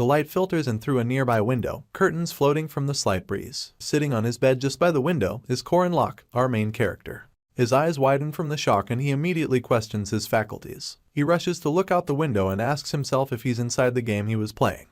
The light filters in through a nearby window, curtains floating from the slight breeze. Sitting on his bed just by the window is Locke, our main character. His eyes widen from the shock and he immediately questions his faculties. He rushes to look out the window and asks himself if he's inside the game he was playing.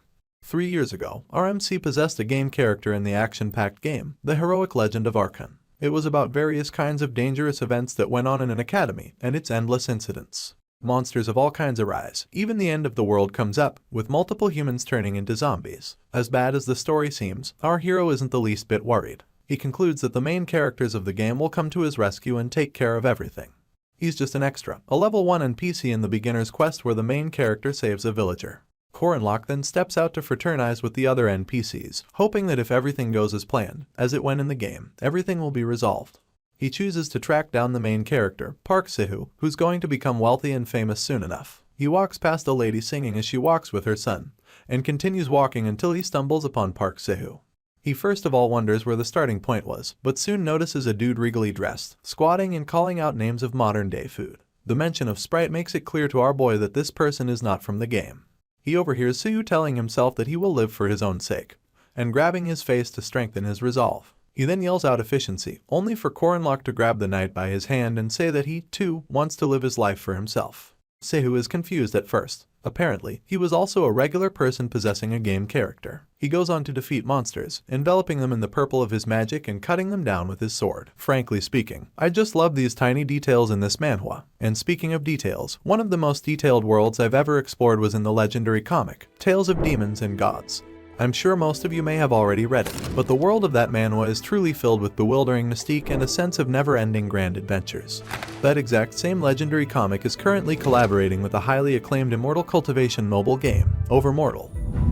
3 years ago, our MC possessed a game character in the action-packed game, The Heroic Legend of Archon. It was about various kinds of dangerous events that went on in an academy and its endless incidents. Monsters of all kinds arise, even the end of the world comes up, with multiple humans turning into zombies. As bad as the story seems, our hero isn't the least bit worried. He concludes that the main characters of the game will come to his rescue and take care of everything. He's just an extra, a level 1 NPC in the beginner's quest where the main character saves a villager. Locke then steps out to fraternize with the other NPCs, hoping that if everything goes as planned, as it went in the game, everything will be resolved. He chooses to track down the main character, Park Sihu, who's going to become wealthy and famous soon enough. He walks past a lady singing as she walks with her son, and continues walking until he stumbles upon Park Sihu. He first of all wonders where the starting point was, but soon notices a dude regally dressed, squatting and calling out names of modern-day food. The mention of Sprite makes it clear to our boy that this person is not from the game. He overhears Sihu telling himself that he will live for his own sake, and grabbing his face to strengthen his resolve. He then yells out efficiency, only for Locke to grab the knight by his hand and say that he, too, wants to live his life for himself. Sihu is confused at first. Apparently, he was also a regular person possessing a game character. He goes on to defeat monsters, enveloping them in the purple of his magic and cutting them down with his sword. Frankly speaking, I just love these tiny details in this manhwa. And speaking of details, one of the most detailed worlds I've ever explored was in the legendary comic, Tales of Demons and Gods. I'm sure most of you may have already read it, but the world of that manhwa is truly filled with bewildering mystique and a sense of never-ending grand adventures. That exact same legendary comic is currently collaborating with the highly acclaimed immortal cultivation mobile game, Overmortal.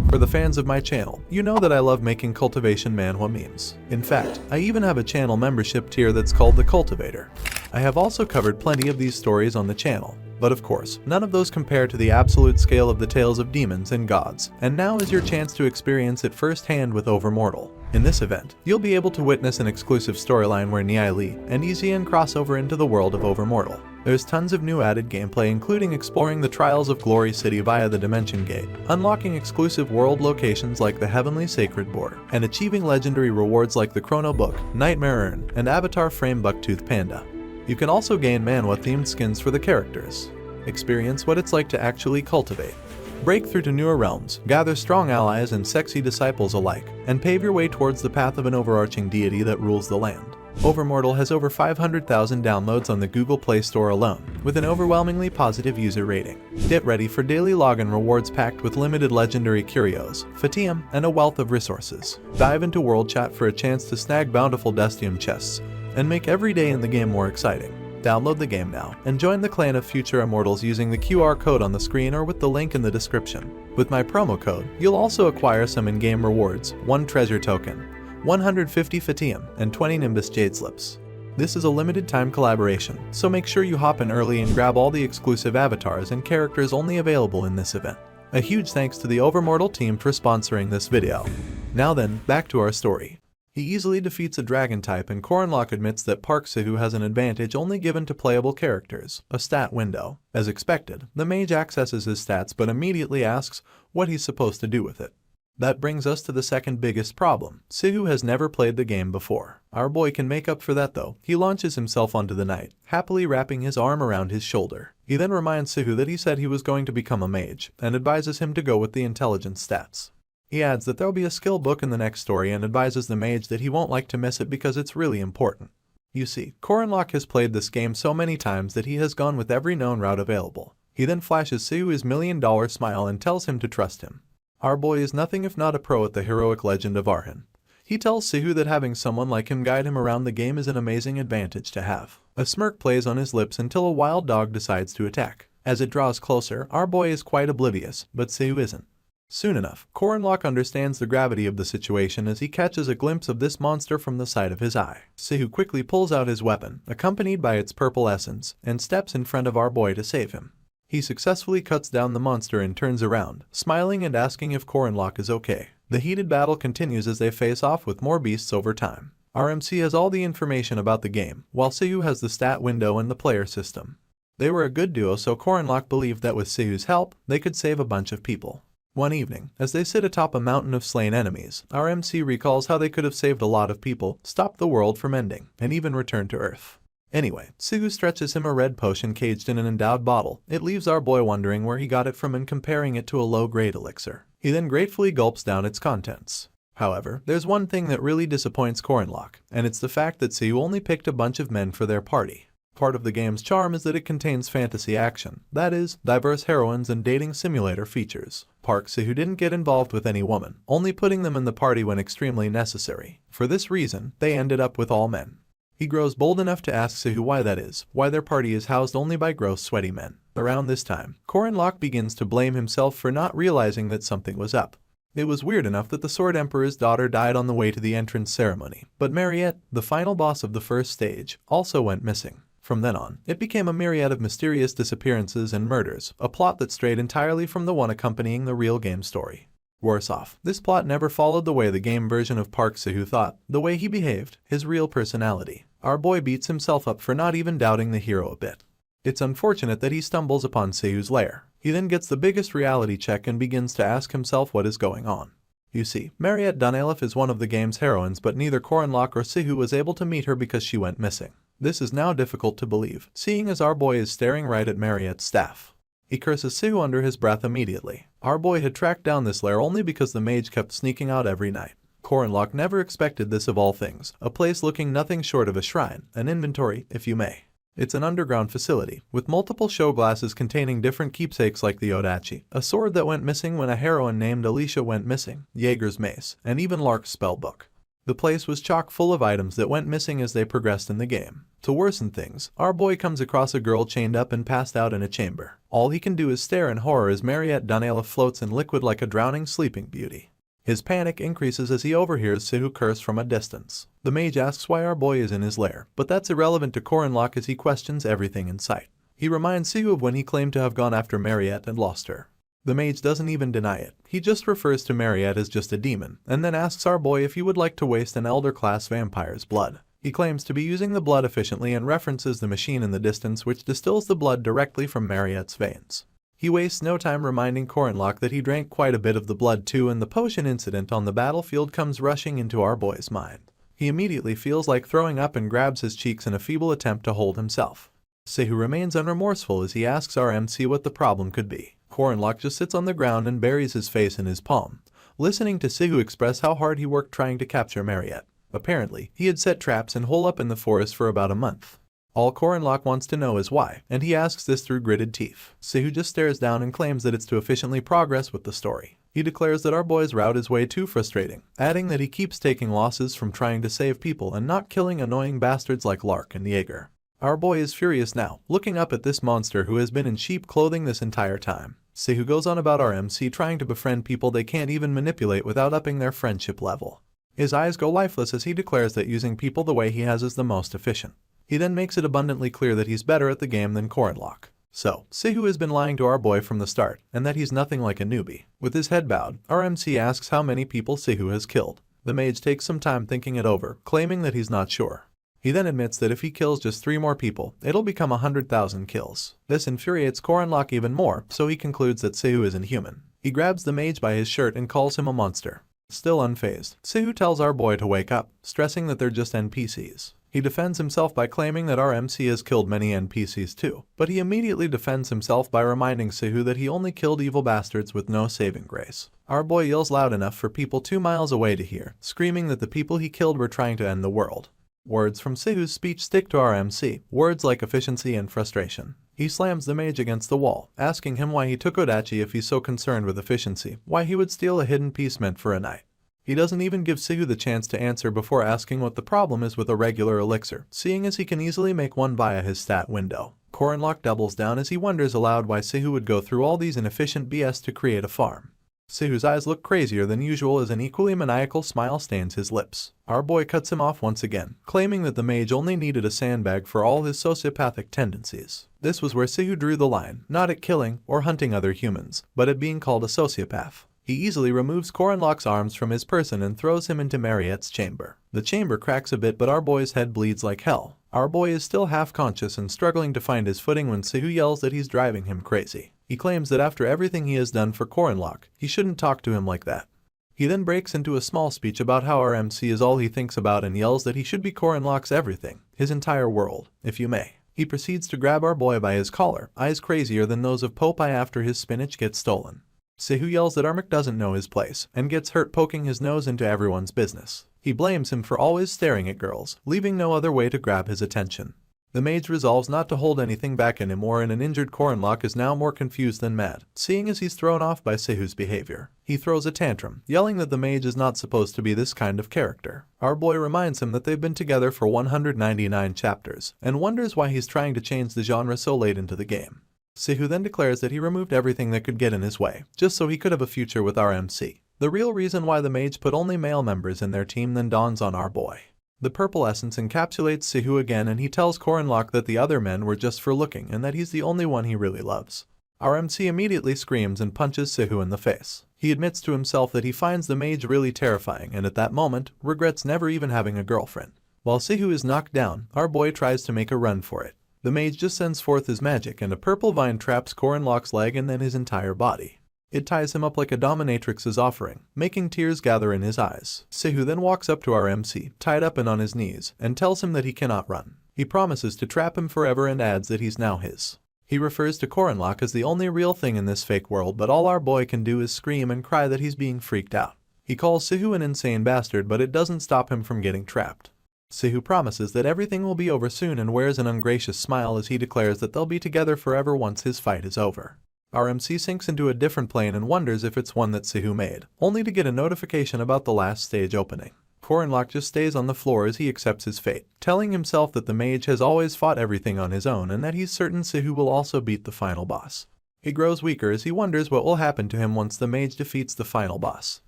For the fans of my channel, you know that I love making cultivation manhwa memes. In fact, I even have a channel membership tier that's called The Cultivator. I have also covered plenty of these stories on the channel. But of course, none of those compare to the absolute scale of the Tales of Demons and Gods, and now is your chance to experience it firsthand with Overmortal. In this event, you'll be able to witness an exclusive storyline where Niai and Ezian cross over into the world of Overmortal. There's tons of new added gameplay, including exploring the Trials of Glory City via the Dimension Gate, unlocking exclusive world locations like the Heavenly Sacred Boar, and achieving legendary rewards like the Chrono Book, Nightmare Urn, and Avatar Frame Bucktooth Panda. You can also gain manhwa-themed skins for the characters. Experience what it's like to actually cultivate. Break through to newer realms, gather strong allies and sexy disciples alike, and pave your way towards the path of an overarching deity that rules the land. Overmortal has over 500,000 downloads on the Google Play Store alone, with an overwhelmingly positive user rating. Get ready for daily login rewards packed with limited legendary curios, Fatium, and a wealth of resources. Dive into World Chat for a chance to snag bountiful Destium chests, and make every day in the game more exciting. Download the game now, and join the clan of future immortals using the QR code on the screen or with the link in the description. With my promo code, you'll also acquire some in-game rewards, 1 treasure token, 150 Fatium, and 20 Nimbus Jade Slips. This is a limited time collaboration, so make sure you hop in early and grab all the exclusive avatars and characters only available in this event. A huge thanks to the Overmortal team for sponsoring this video. Now then, back to our story. He easily defeats a dragon type, and Locke admits that Park Sihu has an advantage only given to playable characters, a stat window. As expected, the mage accesses his stats but immediately asks what he's supposed to do with it. That brings us to the second biggest problem. Sihu has never played the game before. Our boy can make up for that though. He launches himself onto the knight, happily wrapping his arm around his shoulder. He then reminds Sihu that he said he was going to become a mage, and advises him to go with the intelligence stats. He adds that there'll be a skill book in the next story and advises the mage that he won't like to miss it because it's really important. You see, Locke has played this game so many times that he has gone with every known route available. He then flashes Sihu his $1 million smile and tells him to trust him. Our boy is nothing if not a pro at the heroic legend of Archon. He tells Sihu that having someone like him guide him around the game is an amazing advantage to have. A smirk plays on his lips until a wild dog decides to attack. As it draws closer, our boy is quite oblivious, but Sihu isn't. Soon enough, Locke understands the gravity of the situation as he catches a glimpse of this monster from the side of his eye. Sihu quickly pulls out his weapon, accompanied by its purple essence, and steps in front of our boy to save him. He successfully cuts down the monster and turns around, smiling and asking if Locke is okay. The heated battle continues as they face off with more beasts over time. Our MC has all the information about the game, while Sihu has the stat window and the player system. They were a good duo, so Locke believed that with Sihu's help, they could save a bunch of people. One evening, as they sit atop a mountain of slain enemies, our MC recalls how they could have saved a lot of people, stopped the world from ending, and even returned to Earth. Anyway, Sugu stretches him a red potion caged in an endowed bottle. It leaves our boy wondering where he got it from and comparing it to a low-grade elixir. He then gratefully gulps down its contents. However, there's one thing that really disappoints Corinlock, and it's the fact that Sugu only picked a bunch of men for their party. Part of the game's charm is that it contains fantasy action, that is, diverse heroines and dating simulator features. Park Sugu didn't get involved with any woman, only putting them in the party when extremely necessary. For this reason, they ended up with all men. He grows bold enough to ask Sugu why that is, why their party is housed only by gross sweaty men. Around this time, Corinlock begins to blame himself for not realizing that something was up. It was weird enough that the Sword Emperor's daughter died on the way to the entrance ceremony, but Mariette, the final boss of the first stage, also went missing. From then on, it became a myriad of mysterious disappearances and murders, a plot that strayed entirely from the one accompanying the real game story. Worse off, this plot never followed the way the game version of Park Sugu thought, the way he behaved, his real personality. Our boy beats himself up for not even doubting the hero a bit. It's unfortunate that he stumbles upon Sugu's lair. He then gets the biggest reality check and begins to ask himself what is going on. You see, Mariette Dunelif is one of the game's heroines, but neither Corinlock or Sugu was able to meet her because she went missing. This is now difficult to believe, seeing as our boy is staring right at Mariette's staff. He curses Sugu under his breath immediately. Our boy had tracked down this lair only because the mage kept sneaking out every night. Corinlock never expected this of all things, a place looking nothing short of a shrine, an inventory, if you may. It's an underground facility, with multiple show glasses containing different keepsakes like the Odachi, a sword that went missing when a heroine named Alicia went missing, Jaeger's mace, and even Lark's spellbook. The place was chock full of items that went missing as they progressed in the game. To worsen things, our boy comes across a girl chained up and passed out in a chamber. All he can do is stare in horror as Mariette Dunelif floats in liquid like a drowning sleeping beauty. His panic increases as he overhears Sugu curse from a distance. The mage asks why our boy is in his lair, but that's irrelevant to Corinlock as he questions everything in sight. He reminds Sugu of when he claimed to have gone after Mariette and lost her. The mage doesn't even deny it. He just refers to Mariette as just a demon, and then asks our boy if he would like to waste an elder-class vampire's blood. He claims to be using the blood efficiently and references the machine in the distance which distills the blood directly from Mariette's veins. He wastes no time reminding Corinlock that he drank quite a bit of the blood too, and the potion incident on the battlefield comes rushing into our boy's mind. He immediately feels like throwing up and grabs his cheeks in a feeble attempt to hold himself. Sugu remains unremorseful as he asks our MC what the problem could be. Corinlock just sits on the ground and buries his face in his palm, listening to Sugu express how hard he worked trying to capture Mariette. Apparently, he had set traps and hole up in the forest for about a month. All Corinlock wants to know is why, and he asks this through gritted teeth. Sugu just stares down and claims that it's to efficiently progress with the story. He declares that our boy's route is way too frustrating, adding that he keeps taking losses from trying to save people and not killing annoying bastards like Lark and Jaeger. Our boy is furious now, looking up at this monster who has been in sheep clothing this entire time. Sugu goes on about our MC trying to befriend people they can't even manipulate without upping their friendship level. His eyes go lifeless as he declares that using people the way he has is the most efficient. He then makes it abundantly clear that he's better at the game than Corinlock. So, Sugu has been lying to our boy from the start, and that he's nothing like a newbie. With his head bowed, our MC asks how many people Sugu has killed. The mage takes some time thinking it over, claiming that he's not sure. He then admits that if he kills just 3 more people, it'll become 100,000 kills. This infuriates Corinlock even more, so he concludes that Sugu isn't human. He grabs the mage by his shirt and calls him a monster. Still unfazed, Sugu tells our boy to wake up, stressing that they're just NPCs. He defends himself by claiming that our MC has killed many NPCs too, but he immediately defends himself by reminding Sugu that he only killed evil bastards with no saving grace. Our boy yells loud enough for people 2 miles away to hear, screaming that the people he killed were trying to end the world. Words from Sugu's speech stick to our MC, words like efficiency and frustration. He slams the mage against the wall, asking him why he took Odachi if he's so concerned with efficiency, why he would steal a hidden piece meant for a knight. He doesn't even give Sugu the chance to answer before asking what the problem is with a regular elixir, seeing as he can easily make one via his stat window. Corinlock doubles down as he wonders aloud why Sugu would go through all these inefficient BS to create a farm. Sugu's eyes look crazier than usual as an equally maniacal smile stains his lips. Our boy cuts him off once again, claiming that the mage only needed a sandbag for all his sociopathic tendencies. This was where Sugu drew the line, not at killing or hunting other humans, but at being called a sociopath. He easily removes Corinlock's arms from his person and throws him into Mariette's chamber. The chamber cracks a bit, but our boy's head bleeds like hell. Our boy is still half conscious and struggling to find his footing when Sugu yells that he's driving him crazy. He claims that after everything he has done for Corinlock, he shouldn't talk to him like that. He then breaks into a small speech about how our MC is all he thinks about and yells that he should be Corinlock's everything, his entire world, if you may. He proceeds to grab our boy by his collar, eyes crazier than those of Popeye after his spinach gets stolen. Sehu yells that Armak doesn't know his place, and gets hurt poking his nose into everyone's business. He blames him for always staring at girls, leaving no other way to grab his attention. The mage resolves not to hold anything back anymore, and an injured Corinlock is now more confused than mad, seeing as he's thrown off by Sehu's behavior. He throws a tantrum, yelling that the mage is not supposed to be this kind of character. Our boy reminds him that they've been together for 199 chapters, and wonders why he's trying to change the genre so late into the game. Sehu then declares that he removed everything that could get in his way, just so he could have a future with our MC. The real reason why the mage put only male members in their team then dawns on our boy. The purple essence encapsulates Sehu again, and he tells Corinlock that the other men were just for looking and that he's the only one he really loves. Our MC immediately screams and punches Sehu in the face. He admits to himself that he finds the mage really terrifying and at that moment regrets never even having a girlfriend. While Sehu is knocked down, our boy tries to make a run for it. The mage just sends forth his magic and a purple vine traps Corinlock's leg and then his entire body. It ties him up like a dominatrix's offering, making tears gather in his eyes. Sehu then walks up to our MC, tied up and on his knees, and tells him that he cannot run. He promises to trap him forever and adds that he's now his. He refers to Corinlock as the only real thing in this fake world, but all our boy can do is scream and cry that he's being freaked out. He calls Sehu an insane bastard, but it doesn't stop him from getting trapped. Sehu promises that everything will be over soon and wears an ungracious smile as he declares that they'll be together forever once his fight is over. Our MC sinks into a different plane and wonders if it's one that Sehu made, only to get a notification about the last stage opening. Corinlock just stays on the floor as he accepts his fate, telling himself that the mage has always fought everything on his own and that he's certain Sehu will also beat the final boss. He grows weaker as he wonders what will happen to him once the mage defeats the final boss.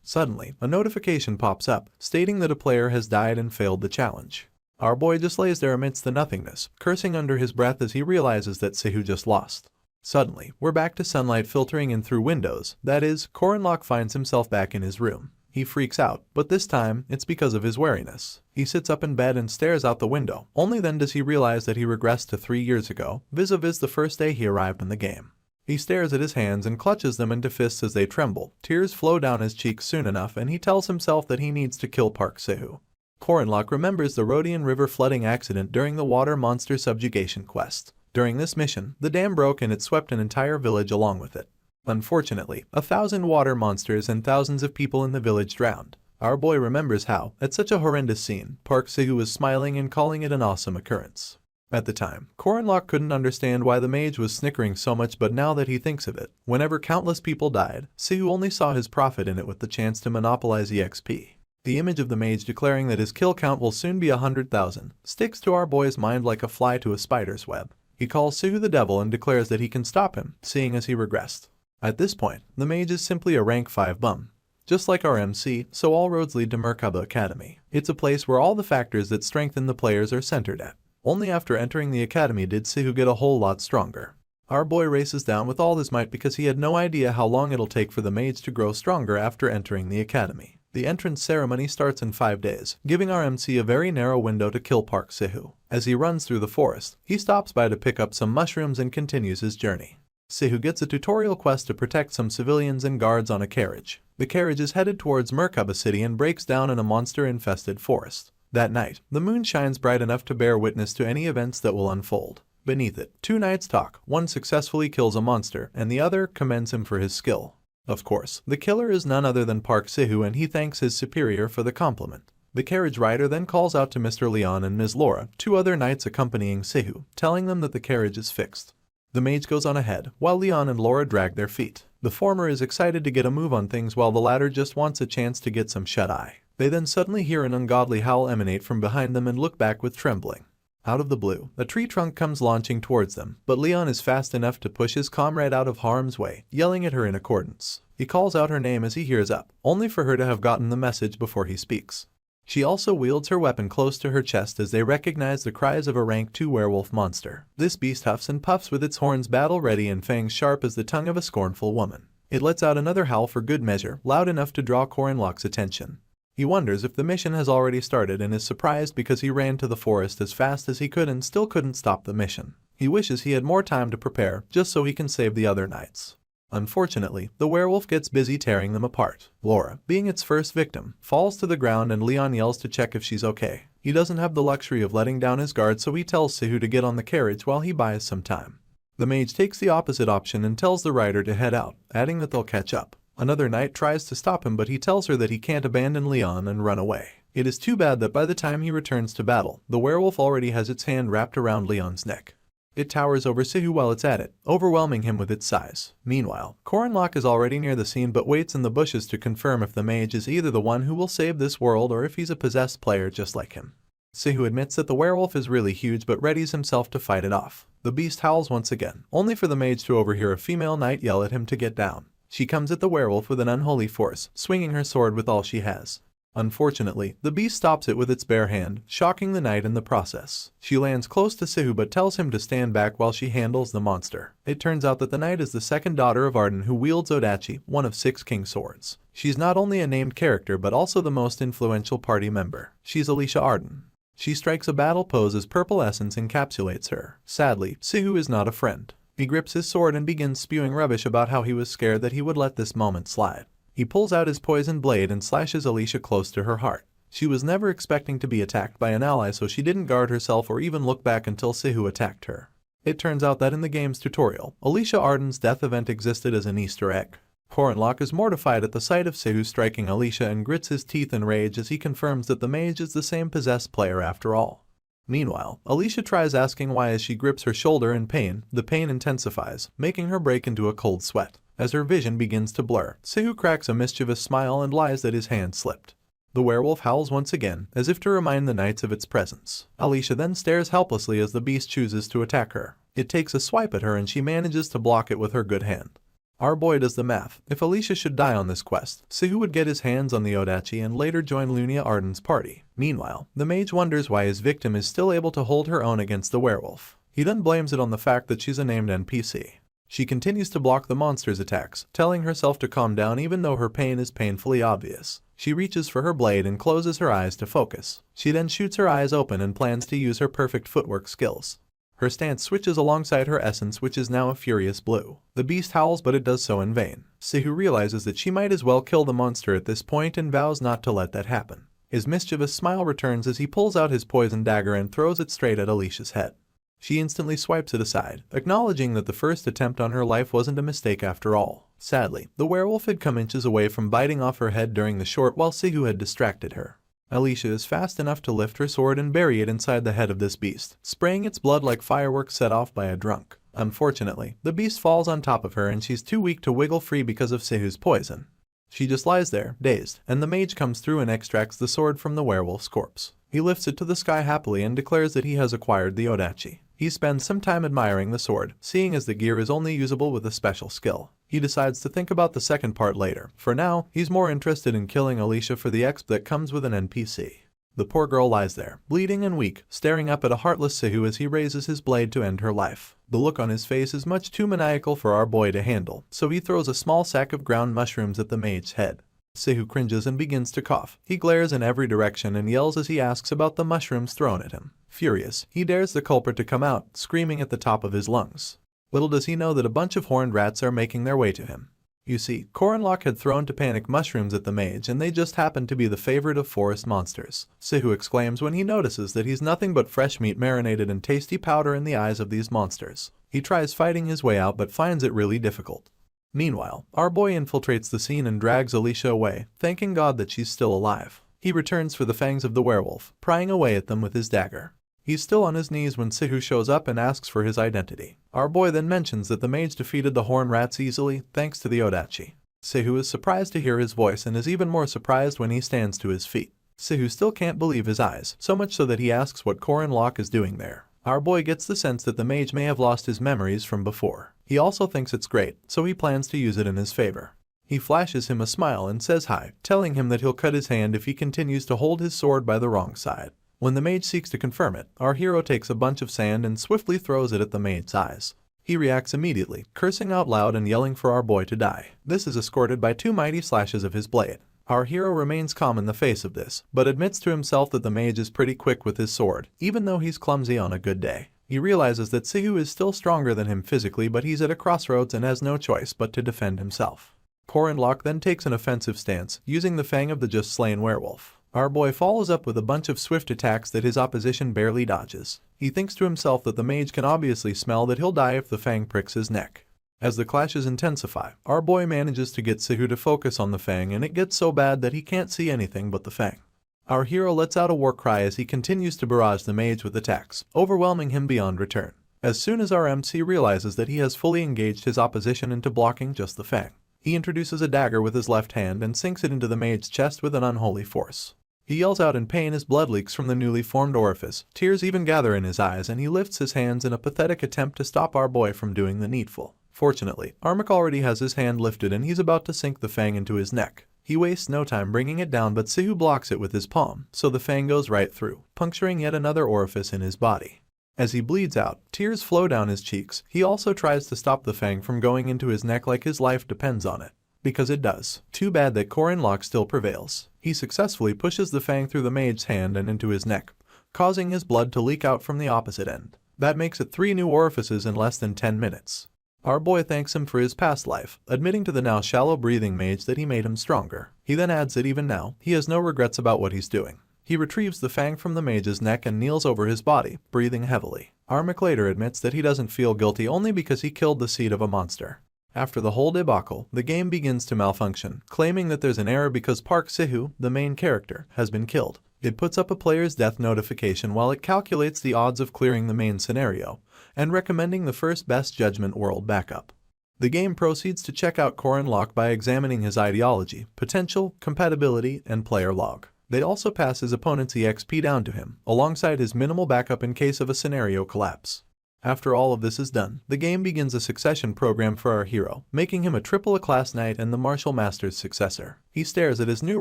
Suddenly, a notification pops up, stating that a player has died and failed the challenge. Our boy just lays there amidst the nothingness, cursing under his breath as he realizes that Sehu just lost. Suddenly, we're back to sunlight filtering in through windows. That is, Corinlock finds himself back in his room. He freaks out, but this time, it's because of his wariness. He sits up in bed and stares out the window. Only then does he realize that he regressed to 3 years ago, vis-a-vis the first day he arrived in the game. He stares at his hands and clutches them into fists as they tremble. Tears flow down his cheeks soon enough, and he tells himself that he needs to kill Park Sehu. Corinlock remembers the Rhodian River flooding accident during the water monster subjugation quest. During this mission, the dam broke and it swept an entire village along with it. Unfortunately, 1,000 water monsters and thousands of people in the village drowned. Our boy remembers how, at such a horrendous scene, Park Sehu was smiling and calling it an awesome occurrence. At the time, Corinlock couldn't understand why the mage was snickering so much, but now that he thinks of it, whenever countless people died, Sehu only saw his profit in it with the chance to monopolize EXP. The image of the mage declaring that his kill count will soon be 100,000 sticks to our boy's mind like a fly to a spider's web. He calls Sehu the devil and declares that he can stop him, seeing as he regressed. At this point, the mage is simply a rank 5 bum. Just like our MC, so all roads lead to Merkaba Academy. It's a place where all the factors that strengthen the players are centered at. Only after entering the academy did Sehu get a whole lot stronger. Our boy races down with all his might because he had no idea how long it'll take for the mage to grow stronger after entering the academy. The entrance ceremony starts in 5 days, giving our MC a very narrow window to kill Park Sehu. As he runs through the forest, he stops by to pick up some mushrooms and continues his journey. Sehu gets a tutorial quest to protect some civilians and guards on a carriage. The carriage is headed towards Merkaba City and breaks down in a monster-infested forest. That night, the moon shines bright enough to bear witness to any events that will unfold. Beneath it, 2 knights talk. One successfully kills a monster, and the other commends him for his skill. Of course, the killer is none other than Park Sehu, and he thanks his superior for the compliment. The carriage rider then calls out to Mr. Leon and Ms. Laura, 2 other knights accompanying Sehu, telling them that the carriage is fixed. The mage goes on ahead, while Leon and Laura drag their feet. The former is excited to get a move on things while the latter just wants a chance to get some shut-eye. They then suddenly hear an ungodly howl emanate from behind them and look back with trembling. Out of the blue, a tree trunk comes launching towards them, but Leon is fast enough to push his comrade out of harm's way, yelling at her in accordance. He calls out her name as he hears up, only for her to have gotten the message before he speaks. She also wields her weapon close to her chest as they recognize the cries of a rank 2 werewolf monster. This beast huffs and puffs with its horns battle ready and fangs sharp as the tongue of a scornful woman. It lets out another howl for good measure, loud enough to draw Corinlock's attention. He wonders if the mission has already started and is surprised because he ran to the forest as fast as he could and still couldn't stop the mission. He wishes he had more time to prepare just so he can save the other knights. Unfortunately, the werewolf gets busy tearing them apart. Laura, being its first victim, falls to the ground and Leon yells to check if she's okay. He doesn't have the luxury of letting down his guard, so he tells Sihu to get on the carriage while he buys some time. The mage takes the opposite option and tells the rider to head out, adding that they'll catch up. Another knight tries to stop him, but he tells her that he can't abandon Leon and run away. It is too bad that by the time he returns to battle, the werewolf already has its hand wrapped around Leon's neck. It towers over Sihu while it's at it, overwhelming him with its size. Meanwhile, Coronlock is already near the scene but waits in the bushes to confirm if the mage is either the one who will save this world or if he's a possessed player just like him. Sihu admits that the werewolf is really huge but readies himself to fight it off. The beast howls once again, only for the mage to overhear a female knight yell at him to get down. She comes at the werewolf with an unholy force, swinging her sword with all she has. Unfortunately, the beast stops it with its bare hand, shocking the knight in the process. She lands close to Sihu but tells him to stand back while she handles the monster. It turns out that the knight is the second daughter of Arden, who wields Odachi, one of 6 king swords. She's not only a named character but also the most influential party member. She's Alicia Arden. She strikes a battle pose as purple essence encapsulates her. Sadly, Sihu is not a friend. He grips his sword and begins spewing rubbish about how he was scared that he would let this moment slide. He pulls out his poison blade and slashes Alicia close to her heart. She was never expecting to be attacked by an ally, so she didn't guard herself or even look back until Sihu attacked her. It turns out that in the game's tutorial, Alicia Arden's death event existed as an Easter egg. Coronlock is mortified at the sight of Sihu striking Alicia and grits his teeth in rage as he confirms that the mage is the same possessed player after all. Meanwhile, Alicia tries asking why as she grips her shoulder in pain, the pain intensifies, making her break into a cold sweat. As her vision begins to blur, Sihu cracks a mischievous smile and lies that his hand slipped. The werewolf howls once again, as if to remind the knights of its presence. Alicia then stares helplessly as the beast chooses to attack her. It takes a swipe at her and she manages to block it with her good hand. Our boy does the math. If Alicia should die on this quest, Sihu would get his hands on the Odachi and later join Lunia Arden's party. Meanwhile, the mage wonders why his victim is still able to hold her own against the werewolf. He then blames it on the fact that she's a named NPC. She continues to block the monster's attacks, telling herself to calm down even though her pain is painfully obvious. She reaches for her blade and closes her eyes to focus. She then shoots her eyes open and plans to use her perfect footwork skills. Her stance switches alongside her essence, which is now a furious blue. The beast howls, but it does so in vain. Sihu realizes that she might as well kill the monster at this point and vows not to let that happen. His mischievous smile returns as he pulls out his poison dagger and throws it straight at Alicia's head. She instantly swipes it aside, acknowledging that the first attempt on her life wasn't a mistake after all. Sadly, the werewolf had come inches away from biting off her head during the short while Sihu had distracted her. Alicia is fast enough to lift her sword and bury it inside the head of this beast, spraying its blood like fireworks set off by a drunk. Unfortunately, the beast falls on top of her and she's too weak to wiggle free because of Sihu's poison. She just lies there, dazed, and the mage comes through and extracts the sword from the werewolf's corpse. He lifts it to the sky happily and declares that he has acquired the Odachi. He spends some time admiring the sword, seeing as the gear is only usable with a special skill. He decides to think about the second part later. For now, he's more interested in killing Alicia for the exp that comes with an NPC. The poor girl lies there, bleeding and weak, staring up at a heartless Sihu as he raises his blade to end her life. The look on his face is much too maniacal for our boy to handle, so he throws a small sack of ground mushrooms at the mage's head. Sihu cringes and begins to cough. He glares in every direction and yells as he asks about the mushrooms thrown at him. Furious, he dares the culprit to come out, screaming at the top of his lungs. Little does he know that a bunch of horned rats are making their way to him. You see, Coronlock had thrown to panic mushrooms at the mage and they just happened to be the favorite of forest monsters. Sihu exclaims when he notices that he's nothing but fresh meat marinated in tasty powder in the eyes of these monsters. He tries fighting his way out but finds it really difficult. Meanwhile, our boy infiltrates the scene and drags Alicia away, thanking God that she's still alive. He returns for the fangs of the werewolf, prying away at them with his dagger. He's still on his knees when Sihu shows up and asks for his identity. Our boy then mentions that the mage defeated the horned rats easily, thanks to the Odachi. Sihu is surprised to hear his voice and is even more surprised when he stands to his feet. Sihu still can't believe his eyes, so much so that he asks what Coronlock is doing there. Our boy gets the sense that the mage may have lost his memories from before. He also thinks it's great, so he plans to use it in his favor. He flashes him a smile and says hi, telling him that he'll cut his hand if he continues to hold his sword by the wrong side. When the mage seeks to confirm it, our hero takes a bunch of sand and swiftly throws it at the mage's eyes. He reacts immediately, cursing out loud and yelling for our boy to die. This is escorted by 2 mighty slashes of his blade. Our hero remains calm in the face of this, but admits to himself that the mage is pretty quick with his sword, even though he's clumsy on a good day. He realizes that Sihu is still stronger than him physically, but he's at a crossroads and has no choice but to defend himself. Korenlock then takes an offensive stance, using the fang of the just slain werewolf. Our boy follows up with a bunch of swift attacks that his opposition barely dodges. He thinks to himself that the mage can obviously smell that he'll die if the fang pricks his neck. As the clashes intensify, our boy manages to get Sihu to focus on the fang, and it gets so bad that he can't see anything but the fang. Our hero lets out a war cry as he continues to barrage the mage with attacks, overwhelming him beyond return. As soon as our MC realizes that he has fully engaged his opposition into blocking just the fang, he introduces a dagger with his left hand and sinks it into the mage's chest with an unholy force. He yells out in pain as blood leaks from the newly formed orifice, tears even gather in his eyes, and he lifts his hands in a pathetic attempt to stop our boy from doing the needful. Fortunately, Armak already has his hand lifted and he's about to sink the fang into his neck. He wastes no time bringing it down, but Sihu blocks it with his palm, so the fang goes right through, puncturing yet another orifice in his body. As he bleeds out, tears flow down his cheeks. He also tries to stop the fang from going into his neck like his life depends on it. Because it does. Too bad that Korenlock still prevails. He successfully pushes the fang through the mage's hand and into his neck, causing his blood to leak out from the opposite end. That makes it 3 new orifices in less than 10 minutes. Our boy thanks him for his past life, admitting to the now shallow-breathing mage that he made him stronger. He then adds that even now, he has no regrets about what he's doing. He retrieves the fang from the mage's neck and kneels over his body, breathing heavily. Armak later admits that he doesn't feel guilty only because he killed the seed of a monster. After the whole debacle, the game begins to malfunction, claiming that there's an error because Park Sihu, the main character, has been killed. It puts up a player's death notification while it calculates the odds of clearing the main scenario, and recommending the first best judgment world backup. The game proceeds to check out Korenlock by examining his ideology, potential, compatibility, and player log. They also pass his opponent's EXP down to him, alongside his minimal backup in case of a scenario collapse. After all of this is done, the game begins a succession program for our hero, making him a triple A-class knight and the Martial Master's successor. He stares at his new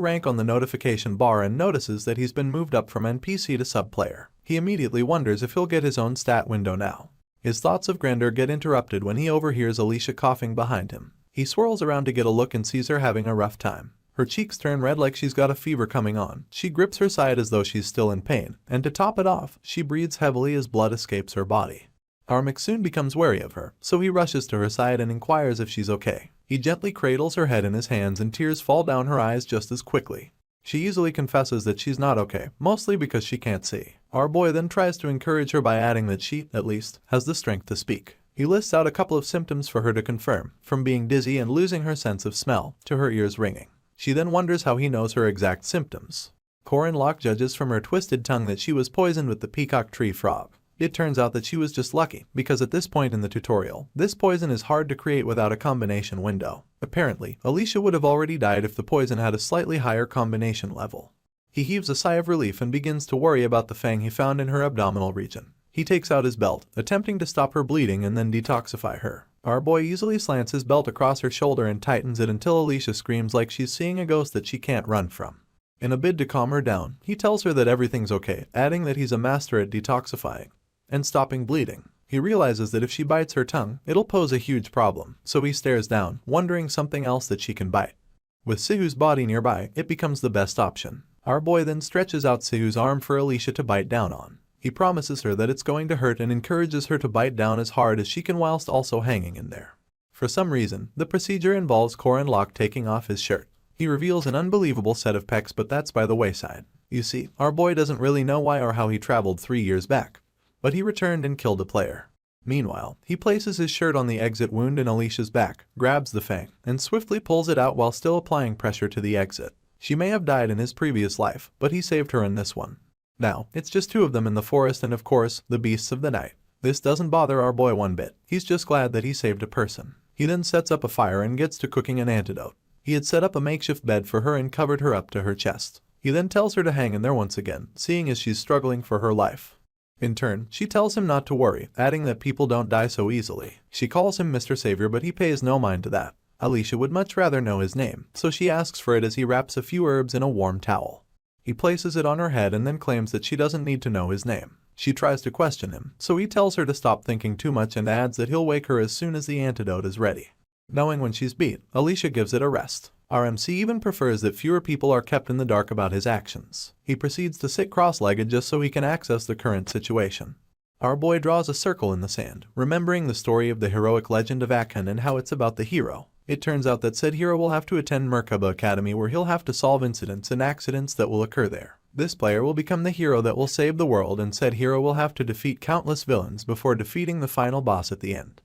rank on the notification bar and notices that he's been moved up from NPC to sub-player. He immediately wonders if he'll get his own stat window now. His thoughts of grandeur get interrupted when he overhears Alicia coughing behind him. He swirls around to get a look and sees her having a rough time. Her cheeks turn red like she's got a fever coming on. She grips her side as though she's still in pain, and to top it off, she breathes heavily as blood escapes her body. Armak soon becomes wary of her, so he rushes to her side and inquires if she's okay. He gently cradles her head in his hands and tears fall down her eyes just as quickly. She easily confesses that she's not okay, mostly because she can't see. Our boy then tries to encourage her by adding that she, at least, has the strength to speak. He lists out a couple of symptoms for her to confirm, from being dizzy and losing her sense of smell, to her ears ringing. She then wonders how he knows her exact symptoms. Korenlock judges from her twisted tongue that she was poisoned with the peacock tree frog. It turns out that she was just lucky, because at this point in the tutorial, this poison is hard to create without a combination window. Apparently, Alicia would have already died if the poison had a slightly higher combination level. He heaves a sigh of relief and begins to worry about the fang he found in her abdominal region. He takes out his belt, attempting to stop her bleeding and then detoxify her. Our boy easily slants his belt across her shoulder and tightens it until Alicia screams like she's seeing a ghost that she can't run from. In a bid to calm her down, he tells her that everything's okay, adding that he's a master at detoxifying and stopping bleeding. He realizes that if she bites her tongue, it'll pose a huge problem, so he stares down, wondering something else that she can bite. With Sihu's body nearby, it becomes the best option. Our boy then stretches out Sihu's arm for Alicia to bite down on. He promises her that it's going to hurt and encourages her to bite down as hard as she can whilst also hanging in there. For some reason, the procedure involves Korenlock taking off his shirt. He reveals an unbelievable set of pecs, but that's by the wayside. You see, our boy doesn't really know why or how he traveled 3 years back, but he returned and killed a player. Meanwhile, he places his shirt on the exit wound in Alicia's back, grabs the fang, and swiftly pulls it out while still applying pressure to the exit. She may have died in his previous life, but he saved her in this one. Now, it's just 2 of them in the forest and of course, the beasts of the night. This doesn't bother our boy one bit. He's just glad that he saved a person. He then sets up a fire and gets to cooking an antidote. He had set up a makeshift bed for her and covered her up to her chest. He then tells her to hang in there once again, seeing as she's struggling for her life. In turn, she tells him not to worry, adding that people don't die so easily. She calls him Mr. Savior, but he pays no mind to that. Alicia would much rather know his name, so she asks for it as he wraps a few herbs in a warm towel. He places it on her head and then claims that she doesn't need to know his name. She tries to question him, so he tells her to stop thinking too much and adds that he'll wake her as soon as the antidote is ready. Knowing when she's beat, Alicia gives it a rest. Our MC even prefers that fewer people are kept in the dark about his actions. He proceeds to sit cross-legged just so he can access the current situation. Our boy draws a circle in the sand, remembering the story of the heroic legend of Akan and how it's about the hero. It turns out that said hero will have to attend Merkaba Academy, where he'll have to solve incidents and accidents that will occur there. This player will become the hero that will save the world, and said hero will have to defeat countless villains before defeating the final boss at the end.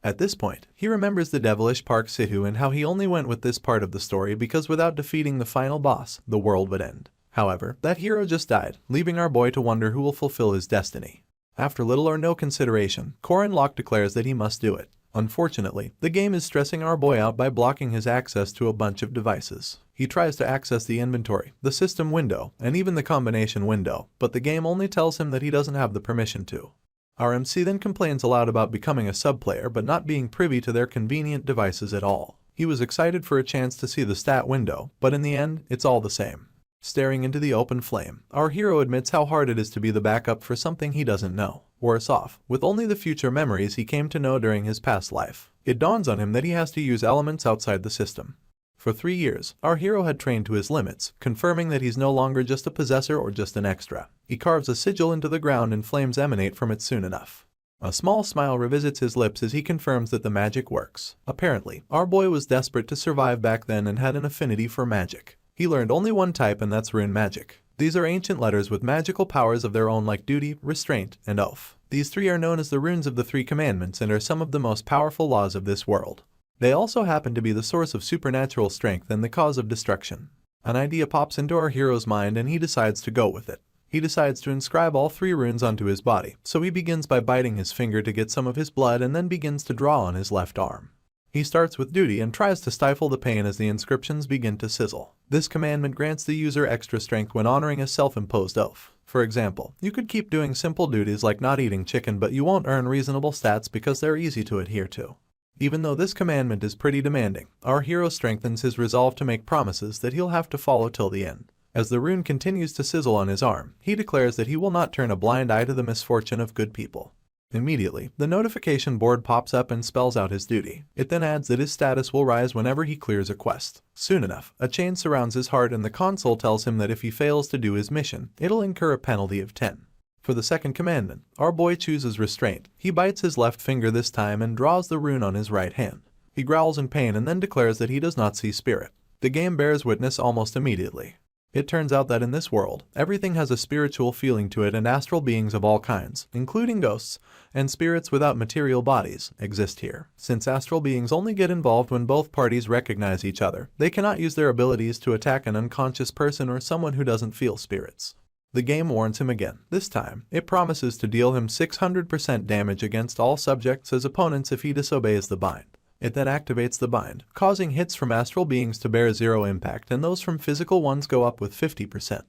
At this point, he remembers the devilish Park Sihu and how he only went with this part of the story because without defeating the final boss, the world would end. However, that hero just died, leaving our boy to wonder who will fulfill his destiny. After little or no consideration, Korin Locke declares that he must do it. Unfortunately, the game is stressing our boy out by blocking his access to a bunch of devices. He tries to access the inventory, the system window, and even the combination window, but the game only tells him that he doesn't have the permission to. Our MC then complains aloud about becoming a sub-player but not being privy to their convenient devices at all. He was excited for a chance to see the stat window, but in the end, it's all the same. Staring into the open flame, our hero admits how hard it is to be the backup for something he doesn't know. Worse off, with only the future memories he came to know during his past life. It dawns on him that he has to use elements outside the system. For 3 years, our hero had trained to his limits, confirming that he's no longer just a possessor or just an extra. He carves a sigil into the ground and flames emanate from it soon enough. A small smile revisits his lips as he confirms that the magic works. Apparently, our boy was desperate to survive back then and had an affinity for magic. He learned only one type, and that's rune magic. These are ancient letters with magical powers of their own like duty, restraint, and oath. These 3 are known as the runes of the 3 commandments and are some of the most powerful laws of this world. They also happen to be the source of supernatural strength and the cause of destruction. An idea pops into our hero's mind and he decides to go with it. He decides to inscribe all 3 runes onto his body, so he begins by biting his finger to get some of his blood and then begins to draw on his left arm. He starts with duty and tries to stifle the pain as the inscriptions begin to sizzle. This commandment grants the user extra strength when honoring a self-imposed oath. For example, you could keep doing simple duties like not eating chicken, but you won't earn reasonable stats because they're easy to adhere to. Even though this commandment is pretty demanding, our hero strengthens his resolve to make promises that he'll have to follow till the end. As the rune continues to sizzle on his arm, he declares that he will not turn a blind eye to the misfortune of good people. Immediately, the notification board pops up and spells out his duty. It then adds that his status will rise whenever he clears a quest. Soon enough, a chain surrounds his heart and the console tells him that if he fails to do his mission, it'll incur a penalty of 10. For the second commandment, our boy chooses restraint. He bites his left finger this time and draws the rune on his right hand. He growls in pain and then declares that he does not see spirit. The game bears witness almost immediately. It turns out that in this world, everything has a spiritual feeling to it, and astral beings of all kinds, including ghosts and spirits without material bodies, exist here. Since astral beings only get involved when both parties recognize each other, they cannot use their abilities to attack an unconscious person or someone who doesn't feel spirits. The game warns him again. This time, it promises to deal him 600% damage against all subjects as opponents if he disobeys the bind. It then activates the bind, causing hits from astral beings to bear 0 impact and those from physical ones go up with 50%.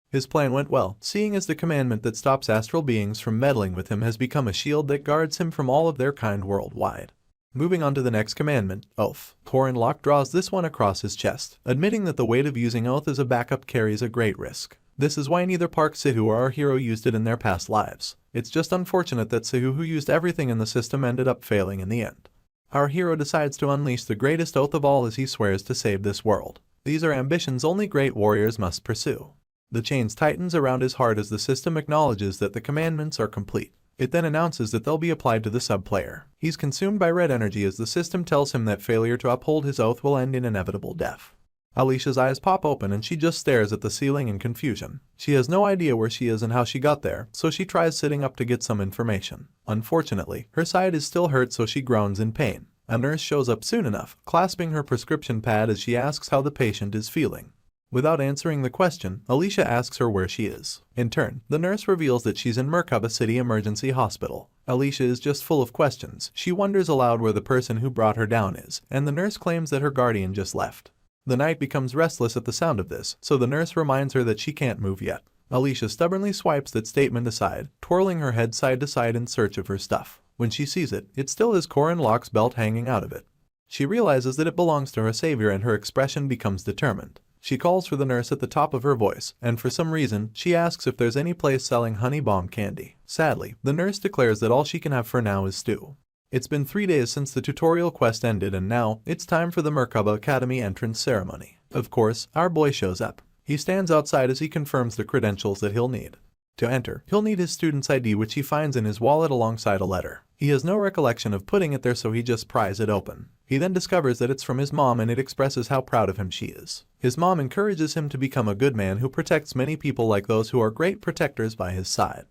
His plan went well, seeing as the commandment that stops astral beings from meddling with him has become a shield that guards him from all of their kind worldwide. Moving on to the next commandment, Oath. Korin Locke draws this one across his chest, admitting that the weight of using Oath as a backup carries a great risk. This is why neither Park Sihu or our hero used it in their past lives. It's just unfortunate that Sihu, who used everything in the system, ended up failing in the end. Our hero decides to unleash the greatest oath of all as he swears to save this world. These are ambitions only great warriors must pursue. The chains tightens around his heart as the system acknowledges that the commandments are complete. It then announces that they'll be applied to the sub-player. He's consumed by red energy as the system tells him that failure to uphold his oath will end in inevitable death. Alicia's eyes pop open and she just stares at the ceiling in confusion. She has no idea where she is and how she got there, so she tries sitting up to get some information. Unfortunately, her side is still hurt, so she groans in pain. A nurse shows up soon enough, clasping her prescription pad as she asks how the patient is feeling. Without answering the question, Alicia asks her where she is. In turn, the nurse reveals that she's in Merkaba City Emergency Hospital. Alicia is just full of questions. She wonders aloud where the person who brought her down is, and the nurse claims that her guardian just left. The knight becomes restless at the sound of this, so the nurse reminds her that she can't move yet. Alicia stubbornly swipes that statement aside, twirling her head side to side in search of her stuff. When she sees it, it still has Korin Locke's belt hanging out of it. She realizes that it belongs to her savior and her expression becomes determined. She calls for the nurse at the top of her voice, and for some reason, she asks if there's any place selling honey bomb candy. Sadly, the nurse declares that all she can have for now is stew. It's been 3 days since the tutorial quest ended, and now, it's time for the Merkaba Academy entrance ceremony. Of course, our boy shows up. He stands outside as he confirms the credentials that he'll need. To enter, he'll need his student's ID, which he finds in his wallet alongside a letter. He has no recollection of putting it there, so he just pries it open. He then discovers that it's from his mom, and it expresses how proud of him she is. His mom encourages him to become a good man who protects many people like those who are great protectors by his side.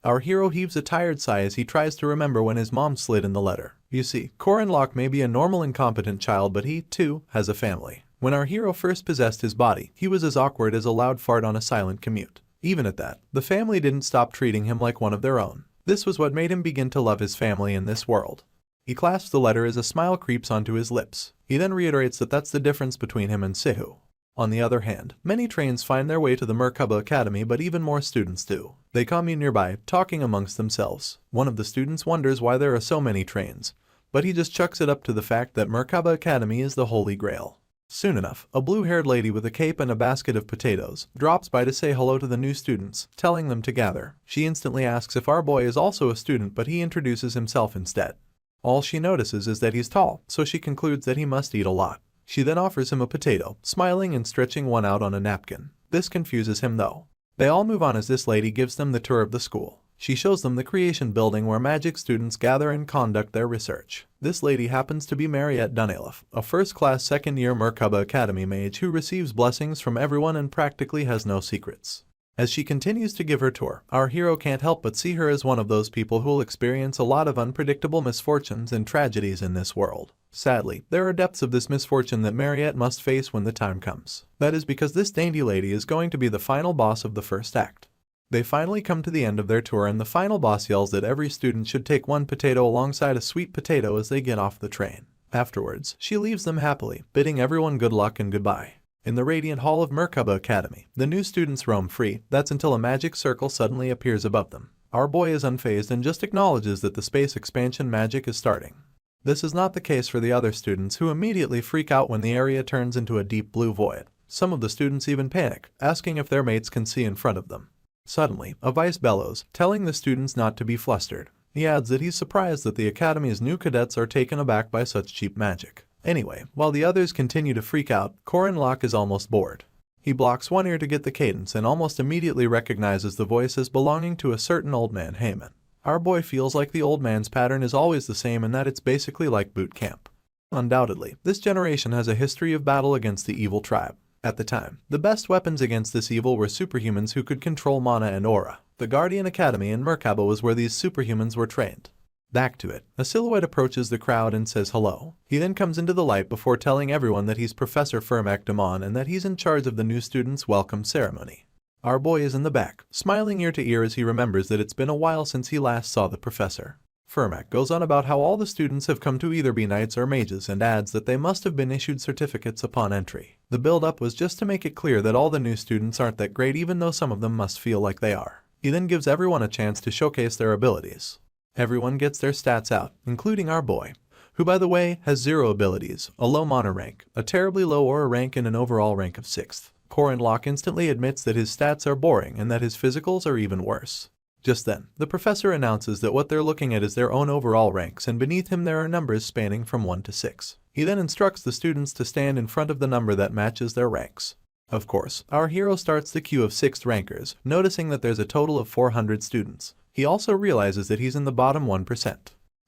Our hero heaves a tired sigh as he tries to remember when his mom slid in the letter. You see, Corin Locke may be a normal incompetent child, but he, too, has a family. When our hero first possessed his body, he was as awkward as a loud fart on a silent commute. Even at that, the family didn't stop treating him like one of their own. This was what made him begin to love his family in this world. He clasps the letter as a smile creeps onto his lips. He then reiterates that that's the difference between him and Sihu. On the other hand, many trains find their way to the Merkaba Academy, but even more students do. They commune nearby, talking amongst themselves. One of the students wonders why there are so many trains, but he just chucks it up to the fact that Merkaba Academy is the Holy Grail. Soon enough, a blue-haired lady with a cape and a basket of potatoes drops by to say hello to the new students, telling them to gather. She instantly asks if our boy is also a student, but he introduces himself instead. All she notices is that he's tall, so she concludes that he must eat a lot. She then offers him a potato, smiling and stretching one out on a napkin. This confuses him though. They all move on as this lady gives them the tour of the school. She shows them the creation building where magic students gather and conduct their research. This lady happens to be Mariette Dunelif, a first-class second-year Merkaba Academy mage who receives blessings from everyone and practically has no secrets. As she continues to give her tour, our hero can't help but see her as one of those people who'll experience a lot of unpredictable misfortunes and tragedies in this world. Sadly, there are depths of this misfortune that Mariette must face when the time comes. That is because this dainty lady is going to be the final boss of the first act. They finally come to the end of their tour, and the final boss yells that every student should take one potato alongside a sweet potato as they get off the train. Afterwards, she leaves them happily, bidding everyone good luck and goodbye. In the radiant hall of Merkaba Academy, the new students roam free. That's until a magic circle suddenly appears above them. Our boy is unfazed and just acknowledges that the space expansion magic is starting. This is not the case for the other students, who immediately freak out when the area turns into a deep blue void. Some of the students even panic, asking if their mates can see in front of them. Suddenly, a vice bellows, telling the students not to be flustered. He adds that he's surprised that the Academy's new cadets are taken aback by such cheap magic. Anyway, while the others continue to freak out, Corin Locke is almost bored. He blocks one ear to get the cadence and almost immediately recognizes the voice as belonging to a certain old man, Heyman. Our boy feels like the old man's pattern is always the same and that it's basically like boot camp. Undoubtedly, this generation has a history of battle against the evil tribe. At the time, the best weapons against this evil were superhumans who could control mana and aura. The Guardian Academy in Merkaba was where these superhumans were trained. Back to it, a silhouette approaches the crowd and says hello. He then comes into the light before telling everyone that he's Professor Firmak Damon and that he's in charge of the new students' welcome ceremony. Our boy is in the back, smiling ear to ear as he remembers that it's been a while since he last saw the professor. Firmak goes on about how all the students have come to either be knights or mages and adds that they must have been issued certificates upon entry. The build-up was just to make it clear that all the new students aren't that great, even though some of them must feel like they are. He then gives everyone a chance to showcase their abilities. Everyone gets their stats out, including our boy, who by the way has 0 abilities, a low mana rank, a terribly low aura rank, and an overall rank of 6th. Corin Locke instantly admits that his stats are boring and that his physicals are even worse. Just then, the professor announces that what they're looking at is their own overall ranks, and beneath him there are numbers spanning from 1 to 6. He then instructs the students to stand in front of the number that matches their ranks. Of course, our hero starts the queue of 6th rankers, noticing that there's a total of 400 students. He also realizes that he's in the bottom 1%.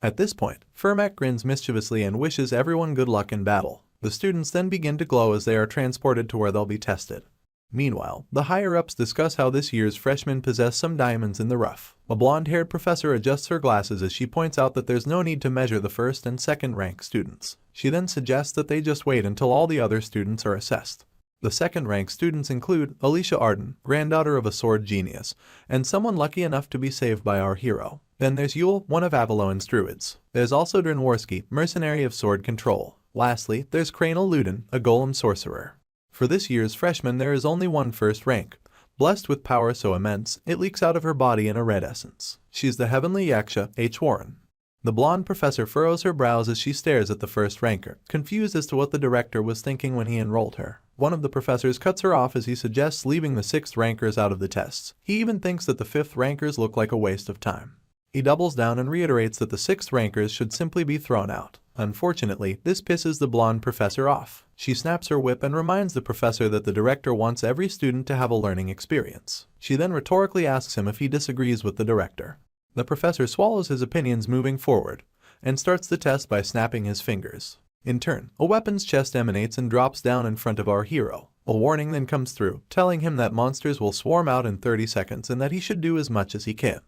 At this point, Firmak grins mischievously and wishes everyone good luck in battle. The students then begin to glow as they are transported to where they'll be tested. Meanwhile, the higher-ups discuss how this year's freshmen possess some diamonds in the rough. A blonde-haired professor adjusts her glasses as she points out that there's no need to measure the 1st and 2nd rank students. She then suggests that they just wait until all the other students are assessed. The 2nd rank students include Alicia Arden, granddaughter of a sword genius, and someone lucky enough to be saved by our hero. Then there's Yule, one of Avalon's druids. There's also Drenworski, mercenary of sword control. Lastly, there's Cranel Ludin, a golem sorcerer. For this year's freshman there is only one 1st rank, blessed with power so immense it leaks out of her body in a red essence. She's the heavenly Yaksha, H. Warren. The blonde professor furrows her brows as she stares at the 1st ranker, confused as to what the director was thinking when he enrolled her. One of the professors cuts her off as he suggests leaving the 6th rankers out of the tests. He even thinks that the 5th rankers look like a waste of time. He doubles down and reiterates that the 6th rankers should simply be thrown out. Unfortunately, this pisses the blonde professor off. She snaps her whip and reminds the professor that the director wants every student to have a learning experience. She then rhetorically asks him if he disagrees with the director. The professor swallows his opinions moving forward and starts the test by snapping his fingers. In turn, a weapon's chest emanates and drops down in front of our hero. A warning then comes through, telling him that monsters will swarm out in 30 seconds and that he should do as much as he can.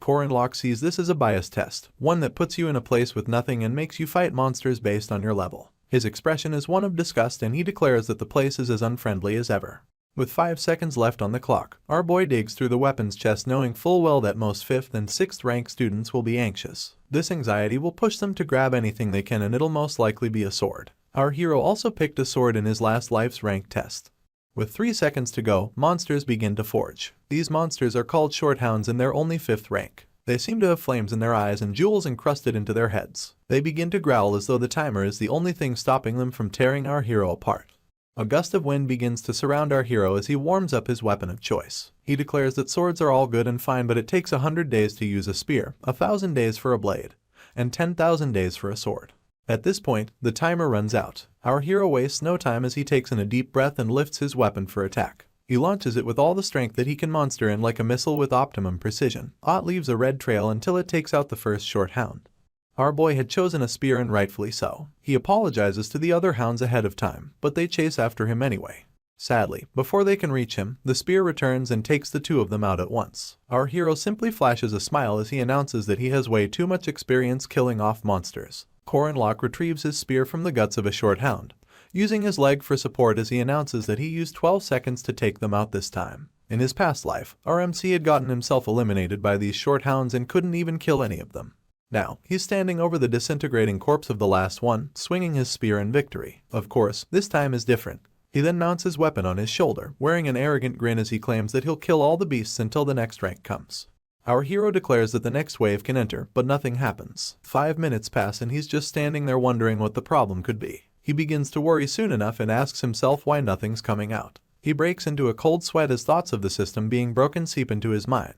Korin Locke sees this as a bias test, one that puts you in a place with nothing and makes you fight monsters based on your level. His expression is one of disgust and he declares that the place is as unfriendly as ever. With 5 seconds left on the clock, our boy digs through the weapon's chest knowing full well that most 5th and 6th rank students will be anxious. This anxiety will push them to grab anything they can and it'll most likely be a sword. Our hero also picked a sword in his last life's rank test. With 3 seconds to go, monsters begin to forge. These monsters are called shorthounds and they're only 5th rank. They seem to have flames in their eyes and jewels encrusted into their heads. They begin to growl as though the timer is the only thing stopping them from tearing our hero apart. A gust of wind begins to surround our hero as he warms up his weapon of choice. He declares that swords are all good and fine, but it takes 100 days to use a spear, 1,000 days for a blade, and 10,000 days for a sword. At this point, the timer runs out. Our hero wastes no time as he takes in a deep breath and lifts his weapon for attack. He launches it with all the strength that he can monster in like a missile with optimum precision. It leaves a red trail until it takes out the first short hound. Our boy had chosen a spear and rightfully so. He apologizes to the other hounds ahead of time, but they chase after him anyway. Sadly, before they can reach him, the spear returns and takes the 2 of them out at once. Our hero simply flashes a smile as he announces that he has way too much experience killing off monsters. Korin Locke retrieves his spear from the guts of a short hound, using his leg for support as he announces that he used 12 seconds to take them out this time. In his past life, our MC had gotten himself eliminated by these short hounds and couldn't even kill any of them. Now, he's standing over the disintegrating corpse of the last one, swinging his spear in victory. Of course, this time is different. He then mounts his weapon on his shoulder, wearing an arrogant grin as he claims that he'll kill all the beasts until the next rank comes. Our hero declares that the next wave can enter, but nothing happens. 5 minutes pass and he's just standing there wondering what the problem could be. He begins to worry soon enough and asks himself why nothing's coming out. He breaks into a cold sweat as thoughts of the system being broken seep into his mind.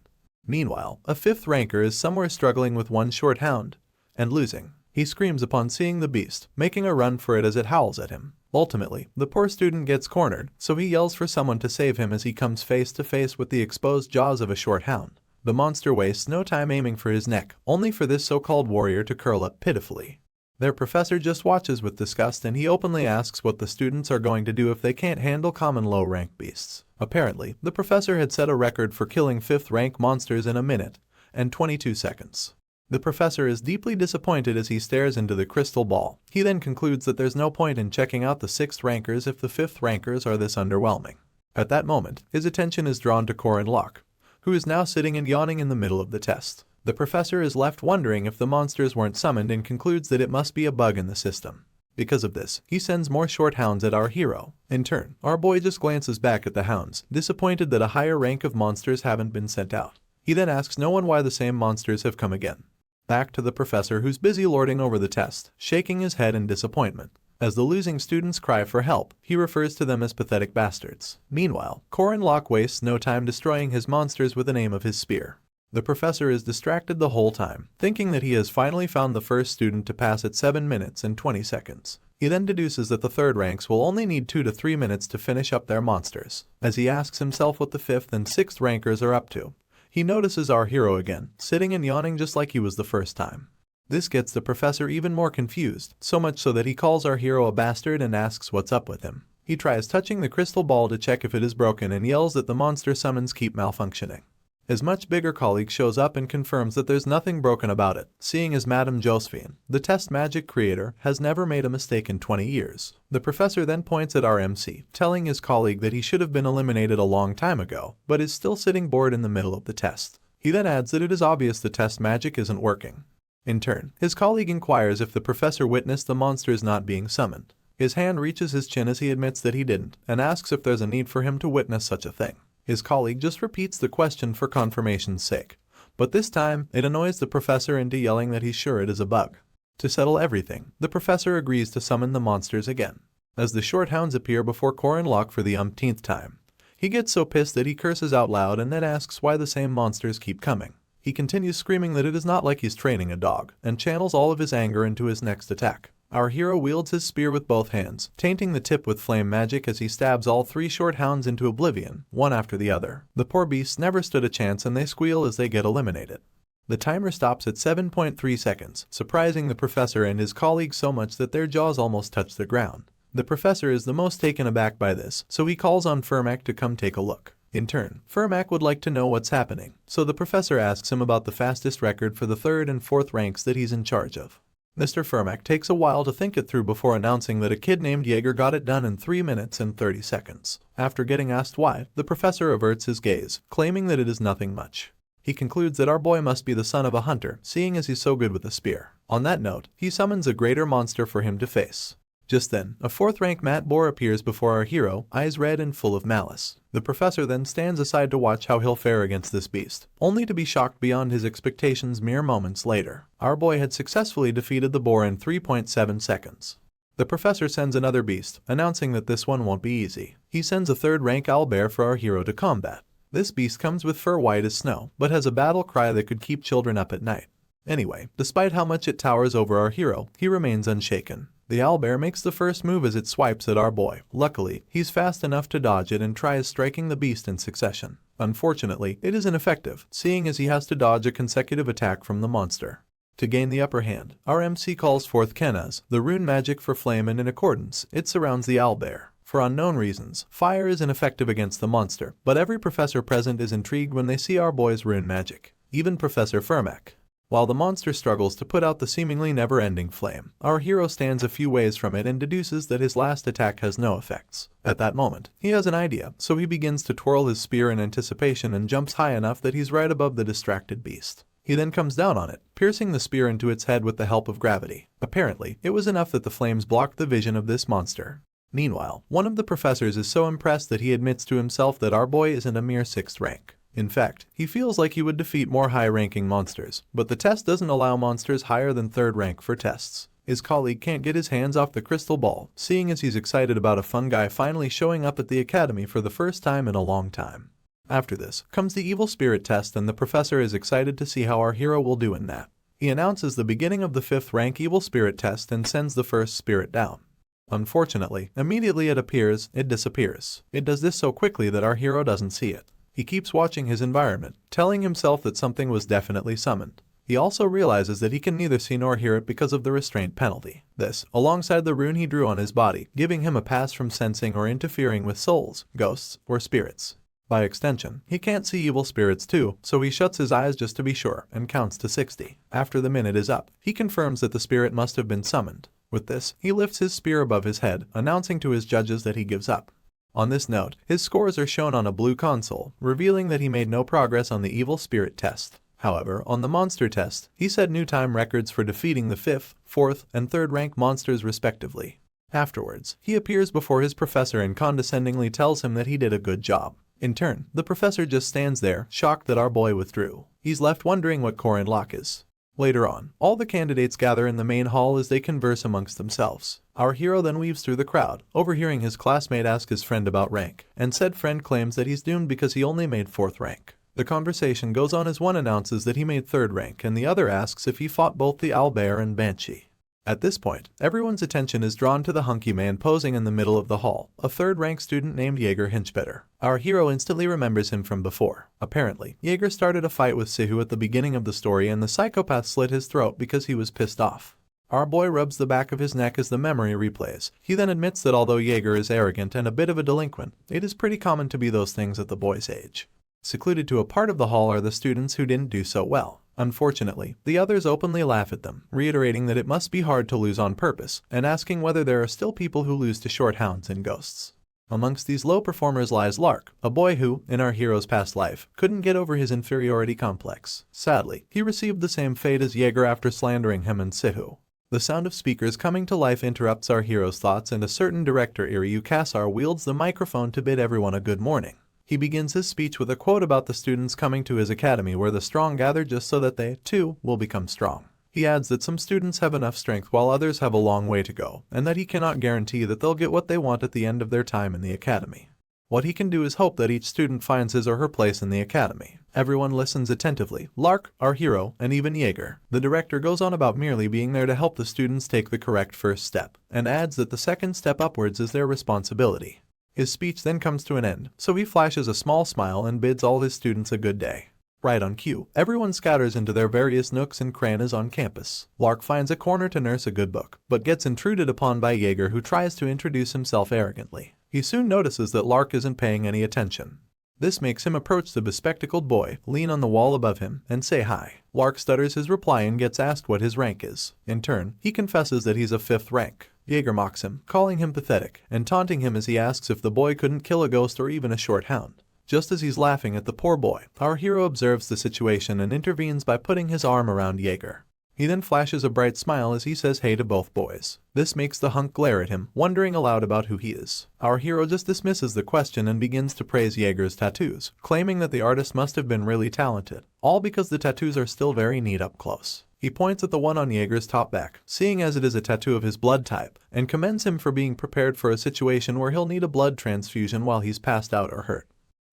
Meanwhile, a 5th ranker is somewhere struggling with one short hound and losing. He screams upon seeing the beast, making a run for it as it howls at him. Ultimately, the poor student gets cornered, so he yells for someone to save him as he comes face to face with the exposed jaws of a short hound. The monster wastes no time aiming for his neck, only for this so-called warrior to curl up pitifully. Their professor just watches with disgust and he openly asks what the students are going to do if they can't handle common low-rank beasts. Apparently, the professor had set a record for killing 5th rank monsters in 1 minute and 22 seconds. The professor is deeply disappointed as he stares into the crystal ball. He then concludes that there's no point in checking out the 6th rankers if the 5th rankers are this underwhelming. At that moment, his attention is drawn to Korin Locke, who is now sitting and yawning in the middle of the test. The professor is left wondering if the monsters weren't summoned and concludes that it must be a bug in the system. Because of this, he sends more short hounds at our hero. In turn, our boy just glances back at the hounds, disappointed that a higher rank of monsters haven't been sent out. He then asks no one why the same monsters have come again. Back to the professor who's busy lording over the test, shaking his head in disappointment. As the losing students cry for help, he refers to them as pathetic bastards. Meanwhile, Korin Locke wastes no time destroying his monsters with the aim of his spear. The professor is distracted the whole time, thinking that he has finally found the first student to pass at 7 minutes and 20 seconds. He then deduces that the 3rd ranks will only need 2 to 3 minutes to finish up their monsters. As he asks himself what the 5th and 6th rankers are up to, he notices our hero again, sitting and yawning just like he was the first time. This gets the professor even more confused, so much so that he calls our hero a bastard and asks what's up with him. He tries touching the crystal ball to check if it is broken and yells that the monster summons keep malfunctioning. His much bigger colleague shows up and confirms that there's nothing broken about it, seeing as Madame Josephine, the test magic creator, has never made a mistake in 20 years. The professor then points at our MC, telling his colleague that he should have been eliminated a long time ago, but is still sitting bored in the middle of the test. He then adds that it is obvious the test magic isn't working. In turn, his colleague inquires if the professor witnessed the monsters not being summoned. His hand reaches his chin as he admits that he didn't, and asks if there's a need for him to witness such a thing. His colleague just repeats the question for confirmation's sake, but this time it annoys the professor into yelling that he's sure it is a bug. To settle everything, the professor agrees to summon the monsters again. As the short hounds appear before Korin Locke for the umpteenth time, he gets so pissed that he curses out loud and then asks why the same monsters keep coming. He continues screaming that it is not like he's training a dog, and channels all of his anger into his next attack. Our hero wields his spear with both hands, tainting the tip with flame magic as he stabs all 3 short hounds into oblivion, one after the other. The poor beasts never stood a chance and they squeal as they get eliminated. The timer stops at 7.3 seconds, surprising the professor and his colleagues so much that their jaws almost touch the ground. The professor is the most taken aback by this, so he calls on Fermac to come take a look. In turn, Fermac would like to know what's happening, so the professor asks him about the fastest record for the 3rd and 4th ranks that he's in charge of. Mr. Fermac takes a while to think it through before announcing that a kid named Jaeger got it done in 3 minutes and 30 seconds. After getting asked why, the professor averts his gaze, claiming that it is nothing much. He concludes that our boy must be the son of a hunter, seeing as he's so good with a spear. On that note, he summons a greater monster for him to face. Just then, a 4th rank mat boar appears before our hero, eyes red and full of malice. The professor then stands aside to watch how he'll fare against this beast, only to be shocked beyond his expectations mere moments later. Our boy had successfully defeated the boar in 3.7 seconds. The professor sends another beast, announcing that this one won't be easy. He sends a 3rd rank owlbear for our hero to combat. This beast comes with fur white as snow, but has a battle cry that could keep children up at night. Anyway, despite how much it towers over our hero, he remains unshaken. The owlbear makes the first move as it swipes at our boy. Luckily, he's fast enough to dodge it and tries striking the beast in succession. Unfortunately, it is ineffective, seeing as he has to dodge a consecutive attack from the monster. To gain the upper hand, our MC calls forth Kenaz, the rune magic for flame, and in accordance, it surrounds the owlbear. For unknown reasons, fire is ineffective against the monster, but every professor present is intrigued when they see our boy's rune magic. Even Professor Fermac. While the monster struggles to put out the seemingly never-ending flame, our hero stands a few ways from it and deduces that his last attack has no effects. At that moment, he has an idea, so he begins to twirl his spear in anticipation and jumps high enough that he's right above the distracted beast. He then comes down on it, piercing the spear into its head with the help of gravity. Apparently, it was enough that the flames blocked the vision of this monster. Meanwhile, one of the professors is so impressed that he admits to himself that our boy isn't a mere 6th rank. In fact, he feels like he would defeat more high-ranking monsters, but the test doesn't allow monsters higher than 3rd rank for tests. His colleague can't get his hands off the crystal ball, seeing as he's excited about a fun guy finally showing up at the academy for the first time in a long time. After this, comes the evil spirit test, and the professor is excited to see how our hero will do in that. He announces the beginning of the 5th rank evil spirit test and sends the first spirit down. Unfortunately, immediately it appears, it disappears. It does this so quickly that our hero doesn't see it. He keeps watching his environment, telling himself that something was definitely summoned. He also realizes that he can neither see nor hear it because of the restraint penalty. This, alongside the rune he drew on his body, giving him a pass from sensing or interfering with souls, ghosts, or spirits. By extension, he can't see evil spirits too, so he shuts his eyes just to be sure and counts to 60. After the minute is up, he confirms that the spirit must have been summoned. With this, he lifts his spear above his head, announcing to his judges that he gives up. On this note, his scores are shown on a blue console, revealing that he made no progress on the evil spirit test. However, on the monster test, he set new time records for defeating the 5th, 4th, and 3rd rank monsters respectively. Afterwards, he appears before his professor and condescendingly tells him that he did a good job. In turn, the professor just stands there, shocked that our boy withdrew. He's left wondering what Corin Lock is. Later on, all the candidates gather in the main hall as they converse amongst themselves. Our hero then weaves through the crowd, overhearing his classmate ask his friend about rank, and said friend claims that he's doomed because he only made 4th rank. The conversation goes on as one announces that he made 3rd rank and the other asks if he fought both the owlbear and banshee. At this point, everyone's attention is drawn to the hunky man posing in the middle of the hall, a 3rd rank student named Jaeger Hinchbetter. Our hero instantly remembers him from before. Apparently, Jaeger started a fight with Sihu at the beginning of the story and the psychopath slit his throat because he was pissed off. Our boy rubs the back of his neck as the memory replays. He then admits that although Jaeger is arrogant and a bit of a delinquent, it is pretty common to be those things at the boy's age. Secluded to a part of the hall are the students who didn't do so well. Unfortunately, the others openly laugh at them, reiterating that it must be hard to lose on purpose, and asking whether there are still people who lose to short hounds and ghosts. Amongst these low performers lies Lark, a boy who, in our hero's past life, couldn't get over his inferiority complex. Sadly, he received the same fate as Jaeger after slandering him and Sihu. The sound of speakers coming to life interrupts our hero's thoughts, and a certain director Iryu Kassar wields the microphone to bid everyone a good morning. He begins his speech with a quote about the students coming to his academy where the strong gather just so that they, too, will become strong. He adds that some students have enough strength while others have a long way to go, and that he cannot guarantee that they'll get what they want at the end of their time in the academy. What he can do is hope that each student finds his or her place in the academy. Everyone listens attentively. Lark, our hero, and even Jaeger. The director goes on about merely being there to help the students take the correct first step, and adds that the second step upwards is their responsibility. His speech then comes to an end, so he flashes a small smile and bids all his students a good day. Right on cue, everyone scatters into their various nooks and crannies on campus. Lark finds a corner to nurse a good book, but gets intruded upon by Jaeger, who tries to introduce himself arrogantly. He soon notices that Lark isn't paying any attention. This makes him approach the bespectacled boy, lean on the wall above him, and say hi. Lark stutters his reply and gets asked what his rank is. In turn, he confesses that he's a 5th rank. Jaeger mocks him, calling him pathetic, and taunting him as he asks if the boy couldn't kill a ghost or even a short hound. Just as he's laughing at the poor boy, our hero observes the situation and intervenes by putting his arm around Jaeger. He then flashes a bright smile as he says hey to both boys. This makes the hunk glare at him, wondering aloud about who he is. Our hero just dismisses the question and begins to praise Jaeger's tattoos, claiming that the artist must have been really talented, all because the tattoos are still very neat up close. He points at the one on Jaeger's top back, seeing as it is a tattoo of his blood type, and commends him for being prepared for a situation where he'll need a blood transfusion while he's passed out or hurt.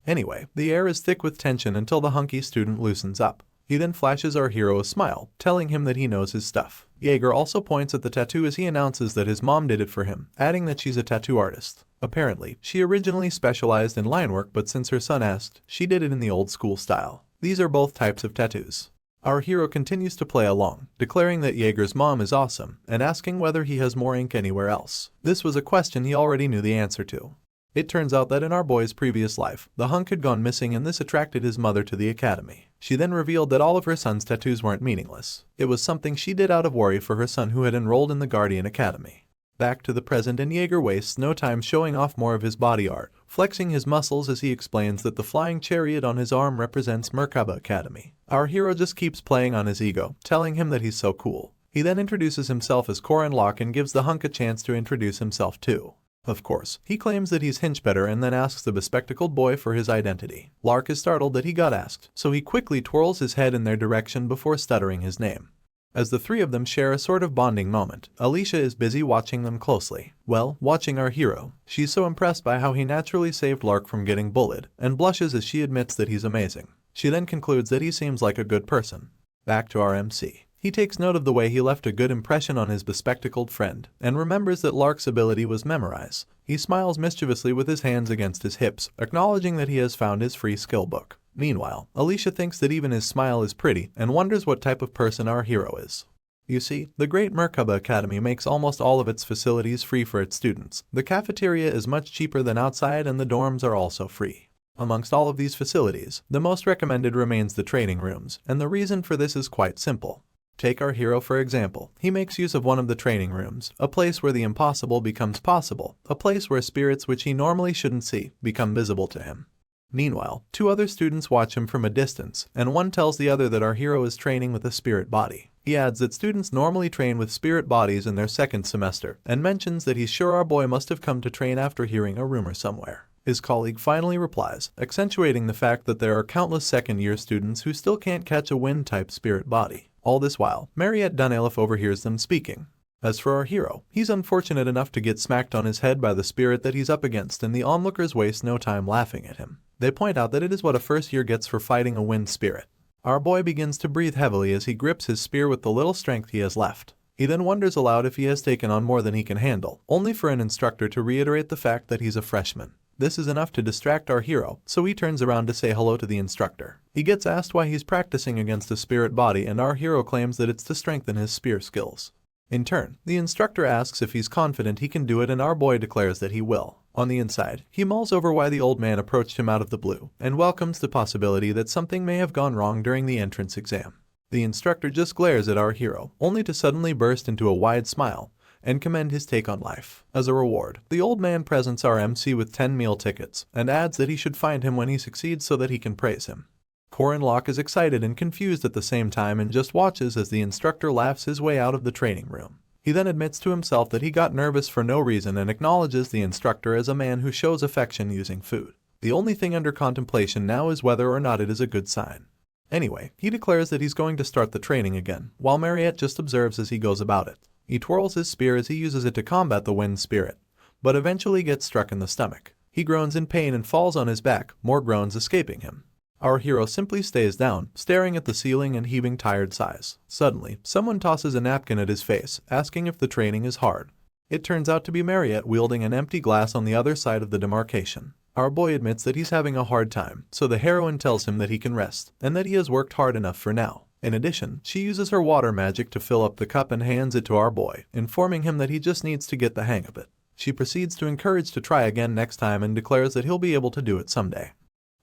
Anyway, the air is thick with tension until the hunky student loosens up. He then flashes our hero a smile, telling him that he knows his stuff. Jaeger also points at the tattoo as he announces that his mom did it for him, adding that she's a tattoo artist. Apparently, she originally specialized in line work, but since her son asked, she did it in the old school style. These are both types of tattoos. Our hero continues to play along, declaring that Jaeger's mom is awesome, and asking whether he has more ink anywhere else. This was a question he already knew the answer to. It turns out that in our boy's previous life, the hunk had gone missing, and this attracted his mother to the academy. She then revealed that all of her son's tattoos weren't meaningless. It was something she did out of worry for her son who had enrolled in the Guardian Academy. Back to the present, and Jaeger wastes no time showing off more of his body art, flexing his muscles as he explains that the flying chariot on his arm represents Merkaba Academy. Our hero just keeps playing on his ego, telling him that he's so cool. He then introduces himself as Korin Locke and gives the hunk a chance to introduce himself too. Of course, he claims that he's Hinchbetter and then asks the bespectacled boy for his identity. Lark is startled that he got asked, so he quickly twirls his head in their direction before stuttering his name. As the three of them share a sort of bonding moment, Alicia is busy watching them closely. Well, watching our hero. She's so impressed by how he naturally saved Lark from getting bullied, and blushes as she admits that he's amazing. She then concludes that he seems like a good person. Back to our MC. He takes note of the way he left a good impression on his bespectacled friend, and remembers that Lark's ability was memorize. He smiles mischievously with his hands against his hips, acknowledging that he has found his free skill book. Meanwhile, Alicia thinks that even his smile is pretty, and wonders what type of person our hero is. You see, the great Merkaba Academy makes almost all of its facilities free for its students. The cafeteria is much cheaper than outside, and the dorms are also free. Amongst all of these facilities, the most recommended remains the training rooms, and the reason for this is quite simple. Take our hero for example. He makes use of one of the training rooms, a place where the impossible becomes possible, a place where spirits which he normally shouldn't see become visible to him. Meanwhile, two other students watch him from a distance, and one tells the other that our hero is training with a spirit body. He adds that students normally train with spirit bodies in their second semester, and mentions that he's sure our boy must have come to train after hearing a rumor somewhere. His colleague finally replies, accentuating the fact that there are countless second-year students who still can't catch a wind-type spirit body. All this while, Mariette Dunelif overhears them speaking. As for our hero, he's unfortunate enough to get smacked on his head by the spirit that he's up against, and the onlookers waste no time laughing at him. They point out that it is what a first year gets for fighting a wind spirit. Our boy begins to breathe heavily as he grips his spear with the little strength he has left. He then wonders aloud if he has taken on more than he can handle, only for an instructor to reiterate the fact that he's a freshman. This is enough to distract our hero, so he turns around to say hello to the instructor. He gets asked why he's practicing against a spirit body, and our hero claims that it's to strengthen his spear skills. In turn, the instructor asks if he's confident he can do it, and our boy declares that he will. On the inside, he mulls over why the old man approached him out of the blue, and welcomes the possibility that something may have gone wrong during the entrance exam. The instructor just glares at our hero, only to suddenly burst into a wide smile and commend his take on life. As a reward, the old man presents our MC with 10 meal tickets, and adds that he should find him when he succeeds so that he can praise him. Korin Locke is excited and confused at the same time, and just watches as the instructor laughs his way out of the training room. He then admits to himself that he got nervous for no reason, and acknowledges the instructor as a man who shows affection using food. The only thing under contemplation now is whether or not it is a good sign. Anyway, he declares that he's going to start the training again, while Mariette just observes as he goes about it. He twirls his spear as he uses it to combat the wind spirit, but eventually gets struck in the stomach. He groans in pain and falls on his back, more groans escaping him. Our hero simply stays down, staring at the ceiling and heaving tired sighs. Suddenly, someone tosses a napkin at his face, asking if the training is hard. It turns out to be Mariette wielding an empty glass on the other side of the demarcation. Our boy admits that he's having a hard time, so the heroine tells him that he can rest, and that he has worked hard enough for now. In addition, she uses her water magic to fill up the cup and hands it to our boy, informing him that he just needs to get the hang of it. She proceeds to encourage to try again next time and declares that he'll be able to do it someday.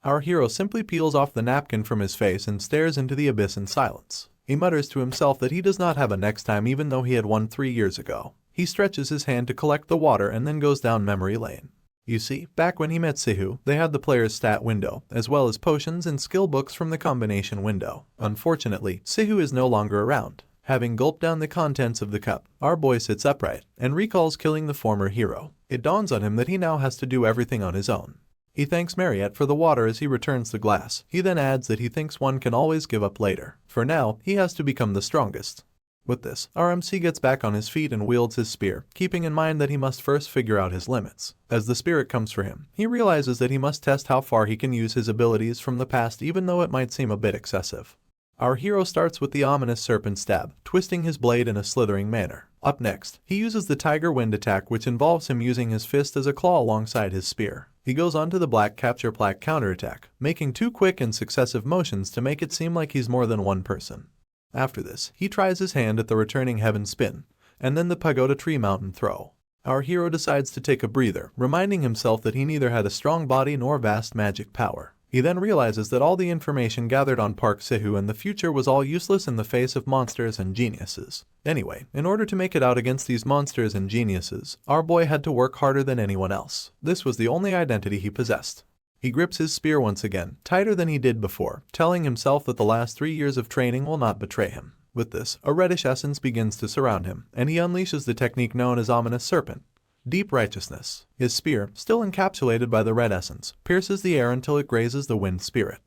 Our hero simply peels off the napkin from his face and stares into the abyss in silence. He mutters to himself that he does not have a next time even though he had one 3 years ago. He stretches his hand to collect the water and then goes down memory lane. You see, back when he met Sihu, they had the player's stat window, as well as potions and skill books from the combination window. Unfortunately, Sihu is no longer around. Having gulped down the contents of the cup, our boy sits upright and recalls killing the former hero. It dawns on him that he now has to do everything on his own. He thanks Mariette for the water as he returns the glass. He then adds that he thinks one can always give up later. For now, he has to become the strongest. With this, our MC gets back on his feet and wields his spear, keeping in mind that he must first figure out his limits. As the spirit comes for him, he realizes that he must test how far he can use his abilities from the past even though it might seem a bit excessive. Our hero starts with the ominous serpent stab, twisting his blade in a slithering manner. Up next, he uses the tiger wind attack, which involves him using his fist as a claw alongside his spear. He goes on to the black capture plaque counterattack, making 2 quick and successive motions to make it seem like he's more than one person. After this, he tries his hand at the returning heaven spin, and then the pagoda tree mountain throw. Our hero decides to take a breather, reminding himself that he neither had a strong body nor vast magic power. He then realizes that all the information gathered on Park Sihu and the future was all useless in the face of monsters and geniuses. Anyway, in order to make it out against these monsters and geniuses, our boy had to work harder than anyone else. This was the only identity he possessed. He grips his spear once again, tighter than he did before, telling himself that the last 3 years of training will not betray him. With this, a reddish essence begins to surround him, and he unleashes the technique known as Ominous Serpent. Deep Righteousness. His spear, still encapsulated by the red essence, pierces the air until it grazes the wind spirit.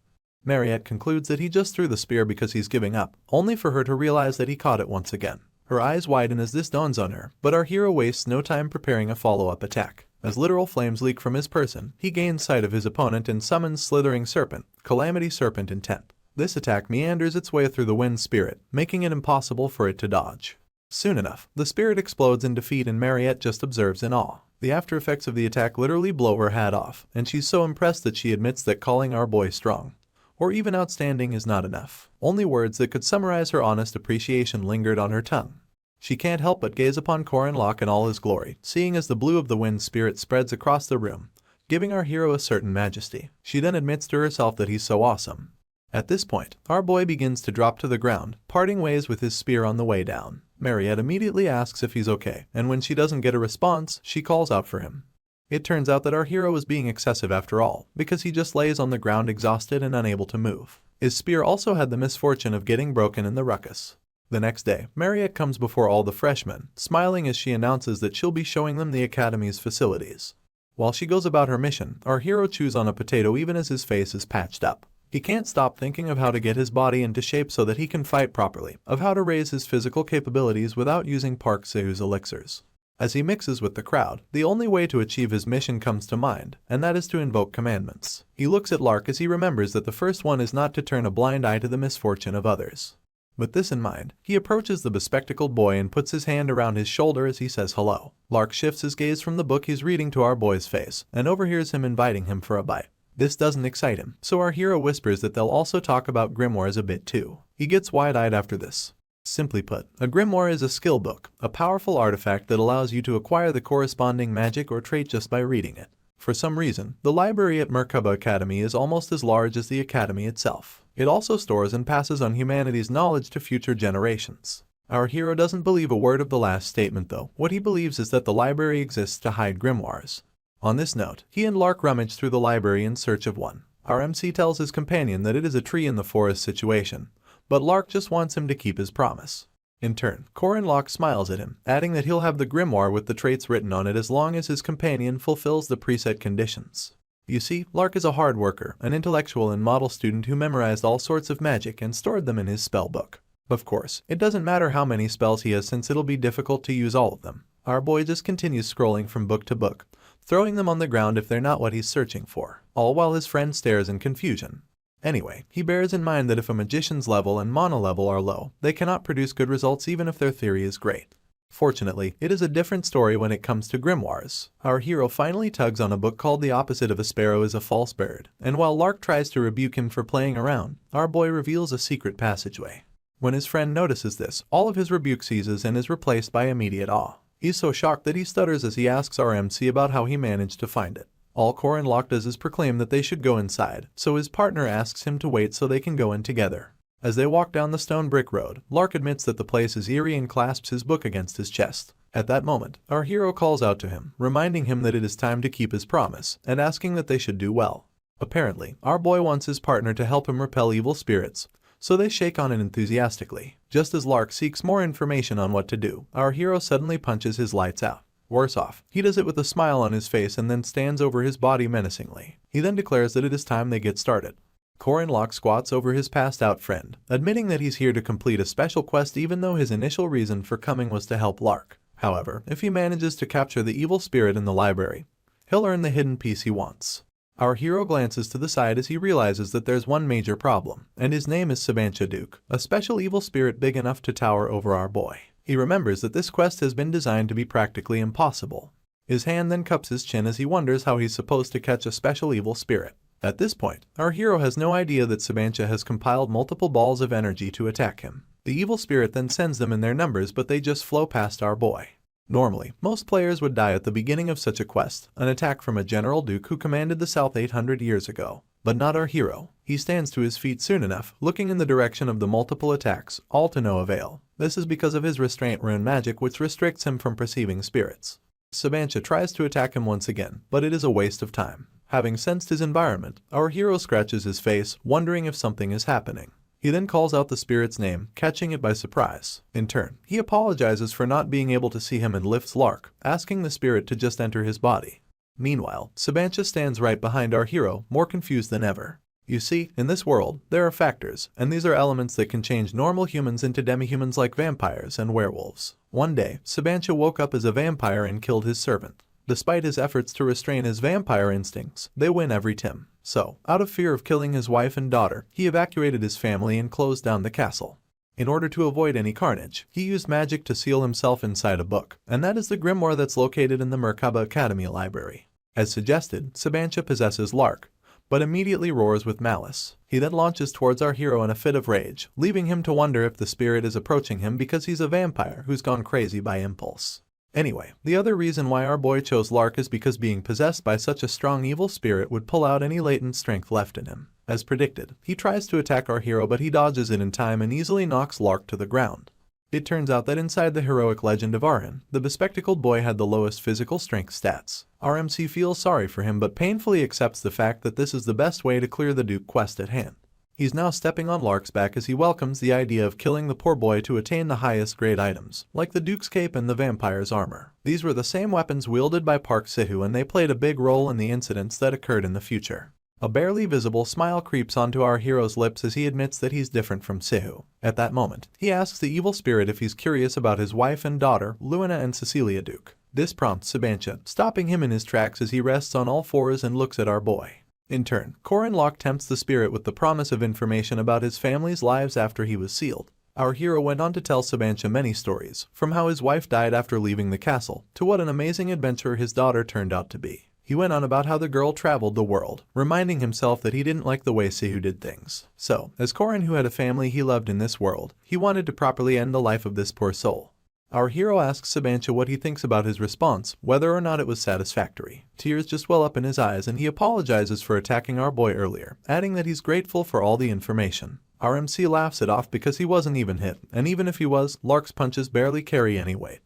Mariette concludes that he just threw the spear because he's giving up, only for her to realize that he caught it once again. Her eyes widen as this dawns on her, but our hero wastes no time preparing a follow-up attack. As literal flames leak from his person, he gains sight of his opponent and summons Slithering Serpent, Calamity Serpent Intent. This attack meanders its way through the wind spirit, making it impossible for it to dodge. Soon enough, the spirit explodes in defeat and Mariette just observes in awe. The after effects of the attack literally blow her hat off, and she's so impressed that she admits that calling our boy strong, or even outstanding, is not enough. Only words that could summarize her honest appreciation lingered on her tongue. She can't help but gaze upon Korin Locke in all his glory, seeing as the blue of the wind spirit spreads across the room, giving our hero a certain majesty. She then admits to herself that he's so awesome. At this point, our boy begins to drop to the ground, parting ways with his spear on the way down. Mariette immediately asks if he's okay, and when she doesn't get a response, she calls out for him. It turns out that our hero is being excessive after all, because he just lays on the ground exhausted and unable to move. His spear also had the misfortune of getting broken in the ruckus. The next day, Mariette comes before all the freshmen, smiling as she announces that she'll be showing them the academy's facilities. While she goes about her mission, our hero chews on a potato even as his face is patched up. He can't stop thinking of how to get his body into shape so that he can fight properly, of how to raise his physical capabilities without using Park Sehu's elixirs. As he mixes with the crowd, the only way to achieve his mission comes to mind, and that is to invoke commandments. He looks at Lark as he remembers that the first one is not to turn a blind eye to the misfortune of others. With this in mind, he approaches the bespectacled boy and puts his hand around his shoulder as he says hello. Lark shifts his gaze from the book he's reading to our boy's face, and overhears him inviting him for a bite. This doesn't excite him, so our hero whispers that they'll also talk about grimoires a bit too. He gets wide-eyed after this. Simply put, a grimoire is a skill book, a powerful artifact that allows you to acquire the corresponding magic or trait just by reading it. For some reason, the library at Merkaba Academy is almost as large as the academy itself. It also stores and passes on humanity's knowledge to future generations. Our hero doesn't believe a word of the last statement though. What he believes is that the library exists to hide grimoires. On this note, he and Lark rummage through the library in search of one. Our MC tells his companion that it is a tree in the forest situation, but Lark just wants him to keep his promise. In turn, Korin Locke smiles at him, adding that he'll have the grimoire with the traits written on it as long as his companion fulfills the preset conditions. You see, Lark is a hard worker, an intellectual and model student who memorized all sorts of magic and stored them in his spell book. Of course, it doesn't matter how many spells he has since it'll be difficult to use all of them. Our boy just continues scrolling from book to book, throwing them on the ground if they're not what he's searching for, all while his friend stares in confusion. Anyway, he bears in mind that if a magician's level and mana level are low, they cannot produce good results even if their theory is great. Fortunately, it is a different story when it comes to grimoires. Our hero finally tugs on a book called The Opposite of a Sparrow is a False Bird, and while Lark tries to rebuke him for playing around, our boy reveals a secret passageway. When his friend notices this, all of his rebuke ceases and is replaced by immediate awe. He's so shocked that he stutters as he asks our MC about how he managed to find it. All Core and Locke does is proclaim that they should go inside, so his partner asks him to wait so they can go in together. As they walk down the stone brick road, Lark admits that the place is eerie and clasps his book against his chest. At that moment, our hero calls out to him, reminding him that it is time to keep his promise, and asking that they should do well. Apparently, our boy wants his partner to help him repel evil spirits, so they shake on it enthusiastically. Just as Lark seeks more information on what to do, our hero suddenly punches his lights out. Worse off, he does it with a smile on his face and then stands over his body menacingly. He then declares that it is time they get started. Core Locke squats over his passed-out friend, admitting that he's here to complete a special quest even though his initial reason for coming was to help Lark. However, if he manages to capture the evil spirit in the library, he'll earn the hidden piece he wants. Our hero glances to the side as he realizes that there's one major problem, and his name is Sabancha Duke, a special evil spirit big enough to tower over our boy. He remembers that this quest has been designed to be practically impossible. His hand then cups his chin as he wonders how he's supposed to catch a special evil spirit. At this point, our hero has no idea that Sabancha has compiled multiple balls of energy to attack him. The evil spirit then sends them in their numbers, but they just flow past our boy. Normally, most players would die at the beginning of such a quest, an attack from a General Duke who commanded the South 800 years ago. But not our hero. He stands to his feet soon enough, looking in the direction of the multiple attacks, all to no avail. This is because of his restraint rune magic, which restricts him from perceiving spirits. Sabancha tries to attack him once again, but it is a waste of time. Having sensed his environment, our hero scratches his face, wondering if something is happening. He then calls out the spirit's name, catching it by surprise. In turn, he apologizes for not being able to see him and lifts Lark, asking the spirit to just enter his body. Meanwhile, Sabancha stands right behind our hero, more confused than ever. You see, in this world, there are factors, and these are elements that can change normal humans into demi-humans like vampires and werewolves. One day, Sabancha woke up as a vampire and killed his servant. Despite his efforts to restrain his vampire instincts, they win every time. So, out of fear of killing his wife and daughter, he evacuated his family and closed down the castle. In order to avoid any carnage, he used magic to seal himself inside a book, and that is the grimoire that's located in the Merkaba Academy library. As suggested, Sabancha possesses Lark, but immediately roars with malice. He then launches towards our hero in a fit of rage, leaving him to wonder if the spirit is approaching him because he's a vampire who's gone crazy by impulse. Anyway, the other reason why our boy chose Lark is because being possessed by such a strong evil spirit would pull out any latent strength left in him. As predicted, he tries to attack our hero, but he dodges it in time and easily knocks Lark to the ground. It turns out that inside the heroic legend of Arhan, the bespectacled boy had the lowest physical strength stats. Our MC feels sorry for him but painfully accepts the fact that this is the best way to clear the Duke quest at hand. He's now stepping on Lark's back as he welcomes the idea of killing the poor boy to attain the highest grade items, like the Duke's cape and the vampire's armor. These were the same weapons wielded by Park Sihu, and they played a big role in the incidents that occurred in the future. A barely visible smile creeps onto our hero's lips as he admits that he's different from Sihu. At that moment, he asks the evil spirit if he's curious about his wife and daughter, Luina and Cecilia Duke. This prompts Sabancha, stopping him in his tracks as he rests on all fours and looks at our boy. In turn, Core Locke tempts the spirit with the promise of information about his family's lives after he was sealed. Our hero went on to tell Sabancha many stories, from how his wife died after leaving the castle, to what an amazing adventurer his daughter turned out to be. He went on about how the girl traveled the world, reminding himself that he didn't like the way Sihu did things. So, as Korin, who had a family he loved in this world, he wanted to properly end the life of this poor soul. Our hero asks Sabancha what he thinks about his response, whether or not it was satisfactory. Tears just well up in his eyes and he apologizes for attacking our boy earlier, adding that he's grateful for all the information. Our MC laughs it off because he wasn't even hit, and even if he was, Lark's punches barely carry any weight.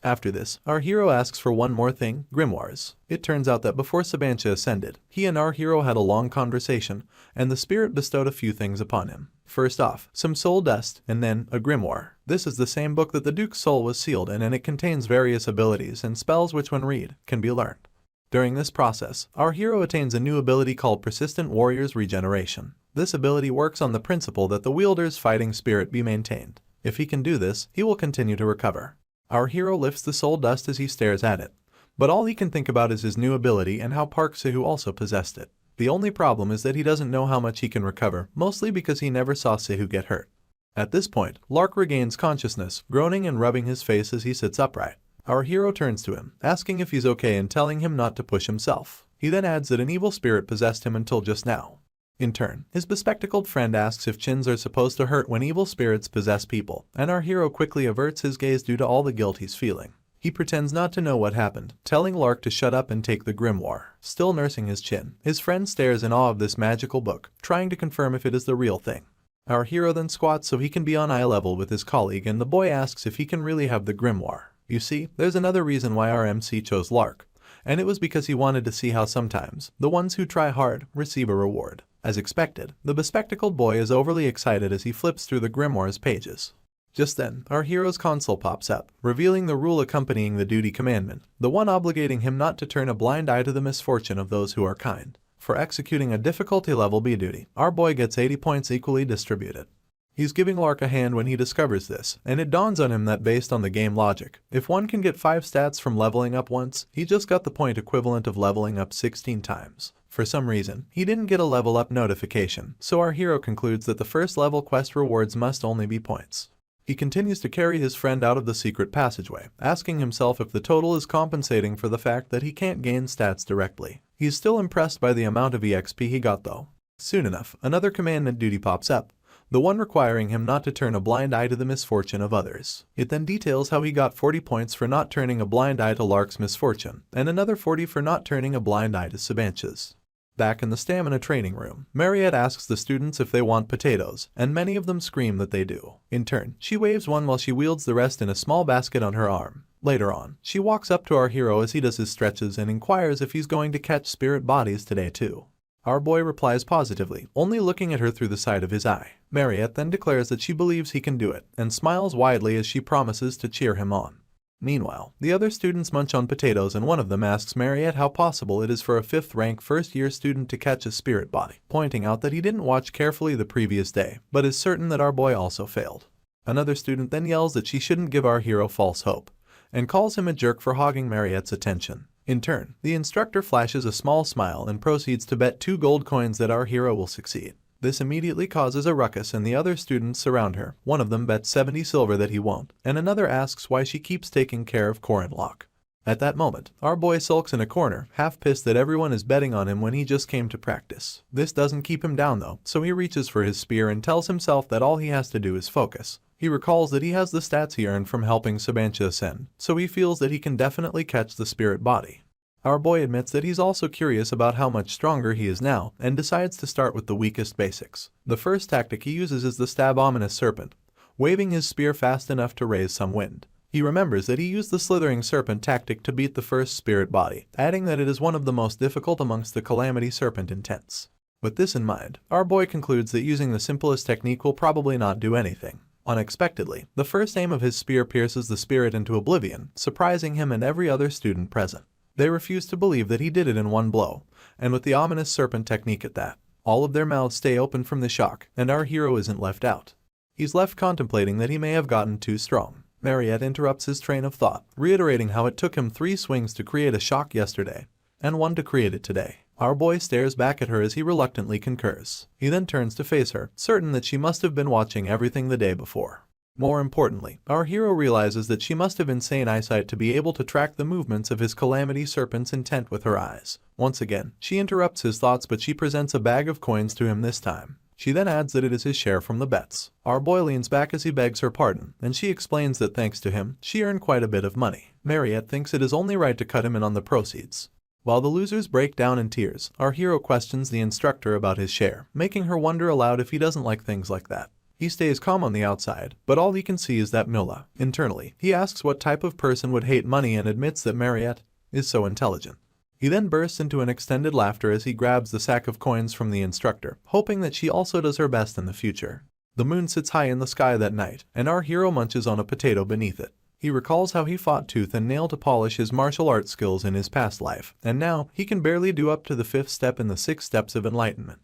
After this, our hero asks for one more thing, grimoires. It turns out that before Sabancha ascended, he and our hero had a long conversation, and the spirit bestowed a few things upon him. First off, some soul dust, and then a grimoire. This is the same book that the Duke's soul was sealed in, and it contains various abilities and spells which, when read, can be learned. During this process, our hero attains a new ability called Persistent Warrior's Regeneration. This ability works on the principle that the wielder's fighting spirit be maintained. If he can do this, he will continue to recover. Our hero lifts the soul dust as he stares at it, But all he can think about is his new ability and how Park Seo also possessed it. The only problem is that he doesn't know how much he can recover, mostly because he never saw Seo get hurt. At this point, Lark regains consciousness, groaning and rubbing his face as he sits upright. Our hero turns to him, asking if he's okay and telling him not to push himself. He then adds that an evil spirit possessed him until just now. In turn, his bespectacled friend asks if chins are supposed to hurt when evil spirits possess people, and our hero quickly averts his gaze due to all the guilt he's feeling. He pretends not to know what happened, telling Lark to shut up and take the grimoire. Still nursing his chin, his friend stares in awe of this magical book, trying to confirm if it is the real thing. Our hero then squats so he can be on eye level with his colleague, and the boy asks if he can really have the grimoire. You see, there's another reason why our MC chose Lark, and it was because he wanted to see how sometimes the ones who try hard receive a reward. As expected, the bespectacled boy is overly excited as he flips through the grimoire's pages. Just then, our hero's console pops up, revealing the rule accompanying the duty commandment, the one obligating him not to turn a blind eye to the misfortune of those who are kind. For executing a difficulty level B duty, our boy gets 80 points equally distributed. He's giving Lark a hand when he discovers this, and it dawns on him that based on the game logic, if one can get 5 stats from leveling up once, he just got the point equivalent of leveling up 16 times. For some reason, he didn't get a level up notification, so our hero concludes that the first level quest rewards must only be points. He continues to carry his friend out of the secret passageway, asking himself if the total is compensating for the fact that he can't gain stats directly. He's still impressed by the amount of EXP he got though. Soon enough, another commandment duty pops up, the one requiring him not to turn a blind eye to the misfortune of others. It then details how he got 40 points for not turning a blind eye to Lark's misfortune, and another 40 for not turning a blind eye to Sabanch's. Back in the stamina training room, Mariette asks the students if they want potatoes, and many of them scream that they do. In turn, she waves one while she wields the rest in a small basket on her arm. Later on, she walks up to our hero as he does his stretches and inquires if he's going to catch spirit bodies today too. Our boy replies positively, only looking at her through the side of his eye. Mariette then declares that she believes he can do it, and smiles widely as she promises to cheer him on. Meanwhile, the other students munch on potatoes, and one of them asks Mariette how possible it is for a 5th-rank first-year student to catch a spirit body, pointing out that he didn't watch carefully the previous day, but is certain that our boy also failed. Another student then yells that she shouldn't give our hero false hope, and calls him a jerk for hogging Mariette's attention. In turn, the instructor flashes a small smile and proceeds to bet 2 gold coins that our hero will succeed. This immediately causes a ruckus and the other students surround her. One of them bets 70 silver that he won't, and another asks why she keeps taking care of Corin Locke. At that moment, our boy sulks in a corner, half pissed that everyone is betting on him when he just came to practice. This doesn't keep him down though, so he reaches for his spear and tells himself that all he has to do is focus. He recalls that he has the stats he earned from helping Sabancha ascend, so he feels that he can definitely catch the spirit body. Our boy admits that he's also curious about how much stronger he is now, and decides to start with the weakest basics. The first tactic he uses is the stab ominous serpent, waving his spear fast enough to raise some wind. He remembers that he used the slithering serpent tactic to beat the first spirit body, adding that it is one of the most difficult amongst the calamity serpent intents. With this in mind, our boy concludes that using the simplest technique will probably not do anything. Unexpectedly, the first aim of his spear pierces the spirit into oblivion, surprising him and every other student present. They refuse to believe that he did it in one blow, and with the ominous serpent technique at that, all of their mouths stay open from the shock, and our hero isn't left out. He's left contemplating that he may have gotten too strong. Mariette interrupts his train of thought, reiterating how it took him 3 swings to create a shock yesterday, and 1 to create it today. Our boy stares back at her as he reluctantly concurs. He then turns to face her, certain that she must have been watching everything the day before. More importantly, our hero realizes that she must have insane eyesight to be able to track the movements of his calamity serpent's intent with her eyes. Once again, she interrupts his thoughts, but she presents a bag of coins to him this time. She then adds that it is his share from the bets. Our boy leans back as he begs her pardon, and she explains that thanks to him, she earned quite a bit of money. Mariette thinks it is only right to cut him in on the proceeds. While the losers break down in tears, our hero questions the instructor about his share, making her wonder aloud if he doesn't like things like that. He stays calm on the outside, but all he can see is that Milla. Internally, he asks what type of person would hate money and admits that Mariette is so intelligent. He then bursts into an extended laughter as he grabs the sack of coins from the instructor, hoping that she also does her best in the future. The moon sits high in the sky that night, and our hero munches on a potato beneath it. He recalls how he fought tooth and nail to polish his martial arts skills in his past life, and now he can barely do up to the 5th step in the 6 steps of enlightenment.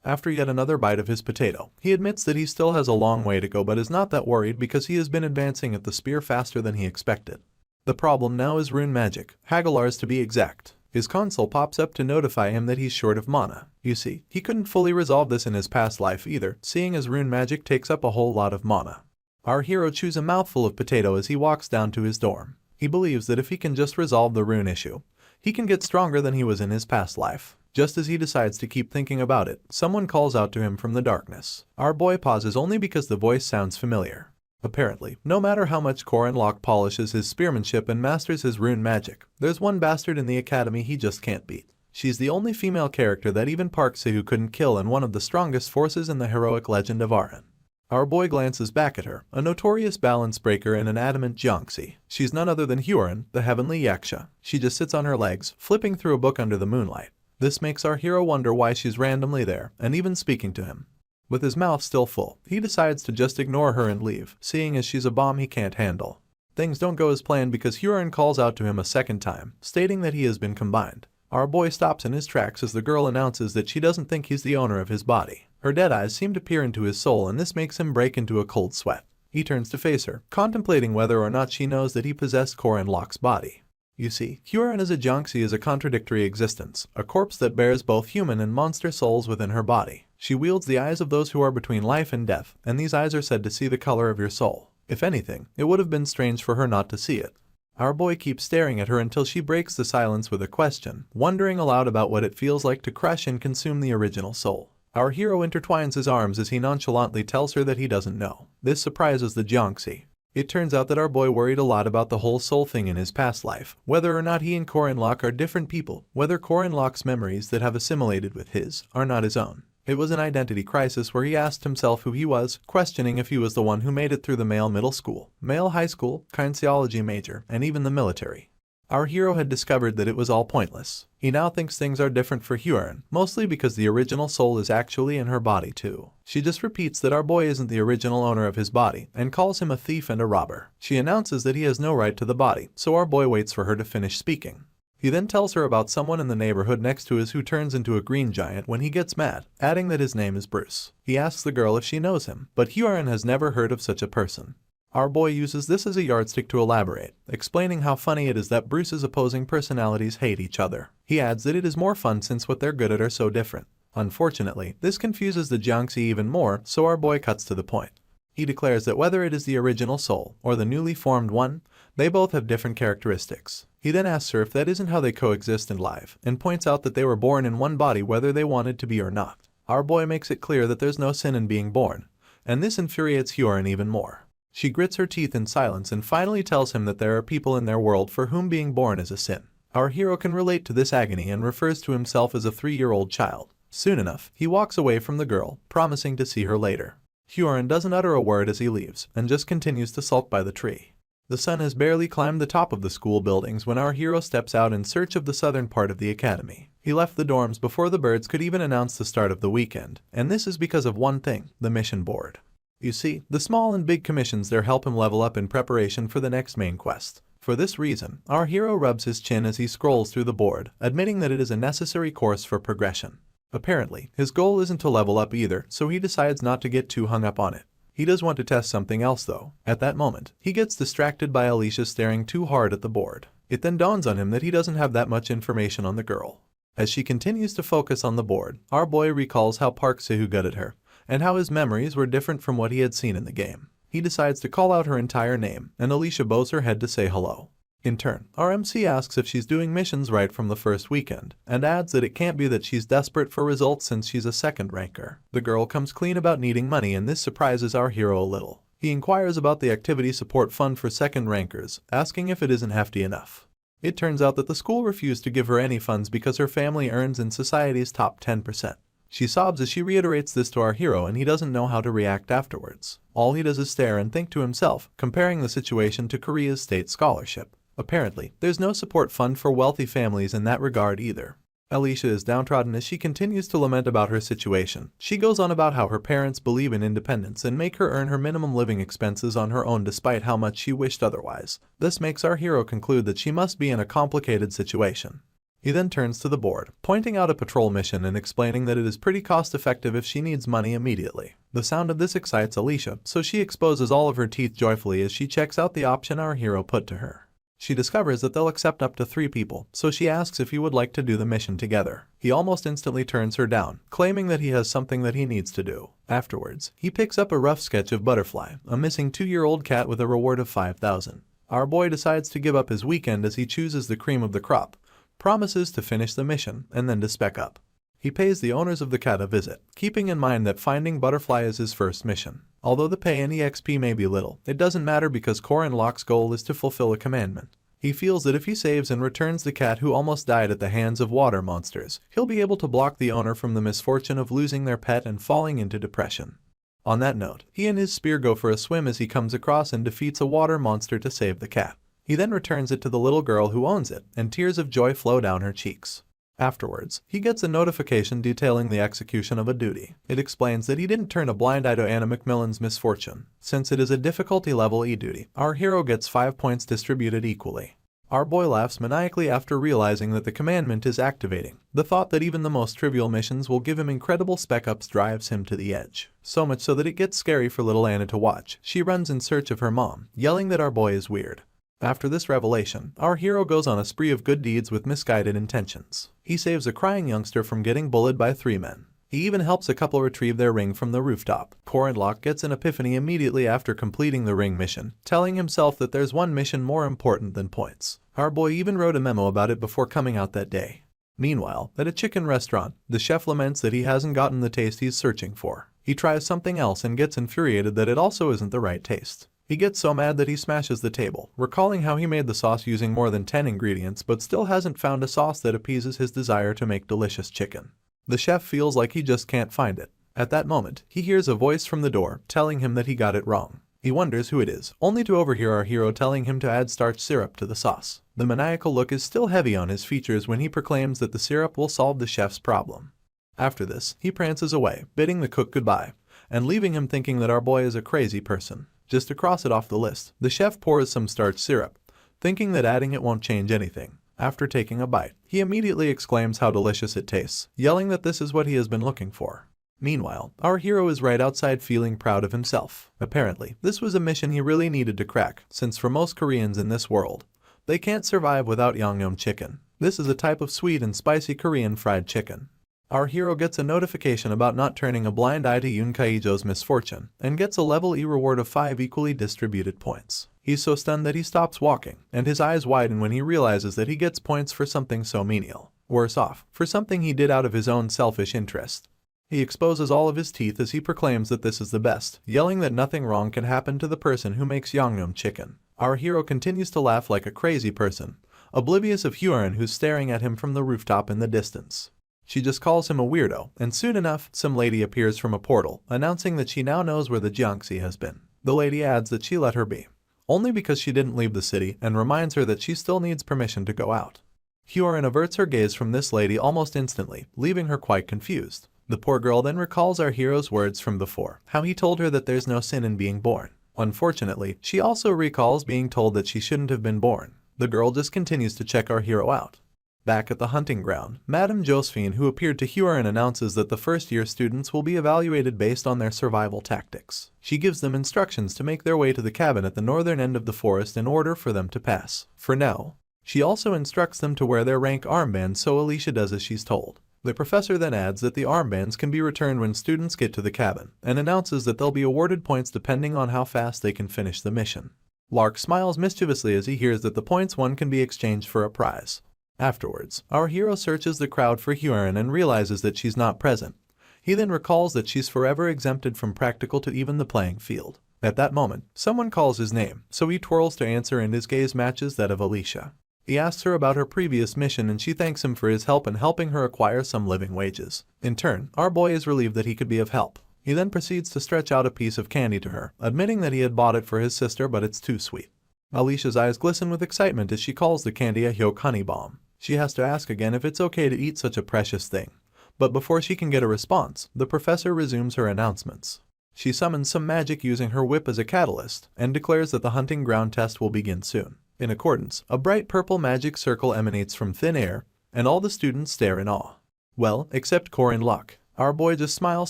After yet another bite of his potato, he admits that he still has a long way to go but is not that worried because he has been advancing at the spear faster than he expected. The problem now is rune magic, Hagalars to be exact. His console pops up to notify him that he's short of mana. You see, he couldn't fully resolve this in his past life either, seeing as rune magic takes up a whole lot of mana. Our hero chews a mouthful of potato as he walks down to his dorm. He believes that if he can just resolve the rune issue, he can get stronger than he was in his past life. Just as he decides to keep thinking about it, someone calls out to him from the darkness. Our boy pauses only because the voice sounds familiar. Apparently, no matter how much Korin Locke polishes his spearmanship and masters his rune magic, there's one bastard in the academy he just can't beat. She's the only female character that even Park Se-who couldn't kill and one of the strongest forces in the heroic legend of Arhan. Our boy glances back at her, a notorious balance breaker and an adamant Jiangxi. She's none other than Huron, the heavenly yaksha. She just sits on her legs, flipping through a book under the moonlight. This makes our hero wonder why she's randomly there, and even speaking to him. With his mouth still full, he decides to just ignore her and leave, seeing as she's a bomb he can't handle. Things don't go as planned because Huron calls out to him a second time, stating that he has been combined. Our boy stops in his tracks as the girl announces that she doesn't think he's the owner of his body. Her dead eyes seem to peer into his soul and this makes him break into a cold sweat. He turns to face her, contemplating whether or not she knows that he possessed Korin Locke's body. You see, Huron as a Jiangxi is a contradictory existence, a corpse that bears both human and monster souls within her body. She wields the eyes of those who are between life and death, and these eyes are said to see the color of your soul. If anything, it would have been strange for her not to see it. Our boy keeps staring at her until she breaks the silence with a question, wondering aloud about what it feels like to crush and consume the original soul. Our hero intertwines his arms as he nonchalantly tells her that he doesn't know. This surprises the Jiangxi. It turns out that our boy worried a lot about the whole soul thing in his past life, whether or not he and Korin Locke are different people, whether Korin Locke's memories that have assimilated with his are not his own. It was an identity crisis where he asked himself who he was, questioning if he was the one who made it through the male middle school, male high school, kinesiology major, and even the military. Our hero had discovered that it was all pointless. He now thinks things are different for Huron, mostly because the original soul is actually in her body too. She just repeats that our boy isn't the original owner of his body, and calls him a thief and a robber. She announces that he has no right to the body, so our boy waits for her to finish speaking. He then tells her about someone in the neighborhood next to his who turns into a green giant when he gets mad, adding that his name is Bruce. He asks the girl if she knows him, but Huron has never heard of such a person. Our boy uses this as a yardstick to elaborate, explaining how funny it is that Bruce's opposing personalities hate each other. He adds that it is more fun since what they're good at are so different. Unfortunately, this confuses the Jiangxi even more, so our boy cuts to the point. He declares that whether it is the original soul or the newly formed one, they both have different characteristics. He then asks her if that isn't how they coexist and live, and points out that they were born in one body whether they wanted to be or not. Our boy makes it clear that there's no sin in being born, and this infuriates Huron even more. She grits her teeth in silence and finally tells him that there are people in their world for whom being born is a sin. Our hero can relate to this agony and refers to himself as a 3-year-old child. Soon enough, he walks away from the girl, promising to see her later. Huron doesn't utter a word as he leaves, and just continues to sulk by the tree. The sun has barely climbed the top of the school buildings when our hero steps out in search of the southern part of the academy. He left the dorms before the birds could even announce the start of the weekend, and this is because of one thing, the mission board. You see, the small and big commissions there help him level up in preparation for the next main quest. For this reason, our hero rubs his chin as he scrolls through the board, admitting that it is a necessary course for progression. Apparently, his goal isn't to level up either, so he decides not to get too hung up on it. He does want to test something else though. At that moment, he gets distracted by Alicia staring too hard at the board. It then dawns on him that he doesn't have that much information on the girl. As she continues to focus on the board, our boy recalls how Park Se-who gutted her, and how his memories were different from what he had seen in the game. He decides to call out her entire name, and Alicia bows her head to say hello. In turn, our MC asks if she's doing missions right from the first weekend, and adds that it can't be that she's desperate for results since she's a second ranker. The girl comes clean about needing money and this surprises our hero a little. He inquires about the activity support fund for second rankers, asking if it isn't hefty enough. It turns out that the school refused to give her any funds because her family earns in society's top 10%. She sobs as she reiterates this to our hero and he doesn't know how to react afterwards. All he does is stare and think to himself, comparing the situation to Korea's state scholarship. Apparently, there's no support fund for wealthy families in that regard either. Alicia is downtrodden as she continues to lament about her situation. She goes on about how her parents believe in independence and make her earn her minimum living expenses on her own despite how much she wished otherwise. This makes our hero conclude that she must be in a complicated situation. He then turns to the board, pointing out a patrol mission and explaining that it is pretty cost-effective if she needs money immediately. The sound of this excites Alicia, so she exposes all of her teeth joyfully as she checks out the option our hero put to her. She discovers that they'll accept up to 3 people, so she asks if he would like to do the mission together. He almost instantly turns her down, claiming that he has something that he needs to do. Afterwards, he picks up a rough sketch of Butterfly, a missing 2-year-old cat with a reward of 5,000. Our boy decides to give up his weekend as he chooses the cream of the crop, promises to finish the mission, and then to spec up. He pays the owners of the cat a visit, keeping in mind that finding Butterfly is his first mission. Although the pay and EXP may be little, it doesn't matter because Korin Locke's goal is to fulfill a commandment. He feels that if he saves and returns the cat who almost died at the hands of water monsters, he'll be able to block the owner from the misfortune of losing their pet and falling into depression. On that note, he and his spear go for a swim as he comes across and defeats a water monster to save the cat. He then returns it to the little girl who owns it, and tears of joy flow down her cheeks. Afterwards, he gets a notification detailing the execution of a duty. It explains that he didn't turn a blind eye to Anna Macmillan's misfortune. Since it is a difficulty level E duty, our hero gets 5 points distributed equally. Our boy laughs maniacally after realizing that the commandment is activating. The thought that even the most trivial missions will give him incredible spec-ups drives him to the edge. So much so that it gets scary for little Anna to watch. She runs in search of her mom, yelling that our boy is weird. After this revelation, our hero goes on a spree of good deeds with misguided intentions. He saves a crying youngster from getting bullied by 3 men. He even helps a couple retrieve their ring from the rooftop. Korin Locke gets an epiphany immediately after completing the ring mission, telling himself that there's one mission more important than points. Our boy even wrote a memo about it before coming out that day. Meanwhile, at a chicken restaurant, the chef laments that he hasn't gotten the taste he's searching for. He tries something else and gets infuriated that it also isn't the right taste. He gets so mad that he smashes the table, recalling how he made the sauce using more than 10 ingredients but still hasn't found a sauce that appeases his desire to make delicious chicken. The chef feels like he just can't find it. At that moment, he hears a voice from the door telling him that he got it wrong. He wonders who it is, only to overhear our hero telling him to add starch syrup to the sauce. The maniacal look is still heavy on his features when he proclaims that the syrup will solve the chef's problem. After this, he prances away, bidding the cook goodbye, and leaving him thinking that our boy is a crazy person. Just to cross it off the list, the chef pours some starch syrup, thinking that adding it won't change anything. After taking a bite, he immediately exclaims how delicious it tastes, yelling that this is what he has been looking for. Meanwhile, our hero is right outside feeling proud of himself. Apparently, this was a mission he really needed to crack, since for most Koreans in this world, they can't survive without yangnyeom chicken. This is a type of sweet and spicy Korean fried chicken. Our hero gets a notification about not turning a blind eye to Yoon Kaijo's misfortune, and gets a level E reward of 5 equally distributed points. He's so stunned that he stops walking, and his eyes widen when he realizes that he gets points for something so menial. Worse off, for something he did out of his own selfish interest. He exposes all of his teeth as he proclaims that this is the best, yelling that nothing wrong can happen to the person who makes yangnyeom chicken. Our hero continues to laugh like a crazy person, oblivious of Hyorin who's staring at him from the rooftop in the distance. She just calls him a weirdo, and soon enough, some lady appears from a portal, announcing that she now knows where the Jiangxi has been. The lady adds that she let her be, only because she didn't leave the city, and reminds her that she still needs permission to go out. Hyorin averts her gaze from this lady almost instantly, leaving her quite confused. The poor girl then recalls our hero's words from before, how he told her that there's no sin in being born. Unfortunately, she also recalls being told that she shouldn't have been born. The girl just continues to check our hero out. Back at the hunting ground, Madame Josephine, who appeared to Hyorin, announces that the first-year students will be evaluated based on their survival tactics. She gives them instructions to make their way to the cabin at the northern end of the forest in order for them to pass. For now, she also instructs them to wear their rank armbands, so Alicia does as she's told. The professor then adds that the armbands can be returned when students get to the cabin, and announces that they'll be awarded points depending on how fast they can finish the mission. Lark smiles mischievously as he hears that the points won can be exchanged for a prize. Afterwards, our hero searches the crowd for Hyorin and realizes that she's not present. He then recalls that she's forever exempted from practical to even the playing field. At that moment, someone calls his name, so he twirls to answer and his gaze matches that of Alicia. He asks her about her previous mission and she thanks him for his help in helping her acquire some living wages. In turn, our boy is relieved that he could be of help. He then proceeds to stretch out a piece of candy to her, admitting that he had bought it for his sister but it's too sweet. Alicia's eyes glisten with excitement as she calls the candy a Hyok honey bomb. She has to ask again if it's okay to eat such a precious thing. But before she can get a response, the professor resumes her announcements. She summons some magic using her whip as a catalyst, and declares that the hunting ground test will begin soon. In accordance, a bright purple magic circle emanates from thin air, and all the students stare in awe. Well, except Korin Locke. Our boy just smiles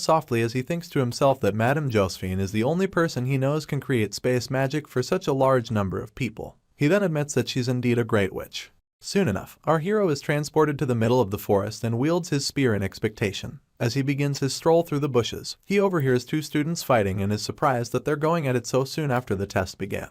softly as he thinks to himself that Madame Josephine is the only person he knows can create space magic for such a large number of people. He then admits that she's indeed a great witch. Soon enough, our hero is transported to the middle of the forest and wields his spear in expectation. As he begins his stroll through the bushes, he overhears two students fighting and is surprised that they're going at it so soon after the test began.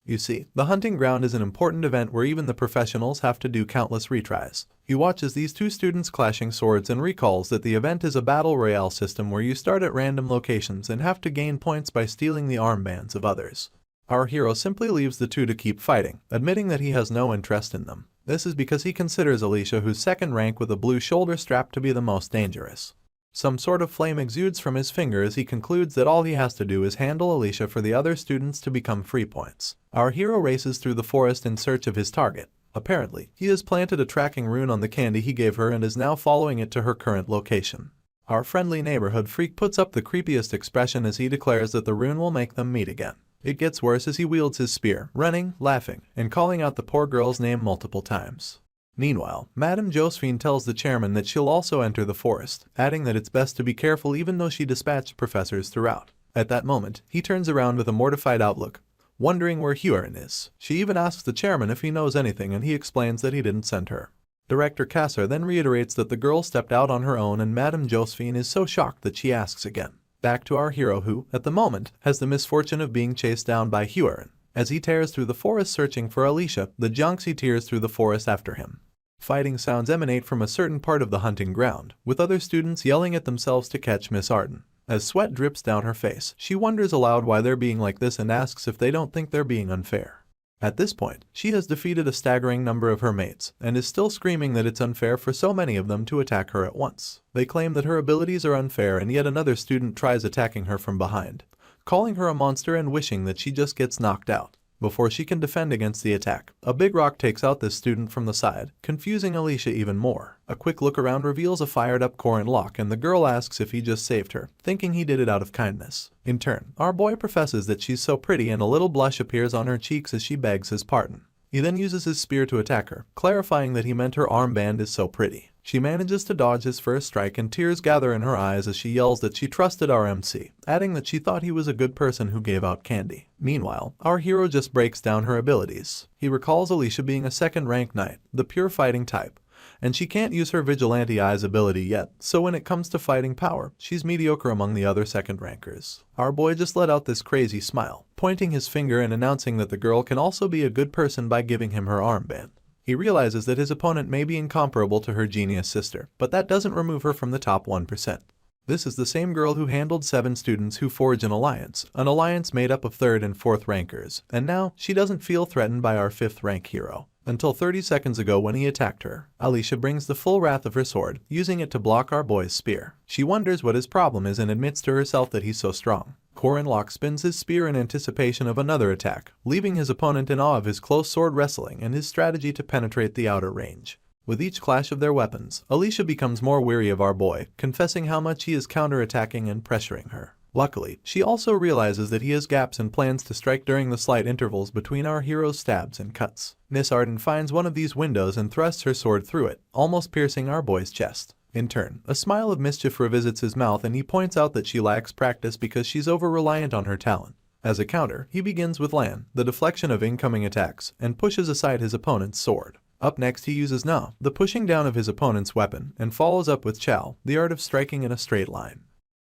You see, the hunting ground is an important event where even the professionals have to do countless retries. He watches these two students clashing swords and recalls that the event is a battle royale system where you start at random locations and have to gain points by stealing the armbands of others. Our hero simply leaves the two to keep fighting, admitting that he has no interest in them. This is because he considers Alicia, who's second rank with a blue shoulder strap, to be the most dangerous. Some sort of flame exudes from his finger as he concludes that all he has to do is handle Alicia for the other students to become free points. Our hero races through the forest in search of his target. Apparently, he has planted a tracking rune on the candy he gave her and is now following it to her current location. Our friendly neighborhood freak puts up the creepiest expression as he declares that the rune will make them meet again. It gets worse as he wields his spear, running, laughing, and calling out the poor girl's name multiple times. Meanwhile, Madame Josephine tells the chairman that she'll also enter the forest, adding that it's best to be careful even though she dispatched professors throughout. At that moment, he turns around with a mortified outlook, wondering where Huron is. She even asks the chairman if he knows anything and he explains that he didn't send her. Director Kasser then reiterates that the girl stepped out on her own and Madame Josephine is so shocked that she asks again. Back to our hero who, at the moment, has the misfortune of being chased down by Huron. As he tears through the forest searching for Alicia, the Jonxie tears through the forest after him. Fighting sounds emanate from a certain part of the hunting ground, with other students yelling at themselves to catch Miss Arden. As sweat drips down her face, she wonders aloud why they're being like this and asks if they don't think they're being unfair. At this point, she has defeated a staggering number of her mates, and is still screaming that it's unfair for so many of them to attack her at once. They claim that her abilities are unfair and yet another student tries attacking her from behind, calling her a monster and wishing that she just gets knocked out. Before she can defend against the attack, a big rock takes out this student from the side, confusing Alicia even more. A quick look around reveals a fired-up Corin Locke and the girl asks if he just saved her, thinking he did it out of kindness. In turn, our boy professes that she's so pretty and a little blush appears on her cheeks as she begs his pardon. He then uses his spear to attack her, clarifying that he meant her armband is so pretty. She manages to dodge his first strike and tears gather in her eyes as she yells that she trusted our MC, adding that she thought he was a good person who gave out candy. Meanwhile, our hero just breaks down her abilities. He recalls Alicia being a second-rank knight, the pure fighting type, and she can't use her Vigilante Eyes ability yet, so when it comes to fighting power, she's mediocre among the other second-rankers. Our boy just let out this crazy smile, pointing his finger and announcing that the girl can also be a good person by giving him her armband. He realizes that his opponent may be incomparable to her genius sister, but that doesn't remove her from the top 1%. This is the same girl who handled 7 students who forge an alliance made up of 3rd and 4th rankers, and now she doesn't feel threatened by our 5th rank hero. Until 30 seconds ago when he attacked her, Alicia brings the full wrath of her sword, using it to block our boy's spear. She wonders what his problem is and admits to herself that he's so strong. Corin Locke spins his spear in anticipation of another attack, leaving his opponent in awe of his close sword wrestling and his strategy to penetrate the outer range. With each clash of their weapons, Alicia becomes more weary of our boy, confessing how much he is counterattacking and pressuring her. Luckily, she also realizes that he has gaps and plans to strike during the slight intervals between our hero's stabs and cuts. Miss Arden finds one of these windows and thrusts her sword through it, almost piercing our boy's chest. In turn, a smile of mischief revisits his mouth and he points out that she lacks practice because she's over-reliant on her talent. As a counter, he begins with Lan, the deflection of incoming attacks, and pushes aside his opponent's sword. Up next he uses Na, the pushing down of his opponent's weapon, and follows up with Chow, the art of striking in a straight line.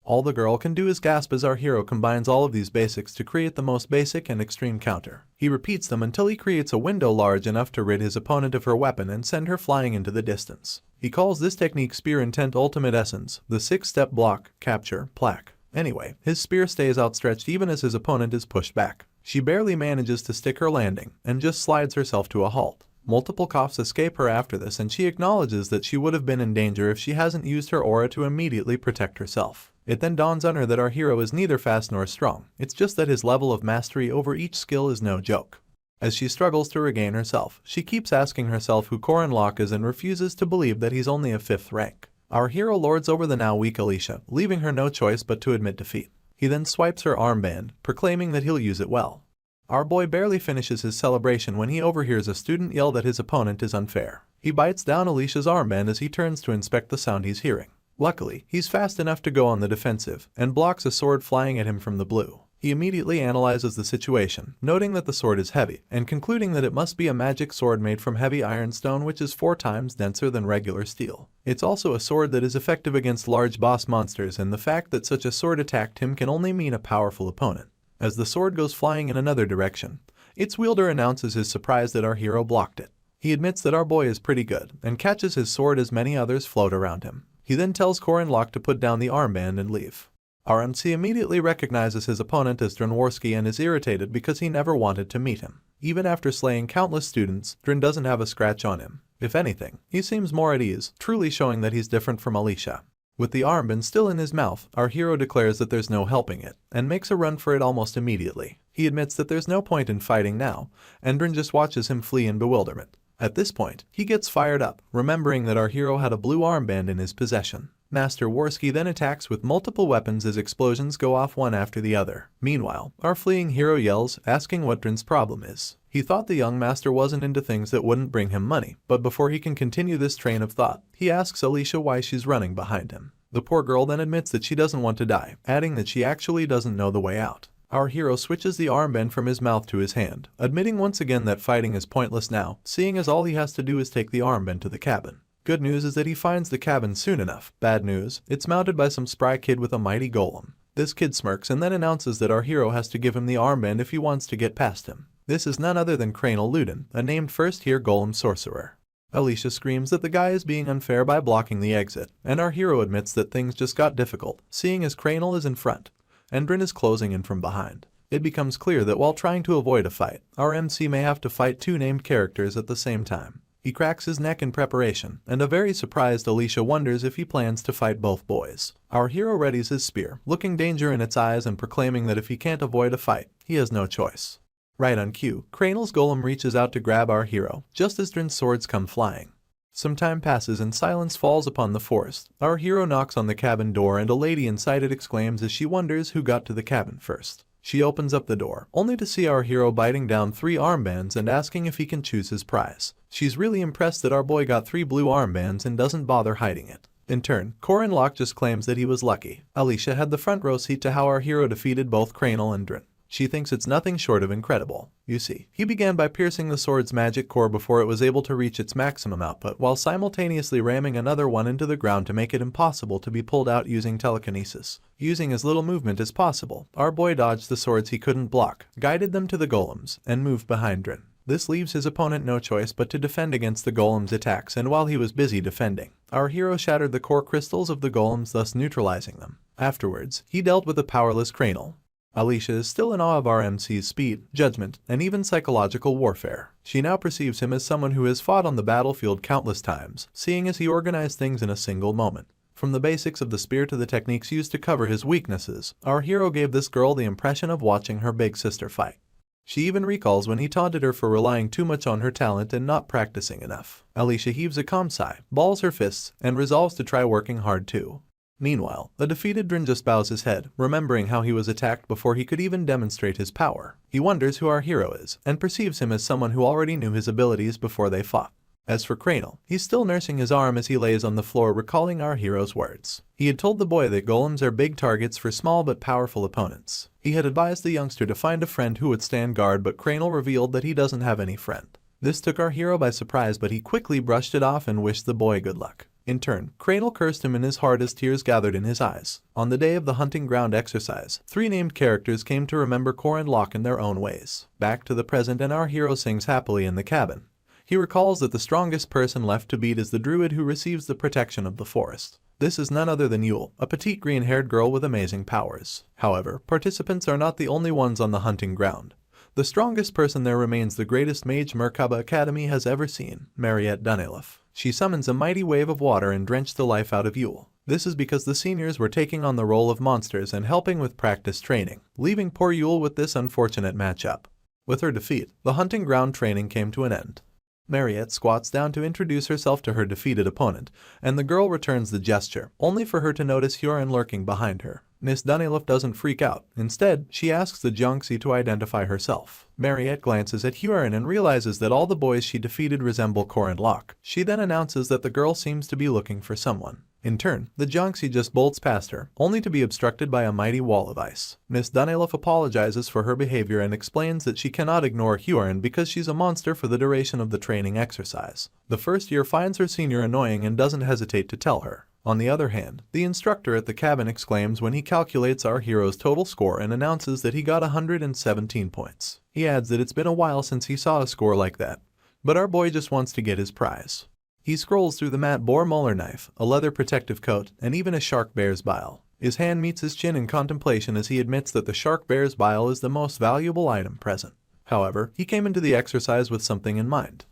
All the girl can do is gasp as our hero combines all of these basics to create the most basic and extreme counter. He repeats them until he creates a window large enough to rid his opponent of her weapon and send her flying into the distance. He calls this technique Spear Intent Ultimate Essence, the 6-step block, capture, plaque. Anyway, his spear stays outstretched even as his opponent is pushed back. She barely manages to stick her landing, and just slides herself to a halt. Multiple coughs escape her after this and she acknowledges that she would have been in danger if she hasn't used her aura to immediately protect herself. It then dawns on her that our hero is neither fast nor strong, it's just that his level of mastery over each skill is no joke. As she struggles to regain herself, she keeps asking herself who Corin Locke is and refuses to believe that he's only a 5th rank. Our hero lords over the now weak Alicia, leaving her no choice but to admit defeat. He then swipes her armband, proclaiming that he'll use it well. Our boy barely finishes his celebration when he overhears a student yell that his opponent is unfair. He bites down Alicia's armband as he turns to inspect the sound he's hearing. Luckily, he's fast enough to go on the defensive, and blocks a sword flying at him from the blue. He immediately analyzes the situation, noting that the sword is heavy, and concluding that it must be a magic sword made from heavy ironstone, which is 4 times denser than regular steel. It's also a sword that is effective against large boss monsters, and the fact that such a sword attacked him can only mean a powerful opponent. As the sword goes flying in another direction, its wielder announces his surprise that our hero blocked it. He admits that our boy is pretty good, and catches his sword as many others float around him. He then tells Korin Locke to put down the armband and leave. Our MC immediately recognizes his opponent as Dranworski and is irritated because he never wanted to meet him. Even after slaying countless students, Dran doesn't have a scratch on him. If anything, he seems more at ease, truly showing that he's different from Alicia. With the armband still in his mouth, our hero declares that there's no helping it, and makes a run for it almost immediately. He admits that there's no point in fighting now, and Dran just watches him flee in bewilderment. At this point, he gets fired up, remembering that our hero had a blue armband in his possession. Master Worski then attacks with multiple weapons as explosions go off one after the other. Meanwhile, our fleeing hero yells, asking what Dran's problem is. He thought the young master wasn't into things that wouldn't bring him money, but before he can continue this train of thought, he asks Alicia why she's running behind him. The poor girl then admits that she doesn't want to die, adding that she actually doesn't know the way out. Our hero switches the armband from his mouth to his hand, admitting once again that fighting is pointless now, seeing as all he has to do is take the armband to the cabin. Good news is that he finds the cabin soon enough. Bad news, it's mounted by some spry kid with a mighty golem. This kid smirks and then announces that our hero has to give him the armband if he wants to get past him. This is none other than Cranel Ludin, a named first-tier golem sorcerer. Alicia screams that the guy is being unfair by blocking the exit, and our hero admits that things just got difficult, seeing as Cranel is in front, and Dran is closing in from behind. It becomes clear that while trying to avoid a fight, our MC may have to fight 2 named characters at the same time. He cracks his neck in preparation, and a very surprised Alicia wonders if he plans to fight both boys. Our hero readies his spear, looking danger in its eyes and proclaiming that if he can't avoid a fight, he has no choice. Right on cue, Cranel's golem reaches out to grab our hero, just as Dran's swords come flying. Some time passes and silence falls upon the forest. Our hero knocks on the cabin door and a lady inside it exclaims as she wonders who got to the cabin first. She opens up the door, only to see our hero biting down 3 armbands and asking if he can choose his prize. She's really impressed that our boy got 3 blue armbands and doesn't bother hiding it. In turn, Korin Locke just claims that he was lucky. Alicia had the front row seat to how our hero defeated both Cranel and Dran. She thinks it's nothing short of incredible. You see, he began by piercing the sword's magic core before it was able to reach its maximum output, while simultaneously ramming another one into the ground to make it impossible to be pulled out using telekinesis. Using as little movement as possible, our boy dodged the swords he couldn't block, guided them to the golems, and moved behind Dran. This leaves his opponent no choice but to defend against the golem's attacks, and while he was busy defending, our hero shattered the core crystals of the golems, thus neutralizing them. Afterwards, he dealt with the powerless Cranel. Alicia is still in awe of our MC's speed, judgment, and even psychological warfare. She now perceives him as someone who has fought on the battlefield countless times, seeing as he organized things in a single moment. From the basics of the spear to the techniques used to cover his weaknesses, our hero gave this girl the impression of watching her big sister fight. She even recalls when he taunted her for relying too much on her talent and not practicing enough. Alicia heaves a calm sigh, balls her fists, and resolves to try working hard too. Meanwhile, the defeated Dran just bows his head, remembering how he was attacked before he could even demonstrate his power. He wonders who our hero is, and perceives him as someone who already knew his abilities before they fought. As for Cranel, he's still nursing his arm as he lays on the floor, recalling our hero's words. He had told the boy that golems are big targets for small but powerful opponents. He had advised the youngster to find a friend who would stand guard, but Cranel revealed that he doesn't have any friend. This took our hero by surprise, but he quickly brushed it off and wished the boy good luck. In turn, Cranel cursed him in his heart as tears gathered in his eyes. On the day of the hunting ground exercise, 3 named characters came to remember Korin Locke in their own ways. Back to the present, and our hero sings happily in the cabin. He recalls that the strongest person left to beat is the druid who receives the protection of the forest. This is none other than Yule, a petite green-haired girl with amazing powers. However, participants are not the only ones on the hunting ground. The strongest person there remains the greatest mage Merkaba Academy has ever seen, Mariette Dunelif. She summons a mighty wave of water and drenched the life out of Yule. This is because the seniors were taking on the role of monsters and helping with practice training, leaving poor Yule with this unfortunate matchup. With her defeat, the hunting ground training came to an end. Mariette squats down to introduce herself to her defeated opponent, and the girl returns the gesture, only for her to notice Huron lurking behind her. Miss Dunelif doesn't freak out. Instead, she asks the Jonxie to identify herself. Mariette glances at Huron and realizes that all the boys she defeated resemble Korin Locke. She then announces that the girl seems to be looking for someone. In turn, the Jiangxi just bolts past her, only to be obstructed by a mighty wall of ice. Miss Dunelif apologizes for her behavior and explains that she cannot ignore Hyorin because she's a monster for the duration of the training exercise. The first year finds her senior annoying and doesn't hesitate to tell her. On the other hand, the instructor at the cabin exclaims when he calculates our hero's total score and announces that he got 117 points. He adds that it's been a while since he saw a score like that, but our boy just wants to get his prize. He scrolls through the mat boar molar knife, a leather protective coat, and even a shark bear's bile. His hand meets his chin in contemplation as he admits that the shark bear's bile is the most valuable item present. However, he came into the exercise with something in mind.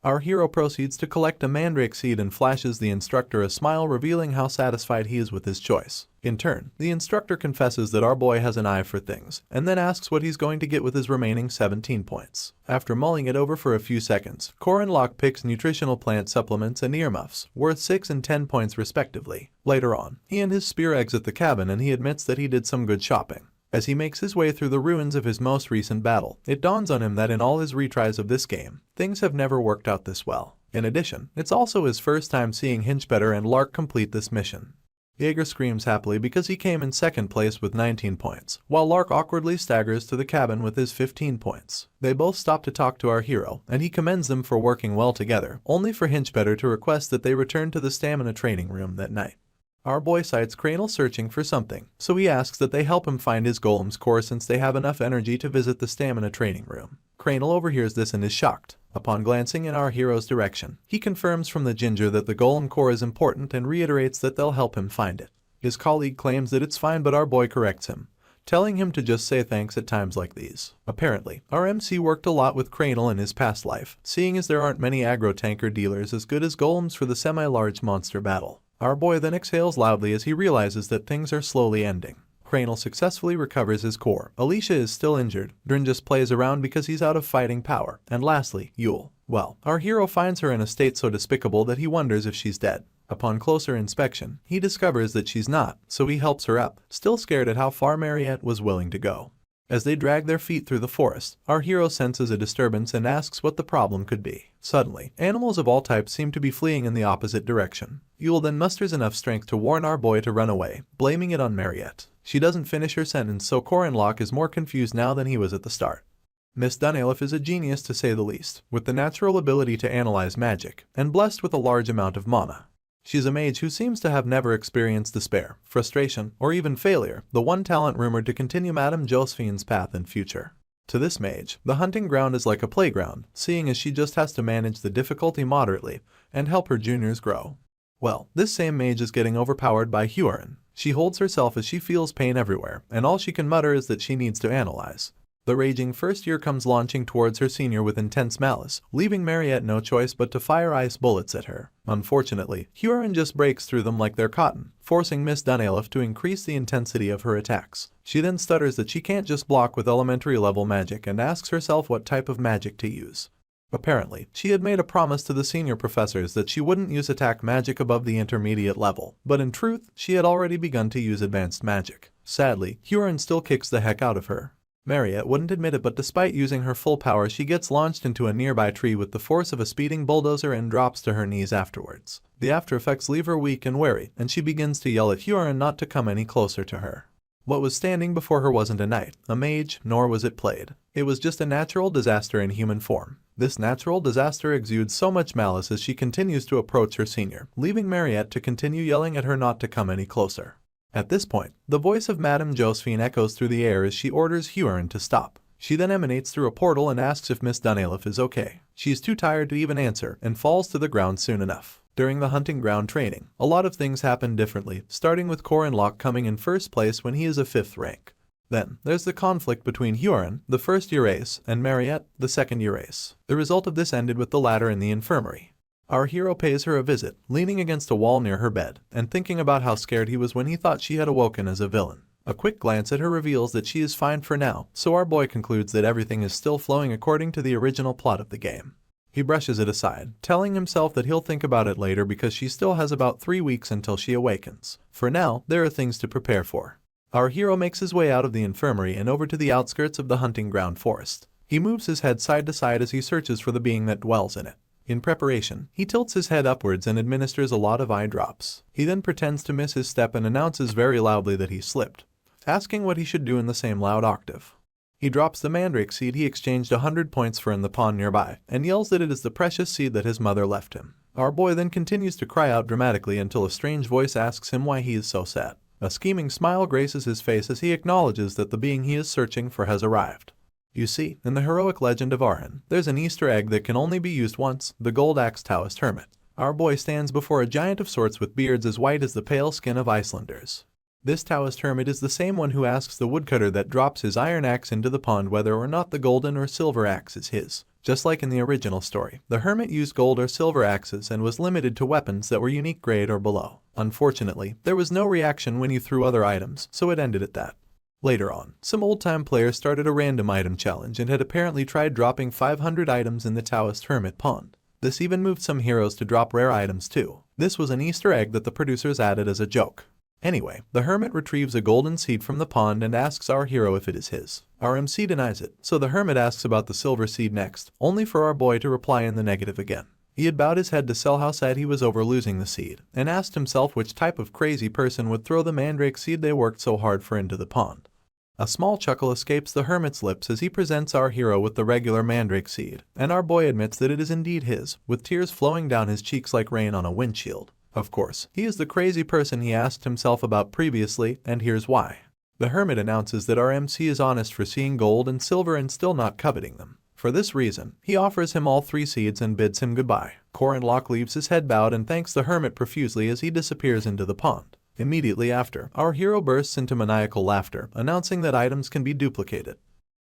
Our hero proceeds to collect a mandrake seed and flashes the instructor a smile, revealing how satisfied he is with his choice. In turn, the instructor confesses that our boy has an eye for things, and then asks what he's going to get with his remaining 17 points. After mulling it over for a few seconds, Corin Locke picks nutritional plant supplements and earmuffs, worth 6 and 10 points respectively. Later on, he and his spear exit the cabin and he admits that he did some good shopping. As he makes his way through the ruins of his most recent battle, it dawns on him that in all his retries of this game, things have never worked out this well. In addition, it's also his first time seeing Hinchbetter and Lark complete this mission. Jaeger screams happily because he came in second place with 19 points, while Lark awkwardly staggers to the cabin with his 15 points. They both stop to talk to our hero, and he commends them for working well together, only for Hinchbetter to request that they return to the stamina training room that night. Our boy sights Cranel searching for something, so he asks that they help him find his golem's core since they have enough energy to visit the stamina training room. Cranel overhears this and is shocked. Upon glancing in our hero's direction, he confirms from the ginger that the golem core is important and reiterates that they'll help him find it. His colleague claims that it's fine, but our boy corrects him, telling him to just say thanks at times like these. Apparently, our MC worked a lot with Cranel in his past life, seeing as there aren't many aggro tanker dealers as good as golems for the semi-large monster battle. Our boy then exhales loudly as he realizes that things are slowly ending. Cranel successfully recovers his core. Alicia is still injured. Drin just plays around because he's out of fighting power. And lastly, Yule. Well, our hero finds her in a state so despicable that he wonders if she's dead. Upon closer inspection, he discovers that she's not, so he helps her up, still scared at how far Mariette was willing to go. As they drag their feet through the forest, our hero senses a disturbance and asks what the problem could be. Suddenly, animals of all types seem to be fleeing in the opposite direction. Yule then musters enough strength to warn our boy to run away, blaming it on Mariette. She doesn't finish her sentence, so Corin Locke is more confused now than he was at the start. Miss Dunelif is a genius to say the least, with the natural ability to analyze magic, and blessed with a large amount of mana. She's a mage who seems to have never experienced despair, frustration, or even failure, the one talent rumored to continue Madame Josephine's path in future. To this mage, the hunting ground is like a playground, seeing as she just has to manage the difficulty moderately and help her juniors grow. Well, this same mage is getting overpowered by Hyorin. She holds herself as she feels pain everywhere, and all she can mutter is that she needs to analyze. The raging first year comes launching towards her senior with intense malice, leaving Mariette no choice but to fire ice bullets at her. Unfortunately, Hyorin just breaks through them like they're cotton, forcing Miss Dunelif to increase the intensity of her attacks. She then stutters that she can't just block with elementary level magic and asks herself what type of magic to use. Apparently, she had made a promise to the senior professors that she wouldn't use attack magic above the intermediate level, but in truth, she had already begun to use advanced magic. Sadly, Hyorin still kicks the heck out of her. Mariette wouldn't admit it, but despite using her full power, she gets launched into a nearby tree with the force of a speeding bulldozer and drops to her knees afterwards. The after effects leave her weak and wary, and she begins to yell at Hyorin not to come any closer to her. What was standing before her wasn't a knight, a mage, nor was it played. It was just a natural disaster in human form. This natural disaster exudes so much malice as she continues to approach her senior, leaving Mariette to continue yelling at her not to come any closer. At this point, the voice of Madame Josephine echoes through the air as she orders Hyorin to stop. She then emanates through a portal and asks if Miss Dunelif is okay. She's too tired to even answer and falls to the ground soon enough. During the hunting ground training, a lot of things happen differently, starting with Corin Locke coming in first place when he is a 5th rank. Then, there's the conflict between Hyorin, the first-year ace, and Mariette, the second-year ace. The result of this ended with the latter in the infirmary. Our hero pays her a visit, leaning against a wall near her bed, and thinking about how scared he was when he thought she had awoken as a villain. A quick glance at her reveals that she is fine for now, so our boy concludes that everything is still flowing according to the original plot of the game. He brushes it aside, telling himself that he'll think about it later because she still has about 3 weeks until she awakens. For now, there are things to prepare for. Our hero makes his way out of the infirmary and over to the outskirts of the hunting ground forest. He moves his head side to side as he searches for the being that dwells in it. In preparation, he tilts his head upwards and administers a lot of eye drops. He then pretends to miss his step and announces very loudly that he slipped, asking what he should do in the same loud octave. He drops the mandrake seed he exchanged 100 points for in the pond nearby, and yells that it is the precious seed that his mother left him. Our boy then continues to cry out dramatically until a strange voice asks him why he is so sad. A scheming smile graces his face as he acknowledges that the being he is searching for has arrived. You see, in the heroic legend of Arhan, there's an Easter egg that can only be used once, the gold axe Taoist hermit. Our boy stands before a giant of sorts with beards as white as the pale skin of Icelanders. This Taoist hermit is the same one who asks the woodcutter that drops his iron axe into the pond whether or not the golden or silver axe is his. Just like in the original story, the hermit used gold or silver axes and was limited to weapons that were unique grade or below. Unfortunately, there was no reaction when you threw other items, so it ended at that. Later on, some old-time players started a random item challenge and had apparently tried dropping 500 items in the Taoist hermit pond. This even moved some heroes to drop rare items too. This was an Easter egg that the producers added as a joke. Anyway, the hermit retrieves a golden seed from the pond and asks our hero if it is his. Our MC denies it, so the hermit asks about the silver seed next, only for our boy to reply in the negative again. He had bowed his head to sell how sad he was over losing the seed, and asked himself which type of crazy person would throw the mandrake seed they worked so hard for into the pond. A small chuckle escapes the hermit's lips as he presents our hero with the regular mandrake seed, and our boy admits that it is indeed his, with tears flowing down his cheeks like rain on a windshield. Of course, he is the crazy person he asked himself about previously, and here's why. The hermit announces that our MC is honest for seeing gold and silver and still not coveting them. For this reason, he offers him all 3 seeds and bids him goodbye. Locke leaves his head bowed and thanks the hermit profusely as he disappears into the pond. Immediately after, our hero bursts into maniacal laughter, announcing that items can be duplicated.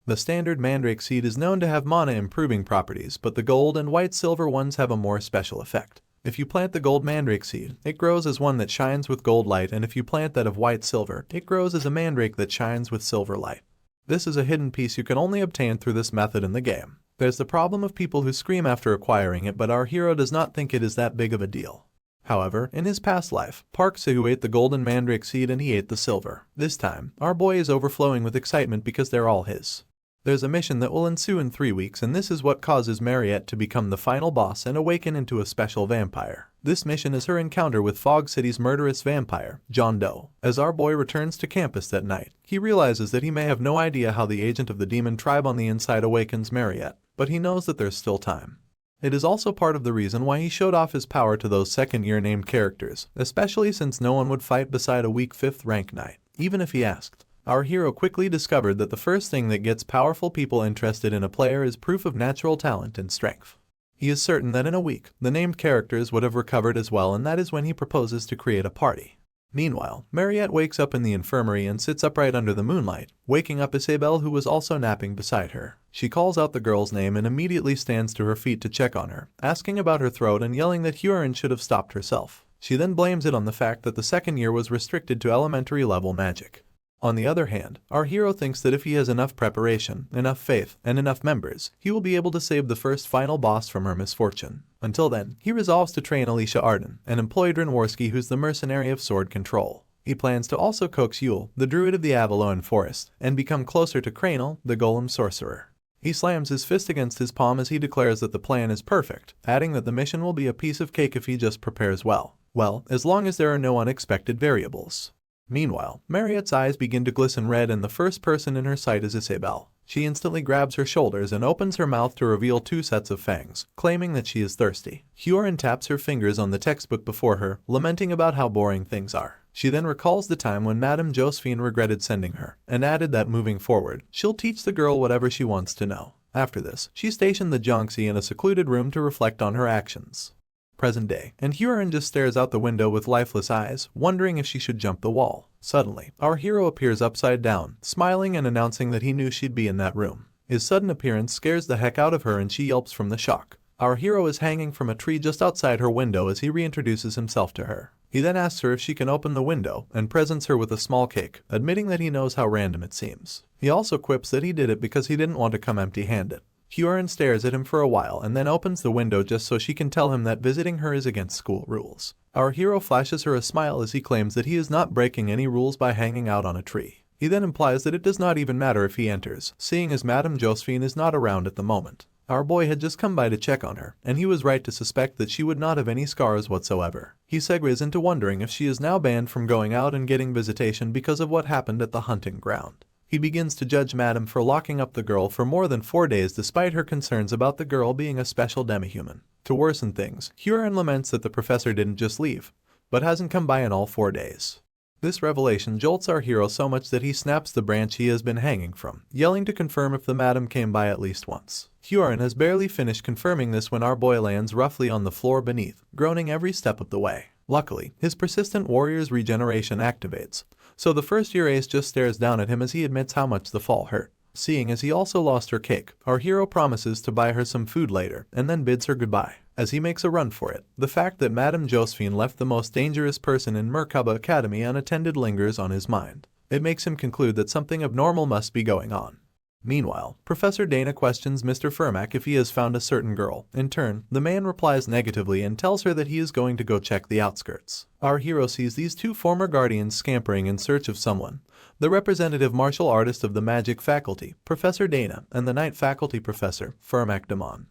The standard mandrake seed is known to have mana improving properties, but the gold and white silver ones have a more special effect. If you plant the gold mandrake seed, it grows as one that shines with gold light, and if you plant that of white silver, it grows as a mandrake that shines with silver light. This is a hidden piece you can only obtain through this method in the game. There's the problem of people who scream after acquiring it, but our hero does not think it is that big of a deal. However, in his past life, Park Seo ate the golden mandrake seed and he ate the silver. This time, our boy is overflowing with excitement because they're all his. There's a mission that will ensue in 3 weeks, and this is what causes Mariette to become the final boss and awaken into a special vampire. This mission is her encounter with Fog City's murderous vampire, John Doe. As our boy returns to campus that night, he realizes that he may have no idea how the agent of the demon tribe on the inside awakens Mariette, but he knows that there's still time. It is also part of the reason why he showed off his power to those second-year named characters, especially since no one would fight beside a weak 5th rank knight, even if he asked. Our hero quickly discovered that the first thing that gets powerful people interested in a player is proof of natural talent and strength. He is certain that in a week, the named characters would have recovered as well, and that is when he proposes to create a party. Meanwhile, Mariette wakes up in the infirmary and sits upright under the moonlight, waking up Isabelle, who was also napping beside her. She calls out the girl's name and immediately stands to her feet to check on her, asking about her throat and yelling that Huron should have stopped herself. She then blames it on the fact that the second year was restricted to elementary level magic. On the other hand, our hero thinks that if he has enough preparation, enough faith, and enough members, he will be able to save the first final boss from her misfortune. Until then, he resolves to train Alicia Arden, and employ Dranworski, who's the mercenary of sword control. He plans to also coax Yule, the druid of the Avaloan forest, and become closer to Cranel, the golem sorcerer. He slams his fist against his palm as he declares that the plan is perfect, adding that the mission will be a piece of cake if he just prepares well. Well, as long as there are no unexpected variables. Meanwhile, Mariette's eyes begin to glisten red and the first person in her sight is Isabelle. She instantly grabs her shoulders and opens her mouth to reveal 2 sets of fangs, claiming that she is thirsty. Huron taps her fingers on the textbook before her, lamenting about how boring things are. She then recalls the time when Madame Josephine regretted sending her, and added that moving forward, she'll teach the girl whatever she wants to know. After this, she stationed the Jonxie in a secluded room to reflect on her actions. Present day, and Huron just stares out the window with lifeless eyes, wondering if she should jump the wall. Suddenly, our hero appears upside down, smiling and announcing that he knew she'd be in that room. His sudden appearance scares the heck out of her and she yelps from the shock. Our hero is hanging from a tree just outside her window as he reintroduces himself to her. He then asks her if she can open the window, and presents her with a small cake, admitting that he knows how random it seems. He also quips that he did it because he didn't want to come empty-handed. Huron stares at him for a while and then opens the window just so she can tell him that visiting her is against school rules. Our hero flashes her a smile as he claims that he is not breaking any rules by hanging out on a tree. He then implies that it does not even matter if he enters, seeing as Madame Josephine is not around at the moment. Our boy had just come by to check on her, and he was right to suspect that she would not have any scars whatsoever. He segues into wondering if she is now banned from going out and getting visitation because of what happened at the hunting ground. He begins to judge Madam for locking up the girl for more than 4 days despite her concerns about the girl being a special demi-human. To worsen things, Huron laments that the professor didn't just leave, but hasn't come by in all 4 days. This revelation jolts our hero so much that he snaps the branch he has been hanging from, yelling to confirm if the madam came by at least once. Huron has barely finished confirming this when our boy lands roughly on the floor beneath, groaning every step of the way. Luckily, his persistent warrior's regeneration activates, so the first-year ace just stares down at him as he admits how much the fall hurt. Seeing as he also lost her cake, our hero promises to buy her some food later and then bids her goodbye. As he makes a run for it, the fact that Madame Josephine left the most dangerous person in Merkaba Academy unattended lingers on his mind. It makes him conclude that something abnormal must be going on. Meanwhile, Professor Dana questions Mr. Fermack if he has found a certain girl. In turn, the man replies negatively and tells her that he is going to go check the outskirts. Our hero sees these two former guardians scampering in search of someone, the representative martial artist of the magic faculty, Professor Dana, and the night faculty professor, Fermack Damon.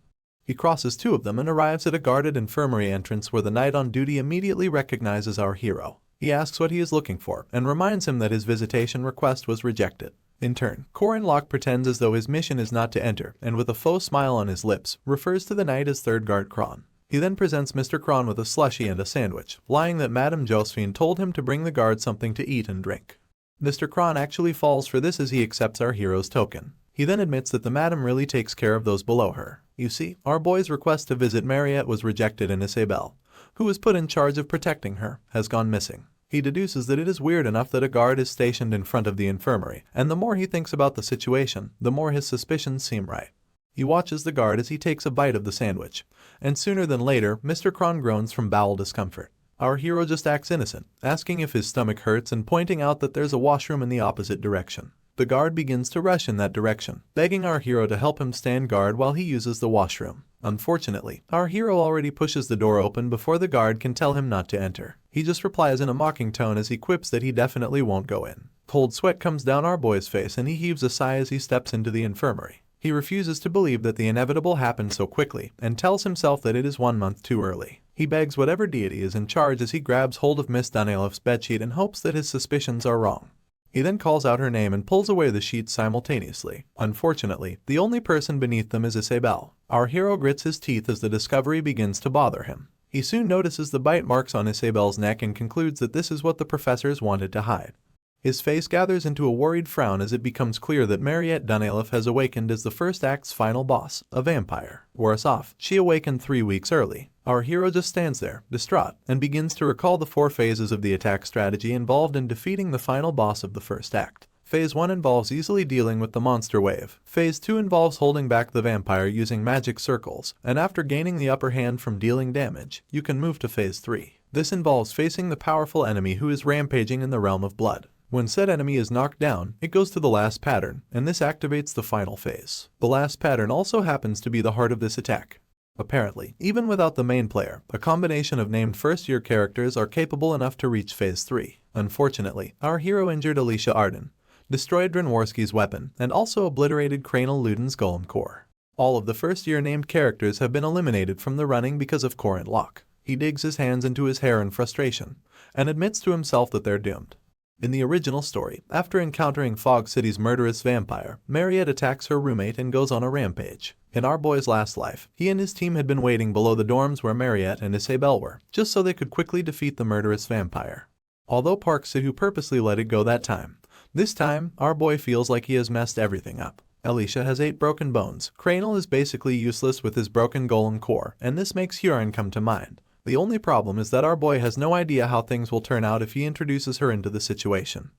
He crosses two of them and arrives at a guarded infirmary entrance where the knight on duty immediately recognizes our hero. He asks what he is looking for and reminds him that his visitation request was rejected. In turn, Corin Locke pretends as though his mission is not to enter and with a faux smile on his lips, refers to the knight as third guard Kron. He then presents Mr. Kron with a slushie and a sandwich, lying that Madame Josephine told him to bring the guard something to eat and drink. Mr. Kron actually falls for this as he accepts our hero's token. He then admits that the madam really takes care of those below her. You see, our boy's request to visit Mariette was rejected and Isabelle, who was put in charge of protecting her, has gone missing. He deduces that it is weird enough that a guard is stationed in front of the infirmary, and the more he thinks about the situation, the more his suspicions seem right. He watches the guard as he takes a bite of the sandwich, and sooner than later, Mr. Kron groans from bowel discomfort. Our hero just acts innocent, asking if his stomach hurts and pointing out that there's a washroom in the opposite direction. The guard begins to rush in that direction, begging our hero to help him stand guard while he uses the washroom. Unfortunately, our hero already pushes the door open before the guard can tell him not to enter. He just replies in a mocking tone as he quips that he definitely won't go in. Cold sweat comes down our boy's face and he heaves a sigh as he steps into the infirmary. He refuses to believe that the inevitable happened so quickly and tells himself that it is 1 month too early. He begs whatever deity is in charge as he grabs hold of Miss Dunelif's bedsheet and hopes that his suspicions are wrong. He then calls out her name and pulls away the sheets simultaneously. Unfortunately, the only person beneath them is Isabelle. Our hero grits his teeth as the discovery begins to bother him. He soon notices the bite marks on Isabelle's neck and concludes that this is what the professors wanted to hide. His face gathers into a worried frown as it becomes clear that Mariette Dunelif has awakened as the first act's final boss, a vampire. Worse off, she awakened 3 weeks early. Our hero just stands there, distraught, and begins to recall the 4 phases of the attack strategy involved in defeating the final boss of the first act. Phase 1 involves easily dealing with the monster wave. Phase 2 involves holding back the vampire using magic circles, and after gaining the upper hand from dealing damage, you can move to Phase 3. This involves facing the powerful enemy who is rampaging in the realm of blood. When said enemy is knocked down, it goes to the last pattern, and this activates the final phase. The last pattern also happens to be the heart of this attack. Apparently, even without the main player, a combination of named first-year characters are capable enough to reach Phase 3. Unfortunately, our hero injured Alicia Arden, destroyed Drenworski's weapon, and also obliterated Kranal Luden's golem core. All of the first-year named characters have been eliminated from the running because of Corin Locke. He digs his hands into his hair in frustration, and admits to himself that they're doomed. In the original story, after encountering Fog City's murderous vampire, Mariette attacks her roommate and goes on a rampage. In our boy's last life, he and his team had been waiting below the dorms where Mariette and Isabelle were, just so they could quickly defeat the murderous vampire. Although Park Sihu purposely let it go that time, this time, our boy feels like he has messed everything up. Alicia has 8 broken bones, Kranal is basically useless with his broken golem core, and this makes Huron come to mind. The only problem is that our boy has no idea how things will turn out if he introduces her into the situation.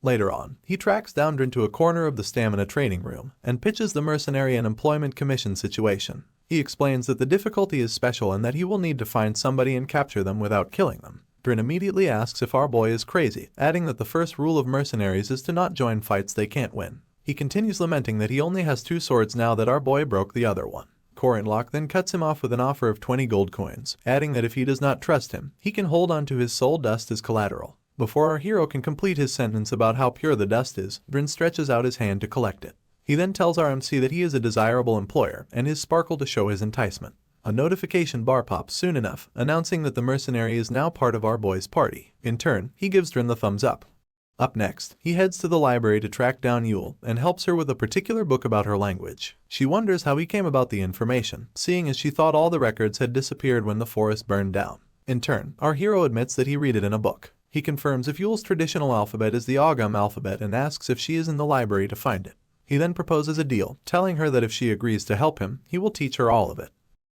Later on, he tracks down Drin to a corner of the stamina training room and pitches the mercenary and employment commission situation. He explains that the difficulty is special and that he will need to find somebody and capture them without killing them. Drin immediately asks if our boy is crazy, adding that the first rule of mercenaries is to not join fights they can't win. He continues lamenting that he only has 2 swords now that our boy broke the other one. Corin Locke then cuts him off with an offer of 20 gold coins, adding that if he does not trust him, he can hold on to his soul dust as collateral. Before our hero can complete his sentence about how pure the dust is, Drin stretches out his hand to collect it. He then tells our MC that he is a desirable employer and his sparkle to show his enticement. A notification bar pops soon enough, announcing that the mercenary is now part of our boy's party. In turn, he gives Drin the thumbs up. Up next, he heads to the library to track down Yule and helps her with a particular book about her language. She wonders how he came about the information, seeing as she thought all the records had disappeared when the forest burned down. In turn, our hero admits that he read it in a book. He confirms if Yule's traditional alphabet is the Ogham alphabet and asks if she is in the library to find it. He then proposes a deal, telling her that if she agrees to help him, he will teach her all of it.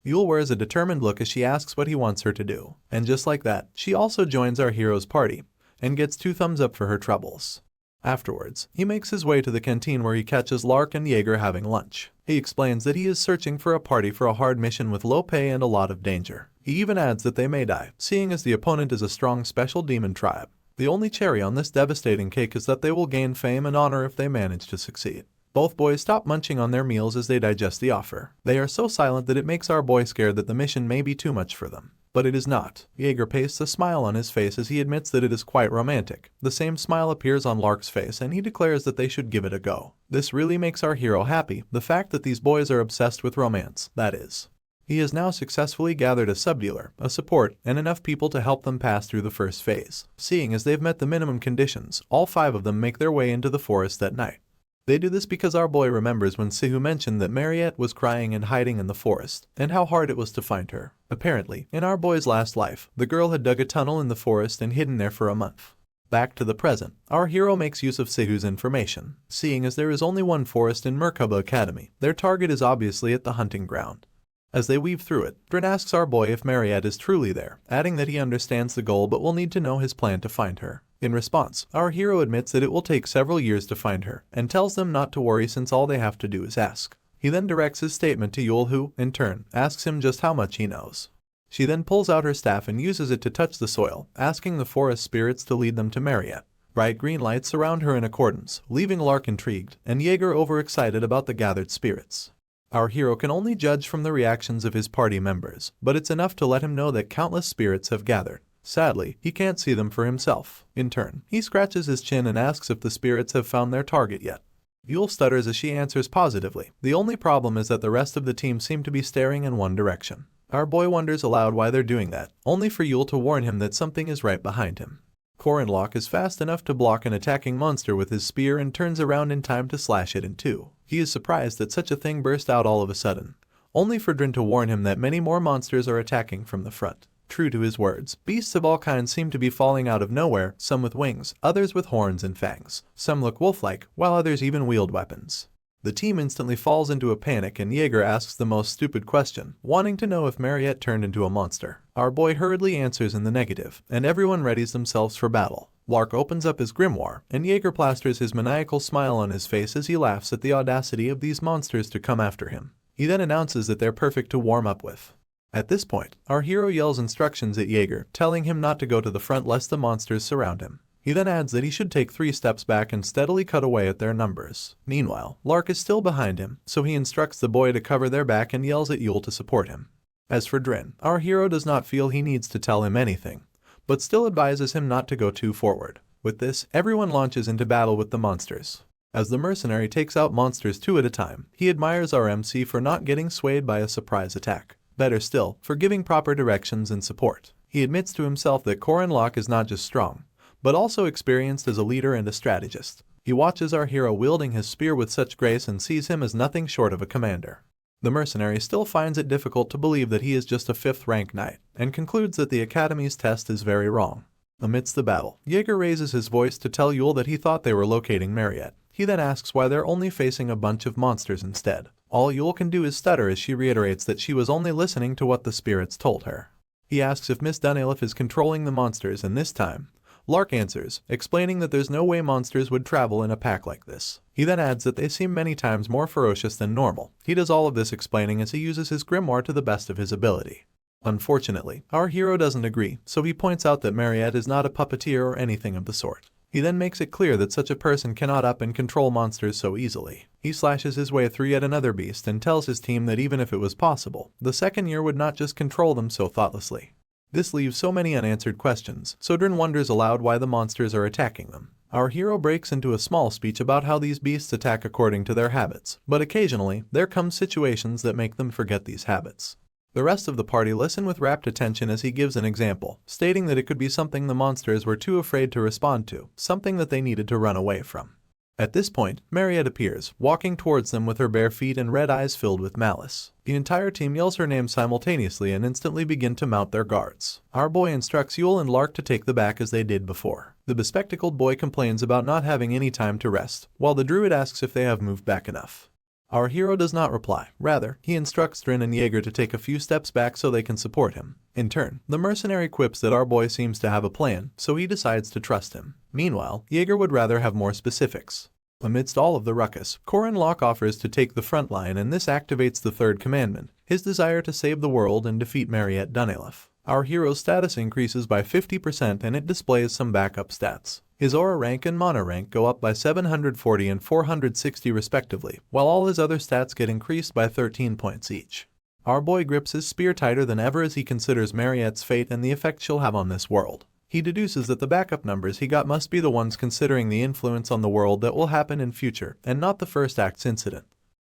Yule wears a determined look as she asks what he wants her to do, and just like that, she also joins our hero's party, and gets 2 thumbs up for her troubles. Afterwards, he makes his way to the canteen where he catches Lark and Jaeger having lunch. He explains that he is searching for a party for a hard mission with low pay and a lot of danger. He even adds that they may die, seeing as the opponent is a strong special demon tribe. The only cherry on this devastating cake is that they will gain fame and honor if they manage to succeed. Both boys stop munching on their meals as they digest the offer. They are so silent that it makes our boy scared that the mission may be too much for them. But it is not. Jaeger pastes a smile on his face as he admits that it is quite romantic. The same smile appears on Lark's face and he declares that they should give it a go. This really makes our hero happy, the fact that these boys are obsessed with romance, that is. He has now successfully gathered a subdealer, a support, and enough people to help them pass through the first phase. Seeing as they've met the minimum conditions, all 5 of them make their way into the forest that night. They do this because our boy remembers when Sihu mentioned that Mariette was crying and hiding in the forest, and how hard it was to find her. Apparently, in our boy's last life, the girl had dug a tunnel in the forest and hidden there for a month. Back to the present, our hero makes use of Sihu's information. Seeing as there is only one forest in Merkaba Academy, their target is obviously at the hunting ground. As they weave through it, Drin asks our boy if Mariette is truly there, adding that he understands the goal but will need to know his plan to find her. In response, our hero admits that it will take several years to find her, and tells them not to worry since all they have to do is ask. He then directs his statement to Yule who, in turn, asks him just how much he knows. She then pulls out her staff and uses it to touch the soil, asking the forest spirits to lead them to Mariette. Bright green lights surround her in accordance, leaving Lark intrigued, and Jaeger overexcited about the gathered spirits. Our hero can only judge from the reactions of his party members, but it's enough to let him know that countless spirits have gathered. Sadly, he can't see them for himself. In turn, he scratches his chin and asks if the spirits have found their target yet. Yule stutters as she answers positively. The only problem is that the rest of the team seem to be staring in one direction. Our boy wonders aloud why they're doing that, only for Yule to warn him that something is right behind him. Corinlock is fast enough to block an attacking monster with his spear and turns around in time to slash it in 2. He is surprised that such a thing burst out all of a sudden, only for Drin to warn him that many more monsters are attacking from the front. True to his words, beasts of all kinds seem to be falling out of nowhere, some with wings, others with horns and fangs. Some look wolf-like, while others even wield weapons. The team instantly falls into a panic and Jaeger asks the most stupid question, wanting to know if Mariette turned into a monster. Our boy hurriedly answers in the negative, and everyone readies themselves for battle. Lark opens up his grimoire, and Jaeger plasters his maniacal smile on his face as he laughs at the audacity of these monsters to come after him. He then announces that they're perfect to warm up with. At this point, our hero yells instructions at Jaeger, telling him not to go to the front lest the monsters surround him. He then adds that he should take 3 steps back and steadily cut away at their numbers. Meanwhile, Lark is still behind him, so he instructs the boy to cover their back and yells at Yule to support him. As for Drin, our hero does not feel he needs to tell him anything, but still advises him not to go too forward. With this, everyone launches into battle with the monsters. As the mercenary takes out monsters 2 at a time, he admires our MC for not getting swayed by a surprise attack. Better still, for giving proper directions and support. He admits to himself that Corinlock is not just strong, but also experienced as a leader and a strategist. He watches our hero wielding his spear with such grace and sees him as nothing short of a commander. The mercenary still finds it difficult to believe that he is just a 5th rank knight, and concludes that the Academy's test is very wrong. Amidst the battle, Jaeger raises his voice to tell Yule that he thought they were locating Mariette. He then asks why they're only facing a bunch of monsters instead. All Yule can do is stutter as she reiterates that she was only listening to what the spirits told her. He asks if Miss Dunelif is controlling the monsters, and this time, Lark answers, explaining that there's no way monsters would travel in a pack like this. He then adds that they seem many times more ferocious than normal. He does all of this explaining as he uses his grimoire to the best of his ability. Unfortunately, our hero doesn't agree, so he points out that Mariette is not a puppeteer or anything of the sort. He then makes it clear that such a person cannot up and control monsters so easily. He slashes his way through yet another beast and tells his team that even if it was possible, the second year would not just control them so thoughtlessly. This leaves so many unanswered questions, so Drin wonders aloud why the monsters are attacking them. Our hero breaks into a small speech about how these beasts attack according to their habits, but occasionally, there come situations that make them forget these habits. The rest of the party listen with rapt attention as he gives an example, stating that it could be something the monsters were too afraid to respond to, something that they needed to run away from. At this point, Mariette appears, walking towards them with her bare feet and red eyes filled with malice. The entire team yells her name simultaneously and instantly begin to mount their guards. Our boy instructs Yule and Lark to take the back as they did before. The bespectacled boy complains about not having any time to rest, while the druid asks if they have moved back enough. Our hero does not reply. Rather, he instructs Drin and Jaeger to take a few steps back so they can support him. In turn, the mercenary quips that our boy seems to have a plan, so he decides to trust him. Meanwhile, Jaeger would rather have more specifics. Amidst all of the ruckus, Corin Locke offers to take the front line, and this activates the third commandment, his desire to save the world and defeat Mariette Dunelef. Our hero's status increases by 50% and it displays some backup stats. His aura rank and mana rank go up by 740 and 460 respectively, while all his other stats get increased by 13 points each. Our boy grips his spear tighter than ever as he considers Mariette's fate and the effect she'll have on this world. He deduces that the backup numbers he got must be the ones considering the influence on the world that will happen in future, and not the first act's incident.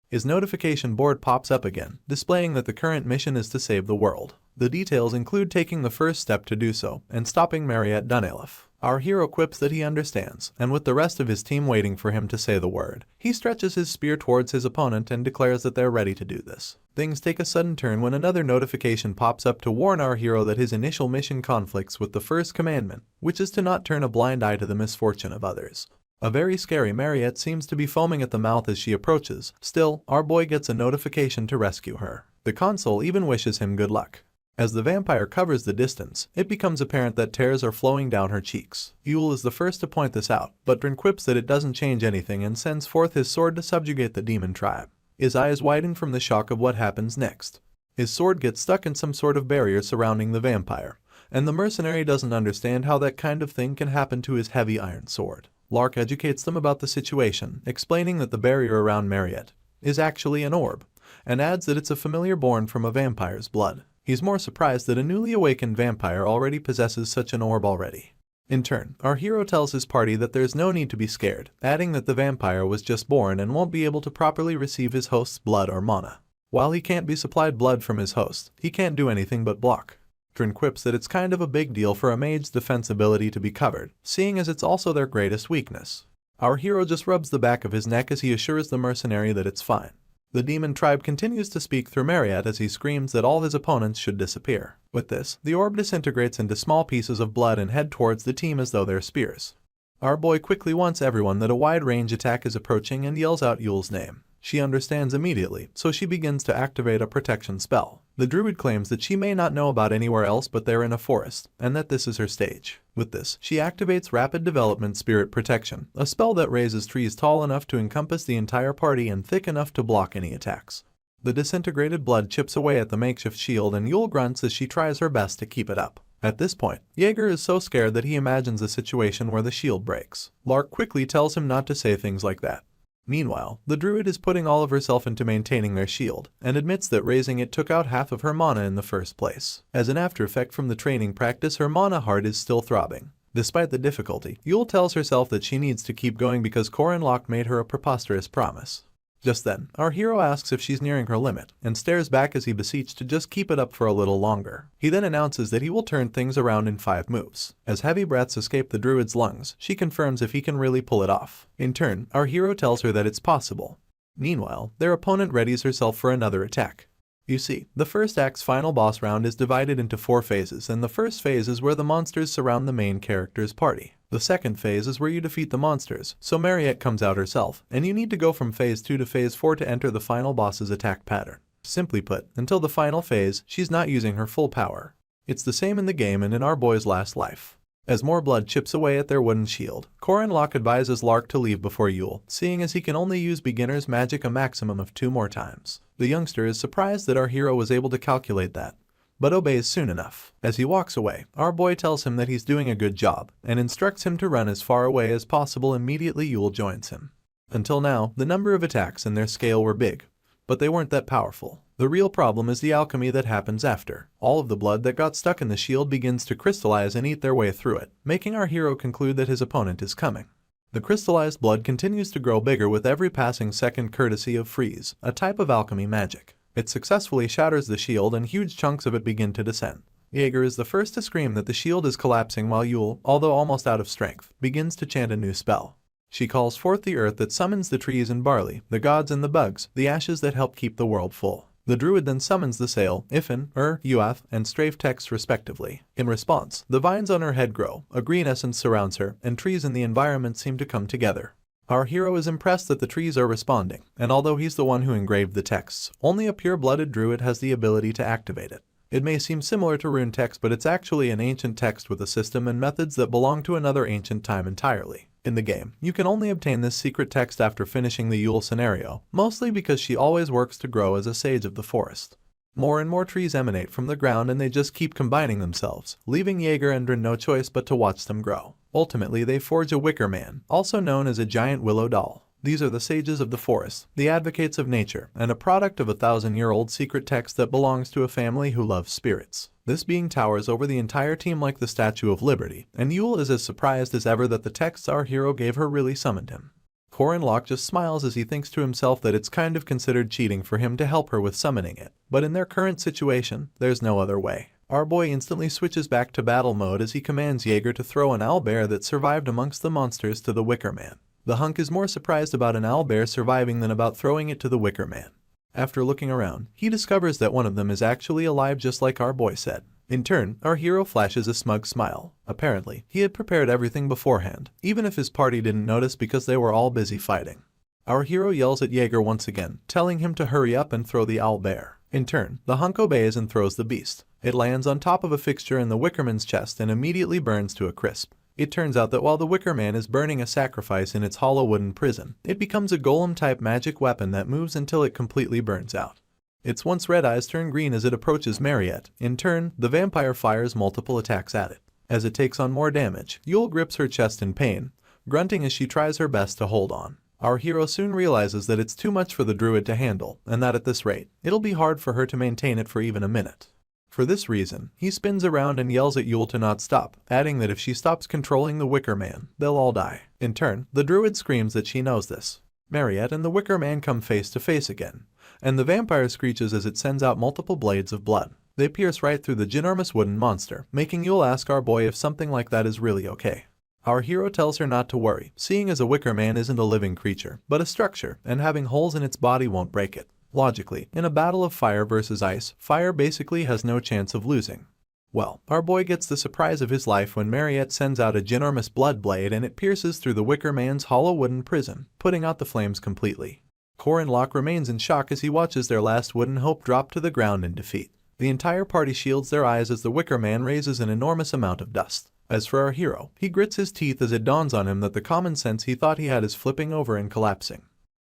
His notification board pops up again, displaying that the current mission is to save the world. The details include taking the first step to do so, and stopping Mariette Dunelef. Our hero quips that he understands, and with the rest of his team waiting for him to say the word, he stretches his spear towards his opponent and declares that they're ready to do this. Things take a sudden turn when another notification pops up to warn our hero that his initial mission conflicts with the first commandment, which is to not turn a blind eye to the misfortune of others. A very scary Mariette seems to be foaming at the mouth as she approaches. Still, our boy gets a notification to rescue her. The console even wishes him good luck. As the vampire covers the distance, it becomes apparent that tears are flowing down her cheeks. Yule is the first to point this out, but Drin quips that it doesn't change anything and sends forth his sword to subjugate the demon tribe. His eyes widen from the shock of what happens next. His sword gets stuck in some sort of barrier surrounding the vampire, and the mercenary doesn't understand how that kind of thing can happen to his heavy iron sword. Lark educates them about the situation, explaining that the barrier around Mariette is actually an orb, and adds that it's a familiar born from a vampire's blood. He's more surprised that a newly awakened vampire already possesses such an orb already. In turn, our hero tells his party that there's no need to be scared, adding that the vampire was just born and won't be able to properly receive his host's blood or mana. While he can't be supplied blood from his host, he can't do anything but block. Drin quips that it's kind of a big deal for a mage's defense ability to be covered, seeing as it's also their greatest weakness. Our hero just rubs the back of his neck as he assures the mercenary that it's fine. The demon tribe continues to speak through Mariette as he screams that all his opponents should disappear. With this, the orb disintegrates into small pieces of blood and head towards the team as though they're spears. Our boy quickly warns everyone that a wide-range attack is approaching and yells out Yule's name. She understands immediately, so she begins to activate a protection spell. The druid claims that she may not know about anywhere else but they're in a forest, and that this is her stage. With this, she activates Rapid Development Spirit Protection, a spell that raises trees tall enough to encompass the entire party and thick enough to block any attacks. The disintegrated blood chips away at the makeshift shield and Yule grunts as she tries her best to keep it up. At this point, Jaeger is so scared that he imagines a situation where the shield breaks. Lark quickly tells him not to say things like that. Meanwhile, the druid is putting all of herself into maintaining their shield, and admits that raising it took out half of her mana in the first place. As an after effect from the training practice, her mana heart is still throbbing. Despite the difficulty, Yule tells herself that she needs to keep going because Corin Locke made her a preposterous promise. Just then, our hero asks if she's nearing her limit, and stares back as he beseeches to just keep it up for a little longer. He then announces that he will turn things around in 5 moves. As heavy breaths escape the druid's lungs, she confirms if he can really pull it off. In turn, our hero tells her that it's possible. Meanwhile, their opponent readies herself for another attack. You see, the first act's final boss round is divided into 4 phases, and the first phase is where the monsters surround the main character's party. The second phase is where you defeat the monsters, so Mariette comes out herself, and you need to go from phase 2 to phase 4 to enter the final boss's attack pattern. Simply put, until the final phase, she's not using her full power. It's the same in the game and in our boy's last life. As more blood chips away at their wooden shield, Corin Locke advises Lark to leave before Yule, seeing as he can only use beginner's magic a maximum of 2 more times. The youngster is surprised that our hero was able to calculate that, but obeys soon enough. As he walks away, our boy tells him that he's doing a good job, and instructs him to run as far away as possible. Immediately Yule joins him. Until now, the number of attacks and their scale were big, but they weren't that powerful. The real problem is the alchemy that happens after. All of the blood that got stuck in the shield begins to crystallize and eat their way through it, making our hero conclude that his opponent is coming. The crystallized blood continues to grow bigger with every passing second courtesy of freeze, a type of alchemy magic. It successfully shatters the shield and huge chunks of it begin to descend. Jaeger is the first to scream that the shield is collapsing while Yule, although almost out of strength, begins to chant a new spell. She calls forth the earth that summons the trees and barley, the gods and the bugs, the ashes that help keep the world full. The druid then summons the sail, Ifin, Uath, and Strafe text respectively. In response, the vines on her head grow, a green essence surrounds her, and trees in the environment seem to come together. Our hero is impressed that the trees are responding, and although he's the one who engraved the texts, only a pure-blooded druid has the ability to activate it. It may seem similar to rune text, but it's actually an ancient text with a system and methods that belong to another ancient time entirely. In the game, you can only obtain this secret text after finishing the Yule scenario, mostly because she always works to grow as a sage of the forest. More and more trees emanate from the ground and they just keep combining themselves, leaving Jaeger and Drin no choice but to watch them grow. Ultimately, they forge a wicker man, also known as a giant willow doll. These are the sages of the forest, the advocates of nature, and a product of a 1,000-year-old secret text that belongs to a family who loves spirits. This being towers over the entire team like the Statue of Liberty, and Yule is as surprised as ever that the texts our hero gave her really summoned him. Corin Locke just smiles as he thinks to himself that it's kind of considered cheating for him to help her with summoning it, but in their current situation, there's no other way. Our boy instantly switches back to battle mode as he commands Jaeger to throw an owlbear that survived amongst the monsters to the Wicker Man. The hunk is more surprised about an owlbear surviving than about throwing it to the Wicker Man. After looking around, he discovers that one of them is actually alive just like our boy said. In turn, our hero flashes a smug smile. Apparently, he had prepared everything beforehand, even if his party didn't notice because they were all busy fighting. Our hero yells at Jaeger once again, telling him to hurry up and throw the owlbear. In turn, the hunk obeys and throws the beast. It lands on top of a fixture in the Wickerman's chest and immediately burns to a crisp. It turns out that while the Wicker Man is burning a sacrifice in its hollow wooden prison, it becomes a golem-type magic weapon that moves until it completely burns out. Its once red eyes turn green as it approaches Mariette. In turn, the vampire fires multiple attacks at it. As it takes on more damage, Yule grips her chest in pain, grunting as she tries her best to hold on. Our hero soon realizes that it's too much for the druid to handle, and that at this rate, it'll be hard for her to maintain it for even a minute. For this reason, he spins around and yells at Yule to not stop, adding that if she stops controlling the Wicker Man, they'll all die. In turn, the druid screams that she knows this. Mariette and the Wicker Man come face to face again, and the vampire screeches as it sends out multiple blades of blood. They pierce right through the ginormous wooden monster, making Yule ask our boy if something like that is really okay. Our hero tells her not to worry, seeing as a Wicker Man isn't a living creature, but a structure, and having holes in its body won't break it. Logically, in a battle of fire versus ice, fire basically has no chance of losing. Well, our boy gets the surprise of his life when Mariette sends out a ginormous blood blade and it pierces through the Wicker Man's hollow wooden prison, putting out the flames completely. Corin Locke remains in shock as he watches their last wooden hope drop to the ground in defeat. The entire party shields their eyes as the Wicker Man raises an enormous amount of dust. As for our hero, he grits his teeth as it dawns on him that the common sense he thought he had is flipping over and collapsing.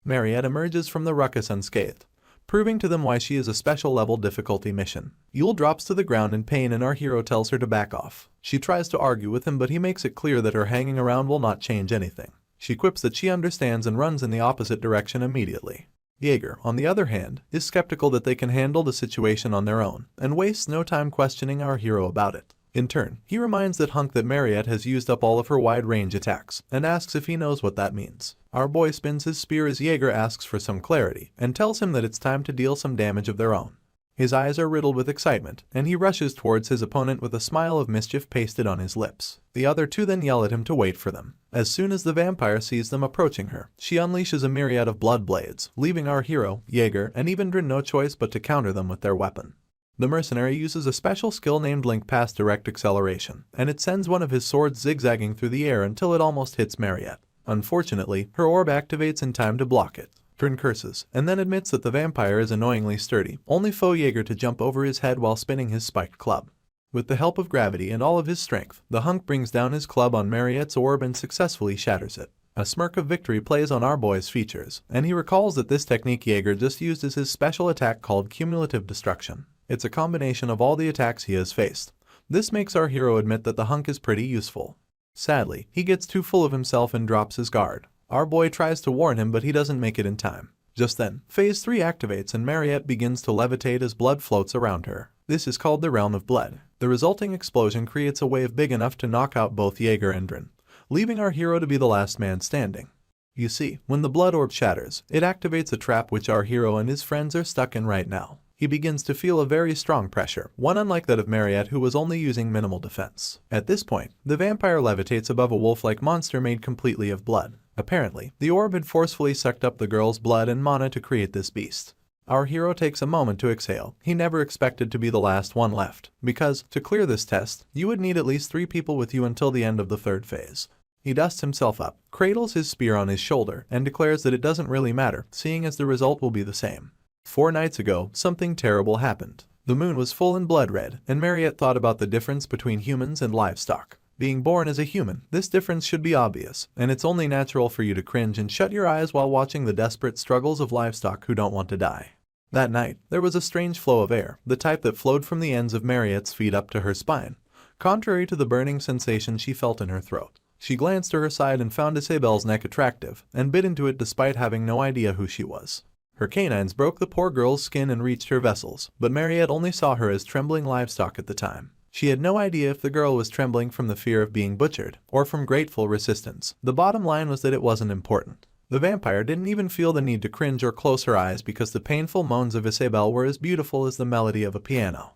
Mariette emerges from the ruckus unscathed, proving to them why she is a special level difficulty mission. Yule drops to the ground in pain and our hero tells her to back off. She tries to argue with him but he makes it clear that her hanging around will not change anything. She quips that she understands and runs in the opposite direction immediately. Jaeger, on the other hand, is skeptical that they can handle the situation on their own, and wastes no time questioning our hero about it. In turn, he reminds that hunk that Mariette has used up all of her wide-range attacks, and asks if he knows what that means. Our boy spins his spear as Jaeger asks for some clarity, and tells him that it's time to deal some damage of their own. His eyes are riddled with excitement, and he rushes towards his opponent with a smile of mischief pasted on his lips. The other two then yell at him to wait for them. As soon as the vampire sees them approaching her, she unleashes a myriad of blood blades, leaving our hero, Jaeger, and even Drin no choice but to counter them with their weapon. The mercenary uses a special skill named Link Pass Direct Acceleration, and it sends one of his swords zigzagging through the air until it almost hits Mariette. Unfortunately, her orb activates in time to block it. Drin curses, and then admits that the vampire is annoyingly sturdy, only for Jaeger to jump over his head while spinning his spiked club. With the help of gravity and all of his strength, the hunk brings down his club on Mariette's orb and successfully shatters it. A smirk of victory plays on our boy's features, and he recalls that this technique Jaeger just used as his special attack called Cumulative Destruction. It's a combination of all the attacks he has faced. This makes our hero admit that the hunk is pretty useful. Sadly, he gets too full of himself and drops his guard. Our boy tries to warn him but he doesn't make it in time. Just then, Phase 3 activates and Mariette begins to levitate as blood floats around her. This is called the Realm of Blood. The resulting explosion creates a wave big enough to knock out both Jaeger and Drin, leaving our hero to be the last man standing. You see, when the blood orb shatters, it activates a trap which our hero and his friends are stuck in right now. He begins to feel a very strong pressure, one unlike that of Mariette, who was only using minimal defense. At this point, the vampire levitates above a wolf-like monster made completely of blood. Apparently, the orb had forcefully sucked up the girl's blood and mana to create this beast. Our hero takes a moment to exhale. He never expected to be the last one left, because, to clear this test, you would need at least 3 people with you until the end of the 3rd phase. He dusts himself up, cradles his spear on his shoulder, and declares that it doesn't really matter, seeing as the result will be the same. 4 nights ago, something terrible happened. The moon was full and blood red, and Mariette thought about the difference between humans and livestock. Being born as a human, this difference should be obvious, and it's only natural for you to cringe and shut your eyes while watching the desperate struggles of livestock who don't want to die. That night, there was a strange flow of air, the type that flowed from the ends of Mariette's feet up to her spine, contrary to the burning sensation she felt in her throat. She glanced to her side and found Isabelle's neck attractive, and bit into it despite having no idea who she was. Her canines broke the poor girl's skin and reached her vessels, but Mariette only saw her as trembling livestock at the time. She had no idea if the girl was trembling from the fear of being butchered, or from grateful resistance. The bottom line was that it wasn't important. The vampire didn't even feel the need to cringe or close her eyes because the painful moans of Isabelle were as beautiful as the melody of a piano.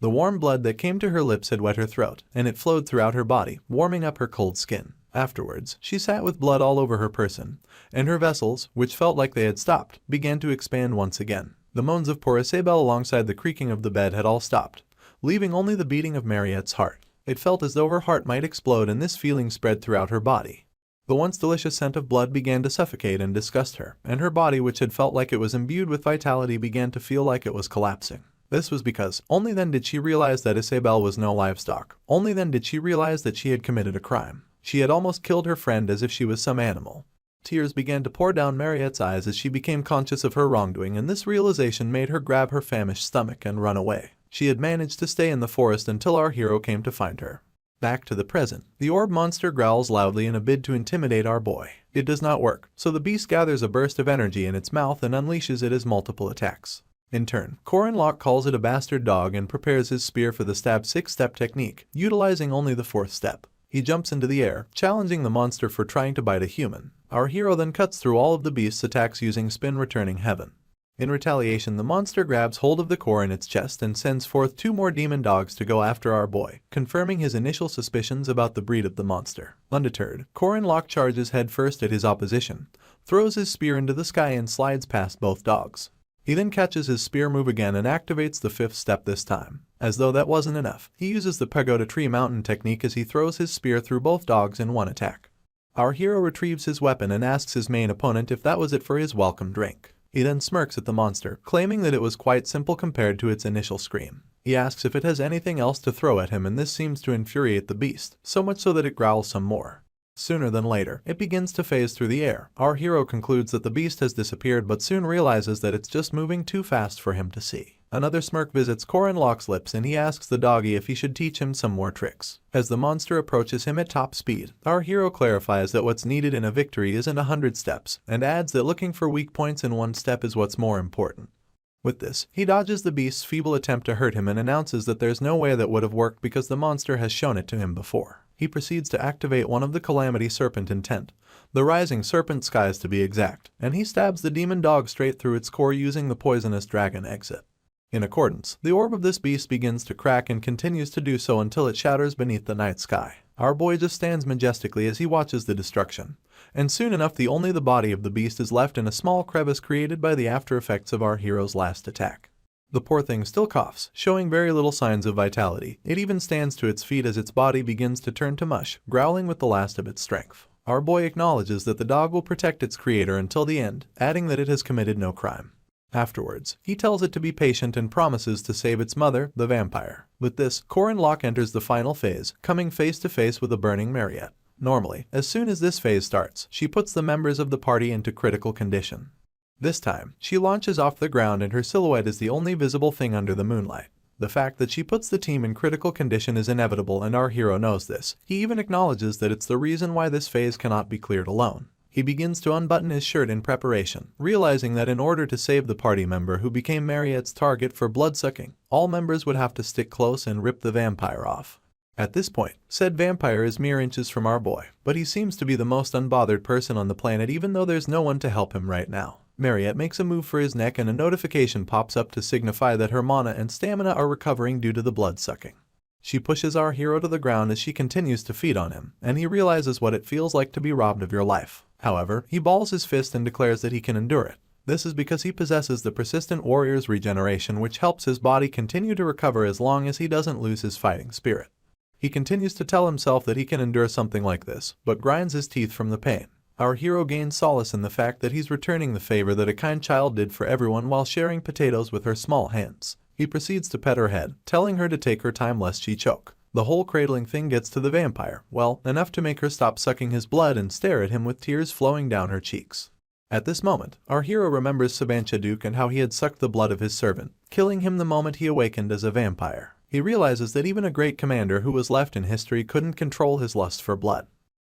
The warm blood that came to her lips had wet her throat, and it flowed throughout her body, warming up her cold skin. Afterwards, she sat with blood all over her person, and her vessels, which felt like they had stopped, began to expand once again. The moans of poor Isabelle alongside the creaking of the bed had all stopped, leaving only the beating of Mariette's heart. It felt as though her heart might explode, and this feeling spread throughout her body. The once delicious scent of blood began to suffocate and disgust her, and her body, which had felt like it was imbued with vitality, began to feel like it was collapsing. This was because only then did she realize that Isabelle was no livestock. Only then did she realize that she had committed a crime. She had almost killed her friend as if she was some animal. Tears began to pour down Mariette's eyes as she became conscious of her wrongdoing, and this realization made her grab her famished stomach and run away. She had managed to stay in the forest until our hero came to find her. Back to the present. The orb monster growls loudly in a bid to intimidate our boy. It does not work, so the beast gathers a burst of energy in its mouth and unleashes it as multiple attacks. In turn, Corin Locke calls it a bastard dog and prepares his spear for the stab 6-step technique, utilizing only the 4th step. He jumps into the air, challenging the monster for trying to bite a human. Our hero then cuts through all of the beast's attacks using spin, returning heaven. In retaliation, the monster grabs hold of the core in its chest and sends forth 2 more demon dogs to go after our boy, confirming his initial suspicions about the breed of the monster. Undeterred, Corin Locke charges headfirst at his opposition, throws his spear into the sky and slides past both dogs. He then catches his spear move again and activates the 5th step this time. As though that wasn't enough, he uses the pagoda tree mountain technique as he throws his spear through both dogs in one attack. Our hero retrieves his weapon and asks his main opponent if that was it for his welcome drink. He then smirks at the monster, claiming that it was quite simple compared to its initial scream. He asks if it has anything else to throw at him, and this seems to infuriate the beast, so much so that it growls some more. Sooner than later, it begins to phase through the air. Our hero concludes that the beast has disappeared, but soon realizes that it's just moving too fast for him to see. Another smirk visits Corin Locke's lips, and he asks the doggy if he should teach him some more tricks. As the monster approaches him at top speed, our hero clarifies that what's needed in a victory isn't 100 steps, and adds that looking for weak points in one step is what's more important. With this, he dodges the beast's feeble attempt to hurt him and announces that there's no way that would have worked because the monster has shown it to him before. He proceeds to activate one of the Calamity Serpent intent, the Rising Serpent Skies to be exact, and he stabs the demon dog straight through its core using the Poisonous Dragon exit. In accordance, the orb of this beast begins to crack and continues to do so until it shatters beneath the night sky. Our boy just stands majestically as he watches the destruction, and soon enough only the body of the beast is left in a small crevice created by the after effects of our hero's last attack. The poor thing still coughs, showing very little signs of vitality. It even stands to its feet as its body begins to turn to mush, growling with the last of its strength. Our boy acknowledges that the dog will protect its creator until the end, adding that it has committed no crime. Afterwards, he tells it to be patient and promises to save its mother, the vampire. With this, Corin Locke enters the final phase, coming face to face with a burning Mariette. Normally, as soon as this phase starts, she puts the members of the party into critical condition. This time, she launches off the ground and her silhouette is the only visible thing under the moonlight. The fact that she puts the team in critical condition is inevitable, and our hero knows this. He even acknowledges that it's the reason why this phase cannot be cleared alone. He begins to unbutton his shirt in preparation, realizing that in order to save the party member who became Mariette's target for blood-sucking, all members would have to stick close and rip the vampire off. At this point, said vampire is mere inches from our boy, but he seems to be the most unbothered person on the planet even though there's no one to help him right now. Mariette makes a move for his neck and a notification pops up to signify that her mana and stamina are recovering due to the blood sucking. She pushes our hero to the ground as she continues to feed on him, and he realizes what it feels like to be robbed of your life. However, he balls his fist and declares that he can endure it. This is because he possesses the persistent warrior's regeneration, which helps his body continue to recover as long as he doesn't lose his fighting spirit. He continues to tell himself that he can endure something like this, but grinds his teeth from the pain. Our hero gains solace in the fact that he's returning the favor that a kind child did for everyone while sharing potatoes with her small hands. He proceeds to pet her head, telling her to take her time lest she choke. The whole cradling thing gets to the vampire, well, enough to make her stop sucking his blood and stare at him with tears flowing down her cheeks. At this moment, our hero remembers Sabancha Duke and how he had sucked the blood of his servant, killing him the moment he awakened as a vampire. He realizes that even a great commander who was left in history couldn't control his lust for blood.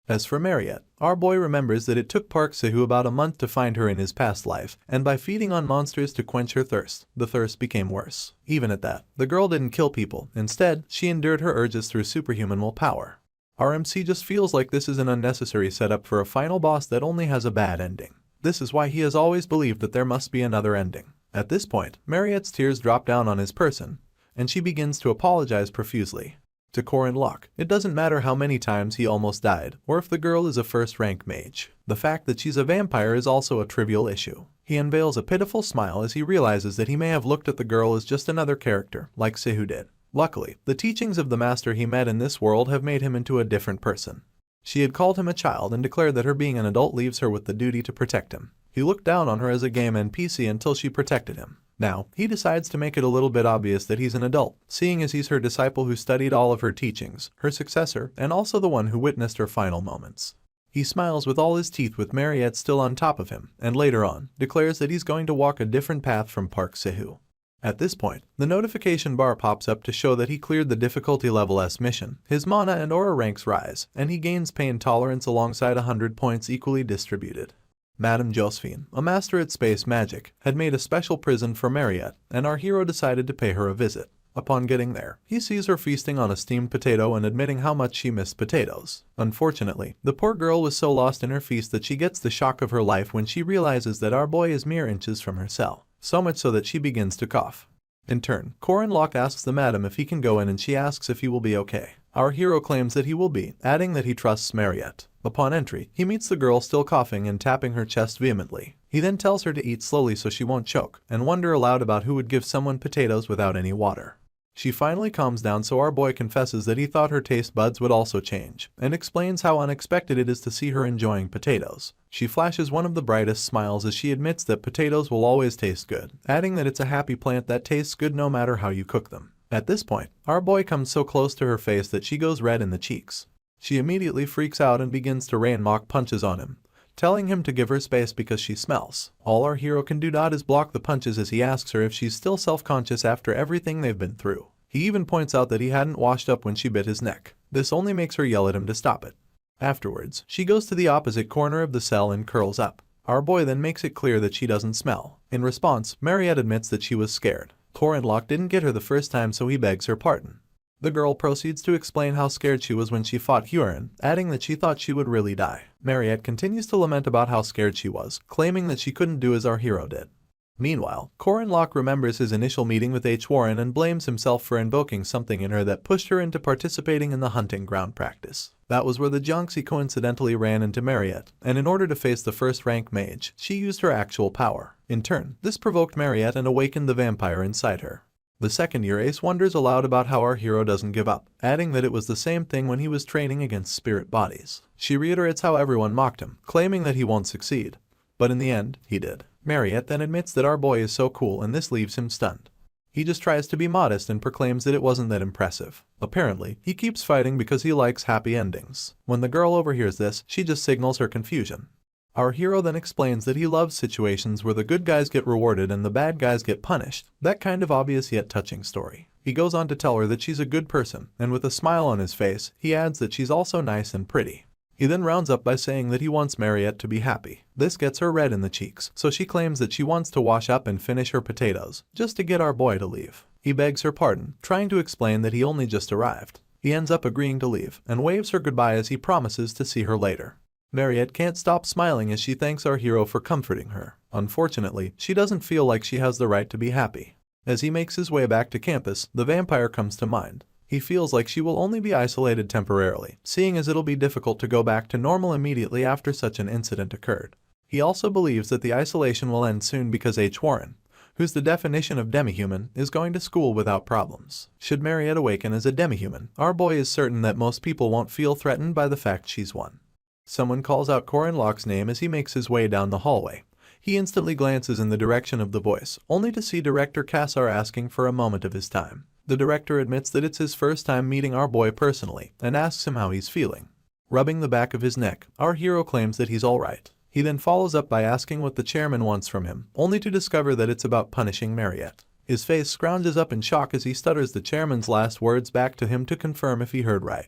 As for Mariette, our boy remembers that it took Park Sehu about a month to find her in his past life, and by feeding on monsters to quench her thirst, the thirst became worse. Even at that, the girl didn't kill people. Instead, she endured her urges through superhuman willpower. Our MC just feels like this is an unnecessary setup for a final boss that only has a bad ending. This is why he has always believed that there must be another ending. At this point, Mariette's tears drop down on his person, and she begins to apologize profusely. To Corin Locke, it doesn't matter how many times he almost died, or if the girl is a first-rank mage. The fact that she's a vampire is also a trivial issue. He unveils a pitiful smile as he realizes that he may have looked at the girl as just another character, like Sehu did. Luckily, the teachings of the master he met in this world have made him into a different person. She had called him a child and declared that her being an adult leaves her with the duty to protect him. He looked down on her as a game NPC until she protected him. Now, he decides to make it a little bit obvious that he's an adult, seeing as he's her disciple who studied all of her teachings, her successor, and also the one who witnessed her final moments. He smiles with all his teeth with Mariette still on top of him, and later on, declares that he's going to walk a different path from Park Sehu. At this point, the notification bar pops up to show that he cleared the difficulty level S mission. His mana and aura ranks rise, and he gains pain tolerance alongside 100 points equally distributed. Madame Josephine, a master at space magic, had made a special prison for Mariette, and our hero decided to pay her a visit. Upon getting there, he sees her feasting on a steamed potato and admitting how much she missed potatoes. Unfortunately, the poor girl was so lost in her feast that she gets the shock of her life when she realizes that our boy is mere inches from her cell, so much so that she begins to cough. In turn, Corin Locke asks the madam if he can go in and she asks if he will be okay. Our hero claims that he will be, adding that he trusts Mariette. Upon entry, he meets the girl still coughing and tapping her chest vehemently. He then tells her to eat slowly so she won't choke, and wonder aloud about who would give someone potatoes without any water. She finally calms down, so our boy confesses that he thought her taste buds would also change, and explains how unexpected it is to see her enjoying potatoes. She flashes one of the brightest smiles as she admits that potatoes will always taste good, adding that it's a happy plant that tastes good no matter how you cook them. At this point, our boy comes so close to her face that she goes red in the cheeks. She immediately freaks out and begins to rain mock punches on him, telling him to give her space because she smells. All our hero can do is block the punches as he asks her if she's still self-conscious after everything they've been through. He even points out that he hadn't washed up when she bit his neck. This only makes her yell at him to stop it. Afterwards, she goes to the opposite corner of the cell and curls up. Our boy then makes it clear that she doesn't smell. In response, Mariette admits that she was scared. Corin Locke didn't get her the first time, so he begs her pardon. The girl proceeds to explain how scared she was when she fought Huron, adding that she thought she would really die. Mariette continues to lament about how scared she was, claiming that she couldn't do as our hero did. Meanwhile, Corin Locke remembers his initial meeting with H. Warren and blames himself for invoking something in her that pushed her into participating in the hunting ground practice. That was where the Jiangxi coincidentally ran into Mariette, and in order to face the first-rank mage, she used her actual power. In turn, this provoked Mariette and awakened the vampire inside her. The second-year ace wonders aloud about how our hero doesn't give up, adding that it was the same thing when he was training against spirit bodies. She reiterates how everyone mocked him, claiming that he won't succeed. But in the end, he did. Mariette then admits that our boy is so cool, and this leaves him stunned. He just tries to be modest and proclaims that it wasn't that impressive. Apparently, he keeps fighting because he likes happy endings. When the girl overhears this, she just signals her confusion. Our hero then explains that he loves situations where the good guys get rewarded and the bad guys get punished. That kind of obvious yet touching story. He goes on to tell her that she's a good person, and with a smile on his face, he adds that she's also nice and pretty. He then rounds up by saying that he wants Mariette to be happy. This gets her red in the cheeks, so she claims that she wants to wash up and finish her potatoes, just to get our boy to leave. He begs her pardon, trying to explain that he only just arrived. He ends up agreeing to leave and waves her goodbye as he promises to see her later. Mariette can't stop smiling as she thanks our hero for comforting her. Unfortunately, she doesn't feel like she has the right to be happy. As he makes his way back to campus, the vampire comes to mind. He feels like she will only be isolated temporarily, seeing as it'll be difficult to go back to normal immediately after such an incident occurred. He also believes that the isolation will end soon because H. Warren, who's the definition of demihuman, is going to school without problems. Should Mariette awaken as a demihuman, our boy is certain that most people won't feel threatened by the fact she's one. Someone calls out Corin Locke's name as he makes his way down the hallway. He instantly glances in the direction of the voice, only to see Director Kassar asking for a moment of his time. The director admits that it's his first time meeting our boy personally, and asks him how he's feeling. Rubbing the back of his neck, our hero claims that he's alright. He then follows up by asking what the chairman wants from him, only to discover that it's about punishing Mariette. His face scrounges up in shock as he stutters the chairman's last words back to him to confirm if he heard right.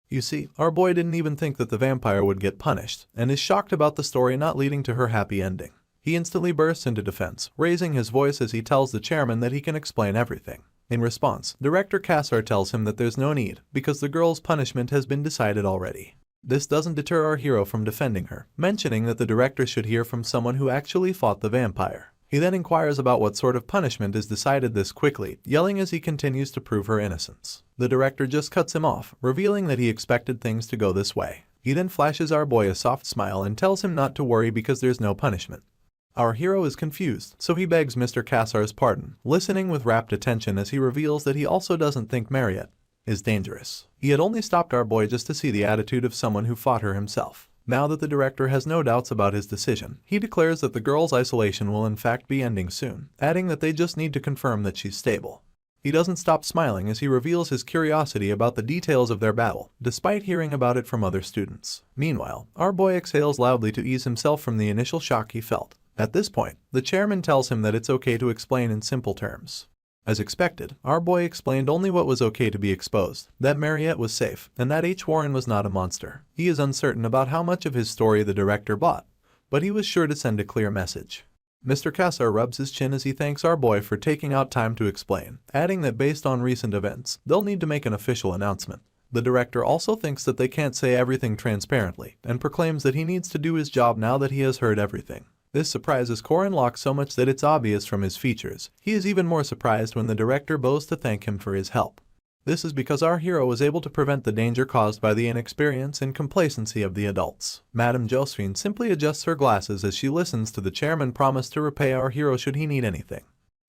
You see, our boy didn't even think that the vampire would get punished, and is shocked about the story not leading to her happy ending. He instantly bursts into defense, raising his voice as he tells the chairman that he can explain everything. In response, Director Kassar tells him that there's no need, because the girl's punishment has been decided already. This doesn't deter our hero from defending her, mentioning that the director should hear from someone who actually fought the vampire. He then inquires about what sort of punishment is decided this quickly, yelling as he continues to prove her innocence. The director just cuts him off, revealing that he expected things to go this way. He then flashes our boy a soft smile and tells him not to worry because there's no punishment. Our hero is confused, so he begs Mr. Kassar's pardon, listening with rapt attention as he reveals that he also doesn't think Mariette is dangerous. He had only stopped our boy just to see the attitude of someone who fought her himself. Now that the director has no doubts about his decision, he declares that the girl's isolation will in fact be ending soon, adding that they just need to confirm that she's stable. He doesn't stop smiling as he reveals his curiosity about the details of their battle, despite hearing about it from other students. Meanwhile, our boy exhales loudly to ease himself from the initial shock he felt. At this point, the chairman tells him that it's okay to explain in simple terms. As expected, our boy explained only what was okay to be exposed, that Mariette was safe, and that H. Warren was not a monster. He is uncertain about how much of his story the director bought, but he was sure to send a clear message. Mr. Kassar rubs his chin as he thanks our boy for taking out time to explain, adding that based on recent events, they'll need to make an official announcement. The director also thinks that they can't say everything transparently, and proclaims that he needs to do his job now that he has heard everything. This surprises Corin Locke so much that it's obvious from his features. He is even more surprised when the director bows to thank him for his help. This is because our hero was able to prevent the danger caused by the inexperience and complacency of the adults. Madame Josephine simply adjusts her glasses as she listens to the chairman promise to repay our hero should he need anything.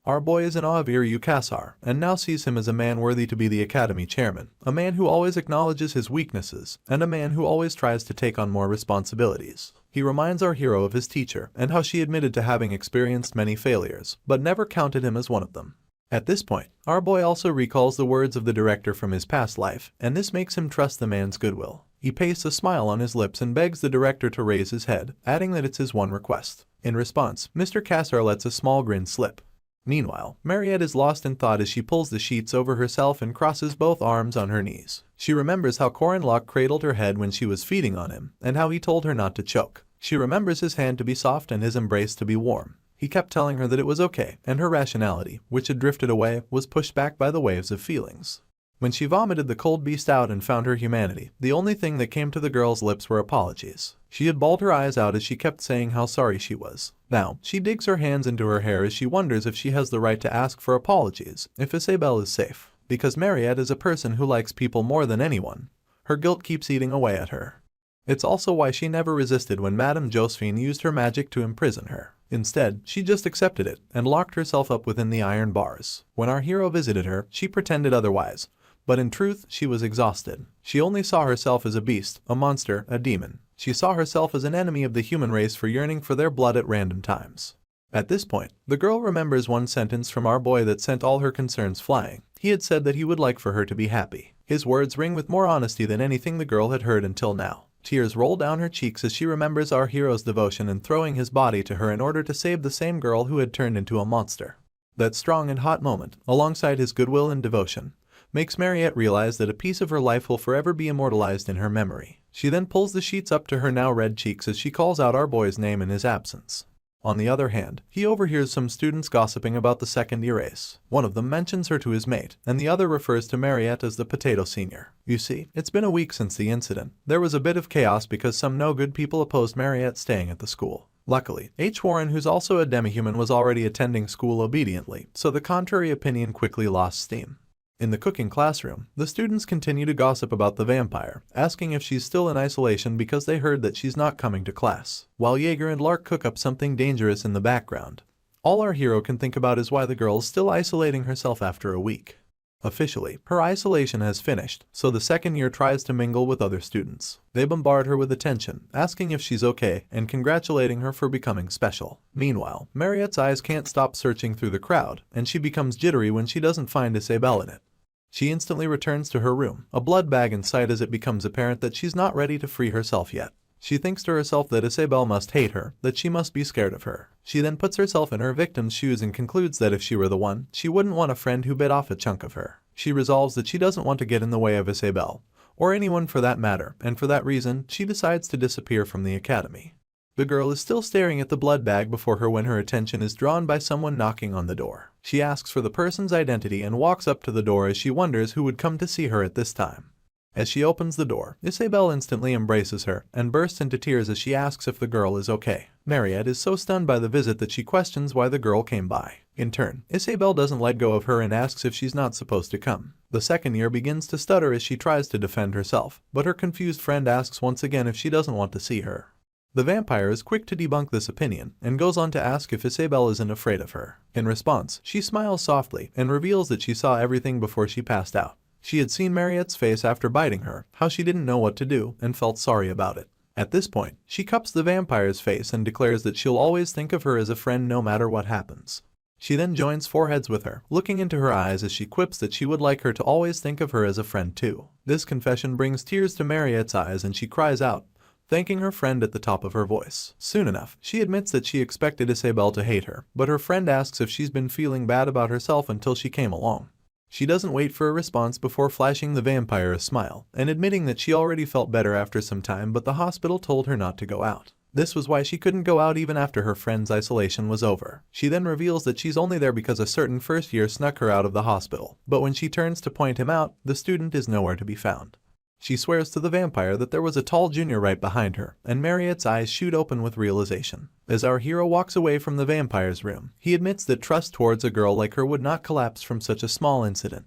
Our boy is in awe of Iryu Kassar, and now sees him as a man worthy to be the academy chairman, a man who always acknowledges his weaknesses, and a man who always tries to take on more responsibilities. He reminds our hero of his teacher, and how she admitted to having experienced many failures, but never counted him as one of them. At this point, our boy also recalls the words of the director from his past life, and this makes him trust the man's goodwill. He pastes a smile on his lips and begs the director to raise his head, adding that it's his one request. In response, Mr. Kassar lets a small grin slip. Meanwhile, Mariette is lost in thought as she pulls the sheets over herself and crosses both arms on her knees. She remembers how Corin Locke cradled her head when she was feeding on him, and how he told her not to choke. She remembers his hand to be soft and his embrace to be warm. He kept telling her that it was okay, and her rationality, which had drifted away, was pushed back by the waves of feelings. When she vomited the cold beast out and found her humanity, the only thing that came to the girl's lips were apologies. She had bawled her eyes out as she kept saying how sorry she was. Now, she digs her hands into her hair as she wonders if she has the right to ask for apologies, if Isabelle is safe. Because Mariette is a person who likes people more than anyone, her guilt keeps eating away at her. It's also why she never resisted when Madame Josephine used her magic to imprison her. Instead, she just accepted it and locked herself up within the iron bars. When our hero visited her, she pretended otherwise, but in truth, she was exhausted. She only saw herself as a beast, a monster, a demon. She saw herself as an enemy of the human race for yearning for their blood at random times. At this point, the girl remembers one sentence from our boy that sent all her concerns flying. He had said that he would like for her to be happy. His words ring with more honesty than anything the girl had heard until now. Tears roll down her cheeks as she remembers our hero's devotion in throwing his body to her in order to save the same girl who had turned into a monster. That strong and hot moment, alongside his goodwill and devotion, makes Mariette realize that a piece of her life will forever be immortalized in her memory. She then pulls the sheets up to her now red cheeks as she calls out our boy's name in his absence. On the other hand, he overhears some students gossiping about the second-year ace. One of them mentions her to his mate, and the other refers to Mariette as the potato senior. You see, it's been a week since the incident. There was a bit of chaos because some no-good people opposed Mariette staying at the school. Luckily, H. Warren, who's also a demi-human, was already attending school obediently, so the contrary opinion quickly lost steam. In the cooking classroom, the students continue to gossip about the vampire, asking if she's still in isolation because they heard that she's not coming to class, while Jaeger and Lark cook up something dangerous in the background. All our hero can think about is why the girl's still isolating herself after a week. Officially, her isolation has finished, so the second year tries to mingle with other students. They bombard her with attention, asking if she's okay and congratulating her for becoming special. Meanwhile, Mariette's eyes can't stop searching through the crowd, and she becomes jittery when she doesn't find Isabelle in it. She instantly returns to her room, a blood bag in sight as it becomes apparent that she's not ready to free herself yet. She thinks to herself that Isabelle must hate her, that she must be scared of her. She then puts herself in her victim's shoes and concludes that if she were the one, she wouldn't want a friend who bit off a chunk of her. She resolves that she doesn't want to get in the way of Isabelle, or anyone for that matter, and for that reason, she decides to disappear from the academy. The girl is still staring at the blood bag before her when her attention is drawn by someone knocking on the door. She asks for the person's identity and walks up to the door as she wonders who would come to see her at this time. As she opens the door, Isabelle instantly embraces her and bursts into tears as she asks if the girl is okay. Mariette is so stunned by the visit that she questions why the girl came by. In turn, Isabelle doesn't let go of her and asks if she's not supposed to come. The second year begins to stutter as she tries to defend herself, but her confused friend asks once again if she doesn't want to see her. The vampire is quick to debunk this opinion and goes on to ask if Isabelle isn't afraid of her. In response, she smiles softly and reveals that she saw everything before she passed out. She had seen Mariette's face after biting her, how she didn't know what to do and felt sorry about it. At this point, she cups the vampire's face and declares that she'll always think of her as a friend no matter what happens. She then joins foreheads with her, looking into her eyes as she quips that she would like her to always think of her as a friend too. This confession brings tears to Mariette's eyes and she cries out, thanking her friend at the top of her voice. Soon enough, she admits that she expected Isabelle to hate her, but her friend asks if she's been feeling bad about herself until she came along. She doesn't wait for a response before flashing the vampire a smile, and admitting that she already felt better after some time but the hospital told her not to go out. This was why she couldn't go out even after her friend's isolation was over. She then reveals that she's only there because a certain first year snuck her out of the hospital, but when she turns to point him out, the student is nowhere to be found. She swears to the vampire that there was a tall junior right behind her, and Mariette's eyes shoot open with realization. As our hero walks away from the vampire's room, he admits that trust towards a girl like her would not collapse from such a small incident.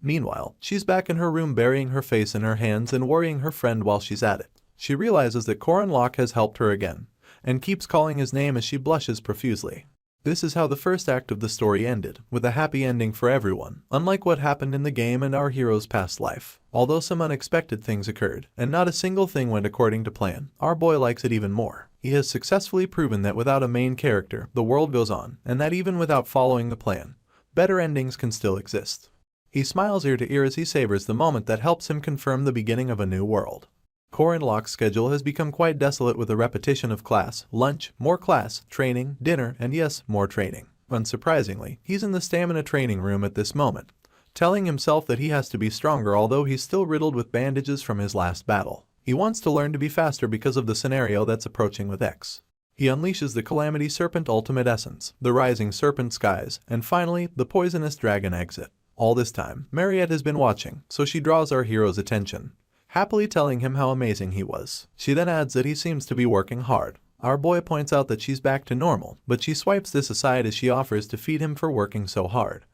Meanwhile, she's back in her room burying her face in her hands and worrying her friend while she's at it. She realizes that Corin Locke has helped her again, and keeps calling his name as she blushes profusely. This is how the first act of the story ended, with a happy ending for everyone, unlike what happened in the game and our hero's past life. Although some unexpected things occurred, and not a single thing went according to plan, our boy likes it even more. He has successfully proven that without a main character, the world goes on, and that even without following the plan, better endings can still exist. He smiles ear to ear as he savors the moment that helps him confirm the beginning of a new world. Corin Locke's schedule has become quite desolate with a repetition of class, lunch, more class, training, dinner, and yes, more training. Unsurprisingly, he's in the stamina training room at this moment, telling himself that he has to be stronger although he's still riddled with bandages from his last battle. He wants to learn to be faster because of the scenario that's approaching with X. He unleashes the Calamity Serpent Ultimate Essence, the Rising Serpent Skies, and finally, the Poisonous Dragon Exit. All this time, Mariette has been watching, so she draws our hero's attention, happily telling him how amazing he was. She then adds that he seems to be working hard. Our boy points out that she's back to normal, but she swipes this aside as she offers to feed him for working so hard.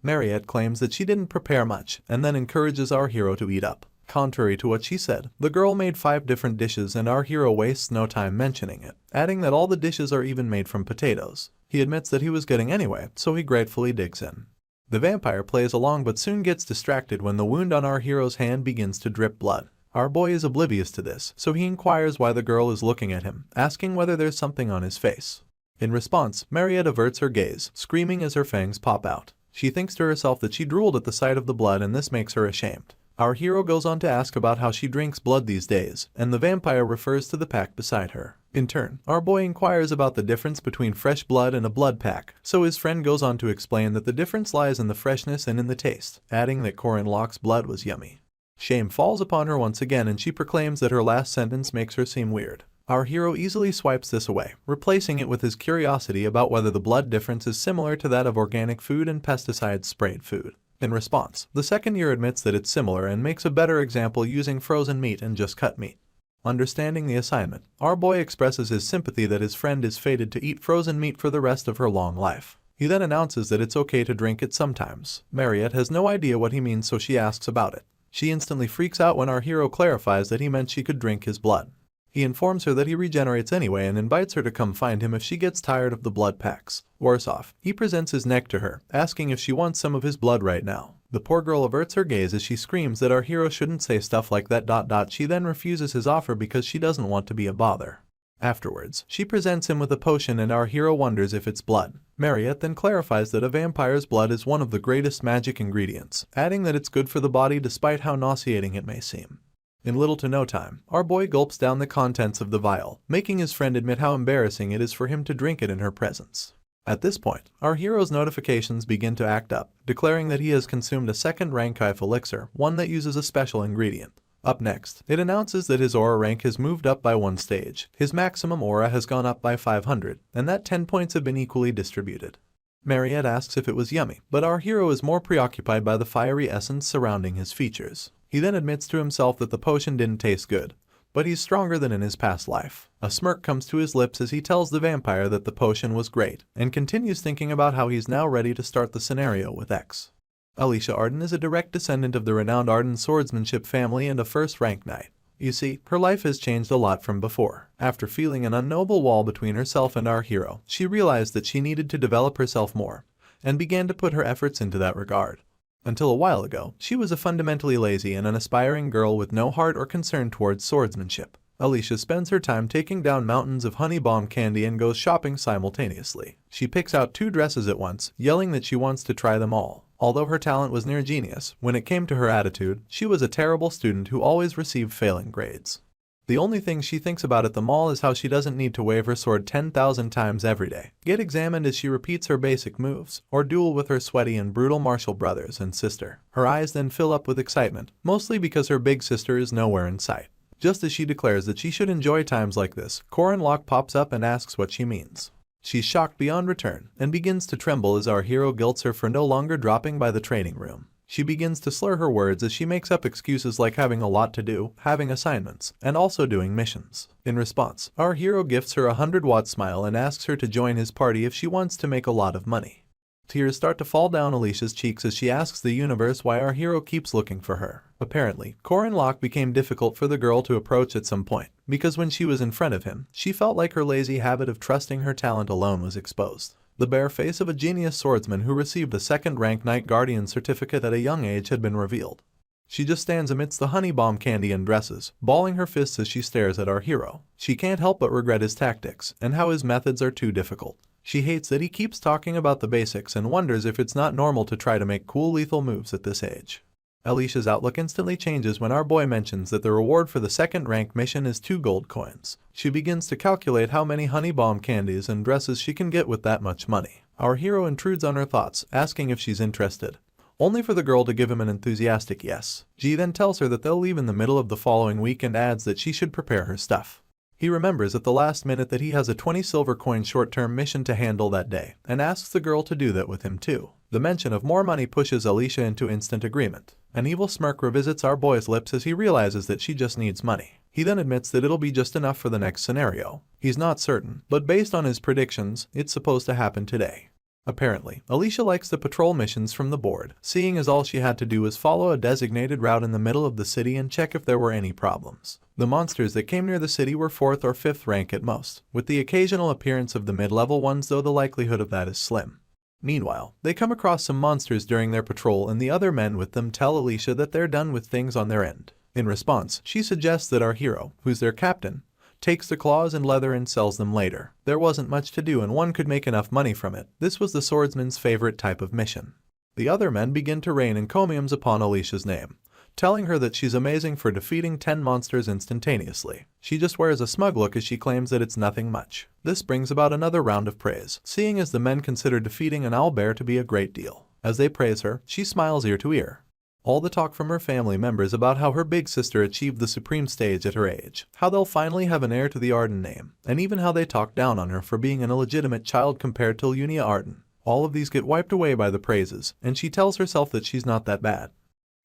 Mariette claims that she didn't prepare much, and then encourages our hero to eat up. Contrary to what she said, the girl made 5 different dishes and our hero wastes no time mentioning it, adding that all the dishes are even made from potatoes. He admits that he was getting anyway, so he gratefully digs in. The vampire plays along but soon gets distracted when the wound on our hero's hand begins to drip blood. Our boy is oblivious to this, so he inquires why the girl is looking at him, asking whether there's something on his face. In response, Mariette averts her gaze, screaming as her fangs pop out. She thinks to herself that she drooled at the sight of the blood and this makes her ashamed. Our hero goes on to ask about how she drinks blood these days, and the vampire refers to the pack beside her. In turn, our boy inquires about the difference between fresh blood and a blood pack, so his friend goes on to explain that the difference lies in the freshness and in the taste, adding that Corin Locke's blood was yummy. Shame falls upon her once again and she proclaims that her last sentence makes her seem weird. Our hero easily swipes this away, replacing it with his curiosity about whether the blood difference is similar to that of organic food and pesticide-sprayed food. In response, the second year admits that it's similar and makes a better example using frozen meat and just cut meat. Understanding the assignment, our boy expresses his sympathy that his friend is fated to eat frozen meat for the rest of her long life. He then announces that it's okay to drink it sometimes. Mariette has no idea what he means, so she asks about it. She instantly freaks out when our hero clarifies that he meant she could drink his blood. He informs her that he regenerates anyway and invites her to come find him if she gets tired of the blood packs. Worse off, he presents his neck to her, asking if she wants some of his blood right now. The poor girl averts her gaze as she screams that our hero shouldn't say stuff like that. She then refuses his offer because she doesn't want to be a bother. Afterwards, she presents him with a potion and our hero wonders if it's blood. Mariette then clarifies that a vampire's blood is one of the greatest magic ingredients, adding that it's good for the body despite how nauseating it may seem. In little to no time, our boy gulps down the contents of the vial, making his friend admit how embarrassing it is for him to drink it in her presence. At this point, our hero's notifications begin to act up, declaring that he has consumed a second rank elixir, one that uses a special ingredient. Up next, it announces that his aura rank has moved up by 1 stage, his maximum aura has gone up by 500, and that 10 points have been equally distributed. Mariette asks if it was yummy, but our hero is more preoccupied by the fiery essence surrounding his features. He then admits to himself that the potion didn't taste good, but he's stronger than in his past life. A smirk comes to his lips as he tells the vampire that the potion was great, and continues thinking about how he's now ready to start the scenario with X. Alicia Arden is a direct descendant of the renowned Arden swordsmanship family and a first-rank knight. You see, her life has changed a lot from before. After feeling an unknowable wall between herself and our hero, she realized that she needed to develop herself more, and began to put her efforts into that regard. Until a while ago, she was a fundamentally lazy and unaspiring girl with no heart or concern towards swordsmanship. Alicia spends her time taking down mountains of honey bomb candy and goes shopping simultaneously. She picks out 2 dresses at once, yelling that she wants to try them all. Although her talent was near genius, when it came to her attitude, she was a terrible student who always received failing grades. The only thing she thinks about at the mall is how she doesn't need to wave her sword 10,000 times every day, get examined as she repeats her basic moves, or duel with her sweaty and brutal martial brothers and sister. Her eyes then fill up with excitement, mostly because her big sister is nowhere in sight. Just as she declares that she should enjoy times like this, Corin Locke pops up and asks what she means. She's shocked beyond return, and begins to tremble as our hero guilts her for no longer dropping by the training room. She begins to slur her words as she makes up excuses like having a lot to do, having assignments, and also doing missions. In response, our hero gifts her a 100-watt smile and asks her to join his party if she wants to make a lot of money. Tears start to fall down Alicia's cheeks as she asks the universe why our hero keeps looking for her. Apparently, Corin Locke became difficult for the girl to approach at some point, because when she was in front of him, she felt like her lazy habit of trusting her talent alone was exposed. The bare face of a genius swordsman who received a second-rank Knight Guardian certificate at a young age had been revealed. She just stands amidst the honey bomb candy and dresses, balling her fists as she stares at our hero. She can't help but regret his tactics, and how his methods are too difficult. She hates that he keeps talking about the basics and wonders if it's not normal to try to make cool lethal moves at this age. Alicia's outlook instantly changes when our boy mentions that the reward for the second-rank mission is 2 gold coins. She begins to calculate how many honey bomb candies and dresses she can get with that much money. Our hero intrudes on her thoughts, asking if she's interested, only for the girl to give him an enthusiastic yes. G then tells her that they'll leave in the middle of the following week and adds that she should prepare her stuff. He remembers at the last minute that he has a 20 silver coin short-term mission to handle that day, and asks the girl to do that with him too. The mention of more money pushes Alicia into instant agreement. An evil smirk revisits our boy's lips as he realizes that she just needs money. He then admits that it'll be just enough for the next scenario. He's not certain, but based on his predictions, it's supposed to happen today. Apparently, Alicia likes the patrol missions from the board, seeing as all she had to do was follow a designated route in the middle of the city and check if there were any problems. The monsters that came near the city were 4th or 5th rank at most, with the occasional appearance of the mid-level ones, though the likelihood of that is slim. Meanwhile, they come across some monsters during their patrol and the other men with them tell Alicia that they're done with things on their end. In response, she suggests that our hero, who's their captain, takes the claws and leather and sells them later. There wasn't much to do and one could make enough money from it. This was the swordsman's favorite type of mission. The other men begin to rain encomiums upon Alicia's name, telling her that she's amazing for defeating 10 monsters instantaneously. She just wears a smug look as she claims that it's nothing much. This brings about another round of praise, seeing as the men consider defeating an owlbear to be a great deal. As they praise her, she smiles ear to ear. All the talk from her family members about how her big sister achieved the supreme stage at her age, how they'll finally have an heir to the Arden name, and even how they talk down on her for being an illegitimate child compared to Lunia Arden. All of these get wiped away by the praises, and she tells herself that she's not that bad.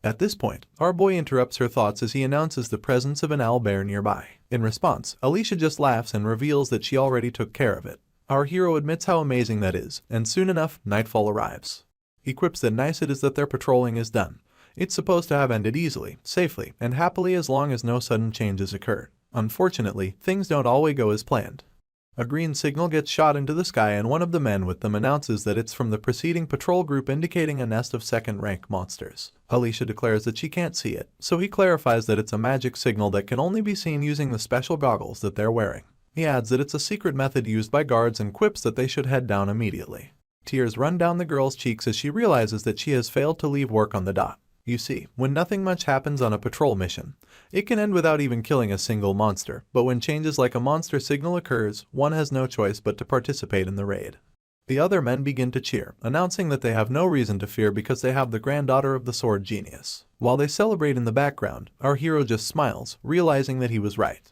At this point, our boy interrupts her thoughts as he announces the presence of an owlbear nearby. In response, Alicia just laughs and reveals that she already took care of it. Our hero admits how amazing that is, and soon enough, nightfall arrives. He quips that nice it is that their patrolling is done. It's supposed to have ended easily, safely, and happily as long as no sudden changes occurred. Unfortunately, things don't always go as planned. A green signal gets shot into the sky and one of the men with them announces that it's from the preceding patrol group indicating a nest of second-rank monsters. Alicia declares that she can't see it, so he clarifies that it's a magic signal that can only be seen using the special goggles that they're wearing. He adds that it's a secret method used by guards and quips that they should head down immediately. Tears run down the girl's cheeks as she realizes that she has failed to leave work on the dot. You see, when nothing much happens on a patrol mission, it can end without even killing a single monster, but when changes like a monster signal occurs, one has no choice but to participate in the raid. The other men begin to cheer, announcing that they have no reason to fear because they have the granddaughter of the sword genius. While they celebrate in the background, our hero just smiles, realizing that he was right.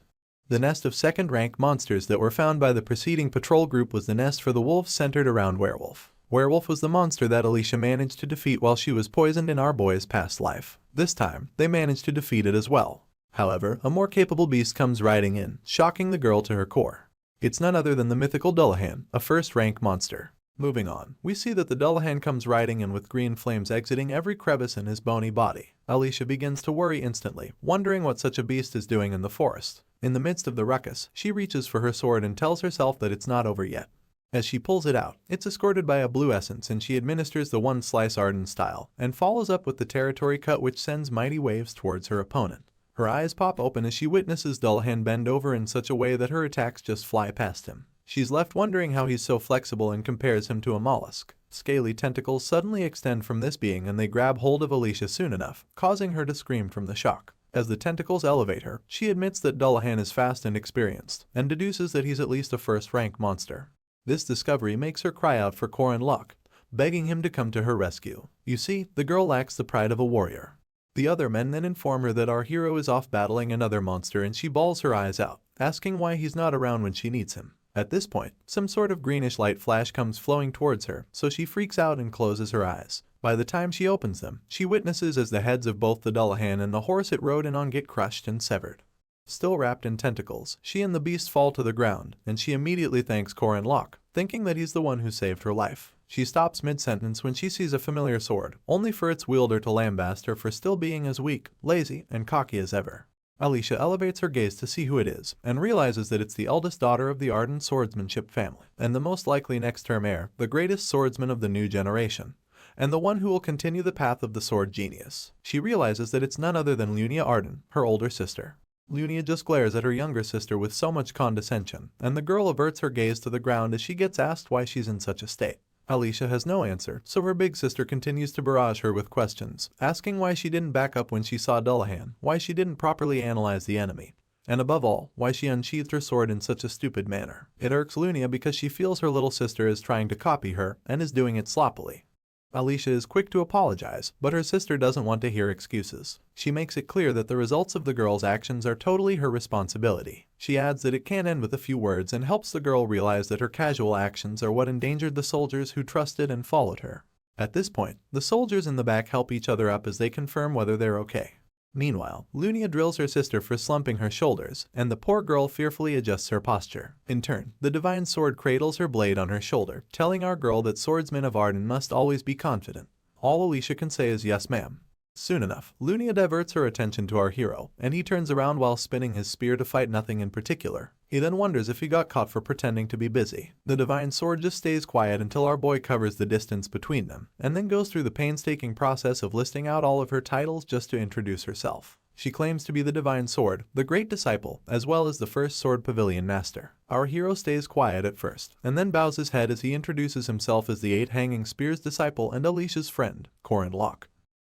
The nest of second-rank monsters that were found by the preceding patrol group was the nest for the wolves centered around Werewolf. Werewolf was the monster that Alicia managed to defeat while she was poisoned in our boy's past life. This time, they managed to defeat it as well. However, a more capable beast comes riding in, shocking the girl to her core. It's none other than the mythical Dullahan, a first-rank monster. Moving on, we see that the Dullahan comes riding in with green flames exiting every crevice in his bony body. Alicia begins to worry instantly, wondering what such a beast is doing in the forest. In the midst of the ruckus, she reaches for her sword and tells herself that it's not over yet. As she pulls it out, it's escorted by a blue essence and she administers the one slice Arden style, and follows up with the territory cut which sends mighty waves towards her opponent. Her eyes pop open as she witnesses Dullahan bend over in such a way that her attacks just fly past him. She's left wondering how he's so flexible and compares him to a mollusk. Scaly tentacles suddenly extend from this being and they grab hold of Alicia soon enough, causing her to scream from the shock. As the tentacles elevate her, she admits that Dullahan is fast and experienced, and deduces that he's at least a first-rank monster. This discovery makes her cry out for Corin Locke, begging him to come to her rescue. You see, the girl lacks the pride of a warrior. The other men then inform her that our hero is off battling another monster and she bawls her eyes out, asking why he's not around when she needs him. At this point, some sort of greenish light flash comes flowing towards her, so she freaks out and closes her eyes. By the time she opens them, she witnesses as the heads of both the Dullahan and the horse it rode in on get crushed and severed. Still wrapped in tentacles, she and the beast fall to the ground, and she immediately thanks Corin Locke, thinking that he's the one who saved her life. She stops mid-sentence when she sees a familiar sword, only for its wielder to lambaste her for still being as weak, lazy, and cocky as ever. Alicia elevates her gaze to see who it is, and realizes that it's the eldest daughter of the Arden swordsmanship family, and the most likely next-term heir, the greatest swordsman of the new generation, and the one who will continue the path of the sword genius. She realizes that it's none other than Lunia Arden, her older sister. Lunia just glares at her younger sister with so much condescension, and the girl averts her gaze to the ground as she gets asked why she's in such a state. Alicia has no answer, so her big sister continues to barrage her with questions, asking why she didn't back up when she saw Dullahan, why she didn't properly analyze the enemy, and above all, why she unsheathed her sword in such a stupid manner. It irks Lunia because she feels her little sister is trying to copy her, and is doing it sloppily. Alicia is quick to apologize, but her sister doesn't want to hear excuses. She makes it clear that the results of the girl's actions are totally her responsibility. She adds that it can't end with a few words and helps the girl realize that her casual actions are what endangered the soldiers who trusted and followed her. At this point, the soldiers in the back help each other up as they confirm whether they're okay. Meanwhile, Lunia drills her sister for slumping her shoulders, and the poor girl fearfully adjusts her posture. In turn, the divine sword cradles her blade on her shoulder, telling our girl that swordsmen of Arden must always be confident. All Alicia can say is yes ma'am. Soon enough, Lunia diverts her attention to our hero, and he turns around while spinning his spear to fight nothing in particular. He then wonders if he got caught for pretending to be busy. The divine sword just stays quiet until our boy covers the distance between them, and then goes through the painstaking process of listing out all of her titles just to introduce herself. She claims to be the divine sword, the great disciple, as well as the first sword pavilion master. Our hero stays quiet at first, and then bows his head as he introduces himself as the 8 hanging spears disciple and Alicia's friend, Corin Locke.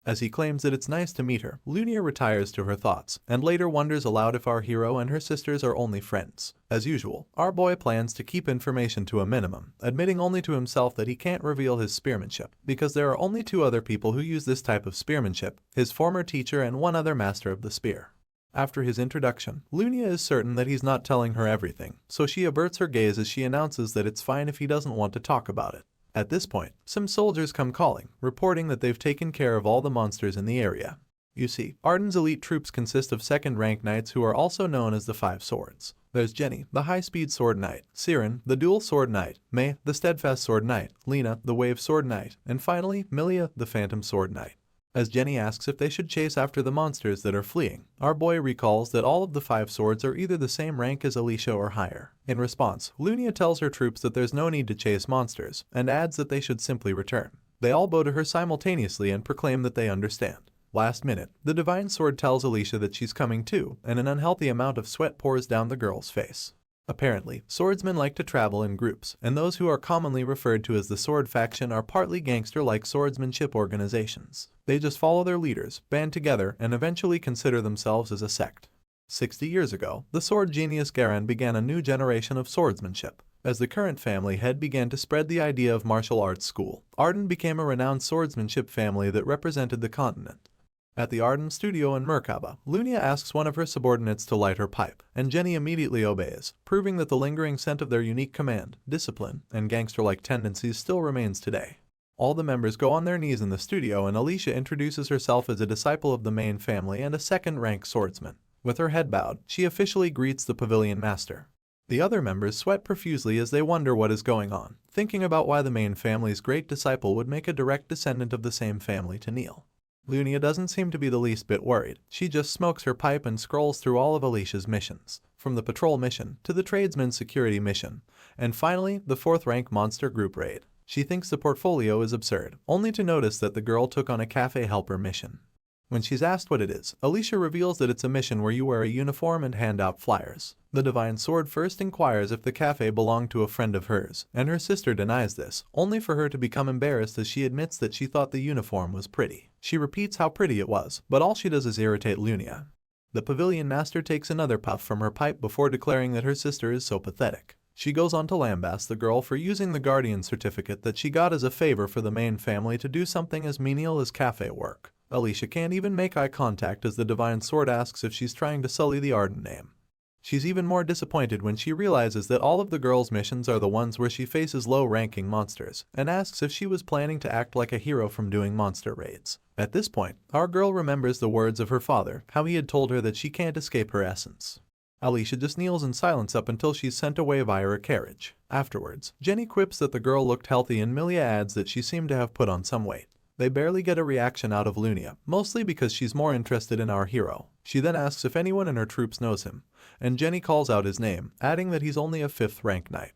As he claims that it's nice to meet her, Lunia retires to her thoughts, and later wonders aloud if our hero and her sisters are only friends. As usual, our boy plans to keep information to a minimum, admitting only to himself that he can't reveal his spearmanship, because there are only two other people who use this type of spearmanship, his former teacher and one other master of the spear. After his introduction, Lunia is certain that he's not telling her everything, so she averts her gaze as she announces that it's fine if he doesn't want to talk about it. At this point, some soldiers come calling, reporting that they've taken care of all the monsters in the area. You see, Arden's elite troops consist of second-rank knights who are also known as the Five Swords. There's Jenny, the high-speed sword knight, Siren, the dual sword knight, May, the steadfast sword knight, Lena, the wave sword knight, and finally, Milia, the phantom sword knight. As Jenny asks if they should chase after the monsters that are fleeing, our boy recalls that all of the five swords are either the same rank as Alicia or higher. In response, Lunia tells her troops that there's no need to chase monsters, and adds that they should simply return. They all bow to her simultaneously and proclaim that they understand. Last minute, the divine sword tells Alicia that she's coming too, and an unhealthy amount of sweat pours down the girl's face. Apparently, swordsmen like to travel in groups, and those who are commonly referred to as the sword faction are partly gangster-like swordsmanship organizations. They just follow their leaders, band together, and eventually consider themselves as a sect. 60 years ago, the sword genius Garan began a new generation of swordsmanship. As the current family head began to spread the idea of martial arts school, Arden became a renowned swordsmanship family that represented the continent. At the Arden studio in Merkaba, Lunia asks one of her subordinates to light her pipe, and Jenny immediately obeys, proving that the lingering scent of their unique command, discipline, and gangster-like tendencies still remains today. All the members go on their knees in the studio, and Alicia introduces herself as a disciple of the main family and a second-rank swordsman. With her head bowed, she officially greets the pavilion master. The other members sweat profusely as they wonder what is going on, thinking about why the main family's great disciple would make a direct descendant of the same family to kneel. Lunia doesn't seem to be the least bit worried. She just smokes her pipe and scrolls through all of Alicia's missions, from the patrol mission to the tradesman's security mission, and finally the 4th-rank monster group raid. She thinks the portfolio is absurd, only to notice that the girl took on a cafe helper mission. When she's asked what it is, Alicia reveals that it's a mission where you wear a uniform and hand out flyers. The divine sword first inquires if the cafe belonged to a friend of hers, and her sister denies this, only for her to become embarrassed as she admits that she thought the uniform was pretty. She repeats how pretty it was, but all she does is irritate Lunia. The pavilion master takes another puff from her pipe before declaring that her sister is so pathetic. She goes on to lambaste the girl for using the guardian certificate that she got as a favor for the main family to do something as menial as cafe work. Alicia can't even make eye contact as the divine sword asks if she's trying to sully the Arden name. She's even more disappointed when she realizes that all of the girl's missions are the ones where she faces low-ranking monsters, and asks if she was planning to act like a hero from doing monster raids. At this point, our girl remembers the words of her father, how he had told her that she can't escape her essence. Alicia just kneels in silence up until she's sent away via a carriage. Afterwards, Jenny quips that the girl looked healthy and Milia adds that she seemed to have put on some weight. They barely get a reaction out of Lunia, mostly because she's more interested in our hero. She then asks if anyone in her troops knows him, and Jenny calls out his name, adding that he's only a 5th-rank knight.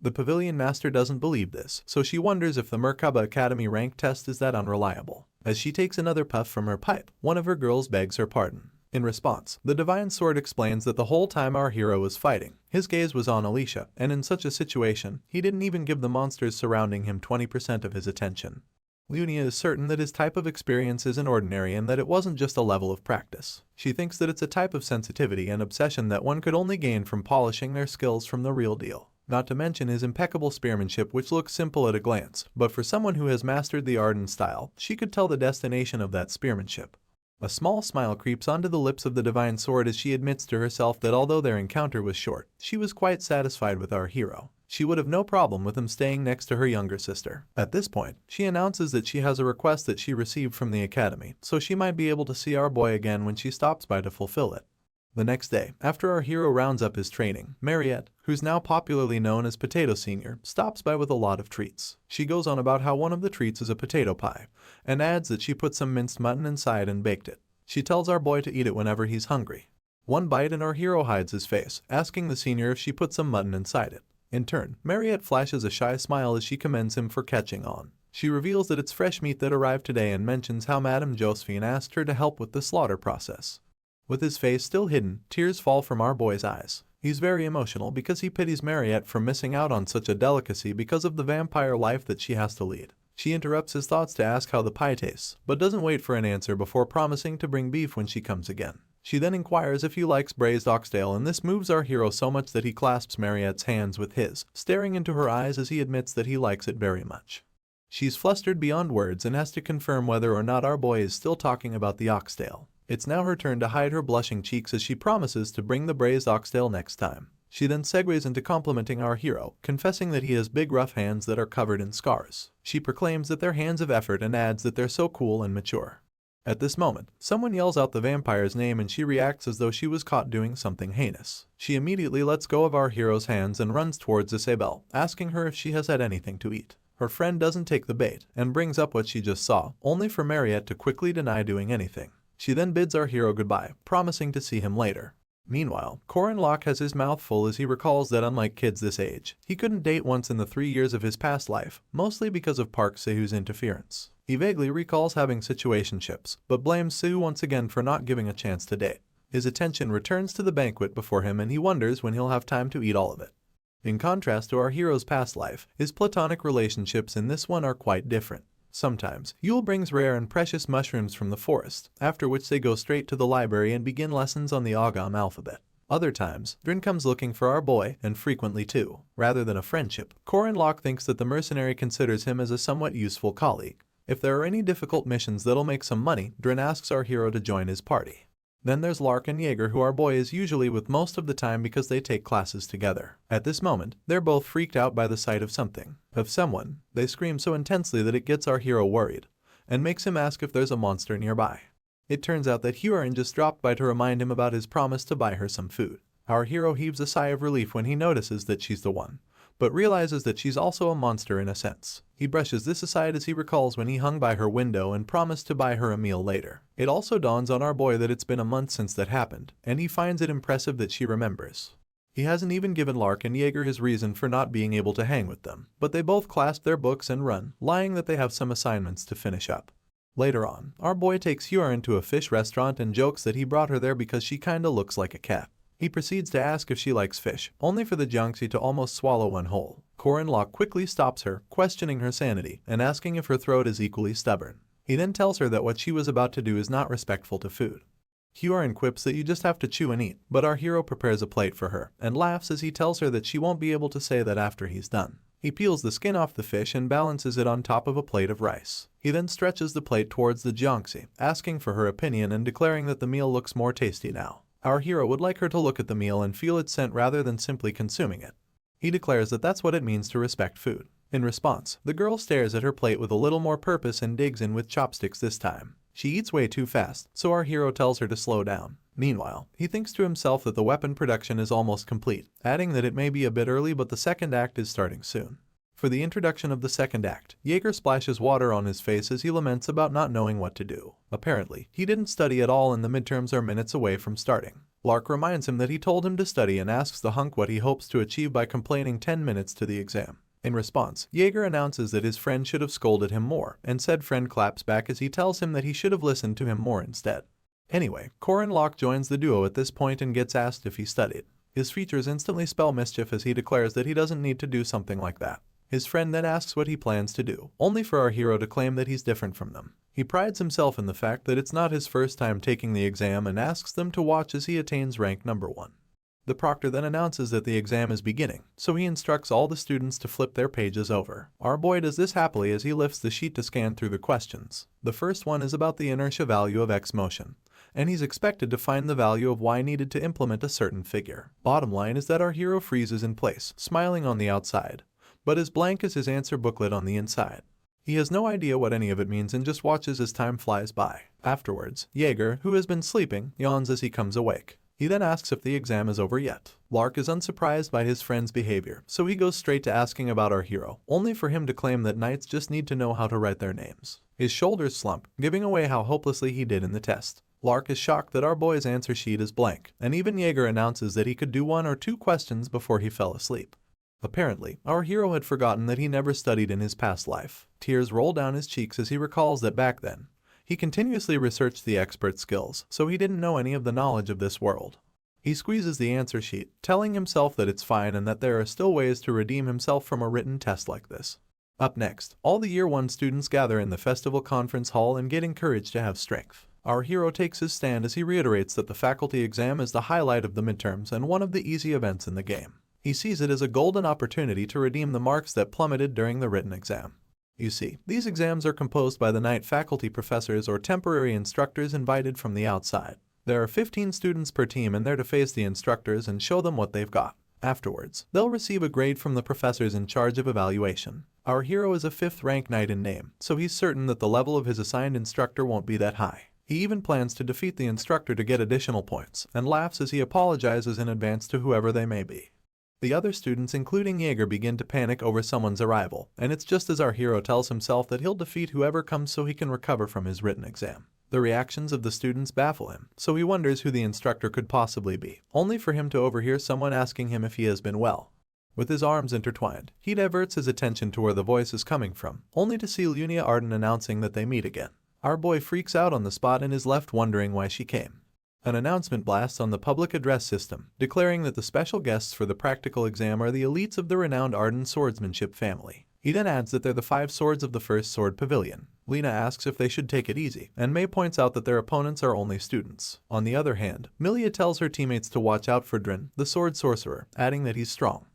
The pavilion master doesn't believe this, so she wonders if the Merkaba Academy rank test is that unreliable. As she takes another puff from her pipe, one of her girls begs her pardon. In response, the divine sword explains that the whole time our hero was fighting, his gaze was on Alicia, and in such a situation, he didn't even give the monsters surrounding him 20% of his attention. Lunia is certain that his type of experience isn't ordinary and that it wasn't just a level of practice. She thinks that it's a type of sensitivity and obsession that one could only gain from polishing their skills from the real deal. Not to mention his impeccable spearmanship, which looks simple at a glance, but for someone who has mastered the Arden style, she could tell the destination of that spearmanship. A small smile creeps onto the lips of the divine sword as she admits to herself that although their encounter was short, she was quite satisfied with our hero. She would have no problem with him staying next to her younger sister. At this point, she announces that she has a request that she received from the academy, so she might be able to see our boy again when she stops by to fulfill it. The next day, after our hero rounds up his training, Mariette, who's now popularly known as Potato Senior, stops by with a lot of treats. She goes on about how one of the treats is a potato pie, and adds that she put some minced mutton inside and baked it. She tells our boy to eat it whenever he's hungry. One bite and our hero hides his face, asking the senior if she put some mutton inside it. In turn, Mariette flashes a shy smile as she commends him for catching on. She reveals that it's fresh meat that arrived today and mentions how Madame Josephine asked her to help with the slaughter process. With his face still hidden, tears fall from our boy's eyes. He's very emotional because he pities Mariette for missing out on such a delicacy because of the vampire life that she has to lead. She interrupts his thoughts to ask how the pie tastes, but doesn't wait for an answer before promising to bring beef when she comes again. She then inquires if he likes braised oxtail, and this moves our hero so much that he clasps Mariette's hands with his, staring into her eyes as he admits that he likes it very much. She's flustered beyond words and has to confirm whether or not our boy is still talking about the oxtail. It's now her turn to hide her blushing cheeks as she promises to bring the braised oxtail next time. She then segues into complimenting our hero, confessing that he has big rough hands that are covered in scars. She proclaims that they're hands of effort and adds that they're so cool and mature. At this moment, someone yells out the vampire's name and she reacts as though she was caught doing something heinous. She immediately lets go of our hero's hands and runs towards Isabelle, asking her if she has had anything to eat. Her friend doesn't take the bait and brings up what she just saw, only for Mariette to quickly deny doing anything. She then bids our hero goodbye, promising to see him later. Meanwhile, Corin Locke has his mouth full as he recalls that unlike kids this age, he couldn't date once in the 3 years of his past life, mostly because of Park Se-hoo's interference. He vaguely recalls having situationships, but blames Se-hoo once again for not giving a chance to date. His attention returns to the banquet before him and he wonders when he'll have time to eat all of it. In contrast to our hero's past life, his platonic relationships in this one are quite different. Sometimes, Yule brings rare and precious mushrooms from the forest, after which they go straight to the library and begin lessons on the Agam alphabet. Other times, Drin comes looking for our boy, and frequently too. Rather than a friendship, Corin Locke thinks that the mercenary considers him as a somewhat useful colleague. If there are any difficult missions that'll make some money, Drin asks our hero to join his party. Then there's Lark and Jaeger, who our boy is usually with most of the time because they take classes together. At this moment, they're both freaked out by the sight of someone. They scream so intensely that it gets our hero worried, and makes him ask if there's a monster nearby. It turns out that Hyorin just dropped by to remind him about his promise to buy her some food. Our hero heaves a sigh of relief when he notices that she's the one, but realizes that she's also a monster in a sense. He brushes this aside as he recalls when he hung by her window and promised to buy her a meal later. It also dawns on our boy that it's been a month since that happened, and he finds it impressive that she remembers. He hasn't even given Lark and Jaeger his reason for not being able to hang with them, but they both clasp their books and run, lying that they have some assignments to finish up. Later on, our boy takes Hyorin to a fish restaurant and jokes that he brought her there because she kinda looks like a cat. He proceeds to ask if she likes fish, only for the Jiangxi to almost swallow one whole. Corin Locke quickly stops her, questioning her sanity, and asking if her throat is equally stubborn. He then tells her that what she was about to do is not respectful to food. Hyorin quips that you just have to chew and eat, but our hero prepares a plate for her, and laughs as he tells her that she won't be able to say that after he's done. He peels the skin off the fish and balances it on top of a plate of rice. He then stretches the plate towards the Jiangxi, asking for her opinion and declaring that the meal looks more tasty now. Our hero would like her to look at the meal and feel its scent rather than simply consuming it. He declares that that's what it means to respect food. In response, the girl stares at her plate with a little more purpose and digs in with chopsticks this time. She eats way too fast, so our hero tells her to slow down. Meanwhile, he thinks to himself that the weapon production is almost complete, adding that it may be a bit early but the second act is starting soon. For the introduction of the second act, Jaeger splashes water on his face as he laments about not knowing what to do. Apparently, he didn't study at all and the midterms are minutes away from starting. Lark reminds him that he told him to study and asks the hunk what he hopes to achieve by complaining 10 minutes to the exam. In response, Jaeger announces that his friend should have scolded him more, and said friend claps back as he tells him that he should have listened to him more instead. Anyway, Corin Locke joins the duo at this point and gets asked if he studied. His features instantly spell mischief as he declares that he doesn't need to do something like that. His friend then asks what he plans to do, only for our hero to claim that he's different from them. He prides himself in the fact that it's not his first time taking the exam and asks them to watch as he attains rank number 1. The proctor then announces that the exam is beginning, so he instructs all the students to flip their pages over. Our boy does this happily as he lifts the sheet to scan through the questions. The first one is about the inertia value of X motion, and he's expected to find the value of Y needed to implement a certain figure. Bottom line is that our hero freezes in place, smiling on the outside, but as blank as his answer booklet on the inside. He has no idea what any of it means and just watches as time flies by. Afterwards, Jaeger, who has been sleeping, yawns as he comes awake. He then asks if the exam is over yet. Lark is unsurprised by his friend's behavior, so he goes straight to asking about our hero, only for him to claim that knights just need to know how to write their names. His shoulders slump, giving away how hopelessly he did in the test. Lark is shocked that our boy's answer sheet is blank, and even Jaeger announces that he could do 1 or 2 questions before he fell asleep. Apparently, our hero had forgotten that he never studied in his past life. Tears roll down his cheeks as he recalls that back then, he continuously researched the expert skills, so he didn't know any of the knowledge of this world. He squeezes the answer sheet, telling himself that it's fine and that there are still ways to redeem himself from a written test like this. Up next, all the Year 1 students gather in the festival conference hall and get encouraged to have strength. Our hero takes his stand as he reiterates that the faculty exam is the highlight of the midterms and one of the easy events in the game. He sees it as a golden opportunity to redeem the marks that plummeted during the written exam. You see, these exams are composed by the night faculty professors or temporary instructors invited from the outside. There are 15 students per team and they're to face the instructors and show them what they've got. Afterwards, they'll receive a grade from the professors in charge of evaluation. Our hero is a 5th rank knight in name, so he's certain that the level of his assigned instructor won't be that high. He even plans to defeat the instructor to get additional points, and laughs as he apologizes in advance to whoever they may be. The other students, including Jaeger, begin to panic over someone's arrival, and it's just as our hero tells himself that he'll defeat whoever comes so he can recover from his written exam. The reactions of the students baffle him, so he wonders who the instructor could possibly be, only for him to overhear someone asking him if he has been well. With his arms intertwined, he diverts his attention to where the voice is coming from, only to see Lunia Arden announcing that they meet again. Our boy freaks out on the spot and is left wondering why she came. An announcement blasts on the public address system, declaring that the special guests for the practical exam are the elites of the renowned Arden swordsmanship family. He then adds that they're the 5 swords of the first sword pavilion. Lena asks if they should take it easy, and May points out that their opponents are only students. On the other hand, Milia tells her teammates to watch out for Drin, the sword sorcerer, adding that he's strong.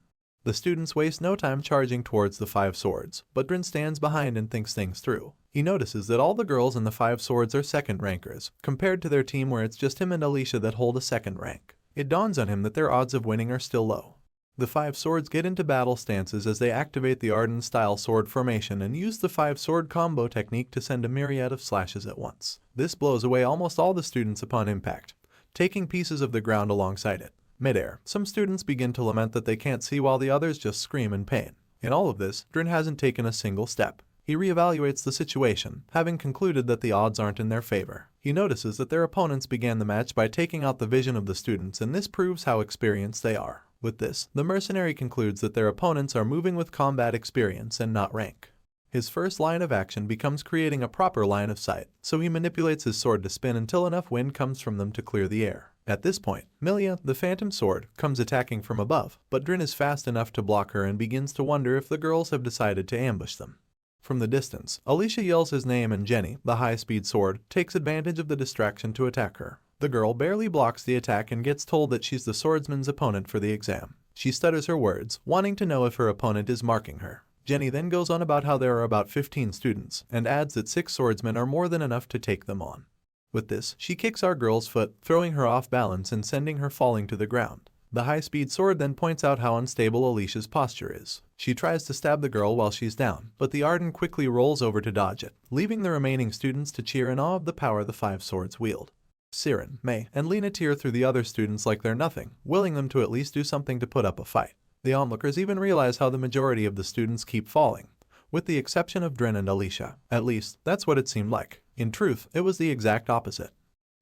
The students waste no time charging towards the 5 swords, but Drin stands behind and thinks things through. He notices that all the girls in the 5 swords are second rankers, compared to their team where it's just him and Alicia that hold a second rank. It dawns on him that their odds of winning are still low. The 5 swords get into battle stances as they activate the Arden-style sword formation and use the 5-sword combo technique to send a myriad of slashes at once. This blows away almost all the students upon impact, taking pieces of the ground alongside it. Mid-air, some students begin to lament that they can't see while the others just scream in pain. In all of this, Drin hasn't taken a single step. He reevaluates the situation, having concluded that the odds aren't in their favor. He notices that their opponents began the match by taking out the vision of the students, and this proves how experienced they are. With this, the mercenary concludes that their opponents are moving with combat experience and not rank. His first line of action becomes creating a proper line of sight, so he manipulates his sword to spin until enough wind comes from them to clear the air. At this point, Milia, the phantom sword, comes attacking from above, but Drin is fast enough to block her and begins to wonder if the girls have decided to ambush them. From the distance, Alicia yells his name and Jenny, the high-speed sword, takes advantage of the distraction to attack her. The girl barely blocks the attack and gets told that she's the swordsman's opponent for the exam. She stutters her words, wanting to know if her opponent is marking her. Jenny then goes on about how there are about 15 students, and adds that 6 swordsmen are more than enough to take them on. With this, she kicks our girl's foot, throwing her off balance and sending her falling to the ground. The high-speed sword then points out how unstable Alicia's posture is. She tries to stab the girl while she's down, but the Arden quickly rolls over to dodge it, leaving the remaining students to cheer in awe of the power the 5 swords wield. Siren, May, and Lena tear through the other students like they're nothing, willing them to at least do something to put up a fight. The onlookers even realize how the majority of the students keep falling, with the exception of Drin and Alicia. At least, that's what it seemed like. In truth, it was the exact opposite.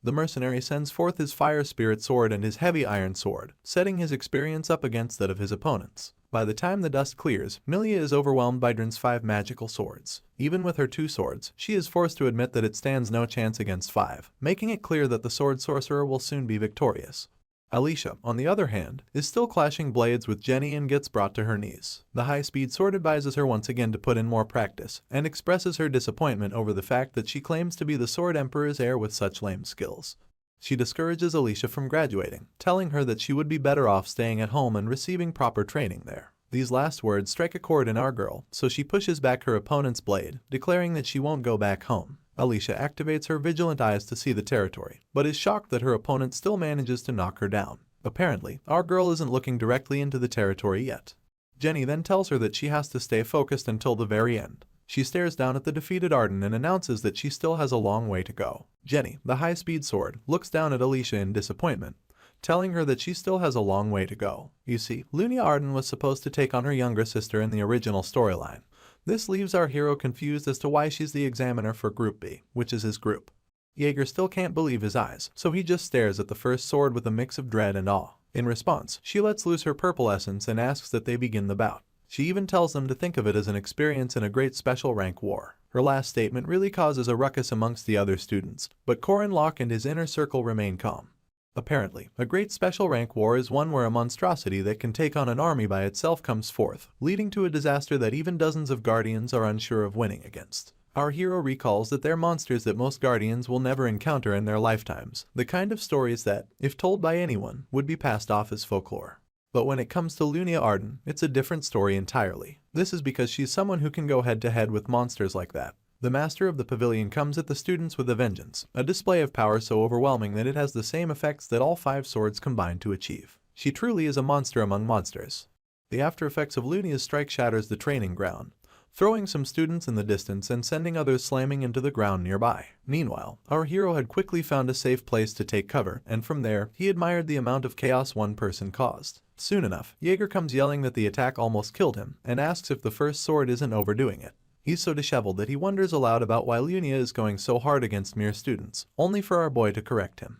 The mercenary sends forth his fire spirit sword and his heavy iron sword, setting his experience up against that of his opponents. By the time the dust clears, Milia is overwhelmed by Drin's 5 magical swords. Even with her 2 swords, she is forced to admit that it stands no chance against 5, making it clear that the sword sorcerer will soon be victorious. Alicia, on the other hand, is still clashing blades with Jenny and gets brought to her knees. The high-speed sword advises her once again to put in more practice, and expresses her disappointment over the fact that she claims to be the Sword Emperor's heir with such lame skills. She discourages Alicia from graduating, telling her that she would be better off staying at home and receiving proper training there. These last words strike a chord in our girl, so she pushes back her opponent's blade, declaring that she won't go back home. Alicia activates her vigilant eyes to see the territory, but is shocked that her opponent still manages to knock her down. Apparently, our girl isn't looking directly into the territory yet. Jenny then tells her that she has to stay focused until the very end. She stares down at the defeated Arden and announces that she still has a long way to go. Jenny, the high-speed sword, looks down at Alicia in disappointment, telling her that she still has a long way to go. You see, Lunia Arden was supposed to take on her younger sister in the original storyline. This leaves our hero confused as to why she's the examiner for Group B, which is his group. Jaeger still can't believe his eyes, so he just stares at the first sword with a mix of dread and awe. In response, she lets loose her purple essence and asks that they begin the bout. She even tells them to think of it as an experience in a great special rank war. Her last statement really causes a ruckus amongst the other students, but Corin Locke and his inner circle remain calm. Apparently, a great special rank war is one where a monstrosity that can take on an army by itself comes forth, leading to a disaster that even dozens of guardians are unsure of winning against. Our hero recalls that they're monsters that most guardians will never encounter in their lifetimes, the kind of stories that, if told by anyone, would be passed off as folklore. But when it comes to Lunia Arden, it's a different story entirely. This is because she's someone who can go head-to-head with monsters like that. The master of the pavilion comes at the students with a vengeance, a display of power so overwhelming that it has the same effects that all 5 swords combine to achieve. She truly is a monster among monsters. The after effects of Lunia's strike shatters the training ground, throwing some students in the distance and sending others slamming into the ground nearby. Meanwhile, our hero had quickly found a safe place to take cover, and from there, he admired the amount of chaos one person caused. Soon enough, Jaeger comes yelling that the attack almost killed him, and asks if the first sword isn't overdoing it. He's so disheveled that he wonders aloud about why Lunia is going so hard against mere students, only for our boy to correct him.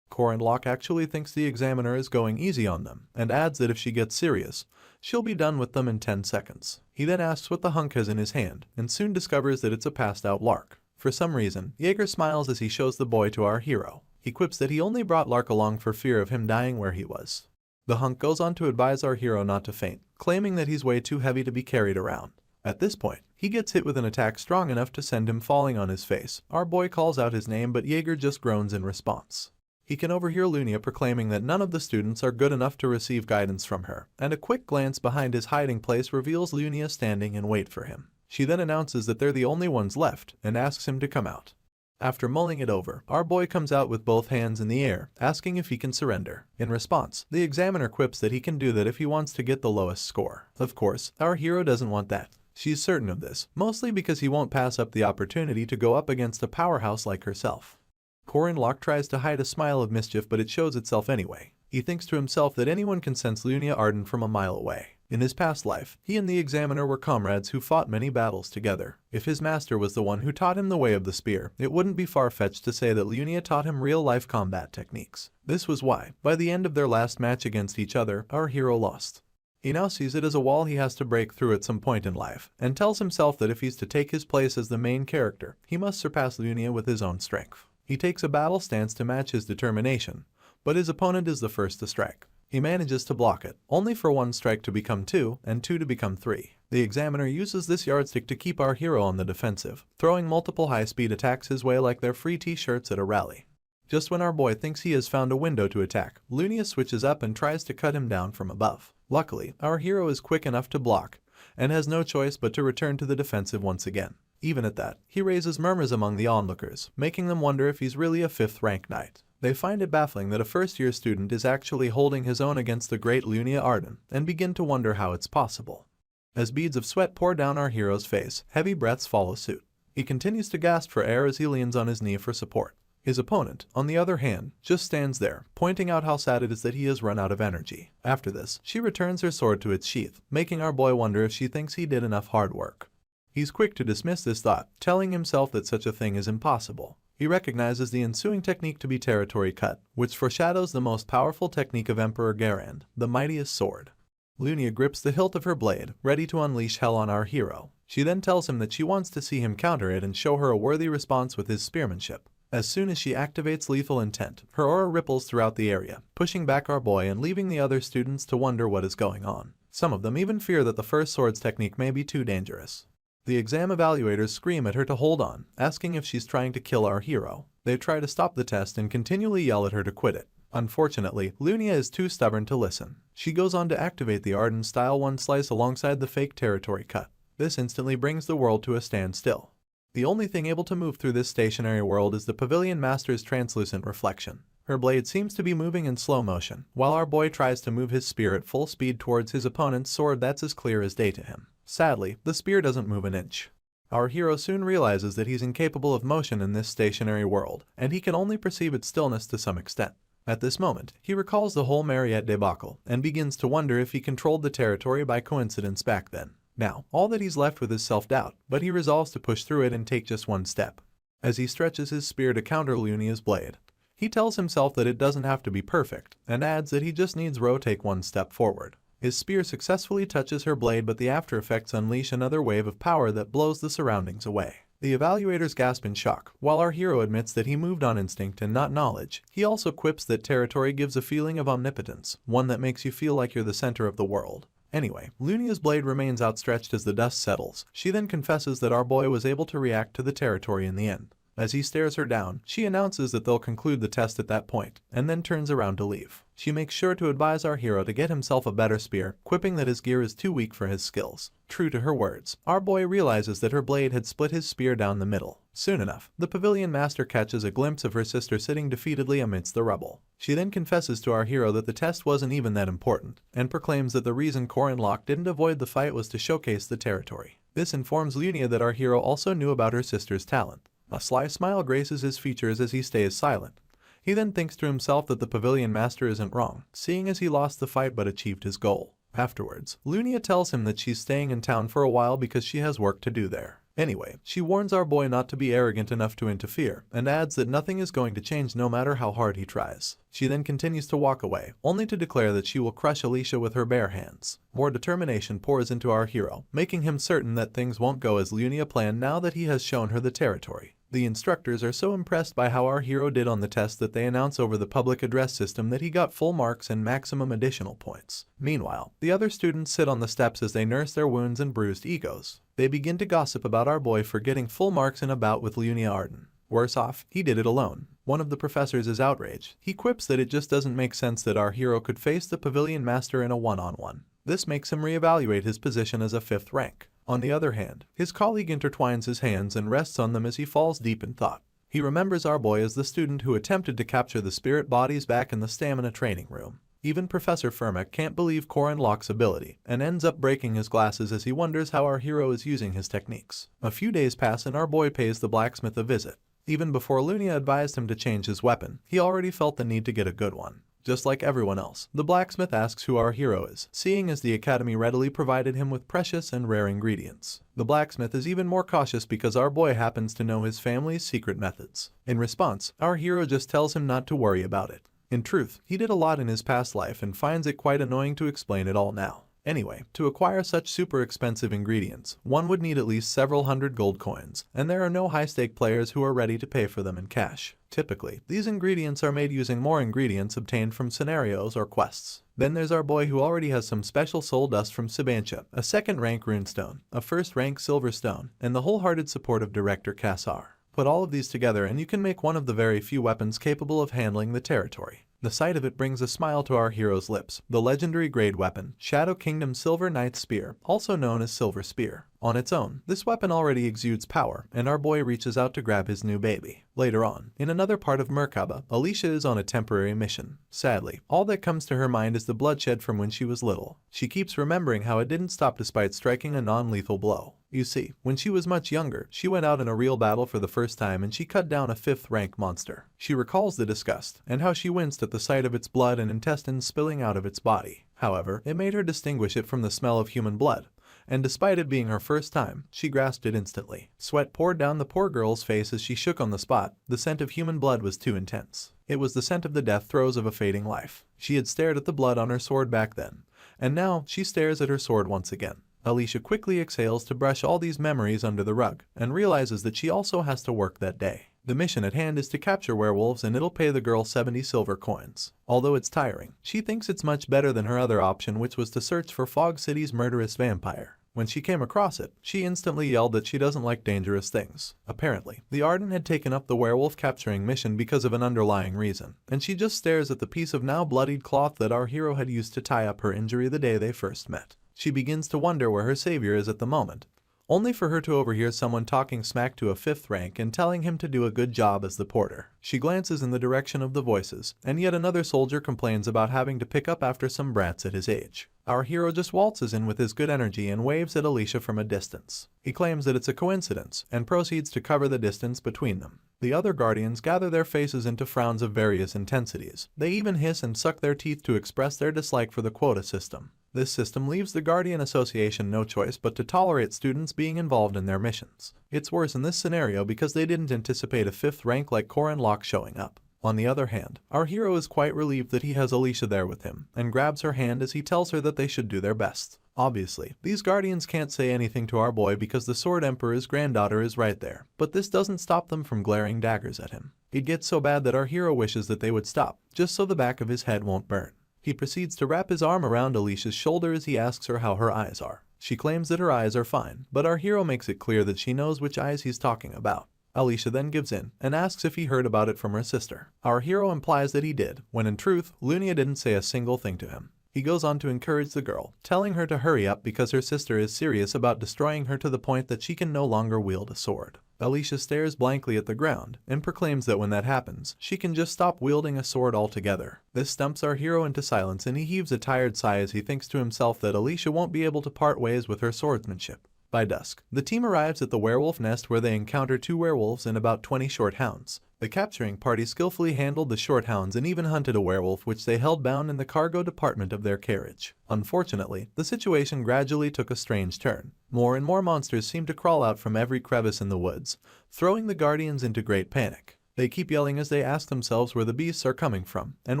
Corin Locke actually thinks the examiner is going easy on them, and adds that if she gets serious, she'll be done with them in 10 seconds. He then asks what the hunk has in his hand, and soon discovers that it's a passed-out lark. For some reason, Jaeger smiles as he shows the boy to our hero. He quips that he only brought Lark along for fear of him dying where he was. The hunk goes on to advise our hero not to faint, claiming that he's way too heavy to be carried around. At this point, he gets hit with an attack strong enough to send him falling on his face. Our boy calls out his name, but Jaeger just groans in response. He can overhear Lunia proclaiming that none of the students are good enough to receive guidance from her, and a quick glance behind his hiding place reveals Lunia standing in wait for him. She then announces that they're the only ones left, and asks him to come out. After mulling it over, our boy comes out with both hands in the air, asking if he can surrender. In response, the examiner quips that he can do that if he wants to get the lowest score. Of course, our hero doesn't want that. She's certain of this, mostly because he won't pass up the opportunity to go up against a powerhouse like herself. Corin Locke tries to hide a smile of mischief, but it shows itself anyway. He thinks to himself that anyone can sense Lunia Arden from a mile away. In his past life, he and the examiner were comrades who fought many battles together. If his master was the one who taught him the way of the spear, it wouldn't be far-fetched to say that Lunia taught him real-life combat techniques. This was why, by the end of their last match against each other, our hero lost. He now sees it as a wall he has to break through at some point in life, and tells himself that if he's to take his place as the main character, he must surpass Lunia with his own strength. He takes a battle stance to match his determination, but his opponent is the first to strike. He manages to block it, only for one strike to become 2, and 2 to become 3. The examiner uses this yardstick to keep our hero on the defensive, throwing multiple high-speed attacks his way like they're free t-shirts at a rally. Just when our boy thinks he has found a window to attack, Lunia switches up and tries to cut him down from above. Luckily, our hero is quick enough to block, and has no choice but to return to the defensive once again. Even at that, he raises murmurs among the onlookers, making them wonder if he's really a 5th rank knight. They find it baffling that a first-year student is actually holding his own against the great Lunia Arden, and begin to wonder how it's possible. As beads of sweat pour down our hero's face, heavy breaths follow suit. He continues to gasp for air as he leans on his knee for support. His opponent, on the other hand, just stands there, pointing out how sad it is that he has run out of energy. After this, she returns her sword to its sheath, making our boy wonder if she thinks he did enough hard work. He's quick to dismiss this thought, telling himself that such a thing is impossible. He recognizes the ensuing technique to be territory cut, which foreshadows the most powerful technique of Emperor Garand, the mightiest sword. Lunia grips the hilt of her blade, ready to unleash hell on our hero. She then tells him that she wants to see him counter it and show her a worthy response with his spearmanship. As soon as she activates lethal intent, her aura ripples throughout the area, pushing back our boy and leaving the other students to wonder what is going on. Some of them even fear that the first sword's technique may be too dangerous. The exam evaluators scream at her to hold on, asking if she's trying to kill our hero. They try to stop the test and continually yell at her to quit it. Unfortunately, Lunia is too stubborn to listen. She goes on to activate the Arden Style 1 slice alongside the fake territory cut. This instantly brings the world to a standstill. The only thing able to move through this stationary world is the Pavilion Master's translucent reflection. Her blade seems to be moving in slow motion, while our boy tries to move his spear at full speed towards his opponent's sword that's as clear as day to him. Sadly, the spear doesn't move an inch. Our hero soon realizes that he's incapable of motion in this stationary world, and he can only perceive its stillness to some extent. At this moment, he recalls the whole Mariette debacle, and begins to wonder if he controlled the territory by coincidence back then. Now, all that he's left with is self-doubt, but he resolves to push through it and take just one step. As he stretches his spear to counter Lunia's blade, he tells himself that it doesn't have to be perfect, and adds that he just needs to take one step forward. His spear successfully touches her blade, but the after effects unleash another wave of power that blows the surroundings away. The evaluators gasp in shock. While our hero admits that he moved on instinct and not knowledge, he also quips that territory gives a feeling of omnipotence, one that makes you feel like you're the center of the world. Anyway, Lunia's blade remains outstretched as the dust settles. She then confesses that our boy was able to react to the territory in the end. As he stares her down, she announces that they'll conclude the test at that point, and then turns around to leave. She makes sure to advise our hero to get himself a better spear, quipping that his gear is too weak for his skills. True to her words, our boy realizes that her blade had split his spear down the middle. Soon enough, the pavilion master catches a glimpse of her sister sitting defeatedly amidst the rubble. She then confesses to our hero that the test wasn't even that important, and proclaims that the reason Corin Locke didn't avoid the fight was to showcase the territory. This informs Lunia that our hero also knew about her sister's talent. A sly smile graces his features as he stays silent. He then thinks to himself that the pavilion master isn't wrong, seeing as he lost the fight but achieved his goal. Afterwards, Lunia tells him that she's staying in town for a while because she has work to do there. Anyway, she warns our boy not to be arrogant enough to interfere, and adds that nothing is going to change no matter how hard he tries. She then continues to walk away, only to declare that she will crush Alicia with her bare hands. More determination pours into our hero, making him certain that things won't go as Lunia planned now that he has shown her the territory. The instructors are so impressed by how our hero did on the test that they announce over the public address system that he got full marks and maximum additional points. Meanwhile, the other students sit on the steps as they nurse their wounds and bruised egos. They begin to gossip about our boy for getting full marks in a bout with Lunia Arden. Worse off, he did it alone. One of the professors is outraged. He quips that it just doesn't make sense that our hero could face the pavilion master in a one-on-one. This makes him reevaluate his position as a 5th rank. On the other hand, his colleague intertwines his hands and rests on them as he falls deep in thought. He remembers our boy as the student who attempted to capture the spirit bodies back in the stamina training room. Even Professor Firma can't believe Corin Locke's ability, and ends up breaking his glasses as he wonders how our hero is using his techniques. A few days pass and our boy pays the blacksmith a visit. Even before Lunia advised him to change his weapon, he already felt the need to get a good one. Just like everyone else, the blacksmith asks who our hero is, seeing as the academy readily provided him with precious and rare ingredients. The blacksmith is even more cautious because our boy happens to know his family's secret methods. In response, our hero just tells him not to worry about it. In truth, he did a lot in his past life and finds it quite annoying to explain it all now. Anyway, to acquire such super expensive ingredients, one would need at least several hundred gold coins, and there are no high-stake players who are ready to pay for them in cash. Typically, these ingredients are made using more ingredients obtained from scenarios or quests. Then there's our boy who already has some special soul dust from Sibantia, a 2nd rank runestone, a 1st rank silver stone, and the wholehearted support of Director Kassar. Put all of these together and you can make one of the very few weapons capable of handling the territory. The sight of it brings a smile to our hero's lips. The legendary grade weapon, Shadow Kingdom Silver Knight's Spear, also known as Silver Spear. On its own, this weapon already exudes power, and our boy reaches out to grab his new baby. Later on, in another part of Merkaba, Alicia is on a temporary mission. Sadly, all that comes to her mind is the bloodshed from when she was little. She keeps remembering how it didn't stop despite striking a non-lethal blow. You see, when she was much younger, she went out in a real battle for the first time and she cut down a 5th rank monster. She recalls the disgust, and how she winced at the sight of its blood and intestines spilling out of its body. However, it made her distinguish it from the smell of human blood, and despite it being her first time, she grasped it instantly. Sweat poured down the poor girl's face as she shook on the spot. The scent of human blood was too intense. It was the scent of the death throes of a fading life. She had stared at the blood on her sword back then, and now she stares at her sword once again. Alicia quickly exhales to brush all these memories under the rug, and realizes that she also has to work that day. The mission at hand is to capture werewolves and it'll pay the girl 70 silver coins. Although it's tiring, she thinks it's much better than her other option, which was to search for Fog City's murderous vampire. When she came across it, she instantly yelled that she doesn't like dangerous things. Apparently, the Arden had taken up the werewolf capturing mission because of an underlying reason, and she just stares at the piece of now bloodied cloth that our hero had used to tie up her injury the day they first met. She begins to wonder where her savior is at the moment, only for her to overhear someone talking smack to a 5th rank and telling him to do a good job as the porter. She glances in the direction of the voices, and yet another soldier complains about having to pick up after some brats at his age. Our hero just waltzes in with his good energy and waves at Alicia from a distance. He claims that it's a coincidence, and proceeds to cover the distance between them. The other guardians gather their faces into frowns of various intensities. They even hiss and suck their teeth to express their dislike for the quota system. This system leaves the Guardian Association no choice but to tolerate students being involved in their missions. It's worse in this scenario because they didn't anticipate a 5th rank like Corin Locke showing up. On the other hand, our hero is quite relieved that he has Alicia there with him, and grabs her hand as he tells her that they should do their best. Obviously, these guardians can't say anything to our boy because the Sword Emperor's granddaughter is right there, but this doesn't stop them from glaring daggers at him. It gets so bad that our hero wishes that they would stop, just so the back of his head won't burn. He proceeds to wrap his arm around Alicia's shoulder as he asks her how her eyes are. She claims that her eyes are fine, but our hero makes it clear that she knows which eyes he's talking about. Alicia then gives in and asks if he heard about it from her sister. Our hero implies that he did, when in truth, Lunia didn't say a single thing to him. He goes on to encourage the girl, telling her to hurry up because her sister is serious about destroying her to the point that she can no longer wield a sword. Alicia stares blankly at the ground and proclaims that when that happens, she can just stop wielding a sword altogether. This stumps our hero into silence and he heaves a tired sigh as he thinks to himself that Alicia won't be able to part ways with her swordsmanship. By dusk, the team arrives at the werewolf nest where they encounter 2 werewolves and about 20 short hounds. The capturing party skillfully handled the short hounds and even hunted a werewolf which they held bound in the cargo department of their carriage. Unfortunately, the situation gradually took a strange turn. More and more monsters seemed to crawl out from every crevice in the woods, throwing the guardians into great panic. They keep yelling as they ask themselves where the beasts are coming from and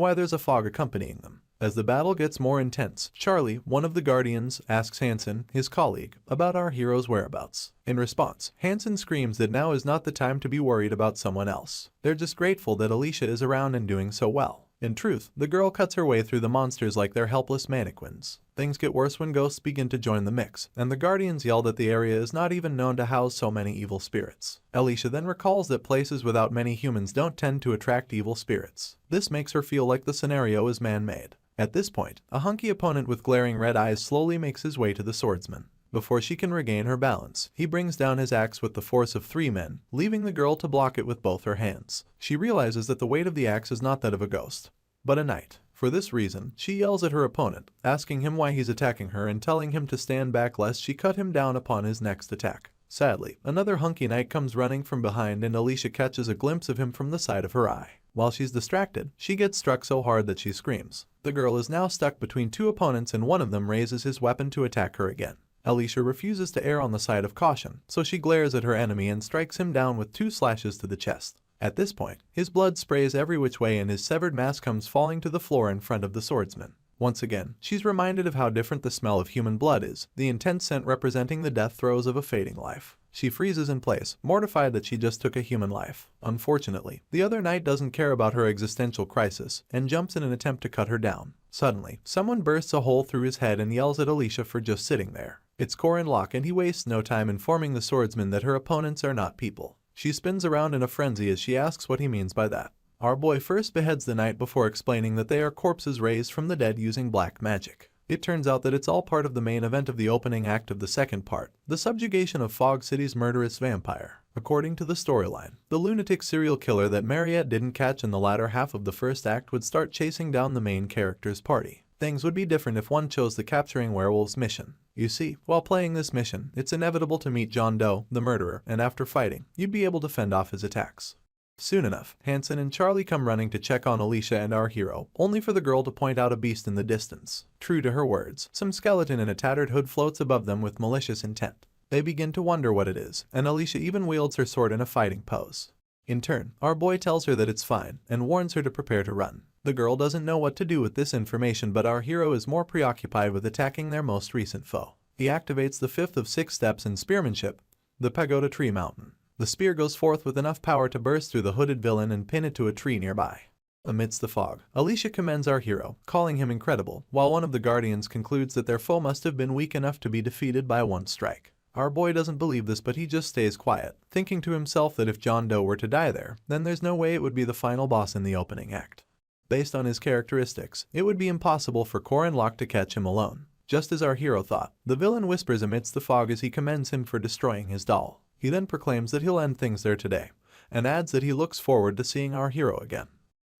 why there's a fog accompanying them. As the battle gets more intense, Charlie, one of the guardians, asks Hansen, his colleague, about our hero's whereabouts. In response, Hansen screams that now is not the time to be worried about someone else. They're just grateful that Alicia is around and doing so well. In truth, the girl cuts her way through the monsters like they're helpless mannequins. Things get worse when ghosts begin to join the mix, and the guardians yell that the area is not even known to house so many evil spirits. Alicia then recalls that places without many humans don't tend to attract evil spirits. This makes her feel like the scenario is man-made. At this point, a hunky opponent with glaring red eyes slowly makes his way to the swordsman. Before she can regain her balance, he brings down his axe with the force of 3 men, leaving the girl to block it with both her hands. She realizes that the weight of the axe is not that of a ghost, but a knight. For this reason, she yells at her opponent, asking him why he's attacking her and telling him to stand back lest she cut him down upon his next attack. Sadly, another hunky knight comes running from behind and Alicia catches a glimpse of him from the side of her eye. While she's distracted, she gets struck so hard that she screams. The girl is now stuck between 2 opponents and one of them raises his weapon to attack her again. Alicia refuses to err on the side of caution, so she glares at her enemy and strikes him down with 2 slashes to the chest. At this point, his blood sprays every which way and his severed mask comes falling to the floor in front of the swordsman. Once again, she's reminded of how different the smell of human blood is, the intense scent representing the death throes of a fading life. She freezes in place, mortified that she just took a human life. Unfortunately, the other knight doesn't care about her existential crisis and jumps in an attempt to cut her down. Suddenly, someone bursts a hole through his head and yells at Alicia for just sitting there. It's Corin Locke and he wastes no time informing the swordsman that her opponents are not people. She spins around in a frenzy as she asks what he means by that. Our boy first beheads the knight before explaining that they are corpses raised from the dead using black magic. It turns out that it's all part of the main event of the opening act of the second part, the subjugation of Fog City's murderous vampire. According to the storyline, the lunatic serial killer that Mariette didn't catch in the latter half of the first act would start chasing down the main character's party. Things would be different if one chose the capturing werewolves mission. You see, while playing this mission, it's inevitable to meet John Doe, the murderer, and after fighting, you'd be able to fend off his attacks. Soon enough, Hansen and Charlie come running to check on Alicia and our hero, only for the girl to point out a beast in the distance. True to her words, some skeleton in a tattered hood floats above them with malicious intent. They begin to wonder what it is, and Alicia even wields her sword in a fighting pose. In turn, our boy tells her that it's fine, and warns her to prepare to run. The girl doesn't know what to do with this information, but our hero is more preoccupied with attacking their most recent foe. He activates the 5th of 6 steps in spearmanship, the Pagoda Tree Mountain. The spear goes forth with enough power to burst through the hooded villain and pin it to a tree nearby. Amidst the fog, Alicia commends our hero, calling him incredible, while one of the guardians concludes that their foe must have been weak enough to be defeated by one strike. Our boy doesn't believe this, but he just stays quiet, thinking to himself that if John Doe were to die there, then there's no way it would be the final boss in the opening act. Based on his characteristics, it would be impossible for Corin Locke to catch him alone. Just as our hero thought, the villain whispers amidst the fog as he commends him for destroying his doll. He then proclaims that he'll end things there today, and adds that he looks forward to seeing our hero again.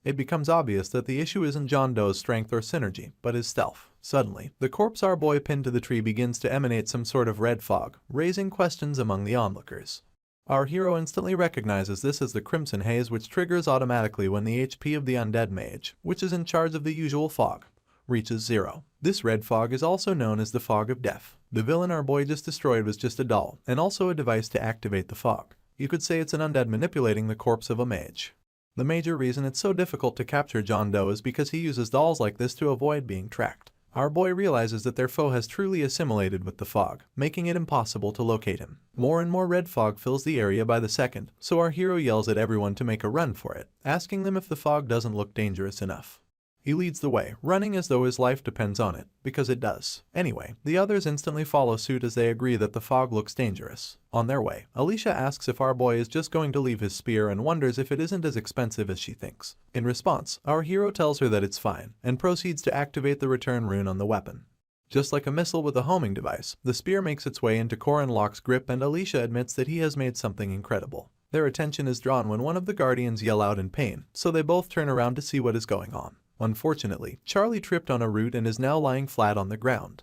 It becomes obvious that the issue isn't John Doe's strength or synergy, but his stealth. Suddenly, the corpse our boy pinned to the tree begins to emanate some sort of red fog, raising questions among the onlookers. Our hero instantly recognizes this as the Crimson Haze, which triggers automatically when the HP of the undead mage, which is in charge of the usual fog, reaches 0. This red fog is also known as the Fog of Death. The villain our boy just destroyed was just a doll, and also a device to activate the fog. You could say it's an undead manipulating the corpse of a mage. The major reason it's so difficult to capture John Doe is because he uses dolls like this to avoid being tracked. Our boy realizes that their foe has truly assimilated with the fog, making it impossible to locate him. More and more red fog fills the area by the second, so our hero yells at everyone to make a run for it, asking them if the fog doesn't look dangerous enough. He leads the way, running as though his life depends on it, because it does. Anyway, the others instantly follow suit as they agree that the fog looks dangerous. On their way, Alicia asks if our boy is just going to leave his spear and wonders if it isn't as expensive as she thinks. In response, our hero tells her that it's fine, and proceeds to activate the return rune on the weapon. Just like a missile with a homing device, the spear makes its way into Corin Locke's grip and Alicia admits that he has made something incredible. Their attention is drawn when one of the guardians yell out in pain, so they both turn around to see what is going on. Unfortunately, Charlie tripped on a root and is now lying flat on the ground.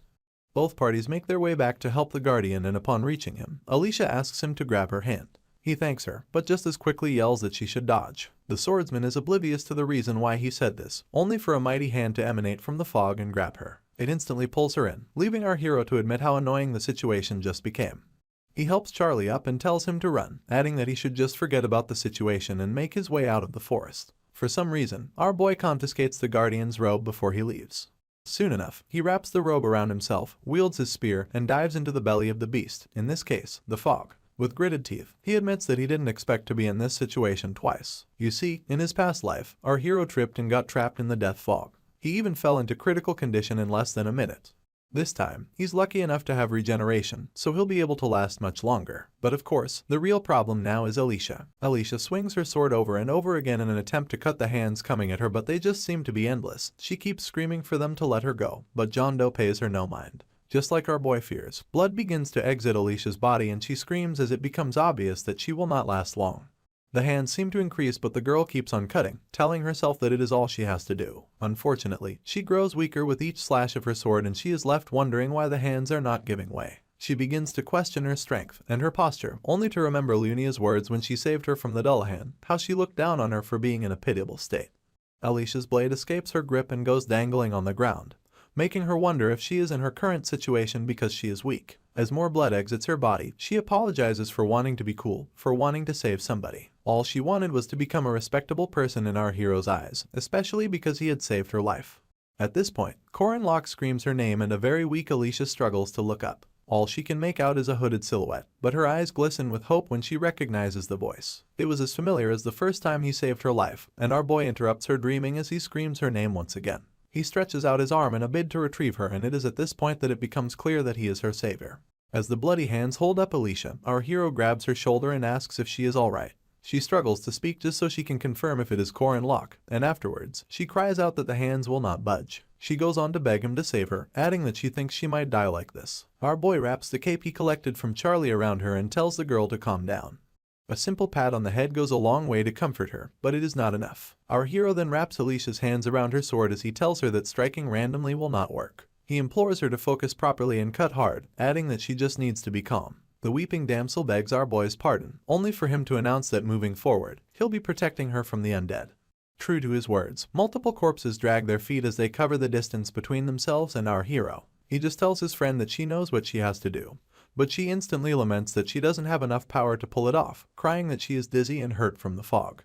Both parties make their way back to help the guardian, and upon reaching him, Alicia asks him to grab her hand. He thanks her, but just as quickly yells that she should dodge. The swordsman is oblivious to the reason why he said this, only for a mighty hand to emanate from the fog and grab her. It instantly pulls her in, leaving our hero to admit how annoying the situation just became. He helps Charlie up and tells him to run, adding that he should just forget about the situation and make his way out of the forest. For some reason, our boy confiscates the guardian's robe before he leaves. Soon enough, he wraps the robe around himself, wields his spear, and dives into the belly of the beast, in this case, the fog. With gritted teeth, he admits that he didn't expect to be in this situation twice. You see, in his past life, our hero tripped and got trapped in the death fog. He even fell into critical condition in less than a minute. This time, he's lucky enough to have regeneration, so he'll be able to last much longer. But of course, the real problem now is Alicia. Alicia swings her sword over and over again in an attempt to cut the hands coming at her, but they just seem to be endless. She keeps screaming for them to let her go, but John Doe pays her no mind. Just like our boy fears, blood begins to exit Alicia's body and she screams as it becomes obvious that she will not last long. The hands seem to increase, but the girl keeps on cutting, telling herself that it is all she has to do. Unfortunately, she grows weaker with each slash of her sword and she is left wondering why the hands are not giving way. She begins to question her strength and her posture, only to remember Lunia's words when she saved her from the Dullahan, how she looked down on her for being in a pitiable state. Alicia's blade escapes her grip and goes dangling on the ground, making her wonder if she is in her current situation because she is weak. As more blood exits her body, she apologizes for wanting to be cool, for wanting to save somebody. All she wanted was to become a respectable person in our hero's eyes, especially because he had saved her life. At this point, Corin Locke screams her name and a very weak Alicia struggles to look up. All she can make out is a hooded silhouette, but her eyes glisten with hope when she recognizes the voice. It was as familiar as the first time he saved her life, and our boy interrupts her dreaming as he screams her name once again. He stretches out his arm in a bid to retrieve her, and it is at this point that it becomes clear that he is her savior. As the bloody hands hold up Alicia, our hero grabs her shoulder and asks if she is alright. She struggles to speak just so she can confirm if it is Corin Locke, and afterwards, she cries out that the hands will not budge. She goes on to beg him to save her, adding that she thinks she might die like this. Our boy wraps the cape he collected from Charlie around her and tells the girl to calm down. A simple pat on the head goes a long way to comfort her, but it is not enough. Our hero then wraps Alicia's hands around her sword as he tells her that striking randomly will not work. He implores her to focus properly and cut hard, adding that she just needs to be calm. The weeping damsel begs our boy's pardon, only for him to announce that moving forward, he'll be protecting her from the undead. True to his words, multiple corpses drag their feet as they cover the distance between themselves and our hero. He just tells his friend that she knows what she has to do, but she instantly laments that she doesn't have enough power to pull it off, crying that she is dizzy and hurt from the fog.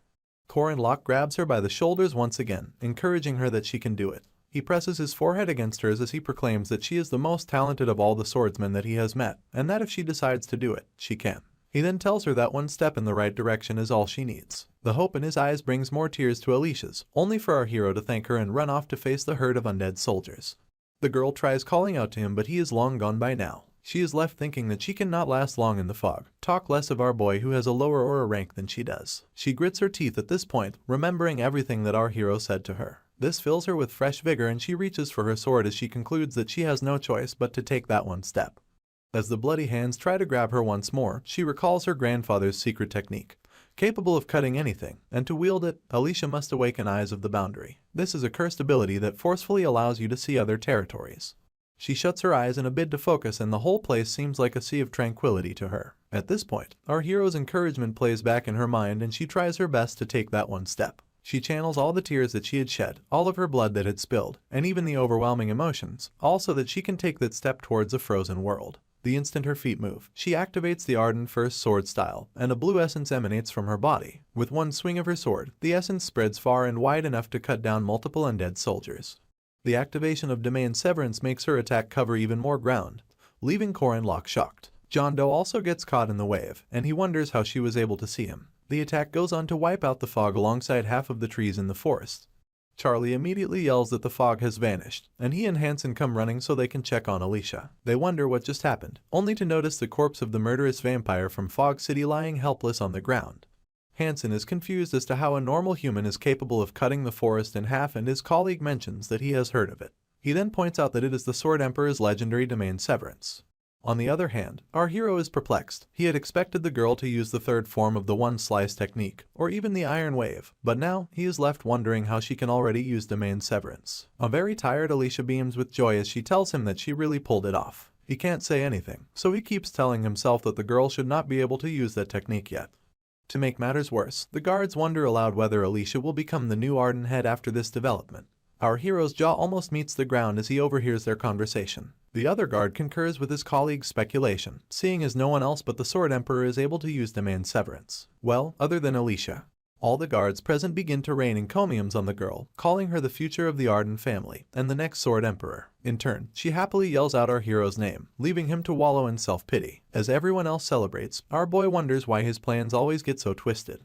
Corin Locke grabs her by the shoulders once again, encouraging her that she can do it. He presses his forehead against hers as he proclaims that she is the most talented of all the swordsmen that he has met, and that if she decides to do it, she can. He then tells her that one step in the right direction is all she needs. The hope in his eyes brings more tears to Alicia's, only for our hero to thank her and run off to face the herd of undead soldiers. The girl tries calling out to him, but he is long gone by now. She is left thinking that she cannot last long in the fog, talk less of our boy who has a lower aura rank than she does. She grits her teeth at this point, remembering everything that our hero said to her. This fills her with fresh vigor and she reaches for her sword as she concludes that she has no choice but to take that one step. As the bloody hands try to grab her once more, she recalls her grandfather's secret technique. Capable of cutting anything, and to wield it, Alicia must awaken Eyes of the Boundary. This is a cursed ability that forcefully allows you to see other territories. She shuts her eyes in a bid to focus and the whole place seems like a sea of tranquility to her. At this point, our hero's encouragement plays back in her mind and she tries her best to take that one step. She channels all the tears that she had shed, all of her blood that had spilled, and even the overwhelming emotions, all so that she can take that step towards a frozen world. The instant her feet move, she activates the Ardent First Sword style, and a blue essence emanates from her body. With one swing of her sword, the essence spreads far and wide enough to cut down multiple undead soldiers. The activation of Domain Severance makes her attack cover even more ground, leaving Core and Locke shocked. John Doe also gets caught in the wave, and he wonders how she was able to see him. The attack goes on to wipe out the fog alongside half of the trees in the forest. Charlie immediately yells that the fog has vanished, and he and Hansen come running so they can check on Alicia. They wonder what just happened, only to notice the corpse of the murderous vampire from Fog City lying helpless on the ground. Hansen is confused as to how a normal human is capable of cutting the forest in half, and his colleague mentions that he has heard of it. He then points out that it is the Sword Emperor's legendary Domain Severance. On the other hand, our hero is perplexed. He had expected the girl to use the third form of the One Slice technique, or even the Iron Wave, but now he is left wondering how she can already use Domain Severance. A very tired Alicia beams with joy as she tells him that she really pulled it off. He can't say anything, so he keeps telling himself that the girl should not be able to use that technique yet. To make matters worse, the guards wonder aloud whether Alicia will become the new Arden head after this development. Our hero's jaw almost meets the ground as he overhears their conversation. The other guard concurs with his colleague's speculation, seeing as no one else but the Sword Emperor is able to use Domain Severance. Well, other than Alicia. All the guards present begin to rain encomiums on the girl, calling her the future of the Arden family and the next Sword Emperor. In turn, she happily yells out our hero's name, leaving him to wallow in self-pity. As everyone else celebrates, our boy wonders why his plans always get so twisted.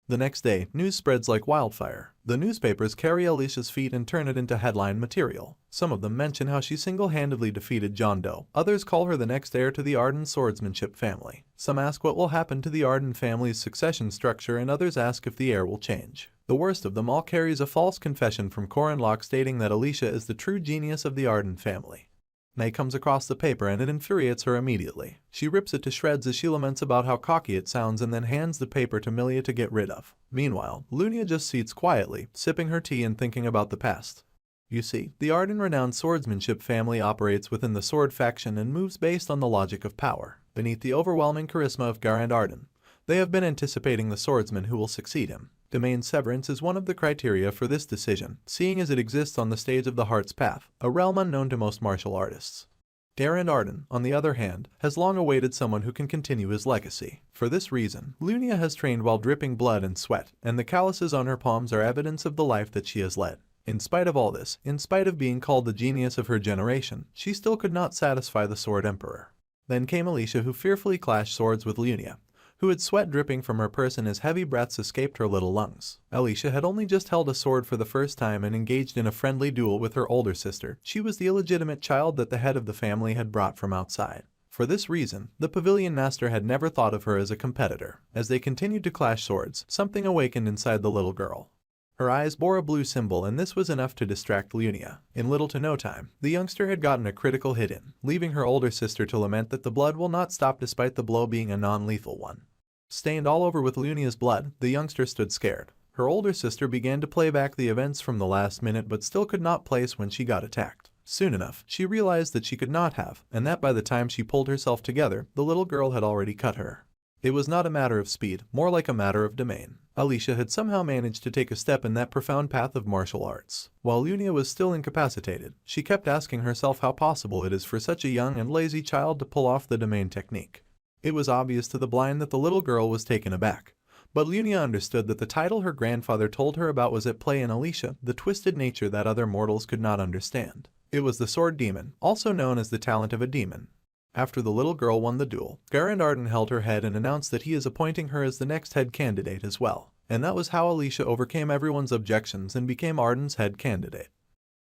The next day, news spreads like wildfire. The newspapers carry Alicia's feat and turn it into headline material. Some of them mention how she single-handedly defeated John Doe. Others call her the next heir to the Arden swordsmanship family. Some ask what will happen to the Arden family's succession structure, and others ask if the heir will change. The worst of them all carries a false confession from Core and Locke stating that Alicia is the true genius of the Arden family. May comes across the paper and it infuriates her immediately. She rips it to shreds as she laments about how cocky it sounds and then hands the paper to Milia to get rid of. Meanwhile, Lunia just sits quietly, sipping her tea and thinking about the past. You see, the Arden-renowned swordsmanship family operates within the sword faction and moves based on the logic of power. Beneath the overwhelming charisma of Garand Arden, they have been anticipating the swordsman who will succeed him. Domain Severance is one of the criteria for this decision, seeing as it exists on the stage of the Heart's Path, a realm unknown to most martial artists. Garand Arden, on the other hand, has long awaited someone who can continue his legacy. For this reason, Lunia has trained while dripping blood and sweat, and the calluses on her palms are evidence of the life that she has led. In spite of all this, in spite of being called the genius of her generation, she still could not satisfy the Sword Emperor. Then came Alicia, who fearfully clashed swords with Lunia, who had sweat dripping from her person as heavy breaths escaped her little lungs. Alicia had only just held a sword for the first time and engaged in a friendly duel with her older sister. She was the illegitimate child that the head of the family had brought from outside. For this reason, the Pavilion Master had never thought of her as a competitor. As they continued to clash swords, something awakened inside the little girl. Her eyes bore a blue symbol, and this was enough to distract Lunia. In little to no time, the youngster had gotten a critical hit in, leaving her older sister to lament that the blood will not stop despite the blow being a non-lethal one. Stained all over with Lunia's blood, the youngster stood scared. Her older sister began to play back the events from the last minute but still could not place when she got attacked. Soon enough, she realized that she could not have, and that by the time she pulled herself together, the little girl had already cut her. It was not a matter of speed, more like a matter of domain. Alicia had somehow managed to take a step in that profound path of martial arts. While Lunia was still incapacitated, she kept asking herself how possible it is for such a young and lazy child to pull off the domain technique. It was obvious to the blind that the little girl was taken aback, but Lunia understood that the title her grandfather told her about was at play in Alicia, the twisted nature that other mortals could not understand. It was the Sword Demon, also known as the talent of a demon. After the little girl won the duel, Garand Arden held her head and announced that he is appointing her as the next head candidate as well. And that was how Alicia overcame everyone's objections and became Arden's head candidate.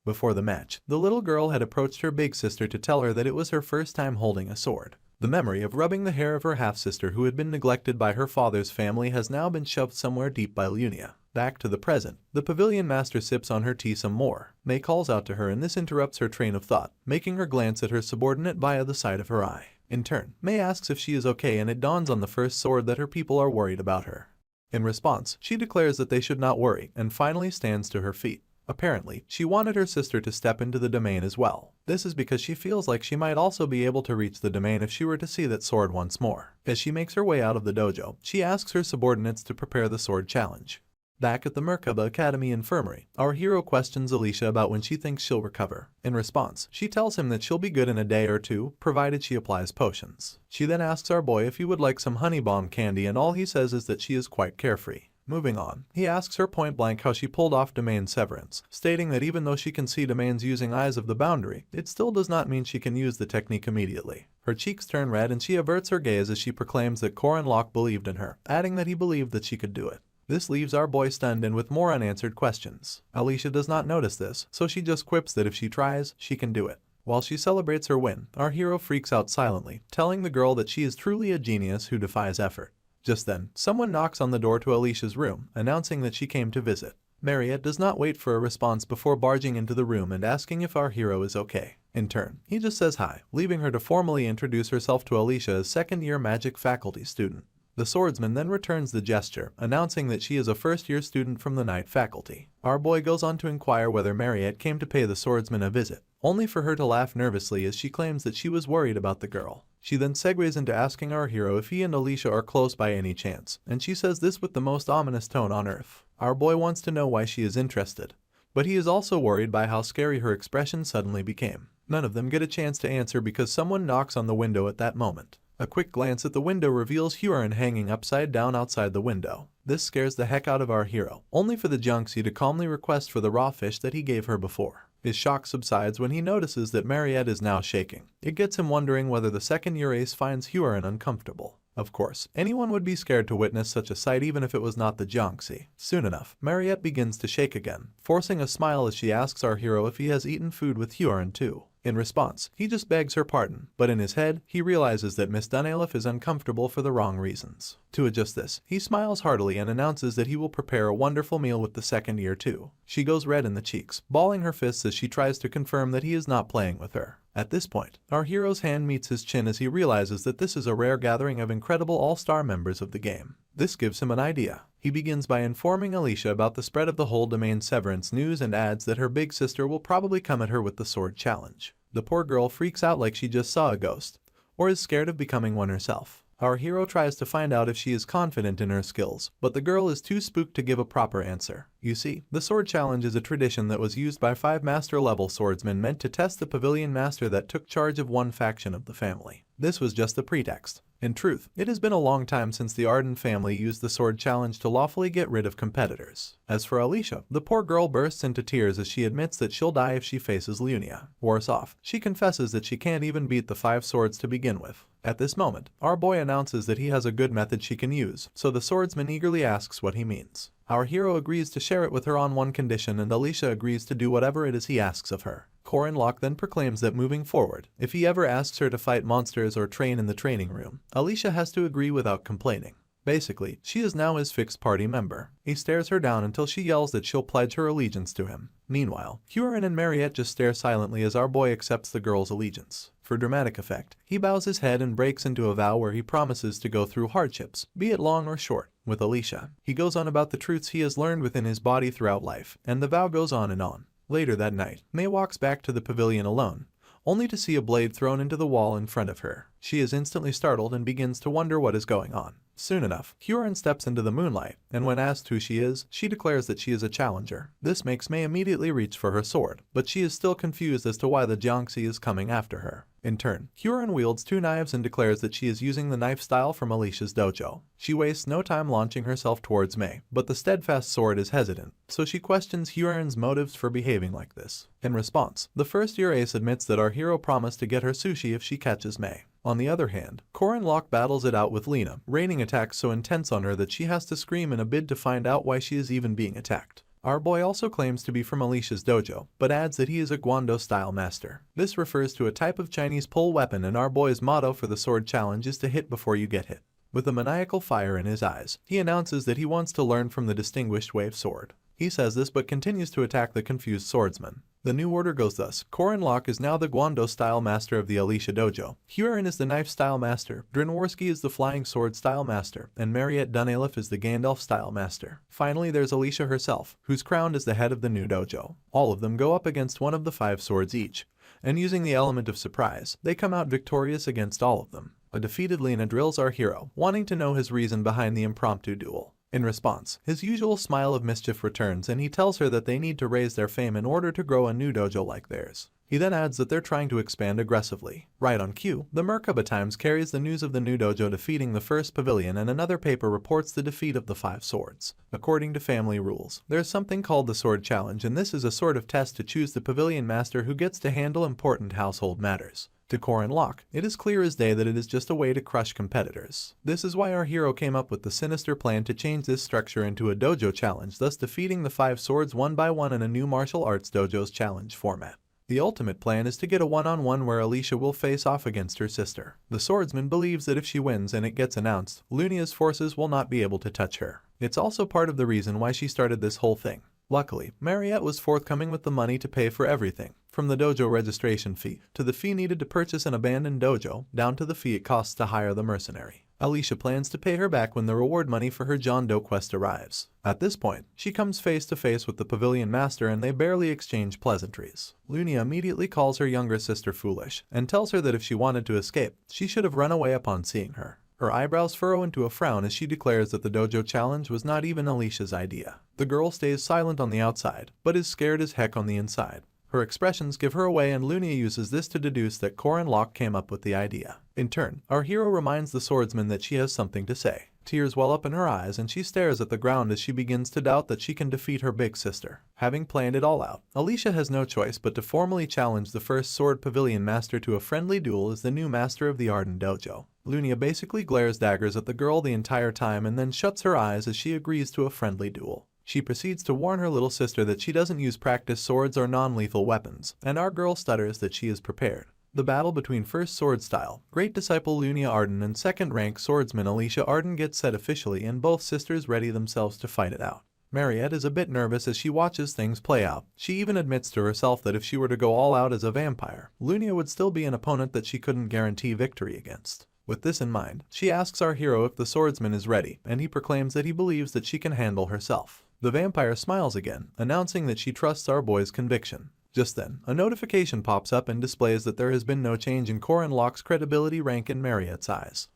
Before the match, the little girl had approached her big sister to tell her that it was her first time holding a sword. The memory of rubbing the hair of her half-sister who had been neglected by her father's family has now been shoved somewhere deep by Lunia. Back to the present, the Pavilion Master sips on her tea some more. May calls out to her and this interrupts her train of thought, making her glance at her subordinate via the side of her eye. In turn, May asks if she is okay and it dawns on the first sword that her people are worried about her. In response, she declares that they should not worry and finally stands to her feet. Apparently, she wanted her sister to step into the domain as well. This is because she feels like she might also be able to reach the domain if she were to see that sword once more. As she makes her way out of the dojo, she asks her subordinates to prepare the sword challenge. Back at the Merkaba Academy Infirmary, our hero questions Alicia about when she thinks she'll recover. In response, she tells him that she'll be good in a day or two, provided she applies potions. She then asks our boy if he would like some honey bomb candy and all he says is that she is quite carefree. Moving on, he asks her point blank how she pulled off Domain's severance, stating that even though she can see Domain's using Eyes of the Boundary, it still does not mean she can use the technique immediately. Her cheeks turn red and she averts her gaze as she proclaims that Koren Locke believed in her, adding that he believed that she could do it. This leaves our boy stunned and with more unanswered questions. Alicia does not notice this, so she just quips that if she tries, she can do it. While she celebrates her win, our hero freaks out silently, telling the girl that she is truly a genius who defies effort. Just then, someone knocks on the door to Alicia's room, announcing that she came to visit. Mariette does not wait for a response before barging into the room and asking if our hero is okay. In turn, he just says hi, leaving her to formally introduce herself to Alicia as second-year magic faculty student. The swordsman then returns the gesture, announcing that she is a first-year student from the night faculty. Our boy goes on to inquire whether Mariette came to pay the swordsman a visit, only for her to laugh nervously as she claims that she was worried about the girl. She then segues into asking our hero if he and Alicia are close by any chance, and she says this with the most ominous tone on earth. Our boy wants to know why she is interested, but he is also worried by how scary her expression suddenly became. None of them get a chance to answer because someone knocks on the window at that moment. A quick glance at the window reveals Huron hanging upside down outside the window. This scares the heck out of our hero, only for the Jiangxi to calmly request for the raw fish that he gave her before. His shock subsides when he notices that Mariette is now shaking. It gets him wondering whether the second-year ace finds Huron uncomfortable. Of course, anyone would be scared to witness such a sight even if it was not the Jiangxi. Soon enough, Mariette begins to shake again, forcing a smile as she asks our hero if he has eaten food with Huron too. In response, he just begs her pardon, but in his head, he realizes that Miss Dunaliff is uncomfortable for the wrong reasons. To adjust this, he smiles heartily and announces that he will prepare a wonderful meal with the second year too. She goes red in the cheeks, balling her fists as she tries to confirm that he is not playing with her. At this point, our hero's hand meets his chin as he realizes that this is a rare gathering of incredible all-star members of the game. This gives him an idea. He begins by informing Alicia about the spread of the whole Domain severance news and adds that her big sister will probably come at her with the sword challenge. The poor girl freaks out like she just saw a ghost, or is scared of becoming one herself. Our hero tries to find out if she is confident in her skills, but the girl is too spooked to give a proper answer. You see, the sword challenge is a tradition that was used by 5 master-level swordsmen meant to test the pavilion master that took charge of one faction of the family. This was just the pretext. In truth, it has been a long time since the Arden family used the sword challenge to lawfully get rid of competitors. As for Alicia, the poor girl bursts into tears as she admits that she'll die if she faces Lunia. Worse off, she confesses that she can't even beat the 5 swords to begin with. At this moment, our boy announces that he has a good method she can use, so the swordsman eagerly asks what he means. Our hero agrees to share it with her on one condition and Alicia agrees to do whatever it is he asks of her. Koren Locke then proclaims that moving forward, if he ever asks her to fight monsters or train in the training room, Alicia has to agree without complaining. Basically, she is now his fixed party member. He stares her down until she yells that she'll pledge her allegiance to him. Meanwhile, Huron and Mariette just stare silently as our boy accepts the girl's allegiance. For dramatic effect, he bows his head and breaks into a vow where he promises to go through hardships, be it long or short, with Alicia. He goes on about the truths he has learned within his body throughout life, and the vow goes on and on. Later that night, May walks back to the pavilion alone, only to see a blade thrown into the wall in front of her. She is instantly startled and begins to wonder what is going on. Soon enough, Huron steps into the moonlight, and when asked who she is, she declares that she is a challenger. This makes May immediately reach for her sword, but she is still confused as to why the Jiangxi is coming after her. In turn, Huron wields 2 knives and declares that she is using the knife style from Alicia's dojo. She wastes no time launching herself towards May, but the steadfast sword is hesitant, so she questions Huron's motives for behaving like this. In response, the first-year ace admits that our hero promised to get her sushi if she catches May. On the other hand, Koren Locke battles it out with Lena, raining attacks so intense on her that she has to scream in a bid to find out why she is even being attacked. Our boy also claims to be from Alicia's dojo, but adds that he is a Guando-style master. This refers to a type of Chinese pole weapon, and our boy's motto for the sword challenge is to hit before you get hit. With a maniacal fire in his eyes, he announces that he wants to learn from the distinguished wave sword. He says this but continues to attack the confused swordsman. The new order goes thus: Koren Locke is now the Guando-style master of the Alicia dojo, Huron is the knife-style master, Drinworski is the flying sword-style master, and Mariette Dunaliff is the Gandalf-style master. Finally, there's Alicia herself, who's crowned as the head of the new dojo. All of them go up against one of the 5 swords each, and using the element of surprise, they come out victorious against all of them. A defeated Lena drills our hero, wanting to know his reason behind the impromptu duel. In response, his usual smile of mischief returns and he tells her that they need to raise their fame in order to grow a new dojo like theirs. He then adds that they're trying to expand aggressively. Right on cue, the Merkaba Times carries the news of the new dojo defeating the first pavilion, and another paper reports the defeat of the 5 swords. According to family rules, there's something called the Sword Challenge, and this is a sort of test to choose the pavilion master who gets to handle important household matters. To Core and Locke, it is clear as day that it is just a way to crush competitors. This is why our hero came up with the sinister plan to change this structure into a dojo challenge, thus defeating the 5 swords one by one in a new martial arts dojo's challenge format. The ultimate plan is to get a one-on-one where Alicia will face off against her sister. The swordsman believes that if she wins and it gets announced, Lunia's forces will not be able to touch her. It's also part of the reason why she started this whole thing. Luckily, Mariette was forthcoming with the money to pay for everything, from the dojo registration fee, to the fee needed to purchase an abandoned dojo, down to the fee it costs to hire the mercenary. Alicia plans to pay her back when the reward money for her John Doe quest arrives. At this point, she comes face to face with the pavilion master and they barely exchange pleasantries. Lunia immediately calls her younger sister foolish, and tells her that if she wanted to escape, she should have run away upon seeing her. Her eyebrows furrow into a frown as she declares that the dojo challenge was not even Alicia's idea. The girl stays silent on the outside, but is scared as heck on the inside. Her expressions give her away, and Lunia uses this to deduce that Core and Locke came up with the idea. In turn, our hero reminds the swordsman that she has something to say. Tears well up in her eyes and she stares at the ground as she begins to doubt that she can defeat her big sister. Having planned it all out, Alicia has no choice but to formally challenge the first sword pavilion master to a friendly duel as the new master of the Arden Dojo. Lunia basically glares daggers at the girl the entire time and then shuts her eyes as she agrees to a friendly duel. She proceeds to warn her little sister that she doesn't use practice swords or non-lethal weapons, and our girl stutters that she is prepared. The battle between first sword style, great disciple Lunia Arden and second rank swordsman Alicia Arden gets set officially, and both sisters ready themselves to fight it out. Mariette is a bit nervous as she watches things play out. She even admits to herself that if she were to go all out as a vampire, Lunia would still be an opponent that she couldn't guarantee victory against. With this in mind, she asks our hero if the swordsman is ready, and he proclaims that he believes that she can handle herself. The vampire smiles again, announcing that she trusts our boy's conviction. Just then, a notification pops up and displays that there has been no change in Core and Locke's credibility rank in Mariette's eyes.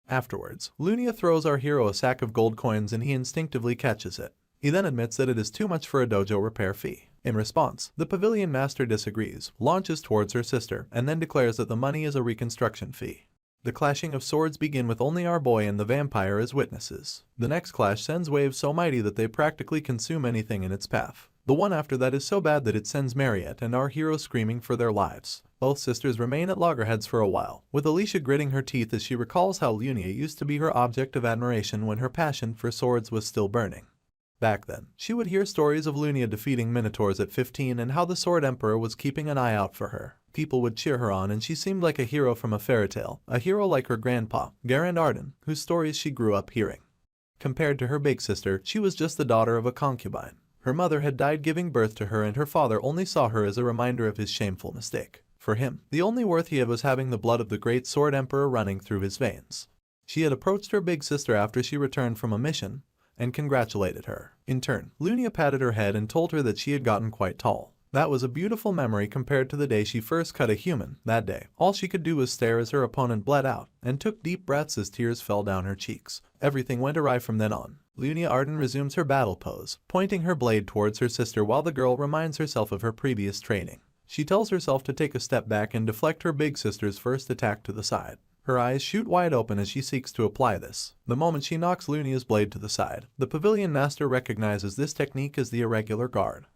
Afterwards, Lunia throws our hero a sack of gold coins and he instinctively catches it. He then admits that it is too much for a dojo repair fee. In response, the pavilion master disagrees, launches towards her sister, and then declares that the money is a reconstruction fee. The clashing of swords begin with only our boy and the vampire as witnesses. The next clash sends waves so mighty that they practically consume anything in its path. The one after that is so bad that it sends Mariette and our hero screaming for their lives. Both sisters remain at loggerheads for a while, with Alicia gritting her teeth as she recalls how Lunia used to be her object of admiration when her passion for swords was still burning. Back then, she would hear stories of Lunia defeating minotaurs at 15 and how the Sword Emperor was keeping an eye out for her. People would cheer her on and she seemed like a hero from a fairy tale, a hero like her grandpa, Garand Arden, whose stories she grew up hearing. Compared to her big sister, she was just the daughter of a concubine. Her mother had died giving birth to her and her father only saw her as a reminder of his shameful mistake. For him, the only worth he had was having the blood of the great Sword Emperor running through his veins. She had approached her big sister after she returned from a mission and congratulated her. In turn, Lunia patted her head and told her that she had gotten quite tall. That was a beautiful memory compared to the day she first cut a human. That day, all she could do was stare as her opponent bled out, and took deep breaths as tears fell down her cheeks. Everything went awry from then on. Lunia Arden resumes her battle pose, pointing her blade towards her sister while the girl reminds herself of her previous training. She tells herself to take a step back and deflect her big sister's first attack to the side. Her eyes shoot wide open as she seeks to apply this. The moment she knocks Lunia's blade to the side, the pavilion master recognizes this technique as the irregular guard.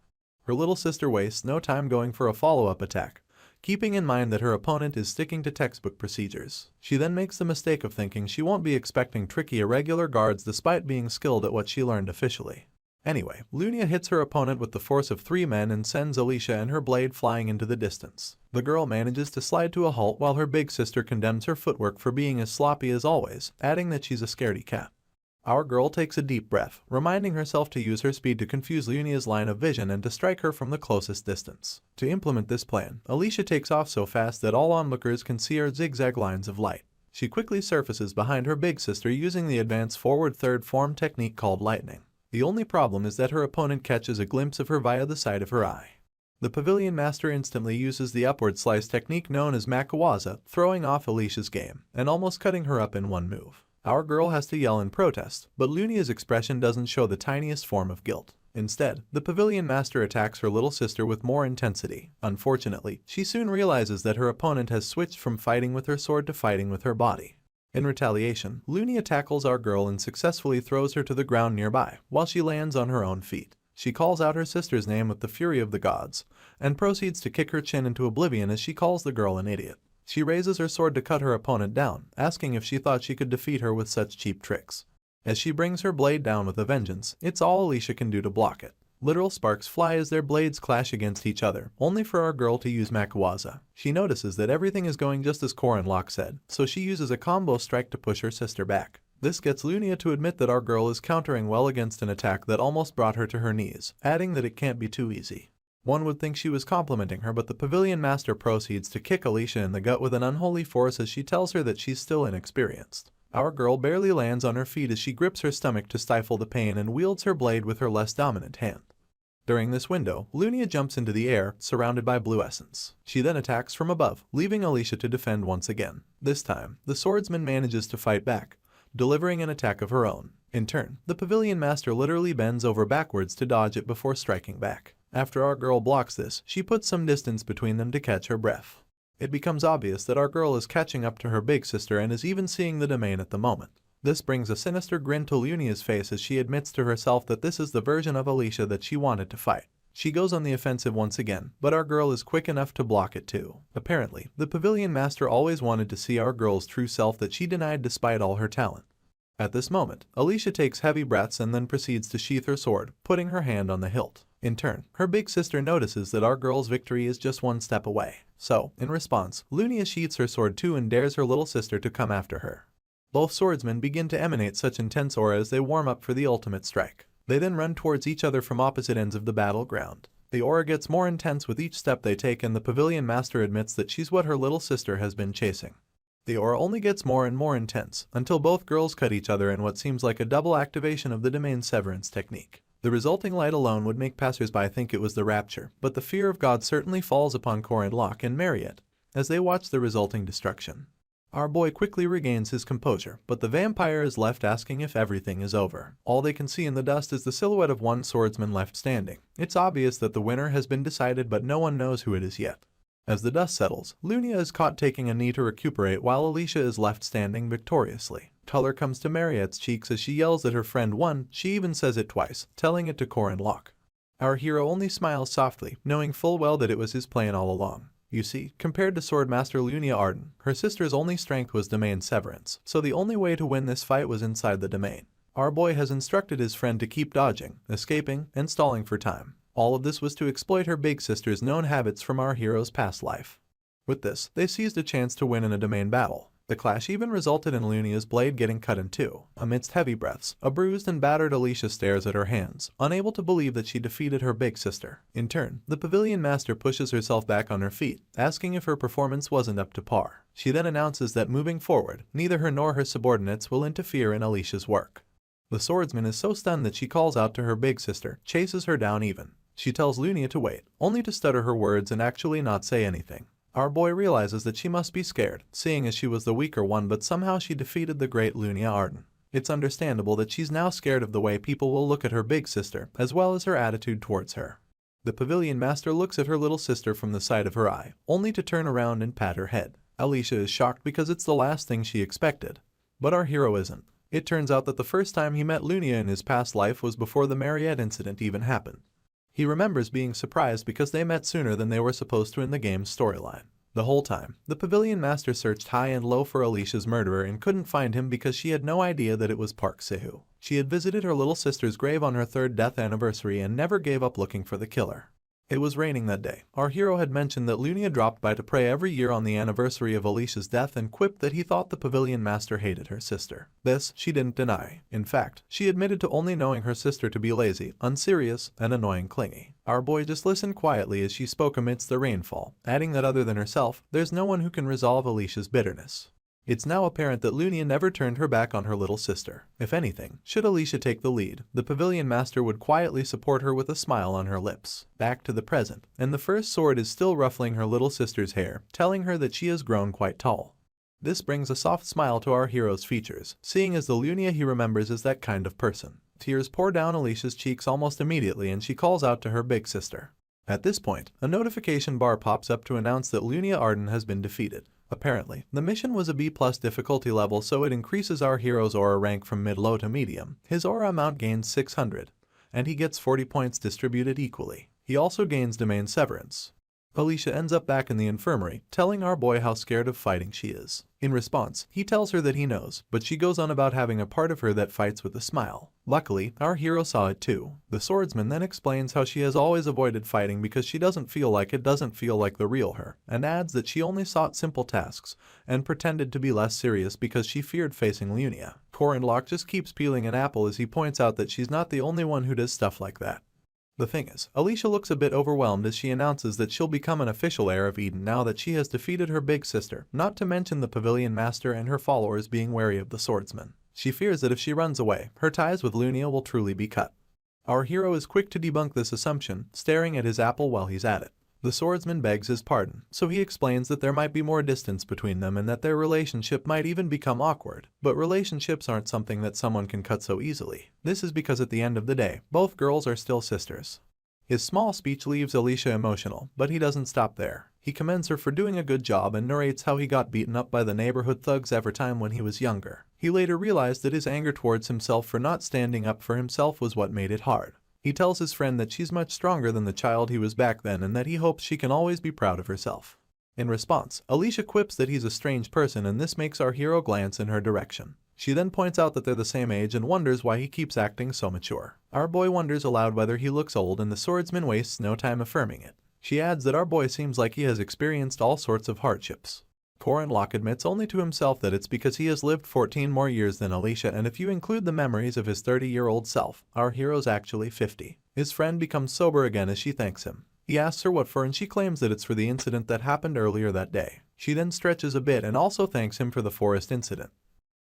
Her little sister wastes no time going for a follow-up attack, keeping in mind that her opponent is sticking to textbook procedures. She then makes the mistake of thinking she won't be expecting tricky irregular guards despite being skilled at what she learned officially. Anyway, Lunia hits her opponent with the force of 3 men and sends Alicia and her blade flying into the distance. The girl manages to slide to a halt while her big sister condemns her footwork for being as sloppy as always, adding that she's a scaredy cat. Our girl takes a deep breath, reminding herself to use her speed to confuse Lunia's line of vision and to strike her from the closest distance. To implement this plan, Alicia takes off so fast that all onlookers can see her zigzag lines of light. She quickly surfaces behind her big sister using the advanced forward third form technique called lightning. The only problem is that her opponent catches a glimpse of her via the side of her eye. The pavilion master instantly uses the upward slice technique known as Makawaza, throwing off Alicia's game and almost cutting her up in one move. Our girl has to yell in protest, but Lunia's expression doesn't show the tiniest form of guilt. Instead, the pavilion master attacks her little sister with more intensity. Unfortunately, she soon realizes that her opponent has switched from fighting with her sword to fighting with her body. In retaliation, Lunia tackles our girl and successfully throws her to the ground nearby, while she lands on her own feet. She calls out her sister's name with the fury of the gods, and proceeds to kick her chin into oblivion as she calls the girl an idiot. She raises her sword to cut her opponent down, asking if she thought she could defeat her with such cheap tricks. As she brings her blade down with a vengeance, it's all Alicia can do to block it. Literal sparks fly as their blades clash against each other, only for our girl to use Makuwaza. She notices that everything is going just as Corin Locke said, so she uses a combo strike to push her sister back. This gets Lunia to admit that our girl is countering well against an attack that almost brought her to her knees, adding that it can't be too easy. One would think she was complimenting her, but the pavilion master proceeds to kick Alicia in the gut with an unholy force as she tells her that she's still inexperienced. Our girl barely lands on her feet as she grips her stomach to stifle the pain and wields her blade with her less dominant hand. During this window, Lunia jumps into the air, surrounded by blue essence. She then attacks from above, leaving Alicia to defend once again. This time, the swordsman manages to fight back, delivering an attack of her own. In turn, the pavilion master literally bends over backwards to dodge it before striking back. After our girl blocks this, she puts some distance between them to catch her breath. It becomes obvious that our girl is catching up to her big sister and is even seeing the domain at the moment. This brings a sinister grin to Lunia's face as she admits to herself that this is the version of Alicia that she wanted to fight. She goes on the offensive once again, but our girl is quick enough to block it too. Apparently, the pavilion master always wanted to see our girl's true self that she denied despite all her talent. At this moment, Alicia takes heavy breaths and then proceeds to sheath her sword, putting her hand on the hilt. In turn, her big sister notices that our girl's victory is just one step away. So, in response, Lunia sheaths her sword too and dares her little sister to come after her. Both swordsmen begin to emanate such intense aura as they warm up for the ultimate strike. They then run towards each other from opposite ends of the battleground. The aura gets more intense with each step they take, and the pavilion master admits that she's what her little sister has been chasing. The aura only gets more and more intense, until both girls cut each other in what seems like a double activation of the domain severance technique. The resulting light alone would make passersby think it was the rapture, but the fear of God certainly falls upon Corin Locke and Mariette as they watch the resulting destruction. Our boy quickly regains his composure, but the vampire is left asking if everything is over. All they can see in the dust is the silhouette of one swordsman left standing. It's obvious that the winner has been decided, but no one knows who it is yet. As the dust settles, Lunia is caught taking a knee to recuperate while Alicia is left standing victoriously. Color comes to Mariette's cheeks as she yells that her friend won. She even says it twice, telling it to Corin Locke. Our hero only smiles softly, knowing full well that it was his plan all along. You see, compared to Swordmaster Lunia Arden, her sister's only strength was domain severance, so the only way to win this fight was inside the domain. Our boy has instructed his friend to keep dodging, escaping, and stalling for time. All of this was to exploit her big sister's known habits from our hero's past life. With this, they seized a chance to win in a domain battle. The clash even resulted in Lunia's blade getting cut in two. Amidst heavy breaths, a bruised and battered Alicia stares at her hands, unable to believe that she defeated her big sister. In turn, the pavilion master pushes herself back on her feet, asking if her performance wasn't up to par. She then announces that moving forward, neither her nor her subordinates will interfere in Alicia's work. The swordsman is so stunned that she calls out to her big sister, chases her down even. She tells Lunia to wait, only to stutter her words and actually not say anything. Our boy realizes that she must be scared, seeing as she was the weaker one, but somehow she defeated the great Lunia Arden. It's understandable that she's now scared of the way people will look at her big sister, as well as her attitude towards her. The pavilion master looks at her little sister from the side of her eye, only to turn around and pat her head. Alicia is shocked because it's the last thing she expected. But our hero isn't. It turns out that the first time he met Lunia in his past life was before the Mariette incident even happened. He remembers being surprised because they met sooner than they were supposed to in the game's storyline. The whole time, the pavilion master searched high and low for Alicia's murderer and couldn't find him because she had no idea that it was Park Sehu. She had visited her little sister's grave on her 3rd death anniversary and never gave up looking for the killer. It was raining that day. Our hero had mentioned that Lunia dropped by to pray every year on the anniversary of Alicia's death and quipped that he thought the pavilion master hated her sister. This, she didn't deny. In fact, she admitted to only knowing her sister to be lazy, unserious, and annoying clingy. Our boy just listened quietly as she spoke amidst the rainfall, adding that other than herself, there's no one who can resolve Alicia's bitterness. It's now apparent that Lunia never turned her back on her little sister. If anything, should Alicia take the lead, the pavilion master would quietly support her with a smile on her lips. Back to the present, and the first sword is still ruffling her little sister's hair, telling her that she has grown quite tall. This brings a soft smile to our hero's features, seeing as the Lunia he remembers is that kind of person. Tears pour down Alicia's cheeks almost immediately and she calls out to her big sister. At this point, a notification bar pops up to announce that Lunia Arden has been defeated. Apparently, the mission was a B+ difficulty level, so it increases our hero's aura rank from mid-low to medium. His aura amount gains 600, and he gets 40 points distributed equally. He also gains domain severance. Alicia ends up back in the infirmary, telling our boy how scared of fighting she is. In response, he tells her that he knows, but she goes on about having a part of her that fights with a smile. Luckily, our hero saw it too. The swordsman then explains how she has always avoided fighting because she doesn't feel like the real her, and adds that she only sought simple tasks and pretended to be less serious because she feared facing Lunia. Locke just keeps peeling an apple as he points out that she's not the only one who does stuff like that. The thing is, Alicia looks a bit overwhelmed as she announces that she'll become an official heir of Eden now that she has defeated her big sister, not to mention the Pavilion Master and her followers being wary of the swordsman. She fears that if she runs away, her ties with Lunia will truly be cut. Our hero is quick to debunk this assumption, staring at his apple while he's at it. The swordsman begs his pardon, so he explains that there might be more distance between them and that their relationship might even become awkward. But relationships aren't something that someone can cut so easily. This is because at the end of the day, both girls are still sisters. His small speech leaves Alicia emotional, but he doesn't stop there. He commends her for doing a good job and narrates how he got beaten up by the neighborhood thugs every time when he was younger. He later realized that his anger towards himself for not standing up for himself was what made it hard. He tells his friend that she's much stronger than the child he was back then and that he hopes she can always be proud of herself. In response, Alicia quips that he's a strange person and this makes our hero glance in her direction. She then points out that they're the same age and wonders why he keeps acting so mature. Our boy wonders aloud whether he looks old and the swordsman wastes no time affirming it. She adds that our boy seems like he has experienced all sorts of hardships. Locke admits only to himself that it's because he has lived 14 more years than Alicia, and if you include the memories of his 30-year-old self, our hero's actually 50. His friend becomes sober again as she thanks him. He asks her what for and she claims that it's for the incident that happened earlier that day. She then stretches a bit and also thanks him for the forest incident.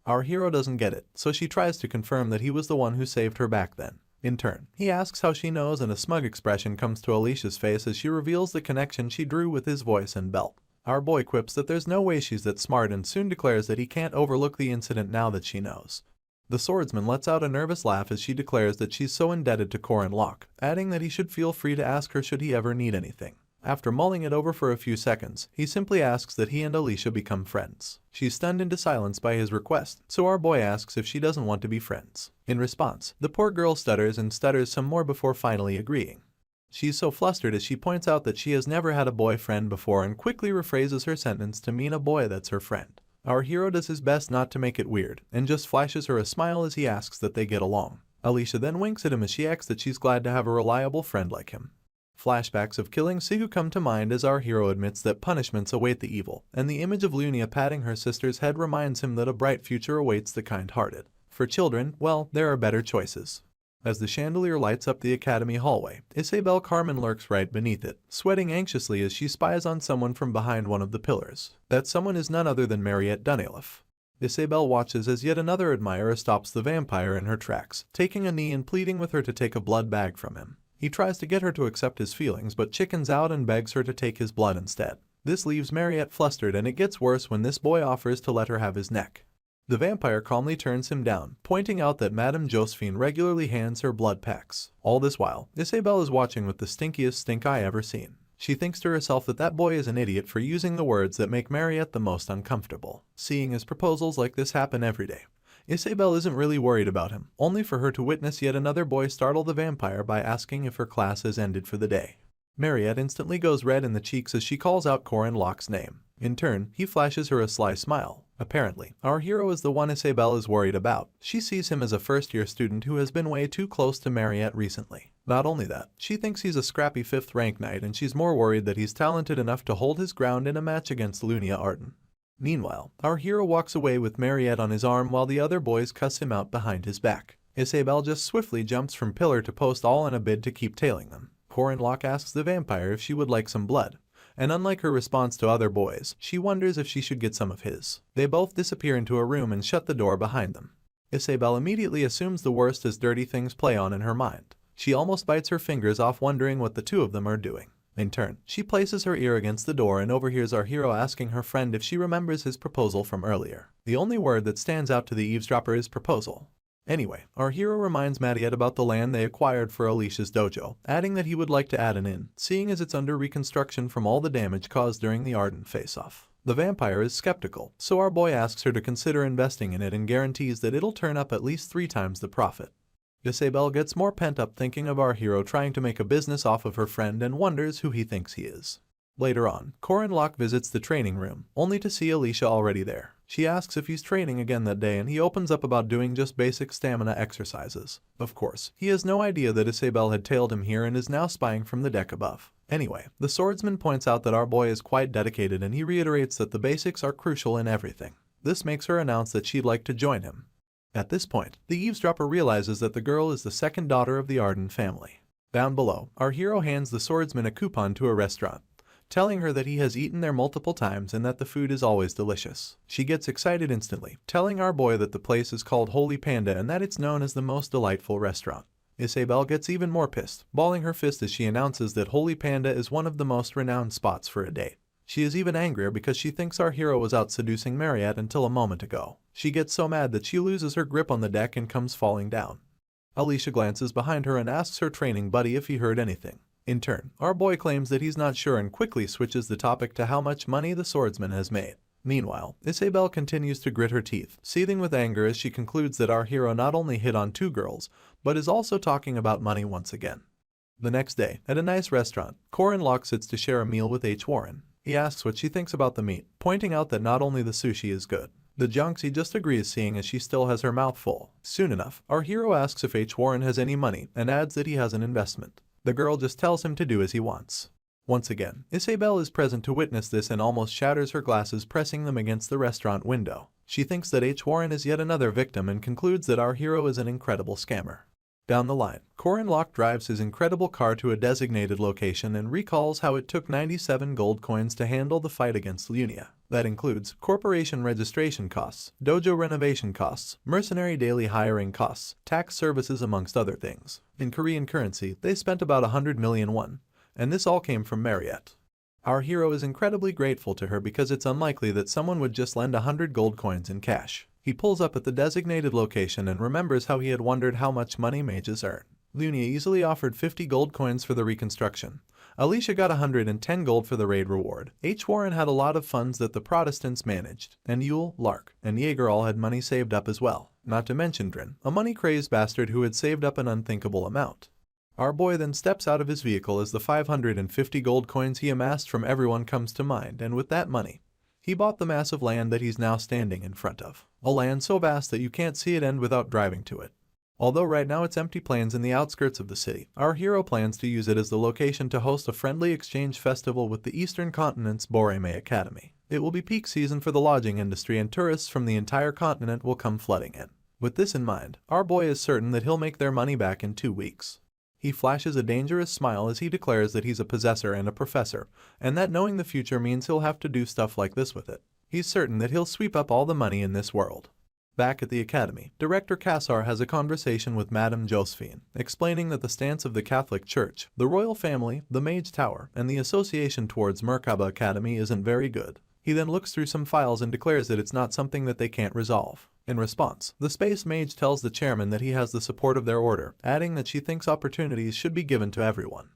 Our hero doesn't get it, so she tries to confirm that he was the one who saved her back then. In turn, he asks how she knows and a smug expression comes to Alicia's face as she reveals the connection she drew with his voice and belt. Our boy quips that there's no way she's that smart and soon declares that he can't overlook the incident now that she knows. The swordsman lets out a nervous laugh as she declares that she's so indebted to Locke, adding that he should feel free to ask her should he ever need anything. After mulling it over for a few seconds, he simply asks that he and Alicia become friends. She's stunned into silence by his request, so our boy asks if she doesn't want to be friends. In response, the poor girl stutters and stutters some more before finally agreeing. She's so flustered as she points out that she has never had a boyfriend before and quickly rephrases her sentence to mean a boy that's her friend. Our hero does his best not to make it weird, and just flashes her a smile as he asks that they get along. Alicia then winks at him as she acts that she's glad to have a reliable friend like him. Flashbacks of killing Sihu come to mind as our hero admits that punishments await the evil, and the image of Lunia patting her sister's head reminds him that a bright future awaits the kind-hearted. For children, well, there are better choices. As the chandelier lights up the academy hallway, Isabel Carmen lurks right beneath it, sweating anxiously as she spies on someone from behind one of the pillars. That someone is none other than Mariette Dunaliff. Isabel watches as yet another admirer stops the vampire in her tracks, taking a knee and pleading with her to take a blood bag from him. He tries to get her to accept his feelings but chickens out and begs her to take his blood instead. This leaves Mariette flustered and it gets worse when this boy offers to let her have his neck. The vampire calmly turns him down, pointing out that Madame Josephine regularly hands her blood packs. All this while, Isabel is watching with the stinkiest stink eye ever seen. She thinks to herself that that boy is an idiot for using the words that make Mariette the most uncomfortable. Seeing as proposals like this happen every day, Isabel isn't really worried about him, only for her to witness yet another boy startle the vampire by asking if her class has ended for the day. Mariette instantly goes red in the cheeks as she calls out Locke's name. In turn, he flashes her a sly smile. Apparently, our hero is the one Isabel is worried about. She sees him as a first-year student who has been way too close to Mariette recently. Not only that, she thinks he's a scrappy 5th rank knight and she's more worried that he's talented enough to hold his ground in a match against Lunia Arden. Meanwhile, our hero walks away with Mariette on his arm while the other boys cuss him out behind his back. Isabel just swiftly jumps from pillar to post all in a bid to keep tailing them. Locke asks the vampire if she would like some blood, and unlike her response to other boys, she wonders if she should get some of his. They both disappear into a room and shut the door behind them. Isabel immediately assumes the worst as dirty things play on in her mind. She almost bites her fingers off wondering what the two of them are doing. In turn, she places her ear against the door and overhears our hero asking her friend if she remembers his proposal from earlier. The only word that stands out to the eavesdropper is proposal. Anyway, our hero reminds Mariette about the land they acquired for Alicia's dojo, adding that he would like to add an inn, seeing as it's under reconstruction from all the damage caused during the ardent face-off. The vampire is skeptical, so our boy asks her to consider investing in it and guarantees that it'll turn up at least 3 times the profit. Isabelle gets more pent up thinking of our hero trying to make a business off of her friend and wonders who he thinks he is. Later on, Corin Locke visits the training room, only to see Alicia already there. She asks if he's training again that day and he opens up about doing just basic stamina exercises. Of course, he has no idea that Isabelle had tailed him here and is now spying from the deck above. Anyway, the swordsman points out that our boy is quite dedicated and he reiterates that the basics are crucial in everything. This makes her announce that she'd like to join him. At this point, the eavesdropper realizes that the girl is the second daughter of the Arden family. Down below, our hero hands the swordsman a coupon to a restaurant, telling her that he has eaten there multiple times and that the food is always delicious. She gets excited instantly, telling our boy that the place is called Holy Panda and that it's known as the most delightful restaurant. Isabelle gets even more pissed, balling her fist as she announces that Holy Panda is one of the most renowned spots for a date. She is even angrier because she thinks our hero was out seducing Mariette until a moment ago. She gets so mad that she loses her grip on the deck and comes falling down. Alicia glances behind her and asks her training buddy if he heard anything. In turn, our boy claims that he's not sure and quickly switches the topic to how much money the swordsman has made. Meanwhile, Isabelle continues to grit her teeth, seething with anger as she concludes that our hero not only hit on 2 girls, but is also talking about money once again. The next day, at a nice restaurant, Corin Locke sits to share a meal with H. Warren. He asks what she thinks about the meat, pointing out that not only the sushi is good. The junks he just agrees seeing as she still has her mouth full. Soon enough, our hero asks if H. Warren has any money and adds that he has an investment. The girl just tells him to do as he wants. Once again, Isabelle is present to witness this and almost shatters her glasses, pressing them against the restaurant window. She thinks that H. Warren is yet another victim and concludes that our hero is an incredible scammer. Down the line, Corin Locke drives his incredible car to a designated location and recalls how it took 97 gold coins to handle the fight against Lunia. That includes corporation registration costs, dojo renovation costs, mercenary daily hiring costs, tax services amongst other things. In Korean currency, they spent about 100 million won, and this all came from Mariette. Our hero is incredibly grateful to her because it's unlikely that someone would just lend 100 gold coins in cash. He pulls up at the designated location and remembers how he had wondered how much money mages earn. Lunia easily offered 50 gold coins for the reconstruction. Alicia got 110 gold for the raid reward. H. Warren had a lot of funds that the Protestants managed, and Yule, Lark, and Jaeger all had money saved up as well. Not to mention Drin, a money-crazed bastard who had saved up an unthinkable amount. Our boy then steps out of his vehicle as the 550 gold coins he amassed from everyone comes to mind, and with that money, he bought the massive land that he's now standing in front of. A land so vast that you can't see it end without driving to it. Although right now it's empty plains in the outskirts of the city, our hero plans to use it as the location to host a friendly exchange festival with the Eastern Continent's Boreme Academy. It will be peak season for the lodging industry and tourists from the entire continent will come flooding in. With this in mind, our boy is certain that he'll make their money back in 2 weeks. He flashes a dangerous smile as he declares that he's a possessor and a professor, and that knowing the future means he'll have to do stuff like this with it. He's certain that he'll sweep up all the money in this world. Back at the academy, Director Kassar has a conversation with Madame Josephine, explaining that the stance of the Catholic Church, the royal family, the Mage Tower, and the association towards Merkaba Academy isn't very good. He then looks through some files and declares that it's not something that they can't resolve. In response, the Space Mage tells the chairman that he has the support of their order, adding that she thinks opportunities should be given to everyone.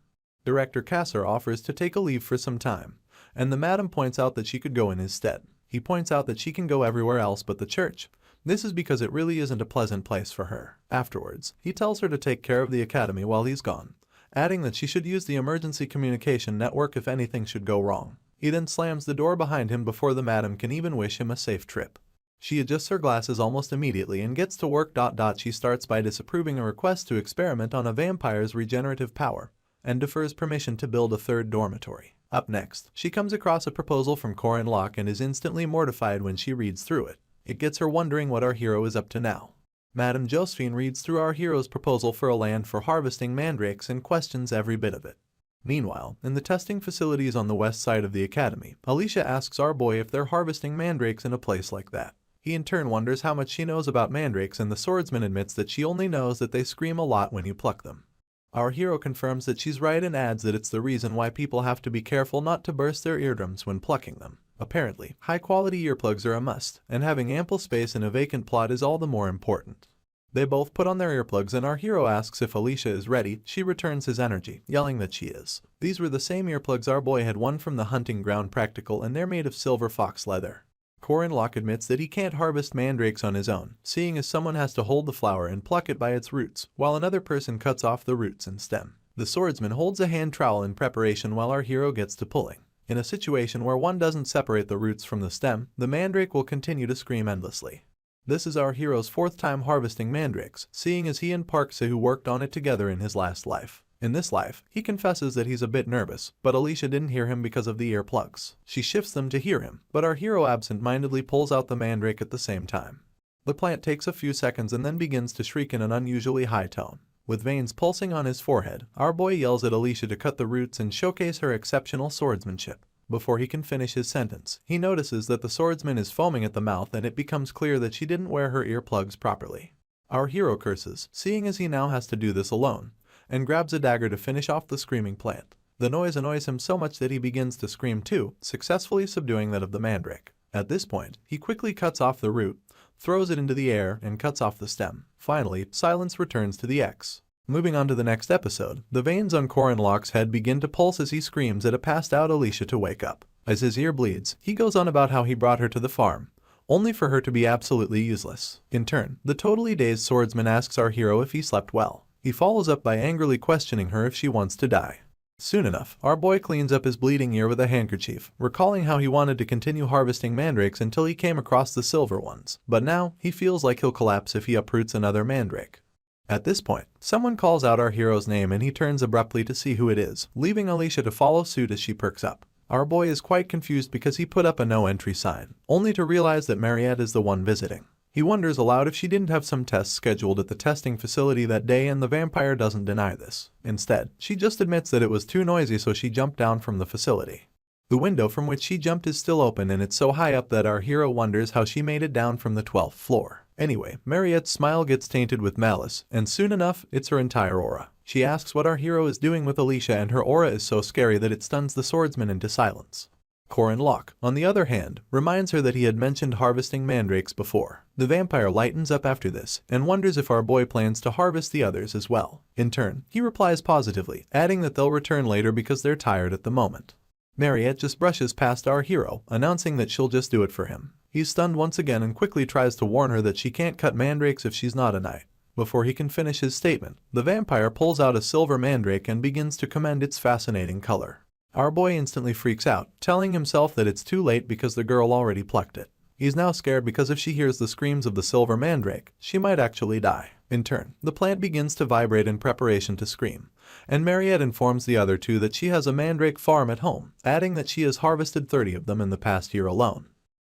Director Kassar offers to take a leave for some time, and the madam points out that she could go in his stead. He points out that she can go everywhere else but the church. This is because it really isn't a pleasant place for her. Afterwards, he tells her to take care of the academy while he's gone, adding that she should use the emergency communication network if anything should go wrong. He then slams the door behind him before the madam can even wish him a safe trip. She adjusts her glasses almost immediately and gets to work. She starts by disapproving a request to experiment on a vampire's regenerative power, and defers permission to build a 3rd dormitory. Up next, she comes across a proposal from Corin Locke and is instantly mortified when she reads through it. It gets her wondering what our hero is up to now. Madame Josephine reads through our hero's proposal for a land for harvesting mandrakes and questions every bit of it. Meanwhile, in the testing facilities on the west side of the academy, Alicia asks our boy if they're harvesting mandrakes in a place like that. He in turn wonders how much she knows about mandrakes, and the swordsman admits that she only knows that they scream a lot when you pluck them. Our hero confirms that she's right and adds that it's the reason why people have to be careful not to burst their eardrums when plucking them. Apparently, high-quality earplugs are a must, and having ample space in a vacant plot is all the more important. They both put on their earplugs and our hero asks if Alicia is ready. She returns his energy, yelling that she is. These were the same earplugs our boy had won from the hunting ground practical, and they're made of silver fox leather. Corin Locke admits that he can't harvest mandrakes on his own, seeing as someone has to hold the flower and pluck it by its roots, while another person cuts off the roots and stem. The swordsman holds a hand trowel in preparation while our hero gets to pulling. In a situation where one doesn't separate the roots from the stem, the mandrake will continue to scream endlessly. This is our hero's fourth time harvesting mandrakes, seeing as he and Park Se-who worked on it together in his last life. In this life, he confesses that he's a bit nervous, but Alicia didn't hear him because of the earplugs. She shifts them to hear him, but our hero absent-mindedly pulls out the mandrake at the same time. The plant takes a few seconds and then begins to shriek in an unusually high tone. With veins pulsing on his forehead, our boy yells at Alicia to cut the roots and showcase her exceptional swordsmanship. Before he can finish his sentence, he notices that the swordsman is foaming at the mouth and it becomes clear that she didn't wear her earplugs properly. Our hero curses, seeing as he now has to do this alone, and grabs a dagger to finish off the screaming plant. The noise annoys him so much that he begins to scream too, successfully subduing that of the mandrake. At this point, he quickly cuts off the root, throws it into the air, and cuts off the stem. Finally, silence returns to the X. Moving on to the next episode, the veins on Corin Locke's head begin to pulse as he screams at a passed-out Alicia to wake up. As his ear bleeds, he goes on about how he brought her to the farm, only for her to be absolutely useless. In turn, the totally dazed swordsman asks our hero if he slept well. He follows up by angrily questioning her if she wants to die. Soon enough, our boy cleans up his bleeding ear with a handkerchief, recalling how he wanted to continue harvesting mandrakes until he came across the silver ones, but now he feels like he'll collapse if he uproots another mandrake. At this point, someone calls out our hero's name and he turns abruptly to see who it is, leaving Alicia to follow suit as she perks up. Our boy is quite confused because he put up a no entry sign, only to realize that Mariette is the one visiting. He wonders aloud if she didn't have some tests scheduled at the testing facility that day, and the vampire doesn't deny this. Instead, she just admits that it was too noisy, so she jumped down from the facility. The window from which she jumped is still open and it's so high up that our hero wonders how she made it down from the 12th floor. Anyway, Mariette's smile gets tainted with malice, and soon enough, it's her entire aura. She asks what our hero is doing with Alicia, and her aura is so scary that it stuns the swordsman into silence. Corin Locke, on the other hand, reminds her that he had mentioned harvesting mandrakes before. The vampire lightens up after this, and wonders if our boy plans to harvest the others as well. In turn, he replies positively, adding that they'll return later because they're tired at the moment. Mariette just brushes past our hero, announcing that she'll just do it for him. He's stunned once again and quickly tries to warn her that she can't cut mandrakes if she's not a knight. Before he can finish his statement, the vampire pulls out a silver mandrake and begins to commend its fascinating color. Our boy instantly freaks out, telling himself that it's too late because the girl already plucked it. He's now scared because if she hears the screams of the silver mandrake, she might actually die. In turn, the plant begins to vibrate in preparation to scream, and Mariette informs the other two that she has a mandrake farm at home, adding that she has harvested 30 of them in the past year alone.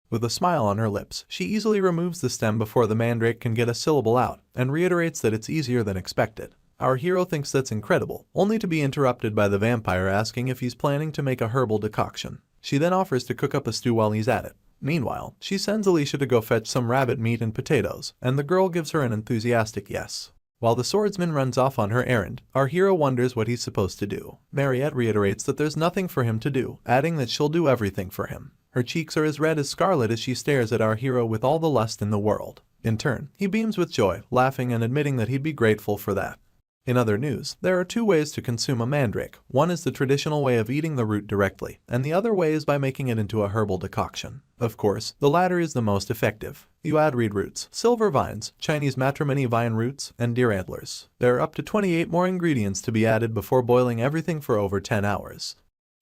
With a smile on her lips, she easily removes the stem before the mandrake can get a syllable out, and reiterates that it's easier than expected. Our hero thinks that's incredible, only to be interrupted by the vampire asking if he's planning to make a herbal decoction. She then offers to cook up a stew while he's at it. Meanwhile, she sends Alicia to go fetch some rabbit meat and potatoes, and the girl gives her an enthusiastic yes. While the swordsman runs off on her errand, our hero wonders what he's supposed to do. Mariette reiterates that there's nothing for him to do, adding that she'll do everything for him. Her cheeks are as red as scarlet as she stares at our hero with all the lust in the world. In turn, he beams with joy, laughing and admitting that he'd be grateful for that. In other news, there are two ways to consume a mandrake. One is the traditional way of eating the root directly, and the other way is by making it into a herbal decoction. Of course, the latter is the most effective. You add reed roots, silver vines, Chinese matrimony vine roots, and deer antlers. There are up to 28 more ingredients to be added before boiling everything for over 10 hours.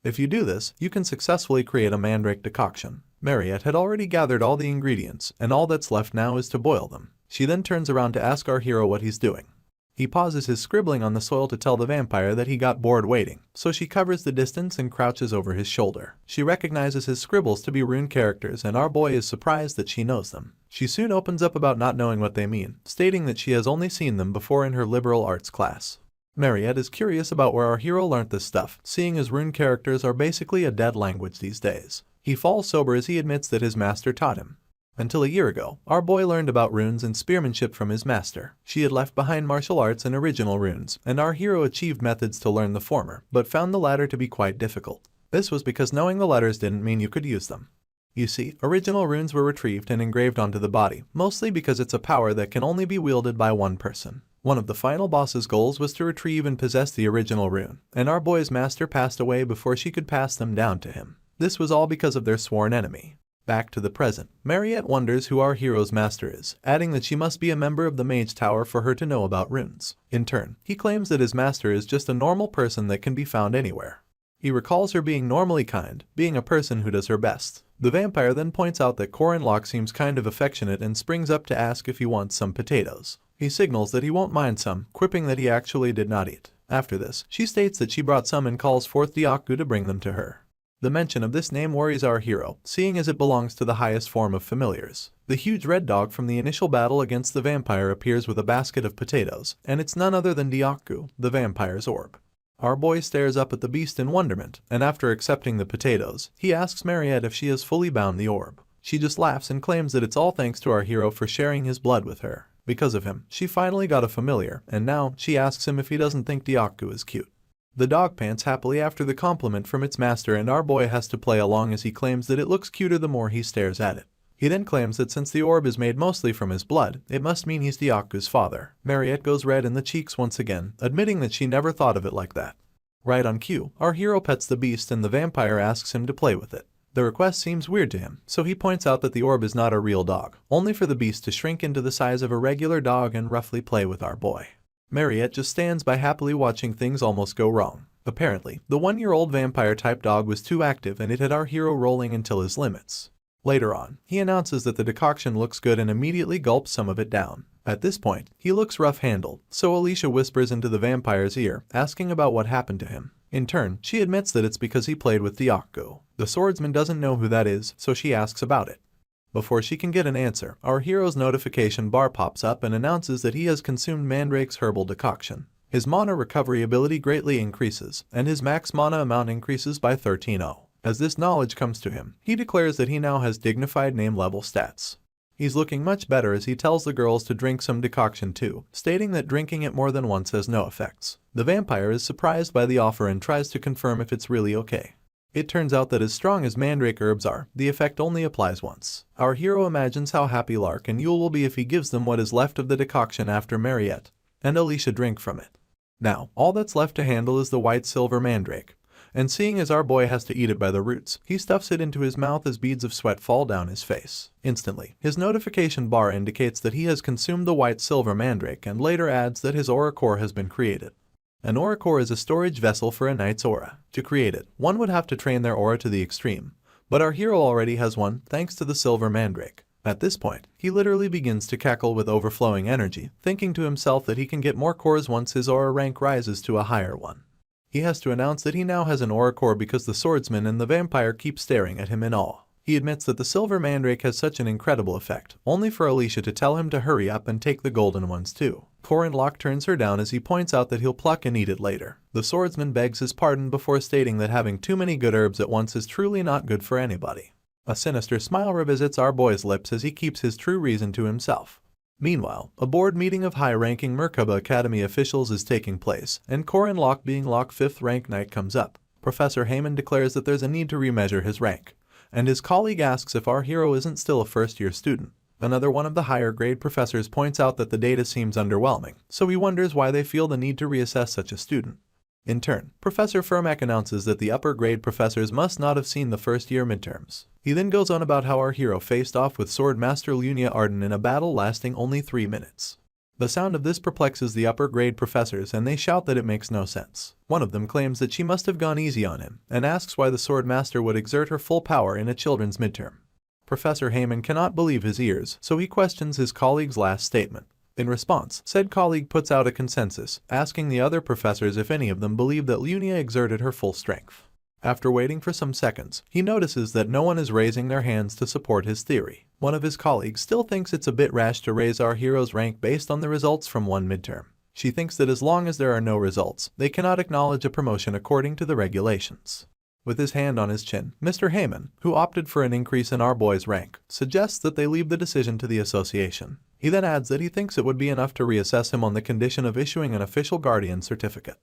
If you do this, you can successfully create a mandrake decoction. Mariette had already gathered all the ingredients, and all that's left now is to boil them. She then turns around to ask our hero what he's doing. He pauses his scribbling on the soil to tell the vampire that he got bored waiting, so she covers the distance and crouches over his shoulder. She recognizes his scribbles to be rune characters, and our boy is surprised that she knows them. She soon opens up about not knowing what they mean, stating that she has only seen them before in her liberal arts class. Mariette is curious about where our hero learnt this stuff, seeing as rune characters are basically a dead language these days. He falls sober as he admits that his master taught him. Until a year ago, our boy learned about runes and spearmanship from his master. She had left behind martial arts and original runes, and our hero achieved methods to learn the former, but found the latter to be quite difficult. This was because knowing the letters didn't mean you could use them. You see, original runes were retrieved and engraved onto the body, mostly because it's a power that can only be wielded by one person. One of the final boss's goals was to retrieve and possess the original rune, and our boy's master passed away before she could pass them down to him. This was all because of their sworn enemy. Back to the present, Mariette wonders who our hero's master is, adding that she must be a member of the Mage Tower for her to know about runes. In turn, he claims that his master is just a normal person that can be found anywhere. He recalls her being normally kind, being a person who does her best. The vampire then points out that Corin Locke seems kind of affectionate and springs up to ask if he wants some potatoes. He signals that he won't mind some, quipping that he actually did not eat. After this, she states that she brought some and calls forth Otaku to bring them to her. The mention of this name worries our hero, seeing as it belongs to the highest form of familiars. The huge red dog from the initial battle against the vampire appears with a basket of potatoes, and it's none other than Otaku, the vampire's orb. Our boy stares up at the beast in wonderment, and after accepting the potatoes, he asks Mariette if she has fully bound the orb. She just laughs and claims that it's all thanks to our hero for sharing his blood with her. Because of him, she finally got a familiar, and now she asks him if he doesn't think Otaku is cute. The dog pants happily after the compliment from its master, and our boy has to play along as he claims that it looks cuter the more he stares at it. He then claims that since the orb is made mostly from his blood, it must mean he's Otaku's father. Mariette goes red in the cheeks once again, admitting that she never thought of it like that. Right on cue, our hero pets the beast and the vampire asks him to play with it. The request seems weird to him, so he points out that the orb is not a real dog, only for the beast to shrink into the size of a regular dog and roughly play with our boy. Mariette just stands by happily watching things almost go wrong. Apparently, the one-year-old vampire-type dog was too active and it had our hero rolling until his limits. Later on, he announces that the decoction looks good and immediately gulps some of it down. At this point, he looks rough-handled, so Alicia whispers into the vampire's ear, asking about what happened to him. In turn, she admits that it's because he played with Otaku. The swordsman doesn't know who that is, so she asks about it. Before she can get an answer, our hero's notification bar pops up and announces that he has consumed Mandrake's herbal decoction. His mana recovery ability greatly increases, and his max mana amount increases by 13-0. As this knowledge comes to him, he declares that he now has dignified name level stats. He's looking much better as he tells the girls to drink some decoction too, stating that drinking it more than once has no effects. The vampire is surprised by the offer and tries to confirm if it's really okay. It turns out that as strong as Mandrake herbs are, the effect only applies once. Our hero imagines how happy Lark and Yule will be if he gives them what is left of the decoction after Mariette and Alicia drink from it. Now, all that's left to handle is the white silver mandrake, and seeing as our boy has to eat it by the roots, he stuffs it into his mouth as beads of sweat fall down his face. Instantly, his notification bar indicates that he has consumed the white silver mandrake and later adds that his aura core has been created. An aura core is a storage vessel for a knight's aura. To create it, one would have to train their aura to the extreme, but our hero already has one thanks to the silver mandrake. At this point, he literally begins to cackle with overflowing energy, thinking to himself that he can get more cores once his aura rank rises to a higher one. He has to announce that he now has an aura core because the swordsman and the vampire keep staring at him in awe. He admits that the silver mandrake has such an incredible effect, only for Alicia to tell him to hurry up and take the golden ones too. Corin Locke turns her down as he points out that he'll pluck and eat it later. The swordsman begs his pardon before stating that having too many good herbs at once is truly not good for anybody. A sinister smile revisits our boy's lips as he keeps his true reason to himself. Meanwhile, a board meeting of high-ranking Merkaba Academy officials is taking place, and Corin Locke, being Locke 5th rank knight, comes up. Professor Heyman declares that there's a need to remeasure his rank, and his colleague asks if our hero isn't still a first-year student. Another one of the higher-grade professors points out that the data seems underwhelming, so he wonders why they feel the need to reassess such a student. In turn, Professor Firmack announces that the upper-grade professors must not have seen the first-year midterms. He then goes on about how our hero faced off with Swordmaster Lunia Arden in a battle lasting only 3 minutes. The sound of this perplexes the upper-grade professors and they shout that it makes no sense. One of them claims that she must have gone easy on him and asks why the Swordmaster would exert her full power in a children's midterm. Professor Heyman cannot believe his ears, so he questions his colleague's last statement. In response, said colleague puts out a consensus, asking the other professors if any of them believe that Lunia exerted her full strength. After waiting for some seconds, he notices that no one is raising their hands to support his theory. One of his colleagues still thinks it's a bit rash to raise our hero's rank based on the results from one midterm. She thinks that as long as there are no results, they cannot acknowledge a promotion according to the regulations. With his hand on his chin, Mr. Heyman, who opted for an increase in our boy's rank, suggests that they leave the decision to the association. He then adds that he thinks it would be enough to reassess him on the condition of issuing an official guardian certificate.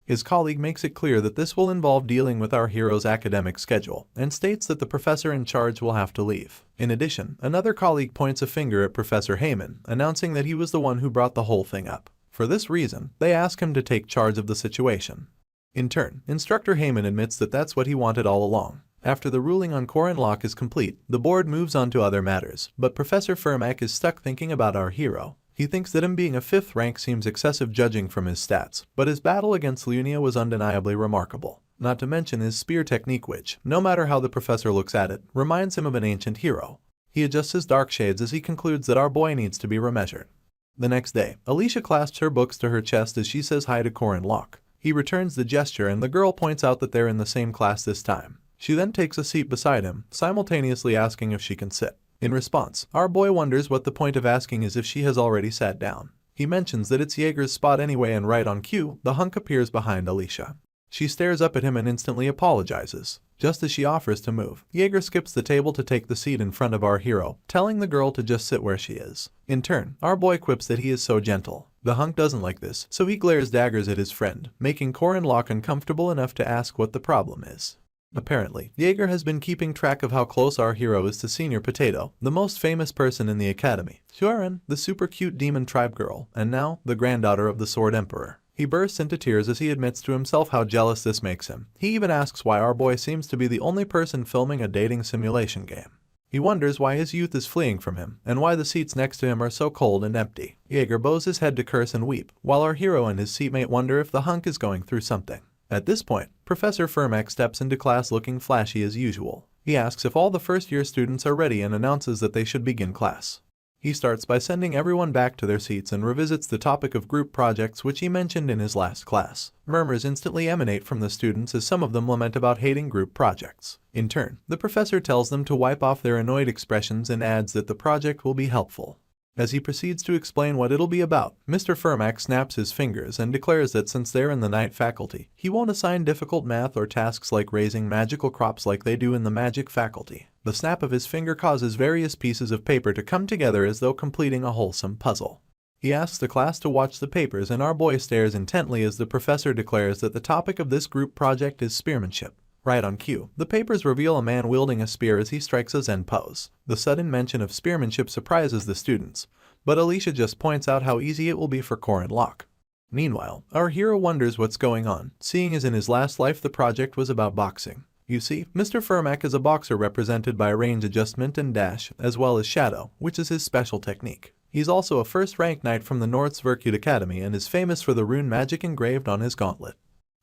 His colleague makes it clear that this will involve dealing with our hero's academic schedule, and states that the professor in charge will have to leave. In addition, another colleague points a finger at Professor Heyman, announcing that he was the one who brought the whole thing up. For this reason, they ask him to take charge of the situation. In turn, Instructor Heyman admits that that's what he wanted all along. After the ruling on Korin Locke is complete, the board moves on to other matters, but Professor Firmak is stuck thinking about our hero. He thinks that him being a 5th rank seems excessive judging from his stats, but his battle against Lunia was undeniably remarkable. Not to mention his spear technique which, no matter how the professor looks at it, reminds him of an ancient hero. He adjusts his dark shades as he concludes that our boy needs to be remeasured. The next day, Alicia clasps her books to her chest as she says hi to Korin Locke. He returns the gesture and the girl points out that they're in the same class this time. She then takes a seat beside him, simultaneously asking if she can sit. In response, our boy wonders what the point of asking is if she has already sat down. He mentions that it's Jaeger's spot anyway and right on cue, the hunk appears behind Alicia. She stares up at him and instantly apologizes. Just as she offers to move, Jaeger skips the table to take the seat in front of our hero, telling the girl to just sit where she is. In turn, our boy quips that he is so gentle. The hunk doesn't like this, so he glares daggers at his friend, making Korin Locke uncomfortable enough to ask what the problem is. Apparently, Jaeger has been keeping track of how close our hero is to Senior Potato, the most famous person in the academy, Shuren, the super cute demon tribe girl, and now, the granddaughter of the Sword Emperor. He bursts into tears as he admits to himself how jealous this makes him. He even asks why our boy seems to be the only person filming a dating simulation game. He wonders why his youth is fleeing from him, and why the seats next to him are so cold and empty. Jaeger bows his head to curse and weep, while our hero and his seatmate wonder if the hunk is going through something. At this point, Professor Firmak steps into class looking flashy as usual. He asks if all the first-year students are ready and announces that they should begin class. He starts by sending everyone back to their seats and revisits the topic of group projects which he mentioned in his last class. Murmurs instantly emanate from the students as some of them lament about hating group projects. In turn, the professor tells them to wipe off their annoyed expressions and adds that the project will be helpful. As he proceeds to explain what it'll be about, Mr. Firmak snaps his fingers and declares that since they're in the night faculty, he won't assign difficult math or tasks like raising magical crops like they do in the magic faculty. The snap of his finger causes various pieces of paper to come together as though completing a wholesome puzzle. He asks the class to watch the papers and our boy stares intently as the professor declares that the topic of this group project is spearmanship. Right on cue, the papers reveal a man wielding a spear as he strikes a Zen pose. The sudden mention of spearmanship surprises the students, but Alicia just points out how easy it will be for Korin Locke. Meanwhile, our hero wonders what's going on, seeing as in his last life the project was about boxing. You see, Mr. Firmak is a boxer represented by range adjustment and dash, as well as shadow, which is his special technique. He's also a first-rank knight from the North Zverkut Academy and is famous for the rune magic engraved on his gauntlet.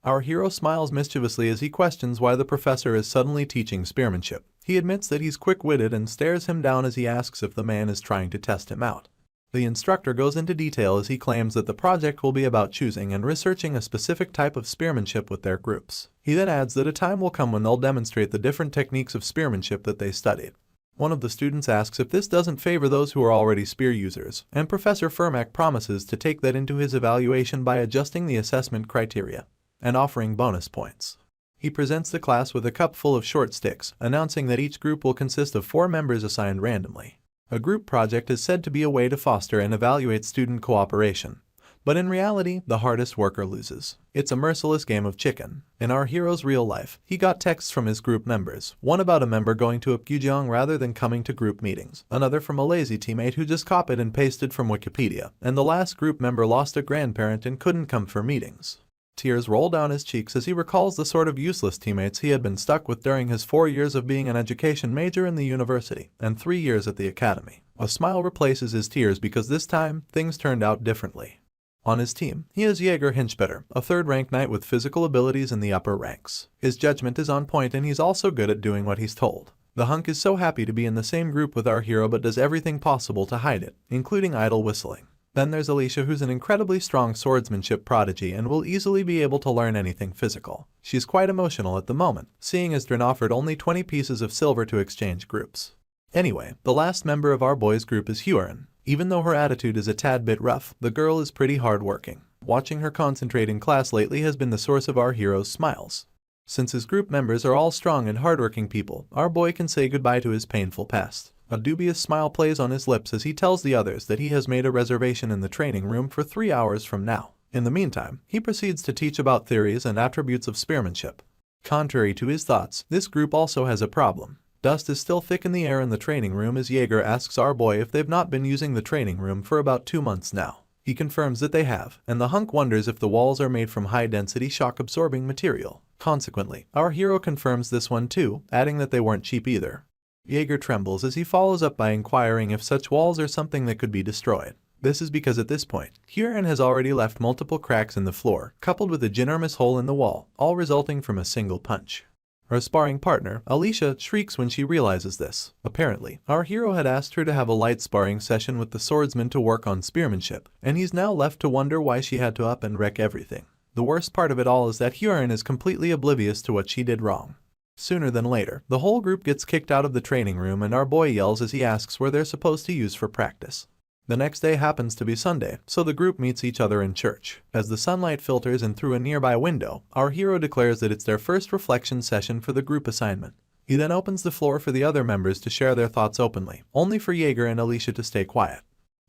Our hero smiles mischievously as he questions why the professor is suddenly teaching spearmanship. He admits that he's quick-witted and stares him down as he asks if the man is trying to test him out. The instructor goes into detail as he claims that the project will be about choosing and researching a specific type of spearmanship with their groups. He then adds that a time will come when they'll demonstrate the different techniques of spearmanship that they studied. One of the students asks if this doesn't favor those who are already spear users, and Professor Firmak promises to take that into his evaluation by adjusting the assessment criteria and offering bonus points. He presents the class with a cup full of short sticks, announcing that each group will consist of 4 members assigned randomly. A group project is said to be a way to foster and evaluate student cooperation, but in reality, the hardest worker loses. It's a merciless game of chicken. In our hero's real life, he got texts from his group members, one about a member going to Apgujeong rather than coming to group meetings, another from a lazy teammate who just copied and pasted from Wikipedia, and the last group member lost a grandparent and couldn't come for meetings. Tears roll down his cheeks as he recalls the sort of useless teammates he had been stuck with during his 4 years of being an education major in the university and 3 years at the academy. A smile replaces his tears because this time, things turned out differently. On his team, he is Jaeger Hinchbetter, a 3rd-ranked knight with physical abilities in the upper ranks. His judgment is on point and he's also good at doing what he's told. The hunk is so happy to be in the same group with our hero but does everything possible to hide it, including idle whistling. Then there's Alicia, who's an incredibly strong swordsmanship prodigy and will easily be able to learn anything physical. She's quite emotional at the moment, seeing as Dren offered only 20 pieces of silver to exchange groups. Anyway, the last member of our boys' group is Huron. Even though her attitude is a tad bit rough, the girl is pretty hardworking. Watching her concentrate in class lately has been the source of our hero's smiles. Since his group members are all strong and hardworking people, our boy can say goodbye to his painful past. A dubious smile plays on his lips as he tells the others that he has made a reservation in the training room for 3 hours from now. In the meantime, he proceeds to teach about theories and attributes of spearmanship. Contrary to his thoughts, this group also has a problem. Dust is still thick in the air in the training room as Jaeger asks our boy if they've not been using the training room for about 2 months now. He confirms that they have, and the hunk wonders if the walls are made from high-density shock-absorbing material. Consequently, our hero confirms this one too, adding that they weren't cheap either. Jaeger trembles as he follows up by inquiring if such walls are something that could be destroyed. This is because at this point, Huron has already left multiple cracks in the floor, coupled with a ginormous hole in the wall, all resulting from a single punch. Her sparring partner, Alicia, shrieks when she realizes this. Apparently, our hero had asked her to have a light sparring session with the swordsman to work on spearmanship, and he's now left to wonder why she had to up and wreck everything. The worst part of it all is that Huron is completely oblivious to what she did wrong. Sooner than later, the whole group gets kicked out of the training room and our boy yells as he asks where they're supposed to use for practice. The next day happens to be Sunday, so the group meets each other in church. As the sunlight filters in through a nearby window, our hero declares that it's their first reflection session for the group assignment. He then opens the floor for the other members to share their thoughts openly, only for Jaeger and Alicia to stay quiet.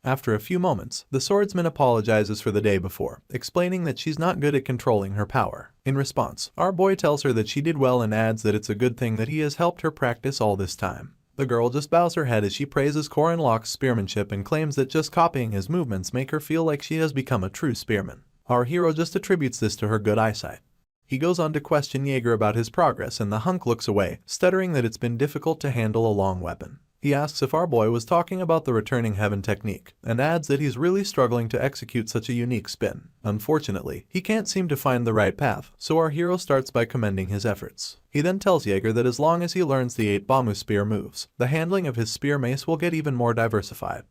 After a few moments, the swordsman apologizes for the day before, explaining that she's not good at controlling her power. In response, our boy tells her that she did well and adds that it's a good thing that he has helped her practice all this time. The girl just bows her head as she praises Corin Locke's spearmanship and claims that just copying his movements make her feel like she has become a true spearman. Our hero just attributes this to her good eyesight. He goes on to question Jaeger about his progress and the hunk looks away, stuttering that it's been difficult to handle a long weapon. He asks if our boy was talking about the returning heaven technique, and adds that he's really struggling to execute such a unique spin. Unfortunately, he can't seem to find the right path, so our hero starts by commending his efforts. He then tells Jaeger that as long as he learns the 8 Bamu spear moves, the handling of his spear mace will get even more diversified.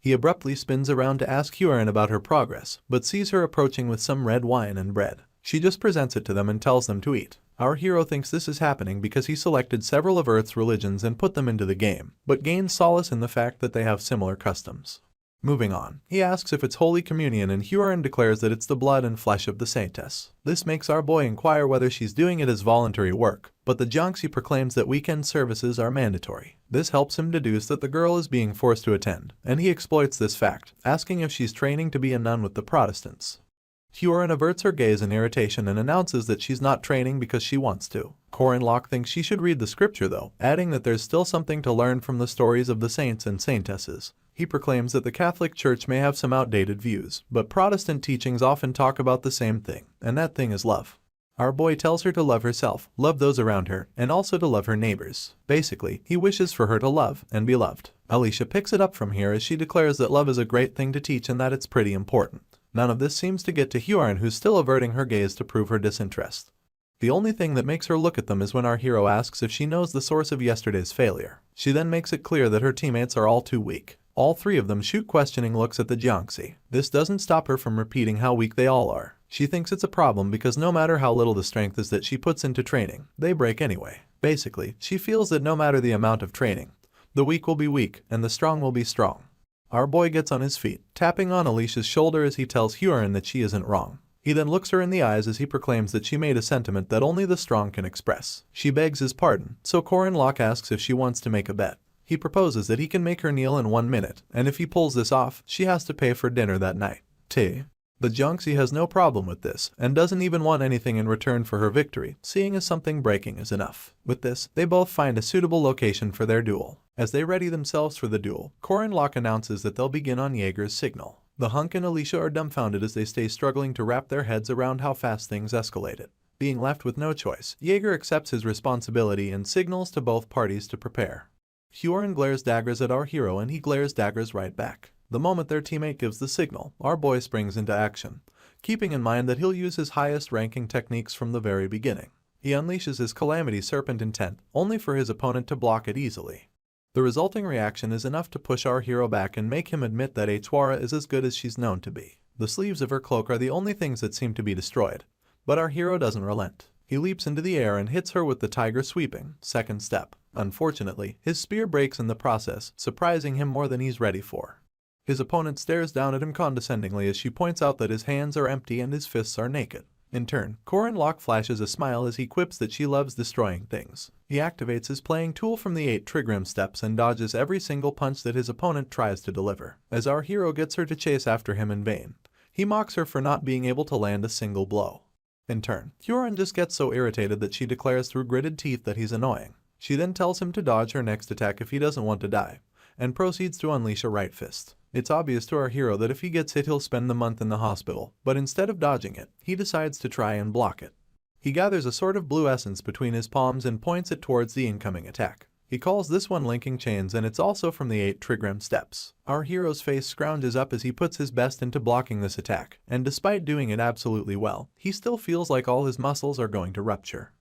He abruptly spins around to ask Huron about her progress, but sees her approaching with some red wine and bread. She just presents it to them and tells them to eat. Our hero thinks this is happening because he selected several of Earth's religions and put them into the game, but gains solace in the fact that they have similar customs. Moving on, he asks if it's Holy Communion and Huron declares that it's the blood and flesh of the saintess. This makes our boy inquire whether she's doing it as voluntary work, but the Jiangxi proclaims that weekend services are mandatory. This helps him deduce that the girl is being forced to attend, and he exploits this fact, asking if she's training to be a nun with the Protestants. Huron averts her gaze in irritation and announces that she's not training because she wants to. Corin Locke thinks she should read the scripture though, adding that there's still something to learn from the stories of the saints and saintesses. He proclaims that the Catholic Church may have some outdated views, but Protestant teachings often talk about the same thing, and that thing is love. Our boy tells her to love herself, love those around her, and also to love her neighbors. Basically, he wishes for her to love and be loved. Alicia picks it up from here as she declares that love is a great thing to teach and that it's pretty important. None of this seems to get to Huron, who's still averting her gaze to prove her disinterest. The only thing that makes her look at them is when our hero asks if she knows the source of yesterday's failure. She then makes it clear that her teammates are all too weak. All 3 of them shoot questioning looks at the Jiangxi. This doesn't stop her from repeating how weak they all are. She thinks it's a problem because no matter how little the strength is that she puts into training, they break anyway. Basically, she feels that no matter the amount of training, the weak will be weak and the strong will be strong. Our boy gets on his feet, tapping on Alicia's shoulder as he tells Huron that she isn't wrong. He then looks her in the eyes as he proclaims that she made a sentiment that only the strong can express. She begs his pardon, so Corin Locke asks if she wants to make a bet. He proposes that he can make her kneel in 1 minute, and if he pulls this off, she has to pay for dinner that night. The Jiangxi has no problem with this, and doesn't even want anything in return for her victory, seeing as something breaking is enough. With this, they both find a suitable location for their duel. As they ready themselves for the duel, Corin Locke announces that they'll begin on Jaeger's signal. The hunk and Alicia are dumbfounded as they stay struggling to wrap their heads around how fast things escalated. Being left with no choice, Jaeger accepts his responsibility and signals to both parties to prepare. Huron glares daggers at our hero and he glares daggers right back. The moment their teammate gives the signal, our boy springs into action, keeping in mind that he'll use his highest ranking techniques from the very beginning. He unleashes his Calamity Serpent intent, only for his opponent to block it easily. The resulting reaction is enough to push our hero back and make him admit that Achuara is as good as she's known to be. The sleeves of her cloak are the only things that seem to be destroyed, but our hero doesn't relent. He leaps into the air and hits her with the Tiger Sweeping, second step. Unfortunately, his spear breaks in the process, surprising him more than he's ready for. His opponent stares down at him condescendingly as she points out that his hands are empty and his fists are naked. In turn, Corin Locke flashes a smile as he quips that she loves destroying things. He activates his playing tool from the 8 Trigram steps and dodges every single punch that his opponent tries to deliver. As our hero gets her to chase after him in vain, He mocks her for not being able to land a single blow. In turn, Hyorin just gets so irritated that she declares through gritted teeth that he's annoying. She then tells him to dodge her next attack if he doesn't want to die, and proceeds to unleash a right fist. It's obvious to our hero that if he gets hit he'll spend the month in the hospital, but instead of dodging it, he decides to try and block it. He gathers a sort of blue essence between his palms and points it towards the incoming attack. He calls this one linking chains, and it's also from the 8 trigram steps. Our hero's face scrounges up as he puts his best into blocking this attack, and despite doing it absolutely well, he still feels like all his muscles are going to rupture.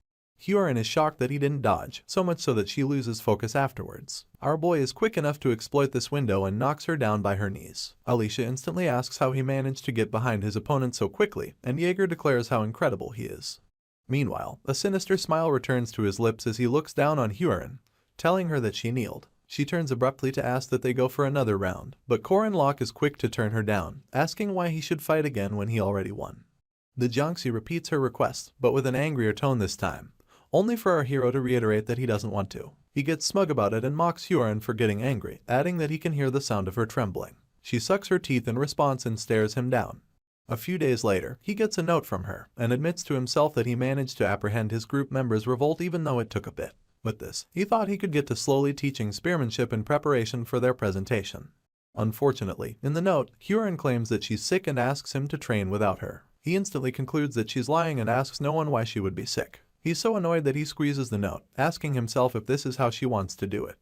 Hyorin is shocked that he didn't dodge, so much so that she loses focus afterwards. Our boy is quick enough to exploit this window and knocks her down by her knees. Alicia instantly asks how he managed to get behind his opponent so quickly, and Jaeger declares how incredible he is. Meanwhile, a sinister smile returns to his lips as he looks down on Hyorin, telling her that she kneeled. She turns abruptly to ask that they go for another round, but Korin Locke is quick to turn her down, asking why he should fight again when he already won. The Jiangxi repeats her request, but with an angrier tone this time, only for our hero to reiterate that he doesn't want to. He gets smug about it and mocks Hyorin for getting angry, adding that he can hear the sound of her trembling. She sucks her teeth in response and stares him down. A few days later, he gets a note from her, and admits to himself that he managed to apprehend his group members' revolt even though it took a bit. With this, he thought he could get to slowly teaching spearmanship in preparation for their presentation. Unfortunately, in the note, Hyorin claims that she's sick and asks him to train without her. He instantly concludes that she's lying and asks no one why she would be sick. He's so annoyed that he squeezes the note, asking himself if this is how she wants to do it.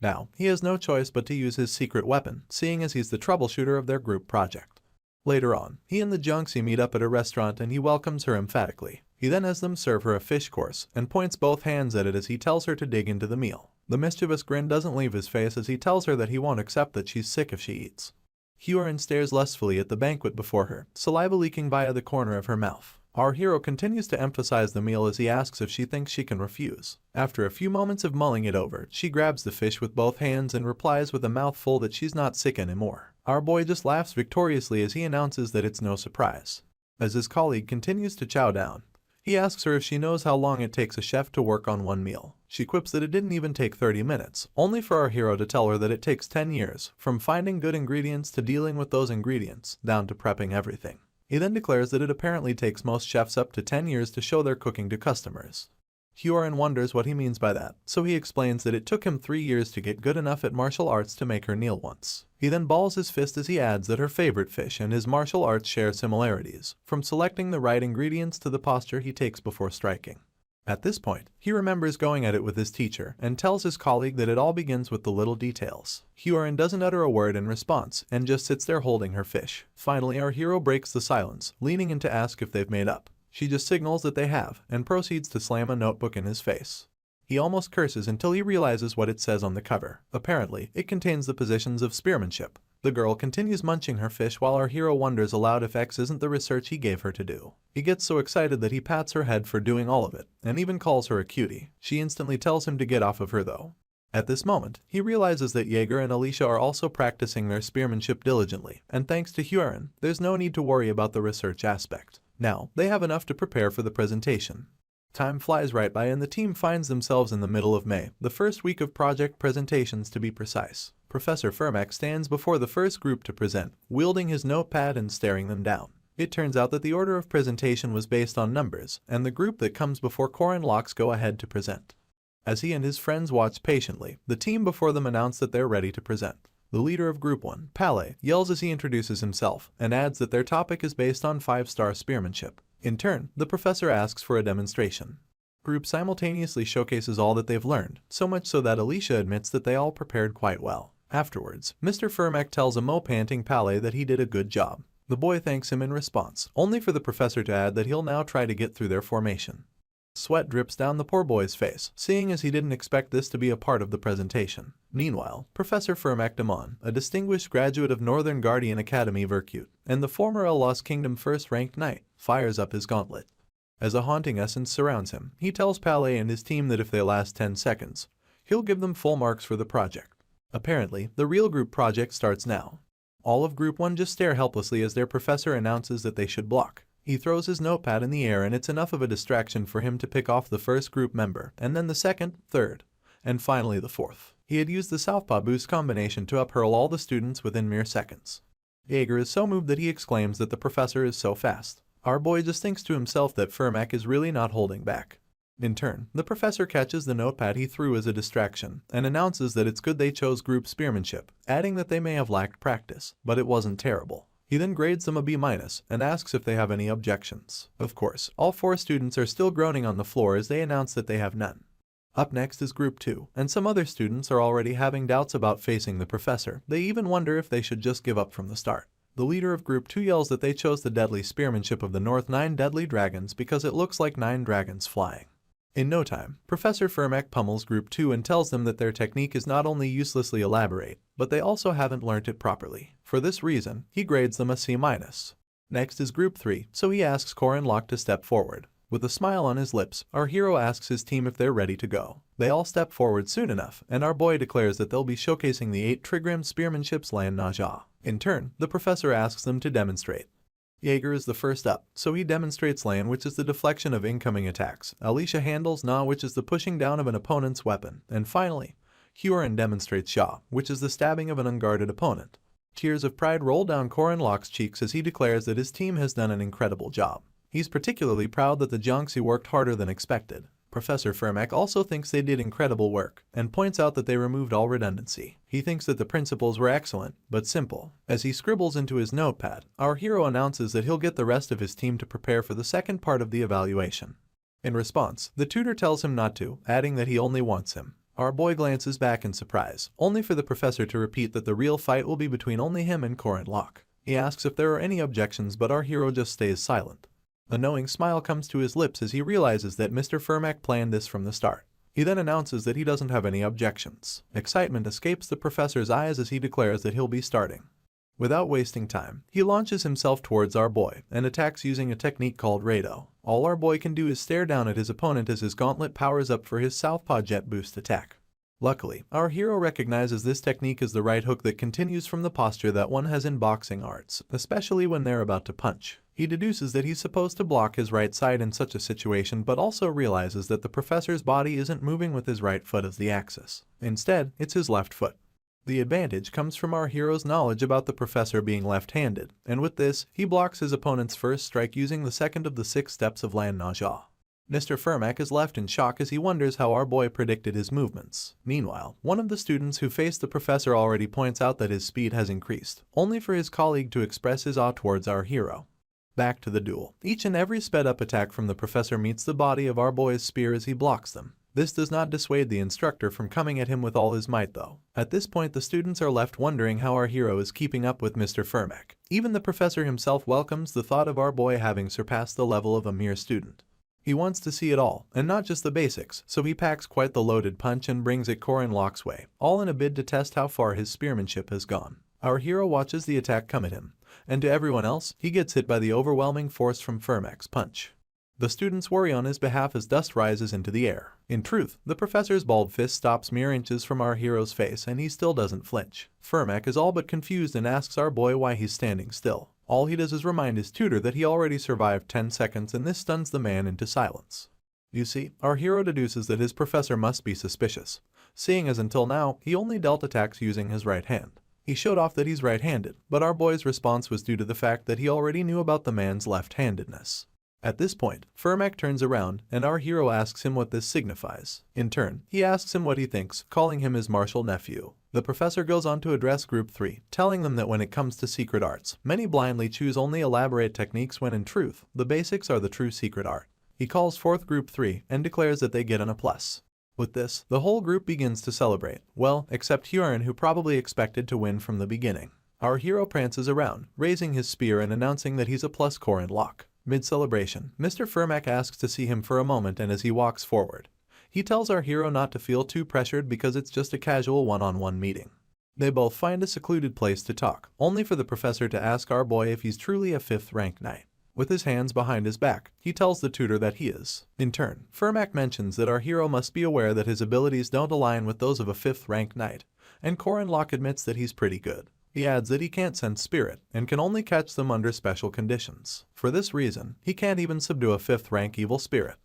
Now, he has no choice but to use his secret weapon, seeing as he's the troubleshooter of their group project. Later on, he and the Jiangxi meet up at a restaurant and he welcomes her emphatically. He then has them serve her a fish course, and points both hands at it as he tells her to dig into the meal. The mischievous grin doesn't leave his face as he tells her that he won't accept that she's sick if she eats. Hyorin stares lustfully at the banquet before her, saliva leaking via the corner of her mouth. Our hero continues to emphasize the meal as he asks if she thinks she can refuse. After a few moments of mulling it over, she grabs the fish with both hands and replies with a mouthful that she's not sick anymore. Our boy just laughs victoriously as he announces that it's no surprise. As his colleague continues to chow down, he asks her if she knows how long it takes a chef to work on one meal. She quips that it didn't even take 30 minutes, only for our hero to tell her that it takes 10 years, from finding good ingredients to dealing with those ingredients, down to prepping everything. He then declares that it apparently takes most chefs up to 10 years to show their cooking to customers. Hyorin wonders what he means by that, so he explains that it took him 3 years to get good enough at martial arts to make her kneel once. He then balls his fist as he adds that her favorite fish and his martial arts share similarities, from selecting the right ingredients to the posture he takes before striking. At this point, he remembers going at it with his teacher and tells his colleague that it all begins with the little details. Hyorin doesn't utter a word in response and just sits there holding her fish. Finally, our hero breaks the silence, leaning in to ask if they've made up. She just signals that they have and proceeds to slam a notebook in his face. He almost curses until he realizes what it says on the cover. Apparently, it contains the positions of spearmanship. The girl continues munching her fish while our hero wonders aloud if X isn't the research he gave her to do. He gets so excited that he pats her head for doing all of it, and even calls her a cutie. She instantly tells him to get off of her though. At this moment, he realizes that Jaeger and Alicia are also practicing their spearmanship diligently, and thanks to Hyorin, there's no need to worry about the research aspect. Now, they have enough to prepare for the presentation. Time flies right by and the team finds themselves in the middle of May, the first week of project presentations to be precise. Professor Firmak stands before the first group to present, wielding his notepad and staring them down. It turns out that the order of presentation was based on numbers, and the group that comes before Korin Locks go ahead to present. As he and his friends watch patiently, the team before them announce that they're ready to present. The leader of Group 1, Pale, yells as he introduces himself, and adds that their topic is based on 5-star spearmanship. In turn, the professor asks for a demonstration. Group simultaneously showcases all that they've learned, so much so that Alicia admits that they all prepared quite well. Afterwards, Mr. Firmak tells a panting Pale that he did a good job. The boy thanks him in response, only for the professor to add that he'll now try to get through their formation. Sweat drips down the poor boy's face, seeing as he didn't expect this to be a part of the presentation. Meanwhile, Professor Firmak Damon, a distinguished graduate of Northern Guardian Academy Virtute, and the former El Lost Kingdom first-ranked knight, fires up his gauntlet. As a haunting essence surrounds him, he tells Pale and his team that if they last 10 seconds, he'll give them full marks for the project. Apparently, the real group project starts now. All of Group 1 just stare helplessly as their professor announces that they should block. He throws his notepad in the air and it's enough of a distraction for him to pick off the first group member, and then the second, third, and finally the fourth. He had used the Southpaw Boost combination to uphurl all the students within mere seconds. Jaeger is so moved that he exclaims that the professor is so fast. Our boy just thinks to himself that Firmak is really not holding back. In turn, the professor catches the notepad he threw as a distraction and announces that it's good they chose group spearmanship, adding that they may have lacked practice, but it wasn't terrible. He then grades them a B- and asks if they have any objections. Of course, all 4 students are still groaning on the floor as they announce that they have none. Up next is Group 2, and some other students are already having doubts about facing the professor. They even wonder if they should just give up from the start. The leader of Group 2 yells that they chose the deadly spearmanship of the North 9 deadly dragons because it looks like 9 dragons flying. In no time, Professor Firmak pummels Group 2 and tells them that their technique is not only uselessly elaborate, but they also haven't learnt it properly. For this reason, he grades them a C-. Next is Group 3, so he asks Korin Lok to step forward. With a smile on his lips, our hero asks his team if they're ready to go. They all step forward soon enough, and our boy declares that they'll be showcasing the 8 trigram spearmanship's Lan Naja. In turn, the professor asks them to demonstrate. Jaeger is the first up, so he demonstrates Lan, which is the deflection of incoming attacks. Alicia handles Na, which is the pushing down of an opponent's weapon. And finally, Huron demonstrates Sha, which is the stabbing of an unguarded opponent. Tears of pride roll down Korin Lok's cheeks as he declares that his team has done an incredible job. He's particularly proud that the Jiangxi worked harder than expected. Professor Firmak also thinks they did incredible work, and points out that they removed all redundancy. He thinks that the principles were excellent, but simple. As he scribbles into his notepad, our hero announces that he'll get the rest of his team to prepare for the second part of the evaluation. In response, the tutor tells him not to, adding that he only wants him. Our boy glances back in surprise, only for the professor to repeat that the real fight will be between only him and Korin Lok. He asks if there are any objections, but our hero just stays silent. A knowing smile comes to his lips as he realizes that Mr. Firmak planned this from the start. He then announces that he doesn't have any objections. Excitement escapes the professor's eyes as he declares that he'll be starting. Without wasting time, he launches himself towards our boy and attacks using a technique called Rado. All our boy can do is stare down at his opponent as his gauntlet powers up for his southpaw jet boost attack. Luckily, our hero recognizes this technique as the right hook that continues from the posture that one has in boxing arts, especially when they're about to punch. He deduces that he's supposed to block his right side in such a situation, but also realizes that the professor's body isn't moving with his right foot as the axis. Instead, it's his left foot. The advantage comes from our hero's knowledge about the professor being left-handed, and with this, he blocks his opponent's first strike using the second of the 6 steps of Lan Naja. Mr. Firmak is left in shock as he wonders how our boy predicted his movements. Meanwhile, one of the students who faced the professor already points out that his speed has increased, only for his colleague to express his awe towards our hero. Back to the duel. Each and every sped-up attack from the professor meets the body of our boy's spear as he blocks them. This does not dissuade the instructor from coming at him with all his might though. At this point the students are left wondering how our hero is keeping up with Mr. Firmak. Even the professor himself welcomes the thought of our boy having surpassed the level of a mere student. He wants to see it all, and not just the basics, so he packs quite the loaded punch and brings it Korin Lok's way, all in a bid to test how far his spearmanship has gone. Our hero watches the attack come at him, and to everyone else, he gets hit by the overwhelming force from Firmak's punch. The students worry on his behalf as dust rises into the air. In truth, the professor's bald fist stops mere inches from our hero's face and he still doesn't flinch. Firmak is all but confused and asks our boy why he's standing still. All he does is remind his tutor that he already survived 10 seconds and this stuns the man into silence. You see, our hero deduces that his professor must be suspicious, seeing as until now, he only dealt attacks using his right hand. He showed off that he's right-handed, but our boy's response was due to the fact that he already knew about the man's left-handedness. At this point, Firmak turns around and our hero asks him what this signifies. In turn, he asks him what he thinks, calling him his martial nephew. The professor goes on to address Group 3, telling them that when it comes to secret arts, many blindly choose only elaborate techniques when in truth, the basics are the true secret art. He calls forth Group 3 and declares that they get an A+. With this, the whole group begins to celebrate, well, except Huron, who probably expected to win from the beginning. Our hero prances around, raising his spear and announcing that he's a plus Korin Lok. Mid-celebration, Mr. Firmak asks to see him for a moment, and as he walks forward, he tells our hero not to feel too pressured because it's just a casual one-on-one meeting. They both find a secluded place to talk, only for the professor to ask our boy if he's truly a 5th rank knight. With his hands behind his back, he tells the tutor that he is. In turn, Firmak mentions that our hero must be aware that his abilities don't align with those of a 5th rank knight, and Korin Lok admits that he's pretty good. He adds that he can't sense spirit and can only catch them under special conditions. For this reason, he can't even subdue a 5th rank evil spirit.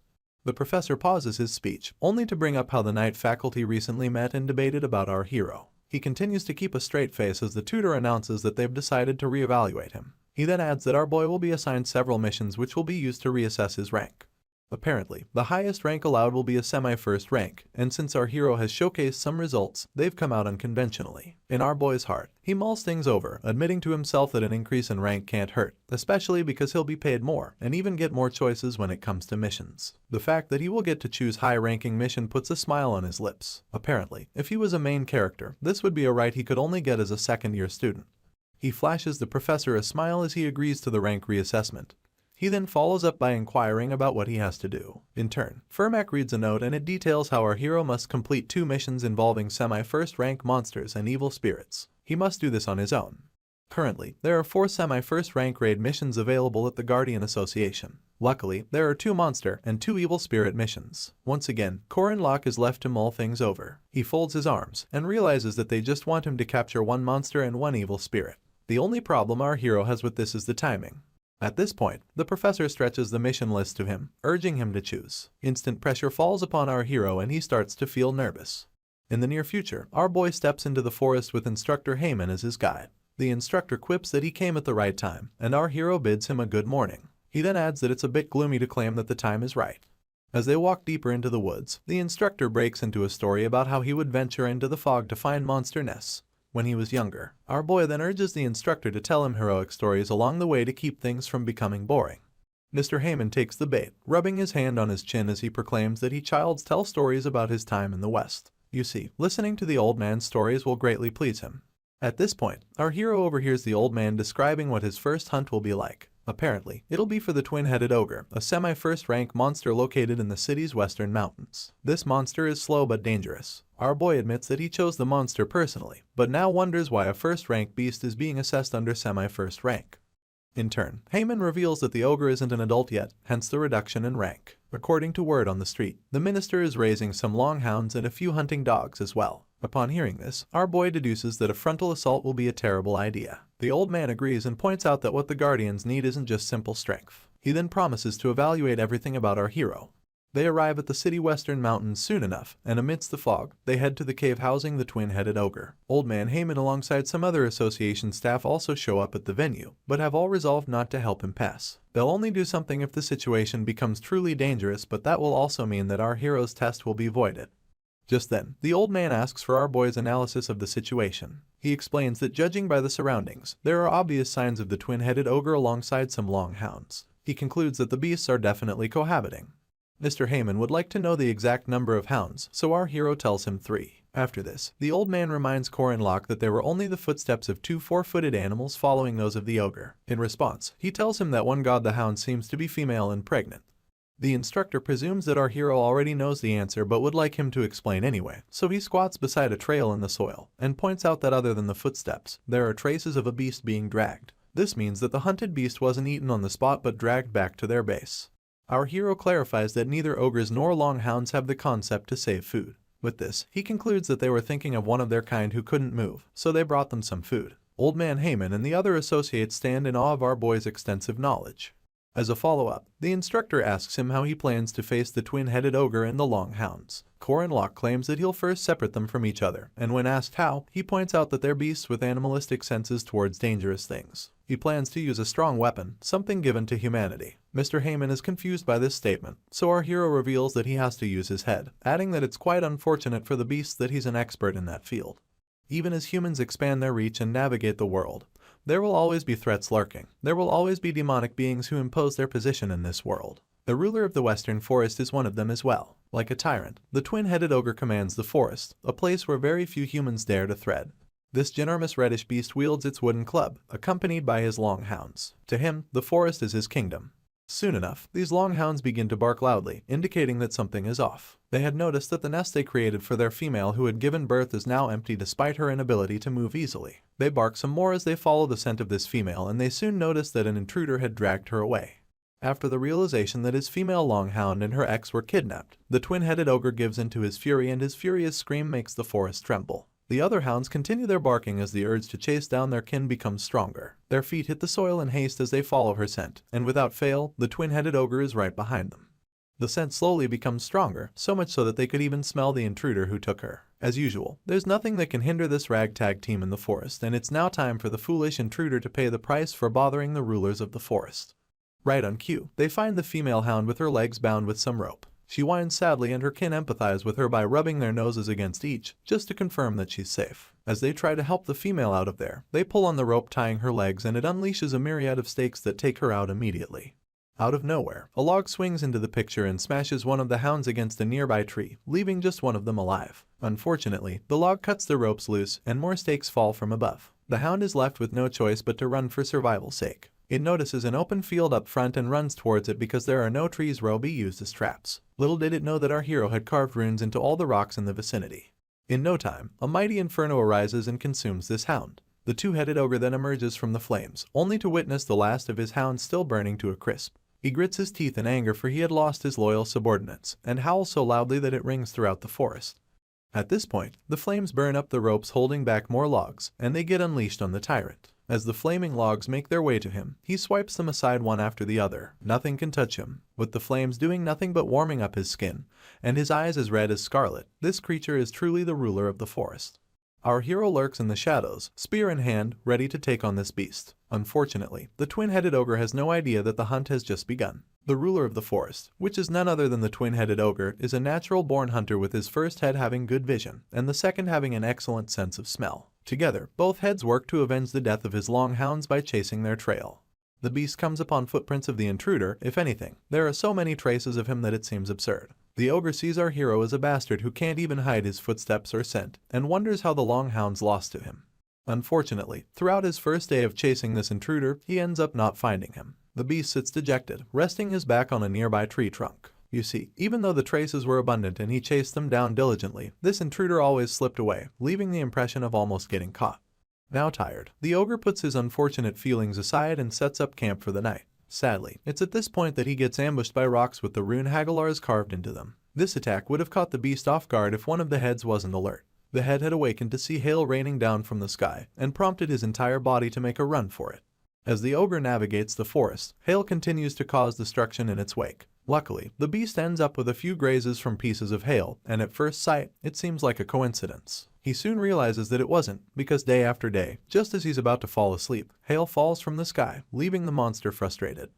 The professor pauses his speech, only to bring up how the knight faculty recently met and debated about our hero. He continues to keep a straight face as the tutor announces that they've decided to reevaluate him. He then adds that our boy will be assigned several missions which will be used to reassess his rank. Apparently, the highest rank allowed will be a semi-first rank, and since our hero has showcased some results, they've come out unconventionally. In our boy's heart, he mulls things over, admitting to himself that an increase in rank can't hurt, especially because he'll be paid more, and even get more choices when it comes to missions. The fact that he will get to choose high-ranking mission puts a smile on his lips. Apparently, if he was a main character, this would be a right he could only get as a second-year student. He flashes the professor a smile as he agrees to the rank reassessment. He then follows up by inquiring about what he has to do. In turn, Fermac reads a note and it details how our hero must complete 2 missions involving semi-first rank monsters and evil spirits. He must do this on his own. Currently, there are 4 semi-first rank raid missions available at the Guardian Association. Luckily, there are 2 monster and 2 evil spirit missions. Once again, Corin Locke is left to mull things over. He folds his arms and realizes that they just want him to capture 1 monster and 1 evil spirit. The only problem our hero has with this is the timing. At this point, the professor stretches the mission list to him, urging him to choose. Instant pressure falls upon our hero and he starts to feel nervous. In the near future, our boy steps into the forest with instructor Heyman as his guide. The instructor quips that he came at the right time, and our hero bids him a good morning. He then adds that it's a bit gloomy to claim that the time is right. As they walk deeper into the woods, the instructor breaks into a story about how he would venture into the fog to find monster nests when he was younger. Our boy then urges the instructor to tell him heroic stories along the way to keep things from becoming boring. Mr. Heyman takes the bait, rubbing his hand on his chin as he proclaims that he childs tell stories about his time in the West. You see, listening to the old man's stories will greatly please him. At this point, our hero overhears the old man describing what his first hunt will be like. Apparently, it'll be for the twin-headed ogre, a semi-first rank monster located in the city's western mountains. This monster is slow but dangerous. Our boy admits that he chose the monster personally, but now wonders why a first-rank beast is being assessed under semi-first rank. In turn, Heyman reveals that the ogre isn't an adult yet, hence the reduction in rank. According to word on the street, the minister is raising some longhounds and a few hunting dogs as well. Upon hearing this, our boy deduces that a frontal assault will be a terrible idea. The old man agrees and points out that what the Guardians need isn't just simple strength. He then promises to evaluate everything about our hero. They arrive at the city western mountains soon enough, and amidst the fog, they head to the cave housing the twin-headed ogre. Old man Heyman alongside some other association staff also show up at the venue, but have all resolved not to help him pass. They'll only do something if the situation becomes truly dangerous, but that will also mean that our hero's test will be voided. Just then, the old man asks for our boy's analysis of the situation. He explains that judging by the surroundings, there are obvious signs of the twin-headed ogre alongside some longhounds. He concludes that the beasts are definitely cohabiting. Mr. Heyman would like to know the exact number of hounds, so our hero tells him 3. After this, the old man reminds Corin Locke that there were only the footsteps of 2 4-footed animals following those of the ogre. In response, he tells him that one god the hound seems to be female and pregnant. The instructor presumes that our hero already knows the answer but would like him to explain anyway, so he squats beside a trail in the soil and points out that other than the footsteps, there are traces of a beast being dragged. This means that the hunted beast wasn't eaten on the spot but dragged back to their base. Our hero clarifies that neither ogres nor longhounds have the concept to save food. With this, he concludes that they were thinking of one of their kind who couldn't move, so they brought them some food. Old man Heyman and the other associates stand in awe of our boy's extensive knowledge. As a follow-up, the instructor asks him how he plans to face the twin-headed ogre and the longhounds. Corin Locke claims that he'll first separate them from each other, and when asked how, he points out that they're beasts with animalistic senses towards dangerous things. He plans to use a strong weapon, something given to humanity. Mr. Heyman is confused by this statement, so our hero reveals that he has to use his head, adding that it's quite unfortunate for the beasts that he's an expert in that field. Even as humans expand their reach and navigate the world, there will always be threats lurking. There will always be demonic beings who impose their position in this world. The ruler of the Western Forest is one of them as well. Like a tyrant, the twin-headed ogre commands the forest, a place where very few humans dare to tread. This ginormous reddish beast wields its wooden club, accompanied by his longhounds. To him, the forest is his kingdom. Soon enough, these longhounds begin to bark loudly, indicating that something is off. They had noticed that the nest they created for their female who had given birth is now empty despite her inability to move easily. They bark some more as they follow the scent of this female, and they soon notice that an intruder had dragged her away. After the realization that his female longhound and her ex were kidnapped, the twin-headed ogre gives in to his fury, and his furious scream makes the forest tremble. The other hounds continue their barking as the urge to chase down their kin becomes stronger. Their feet hit the soil in haste as they follow her scent, and without fail, the twin-headed ogre is right behind them. The scent slowly becomes stronger, so much so that they could even smell the intruder who took her. As usual, there's nothing that can hinder this ragtag team in the forest, and it's now time for the foolish intruder to pay the price for bothering the rulers of the forest. Right on cue, they find the female hound with her legs bound with some rope. She whines sadly and her kin empathize with her by rubbing their noses against each, just to confirm that she's safe. As they try to help the female out of there, they pull on the rope tying her legs and it unleashes a myriad of stakes that take her out immediately. Out of nowhere, a log swings into the picture and smashes one of the hounds against a nearby tree, leaving just one of them alive. Unfortunately, the log cuts the ropes loose and more stakes fall from above. The hound is left with no choice but to run for survival's sake. It notices an open field up front and runs towards it because there are no trees where it'll be used as traps. Little did it know that our hero had carved runes into all the rocks in the vicinity. In no time, a mighty inferno arises and consumes this hound. The two-headed ogre then emerges from the flames, only to witness the last of his hounds still burning to a crisp. He grits his teeth in anger for he had lost his loyal subordinates, and howls so loudly that it rings throughout the forest. At this point, the flames burn up the ropes holding back more logs, and they get unleashed on the tyrant. As the flaming logs make their way to him, he swipes them aside one after the other. Nothing can touch him, with the flames doing nothing but warming up his skin, and his eyes as red as scarlet. This creature is truly the ruler of the forest. Our hero lurks in the shadows, spear in hand, ready to take on this beast. Unfortunately, the twin-headed ogre has no idea that the hunt has just begun. The ruler of the forest, which is none other than the twin-headed ogre, is a natural-born hunter with his first head having good vision, and the second having an excellent sense of smell. Together, both heads work to avenge the death of his long hounds by chasing their trail. The beast comes upon footprints of the intruder. If anything, there are so many traces of him that it seems absurd. The ogre sees our hero as a bastard who can't even hide his footsteps or scent, and wonders how the long hounds lost to him. Unfortunately, throughout his first day of chasing this intruder, he ends up not finding him. The beast sits dejected, resting his back on a nearby tree trunk. You see, even though the traces were abundant and he chased them down diligently, this intruder always slipped away, leaving the impression of almost getting caught. Now tired, the ogre puts his unfortunate feelings aside and sets up camp for the night. Sadly, it's at this point that he gets ambushed by rocks with the rune Hagalars carved into them. This attack would have caught the beast off guard if one of the heads wasn't alert. The head had awakened to see hail raining down from the sky, and prompted his entire body to make a run for it. As the ogre navigates the forest, hail continues to cause destruction in its wake. Luckily, the beast ends up with a few grazes from pieces of hail, and at first sight, it seems like a coincidence. He soon realizes that it wasn't, because day after day, just as he's about to fall asleep, hail falls from the sky, leaving the monster frustrated.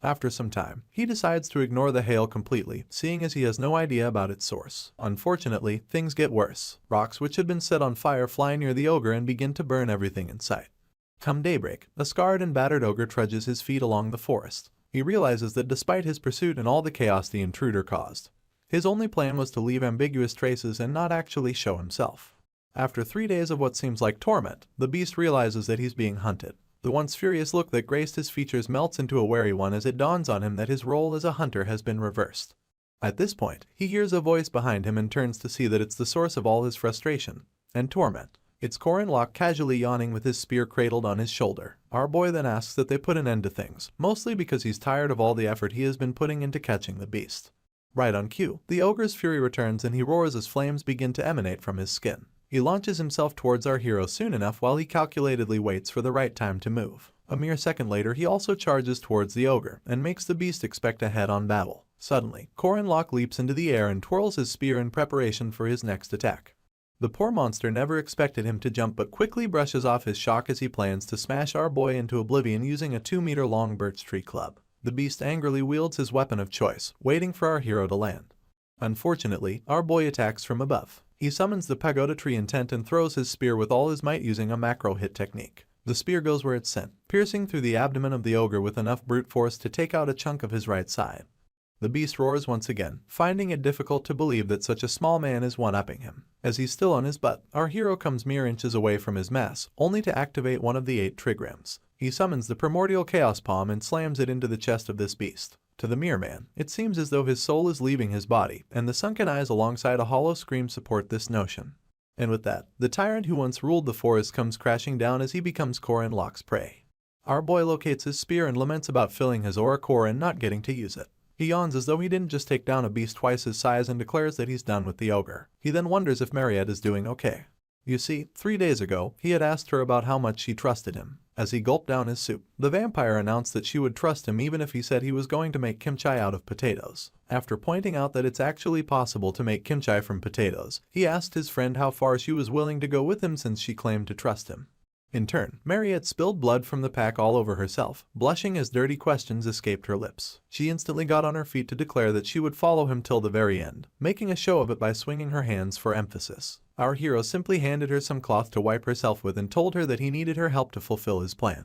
After some time, he decides to ignore the hail completely, seeing as he has no idea about its source. Unfortunately, things get worse. Rocks which had been set on fire fly near the ogre and begin to burn everything in sight. Come daybreak, a scarred and battered ogre trudges his feet along the forest. He realizes that despite his pursuit and all the chaos the intruder caused, his only plan was to leave ambiguous traces and not actually show himself. After 3 days of what seems like torment, the beast realizes that he's being hunted. The once furious look that graced his features melts into a wary one as it dawns on him that his role as a hunter has been reversed. At this point, he hears a voice behind him and turns to see that it's the source of all his frustration and torment. It's Corin Locke casually yawning with his spear cradled on his shoulder. Our boy then asks that they put an end to things, mostly because he's tired of all the effort he has been putting into catching the beast. Right on cue, the ogre's fury returns and he roars as flames begin to emanate from his skin. He launches himself towards our hero soon enough while he calculatedly waits for the right time to move. A mere second later, he also charges towards the ogre and makes the beast expect a head-on battle. Suddenly, Corin Locke leaps into the air and twirls his spear in preparation for his next attack. The poor monster never expected him to jump but quickly brushes off his shock as he plans to smash our boy into oblivion using a 2-meter-long birch tree club. The beast angrily wields his weapon of choice, waiting for our hero to land. Unfortunately, our boy attacks from above. He summons the pagoda tree intent and throws his spear with all his might using a macro hit technique. The spear goes where it's sent, piercing through the abdomen of the ogre with enough brute force to take out a chunk of his right side. The beast roars once again, finding it difficult to believe that such a small man is one-upping him. As he's still on his butt, our hero comes mere inches away from his mass, only to activate one of the 8 trigrams. He summons the primordial chaos palm and slams it into the chest of this beast. To the mere man, it seems as though his soul is leaving his body, and the sunken eyes alongside a hollow scream support this notion. And with that, the tyrant who once ruled the forest comes crashing down as he becomes Corin Locke's prey. Our boy locates his spear and laments about filling his aura core and not getting to use it. He yawns as though he didn't just take down a beast twice his size and declares that he's done with the ogre. He then wonders if Mariette is doing okay. You see, 3 days ago, he had asked her about how much she trusted him. As he gulped down his soup, the vampire announced that she would trust him even if he said he was going to make kimchi out of potatoes. After pointing out that it's actually possible to make kimchi from potatoes, he asked his friend how far she was willing to go with him since she claimed to trust him. In turn, Mariette spilled blood from the pack all over herself, blushing as dirty questions escaped her lips. She instantly got on her feet to declare that she would follow him till the very end, making a show of it by swinging her hands for emphasis. Our hero simply handed her some cloth to wipe herself with and told her that he needed her help to fulfill his plan.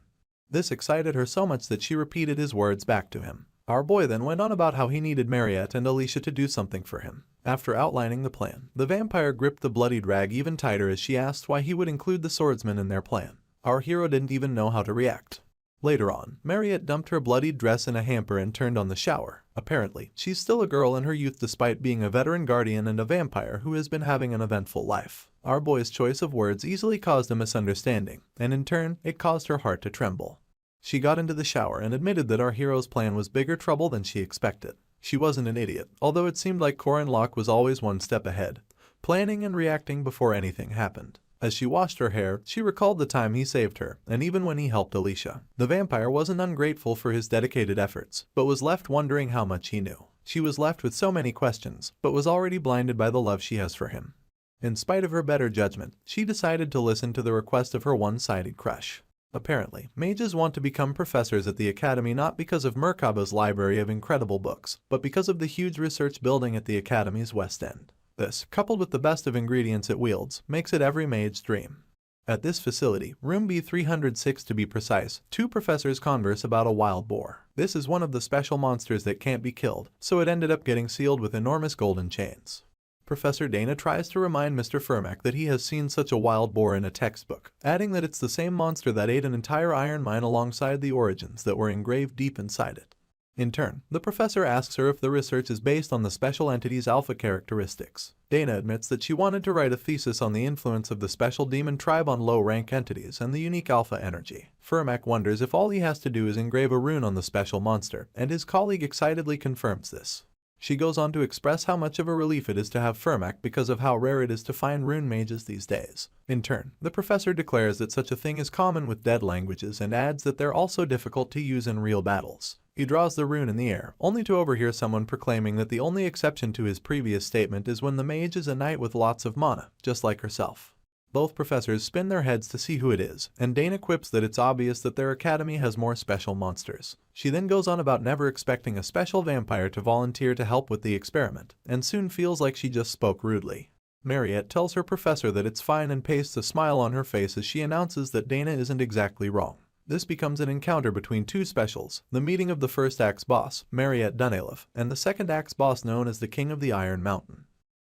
This excited her so much that she repeated his words back to him. Our boy then went on about how he needed Mariette and Alicia to do something for him. After outlining the plan, the vampire gripped the bloodied rag even tighter as she asked why he would include the swordsman in their plan. Our hero didn't even know how to react. Later on, Mariette dumped her bloodied dress in a hamper and turned on the shower. Apparently, she's still a girl in her youth despite being a veteran guardian and a vampire who has been having an eventful life. Our boy's choice of words easily caused a misunderstanding, and in turn, it caused her heart to tremble. She got into the shower and admitted that our hero's plan was bigger trouble than she expected. She wasn't an idiot, although it seemed like Corin Locke was always one step ahead, planning and reacting before anything happened. As she washed her hair, she recalled the time he saved her, and even when he helped Alicia. The vampire wasn't ungrateful for his dedicated efforts, but was left wondering how much he knew. She was left with so many questions, but was already blinded by the love she has for him. In spite of her better judgment, she decided to listen to the request of her one-sided crush. Apparently, mages want to become professors at the academy not because of Merkaba's library of incredible books, but because of the huge research building at the academy's west end. This, coupled with the best of ingredients it wields, makes it every mage's dream. At this facility, room B306 to be precise, two professors converse about a wild boar. This is one of the special monsters that can't be killed, so it ended up getting sealed with enormous golden chains. Professor Dana tries to remind Mr. Firmack that he has seen such a wild boar in a textbook, adding that it's the same monster that ate an entire iron mine alongside the origins that were engraved deep inside it. In turn, the professor asks her if the research is based on the special entity's alpha characteristics. Dana admits that she wanted to write a thesis on the influence of the special demon tribe on low-rank entities and the unique alpha energy. Firmack wonders if all he has to do is engrave a rune on the special monster, and his colleague excitedly confirms this. She goes on to express how much of a relief it is to have Firmack because of how rare it is to find rune mages these days. In turn, the professor declares that such a thing is common with dead languages and adds that they're also difficult to use in real battles. He draws the rune in the air, only to overhear someone proclaiming that the only exception to his previous statement is when the mage is a knight with lots of mana, just like herself. Both professors spin their heads to see who it is, and Dana quips that it's obvious that their academy has more special monsters. She then goes on about never expecting a special vampire to volunteer to help with the experiment, and soon feels like she just spoke rudely. Mariette tells her professor that it's fine and pastes a smile on her face as she announces that Dana isn't exactly wrong. This becomes an encounter between two specials, the meeting of the first act's boss, Mariette Dunelif, and the second act's boss known as the King of the Iron Mountain.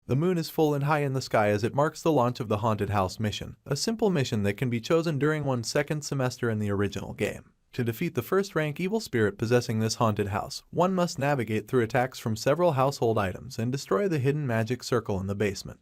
The moon is full and high in the sky as it marks the launch of the Haunted House mission, a simple mission that can be chosen during one's second semester in the original game. To defeat the first-rank evil spirit possessing this haunted house, one must navigate through attacks from several household items and destroy the hidden magic circle in the basement.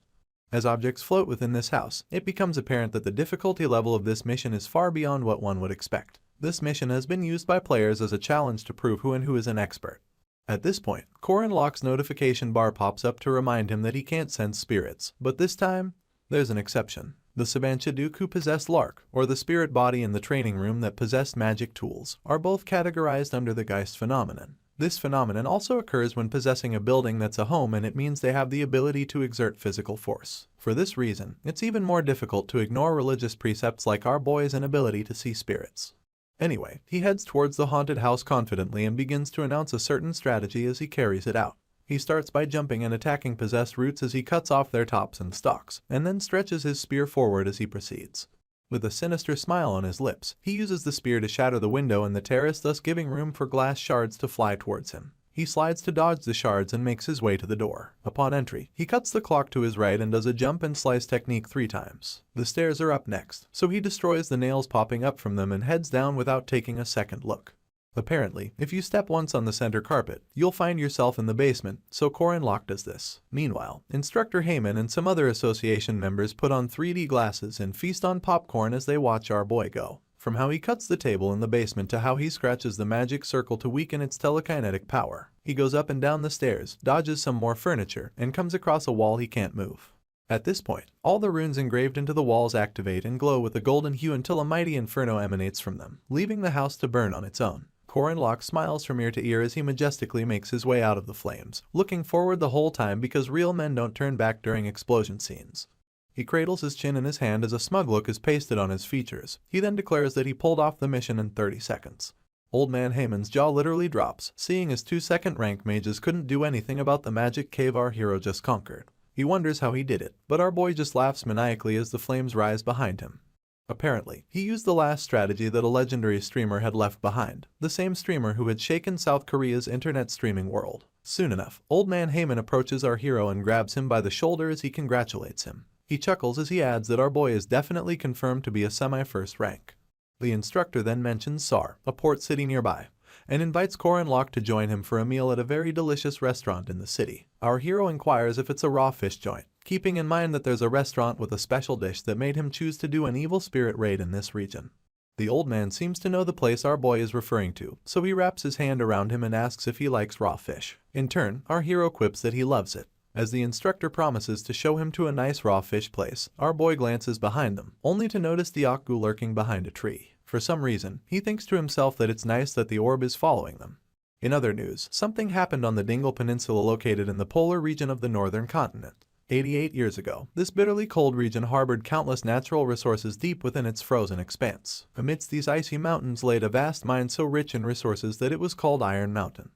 As objects float within this house, it becomes apparent that the difficulty level of this mission is far beyond what one would expect. This mission has been used by players as a challenge to prove who is an expert. At this point, Corin Locke's notification bar pops up to remind him that he can't sense spirits, but this time, there's an exception. The Sabanchaduk who possessed Lark, or the spirit body in the training room that possessed magic tools, are both categorized under the Geist phenomenon. This phenomenon also occurs when possessing a building that's a home, and it means they have the ability to exert physical force. For this reason, it's even more difficult to ignore religious precepts like our boy's inability to see spirits. Anyway, he heads towards the haunted house confidently and begins to announce a certain strategy as he carries it out. He starts by jumping and attacking possessed roots as he cuts off their tops and stalks, and then stretches his spear forward as he proceeds. With a sinister smile on his lips, he uses the spear to shatter the window in the terrace, thus giving room for glass shards to fly towards him. He slides to dodge the shards and makes his way to the door. Upon entry, he cuts the clock to his right and does a jump and slice technique 3 times. The stairs are up next, so he destroys the nails popping up from them and heads down without taking a second look. Apparently, if you step once on the center carpet, you'll find yourself in the basement, so Corin Locke does this. Meanwhile, Instructor Heyman and some other association members put on 3D glasses and feast on popcorn as they watch our boy go. From how he cuts the table in the basement to how he scratches the magic circle to weaken its telekinetic power. He goes up and down the stairs, dodges some more furniture, and comes across a wall he can't move. At this point, all the runes engraved into the walls activate and glow with a golden hue until a mighty inferno emanates from them, leaving the house to burn on its own. Corin Locke smiles from ear to ear as he majestically makes his way out of the flames, looking forward the whole time because real men don't turn back during explosion scenes. He cradles his chin in his hand as a smug look is pasted on his features. He then declares that he pulled off the mission in 30 seconds. Old man Heyman's jaw literally drops, seeing as 2-second rank mages couldn't do anything about the magic cave our hero just conquered. He wonders how he did it, but our boy just laughs maniacally as the flames rise behind him. Apparently, he used the last strategy that a legendary streamer had left behind, the same streamer who had shaken South Korea's internet streaming world. Soon enough, Old Man Heyman approaches our hero and grabs him by the shoulder as he congratulates him. He chuckles as he adds that our boy is definitely confirmed to be a semi-first rank. The instructor then mentions Sar, a port city nearby, and invites Corin Locke to join him for a meal at a very delicious restaurant in the city. Our hero inquires if it's a raw fish joint, keeping in mind that there's a restaurant with a special dish that made him choose to do an evil spirit raid in this region. The old man seems to know the place our boy is referring to, so he wraps his hand around him and asks if he likes raw fish. In turn, our hero quips that he loves it. As the instructor promises to show him to a nice raw fish place, our boy glances behind them, only to notice the Otaku lurking behind a tree. For some reason, he thinks to himself that it's nice that the orb is following them. In other news, something happened on the Dingle Peninsula located in the polar region of the northern continent. 88 years ago, this bitterly cold region harbored countless natural resources deep within its frozen expanse. Amidst these icy mountains laid a vast mine so rich in resources that it was called Iron Mountain.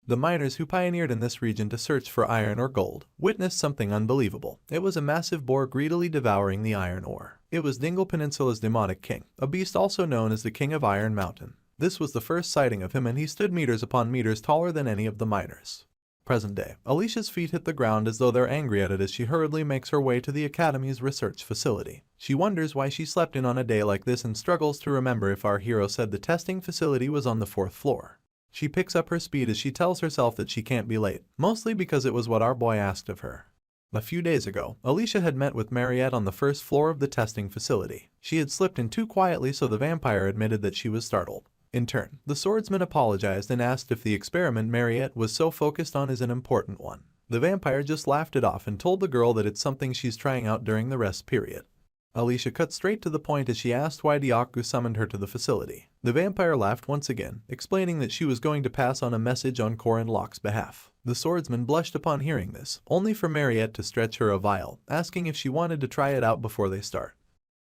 The miners who pioneered in this region to search for iron or gold witnessed something unbelievable. It was a massive boar greedily devouring the iron ore. It was Dingle Peninsula's demonic king, a beast also known as the King of Iron Mountain. This was the first sighting of him, and he stood meters upon meters taller than any of the miners. Present day, Alicia's feet hit the ground as though they're angry at it as she hurriedly makes her way to the Academy's research facility. She wonders why she slept in on a day like this and struggles to remember if our hero said the testing facility was on the 4th floor. She picks up her speed as she tells herself that she can't be late, mostly because it was what our boy asked of her. A few days ago, Alicia had met with Mariette on the 1st floor of the testing facility. She had slipped in too quietly, so the vampire admitted that she was startled. In turn, the swordsman apologized and asked if the experiment Mariette was so focused on is an important one. The vampire just laughed it off and told the girl that it's something she's trying out during the rest period. Alicia cut straight to the point as she asked why Otaku summoned her to the facility. The vampire laughed once again, explaining that she was going to pass on a message on Corin Locke's behalf. The swordsman blushed upon hearing this, only for Mariette to stretch her a vial, asking if she wanted to try it out before they start.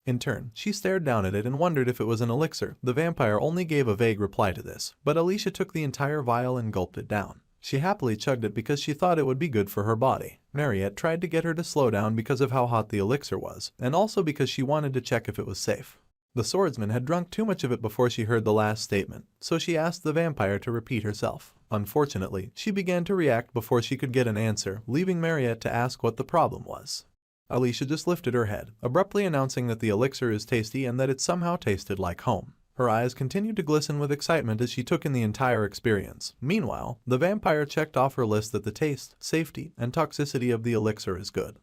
In turn, she stared down at it and wondered if it was an elixir. The vampire only gave a vague reply to this, but Alicia took the entire vial and gulped it down. She happily chugged it because she thought it would be good for her body. Mariette tried to get her to slow down because of how hot the elixir was, and also because she wanted to check if it was safe. The swordsman had drunk too much of it before she heard the last statement, so she asked the vampire to repeat herself. Unfortunately, she began to react before she could get an answer, leaving Mariette to ask what the problem was. Alicia just lifted her head, abruptly announcing that the elixir is tasty and that it somehow tasted like home. Her eyes continued to glisten with excitement as she took in the entire experience. Meanwhile, the vampire checked off her list that the taste, safety, and toxicity of the elixir is good.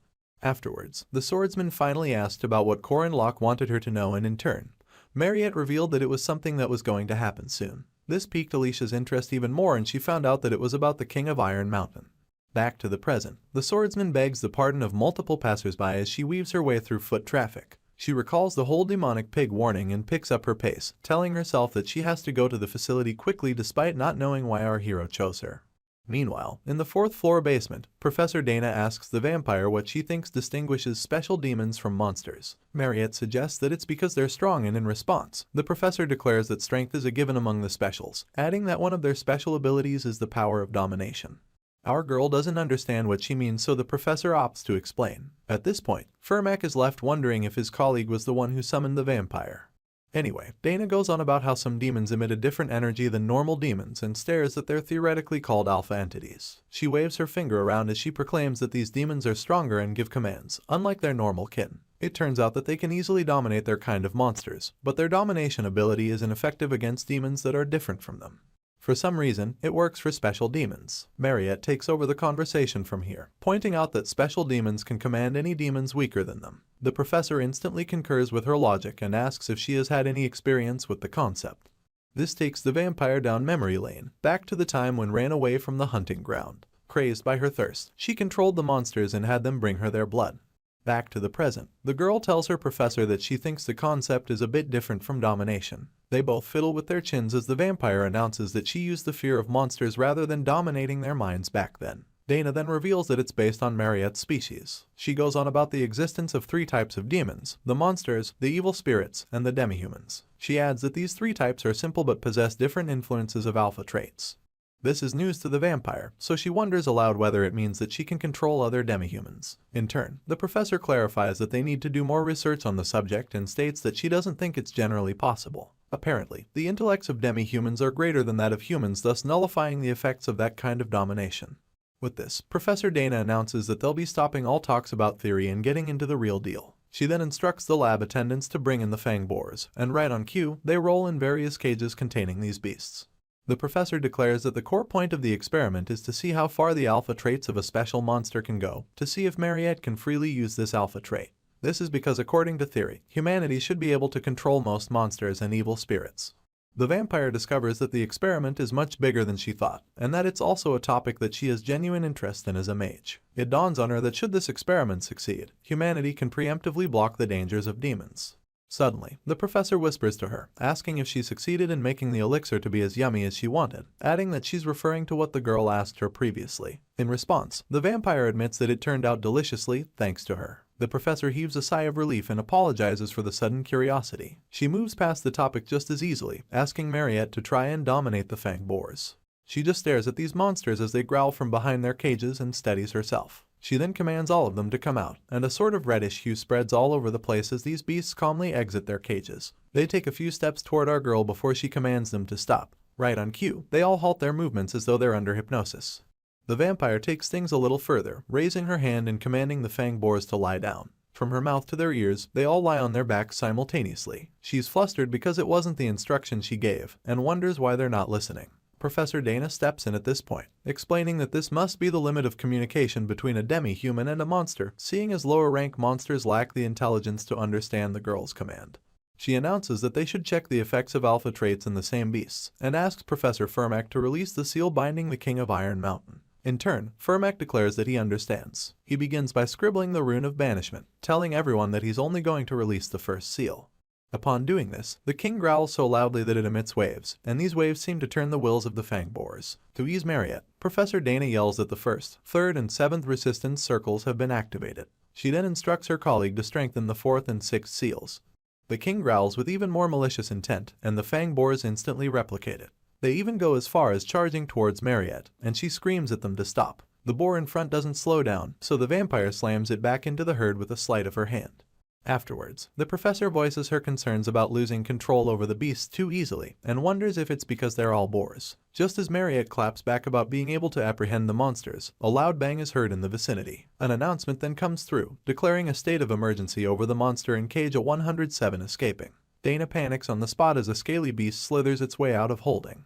Afterwards, the swordsman finally asked about what Corin Locke wanted her to know, and in turn, Mariette revealed that it was something that was going to happen soon. This piqued Alicia's interest even more, and she found out that it was about the King of Iron Mountain. Back to the present, the swordsman begs the pardon of multiple passersby as she weaves her way through foot traffic. She recalls the whole demonic pig warning and picks up her pace, telling herself that she has to go to the facility quickly despite not knowing why our hero chose her. Meanwhile, in the 4th floor basement, Professor Dana asks the vampire what she thinks distinguishes special demons from monsters. Mariette suggests that it's because they're strong, and in response, the professor declares that strength is a given among the specials, adding that one of their special abilities is the power of domination. Our girl doesn't understand what she means, so the professor opts to explain. At this point, Fermac is left wondering if his colleague was the one who summoned the vampire. Anyway, Dana goes on about how some demons emit a different energy than normal demons and stares that they're theoretically called alpha entities. She waves her finger around as she proclaims that these demons are stronger and give commands, unlike their normal kin. It turns out that they can easily dominate their kind of monsters, but their domination ability is ineffective against demons that are different from them. For some reason, it works for special demons. Mariette takes over the conversation from here, pointing out that special demons can command any demons weaker than them. The professor instantly concurs with her logic and asks if she has had any experience with the concept. This takes the vampire down memory lane, back to the time when ran away from the hunting ground. Crazed by her thirst, she controlled the monsters and had them bring her their blood. Back to the present, the girl tells her professor that she thinks the concept is a bit different from domination. They both fiddle with their chins as the vampire announces that she used the fear of monsters rather than dominating their minds back then. Dana then reveals that it's based on Mariette's species. She goes on about the existence of 3 types of demons: the monsters, the evil spirits, and the demihumans. She adds that these 3 types are simple but possess different influences of alpha traits. This is news to the vampire, so she wonders aloud whether it means that she can control other demihumans. In turn, the professor clarifies that they need to do more research on the subject and states that she doesn't think it's generally possible. Apparently, the intellects of demihumans are greater than that of humans, thus nullifying the effects of that kind of domination. With this, Professor Dana announces that they'll be stopping all talks about theory and getting into the real deal. She then instructs the lab attendants to bring in the fang boars, and right on cue, they roll in various cages containing these beasts. The professor declares that the core point of the experiment is to see how far the alpha traits of a special monster can go, to see if Mariette can freely use this alpha trait. This is because, according to theory, humanity should be able to control most monsters and evil spirits. The vampire discovers that the experiment is much bigger than she thought, and that it's also a topic that she has genuine interest in as a mage. It dawns on her that should this experiment succeed, humanity can preemptively block the dangers of demons. Suddenly, the professor whispers to her, asking if she succeeded in making the elixir to be as yummy as she wanted, adding that she's referring to what the girl asked her previously. In response, the vampire admits that it turned out deliciously, thanks to her. The professor heaves a sigh of relief and apologizes for the sudden curiosity. She moves past the topic just as easily, asking Mariette to try and dominate the fang boars. She just stares at these monsters as they growl from behind their cages and steadies herself. She then commands all of them to come out, and a sort of reddish hue spreads all over the place as these beasts calmly exit their cages. They take a few steps toward our girl before she commands them to stop. Right on cue, they all halt their movements as though they're under hypnosis. The vampire takes things a little further, raising her hand and commanding the fang boars to lie down. From her mouth to their ears, they all lie on their backs simultaneously. She's flustered because it wasn't the instruction she gave, and wonders why they're not listening. Professor Dana steps in at this point, explaining that this must be the limit of communication between a demi-human and a monster, seeing as lower-rank monsters lack the intelligence to understand the girl's command. She announces that they should check the effects of alpha traits in the same beasts, and asks Professor Firmak to release the seal binding the King of Iron Mountain. In turn, Firmak declares that he understands. He begins by scribbling the rune of banishment, telling everyone that he's only going to release the first seal. Upon doing this, the king growls so loudly that it emits waves, and these waves seem to turn the wills of the fang boars. To ease Mariette, Professor Dana yells that the 1st, 3rd, and 7th resistance circles have been activated. She then instructs her colleague to strengthen the 4th and 6th seals. The king growls with even more malicious intent, and the fang boars instantly replicate it. They even go as far as charging towards Mariette, and she screams at them to stop. The boar in front doesn't slow down, so the vampire slams it back into the herd with a sleight of her hand. Afterwards, the professor voices her concerns about losing control over the beasts too easily, and wonders if it's because they're all boars. Just as Mariette claps back about being able to apprehend the monsters, a loud bang is heard in the vicinity. An announcement then comes through, declaring a state of emergency over the monster in cage 107 escaping. Dana panics on the spot as a scaly beast slithers its way out of holding.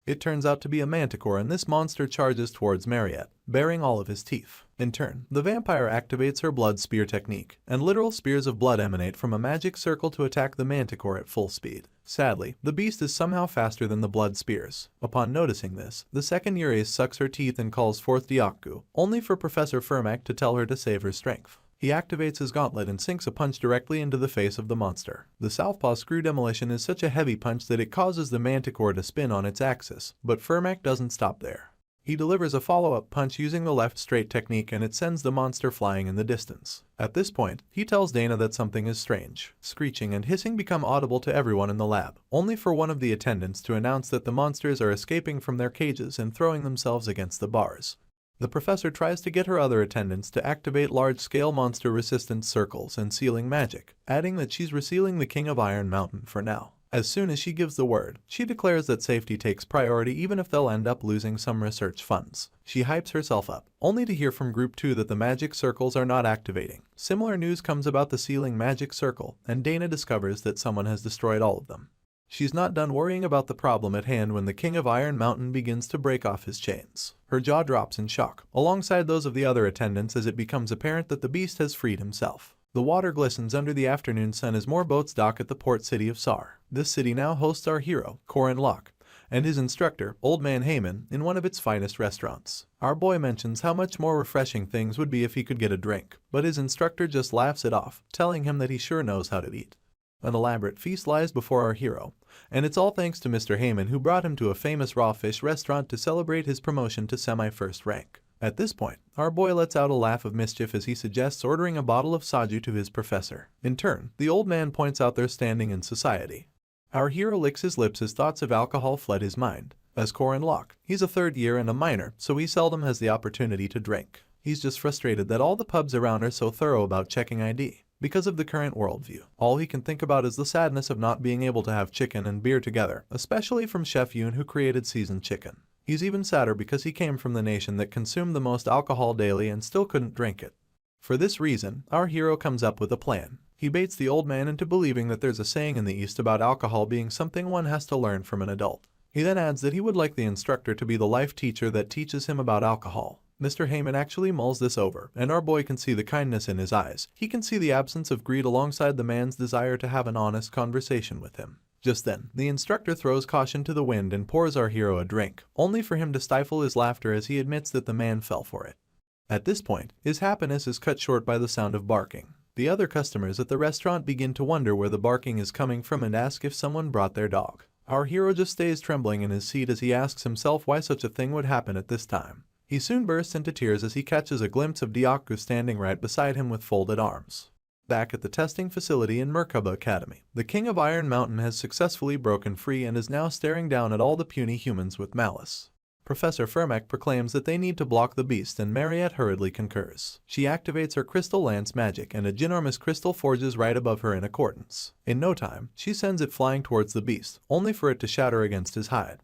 It turns out to be a manticore, and this monster charges towards Mariette, baring all of his teeth. In turn, the vampire activates her blood spear technique, and literal spears of blood emanate from a magic circle to attack the manticore at full speed. Sadly, the beast is somehow faster than the blood spears. Upon noticing this, the second Urace sucks her teeth and calls forth Diaku, only for Professor Firmak to tell her to save her strength. He activates his gauntlet and sinks a punch directly into the face of the monster. The southpaw screw demolition is such a heavy punch that it causes the manticore to spin on its axis, but Firmak doesn't stop there. He delivers a follow-up punch using the left straight technique, and it sends the monster flying in the distance. At this point, he tells Dana that something is strange. Screeching and hissing become audible to everyone in the lab, only for one of the attendants to announce that the monsters are escaping from their cages and throwing themselves against the bars. The professor tries to get her other attendants to activate large-scale monster resistance circles and sealing magic, adding that she's resealing the King of Iron Mountain for now. As soon as she gives the word, she declares that safety takes priority even if they'll end up losing some research funds. She hypes herself up, only to hear from Group 2 that the magic circles are not activating. Similar news comes about the sealing magic circle, and Dana discovers that someone has destroyed all of them. She's not done worrying about the problem at hand when the King of Iron Mountain begins to break off his chains. Her jaw drops in shock, alongside those of the other attendants, as it becomes apparent that the beast has freed himself. The water glistens under the afternoon sun as more boats dock at the port city of Sar. This city now hosts our hero, Corin Locke, and his instructor, Old Man Heyman, in one of its finest restaurants. Our boy mentions how much more refreshing things would be if he could get a drink, but his instructor just laughs it off, telling him that he sure knows how to eat. An elaborate feast lies before our hero, and it's all thanks to Mr. Heyman, who brought him to a famous raw fish restaurant to celebrate his promotion to semi-first rank. At this point, our boy lets out a laugh of mischief as he suggests ordering a bottle of soju to his professor. In turn, the old man points out their standing in society. Our hero licks his lips as thoughts of alcohol fled his mind. As Corin Locke, he's a third year and a minor, so he seldom has the opportunity to drink. He's just frustrated that all the pubs around are so thorough about checking ID. Because of the current worldview, all he can think about is the sadness of not being able to have chicken and beer together, especially from Chef Yoon, who created seasoned chicken. He's even sadder because he came from the nation that consumed the most alcohol daily and still couldn't drink it. For this reason, our hero comes up with a plan. He baits the old man into believing that there's a saying in the East about alcohol being something one has to learn from an adult. He then adds that he would like the instructor to be the life teacher that teaches him about alcohol. Mr. Heyman actually mulls this over, and our boy can see the kindness in his eyes. He can see the absence of greed alongside the man's desire to have an honest conversation with him. Just then, the instructor throws caution to the wind and pours our hero a drink, only for him to stifle his laughter as he admits that the man fell for it. At this point, his happiness is cut short by the sound of barking. The other customers at the restaurant begin to wonder where the barking is coming from and ask if someone brought their dog. Our hero just stays trembling in his seat as he asks himself why such a thing would happen at this time. He soon bursts into tears as he catches a glimpse of Dyaku standing right beside him with folded arms. Back at the testing facility in Merkaba Academy, the King of Iron Mountain has successfully broken free and is now staring down at all the puny humans with malice. Professor Fermac proclaims that they need to block the beast, and Mariette hurriedly concurs. She activates her crystal lance magic and a ginormous crystal forges right above her in accordance. In no time, she sends it flying towards the beast, only for it to shatter against his hide.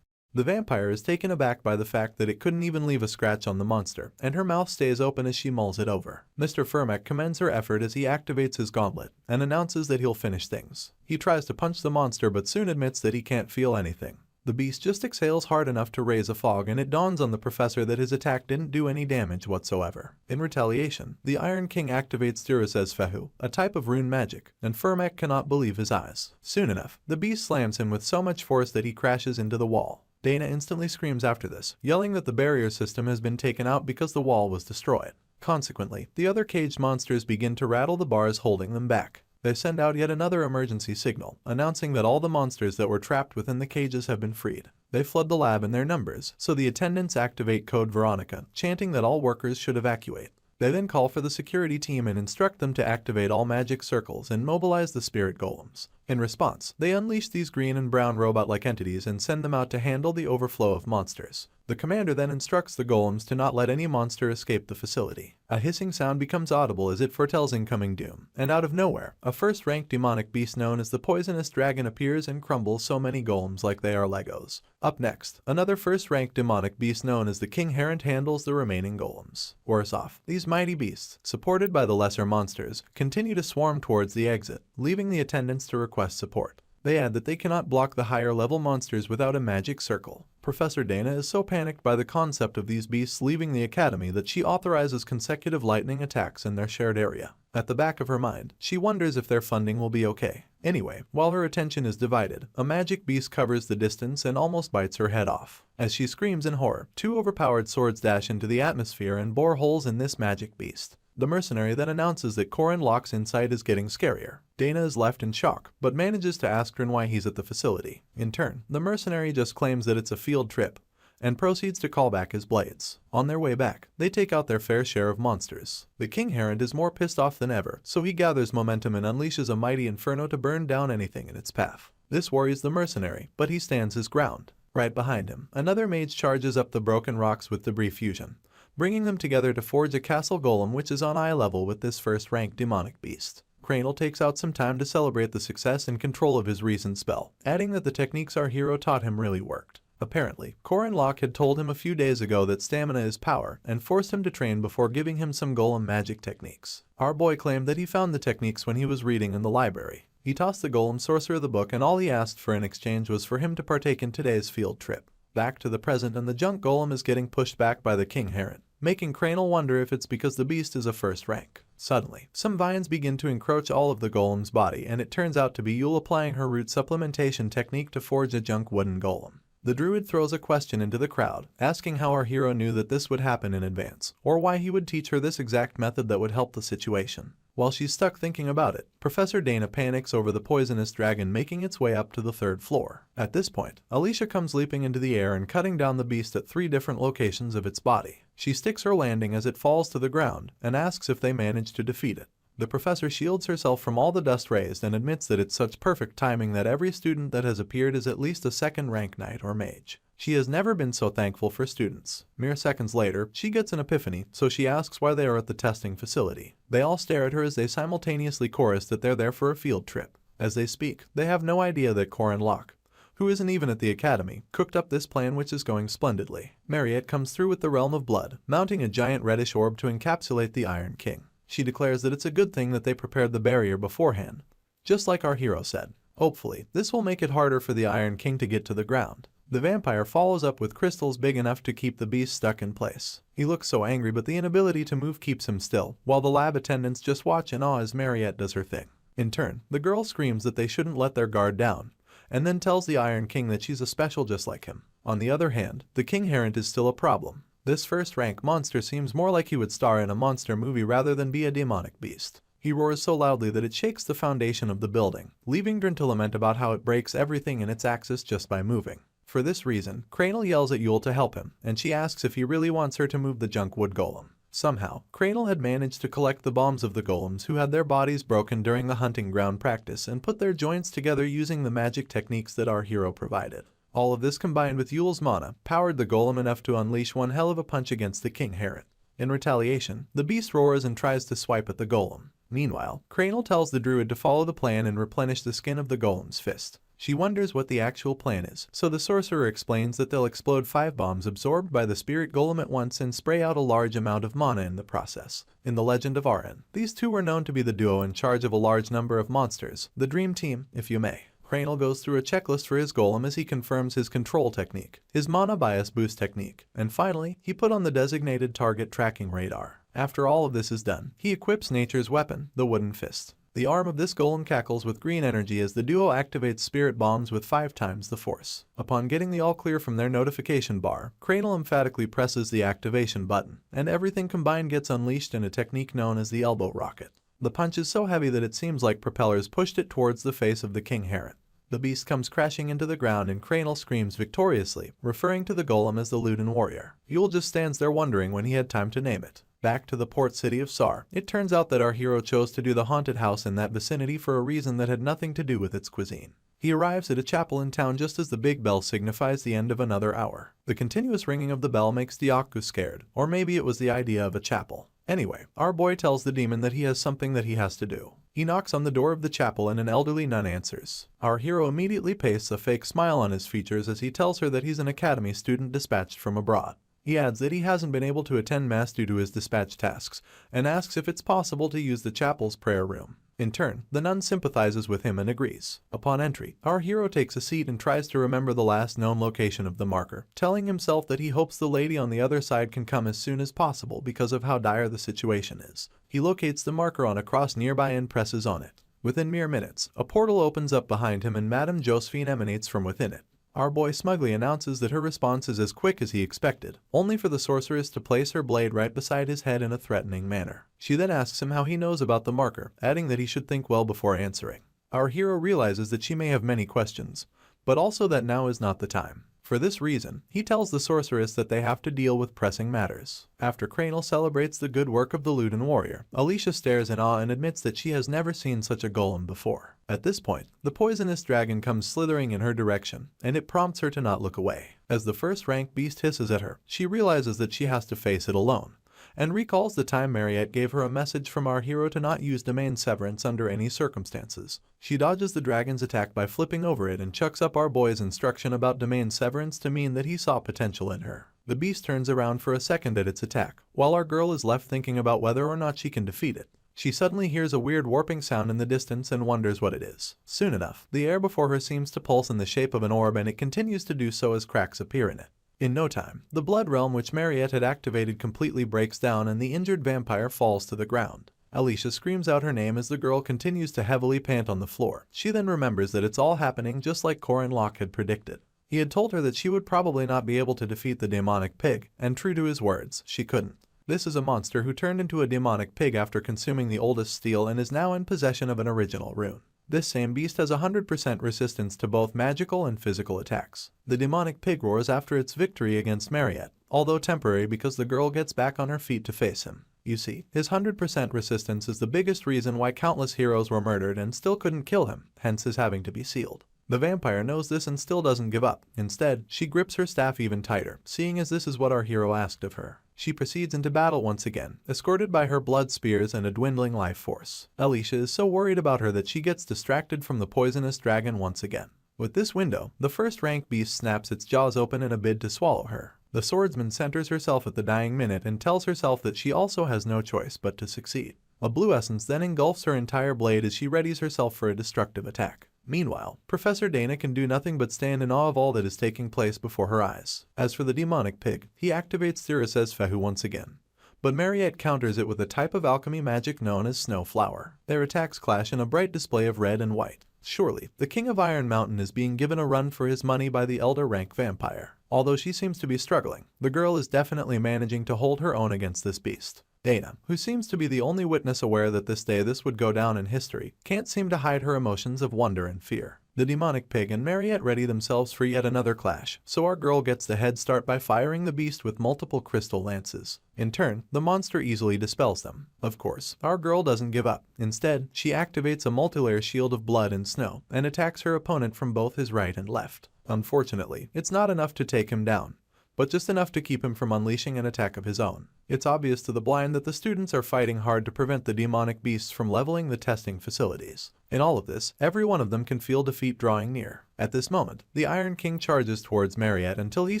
The vampire is taken aback by the fact that it couldn't even leave a scratch on the monster, and her mouth stays open as she mulls it over. Mr. Fermac commends her effort as he activates his gauntlet and announces that he'll finish things. He tries to punch the monster but soon admits that he can't feel anything. The beast just exhales hard enough to raise a fog, and it dawns on the professor that his attack didn't do any damage whatsoever. In retaliation, the Iron King activates Durasez Fehu, a type of rune magic, and Fermac cannot believe his eyes. Soon enough, the beast slams him with so much force that he crashes into the wall. Dana instantly screams after this, yelling that the barrier system has been taken out because the wall was destroyed. Consequently, the other caged monsters begin to rattle the bars holding them back. They send out yet another emergency signal, announcing that all the monsters that were trapped within the cages have been freed. They flood the lab in their numbers, so the attendants activate Code Veronica, chanting that all workers should evacuate. They then call for the security team and instruct them to activate all magic circles and mobilize the spirit golems. In response, they unleash these green and brown robot-like entities and send them out to handle the overflow of monsters. The commander then instructs the golems to not let any monster escape the facility. A hissing sound becomes audible as it foretells incoming doom, and out of nowhere, a first-ranked demonic beast known as the Poisonous Dragon appears and crumbles so many golems like they are Legos. Up next, another first-ranked demonic beast known as the King Herent handles the remaining golems. Worse off, these mighty beasts, supported by the lesser monsters, continue to swarm towards the exit, leaving the attendants to request support. They add that they cannot block the higher-level monsters without a magic circle. Professor Dana is so panicked by the concept of these beasts leaving the academy that she authorizes consecutive lightning attacks in their shared area. At the back of her mind, she wonders if their funding will be okay. Anyway, while her attention is divided, a magic beast covers the distance and almost bites her head off. As she screams in horror, two overpowered swords dash into the atmosphere and bore holes in this magic beast. The mercenary then announces that Corin Locke's insight is getting scarier. Dana is left in shock, but manages to ask Rin why he's at the facility. In turn, the mercenary just claims that it's a field trip, and proceeds to call back his blades. On their way back, they take out their fair share of monsters. The King Herent is more pissed off than ever, so he gathers momentum and unleashes a mighty inferno to burn down anything in its path. This worries the mercenary, but he stands his ground. Right behind him, another mage charges up the broken rocks with debris fusion, bringing them together to forge a castle golem which is on eye level with this first-ranked demonic beast. Cranel takes out some time to celebrate the success and control of his recent spell, adding that the techniques our hero taught him really worked. Apparently, Corin Locke had told him a few days ago that stamina is power and forced him to train before giving him some golem magic techniques. Our boy claimed that he found the techniques when he was reading in the library. He tossed the golem sorcerer the book, and all he asked for in exchange was for him to partake in today's field trip. Back to the present, and the junk golem is getting pushed back by the King Herent, making Cranel wonder if it's because the beast is a first rank. Suddenly, some vines begin to encroach all of the golem's body, and it turns out to be Yule applying her root supplementation technique to forge a junk wooden golem. The druid throws a question into the crowd, asking how our hero knew that this would happen in advance, or why he would teach her this exact method that would help the situation. While she's stuck thinking about it, Professor Dana panics over the poisonous dragon making its way up to the 3rd floor. At this point, Alicia comes leaping into the air and cutting down the beast at 3 different locations of its body. She sticks her landing as it falls to the ground and asks if they manage to defeat it. The professor shields herself from all the dust raised and admits that it's such perfect timing that every student that has appeared is at least a 2nd rank knight or mage. She has never been so thankful for students. Mere seconds later, she gets an epiphany, so she asks why they are at the testing facility. They all stare at her as they simultaneously chorus that they're there for a field trip. As they speak, they have no idea that Corin Locke, who isn't even at the academy, cooked up this plan, which is going splendidly. Mariette comes through with the Realm of Blood, mounting a giant reddish orb to encapsulate the Iron King. She declares that it's a good thing that they prepared the barrier beforehand. Just like our hero said, hopefully, this will make it harder for the Iron King to get to the ground. The vampire follows up with crystals big enough to keep the beast stuck in place. He looks so angry, but the inability to move keeps him still, while the lab attendants just watch in awe as Mariette does her thing. In turn, the girl screams that they shouldn't let their guard down, and then tells the Iron King that she's a special just like him. On the other hand, the King Herent is still a problem. This 1st-rank monster seems more like he would star in a monster movie rather than be a demonic beast. He roars so loudly that it shakes the foundation of the building, leaving Drin to lament about how it breaks everything in its axis just by moving. For this reason, Cranel yells at Yule to help him, and she asks if he really wants her to move the junk wood golem. Somehow, Cranel had managed to collect the bombs of the golems who had their bodies broken during the hunting ground practice and put their joints together using the magic techniques that our hero provided. All of this combined with Yule's mana powered the golem enough to unleash one hell of a punch against the King Herent. In retaliation, the beast roars and tries to swipe at the golem. Meanwhile, Cranel tells the druid to follow the plan and replenish the skin of the golem's fist. She wonders what the actual plan is, so the sorcerer explains that they'll explode 5 bombs absorbed by the spirit golem at once and spray out a large amount of mana in the process. In the legend of Arren, these two were known to be the duo in charge of a large number of monsters, the Dream Team, if you may. Cranel goes through a checklist for his golem as he confirms his control technique, his mana bias boost technique, and finally, he put on the designated target tracking radar. After all of this is done, he equips nature's weapon, the wooden fist. The arm of this golem cackles with green energy as the duo activates spirit bombs with 5 times the force. Upon getting the all clear from their notification bar, Cranel emphatically presses the activation button, and everything combined gets unleashed in a technique known as the elbow rocket. The punch is so heavy that it seems like propellers pushed it towards the face of the King Herent. The beast comes crashing into the ground and Cranel screams victoriously, referring to the golem as the Luden Warrior. Yule just stands there wondering when he had time to name it. Back to the port city of Sar. It turns out that our hero chose to do the haunted house in that vicinity for a reason that had nothing to do with its cuisine. He arrives at a chapel in town just as the big bell signifies the end of another hour. The continuous ringing of the bell makes Diaku scared, or maybe it was the idea of a chapel. Anyway, our boy tells the demon that he has something that he has to do. He knocks on the door of the chapel and an elderly nun answers. Our hero immediately pastes a fake smile on his features as he tells her that he's an academy student dispatched from abroad. He adds that he hasn't been able to attend mass due to his dispatch tasks, and asks if it's possible to use the chapel's prayer room. In turn, the nun sympathizes with him and agrees. Upon entry, our hero takes a seat and tries to remember the last known location of the marker, telling himself that he hopes the lady on the other side can come as soon as possible because of how dire the situation is. He locates the marker on a cross nearby and presses on it. Within mere minutes, a portal opens up behind him and Madame Josephine emanates from within it. Our boy smugly announces that her response is as quick as he expected, only for the sorceress to place her blade right beside his head in a threatening manner. She then asks him how he knows about the marker, adding that he should think well before answering. Our hero realizes that she may have many questions, but also that now is not the time. For this reason, he tells the sorceress that they have to deal with pressing matters. After Cranel celebrates the good work of the Luden Warrior, Alicia stares in awe and admits that she has never seen such a golem before. At this point, the poisonous dragon comes slithering in her direction, and it prompts her to not look away. As the first-rank beast hisses at her, she realizes that she has to face it alone, and recalls the time Mariette gave her a message from our hero to not use domain severance under any circumstances. She dodges the dragon's attack by flipping over it and chucks up our boy's instruction about domain severance to mean that he saw potential in her. The beast turns around for a second at its attack, while our girl is left thinking about whether or not she can defeat it. She suddenly hears a weird warping sound in the distance and wonders what it is. Soon enough, the air before her seems to pulse in the shape of an orb, and it continues to do so as cracks appear in it. In no time, the blood realm which Mariette had activated completely breaks down and the injured vampire falls to the ground. Alicia screams out her name as the girl continues to heavily pant on the floor. She then remembers that it's all happening just like Corin Locke had predicted. He had told her that she would probably not be able to defeat the demonic pig, and true to his words, she couldn't. This is a monster who turned into a demonic pig after consuming the oldest steel and is now in possession of an original rune. This same beast has 100% resistance to both magical and physical attacks. The demonic pig roars after its victory against Mariette, although temporary because the girl gets back on her feet to face him. You see, his 100% resistance is the biggest reason why countless heroes were murdered and still couldn't kill him, hence his having to be sealed. The vampire knows this and still doesn't give up. Instead, she grips her staff even tighter, seeing as this is what our hero asked of her. She proceeds into battle once again, escorted by her blood spears and a dwindling life force. Alicia is so worried about her that she gets distracted from the poisonous dragon once again. With this window, the first rank beast snaps its jaws open in a bid to swallow her. The swordsman centers herself at the dying minute and tells herself that she also has no choice but to succeed. A blue essence then engulfs her entire blade as she readies herself for a destructive attack. Meanwhile, Professor Dana can do nothing but stand in awe of all that is taking place before her eyes. As for the demonic pig, he activates Thyrsa's Fehu once again. But Mariette counters it with a type of alchemy magic known as snow flower. Their attacks clash in a bright display of red and white. Surely, the King of Iron Mountain is being given a run for his money by the elder rank vampire. Although she seems to be struggling, the girl is definitely managing to hold her own against this beast. Dana, who seems to be the only witness aware that this would go down in history, can't seem to hide her emotions of wonder and fear. The demonic pig and Mariette ready themselves for yet another clash, so our girl gets the head start by firing the beast with multiple crystal lances. In turn, the monster easily dispels them. Of course, our girl doesn't give up. Instead, she activates a multilayer shield of blood and snow and attacks her opponent from both his right and left. Unfortunately, it's not enough to take him down, but just enough to keep him from unleashing an attack of his own. It's obvious to the blind that the students are fighting hard to prevent the demonic beasts from leveling the testing facilities. In all of this, every one of them can feel defeat drawing near. At this moment, the Iron King charges towards Mariette until he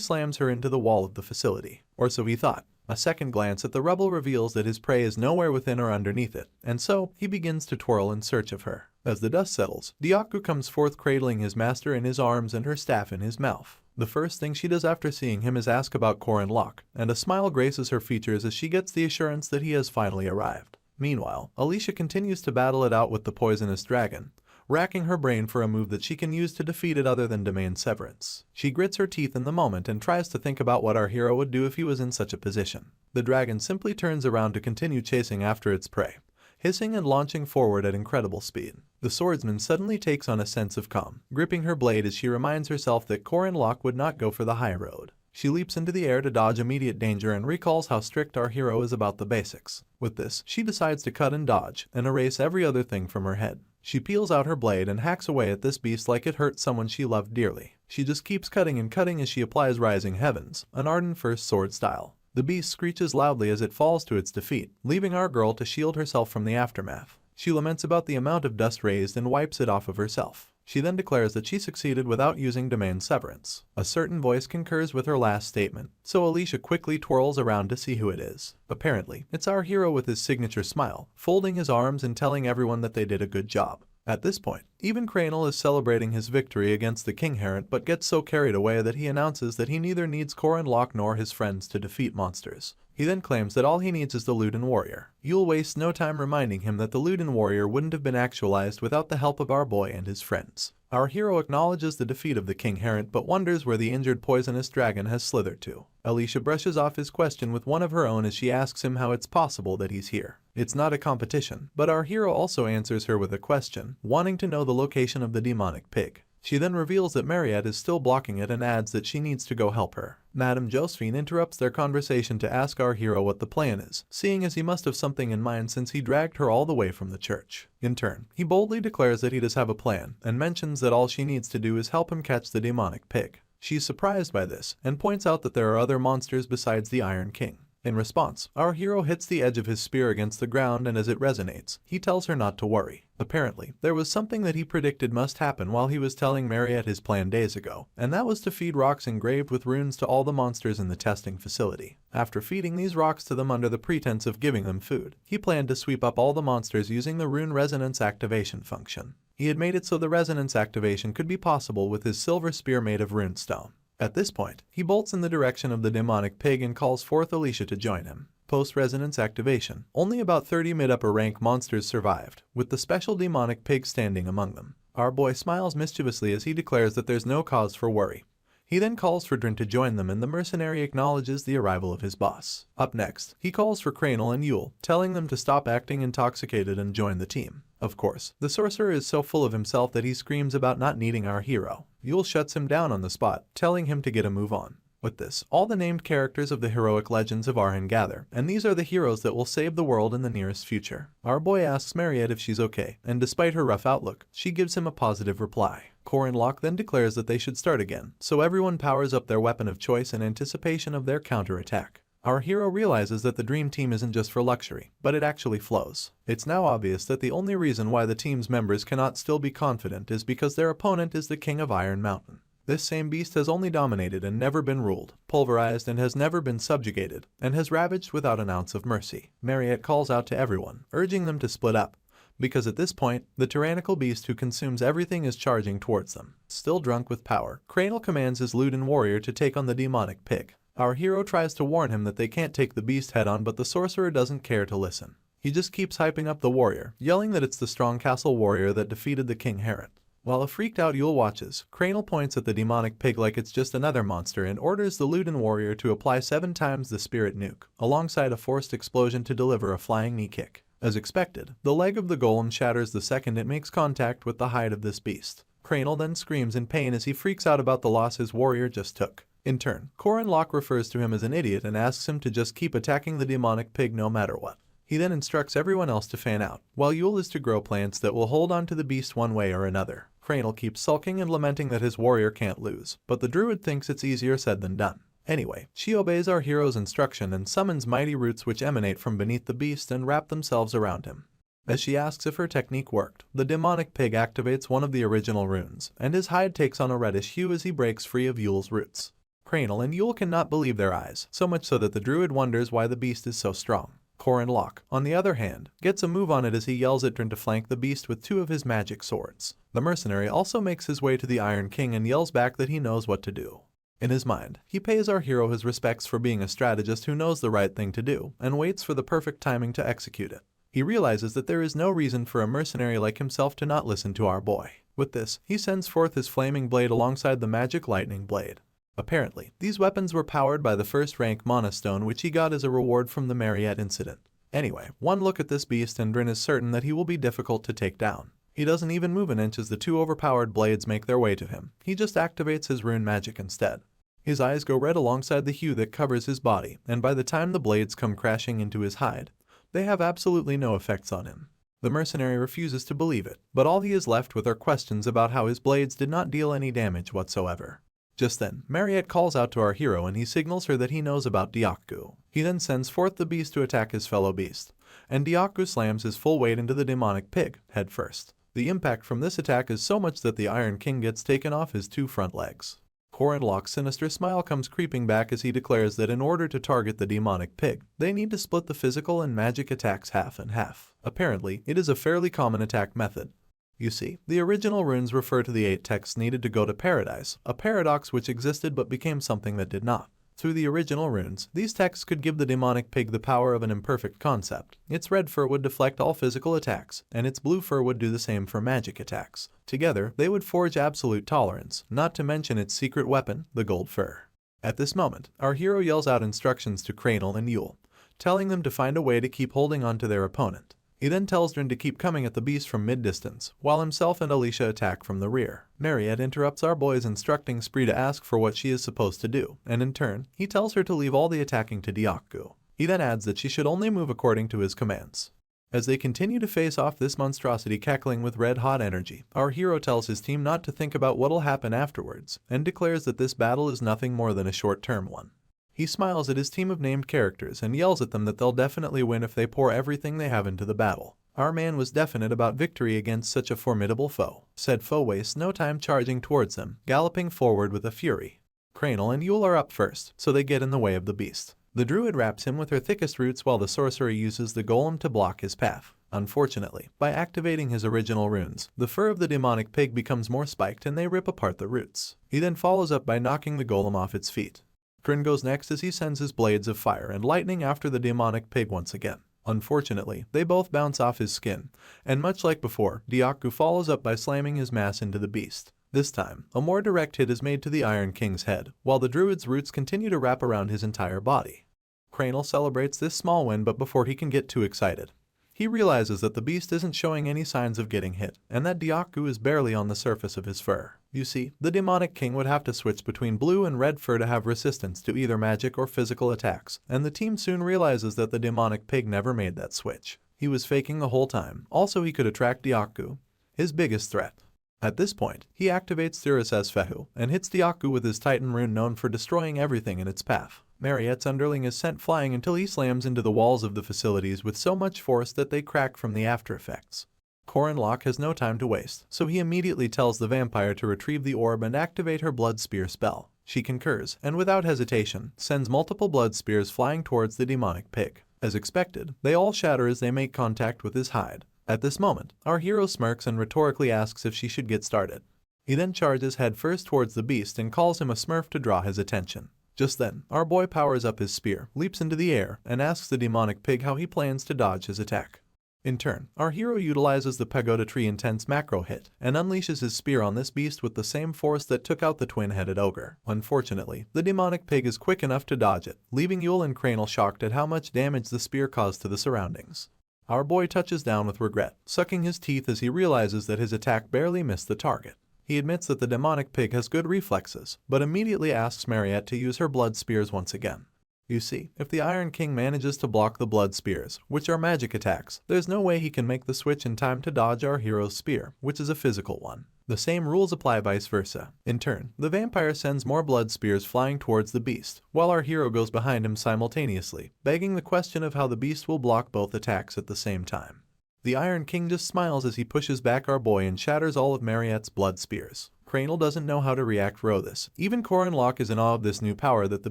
slams her into the wall of the facility. Or so he thought. A second glance at the rubble reveals that his prey is nowhere within or underneath it, and so he begins to twirl in search of her. As the dust settles, Dyaku comes forth cradling his master in his arms and her staff in his mouth. The first thing she does after seeing him is ask about Corin Locke, and a smile graces her features as she gets the assurance that he has finally arrived. Meanwhile, Alicia continues to battle it out with the poisonous dragon, racking her brain for a move that she can use to defeat it other than domain severance. She grits her teeth in the moment and tries to think about what our hero would do if he was in such a position. The dragon simply turns around to continue chasing after its prey, hissing and launching forward at incredible speed. The swordsman suddenly takes on a sense of calm, gripping her blade as she reminds herself that Corin Locke would not go for the high road. She leaps into the air to dodge immediate danger and recalls how strict our hero is about the basics. With this, she decides to cut and dodge and erase every other thing from her head. She peels out her blade and hacks away at this beast like it hurt someone she loved dearly. She just keeps cutting and cutting as she applies Rising Heavens, an ardent first sword style. The beast screeches loudly as it falls to its defeat, leaving our girl to shield herself from the aftermath. She laments about the amount of dust raised and wipes it off of herself. She then declares that she succeeded without using domain severance. A certain voice concurs with her last statement, so Alicia quickly twirls around to see who it is. Apparently, it's our hero with his signature smile, folding his arms and telling everyone that they did a good job. At this point, even Cranel is celebrating his victory against the King Herent but gets so carried away that he announces that he neither needs Corin Locke nor his friends to defeat monsters. He then claims that all he needs is the Luden Warrior. You'll waste no time reminding him that the Luden Warrior wouldn't have been actualized without the help of our boy and his friends. Our hero acknowledges the defeat of the King Herent but wonders where the injured poisonous dragon has slithered to. Alicia brushes off his question with one of her own as she asks him how it's possible that he's here. It's not a competition, but our hero also answers her with a question, wanting to know the location of the demonic pig. She then reveals that Mariette is still blocking it and adds that she needs to go help her. Madame Josephine interrupts their conversation to ask our hero what the plan is, seeing as he must have something in mind since he dragged her all the way from the church. In turn, he boldly declares that he does have a plan, and mentions that all she needs to do is help him catch the demonic pig. She's surprised by this, and points out that there are other monsters besides the Iron King. In response, our hero hits the edge of his spear against the ground and as it resonates, he tells her not to worry. Apparently, there was something that he predicted must happen while he was telling Mariette his plan days ago, and that was to feed rocks engraved with runes to all the monsters in the testing facility. After feeding these rocks to them under the pretense of giving them food, he planned to sweep up all the monsters using the rune resonance activation function. He had made it so the resonance activation could be possible with his silver spear made of runestone. At this point, he bolts in the direction of the demonic pig and calls forth Alicia to join him. Post-resonance activation, only about 30 mid-upper rank monsters survived, with the special demonic pig standing among them. Our boy smiles mischievously as he declares that there's no cause for worry. He then calls for Drin to join them and the mercenary acknowledges the arrival of his boss. Up next, he calls for Cranel and Yule, telling them to stop acting intoxicated and join the team. Of course, the sorcerer is so full of himself that he screams about not needing our hero. Yule shuts him down on the spot, telling him to get a move on. With this, all the named characters of the heroic legends of Arhan gather, and these are the heroes that will save the world in the nearest future. Our boy asks Mariette if she's okay, and despite her rough outlook, she gives him a positive reply. Corin Locke then declares that they should start again, so everyone powers up their weapon of choice in anticipation of their counterattack. Our hero realizes that the dream team isn't just for luxury, but it actually flows. It's now obvious that the only reason why the team's members cannot still be confident is because their opponent is the King of Iron Mountain. This same beast has only dominated and never been ruled, pulverized and has never been subjugated, and has ravaged without an ounce of mercy. Mariette calls out to everyone, urging them to split up, because at this point, the tyrannical beast who consumes everything is charging towards them. Still drunk with power, Cranel commands his Luden warrior to take on the demonic pig. Our hero tries to warn him that they can't take the beast head on, but the sorcerer doesn't care to listen. He just keeps hyping up the warrior, yelling that it's the strong castle warrior that defeated the King Herod. While a freaked-out Yule watches, Cranel points at the demonic pig like it's just another monster and orders the Luden warrior to apply 7 times the spirit nuke, alongside a forced explosion to deliver a flying knee kick. As expected, the leg of the golem shatters the second it makes contact with the hide of this beast. Cranel then screams in pain as he freaks out about the loss his warrior just took. In turn, Corin Locke refers to him as an idiot and asks him to just keep attacking the demonic pig no matter what. He then instructs everyone else to fan out, while Yule is to grow plants that will hold on to the beast one way or another. Cranel keeps sulking and lamenting that his warrior can't lose, but the druid thinks it's easier said than done. Anyway, she obeys our hero's instruction and summons mighty roots which emanate from beneath the beast and wrap themselves around him. As she asks if her technique worked, the demonic pig activates one of the original runes, and his hide takes on a reddish hue as he breaks free of Yule's roots. Cranel and Yule cannot believe their eyes, so much so that the druid wonders why the beast is so strong. Corin Locke, on the other hand, gets a move on it as he yells at Drin to flank the beast with 2 of his magic swords. The mercenary also makes his way to the Iron King and yells back that he knows what to do. In his mind, he pays our hero his respects for being a strategist who knows the right thing to do, and waits for the perfect timing to execute it. He realizes that there is no reason for a mercenary like himself to not listen to our boy. With this, he sends forth his flaming blade alongside the magic lightning blade. Apparently, these weapons were powered by the first-rank Mana Stone which he got as a reward from the Mariette incident. Anyway, one look at this beast and Drin is certain that he will be difficult to take down. He doesn't even move an inch as the 2 overpowered blades make their way to him. He just activates his rune magic instead. His eyes go red alongside the hue that covers his body, and by the time the blades come crashing into his hide, they have absolutely no effects on him. The mercenary refuses to believe it, but all he is left with are questions about how his blades did not deal any damage whatsoever. Just then, Mariette calls out to our hero and he signals her that he knows about Diaku. He then sends forth the beast to attack his fellow beast, and Diaku slams his full weight into the demonic pig, head first. The impact from this attack is so much that the Iron King gets taken off his 2 front legs. Corin Locke's sinister smile comes creeping back as he declares that in order to target the demonic pig, they need to split the physical and magic attacks half and half. Apparently, it is a fairly common attack method. You see, the original runes refer to the 8 texts needed to go to paradise, a paradox which existed but became something that did not. Through the original runes, these texts could give the demonic pig the power of an imperfect concept. Its red fur would deflect all physical attacks, and its blue fur would do the same for magic attacks. Together, they would forge absolute tolerance, not to mention its secret weapon, the gold fur. At this moment, our hero yells out instructions to Cranel and Yule, telling them to find a way to keep holding on to their opponent. He then tells Drin to keep coming at the beast from mid-distance, while himself and Alicia attack from the rear. Mariette interrupts our boy's instructing spree to ask for what she is supposed to do, and in turn, he tells her to leave all the attacking to Diaku. He then adds that she should only move according to his commands. As they continue to face off this monstrosity cackling with red-hot energy, our hero tells his team not to think about what'll happen afterwards, and declares that this battle is nothing more than a short-term one. He smiles at his team of named characters and yells at them that they'll definitely win if they pour everything they have into the battle. Our man was definite about victory against such a formidable foe. Said foe wastes no time charging towards them, galloping forward with a fury. Cranel and Yule are up first, so they get in the way of the beast. The druid wraps him with her thickest roots while the sorcerer uses the golem to block his path. Unfortunately, by activating his original runes, the fur of the demonic pig becomes more spiked and they rip apart the roots. He then follows up by knocking the golem off its feet. Drin goes next as he sends his blades of fire and lightning after the demonic pig once again. Unfortunately, they both bounce off his skin, and much like before, Diaku follows up by slamming his mass into the beast. This time, a more direct hit is made to the Iron King's head, while the druid's roots continue to wrap around his entire body. Cranial celebrates this small win, but before he can get too excited, he realizes that the beast isn't showing any signs of getting hit, and that Dyaku is barely on the surface of his fur. You see, the demonic king would have to switch between blue and red fur to have resistance to either magic or physical attacks, and the team soon realizes that the demonic pig never made that switch. He was faking the whole time. Also, he could attract Dyaku, his biggest threat. At this point, he activates Thuris's Fehu and hits Dyaku with his Titan rune known for destroying everything in its path. Mariette's underling is sent flying until he slams into the walls of the facilities with so much force that they crack from the after effects. Corin Locke has no time to waste, so he immediately tells the vampire to retrieve the orb and activate her blood spear spell. She concurs, and without hesitation, sends multiple blood spears flying towards the demonic pig. As expected, they all shatter as they make contact with his hide. At this moment, our hero smirks and rhetorically asks if she should get started. He then charges headfirst towards the beast and calls him a smurf to draw his attention. Just then, our boy powers up his spear, leaps into the air, and asks the demonic pig how he plans to dodge his attack. In turn, our hero utilizes the Pagoda Tree Intense macro hit and unleashes his spear on this beast with the same force that took out the twin-headed ogre. Unfortunately, the demonic pig is quick enough to dodge it, leaving Yule and Cranial shocked at how much damage the spear caused to the surroundings. Our boy touches down with regret, sucking his teeth as he realizes that his attack barely missed the target. He admits that the demonic pig has good reflexes, but immediately asks Mariette to use her blood spears once again. You see, if the Iron King manages to block the blood spears, which are magic attacks, there's no way he can make the switch in time to dodge our hero's spear, which is a physical one. The same rules apply vice versa. In turn, the vampire sends more blood spears flying towards the beast, while our hero goes behind him simultaneously, begging the question of how the beast will block both attacks at the same time. The Iron King just smiles as he pushes back our boy and shatters all of Mariette's blood spears. Cranial doesn't know how to react to this. Even Corin Locke is in awe of this new power that the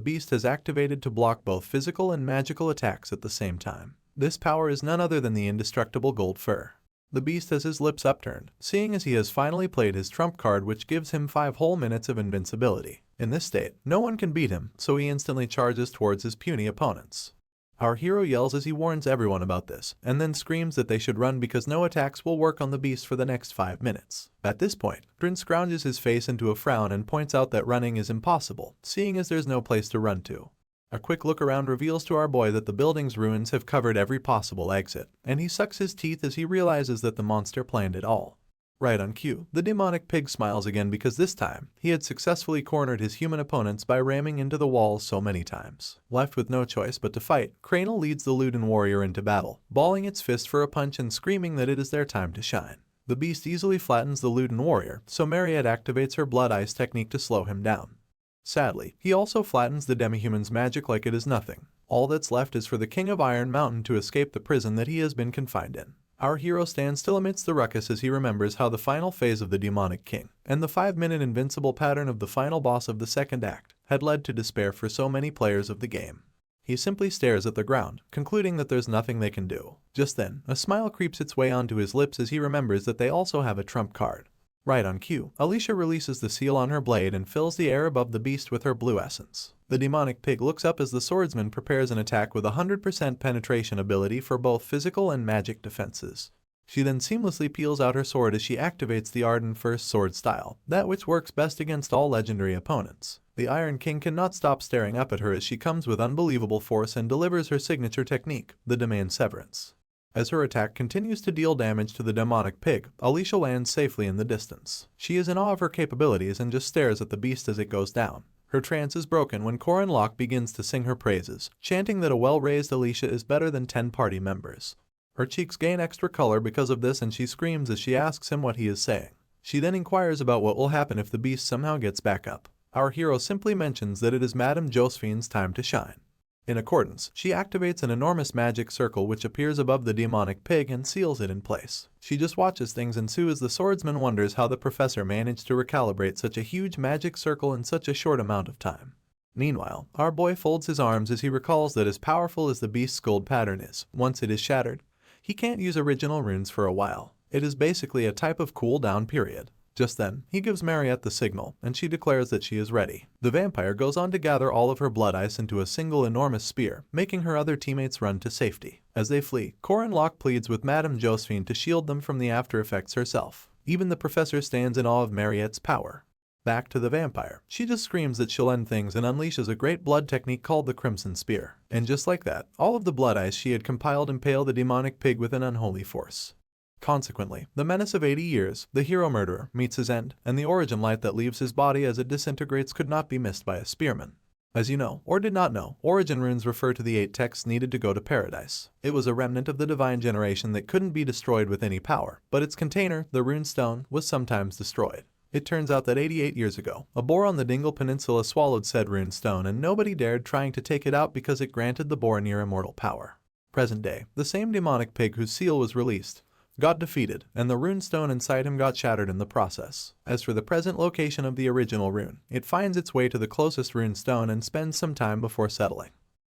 beast has activated to block both physical and magical attacks at the same time. This power is none other than the indestructible gold fur. The beast has his lips upturned, seeing as he has finally played his trump card, which gives him 5 whole minutes of invincibility. In this state, no one can beat him, so he instantly charges towards his puny opponents. Our hero yells as he warns everyone about this, and then screams that they should run because no attacks will work on the beast for the next 5 minutes. At this point, Drin scrounges his face into a frown and points out that running is impossible, seeing as there's no place to run to. A quick look around reveals to our boy that the building's ruins have covered every possible exit, and he sucks his teeth as he realizes that the monster planned it all. Right on cue, the demonic pig smiles again because this time, he had successfully cornered his human opponents by ramming into the walls so many times. Left with no choice but to fight, Cranial leads the Luden warrior into battle, balling its fist for a punch and screaming that it is their time to shine. The beast easily flattens the Luden warrior, so Mariette activates her blood ice technique to slow him down. Sadly, he also flattens the demi-human's magic like it is nothing. All that's left is for the King of Iron Mountain to escape the prison that he has been confined in. Our hero stands still amidst the ruckus as he remembers how the final phase of the demonic king, and the 5-minute invincible pattern of the final boss of the second act, had led to despair for so many players of the game. He simply stares at the ground, concluding that there's nothing they can do. Just then, a smile creeps its way onto his lips as he remembers that they also have a trump card. Right on cue, Alicia releases the seal on her blade and fills the air above the beast with her blue essence. The demonic pig looks up as the swordsman prepares an attack with 100% penetration ability for both physical and magic defenses. She then seamlessly peels out her sword as she activates the Arden First Sword style, that which works best against all legendary opponents. The Iron King cannot stop staring up at her as she comes with unbelievable force and delivers her signature technique, the Demand Severance. As her attack continues to deal damage to the demonic pig, Alicia lands safely in the distance. She is in awe of her capabilities and just stares at the beast as it goes down. Her trance is broken when Corin Locke begins to sing her praises, chanting that a well-raised Alicia is better than 10 party members. Her cheeks gain extra color because of this and she screams as she asks him what he is saying. She then inquires about what will happen if the beast somehow gets back up. Our hero simply mentions that it is Madame Josephine's time to shine. In accordance, she activates an enormous magic circle which appears above the demonic pig and seals it in place. She just watches things ensue as the swordsman wonders how the professor managed to recalibrate such a huge magic circle in such a short amount of time. Meanwhile, our boy folds his arms as he recalls that as powerful as the beast's gold pattern is, once it is shattered, he can't use original runes for a while. It is basically a type of cool-down period. Just then, he gives Mariette the signal, and she declares that she is ready. The vampire goes on to gather all of her blood ice into a single enormous spear, making her other teammates run to safety. As they flee, Corin Locke pleads with Madame Josephine to shield them from the after effects herself. Even the professor stands in awe of Mariette's power. Back to the vampire. She just screams that she'll end things and unleashes a great blood technique called the Crimson Spear. And just like that, all of the blood eyes she had compiled impale the demonic pig with an unholy force. Consequently, the menace of 80 years, the hero murderer, meets his end, and the origin light that leaves his body as it disintegrates could not be missed by a spearman. As you know, or did not know, origin runes refer to the 8 texts needed to go to paradise. It was a remnant of the divine generation that couldn't be destroyed with any power, but its container, the rune stone, was sometimes destroyed. It turns out that 88 years ago, a boar on the Dingle Peninsula swallowed said rune stone and nobody dared trying to take it out because it granted the boar near immortal power. Present day, the same demonic pig whose seal was released got defeated, and the rune stone inside him got shattered in the process. As for the present location of the original rune, it finds its way to the closest rune stone and spends some time before settling.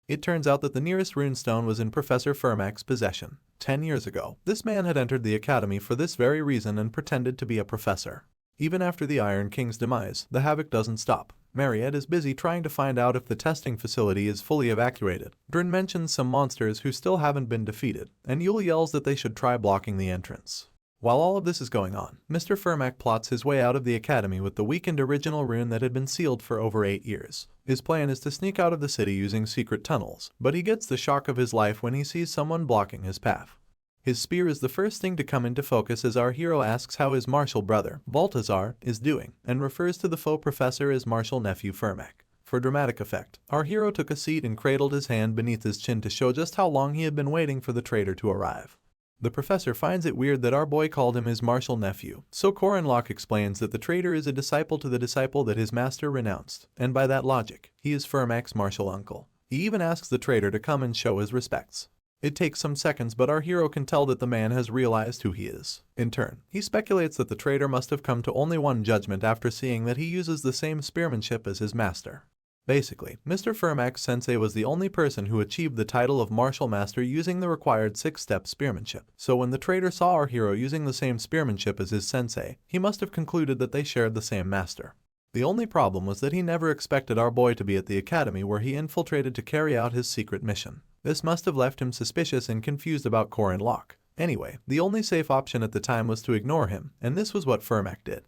It turns out that the nearest rune stone was in Professor Fermac's possession. 10 years ago, this man had entered the academy for this very reason and pretended to be a professor. Even after the Iron King's demise, the havoc doesn't stop. Mariette is busy trying to find out if the testing facility is fully evacuated. Drin mentions some monsters who still haven't been defeated, and Yule yells that they should try blocking the entrance. While all of this is going on, Mr. Fermac plots his way out of the academy with the weakened original rune that had been sealed for over 8 years. His plan is to sneak out of the city using secret tunnels, but he gets the shock of his life when he sees someone blocking his path. His spear is the first thing to come into focus as our hero asks how his martial brother, Baltazar, is doing, and refers to the faux professor as martial nephew Fermac. For dramatic effect, our hero took a seat and cradled his hand beneath his chin to show just how long he had been waiting for the traitor to arrive. The professor finds it weird that our boy called him his martial nephew, so Corinlock explains that the traitor is a disciple to the disciple that his master renounced, and by that logic, he is Fermac's martial uncle. He even asks the traitor to come and show his respects. It takes some seconds, but our hero can tell that the man has realized who he is. In turn, he speculates that the traitor must have come to only one judgment after seeing that he uses the same spearmanship as his master. Basically, Mr. Fermac's sensei was the only person who achieved the title of martial master using the required 6-step spearmanship. So when the traitor saw our hero using the same spearmanship as his sensei, he must have concluded that they shared the same master. The only problem was that he never expected our boy to be at the academy where he infiltrated to carry out his secret mission. This must have left him suspicious and confused about Corinlock. Anyway, the only safe option at the time was to ignore him, and this was what Fermac did.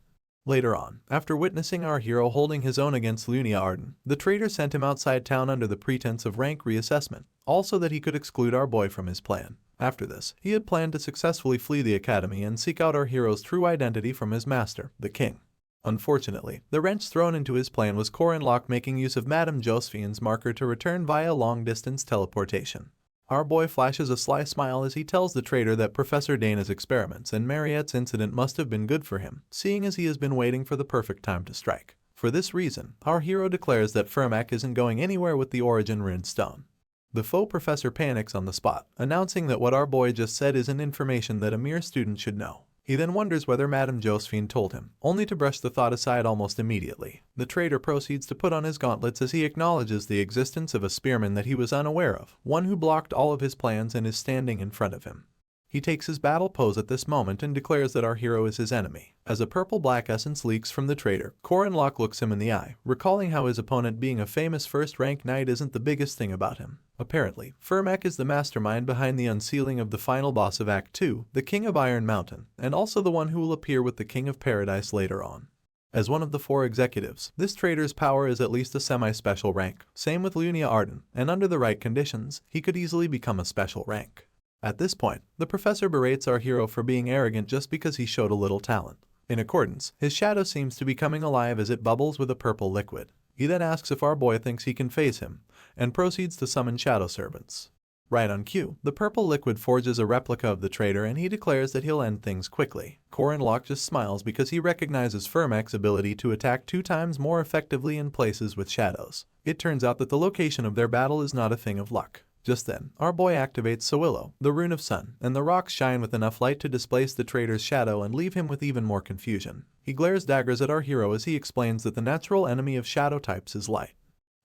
Later on, after witnessing our hero holding his own against Lunia Arden, the traitor sent him outside town under the pretense of rank reassessment, also that he could exclude our boy from his plan. After this, he had planned to successfully flee the academy and seek out our hero's true identity from his master, the king. Unfortunately, the wrench thrown into his plan was Corinlock making use of Madame Josephine's marker to return via long-distance teleportation. Our boy flashes a sly smile as he tells the traitor that Professor Dana's experiments and Mariette's incident must have been good for him, seeing as he has been waiting for the perfect time to strike. For this reason, our hero declares that Fermac isn't going anywhere with the origin rune stone. The faux professor panics on the spot, announcing that what our boy just said isn't information that a mere student should know. He then wonders whether Madame Josephine told him, only to brush the thought aside almost immediately. The traitor proceeds to put on his gauntlets as he acknowledges the existence of a spearman that he was unaware of, one who blocked all of his plans and is standing in front of him. He takes his battle pose at this moment and declares that our hero is his enemy. As a purple-black essence leaks from the traitor, Corinlock looks him in the eye, recalling how his opponent being a famous first-rank knight isn't the biggest thing about him. Apparently, Fermac is the mastermind behind the unsealing of the final boss of Act 2, the King of Iron Mountain, and also the one who will appear with the King of Paradise later on. As one of the 4 executives, this traitor's power is at least a semi-special rank. Same with Lunia Arden, and under the right conditions, he could easily become a special rank. At this point, the professor berates our hero for being arrogant just because he showed a little talent. In accordance, his shadow seems to be coming alive as it bubbles with a purple liquid. He then asks if our boy thinks he can face him, and proceeds to summon shadow servants. Right on cue, the purple liquid forges a replica of the traitor and he declares that he'll end things quickly. Corinlock just smiles because he recognizes Fermac's ability to attack 2 times more effectively in places with shadows. It turns out that the location of their battle is not a thing of luck. Just then, our boy activates Sowillo, the rune of sun, and the rocks shine with enough light to displace the traitor's shadow and leave him with even more confusion. He glares daggers at our hero as he explains that the natural enemy of shadow types is light.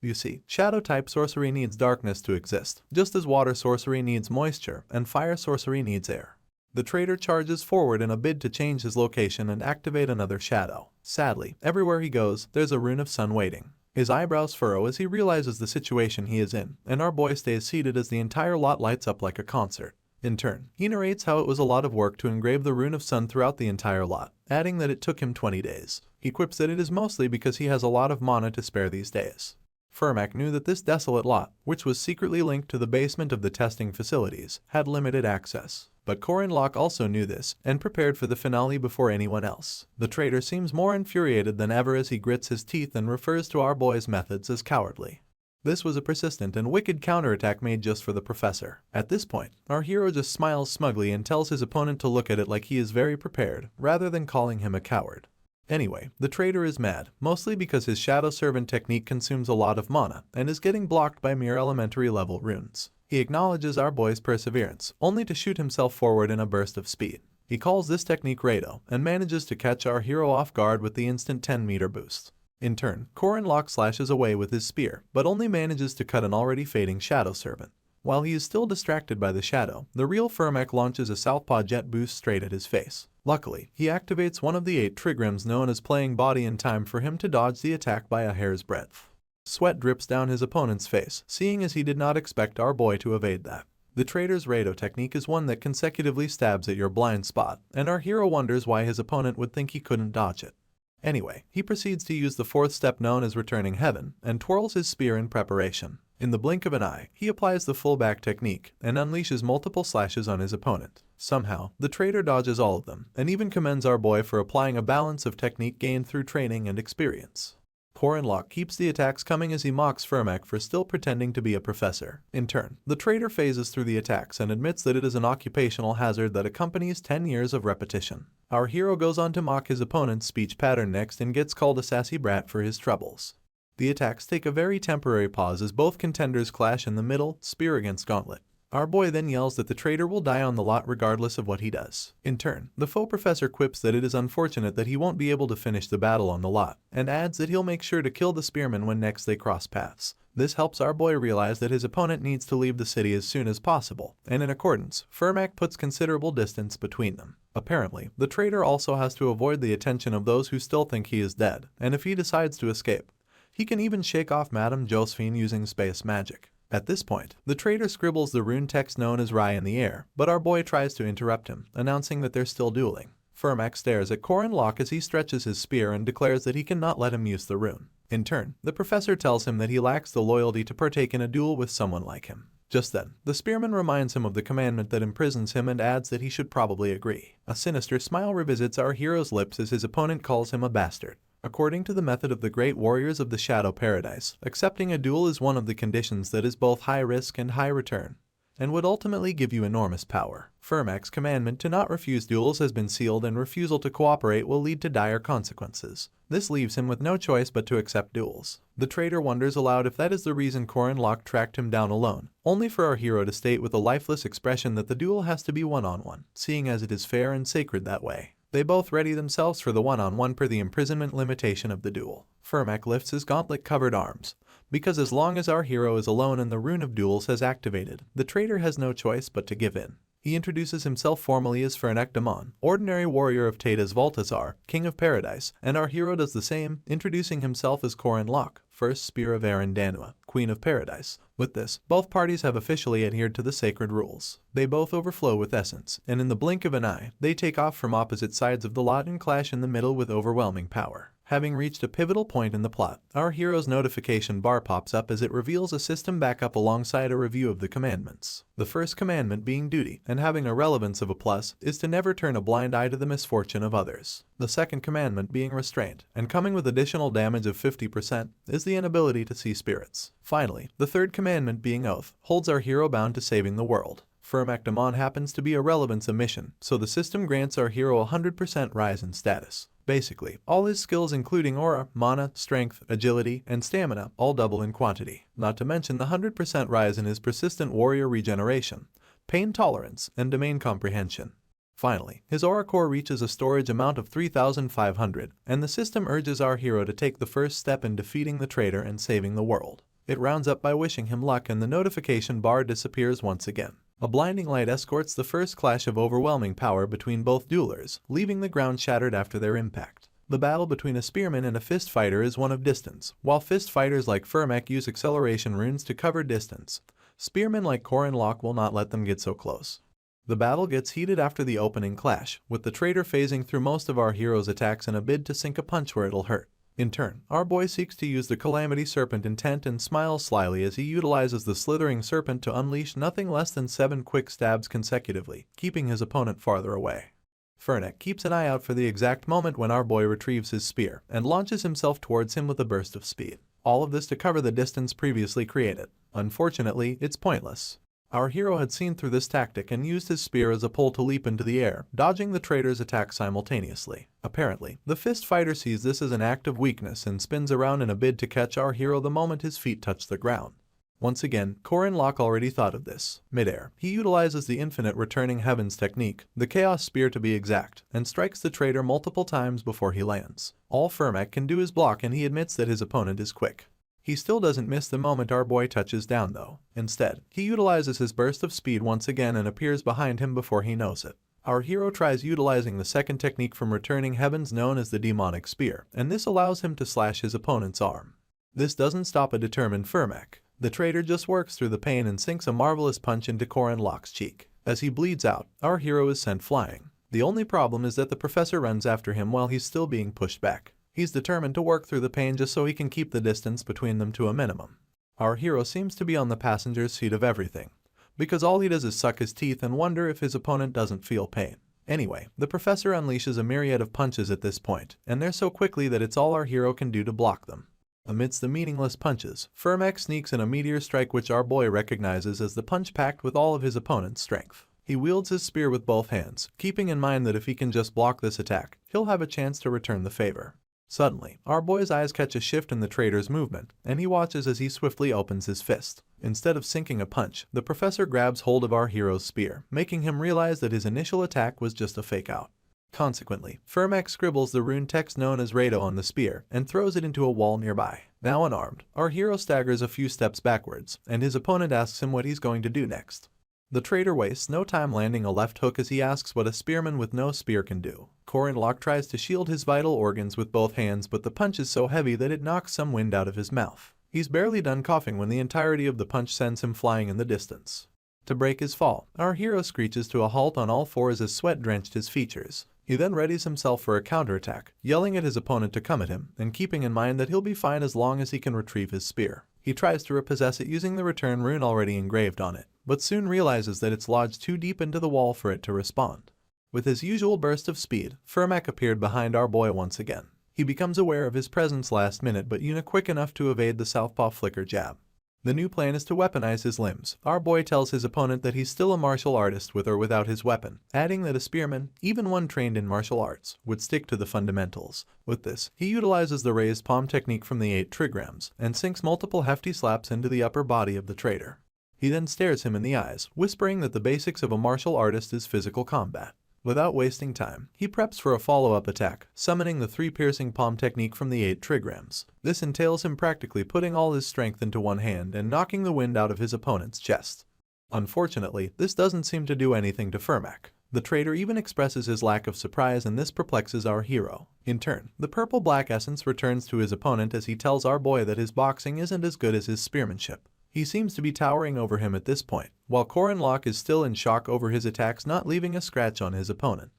You see, shadow type sorcery needs darkness to exist, just as water sorcery needs moisture and fire sorcery needs air. The traitor charges forward in a bid to change his location and activate another shadow. Sadly, everywhere he goes, there's a rune of sun waiting. His eyebrows furrow as he realizes the situation he is in, and our boy stays seated as the entire lot lights up like a concert. In turn, he narrates how it was a lot of work to engrave the Rune of Sun throughout the entire lot, adding that it took him 20 days. He quips that it is mostly because he has a lot of mana to spare these days. Furmak knew that this desolate lot, which was secretly linked to the basement of the testing facilities, had limited access. But Corin Locke also knew this, and prepared for the finale before anyone else. The traitor seems more infuriated than ever as he grits his teeth and refers to our boy's methods as cowardly. This was a persistent and wicked counterattack made just for the professor. At this point, our hero just smiles smugly and tells his opponent to look at it like he is very prepared, rather than calling him a coward. Anyway, the traitor is mad, mostly because his Shadow Servant technique consumes a lot of mana, and is getting blocked by mere elementary level runes. He acknowledges our boy's perseverance, only to shoot himself forward in a burst of speed. He calls this technique Rado, and manages to catch our hero off guard with the instant 10-meter boost. In turn, Corin Locke slashes away with his spear, but only manages to cut an already fading Shadow Servant. While he is still distracted by the shadow, the real Furmak launches a southpaw jet boost straight at his face. Luckily, he activates one of the 8 trigrams known as playing body in time for him to dodge the attack by a hair's breadth. Sweat drips down his opponent's face, seeing as he did not expect our boy to evade that. The traitor's Rado technique is one that consecutively stabs at your blind spot, and our hero wonders why his opponent would think he couldn't dodge it. Anyway, he proceeds to use the 4th step known as returning heaven, and twirls his spear in preparation. In the blink of an eye, he applies the fullback technique, and unleashes multiple slashes on his opponent. Somehow, the traitor dodges all of them, and even commends our boy for applying a balance of technique gained through training and experience. Corin Locke keeps the attacks coming as he mocks Furmak for still pretending to be a professor. In turn, the traitor phases through the attacks and admits that it is an occupational hazard that accompanies 10 years of repetition. Our hero goes on to mock his opponent's speech pattern next and gets called a sassy brat for his troubles. The attacks take a very temporary pause as both contenders clash in the middle, spear against gauntlet. Our boy then yells that the traitor will die on the lot regardless of what he does. In turn, the faux professor quips that it is unfortunate that he won't be able to finish the battle on the lot, and adds that he'll make sure to kill the spearman when next they cross paths. This helps our boy realize that his opponent needs to leave the city as soon as possible, and in accordance, Furmak puts considerable distance between them. Apparently, the traitor also has to avoid the attention of those who still think he is dead, and if he decides to escape, he can even shake off Madame Josephine using space magic. At this point, the traitor scribbles the rune text known as Rai in the air, but our boy tries to interrupt him, announcing that they're still dueling. Furmak stares at Corin Locke as he stretches his spear and declares that he cannot let him use the rune. In turn, the professor tells him that he lacks the loyalty to partake in a duel with someone like him. Just then, the spearman reminds him of the commandment that imprisons him and adds that he should probably agree. A sinister smile revisits our hero's lips as his opponent calls him a bastard. According to the method of the great warriors of the Shadow Paradise, accepting a duel is one of the conditions that is both high risk and high return, and would ultimately give you enormous power. Furmak's commandment to not refuse duels has been sealed, and refusal to cooperate will lead to dire consequences. This leaves him with no choice but to accept duels. The traitor wonders aloud if that is the reason Corin Locke tracked him down alone, only for our hero to state with a lifeless expression that the duel has to be one-on-one, seeing as it is fair and sacred that way. They both ready themselves for the one-on-one per the imprisonment limitation of the duel. Furmak lifts his gauntlet-covered arms, because as long as our hero is alone and the rune of duels has activated, the traitor has no choice but to give in. He introduces himself formally as Furnak Damon, ordinary warrior of Tata's Valtazar, King of Paradise, and our hero does the same, introducing himself as Corin Locke, First Spear of Arandanua, Queen of Paradise. With this, both parties have officially adhered to the sacred rules. They both overflow with essence, and in the blink of an eye, they take off from opposite sides of the lot and clash in the middle with overwhelming power. Having reached a pivotal point in the plot, our hero's notification bar pops up as it reveals a system backup alongside a review of the commandments. The first commandment being duty, and having a relevance of a plus, is to never turn a blind eye to the misfortune of others. The second commandment being restraint, and coming with additional damage of 50%, is the inability to see spirits. Finally, the third commandment being oath, holds our hero bound to saving the world. Furmak Damon happens to be a relevance omission, so the system grants our hero a 100% rise in status. Basically, all his skills including aura, mana, strength, agility, and stamina all double in quantity, not to mention the 100% rise in his persistent warrior regeneration, pain tolerance, and domain comprehension. Finally, his aura core reaches a storage amount of 3,500, and the system urges our hero to take the first step in defeating the traitor and saving the world. It rounds up by wishing him luck, and the notification bar disappears once again. A blinding light escorts the first clash of overwhelming power between both duelers, leaving the ground shattered after their impact. The battle between a spearman and a fist fighter is one of distance. While fist fighters like Furmak use acceleration runes to cover distance, spearmen like Corin Locke will not let them get so close. The battle gets heated after the opening clash, with the traitor phasing through most of our hero's attacks in a bid to sink a punch where it'll hurt. In turn, our boy seeks to use the Calamity Serpent intent and smiles slyly as he utilizes the Slithering Serpent to unleash nothing less than 7 quick stabs consecutively, keeping his opponent farther away. Fernek keeps an eye out for the exact moment when our boy retrieves his spear and launches himself towards him with a burst of speed. All of this to cover the distance previously created. Unfortunately, it's pointless. Our hero had seen through this tactic and used his spear as a pole to leap into the air, dodging the traitor's attack simultaneously. Apparently, the fist fighter sees this as an act of weakness and spins around in a bid to catch our hero the moment his feet touch the ground. Once again, Korin Locke already thought of this. Mid-air, he utilizes the infinite returning heavens technique, the chaos spear to be exact, and strikes the traitor multiple times before he lands. All Fermek can do is block, and he admits that his opponent is quick. He still doesn't miss the moment our boy touches down though. Instead, he utilizes his burst of speed once again and appears behind him before he knows it. Our hero tries utilizing the second technique from returning heavens known as the demonic spear, and this allows him to slash his opponent's arm. This doesn't stop a determined Fermek. The traitor just works through the pain and sinks a marvelous punch into Korin Locke's cheek. As he bleeds out, our hero is sent flying. The only problem is that the professor runs after him while he's still being pushed back. He's determined to work through the pain just so he can keep the distance between them to a minimum. Our hero seems to be on the passenger's seat of everything, because all he does is suck his teeth and wonder if his opponent doesn't feel pain. Anyway, the professor unleashes a myriad of punches at this point, and they're so quickly that it's all our hero can do to block them. Amidst the meaningless punches, Fermek sneaks in a meteor strike which our boy recognizes as the punch packed with all of his opponent's strength. He wields his spear with both hands, keeping in mind that if he can just block this attack, he'll have a chance to return the favor. Suddenly, our boy's eyes catch a shift in the traitor's movement, and he watches as he swiftly opens his fist. Instead of sinking a punch, the professor grabs hold of our hero's spear, making him realize that his initial attack was just a fake-out. Consequently, Fermek scribbles the rune text known as Rado on the spear and throws it into a wall nearby. Now unarmed, our hero staggers a few steps backwards, and his opponent asks him what he's going to do next. The traitor wastes no time landing a left hook as he asks what a spearman with no spear can do. Korin Locke tries to shield his vital organs with both hands, but the punch is so heavy that it knocks some wind out of his mouth. He's barely done coughing when the entirety of the punch sends him flying in the distance. To break his fall, our hero screeches to a halt on all fours as sweat drenched his features. He then readies himself for a counterattack, yelling at his opponent to come at him, and keeping in mind that he'll be fine as long as he can retrieve his spear. He tries to repossess it using the return rune already engraved on it, but soon realizes that it's lodged too deep into the wall for it to respond. With his usual burst of speed, Fermek appeared behind our boy once again. He becomes aware of his presence last minute, but Yuna quick enough to evade the southpaw flicker jab. The new plan is to weaponize his limbs. Our boy tells his opponent that he's still a martial artist with or without his weapon, adding that a spearman, even one trained in martial arts, would stick to the fundamentals. With this, he utilizes the raised palm technique from the 8 trigrams and sinks multiple hefty slaps into the upper body of the traitor. He then stares him in the eyes, whispering that the basics of a martial artist is physical combat. Without wasting time, he preps for a follow-up attack, summoning the 3 piercing palm technique from the 8 trigrams. This entails him practically putting all his strength into one hand and knocking the wind out of his opponent's chest. Unfortunately, this doesn't seem to do anything to Fermek. The traitor even expresses his lack of surprise, and this perplexes our hero. In turn, the purple-black essence returns to his opponent as he tells our boy that his boxing isn't as good as his spearmanship. He seems to be towering over him at this point, while Korin Locke is still in shock over his attacks not leaving a scratch on his opponent.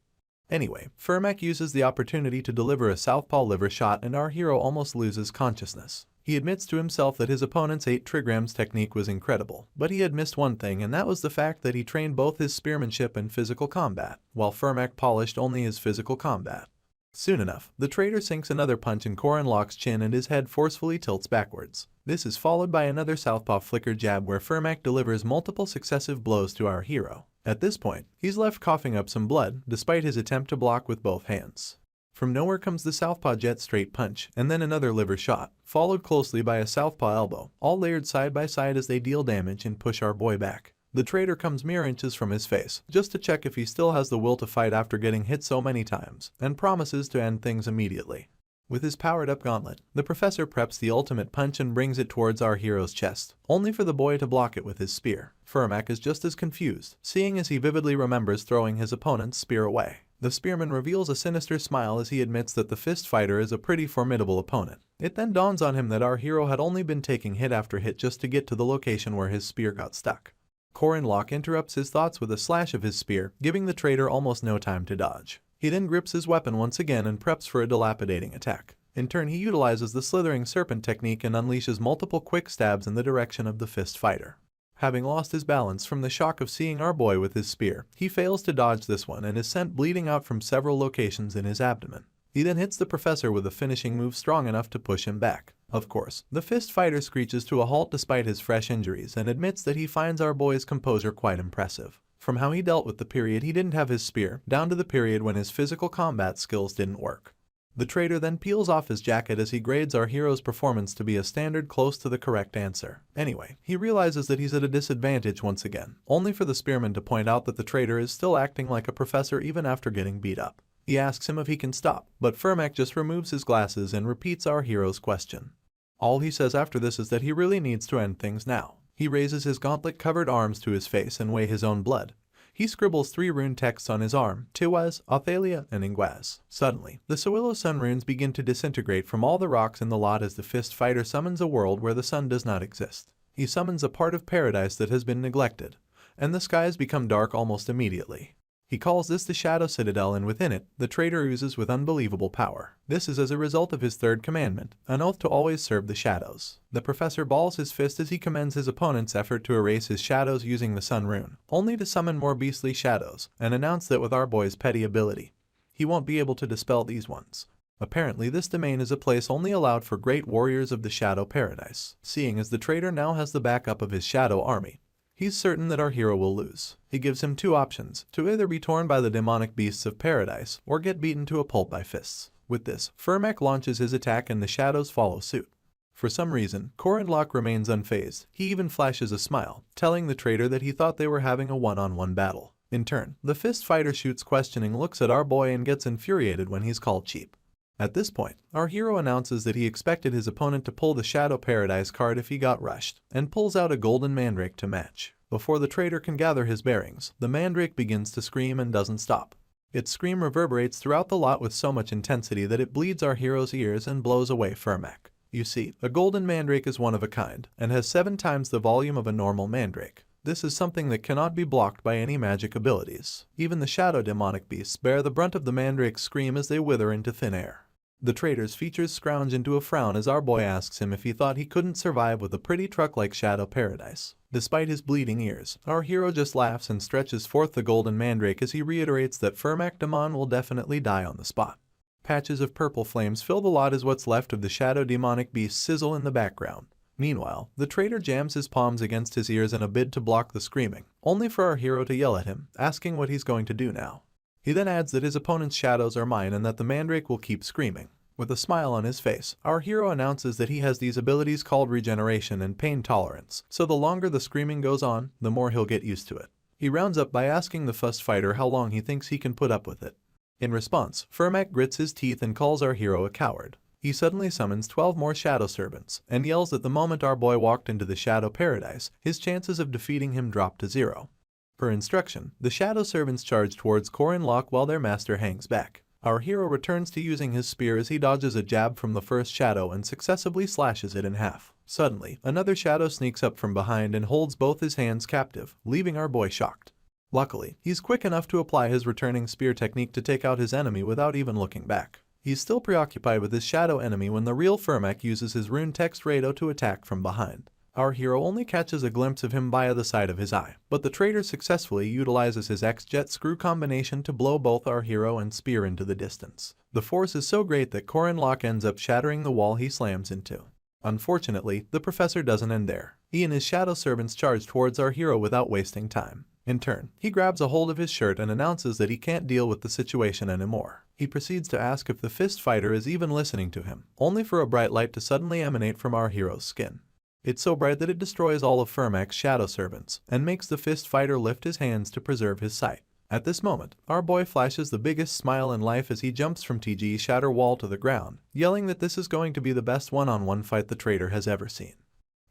Anyway, Fermek uses the opportunity to deliver a southpaw liver shot, and our hero almost loses consciousness. He admits to himself that his opponent's 8 trigrams technique was incredible, but he had missed one thing, and that was the fact that he trained both his spearmanship and physical combat, while Fermek polished only his physical combat. Soon enough, the traitor sinks another punch in Korin Locke's chin and his head forcefully tilts backwards. This is followed by another southpaw flicker jab where Fermek delivers multiple successive blows to our hero. At this point, he's left coughing up some blood, despite his attempt to block with both hands. From nowhere comes the southpaw jet straight punch, and then another liver shot, followed closely by a southpaw elbow, all layered side by side as they deal damage and push our boy back. The traitor comes mere inches from his face, just to check if he still has the will to fight after getting hit so many times, and promises to end things immediately. With his powered-up gauntlet, the professor preps the ultimate punch and brings it towards our hero's chest, only for the boy to block it with his spear. Fermek is just as confused, seeing as he vividly remembers throwing his opponent's spear away. The spearman reveals a sinister smile as he admits that the fist fighter is a pretty formidable opponent. It then dawns on him that our hero had only been taking hit after hit just to get to the location where his spear got stuck. Korin Locke interrupts his thoughts with a slash of his spear, giving the traitor almost no time to dodge. He then grips his weapon once again and preps for a dilapidating attack. In turn, he utilizes the slithering serpent technique and unleashes multiple quick stabs in the direction of the fist fighter. Having lost his balance from the shock of seeing our boy with his spear, he fails to dodge this one and is sent bleeding out from several locations in his abdomen. He then hits the professor with a finishing move strong enough to push him back. Of course, the fist fighter screeches to a halt despite his fresh injuries and admits that he finds our boy's composure quite impressive. From how he dealt with the period he didn't have his spear, down to the period when his physical combat skills didn't work. The traitor then peels off his jacket as he grades our hero's performance to be a standard close to the correct answer. Anyway, he realizes that he's at a disadvantage once again, only for the spearman to point out that the traitor is still acting like a professor even after getting beat up. He asks him if he can stop, but Fermac just removes his glasses and repeats our hero's question. All he says after this is that he really needs to end things now. He raises his gauntlet-covered arms to his face and weigh his own blood. He scribbles 3 rune texts on his arm, Tiwaz, Othalia, and Ingwaz. Suddenly, the Sowilo Sun runes begin to disintegrate from all the rocks in the lot as the fist fighter summons a world where the sun does not exist. He summons a part of paradise that has been neglected, and the skies become dark almost immediately. He calls this the Shadow Citadel, and within it, the traitor oozes with unbelievable power. This is as a result of his third commandment, an oath to always serve the shadows. The professor balls his fist as he commends his opponent's effort to erase his shadows using the sun rune, only to summon more beastly shadows, and announce that with our boy's petty ability, he won't be able to dispel these ones. Apparently, this domain is a place only allowed for great warriors of the Shadow Paradise. Seeing as the traitor now has the backup of his shadow army, he's certain that our hero will lose. He gives him 2 options, to either be torn by the demonic beasts of paradise, or get beaten to a pulp by fists. With this, Fermac launches his attack and the shadows follow suit. For some reason, Korin Locke remains unfazed. He even flashes a smile, telling the traitor that he thought they were having a one-on-one battle. In turn, the fist fighter shoots questioning looks at our boy and gets infuriated when he's called cheap. At this point, our hero announces that he expected his opponent to pull the Shadow Paradise card if he got rushed, and pulls out a golden mandrake to match. Before the traitor can gather his bearings, the mandrake begins to scream and doesn't stop. Its scream reverberates throughout the lot with so much intensity that it bleeds our hero's ears and blows away Fermac. You see, a golden mandrake is one of a kind, and has 7 times the volume of a normal mandrake. This is something that cannot be blocked by any magic abilities. Even the shadow demonic beasts bear the brunt of the mandrake's scream as they wither into thin air. The traitor's features scrounge into a frown as our boy asks him if he thought he couldn't survive with a pretty truck like Shadow Paradise. Despite his bleeding ears, our hero just laughs and stretches forth the golden mandrake as he reiterates that Fermac Damon will definitely die on the spot. Patches of purple flames fill the lot as what's left of the shadow demonic beast sizzle in the background. Meanwhile, the traitor jams his palms against his ears in a bid to block the screaming, only for our hero to yell at him, asking what he's going to do now. He then adds that his opponent's shadows are mine and that the mandrake will keep screaming. With a smile on his face, our hero announces that he has these abilities called regeneration and pain tolerance, so the longer the screaming goes on, the more he'll get used to it. He rounds up by asking the fist fighter how long he thinks he can put up with it. In response, Fermac grits his teeth and calls our hero a coward. He suddenly summons 12 more shadow servants, and yells that the moment our boy walked into the Shadow Paradise, his chances of defeating him dropped to 0. Per instruction, the shadow servants charge towards Korin Locke while their master hangs back. Our hero returns to using his spear as he dodges a jab from the first shadow and successively slashes it in half. Suddenly, another shadow sneaks up from behind and holds both his hands captive, leaving our boy shocked. Luckily, he's quick enough to apply his returning spear technique to take out his enemy without even looking back. He's still preoccupied with his shadow enemy when the real Fermac uses his rune text Rado to attack from behind. Our hero only catches a glimpse of him via the side of his eye, but the traitor successfully utilizes his X-Jet screw combination to blow both our hero and spear into the distance. The force is so great that Korin Locke ends up shattering the wall he slams into. Unfortunately, the professor doesn't end there. He and his shadow servants charge towards our hero without wasting time. In turn, he grabs a hold of his shirt and announces that he can't deal with the situation anymore. He proceeds to ask if the fist fighter is even listening to him, only for a bright light to suddenly emanate from our hero's skin. It's so bright that it destroys all of Fermac's shadow servants, and makes the fist fighter lift his hands to preserve his sight. At this moment, our boy flashes the biggest smile in life as he jumps from TG's shatter wall to the ground, yelling that this is going to be the best one-on-one fight the traitor has ever seen.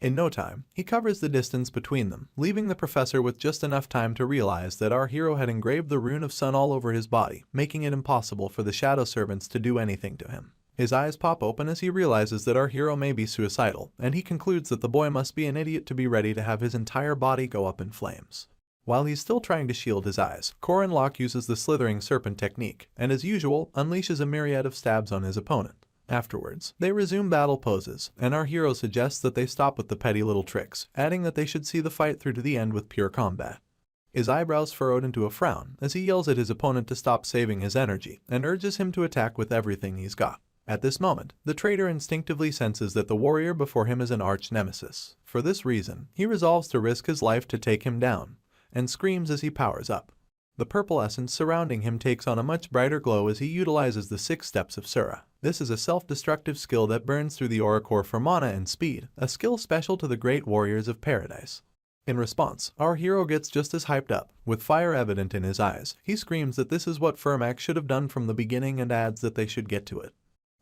In no time, he covers the distance between them, leaving the professor with just enough time to realize that our hero had engraved the rune of sun all over his body, making it impossible for the shadow servants to do anything to him. His eyes pop open as he realizes that our hero may be suicidal, and he concludes that the boy must be an idiot to be ready to have his entire body go up in flames. While he's still trying to shield his eyes, Korin Locke uses the slithering serpent technique, and as usual, unleashes a myriad of stabs on his opponent. Afterwards, they resume battle poses, and our hero suggests that they stop with the petty little tricks, adding that they should see the fight through to the end with pure combat. His eyebrows furrowed into a frown as he yells at his opponent to stop saving his energy, and urges him to attack with everything he's got. At this moment, the traitor instinctively senses that the warrior before him is an arch-nemesis. For this reason, he resolves to risk his life to take him down, and screams as he powers up. The purple essence surrounding him takes on a much brighter glow as he utilizes the 6 steps of Sura. This is a self-destructive skill that burns through the aura core for mana and speed, a skill special to the great warriors of paradise. In response, our hero gets just as hyped up, with fire evident in his eyes. He screams that this is what Firmak should have done from the beginning and adds that they should get to it.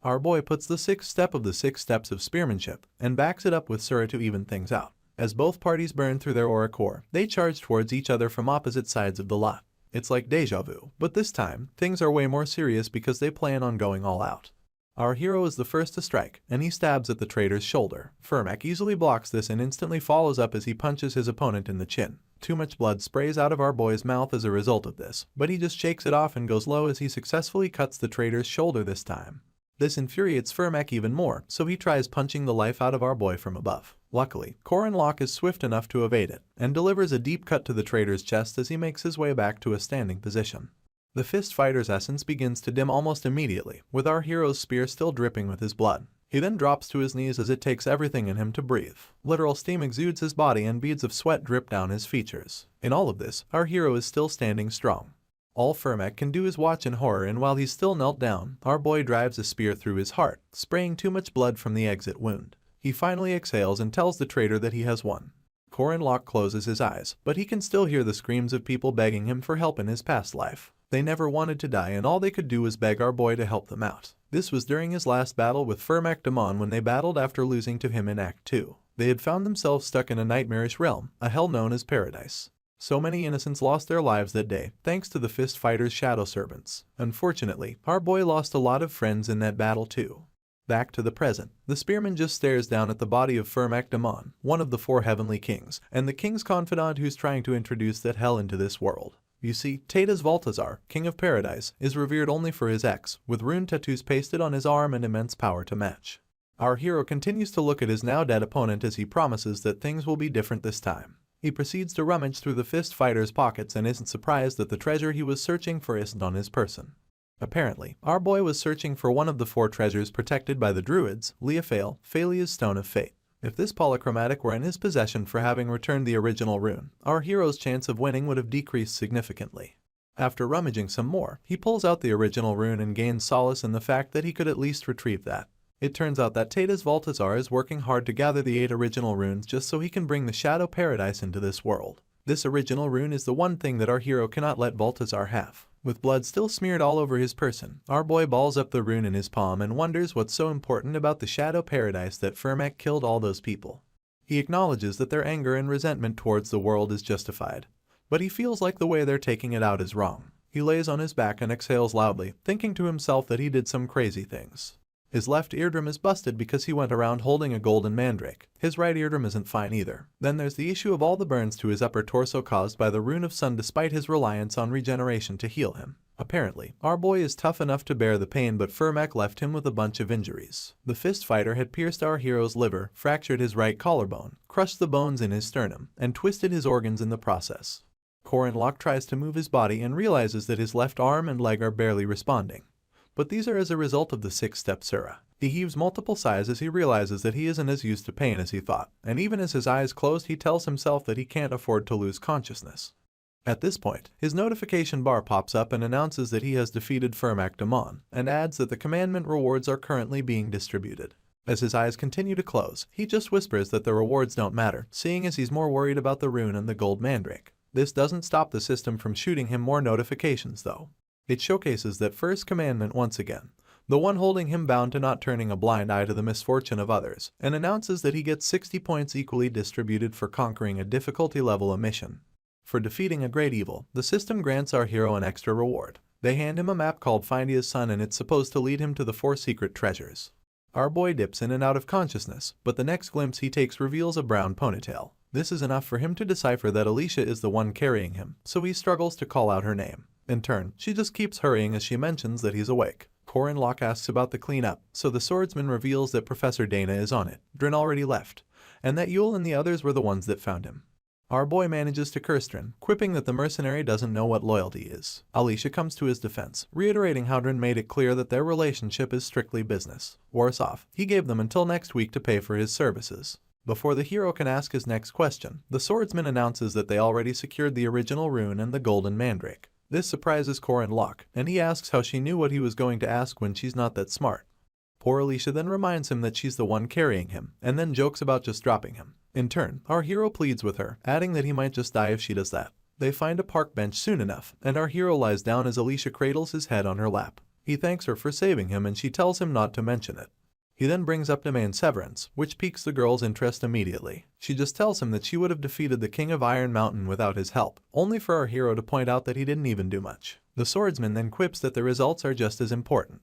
Our boy puts the 6th step of the 6 steps of spearmanship, and backs it up with Sura to even things out. As both parties burn through their aura core, they charge towards each other from opposite sides of the lot. It's like deja vu, but this time, things are way more serious because they plan on going all out. Our hero is the first to strike, and he stabs at the traitor's shoulder. Firmak easily blocks this and instantly follows up as he punches his opponent in the chin. Too much blood sprays out of our boy's mouth as a result of this, but he just shakes it off and goes low as he successfully cuts the traitor's shoulder this time. This infuriates Firmak even more, so he tries punching the life out of our boy from above. Luckily, Korin Locke is swift enough to evade it, and delivers a deep cut to the traitor's chest as he makes his way back to a standing position. The fist fighter's essence begins to dim almost immediately, with our hero's spear still dripping with his blood. He then drops to his knees as it takes everything in him to breathe. Literal steam exudes his body and beads of sweat drip down his features. In all of this, our hero is still standing strong. All Firmak can do is watch in horror, and while he's still knelt down, our boy drives a spear through his heart, spraying too much blood from the exit wound. He finally exhales and tells the traitor that he has won. Korin Locke closes his eyes, but he can still hear the screams of people begging him for help in his past life. They never wanted to die, and all they could do was beg our boy to help them out. This was during his last battle with Firmak Damon when they battled after losing to him in Act 2. They had found themselves stuck in a nightmarish realm, a hell known as paradise. So many innocents lost their lives that day, thanks to the fist fighter's shadow servants. Unfortunately, our boy lost a lot of friends in that battle too. Back to the present, the spearman just stares down at the body of Firmak Damon, one of the 4 heavenly kings, and the king's confidant who's trying to introduce that hell into this world. You see, Tadas Valtazar, king of paradise, is revered only for his ex, with rune tattoos pasted on his arm and immense power to match. Our hero continues to look at his now dead opponent as he promises that things will be different this time. He proceeds to rummage through the fist fighter's pockets and isn't surprised that the treasure he was searching for isn't on his person. Apparently, our boy was searching for one of the 4 treasures protected by the druids, Leophale, Phalia's Stone of Fate. If this polychromatic were in his possession for having returned the original rune, our hero's chance of winning would have decreased significantly. After rummaging some more, he pulls out the original rune and gains solace in the fact that he could at least retrieve that. It turns out that Tadas Valtazar is working hard to gather the 8 original runes just so he can bring the Shadow Paradise into this world. This original rune is the one thing that our hero cannot let Valtazar have. With blood still smeared all over his person, our boy balls up the rune in his palm and wonders what's so important about the Shadow Paradise that Firmak killed all those people. He acknowledges that their anger and resentment towards the world is justified, but he feels like the way they're taking it out is wrong. He lays on his back and exhales loudly, thinking to himself that he did some crazy things. His left eardrum is busted because he went around holding a golden mandrake. His right eardrum isn't fine either. Then there's the issue of all the burns to his upper torso caused by the Rune of Sun despite his reliance on regeneration to heal him. Apparently, our boy is tough enough to bear the pain, but Firmak left him with a bunch of injuries. The fist fighter had pierced our hero's liver, fractured his right collarbone, crushed the bones in his sternum, and twisted his organs in the process. Korin Locke tries to move his body and realizes that his left arm and leg are barely responding. But these are as a result of the 6-step Sura. He heaves multiple sighs as he realizes that he isn't as used to pain as he thought, and even as his eyes close he tells himself that he can't afford to lose consciousness. At this point, his notification bar pops up and announces that he has defeated Firmak Damon, and adds that the commandment rewards are currently being distributed. As his eyes continue to close, he just whispers that the rewards don't matter, seeing as he's more worried about the rune and the gold mandrake. This doesn't stop the system from shooting him more notifications though. It showcases that first commandment once again, the one holding him bound to not turning a blind eye to the misfortune of others, and announces that he gets 60 points equally distributed for conquering a difficulty level mission. For defeating a great evil, the system grants our hero an extra reward. They hand him a map called Find His Son, and it's supposed to lead him to the 4 secret treasures. Our boy dips in and out of consciousness, but the next glimpse he takes reveals a brown ponytail. This is enough for him to decipher that Alicia is the one carrying him, so he struggles to call out her name. In turn, she just keeps hurrying as she mentions that he's awake. Corin Locke asks about the cleanup, so the swordsman reveals that Professor Dana is on it, Drin already left, and that Yule and the others were the ones that found him. Our boy manages to curse Drin, quipping that the mercenary doesn't know what loyalty is. Alicia comes to his defense, reiterating how Drin made it clear that their relationship is strictly business. Worse off, he gave them until next week to pay for his services. Before the hero can ask his next question, the swordsman announces that they already secured the original rune and the golden mandrake. This surprises Corin Locke, and he asks how she knew what he was going to ask when she's not that smart. Poor Alicia then reminds him that she's the one carrying him, and then jokes about just dropping him. In turn, our hero pleads with her, adding that he might just die if she does that. They find a park bench soon enough, and our hero lies down as Alicia cradles his head on her lap. He thanks her for saving him, and she tells him not to mention it. He then brings up Domain Severance, which piques the girl's interest immediately. She just tells him that she would have defeated the King of Iron Mountain without his help, only for our hero to point out that he didn't even do much. The swordsman then quips that the results are just as important.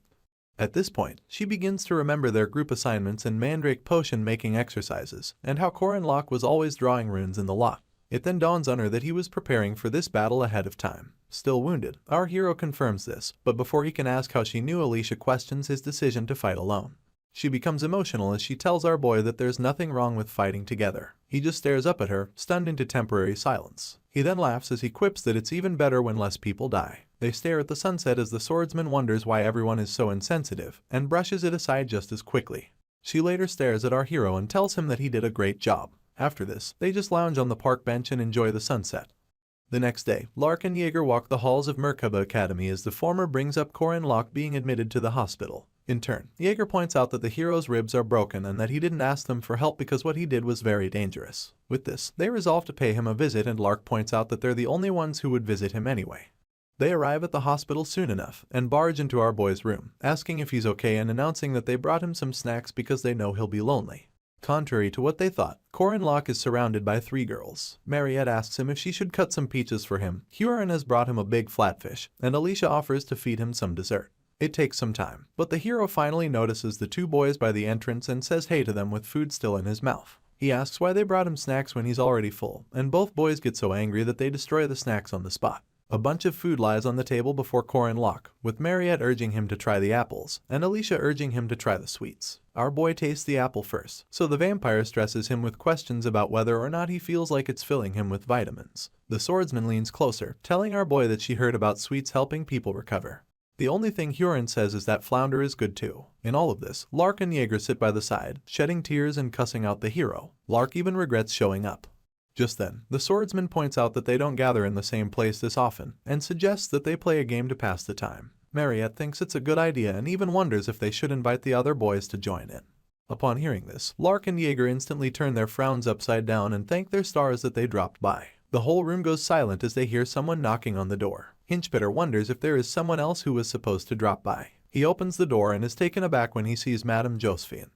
At this point, she begins to remember their group assignments and mandrake potion making exercises, and how Corin Locke was always drawing runes in the lot. It then dawns on her that he was preparing for this battle ahead of time. Still wounded, our hero confirms this, but before he can ask how she knew, Alicia questions his decision to fight alone. She becomes emotional as she tells our boy that there's nothing wrong with fighting together. He just stares up at her, stunned into temporary silence. He then laughs as he quips that it's even better when less people die. They stare at the sunset as the swordsman wonders why everyone is so insensitive, and brushes it aside just as quickly. She later stares at our hero and tells him that he did a great job. After this, they just lounge on the park bench and enjoy the sunset. The next day, Lark and Jaeger walk the halls of Merkaba Academy as the former brings up Corin Locke being admitted to the hospital. In turn, Jaeger points out that the hero's ribs are broken and that he didn't ask them for help because what he did was very dangerous. With this, they resolve to pay him a visit, and Lark points out that they're the only ones who would visit him anyway. They arrive at the hospital soon enough and barge into our boy's room, asking if he's okay and announcing that they brought him some snacks because they know he'll be lonely. Contrary to what they thought, Corin Locke is surrounded by 3 girls. Mariette asks him if she should cut some peaches for him. Huron has brought him a big flatfish, and Alicia offers to feed him some dessert. It takes some time, but the hero finally notices the 2 boys by the entrance and says hey to them with food still in his mouth. He asks why they brought him snacks when he's already full, and both boys get so angry that they destroy the snacks on the spot. A bunch of food lies on the table before Corin Locke, with Mariette urging him to try the apples, and Alicia urging him to try the sweets. Our boy tastes the apple first, so the vampire stresses him with questions about whether or not he feels like it's filling him with vitamins. The swordsman leans closer, telling our boy that she heard about sweets helping people recover. The only thing Huron says is that flounder is good too. In all of this, Lark and Jaeger sit by the side, shedding tears and cussing out the hero. Lark even regrets showing up. Just then, the swordsman points out that they don't gather in the same place this often, and suggests that they play a game to pass the time. Mariette thinks it's a good idea and even wonders if they should invite the other boys to join in. Upon hearing this, Lark and Jaeger instantly turn their frowns upside down and thank their stars that they dropped by. The whole room goes silent as they hear someone knocking on the door. Hinchbitter wonders if there is someone else who was supposed to drop by. He opens the door and is taken aback when he sees Madame Josephine.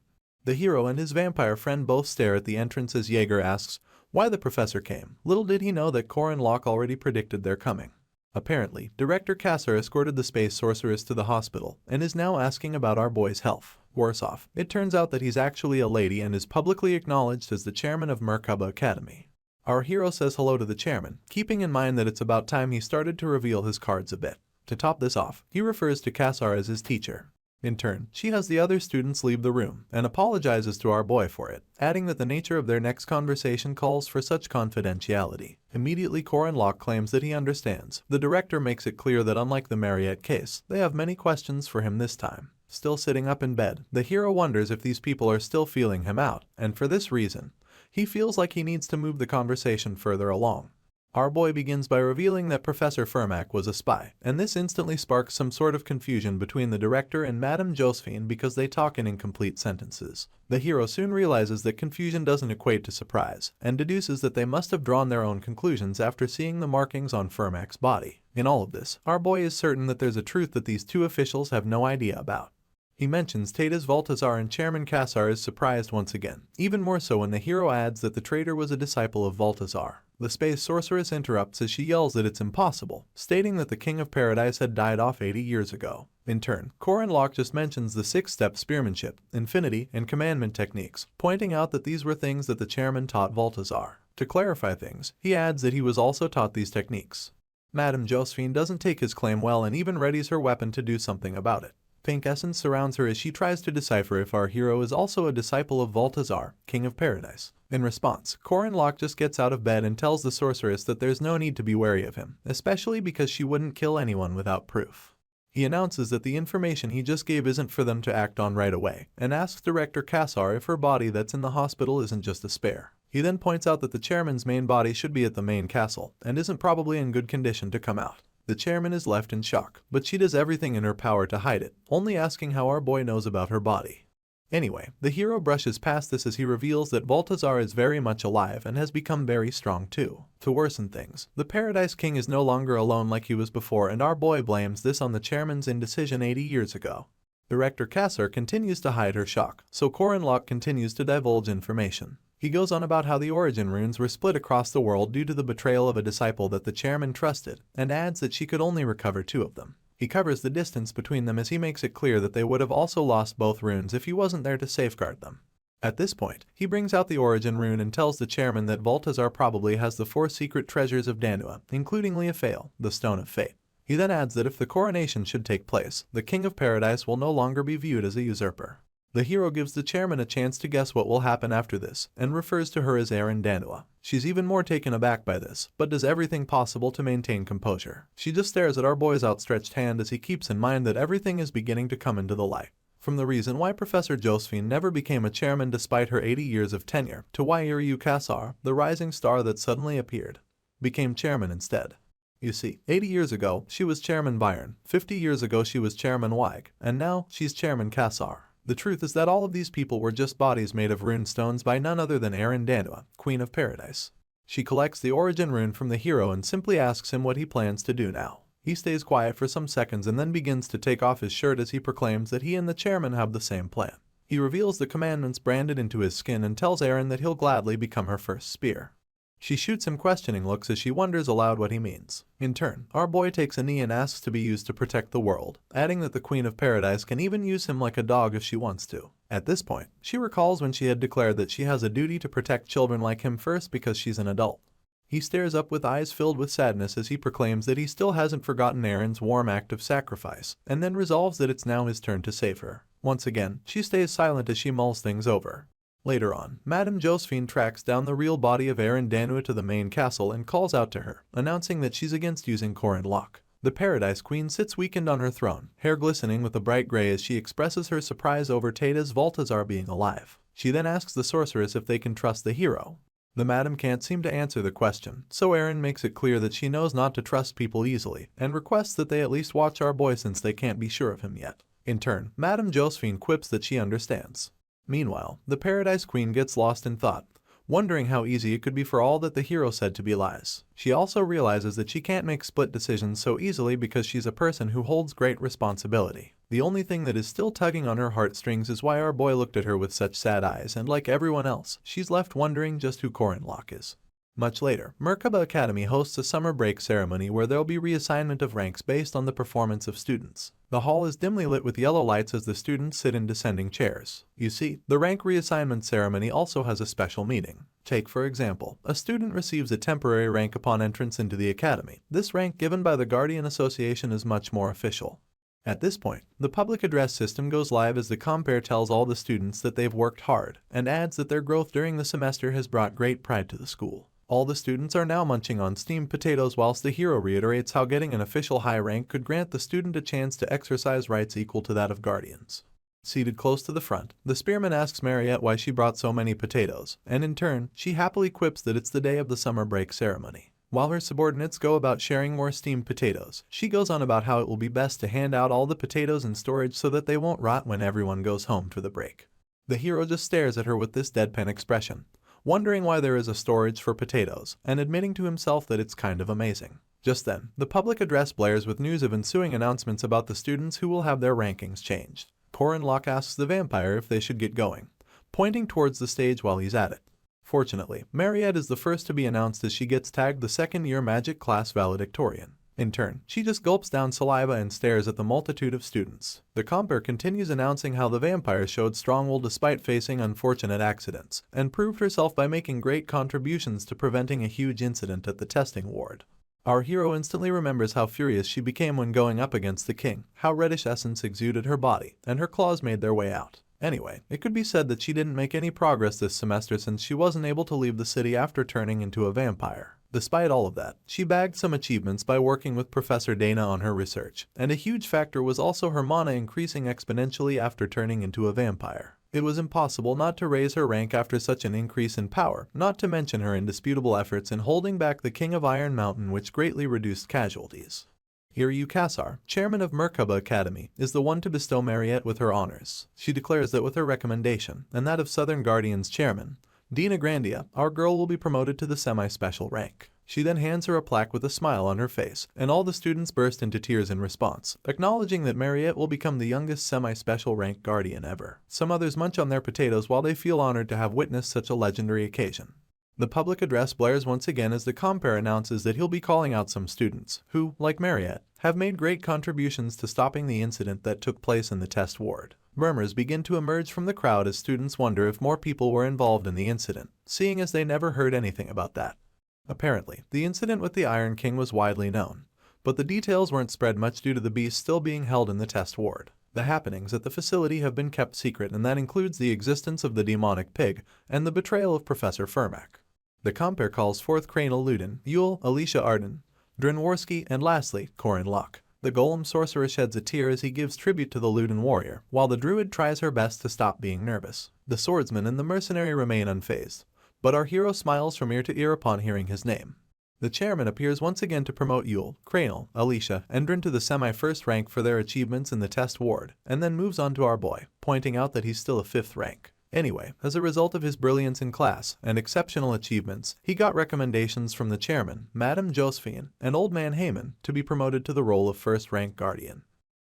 The hero and his vampire friend both stare at the entrance as Jaeger asks why the professor came. Little did he know that Corin Locke already predicted their coming. Apparently, Director Kasser escorted the space sorceress to the hospital and is now asking about our boy's health. Worse off, it turns out that he's actually a lady and is publicly acknowledged as the chairman of Merkaba Academy. Our hero says hello to the chairman, keeping in mind that it's about time he started to reveal his cards a bit. To top this off, he refers to Kassar as his teacher. In turn, she has the other students leave the room and apologizes to our boy for it, adding that the nature of their next conversation calls for such confidentiality. Immediately, Corin Locke claims that he understands. The director makes it clear that unlike the Mariette case, they have many questions for him this time. Still sitting up in bed, the hero wonders if these people are still feeling him out, and for this reason, he feels like he needs to move the conversation further along. Our boy begins by revealing that Professor Fermac was a spy, and this instantly sparks some sort of confusion between the director and Madame Josephine because they talk in incomplete sentences. The hero soon realizes that confusion doesn't equate to surprise, and deduces that they must have drawn their own conclusions after seeing the markings on Fermac's body. In all of this, our boy is certain that there's a truth that these 2 officials have no idea about. He mentions Tata's Balthazar and Chairman Cassar is surprised once again, even more so when the hero adds that the traitor was a disciple of Balthazar. The space sorceress interrupts as she yells that it's impossible, stating that the King of Paradise had died off 80 years ago. In turn, Corin Locke just mentions the 6-step spearmanship, infinity, and commandment techniques, pointing out that these were things that the chairman taught Balthazar. To clarify things, he adds that he was also taught these techniques. Madame Josephine doesn't take his claim well and even readies her weapon to do something about it. Pink essence surrounds her as she tries to decipher if our hero is also a disciple of Balthazar, King of Paradise. In response, Corin Locke just gets out of bed and tells the sorceress that there's no need to be wary of him, especially because she wouldn't kill anyone without proof. He announces that the information he just gave isn't for them to act on right away, and asks Director Cassar if her body that's in the hospital isn't just a spare. He then points out that the chairman's main body should be at the main castle, and isn't probably in good condition to come out. The chairman is left in shock, but she does everything in her power to hide it, only asking how our boy knows about her body. Anyway, the hero brushes past this as he reveals that Balthazar is very much alive and has become very strong too. To worsen things, the Paradise King is no longer alone like he was before, and our boy blames this on the chairman's indecision 80 years ago. Director Cassar continues to hide her shock, so Corin Locke continues to divulge information. He goes on about how the origin runes were split across the world due to the betrayal of a disciple that the chairman trusted, and adds that she could only recover 2 of them. He covers the distance between them as he makes it clear that they would have also lost both runes if he wasn't there to safeguard them. At this point, he brings out the origin rune and tells the chairman that Balthazar probably has the 4 secret treasures of Danua, including Leofail, the Stone of Fate. He then adds that if the coronation should take place, the King of Paradise will no longer be viewed as a usurper. The hero gives the chairman a chance to guess what will happen after this, and refers to her as Erin Danua. She's even more taken aback by this, but does everything possible to maintain composure. She just stares at our boy's outstretched hand as he keeps in mind that everything is beginning to come into the light. From the reason why Professor Josephine never became a chairman despite her 80 years of tenure, to why Iryu Cassar, the rising star that suddenly appeared, became chairman instead. You see, 80 years ago, she was Chairman Byron, 50 years ago she was Chairman Weig, and now she's Chairman Cassar. The truth is that all of these people were just bodies made of rune stones by none other than Erin Danua, Queen of Paradise. She collects the origin rune from the hero and simply asks him what he plans to do now. He stays quiet for some seconds and then begins to take off his shirt as he proclaims that he and the chairman have the same plan. He reveals the commandments branded into his skin and tells Erin that he'll gladly become her first spear. She shoots him questioning looks as she wonders aloud what he means. In turn, our boy takes a knee and asks to be used to protect the world, adding that the Queen of Paradise can even use him like a dog if she wants to. At this point, she recalls when she had declared that she has a duty to protect children like him first because she's an adult. He stares up with eyes filled with sadness as he proclaims that he still hasn't forgotten Erin's warm act of sacrifice, and then resolves that it's now his turn to save her. Once again, she stays silent as she mulls things over. Later on, Madame Josephine tracks down the real body of Erin Danua to the main castle and calls out to her, announcing that she's against using Corin Locke. The Paradise Queen sits weakened on her throne, hair glistening with a bright gray as she expresses her surprise over Tata's Balthazar being alive. She then asks the sorceress if they can trust the hero. The madam can't seem to answer the question, so Erin makes it clear that she knows not to trust people easily, and requests that they at least watch our boy since they can't be sure of him yet. In turn, Madame Josephine quips that she understands. Meanwhile, the Paradise Queen gets lost in thought, wondering how easy it could be for all that the hero said to be lies. She also realizes that she can't make split decisions so easily because she's a person who holds great responsibility. The only thing that is still tugging on her heartstrings is why our boy looked at her with such sad eyes, and like everyone else, she's left wondering just who Corin Locke is. Much later, Merkaba Academy hosts a summer break ceremony where there'll be reassignment of ranks based on the performance of students. The hall is dimly lit with yellow lights as the students sit in descending chairs. You see, the rank reassignment ceremony also has a special meaning. Take, for example, a student receives a temporary rank upon entrance into the academy. This rank given by the Guardian Association is much more official. At this point, the public address system goes live as the compere tells all the students that they've worked hard, and adds that their growth during the semester has brought great pride to the school. All the students are now munching on steamed potatoes whilst the hero reiterates how getting an official high rank could grant the student a chance to exercise rights equal to that of guardians. Seated close to the front, the spearman asks Mariette why she brought so many potatoes, and in turn, she happily quips that it's the day of the summer break ceremony. While her subordinates go about sharing more steamed potatoes, she goes on about how it will be best to hand out all the potatoes in storage so that they won't rot when everyone goes home for the break. The hero just stares at her with this deadpan expression, wondering why there is a storage for potatoes, and admitting to himself that it's kind of amazing. Just then, the public address blares with news of ensuing announcements about the students who will have their rankings changed. Corin Locke asks the vampire if they should get going, pointing towards the stage while he's at it. Fortunately, Mariette is the first to be announced as she gets tagged the second-year magic class valedictorian. In turn, she just gulps down saliva and stares at the multitude of students. The compere continues announcing how the vampire showed strong will despite facing unfortunate accidents, and proved herself by making great contributions to preventing a huge incident at the testing ward. Our hero instantly remembers how furious she became when going up against the king, how reddish essence exuded her body, and her claws made their way out. Anyway, it could be said that she didn't make any progress this semester since she wasn't able to leave the city after turning into a vampire. Despite all of that, she bagged some achievements by working with Professor Dana on her research, and a huge factor was also her mana increasing exponentially after turning into a vampire. It was impossible not to raise her rank after such an increase in power, not to mention her indisputable efforts in holding back the King of Iron Mountain, which greatly reduced casualties. Iryu Kassar, chairman of Merkaba Academy, is the one to bestow Mariette with her honors. She declares that with her recommendation, and that of Southern Guardian's chairman, Dina Grandia, our girl will be promoted to the semi-special rank. She then hands her a plaque with a smile on her face, and all the students burst into tears in response, acknowledging that Mariette will become the youngest semi-special rank guardian ever. Some others munch on their potatoes while they feel honored to have witnessed such a legendary occasion. The public address blares once again as the compere announces that he'll be calling out some students who, like Mariette, have made great contributions to stopping the incident that took place in the test ward. Murmurs begin to emerge from the crowd as students wonder if more people were involved in the incident, seeing as they never heard anything about that. Apparently, the incident with the Iron King was widely known, but the details weren't spread much due to the beast still being held in the test ward. The happenings at the facility have been kept secret, and that includes the existence of the demonic pig and the betrayal of Professor Fermac. The compere calls forth Cranel Ludin, Yule, Alicia Arden, Drenworski, and lastly, Corin Locke. The golem sorcerer sheds a tear as he gives tribute to the Ludin warrior, while the druid tries her best to stop being nervous. The swordsman and the mercenary remain unfazed, but our hero smiles from ear to ear upon hearing his name. The chairman appears once again to promote Yule, Cranel, Alicia, and Dren to the semi-first rank for their achievements in the test ward, and then moves on to our boy, pointing out that he's still a 5th rank. Anyway, as a result of his brilliance in class and exceptional achievements, he got recommendations from the chairman, Madame Josephine, and Old Man Heyman to be promoted to the role of 1st rank guardian.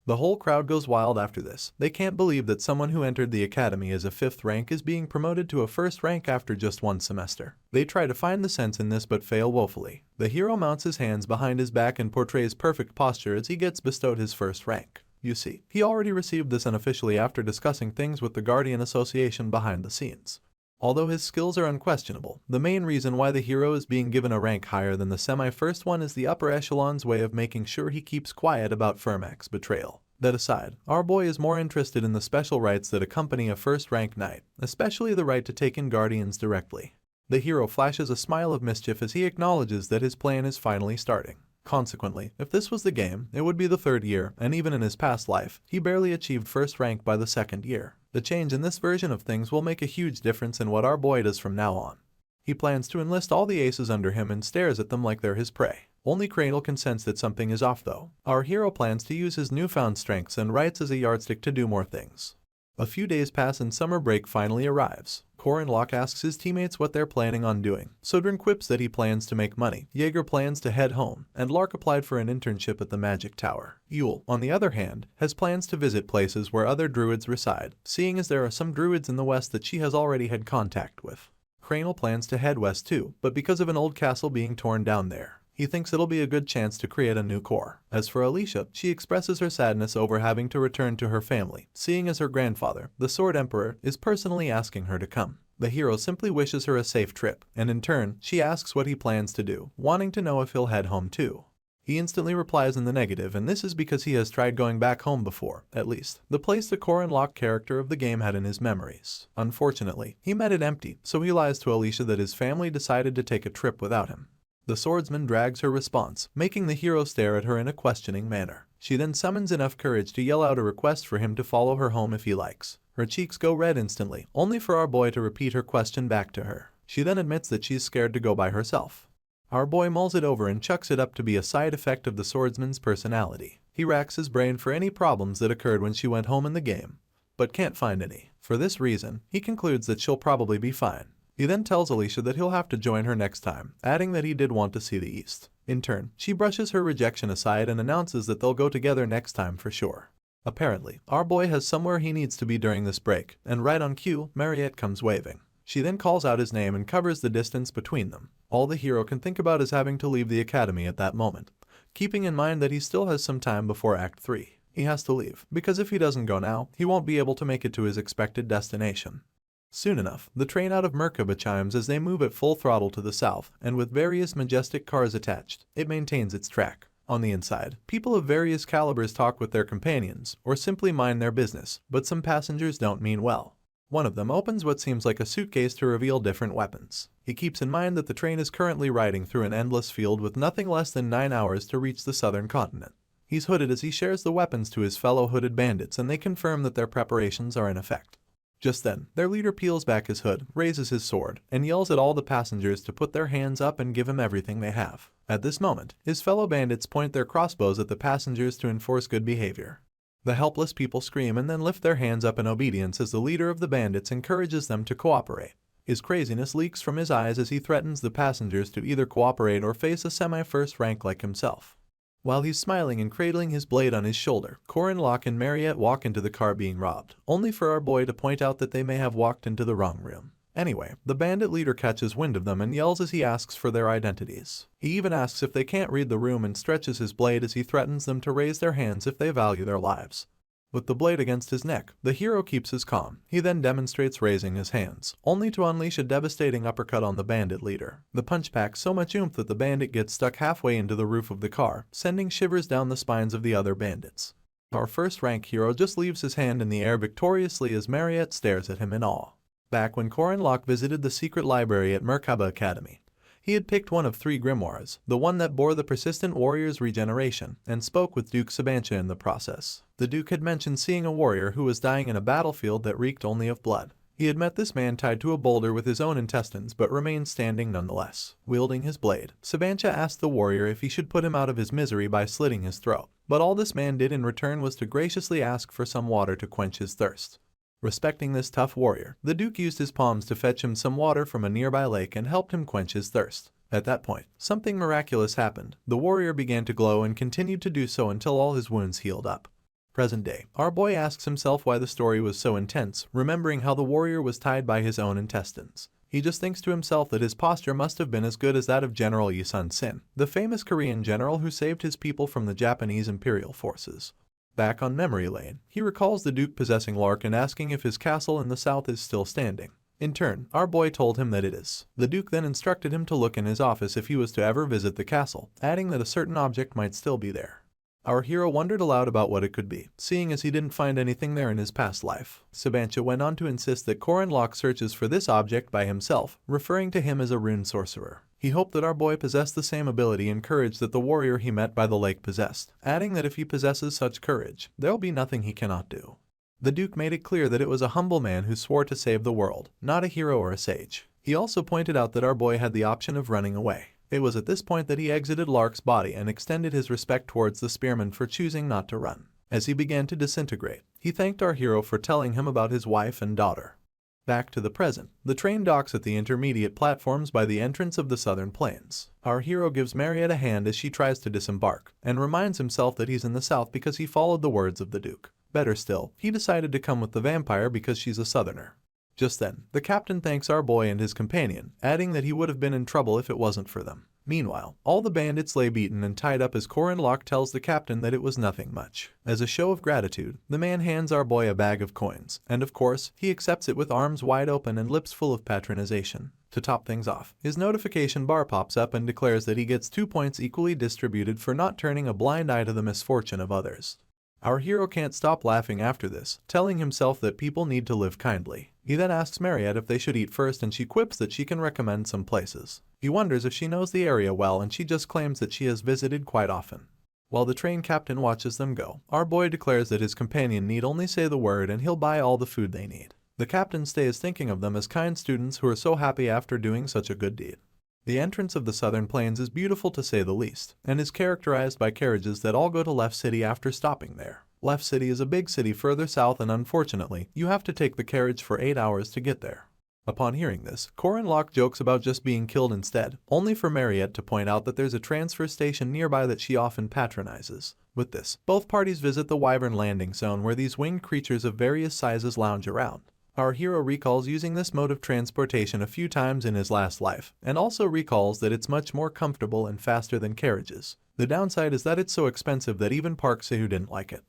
The whole crowd goes wild after this. They can't believe that someone who entered the academy as a 5th rank is being promoted to a 1st rank after just one semester. They try to find the sense in this but fail woefully. The hero mounts his hands behind his back and portrays perfect posture as he gets bestowed his 1st rank. You see, he already received this unofficially after discussing things with the Guardian Association behind the scenes. Although his skills are unquestionable, the main reason why the hero is being given a rank higher than the semi-first one is the upper echelon's way of making sure he keeps quiet about Fermac's betrayal. That aside, our boy is more interested in the special rights that accompany a 1st rank knight, especially the right to take in guardians directly. The hero flashes a smile of mischief as he acknowledges that his plan is finally starting. Consequently, if this was the game, it would be the 3rd year, and even in his past life, he barely achieved 1st rank by the 2nd year. The change in this version of things will make a huge difference in what our boy does from now on. He plans to enlist all the aces under him and stares at them like they're his prey. Only Cranel can sense that something is off though. Our hero plans to use his newfound strengths and rights as a yardstick to do more things. A few days pass and summer break finally arrives. Corin Locke asks his teammates what they're planning on doing. Sodrin quips that he plans to make money. Jaeger plans to head home, and Lark applied for an internship at the Magic Tower. Yule, on the other hand, has plans to visit places where other druids reside, seeing as there are some druids in the west that she has already had contact with. Cranel plans to head west too, but because of an old castle being torn down there, he thinks it'll be a good chance to create a new core. As for Alicia, she expresses her sadness over having to return to her family, seeing as her grandfather, the Sword Emperor, is personally asking her to come. The hero simply wishes her a safe trip, and in turn, she asks what he plans to do, wanting to know if he'll head home too. He instantly replies in the negative, and this is because he has tried going back home before, at least, the place the Corin Locke character of the game had in his memories. Unfortunately, he met it empty, so he lies to Alicia that his family decided to take a trip without him. The swordsman drags her response, making the hero stare at her in a questioning manner. She then summons enough courage to yell out a request for him to follow her home if he likes. Her cheeks go red instantly, only for our boy to repeat her question back to her. She then admits that she's scared to go by herself. Our boy mulls it over and chucks it up to be a side effect of the swordsman's personality. He racks his brain for any problems that occurred when she went home in the game, but can't find any. For this reason, he concludes that she'll probably be fine. He then tells Alicia that he'll have to join her next time, adding that he did want to see the East. In turn, she brushes her rejection aside and announces that they'll go together next time for sure. Apparently, our boy has somewhere he needs to be during this break, and right on cue, Mariette comes waving. She then calls out his name and covers the distance between them. All the hero can think about is having to leave the academy at that moment, keeping in mind that he still has some time before Act 3. He has to leave, because if he doesn't go now, he won't be able to make it to his expected destination. Soon enough, the train out of Merkaba chimes as they move at full throttle to the south, and with various majestic cars attached, it maintains its track. On the inside, people of various calibers talk with their companions, or simply mind their business, but some passengers don't mean well. One of them opens what seems like a suitcase to reveal different weapons. He keeps in mind that the train is currently riding through an endless field with nothing less than 9 hours to reach the southern continent. He's hooded as he shares the weapons to his fellow hooded bandits, and they confirm that their preparations are in effect. Just then, their leader peels back his hood, raises his sword, and yells at all the passengers to put their hands up and give him everything they have. At this moment, his fellow bandits point their crossbows at the passengers to enforce good behavior. The helpless people scream and then lift their hands up in obedience as the leader of the bandits encourages them to cooperate. His craziness leaks from his eyes as he threatens the passengers to either cooperate or face a semi-first rank like himself. While he's smiling and cradling his blade on his shoulder, Corin, Locke, and Mariette walk into the car being robbed, only for our boy to point out that they may have walked into the wrong room. Anyway, the bandit leader catches wind of them and yells as he asks for their identities. He even asks if they can't read the room and stretches his blade as he threatens them to raise their hands if they value their lives. With the blade against his neck, the hero keeps his calm. He then demonstrates raising his hands, only to unleash a devastating uppercut on the bandit leader. The punch packs so much oomph that the bandit gets stuck halfway into the roof of the car, sending shivers down the spines of the other bandits. Our first-rank hero just leaves his hand in the air victoriously as Mariette stares at him in awe. Back when Corin Locke visited the secret library at Merkaba Academy, he had picked one of 3 grimoires, the one that bore the persistent warrior's regeneration, and spoke with Duke Sabancha in the process. The Duke had mentioned seeing a warrior who was dying in a battlefield that reeked only of blood. He had met this man tied to a boulder with his own intestines but remained standing nonetheless. Wielding his blade, Sabancha asked the warrior if he should put him out of his misery by slitting his throat, but all this man did in return was to graciously ask for some water to quench his thirst. Respecting this tough warrior, the Duke used his palms to fetch him some water from a nearby lake and helped him quench his thirst. At that point, something miraculous happened. The warrior began to glow and continued to do so until all his wounds healed up. Present day, our boy asks himself why the story was so intense, remembering how the warrior was tied by his own intestines. He just thinks to himself that his posture must have been as good as that of General Yi Sun-sin, the famous Korean general who saved his people from the Japanese imperial forces. Back on memory lane, he recalls the Duke possessing Lark and asking if his castle in the south is still standing. In turn, our boy told him that it is. The Duke then instructed him to look in his office if he was to ever visit the castle, adding that a certain object might still be there. Our hero wondered aloud about what it could be, seeing as he didn't find anything there in his past life. Sabancha went on to insist that Corin Locke searches for this object by himself, referring to him as a rune sorcerer. He hoped that our boy possessed the same ability and courage that the warrior he met by the lake possessed, adding that if he possesses such courage, there'll be nothing he cannot do. The Duke made it clear that it was a humble man who swore to save the world, not a hero or a sage. He also pointed out that our boy had the option of running away. It was at this point that he exited Lark's body and extended his respect towards the spearman for choosing not to run. As he began to disintegrate, he thanked our hero for telling him about his wife and daughter. Back to the present, the train docks at the intermediate platforms by the entrance of the southern plains. Our hero gives Mariette a hand as she tries to disembark, and reminds himself that he's in the south because he followed the words of the Duke. Better still, he decided to come with the vampire because she's a southerner. Just then, the captain thanks our boy and his companion, adding that he would have been in trouble if it wasn't for them. Meanwhile, all the bandits lay beaten and tied up as Corin Locke tells the captain that it was nothing much. As a show of gratitude, the man hands our boy a bag of coins, and of course, he accepts it with arms wide open and lips full of patronization. To top things off, his notification bar pops up and declares that he gets 2 points equally distributed for not turning a blind eye to the misfortune of others. Our hero can't stop laughing after this, telling himself that people need to live kindly. He then asks Mariette if they should eat first and she quips that she can recommend some places. He wonders if she knows the area well and she just claims that she has visited quite often. While the train captain watches them go, our boy declares that his companion need only say the word and he'll buy all the food they need. The captain stays thinking of them as kind students who are so happy after doing such a good deed. The entrance of the southern plains is beautiful to say the least, and is characterized by carriages that all go to Left City after stopping there. Left City is a big city further south and unfortunately, you have to take the carriage for 8 hours to get there. Upon hearing this, Corin Locke jokes about just being killed instead, only for Mariette to point out that there's a transfer station nearby that she often patronizes. With this, both parties visit the Wyvern landing zone where these winged creatures of various sizes lounge around. Our hero recalls using this mode of transportation a few times in his last life, and also recalls that it's much more comfortable and faster than carriages. The downside is that it's so expensive that even Park Se-who didn't like it.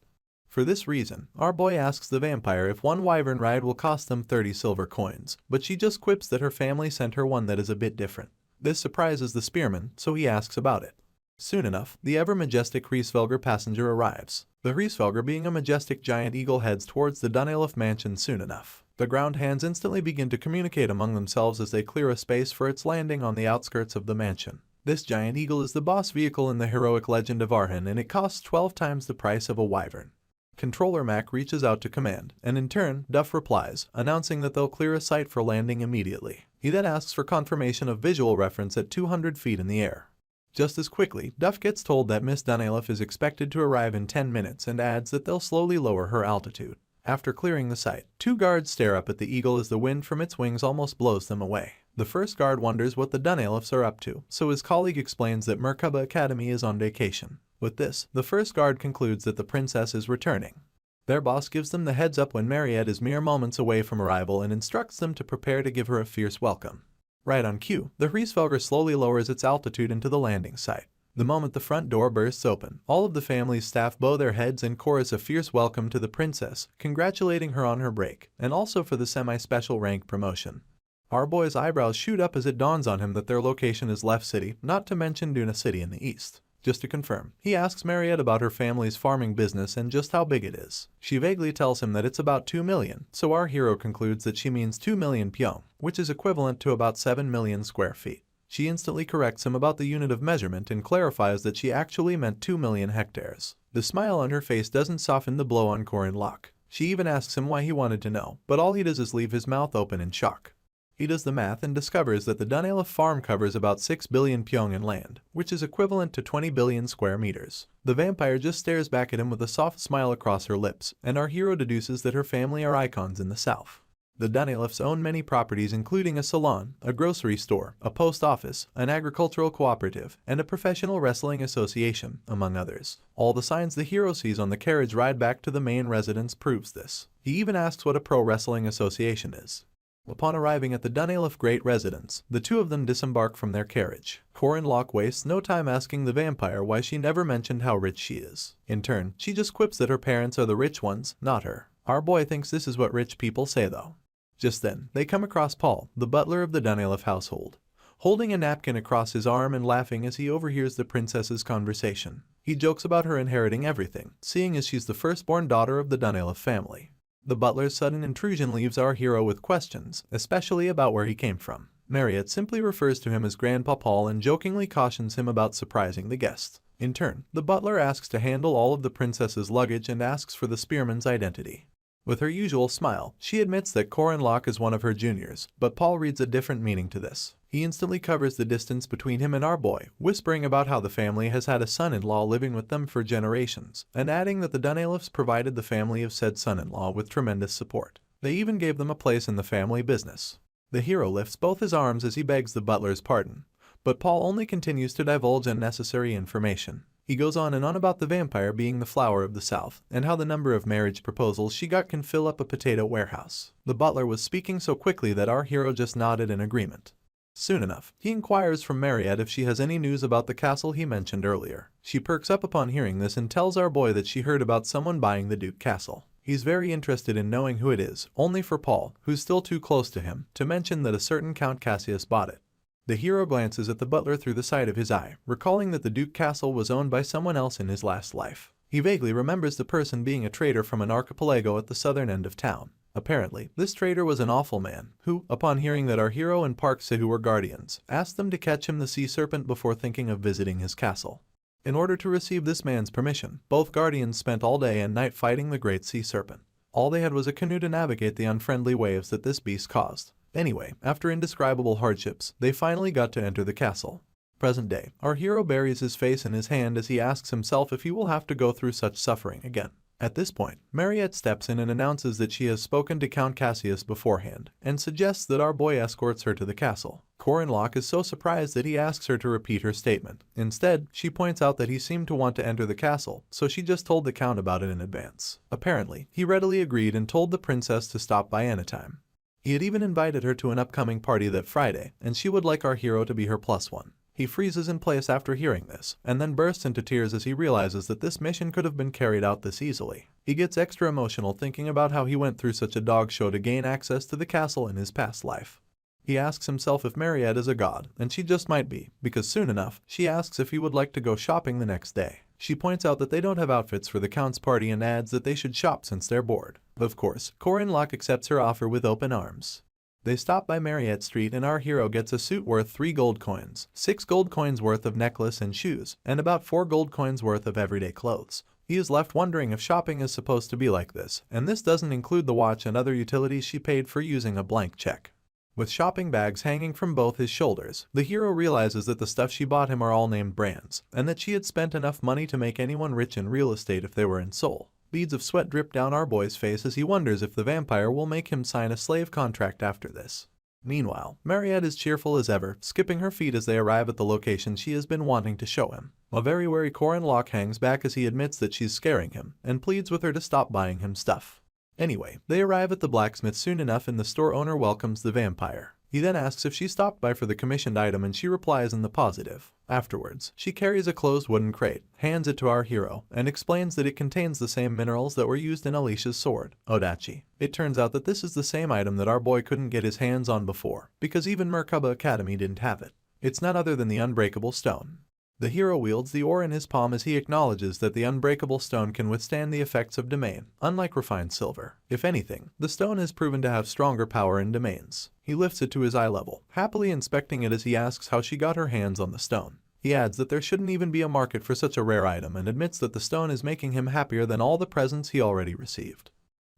For this reason, our boy asks the vampire if one wyvern ride will cost them 30 silver coins, but she just quips that her family sent her one that is a bit different. This surprises the spearman, so he asks about it. Soon enough, the ever-majestic Hriesvelger passenger arrives. The Hriesvelger, being a majestic giant eagle, heads towards the Dunelf mansion soon enough. The ground hands instantly begin to communicate among themselves as they clear a space for its landing on the outskirts of the mansion. This giant eagle is the boss vehicle in the heroic legend of Arhan, and it costs 12 times the price of a wyvern. Controller Mac reaches out to command, and in turn, Duff replies, announcing that they'll clear a site for landing immediately. He then asks for confirmation of visual reference at 200 feet in the air. Just as quickly, Duff gets told that Miss Dunelf is expected to arrive in 10 minutes and adds that they'll slowly lower her altitude. After clearing the site, 2 guards stare up at the eagle as the wind from its wings almost blows them away. The first guard wonders what the Dunelfs are up to, so his colleague explains that Merkaba Academy is on vacation. With this, the first guard concludes that the princess is returning. Their boss gives them the heads up when Mariette is mere moments away from arrival and instructs them to prepare to give her a fierce welcome. Right on cue, the Hriesvelger slowly lowers its altitude into the landing site. The moment the front door bursts open, all of the family's staff bow their heads and chorus a fierce welcome to the princess, congratulating her on her break, and also for the semi-special rank promotion. Our boy's eyebrows shoot up as it dawns on him that their location is Left City, not to mention Duna City in the east. Just to confirm, he asks Mariette about her family's farming business and just how big it is. She vaguely tells him that it's about 2 million, so our hero concludes that she means 2 million pyong, which is equivalent to about 7 million square feet. She instantly corrects him about the unit of measurement and clarifies that she actually meant 2 million hectares. The smile on her face doesn't soften the blow on Corin Locke. She even asks him why he wanted to know, but all he does is leave his mouth open in shock. He does the math and discovers that the Dunelf farm covers about 6 billion pyong in land, which is equivalent to 20 billion square meters. The vampire just stares back at him with a soft smile across her lips, and our hero deduces that her family are icons in the south. The Dunelfs own many properties, including a salon, a grocery store, a post office, an agricultural cooperative, and a professional wrestling association, among others. All the signs the hero sees on the carriage ride back to the main residence proves this. He even asks what a pro wrestling association is. Upon arriving at the Dunelf Great Residence, the two of them disembark from their carriage. Corin Locke wastes no time asking the vampire why she never mentioned how rich she is. In turn, she just quips that her parents are the rich ones, not her. Our boy thinks this is what rich people say though. Just then, they come across Paul, the butler of the Dunelf household, holding a napkin across his arm and laughing as he overhears the princess's conversation. He jokes about her inheriting everything, seeing as she's the firstborn daughter of the Dunelf family. The butler's sudden intrusion leaves our hero with questions, especially about where he came from. Mariette simply refers to him as Grandpa Paul and jokingly cautions him about surprising the guests. In turn, the butler asks to handle all of the princess's luggage and asks for the spearman's identity. With her usual smile, she admits that Corin Locke is one of her juniors, but Paul reads a different meaning to this. He instantly covers the distance between him and our boy, whispering about how the family has had a son-in-law living with them for generations, and adding that the Dunelfs provided the family of said son-in-law with tremendous support. They even gave them a place in the family business. The hero lifts both his arms as he begs the butler's pardon, but Paul only continues to divulge unnecessary information. He goes on and on about the vampire being the flower of the South, and how the number of marriage proposals she got can fill up a potato warehouse. The butler was speaking so quickly that our hero just nodded in agreement. Soon enough, he inquires from Mariette if she has any news about the castle he mentioned earlier. She perks up upon hearing this and tells our boy that she heard about someone buying the Duke Castle. He's very interested in knowing who it is, only for Paul, who's still too close to him, to mention that a certain Count Cassius bought it. The hero glances at the butler through the side of his eye, recalling that the Duke Castle was owned by someone else in his last life. He vaguely remembers the person being a trader from an archipelago at the southern end of town. Apparently, this trader was an awful man, who, upon hearing that our hero and Park Se-who were guardians, asked them to catch him the sea serpent before thinking of visiting his castle. In order to receive this man's permission, both guardians spent all day and night fighting the great sea serpent. All they had was a canoe to navigate the unfriendly waves that this beast caused. Anyway, after indescribable hardships, they finally got to enter the castle. Present day, our hero buries his face in his hand as he asks himself if he will have to go through such suffering again. At this point, Mariette steps in and announces that she has spoken to Count Cassius beforehand, and suggests that our boy escorts her to the castle. Corin Locke is so surprised that he asks her to repeat her statement. Instead, she points out that he seemed to want to enter the castle, so she just told the Count about it in advance. Apparently, he readily agreed and told the princess to stop by anytime. He had even invited her to an upcoming party that Friday, and she would like our hero to be her +1. He freezes in place after hearing this, and then bursts into tears as he realizes that this mission could have been carried out this easily. He gets extra emotional thinking about how he went through such a dog show to gain access to the castle in his past life. He asks himself if Mariette is a god, and she just might be, because soon enough, she asks if he would like to go shopping the next day. She points out that they don't have outfits for the Count's party and adds that they should shop since they're bored. Of course, Corin Locke accepts her offer with open arms. They stop by Mariette Street and our hero gets a suit worth 3 gold coins, 6 gold coins worth of necklace and shoes, and about 4 gold coins worth of everyday clothes. He is left wondering if shopping is supposed to be like this, and this doesn't include the watch and other utilities she paid for using a blank check. With shopping bags hanging from both his shoulders, the hero realizes that the stuff she bought him are all named brands, and that she had spent enough money to make anyone rich in real estate if they were in Seoul. Beads of sweat drip down our boy's face as he wonders if the vampire will make him sign a slave contract after this. Meanwhile, Mariette is cheerful as ever, skipping her feet as they arrive at the location she has been wanting to show him. A very wary Corin Locke hangs back as he admits that she's scaring him, and pleads with her to stop buying him stuff. Anyway, they arrive at the blacksmith soon enough and the store owner welcomes the vampire. He then asks if she stopped by for the commissioned item and she replies in the positive. Afterwards, she carries a closed wooden crate, hands it to our hero, and explains that it contains the same minerals that were used in Alicia's sword, Odachi. It turns out that this is the same item that our boy couldn't get his hands on before, because even Merkaba Academy didn't have it. It's none other than the unbreakable stone. The hero wields the ore in his palm as he acknowledges that the unbreakable stone can withstand the effects of domain, unlike refined silver. If anything, the stone has proven to have stronger power in domains. He lifts it to his eye level, happily inspecting it as he asks how she got her hands on the stone. He adds that there shouldn't even be a market for such a rare item and admits that the stone is making him happier than all the presents he already received.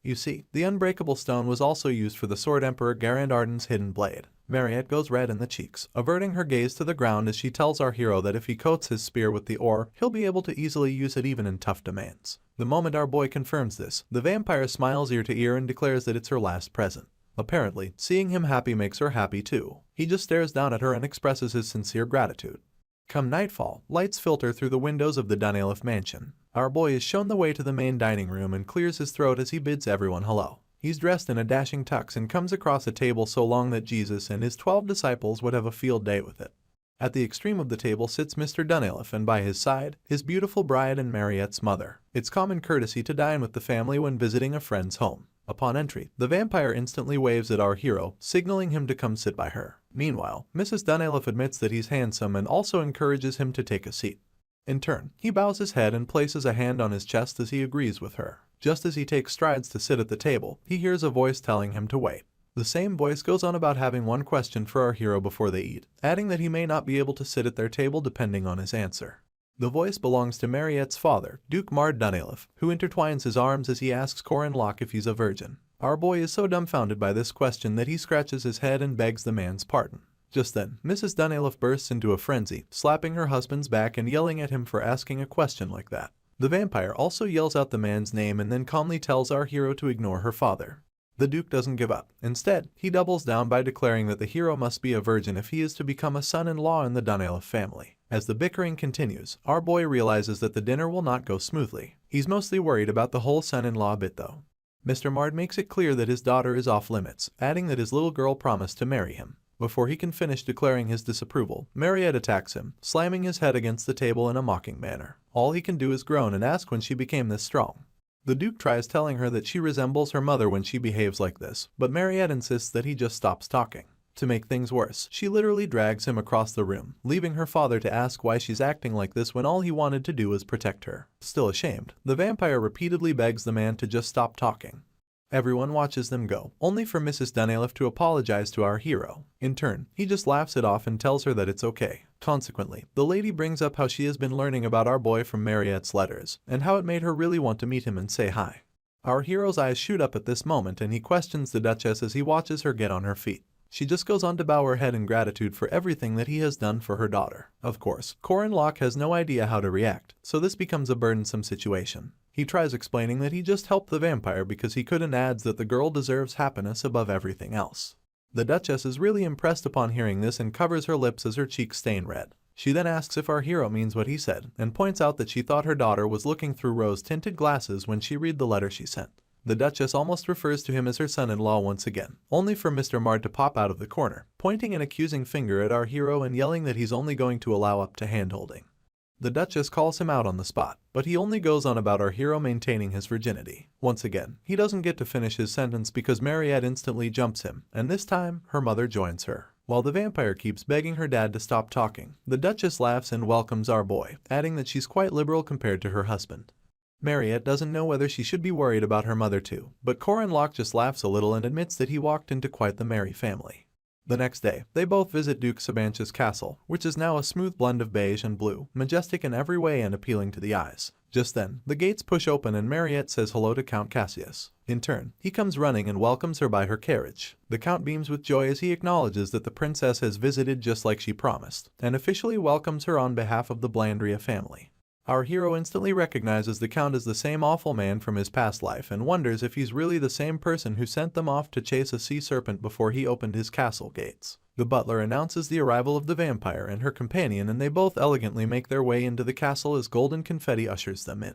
You see, the unbreakable stone was also used for the Sword Emperor Garand Arden's hidden blade. Mariette goes red in the cheeks, averting her gaze to the ground as she tells our hero that if he coats his spear with the ore, he'll be able to easily use it even in tough demands. The moment our boy confirms this, the vampire smiles ear to ear and declares that it's her last present. Apparently, seeing him happy makes her happy too. He just stares down at her and expresses his sincere gratitude. Come nightfall, lights filter through the windows of the Dunelif mansion. Our boy is shown the way to the main dining room and clears his throat as he bids everyone hello. He's dressed in a dashing tux and comes across a table so long that Jesus and his 12 disciples would have a field day with it. At the extreme of the table sits Mr. Dunelif and by his side, his beautiful bride and Mariette's mother. It's common courtesy to dine with the family when visiting a friend's home. Upon entry, the vampire instantly waves at our hero, signaling him to come sit by her. Meanwhile, Mrs. Dunelif admits that he's handsome and also encourages him to take a seat. In turn, he bows his head and places a hand on his chest as he agrees with her. Just as he takes strides to sit at the table, he hears a voice telling him to wait. The same voice goes on about having one question for our hero before they eat, adding that he may not be able to sit at their table depending on his answer. The voice belongs to Mariette's father, Duke Mard Dunelif, who intertwines his arms as he asks Corin Locke if he's a virgin. Our boy is so dumbfounded by this question that he scratches his head and begs the man's pardon. Just then, Mrs. Dunelif bursts into a frenzy, slapping her husband's back and yelling at him for asking a question like that. The vampire also yells out the man's name and then calmly tells our hero to ignore her father. The Duke doesn't give up. Instead, he doubles down by declaring that the hero must be a virgin if he is to become a son-in-law in the Dunelif family. As the bickering continues, our boy realizes that the dinner will not go smoothly. He's mostly worried about the whole son-in-law bit though. Mr. Mard makes it clear that his daughter is off limits, adding that his little girl promised to marry him. Before he can finish declaring his disapproval, Mariette attacks him, slamming his head against the table in a mocking manner. All he can do is groan and ask when she became this strong. The Duke tries telling her that she resembles her mother when she behaves like this, but Mariette insists that he just stops talking. To make things worse, she literally drags him across the room, leaving her father to ask why she's acting like this when all he wanted to do was protect her. Still ashamed, the vampire repeatedly begs the man to just stop talking. Everyone watches them go, only for Mrs. Dunelif to apologize to our hero. In turn, he just laughs it off and tells her that it's okay. Consequently, the lady brings up how she has been learning about our boy from Mariette's letters, and how it made her really want to meet him and say hi. Our hero's eyes shoot up at this moment and he questions the Duchess as he watches her get on her feet. She just goes on to bow her head in gratitude for everything that he has done for her daughter. Of course, Corin Locke has no idea how to react, so this becomes a burdensome situation. He tries explaining that he just helped the vampire because he could and adds that the girl deserves happiness above everything else. The Duchess is really impressed upon hearing this and covers her lips as her cheeks stain red. She then asks if our hero means what he said and points out that she thought her daughter was looking through rose-tinted glasses when she read the letter she sent. The Duchess almost refers to him as her son-in-law once again, only for Mr. Mard to pop out of the corner, pointing an accusing finger at our hero and yelling that he's only going to allow up to hand-holding. The Duchess calls him out on the spot, but he only goes on about our hero maintaining his virginity. Once again, he doesn't get to finish his sentence because Mariette instantly jumps him, and this time, her mother joins her. While the vampire keeps begging her dad to stop talking, the Duchess laughs and welcomes our boy, adding that she's quite liberal compared to her husband. Mariette doesn't know whether she should be worried about her mother too, but Corin Locke just laughs a little and admits that he walked into quite the merry family. The next day, they both visit Duke Sabanch's castle, which is now a smooth blend of beige and blue, majestic in every way and appealing to the eyes. Just then, the gates push open and Mariette says hello to Count Cassius. In turn, he comes running and welcomes her by her carriage. The Count beams with joy as he acknowledges that the princess has visited just like she promised, and officially welcomes her on behalf of the Blandria family. Our hero instantly recognizes the Count as the same awful man from his past life and wonders if he's really the same person who sent them off to chase a sea serpent before he opened his castle gates. The butler announces the arrival of the vampire and her companion, and they both elegantly make their way into the castle as golden confetti ushers them in.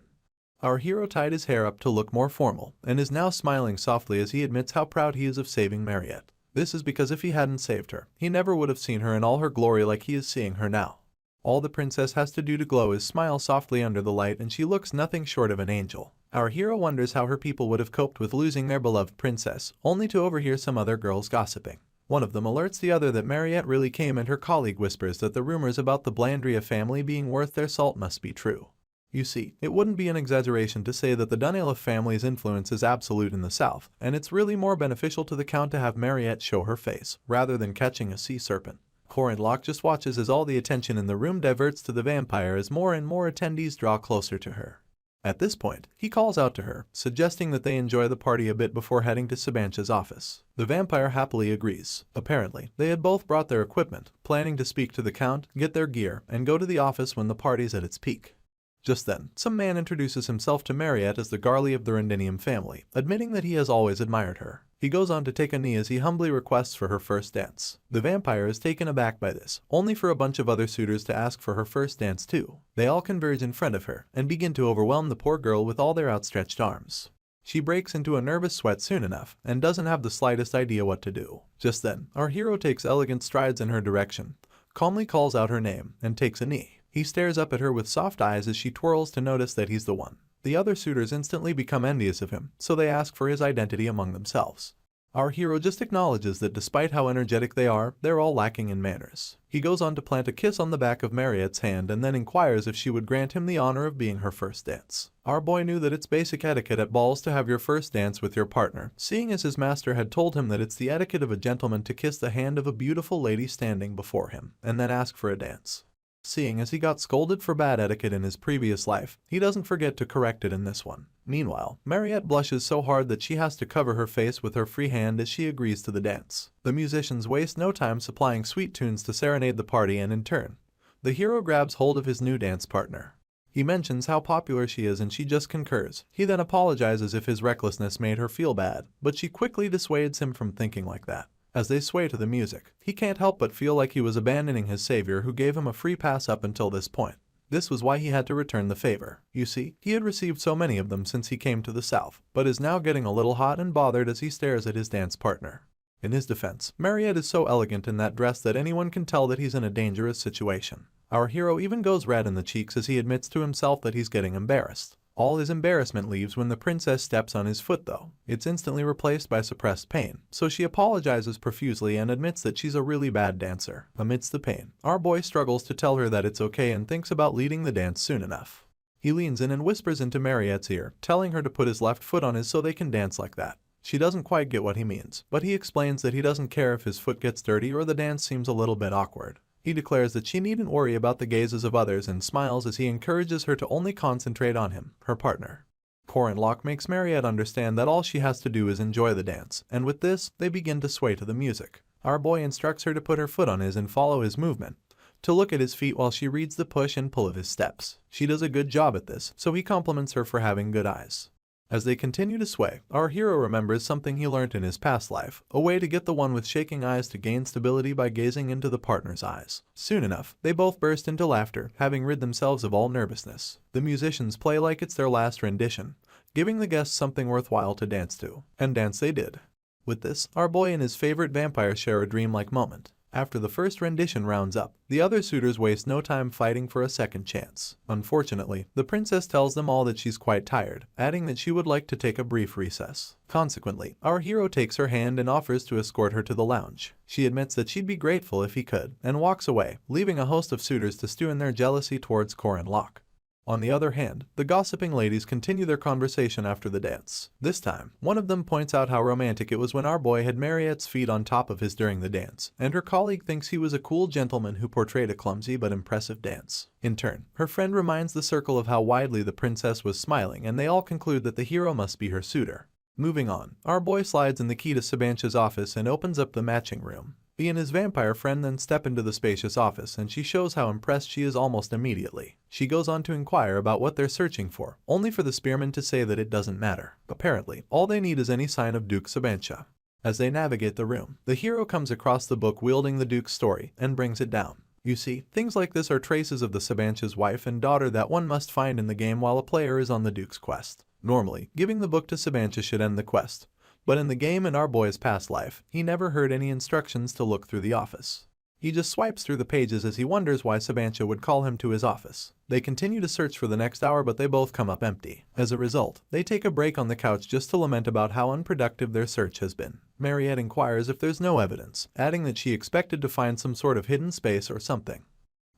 Our hero tied his hair up to look more formal and is now smiling softly as he admits how proud he is of saving Mariette. This is because if he hadn't saved her, he never would have seen her in all her glory like he is seeing her now. All the princess has to do to glow is smile softly under the light, and she looks nothing short of an angel. Our hero wonders how her people would have coped with losing their beloved princess, only to overhear some other girls gossiping. One of them alerts the other that Mariette really came, and her colleague whispers that the rumors about the Blandria family being worth their salt must be true. You see, it wouldn't be an exaggeration to say that the Dunelif family's influence is absolute in the south, and it's really more beneficial to the Count to have Mariette show her face, rather than catching a sea serpent. Corin Locke just watches as all the attention in the room diverts to the vampire as more and more attendees draw closer to her. At this point, he calls out to her, suggesting that they enjoy the party a bit before heading to Sabanch's office. The vampire happily agrees. Apparently, they had both brought their equipment, planning to speak to the Count, get their gear, and go to the office when the party's at its peak. Just then, some man introduces himself to Mariette as the Garly of the Rendinium family, admitting that he has always admired her. He goes on to take a knee as he humbly requests for her first dance. The vampire is taken aback by this, only for a bunch of other suitors to ask for her first dance too. They all converge in front of her, and begin to overwhelm the poor girl with all their outstretched arms. She breaks into a nervous sweat soon enough, and doesn't have the slightest idea what to do. Just then, our hero takes elegant strides in her direction, calmly calls out her name, and takes a knee. He stares up at her with soft eyes as she twirls to notice that he's the one. The other suitors instantly become envious of him, so they ask for his identity among themselves. Our hero just acknowledges that despite how energetic they are, they're all lacking in manners. He goes on to plant a kiss on the back of Mariette's hand and then inquires if she would grant him the honor of being her first dance. Our boy knew that it's basic etiquette at balls to have your first dance with your partner, seeing as his master had told him that it's the etiquette of a gentleman to kiss the hand of a beautiful lady standing before him, and then ask for a dance. Seeing as he got scolded for bad etiquette in his previous life, he doesn't forget to correct it in this one. Meanwhile, Mariette blushes so hard that she has to cover her face with her free hand as she agrees to the dance. The musicians waste no time supplying sweet tunes to serenade the party, and in turn, the hero grabs hold of his new dance partner. He mentions how popular she is and she just concurs. He then apologizes if his recklessness made her feel bad, but she quickly dissuades him from thinking like that. As they sway to the music, he can't help but feel like he was abandoning his savior who gave him a free pass up until this point. This was why he had to return the favor. You see, he had received so many of them since he came to the south, but is now getting a little hot and bothered as he stares at his dance partner. In his defense, Mariette is so elegant in that dress that anyone can tell that he's in a dangerous situation. Our hero even goes red in the cheeks as he admits to himself that he's getting embarrassed. All his embarrassment leaves when the princess steps on his foot though. It's instantly replaced by suppressed pain, so she apologizes profusely and admits that she's a really bad dancer. Amidst the pain, our boy struggles to tell her that it's okay and thinks about leading the dance soon enough. He leans in and whispers into Mariette's ear, telling her to put his left foot on his so they can dance like that. She doesn't quite get what he means, but he explains that he doesn't care if his foot gets dirty or the dance seems a little bit awkward. He declares that she needn't worry about the gazes of others and smiles as he encourages her to only concentrate on him, her partner. Corin Locke makes Mariette understand that all she has to do is enjoy the dance, and with this, they begin to sway to the music. Our boy instructs her to put her foot on his and follow his movement, to look at his feet while she reads the push and pull of his steps. She does a good job at this, so he compliments her for having good eyes. As they continue to sway, our hero remembers something he learned in his past life, a way to get the one with shaking eyes to gain stability by gazing into the partner's eyes. Soon enough, they both burst into laughter, having rid themselves of all nervousness. The musicians play like it's their last rendition, giving the guests something worthwhile to dance to. And dance they did. With this, our boy and his favorite vampire share a dreamlike moment. After the first rendition rounds up, the other suitors waste no time fighting for a second chance. Unfortunately, the princess tells them all that she's quite tired, adding that she would like to take a brief recess. Consequently, our hero takes her hand and offers to escort her to the lounge. She admits that she'd be grateful if he could, and walks away, leaving a host of suitors to stew in their jealousy towards Corin Locke. On the other hand, the gossiping ladies continue their conversation after the dance. This time, one of them points out how romantic it was when our boy had Mariette's feet on top of his during the dance, and her colleague thinks he was a cool gentleman who portrayed a clumsy but impressive dance. In turn, her friend reminds the circle of how widely the princess was smiling, and they all conclude that the hero must be her suitor. Moving on, our boy slides in the key to Sabancha's office and opens up the matching room. He and his vampire friend then step into the spacious office, and she shows how impressed she is almost immediately. She goes on to inquire about what they're searching for, only for the spearman to say that it doesn't matter. Apparently, all they need is any sign of Duke Sabancha. As they navigate the room, the hero comes across the book wielding the Duke's story and brings it down. You see, things like this are traces of the Sabancha's wife and daughter that one must find in the game while a player is on the Duke's quest. Normally, giving the book to Sabancha should end the quest, but in the game in our boy's past life, he never heard any instructions to look through the office. He just swipes through the pages as he wonders why Sabancha would call him to his office. They continue to search for the next hour, but they both come up empty. As a result, they take a break on the couch just to lament about how unproductive their search has been. Mariette inquires if there's no evidence, adding that she expected to find some sort of hidden space or something.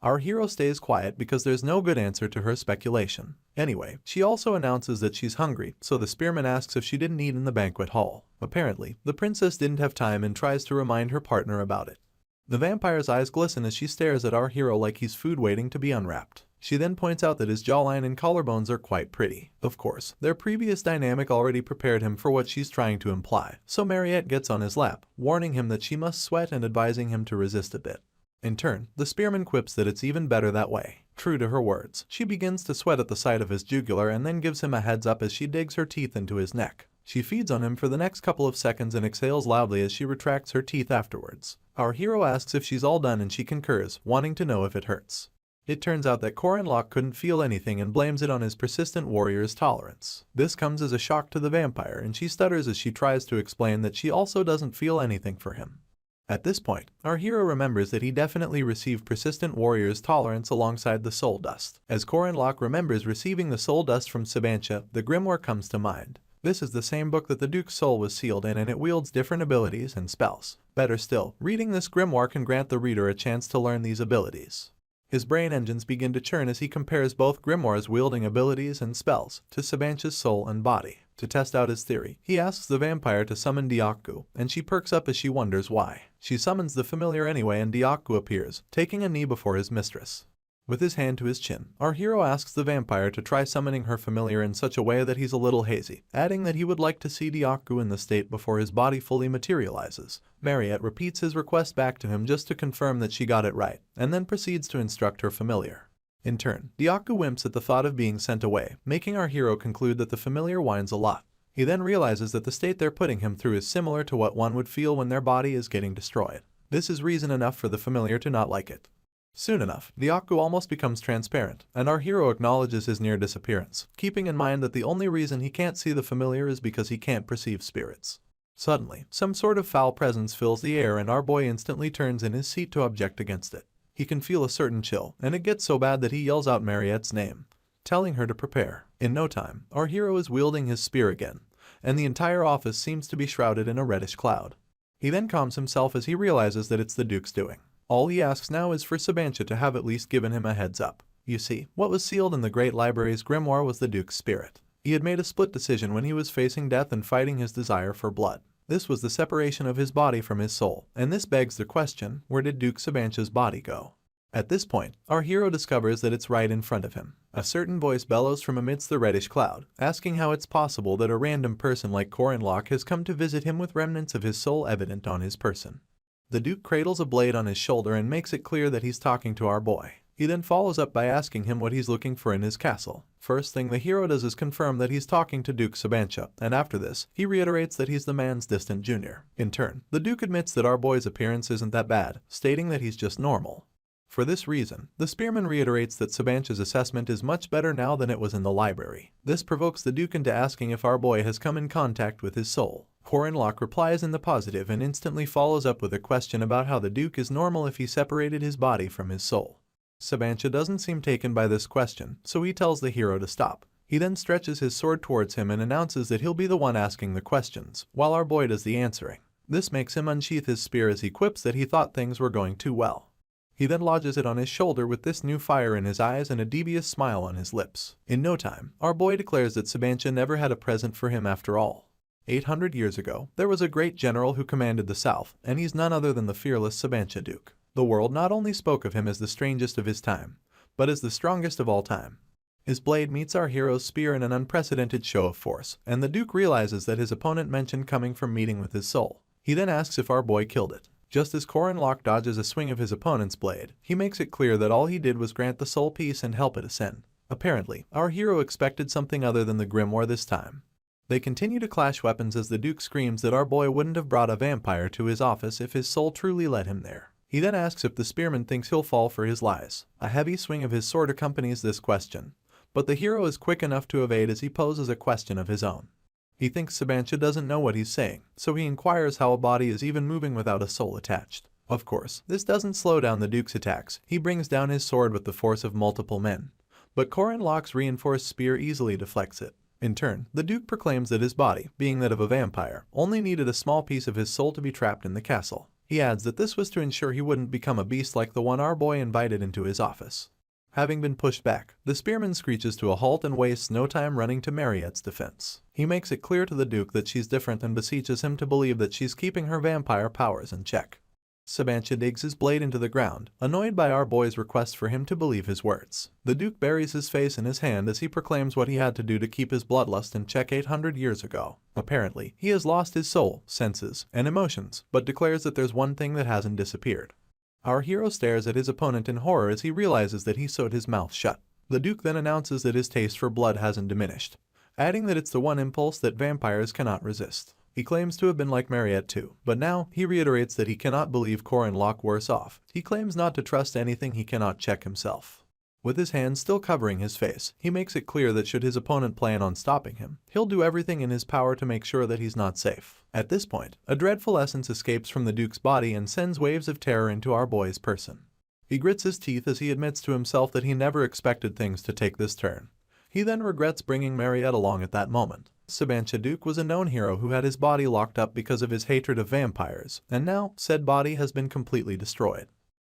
Our hero stays quiet because there's no good answer to her speculation. Anyway, she also announces that she's hungry, so the spearman asks if she didn't eat in the banquet hall. Apparently, the princess didn't have time and tries to remind her partner about it. The vampire's eyes glisten as she stares at our hero like he's food waiting to be unwrapped. She then points out that his jawline and collarbones are quite pretty. Of course, their previous dynamic already prepared him for what she's trying to imply, so Mariette gets on his lap, warning him that she must sweat and advising him to resist a bit. In turn, the spearman quips that it's even better that way. True to her words, she begins to sweat at the sight of his jugular and then gives him a heads up as she digs her teeth into his neck. She feeds on him for the next couple of seconds and exhales loudly as she retracts her teeth afterwards. Our hero asks if she's all done and she concurs, wanting to know if it hurts. It turns out that Corin Locke couldn't feel anything and blames it on his persistent warrior's tolerance. This comes as a shock to the vampire, and she stutters as she tries to explain that she also doesn't feel anything for him. At this point, our hero remembers that he definitely received Persistent Warrior's tolerance alongside the Soul Dust. As Corin Locke remembers receiving the Soul Dust from Sabancha, the grimoire comes to mind. This is the same book that the Duke's soul was sealed in, and it wields different abilities and spells. Better still, reading this grimoire can grant the reader a chance to learn these abilities. His brain engines begin to churn as he compares both grimoires' wielding abilities and spells to Sabancha's soul and body. To test out his theory, he asks the vampire to summon Diaku, and she perks up as she wonders why. She summons the familiar anyway, and Diaku appears, taking a knee before his mistress. With his hand to his chin, our hero asks the vampire to try summoning her familiar in such a way that he's a little hazy, adding that he would like to see Diaku in the state before his body fully materializes. Mariette repeats his request back to him just to confirm that she got it right, and then proceeds to instruct her familiar. In turn, Diaku wimps at the thought of being sent away, making our hero conclude that the familiar whines a lot. He then realizes that the state they're putting him through is similar to what one would feel when their body is getting destroyed. This is reason enough for the familiar to not like it. Soon enough, Diaku almost becomes transparent, and our hero acknowledges his near disappearance, keeping in mind that the only reason he can't see the familiar is because he can't perceive spirits. Suddenly, some sort of foul presence fills the air, and our boy instantly turns in his seat to object against it. He can feel a certain chill, and it gets so bad that he yells out Mariette's name, telling her to prepare. In no time, our hero is wielding his spear again, and the entire office seems to be shrouded in a reddish cloud. He then calms himself as he realizes that it's the Duke's doing. All he asks now is for Sabancha to have at least given him a heads up. You see, what was sealed in the Great Library's grimoire was the Duke's spirit. He had made a split decision when he was facing death and fighting his desire for blood. This was the separation of his body from his soul, and this begs the question, where did Duke Sabancha's body go? At this point, our hero discovers that it's right in front of him. A certain voice bellows from amidst the reddish cloud, asking how it's possible that a random person like Corin Locke has come to visit him with remnants of his soul evident on his person. The Duke cradles a blade on his shoulder and makes it clear that he's talking to our boy. He then follows up by asking him what he's looking for in his castle. First thing the hero does is confirm that he's talking to Duke Sabancha, and after this, he reiterates that he's the man's distant junior. In turn, the Duke admits that our boy's appearance isn't that bad, stating that he's just normal. For this reason, the spearman reiterates that Sabancha's assessment is much better now than it was in the library. This provokes the Duke into asking if our boy has come in contact with his soul. Corinlock replies in the positive and instantly follows up with a question about how the Duke is normal if he separated his body from his soul. Sabancha doesn't seem taken by this question, so he tells the hero to stop. He then stretches his sword towards him and announces that he'll be the one asking the questions, while our boy does the answering. This makes him unsheath his spear as he quips that he thought things were going too well. He then lodges it on his shoulder with this new fire in his eyes and a devious smile on his lips. In no time, our boy declares that Sabancha never had a present for him after all. 800 years ago, there was a great general who commanded the south, and he's none other than the fearless Sabancha Duke. The world not only spoke of him as the strangest of his time, but as the strongest of all time. His blade meets our hero's spear in an unprecedented show of force, and the Duke realizes that his opponent mentioned coming from meeting with his soul. He then asks if our boy killed it. Just as Corinlock dodges a swing of his opponent's blade, he makes it clear that all he did was grant the soul peace and help it ascend. Apparently, our hero expected something other than the grimoire this time. They continue to clash weapons as the Duke screams that our boy wouldn't have brought a vampire to his office if his soul truly led him there. He then asks if the spearman thinks he'll fall for his lies. A heavy swing of his sword accompanies this question, but the hero is quick enough to evade as he poses a question of his own. He thinks Sabancha doesn't know what he's saying, so he inquires how a body is even moving without a soul attached. Of course, this doesn't slow down the Duke's attacks. He brings down his sword with the force of multiple men, but Corinlock's reinforced spear easily deflects it. In turn, the Duke proclaims that his body, being that of a vampire, only needed a small piece of his soul to be trapped in the castle. He adds that this was to ensure he wouldn't become a beast like the one our boy invited into his office. Having been pushed back, the spearman screeches to a halt and wastes no time running to Mariette's defense. He makes it clear to the Duke that she's different and beseeches him to believe that she's keeping her vampire powers in check. Sabancha digs his blade into the ground, annoyed by our boy's request for him to believe his words. The Duke buries his face in his hand as he proclaims what he had to do to keep his bloodlust in check 800 years ago. Apparently, he has lost his soul, senses, and emotions, but declares that there's one thing that hasn't disappeared. Our hero stares at his opponent in horror as he realizes that he sewed his mouth shut. The Duke then announces that his taste for blood hasn't diminished, adding that it's the one impulse that vampires cannot resist. He claims to have been like Mariette too, but now he reiterates that he cannot believe Corinlock worse off. He claims not to trust anything he cannot check himself. With his hands still covering his face, he makes it clear that should his opponent plan on stopping him, he'll do everything in his power to make sure that he's not safe. At this point, a dreadful essence escapes from the Duke's body and sends waves of terror into our boy's person. He grits his teeth as he admits to himself that he never expected things to take this turn. He then regrets bringing Mariette along at that moment. Sabancha Duke was a known hero who had his body locked up because of his hatred of vampires, and now said body has been completely destroyed.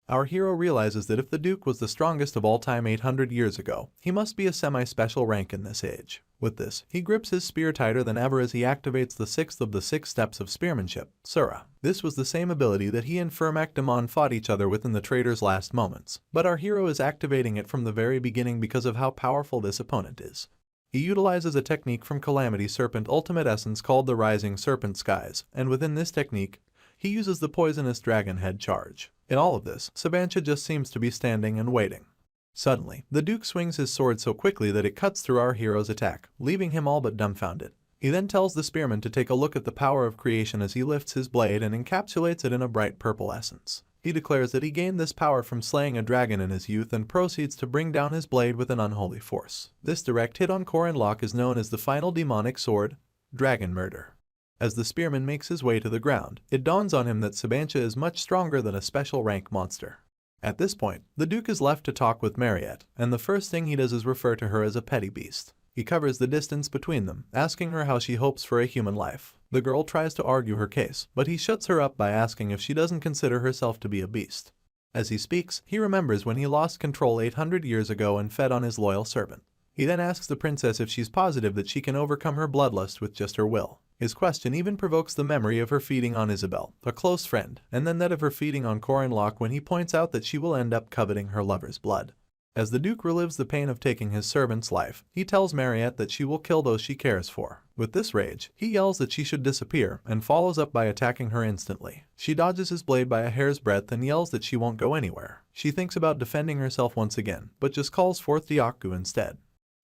Our hero realizes that if the Duke was the strongest of all time 800 years ago, he must be a semi-special rank in this age. With this, he grips his spear tighter than ever as he activates the sixth of the 6 steps of spearmanship, Sura. This was the same ability that he and Firmak Damon fought each other with in the trader's last moments, but our hero is activating it from the very beginning because of how powerful this opponent is. He utilizes a technique from Calamity Serpent Ultimate Essence called the Rising Serpent Skies, and within this technique, he uses the poisonous dragon head charge. In all of this, Sabancha just seems to be standing and waiting. Suddenly, the Duke swings his sword so quickly that it cuts through our hero's attack, leaving him all but dumbfounded. He then tells the spearman to take a look at the power of creation as he lifts his blade and encapsulates it in a bright purple essence. He declares that he gained this power from slaying a dragon in his youth and proceeds to bring down his blade with an unholy force. This direct hit on Corinlock is known as the final demonic sword, Dragon Murder. As the spearman makes his way to the ground, it dawns on him that Sabancha is much stronger than a special rank monster. At this point, the Duke is left to talk with Mariette, and the first thing he does is refer to her as a petty beast. He covers the distance between them, asking her how she hopes for a human life. The girl tries to argue her case, but he shuts her up by asking if she doesn't consider herself to be a beast. As he speaks, he remembers when he lost control 800 years ago and fed on his loyal servant. He then asks the princess if she's positive that she can overcome her bloodlust with just her will. His question even provokes the memory of her feeding on Isabel, a close friend, and then that of her feeding on Corinlock when he points out that she will end up coveting her lover's blood. As the Duke relives the pain of taking his servant's life, he tells Mariette that she will kill those she cares for. With this rage, he yells that she should disappear and follows up by attacking her instantly. She dodges his blade by a hair's breadth and yells that she won't go anywhere. She thinks about defending herself once again, but just calls forth Dyaku instead.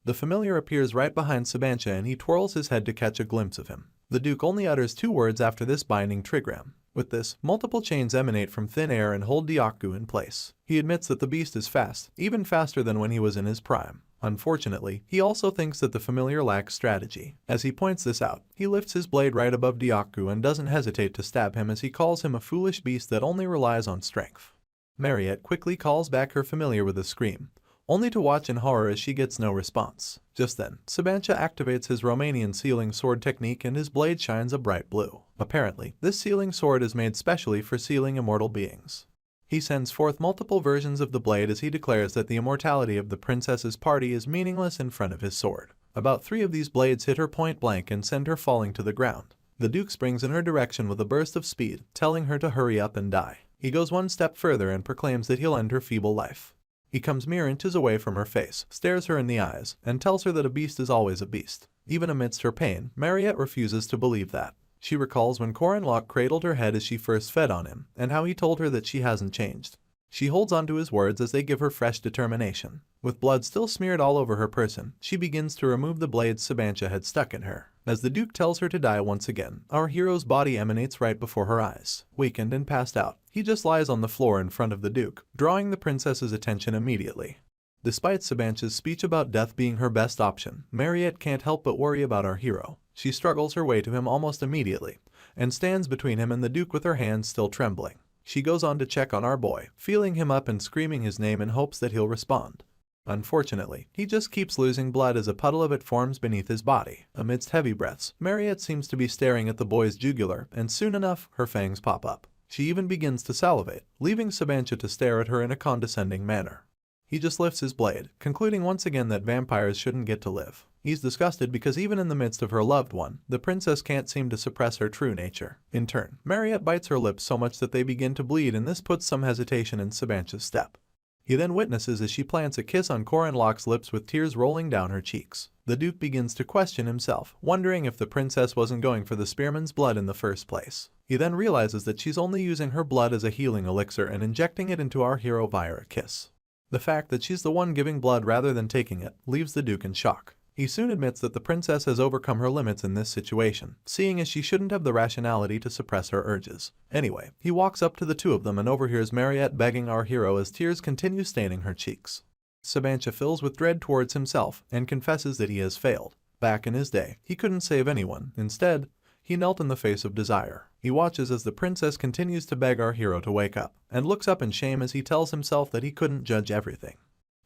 The familiar appears right behind Sabancha and he twirls his head to catch a glimpse of him. The Duke only utters 2 words after this binding trigram. With this, multiple chains emanate from thin air and hold Dyaku in place. He admits that the beast is fast, even faster than when he was in his prime. Unfortunately, he also thinks that the familiar lacks strategy. As he points this out, he lifts his blade right above Dyaku and doesn't hesitate to stab him as he calls him a foolish beast that only relies on strength. Mariette quickly calls back her familiar with a scream, only to watch in horror as she gets no response. Just then, Sabancha activates his Romanian sealing sword technique and his blade shines a bright blue. Apparently, this sealing sword is made specially for sealing immortal beings. He sends forth multiple versions of the blade as he declares that the immortality of the princess's party is meaningless in front of his sword. About 3 of these blades hit her point blank and send her falling to the ground. The Duke springs in her direction with a burst of speed, telling her to hurry up and die. He goes one step further and proclaims that he'll end her feeble life. He comes mere inches away from her face, stares her in the eyes, and tells her that a beast is always a beast. Even amidst her pain, Mariette refuses to believe that. She recalls when Corinlock cradled her head as she first fed on him, and how he told her that she hasn't changed. She holds on to his words as they give her fresh determination. With blood still smeared all over her person, she begins to remove the blades Sabancha had stuck in her. As the Duke tells her to die once again, our hero's body emanates right before her eyes. Weakened and passed out, he just lies on the floor in front of the Duke, drawing the princess's attention immediately. Despite Sabancha's speech about death being her best option, Mariette can't help but worry about our hero. She struggles her way to him almost immediately, and stands between him and the Duke with her hands still trembling. She goes on to check on our boy, feeling him up and screaming his name in hopes that he'll respond. Unfortunately, he just keeps losing blood as a puddle of it forms beneath his body. Amidst heavy breaths, Mariette seems to be staring at the boy's jugular, and soon enough, her fangs pop up. She even begins to salivate, leaving Sabancha to stare at her in a condescending manner. He just lifts his blade, concluding once again that vampires shouldn't get to live. He's disgusted because even in the midst of her loved one, the princess can't seem to suppress her true nature. In turn, Mariette bites her lips so much that they begin to bleed, and this puts some hesitation in Sabancha's step. He then witnesses as she plants a kiss on Corinlock's lips with tears rolling down her cheeks. The Duke begins to question himself, wondering if the princess wasn't going for the spearman's blood in the first place. He then realizes that she's only using her blood as a healing elixir and injecting it into our hero via a kiss. The fact that she's the one giving blood rather than taking it leaves the Duke in shock. He soon admits that the princess has overcome her limits in this situation, seeing as she shouldn't have the rationality to suppress her urges. Anyway, he walks up to the 2 of them and overhears Mariette begging our hero as tears continue staining her cheeks. Sabancha fills with dread towards himself and confesses that he has failed. Back in his day, he couldn't save anyone. Instead, he knelt in the face of desire. He watches as the princess continues to beg our hero to wake up, and looks up in shame as he tells himself that he couldn't judge everything.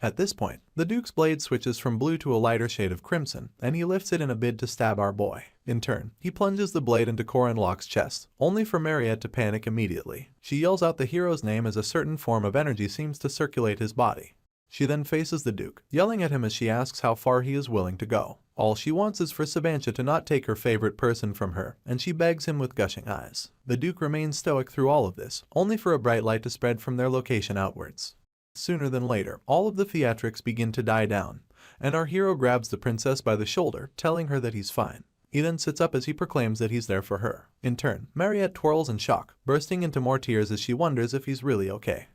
At this point, the Duke's blade switches from blue to a lighter shade of crimson, and he lifts it in a bid to stab our boy. In turn, he plunges the blade into Corinlock's chest, only for Mariette to panic immediately. She yells out the hero's name as a certain form of energy seems to circulate his body. She then faces the Duke, yelling at him as she asks how far he is willing to go. All she wants is for Sabancha to not take her favorite person from her, and she begs him with gushing eyes. The Duke remains stoic through all of this, only for a bright light to spread from their location outwards. Sooner than later, all of the theatrics begin to die down, and our hero grabs the princess by the shoulder, telling her that he's fine. He then sits up as he proclaims that he's there for her. In turn, Mariette twirls in shock, bursting into more tears as she wonders if he's really okay.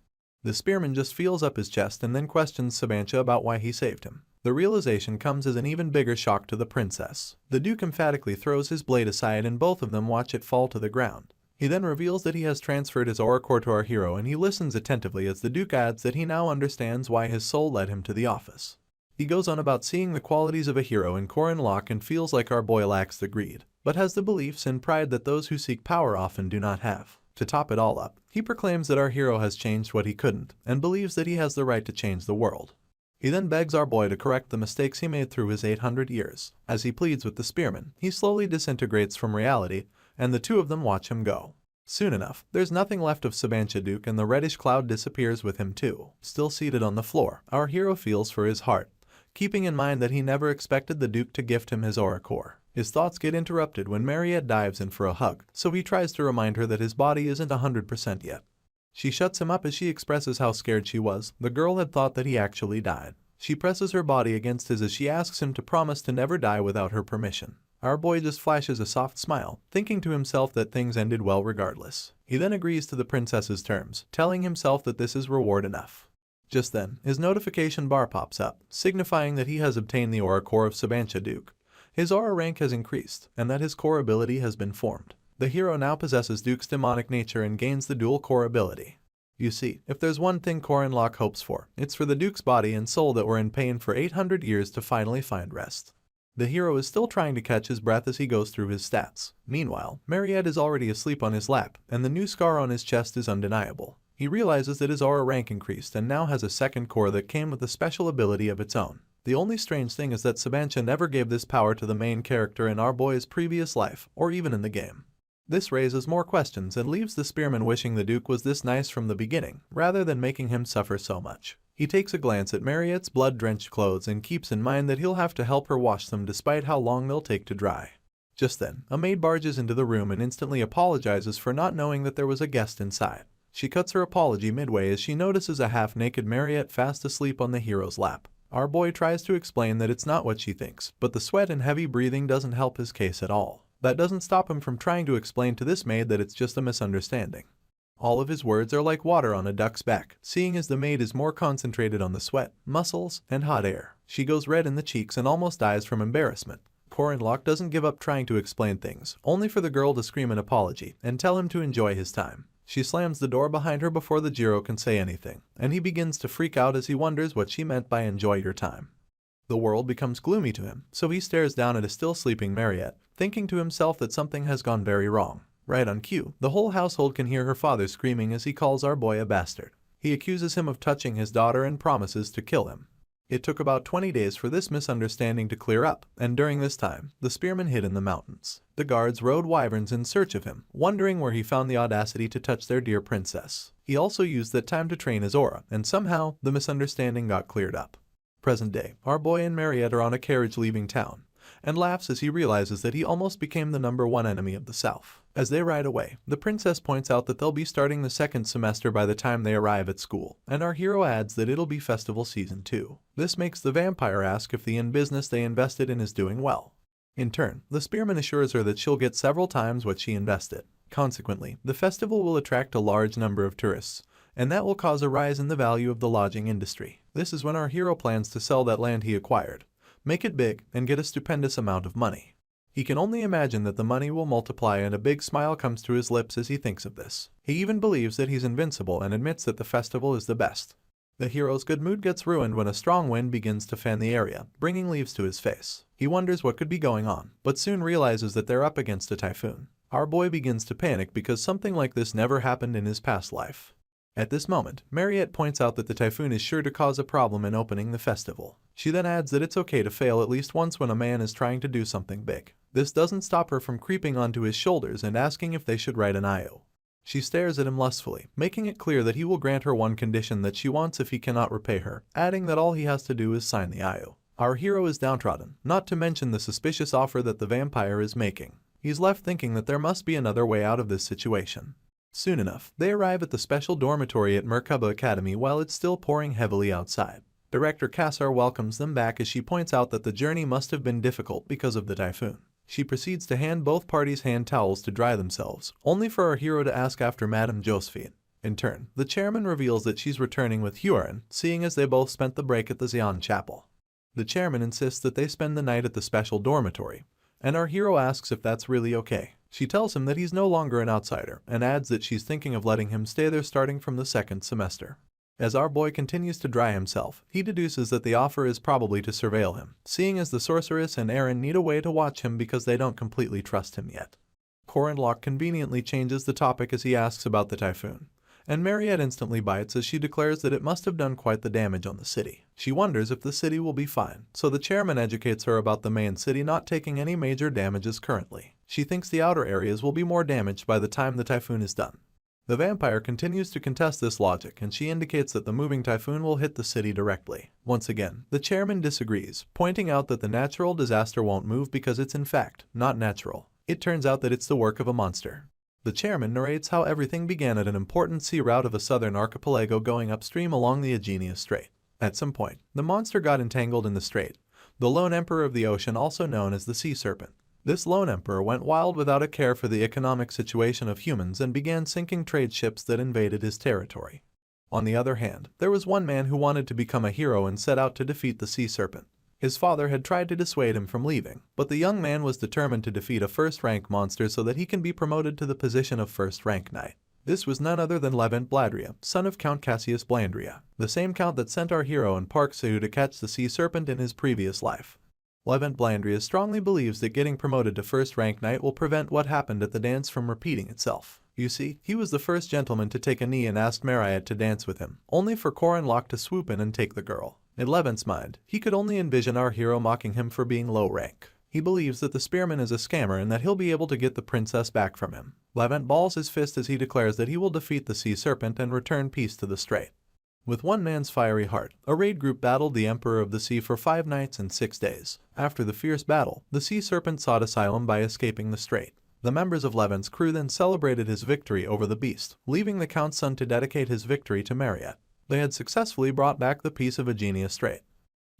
The spearman just feels up his chest and then questions Sabancha about why he saved him. The realization comes as an even bigger shock to the princess. The Duke emphatically throws his blade aside and both of them watch it fall to the ground. He then reveals that he has transferred his aura to our hero, and he listens attentively as the Duke adds that he now understands why his soul led him to the office. He goes on about seeing the qualities of a hero in Corinlock and feels like our boy lacks the greed, but has the beliefs and pride that those who seek power often do not have. To top it all up, he proclaims that our hero has changed what he couldn't, and believes that he has the right to change the world. He then begs our boy to correct the mistakes he made through his 800 years. As he pleads with the spearman, he slowly disintegrates from reality, and the 2 of them watch him go. Soon enough, there's nothing left of Sabancha Duke, and the reddish cloud disappears with him too. Still seated on the floor, our hero feels for his heart, keeping in mind that he never expected the Duke to gift him his aura core. His thoughts get interrupted when Mariette dives in for a hug, so he tries to remind her that his body isn't 100% yet. She shuts him up as she expresses how scared she was. The girl had thought that he actually died. She presses her body against his as she asks him to promise to never die without her permission. Our boy just flashes a soft smile, thinking to himself that things ended well regardless. He then agrees to the princess's terms, telling himself that this is reward enough. Just then, his notification bar pops up, signifying that he has obtained the aura core of Sabancha Duke. His aura rank has increased, and that his core ability has been formed. The hero now possesses Duke's demonic nature and gains the dual core ability. You see, if there's one thing Corin Locke hopes for, it's for the Duke's body and soul that were in pain for 800 years to finally find rest. The hero is still trying to catch his breath as he goes through his stats. Meanwhile, Mariette is already asleep on his lap, and the new scar on his chest is undeniable. He realizes that his aura rank increased and now has a second core that came with a special ability of its own. The only strange thing is that Sabancha never gave this power to the main character in our boy's previous life, or even in the game. This raises more questions and leaves the spearman wishing the Duke was this nice from the beginning, rather than making him suffer so much. He takes a glance at Mariette's blood-drenched clothes and keeps in mind that he'll have to help her wash them despite how long they'll take to dry. Just then, a maid barges into the room and instantly apologizes for not knowing that there was a guest inside. She cuts her apology midway as she notices a half-naked Mariette fast asleep on the hero's lap. Our boy tries to explain that it's not what she thinks, but the sweat and heavy breathing doesn't help his case at all. That doesn't stop him from trying to explain to this maid that it's just a misunderstanding. All of his words are like water on a duck's back, seeing as the maid is more concentrated on the sweat, muscles, and hot air. She goes red in the cheeks and almost dies from embarrassment. Corin Locke doesn't give up trying to explain things, only for the girl to scream an apology and tell him to enjoy his time. She slams the door behind her before the Jiro can say anything, and he begins to freak out as he wonders what she meant by enjoy your time. The world becomes gloomy to him, so he stares down at a still sleeping Mariette, thinking to himself that something has gone very wrong. Right on cue, the whole household can hear her father screaming as he calls our boy a bastard. He accuses him of touching his daughter and promises to kill him. It took about 20 days for this misunderstanding to clear up, and during this time, the spearman hid in the mountains. The guards rode wyverns in search of him, wondering where he found the audacity to touch their dear princess. He also used that time to train his aura, and somehow, the misunderstanding got cleared up. Present day, our boy and Mariette are on a carriage leaving town, and laughs as he realizes that he almost became the #1 enemy of the South. As they ride away, the princess points out that they'll be starting the second semester by the time they arrive at school, and our hero adds that it'll be festival season too. This makes the vampire ask if the business they invested in is doing well. In turn, the spearman assures her that she'll get several times what she invested. Consequently, the festival will attract a large number of tourists, and that will cause a rise in the value of the lodging industry. This is when our hero plans to sell that land he acquired, make it big, and get a stupendous amount of money. He can only imagine that the money will multiply, and a big smile comes to his lips as he thinks of this. He even believes that he's invincible and admits that the festival is the best. The hero's good mood gets ruined when a strong wind begins to fan the area, bringing leaves to his face. He wonders what could be going on, but soon realizes that they're up against a typhoon. Our boy begins to panic because something like this never happened in his past life. At this moment, Mariette points out that the typhoon is sure to cause a problem in opening the festival. She then adds that it's okay to fail at least once when a man is trying to do something big. This doesn't stop her from creeping onto his shoulders and asking if they should write an IO. She stares at him lustfully, making it clear that he will grant her one condition that she wants if he cannot repay her, adding that all he has to do is sign the IO. Our hero is downtrodden, not to mention the suspicious offer that the vampire is making. He's left thinking that there must be another way out of this situation. Soon enough, they arrive at the special dormitory at Merkaba Academy while it's still pouring heavily outside. Director Kassar welcomes them back as she points out that the journey must have been difficult because of the typhoon. She proceeds to hand both parties hand towels to dry themselves, only for our hero to ask after Madame Josephine. In turn, the chairman reveals that she's returning with Huron, seeing as they both spent the break at the Xian Chapel. The chairman insists that they spend the night at the special dormitory, and our hero asks if that's really okay. She tells him that he's no longer an outsider, and adds that she's thinking of letting him stay there starting from the second semester. As our boy continues to dry himself, he deduces that the offer is probably to surveil him, seeing as the sorceress and Aaron need a way to watch him because they don't completely trust him yet. Corin Locke conveniently changes the topic as he asks about the typhoon, and Mariette instantly bites as she declares that it must have done quite the damage on the city. She wonders if the city will be fine, so the chairman educates her about the main city not taking any major damages currently. She thinks the outer areas will be more damaged by the time the typhoon is done. The vampire continues to contest this logic, and she indicates that the moving typhoon will hit the city directly. Once again, the chairman disagrees, pointing out that the natural disaster won't move because it's in fact not natural. It turns out that it's the work of a monster. The chairman narrates how everything began at an important sea route of a southern archipelago going upstream along the Aegina Strait. At some point, the monster got entangled in the strait, the lone emperor of the ocean, also known as the sea serpent. This lone emperor went wild without a care for the economic situation of humans and began sinking trade ships that invaded his territory. On the other hand, there was one man who wanted to become a hero and set out to defeat the sea serpent. His father had tried to dissuade him from leaving, but the young man was determined to defeat a first-rank monster so that he can be promoted to the position of first-rank knight. This was none other than Levent Bladria, son of Count Cassius Blandria, the same count that sent our hero in Park Sehu to catch the sea serpent in his previous life. Levent Blandria strongly believes that getting promoted to first-rank knight will prevent what happened at the dance from repeating itself. You see, he was the first gentleman to take a knee and asked Mariette to dance with him, only for Corinlock to swoop in and take the girl. In Levent's mind, he could only envision our hero mocking him for being low rank. He believes that the spearman is a scammer and that he'll be able to get the princess back from him. Levent balls his fist as he declares that he will defeat the sea serpent and return peace to the strait. With one man's fiery heart, a raid group battled the Emperor of the Sea for 5 nights and 6 days. After the fierce battle, the sea serpent sought asylum by escaping the strait. The members of Levent's crew then celebrated his victory over the beast, leaving the Count's son to dedicate his victory to Mariette. They had successfully brought back the peace of Aegina Strait.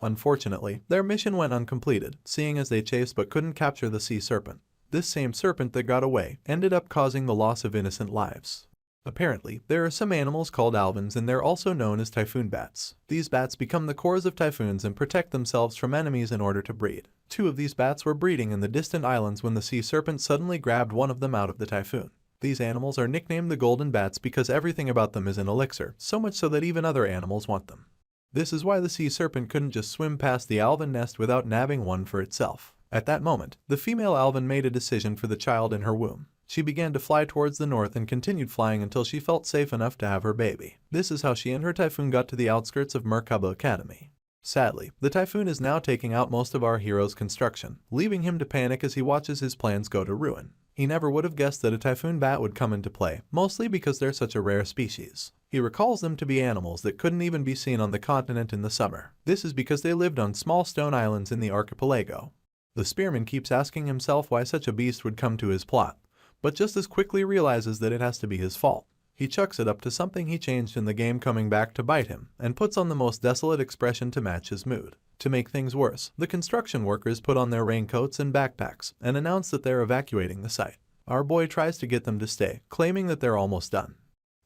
Unfortunately, their mission went uncompleted, seeing as they chased but couldn't capture the sea serpent. This same serpent that got away ended up causing the loss of innocent lives. Apparently, there are some animals called alvins and they're also known as typhoon bats. These bats become the cores of typhoons and protect themselves from enemies in order to breed. 2 of these bats were breeding in the distant islands when the sea serpent suddenly grabbed one of them out of the typhoon. These animals are nicknamed the golden bats because everything about them is an elixir, so much so that even other animals want them. This is why the sea serpent couldn't just swim past the alvin nest without nabbing one for itself. At that moment, the female alvin made a decision for the child in her womb. She began to fly towards the north and continued flying until she felt safe enough to have her baby. This is how she and her typhoon got to the outskirts of Merkaba Academy. Sadly, the typhoon is now taking out most of our hero's construction, leaving him to panic as he watches his plans go to ruin. He never would have guessed that a typhoon bat would come into play, mostly because they're such a rare species. He recalls them to be animals that couldn't even be seen on the continent in the summer. This is because they lived on small stone islands in the archipelago. The spearman keeps asking himself why such a beast would come to his plot, but just as quickly realizes that it has to be his fault. He chucks it up to something he changed in the game coming back to bite him, and puts on the most desolate expression to match his mood. To make things worse, the construction workers put on their raincoats and backpacks, and announce that they're evacuating the site. Our boy tries to get them to stay, claiming that they're almost done.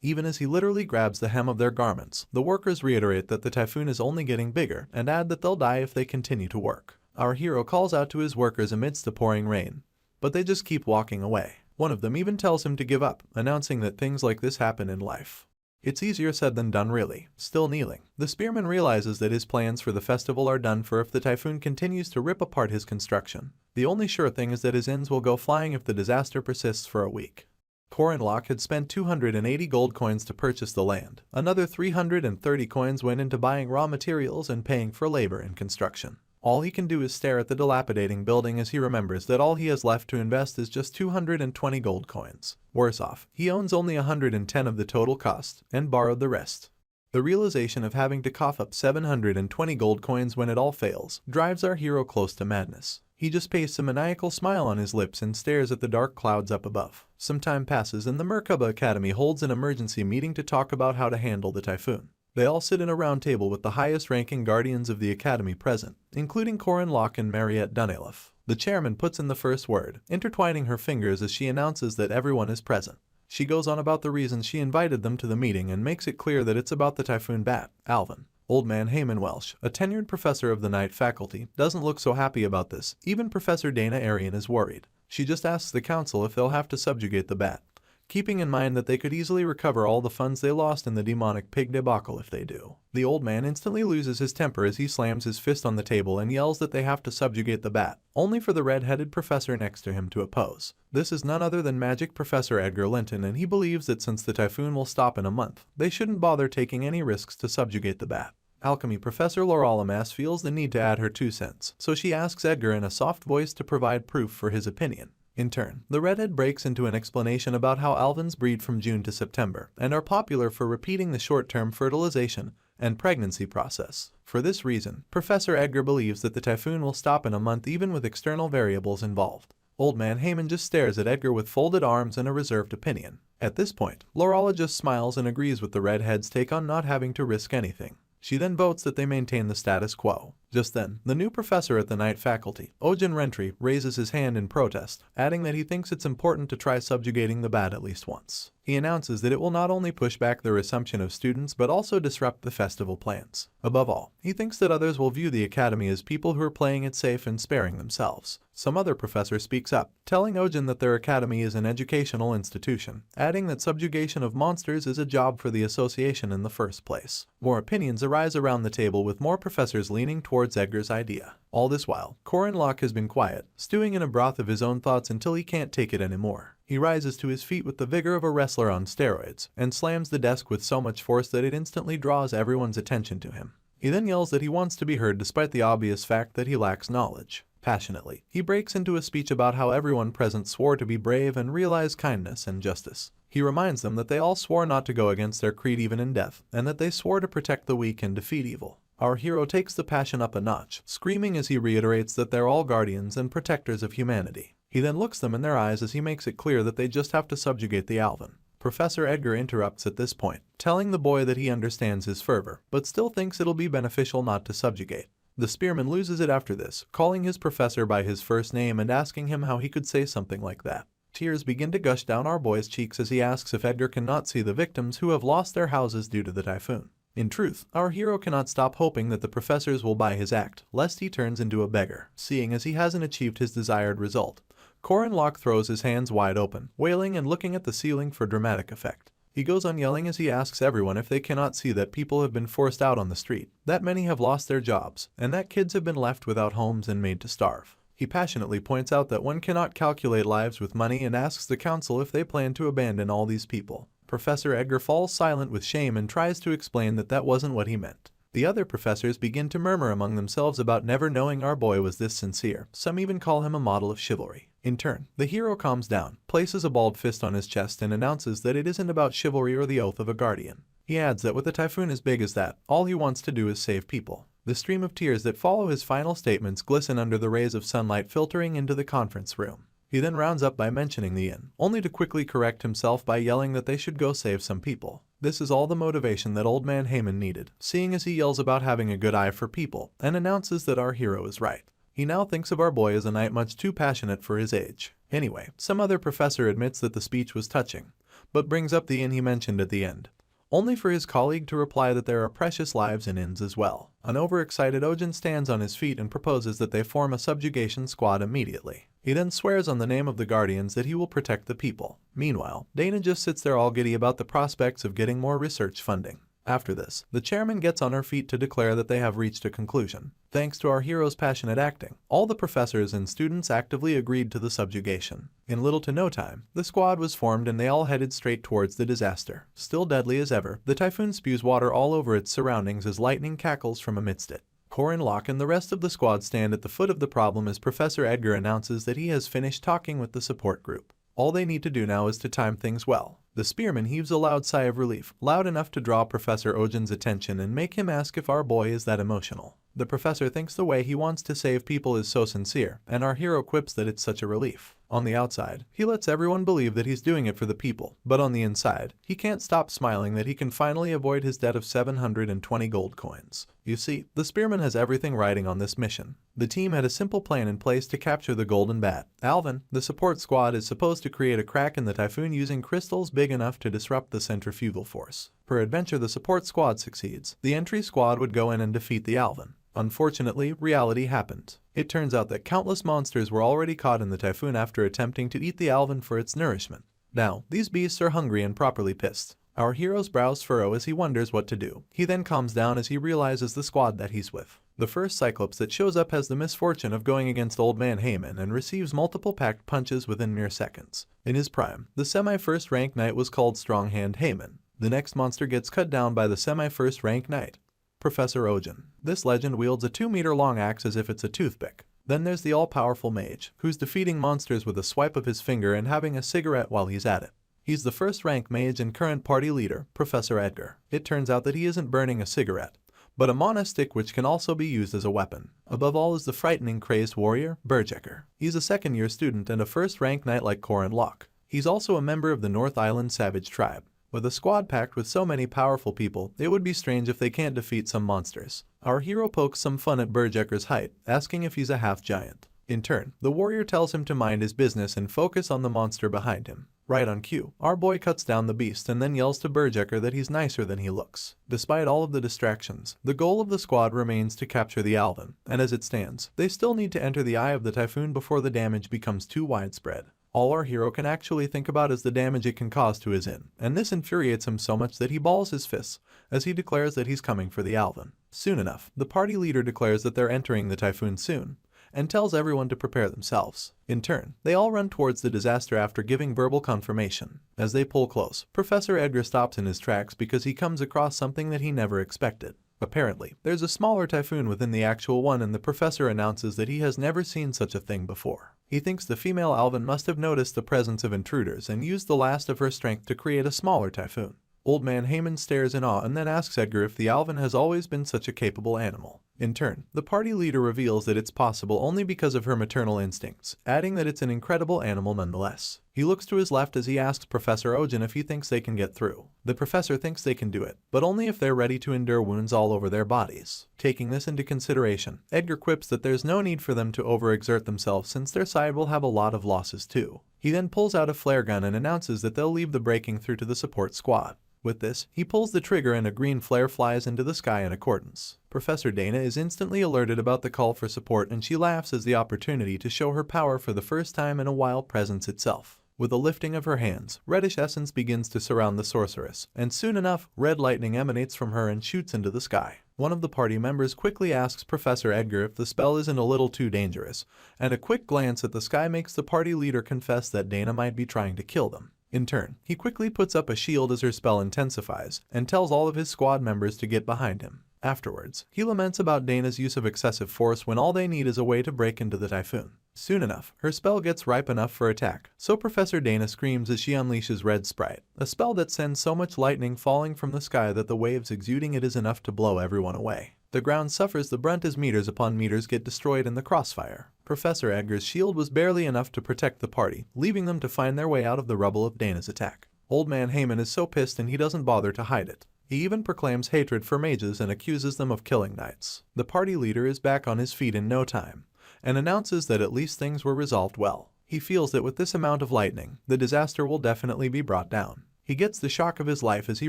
Even as he literally grabs the hem of their garments, the workers reiterate that the typhoon is only getting bigger, and add that they'll die if they continue to work. Our hero calls out to his workers amidst the pouring rain, but they just keep walking away. One of them even tells him to give up, announcing that things like this happen in life. It's easier said than done really. Still kneeling, the spearman realizes that his plans for the festival are done for if the typhoon continues to rip apart his construction. The only sure thing is that his ends will go flying if the disaster persists for a week. Corinlock had spent 280 gold coins to purchase the land. Another 330 coins went into buying raw materials and paying for labor and construction. All he can do is stare at the dilapidating building as he remembers that all he has left to invest is just 220 gold coins. Worse off, he owns only 110 of the total cost, and borrowed the rest. The realization of having to cough up 720 gold coins when it all fails drives our hero close to madness. He just pastes a maniacal smile on his lips and stares at the dark clouds up above. Some time passes and the Merkaba Academy holds an emergency meeting to talk about how to handle the typhoon. They all sit in a round table with the highest-ranking guardians of the academy present, including Corinlock and Mariette Dunelif. The chairman puts in the first word, intertwining her fingers as she announces that everyone is present. She goes on about the reasons she invited them to the meeting and makes it clear that it's about the typhoon bat, Alvin. Old man Heyman Welsh, a tenured professor of the night faculty, doesn't look so happy about this. Even Professor Dana Arian is worried. She just asks the council if they'll have to subjugate the bat, keeping in mind that they could easily recover all the funds they lost in the demonic pig debacle if they do. The old man instantly loses his temper as he slams his fist on the table and yells that they have to subjugate the bat, only for the red-headed professor next to him to oppose. This is none other than Magic Professor Edgar Linton, and he believes that since the typhoon will stop in a month, they shouldn't bother taking any risks to subjugate the bat. Alchemy Professor Lauralamas feels the need to add her 2 cents, so she asks Edgar in a soft voice to provide proof for his opinion. In turn, the redhead breaks into an explanation about how alvins breed from June to September and are popular for repeating the short-term fertilization and pregnancy process. For this reason, Professor Edgar believes that the typhoon will stop in a month even with external variables involved. Old Man Heyman just stares at Edgar with folded arms and a reserved opinion. At this point, Lorala just smiles and agrees with the redhead's take on not having to risk anything. She then votes that they maintain the status quo. Just then, the new professor at the night faculty, Ojin Rentry, raises his hand in protest, adding that he thinks it's important to try subjugating the bad at least once. He announces that it will not only push back the resumption of students but also disrupt the festival plans. Above all, he thinks that others will view the academy as people who are playing it safe and sparing themselves. Some other professor speaks up, telling Ojin that their academy is an educational institution, adding that subjugation of monsters is a job for the association in the first place. More opinions arise around the table with more professors leaning towards Edgar's idea. All this while, Corin Locke has been quiet, stewing in a broth of his own thoughts until he can't take it anymore. He rises to his feet with the vigor of a wrestler on steroids, and slams the desk with so much force that it instantly draws everyone's attention to him. He then yells that he wants to be heard despite the obvious fact that he lacks knowledge. Passionately, he breaks into a speech about how everyone present swore to be brave and realize kindness and justice. He reminds them that they all swore not to go against their creed even in death, and that they swore to protect the weak and defeat evil. Our hero takes the passion up a notch, screaming as he reiterates that they're all guardians and protectors of humanity. He then looks them in their eyes as he makes it clear that they just have to subjugate the Alvin. Professor Edgar interrupts at this point, telling the boy that he understands his fervor, but still thinks it'll be beneficial not to subjugate. The spearman loses it after this, calling his professor by his first name and asking him how he could say something like that. Tears begin to gush down our boy's cheeks as he asks if Edgar cannot see the victims who have lost their houses due to the typhoon. In truth, our hero cannot stop hoping that the professors will buy his act, lest he turns into a beggar, seeing as he hasn't achieved his desired result. Corin Locke throws his hands wide open, wailing and looking at the ceiling for dramatic effect. He goes on yelling as he asks everyone if they cannot see that people have been forced out on the street, that many have lost their jobs, and that kids have been left without homes and made to starve. He passionately points out that one cannot calculate lives with money and asks the council if they plan to abandon all these people. Professor Edgar falls silent with shame and tries to explain that that wasn't what he meant. The other professors begin to murmur among themselves about never knowing our boy was this sincere. Some even call him a model of chivalry. In turn, the hero calms down, places a balled fist on his chest and announces that it isn't about chivalry or the oath of a guardian. He adds that with a typhoon as big as that, all he wants to do is save people. The stream of tears that follow his final statements glisten under the rays of sunlight filtering into the conference room. He then rounds up by mentioning the inn, only to quickly correct himself by yelling that they should go save some people. This is all the motivation that Old Man Heyman needed, seeing as he yells about having a good eye for people, and announces that our hero is right. He now thinks of our boy as a knight much too passionate for his age. Anyway, some other professor admits that the speech was touching, but brings up the inn he mentioned at the end, only for his colleague to reply that there are precious lives in inns as well. An overexcited Ojin stands on his feet and proposes that they form a subjugation squad immediately. He then swears on the name of the Guardians that he will protect the people. Meanwhile, Dana just sits there all giddy about the prospects of getting more research funding. After this, the chairman gets on her feet to declare that they have reached a conclusion. Thanks to our hero's passionate acting, all the professors and students actively agreed to the subjugation. In little to no time, the squad was formed and they all headed straight towards the disaster. Still deadly as ever, the typhoon spews water all over its surroundings as lightning cackles from amidst it. Corin Locke and the rest of the squad stand at the foot of the problem as Professor Edgar announces that he has finished talking with the support group. All they need to do now is to time things well. The spearman heaves a loud sigh of relief, loud enough to draw Professor Ojin's attention and make him ask if our boy is that emotional. The professor thinks the way he wants to save people is so sincere, and our hero quips that it's such a relief. On the outside, he lets everyone believe that he's doing it for the people, but on the inside, he can't stop smiling that he can finally avoid his debt of 720 gold coins. You see, the spearman has everything riding on this mission. The team had a simple plan in place to capture the golden bat. Alvin, the support squad, is supposed to create a crack in the typhoon using crystals big enough to disrupt the centrifugal force. Peradventure the support squad succeeds. The entry squad would go in and defeat the Alvin. Unfortunately, reality happened. It turns out that countless monsters were already caught in the typhoon after attempting to eat the Alvin for its nourishment. Now, these beasts are hungry and properly pissed. Our hero's brows furrow as he wonders what to do. He then calms down as he realizes the squad that he's with. The first Cyclops that shows up has the misfortune of going against Old Man Heyman and receives multiple packed punches within mere seconds. In his prime, the semi-first rank knight was called Stronghand Heyman. The next monster gets cut down by the semi-first rank knight, Professor Ojin. This legend wields a 2-meter-long axe as if it's a toothpick. Then there's the all-powerful mage, who's defeating monsters with a swipe of his finger and having a cigarette while he's at it. He's the first rank mage and current party leader, Professor Edgar. It turns out that he isn't burning a cigarette, but a mana stick which can also be used as a weapon. Above all is the frightening crazed warrior, Berserker. He's a second-year student and a first-rank knight like Korin Locke. He's also a member of the North Island Savage Tribe. With a squad packed with so many powerful people, it would be strange if they can't defeat some monsters. Our hero pokes some fun at Berserker's height, asking if he's a half-giant. In turn, the warrior tells him to mind his business and focus on the monster behind him. Right on cue, our boy cuts down the beast and then yells to Berserker that he's nicer than he looks. Despite all of the distractions, the goal of the squad remains to capture the Alvin, and as it stands, they still need to enter the eye of the typhoon before the damage becomes too widespread. All our hero can actually think about is the damage it can cause to his inn, and this infuriates him so much that he balls his fists as he declares that he's coming for the Alvin. Soon enough, the party leader declares that they're entering the typhoon soon, and tells everyone to prepare themselves. In turn, they all run towards the disaster after giving verbal confirmation. As they pull close, Professor Edgar stops in his tracks because he comes across something that he never expected. Apparently, there's a smaller typhoon within the actual one, and the professor announces that he has never seen such a thing before. He thinks the female Alvin must have noticed the presence of intruders and used the last of her strength to create a smaller typhoon. Old Man Heyman stares in awe and then asks Edgar if the Alvin has always been such a capable animal. In turn, the party leader reveals that it's possible only because of her maternal instincts, adding that it's an incredible animal nonetheless. He looks to his left as he asks Professor Ojin if he thinks they can get through. The professor thinks they can do it, but only if they're ready to endure wounds all over their bodies. Taking this into consideration, Edgar quips that there's no need for them to overexert themselves since their side will have a lot of losses too. He then pulls out a flare gun and announces that they'll leave the breaking through to the support squad. With this, he pulls the trigger and a green flare flies into the sky in accordance. Professor Dana is instantly alerted about the call for support and she laughs as the opportunity to show her power for the first time in a while presents itself. With a lifting of her hands, reddish essence begins to surround the sorceress, and soon enough, red lightning emanates from her and shoots into the sky. One of the party members quickly asks Professor Edgar if the spell isn't a little too dangerous, and a quick glance at the sky makes the party leader confess that Dana might be trying to kill them. In turn, he quickly puts up a shield as her spell intensifies, and tells all of his squad members to get behind him. Afterwards, he laments about Dana's use of excessive force when all they need is a way to break into the typhoon. Soon enough, her spell gets ripe enough for attack, so Professor Dana screams as she unleashes Red Sprite, a spell that sends so much lightning falling from the sky that the waves exuding it is enough to blow everyone away. The ground suffers the brunt as meters upon meters get destroyed in the crossfire. Professor Edgar's shield was barely enough to protect the party, leaving them to find their way out of the rubble of Dana's attack. Old Man Heyman is so pissed and he doesn't bother to hide it. He even proclaims hatred for mages and accuses them of killing knights. The party leader is back on his feet in no time, and announces that at least things were resolved well. He feels that with this amount of lightning, the disaster will definitely be brought down. He gets the shock of his life as he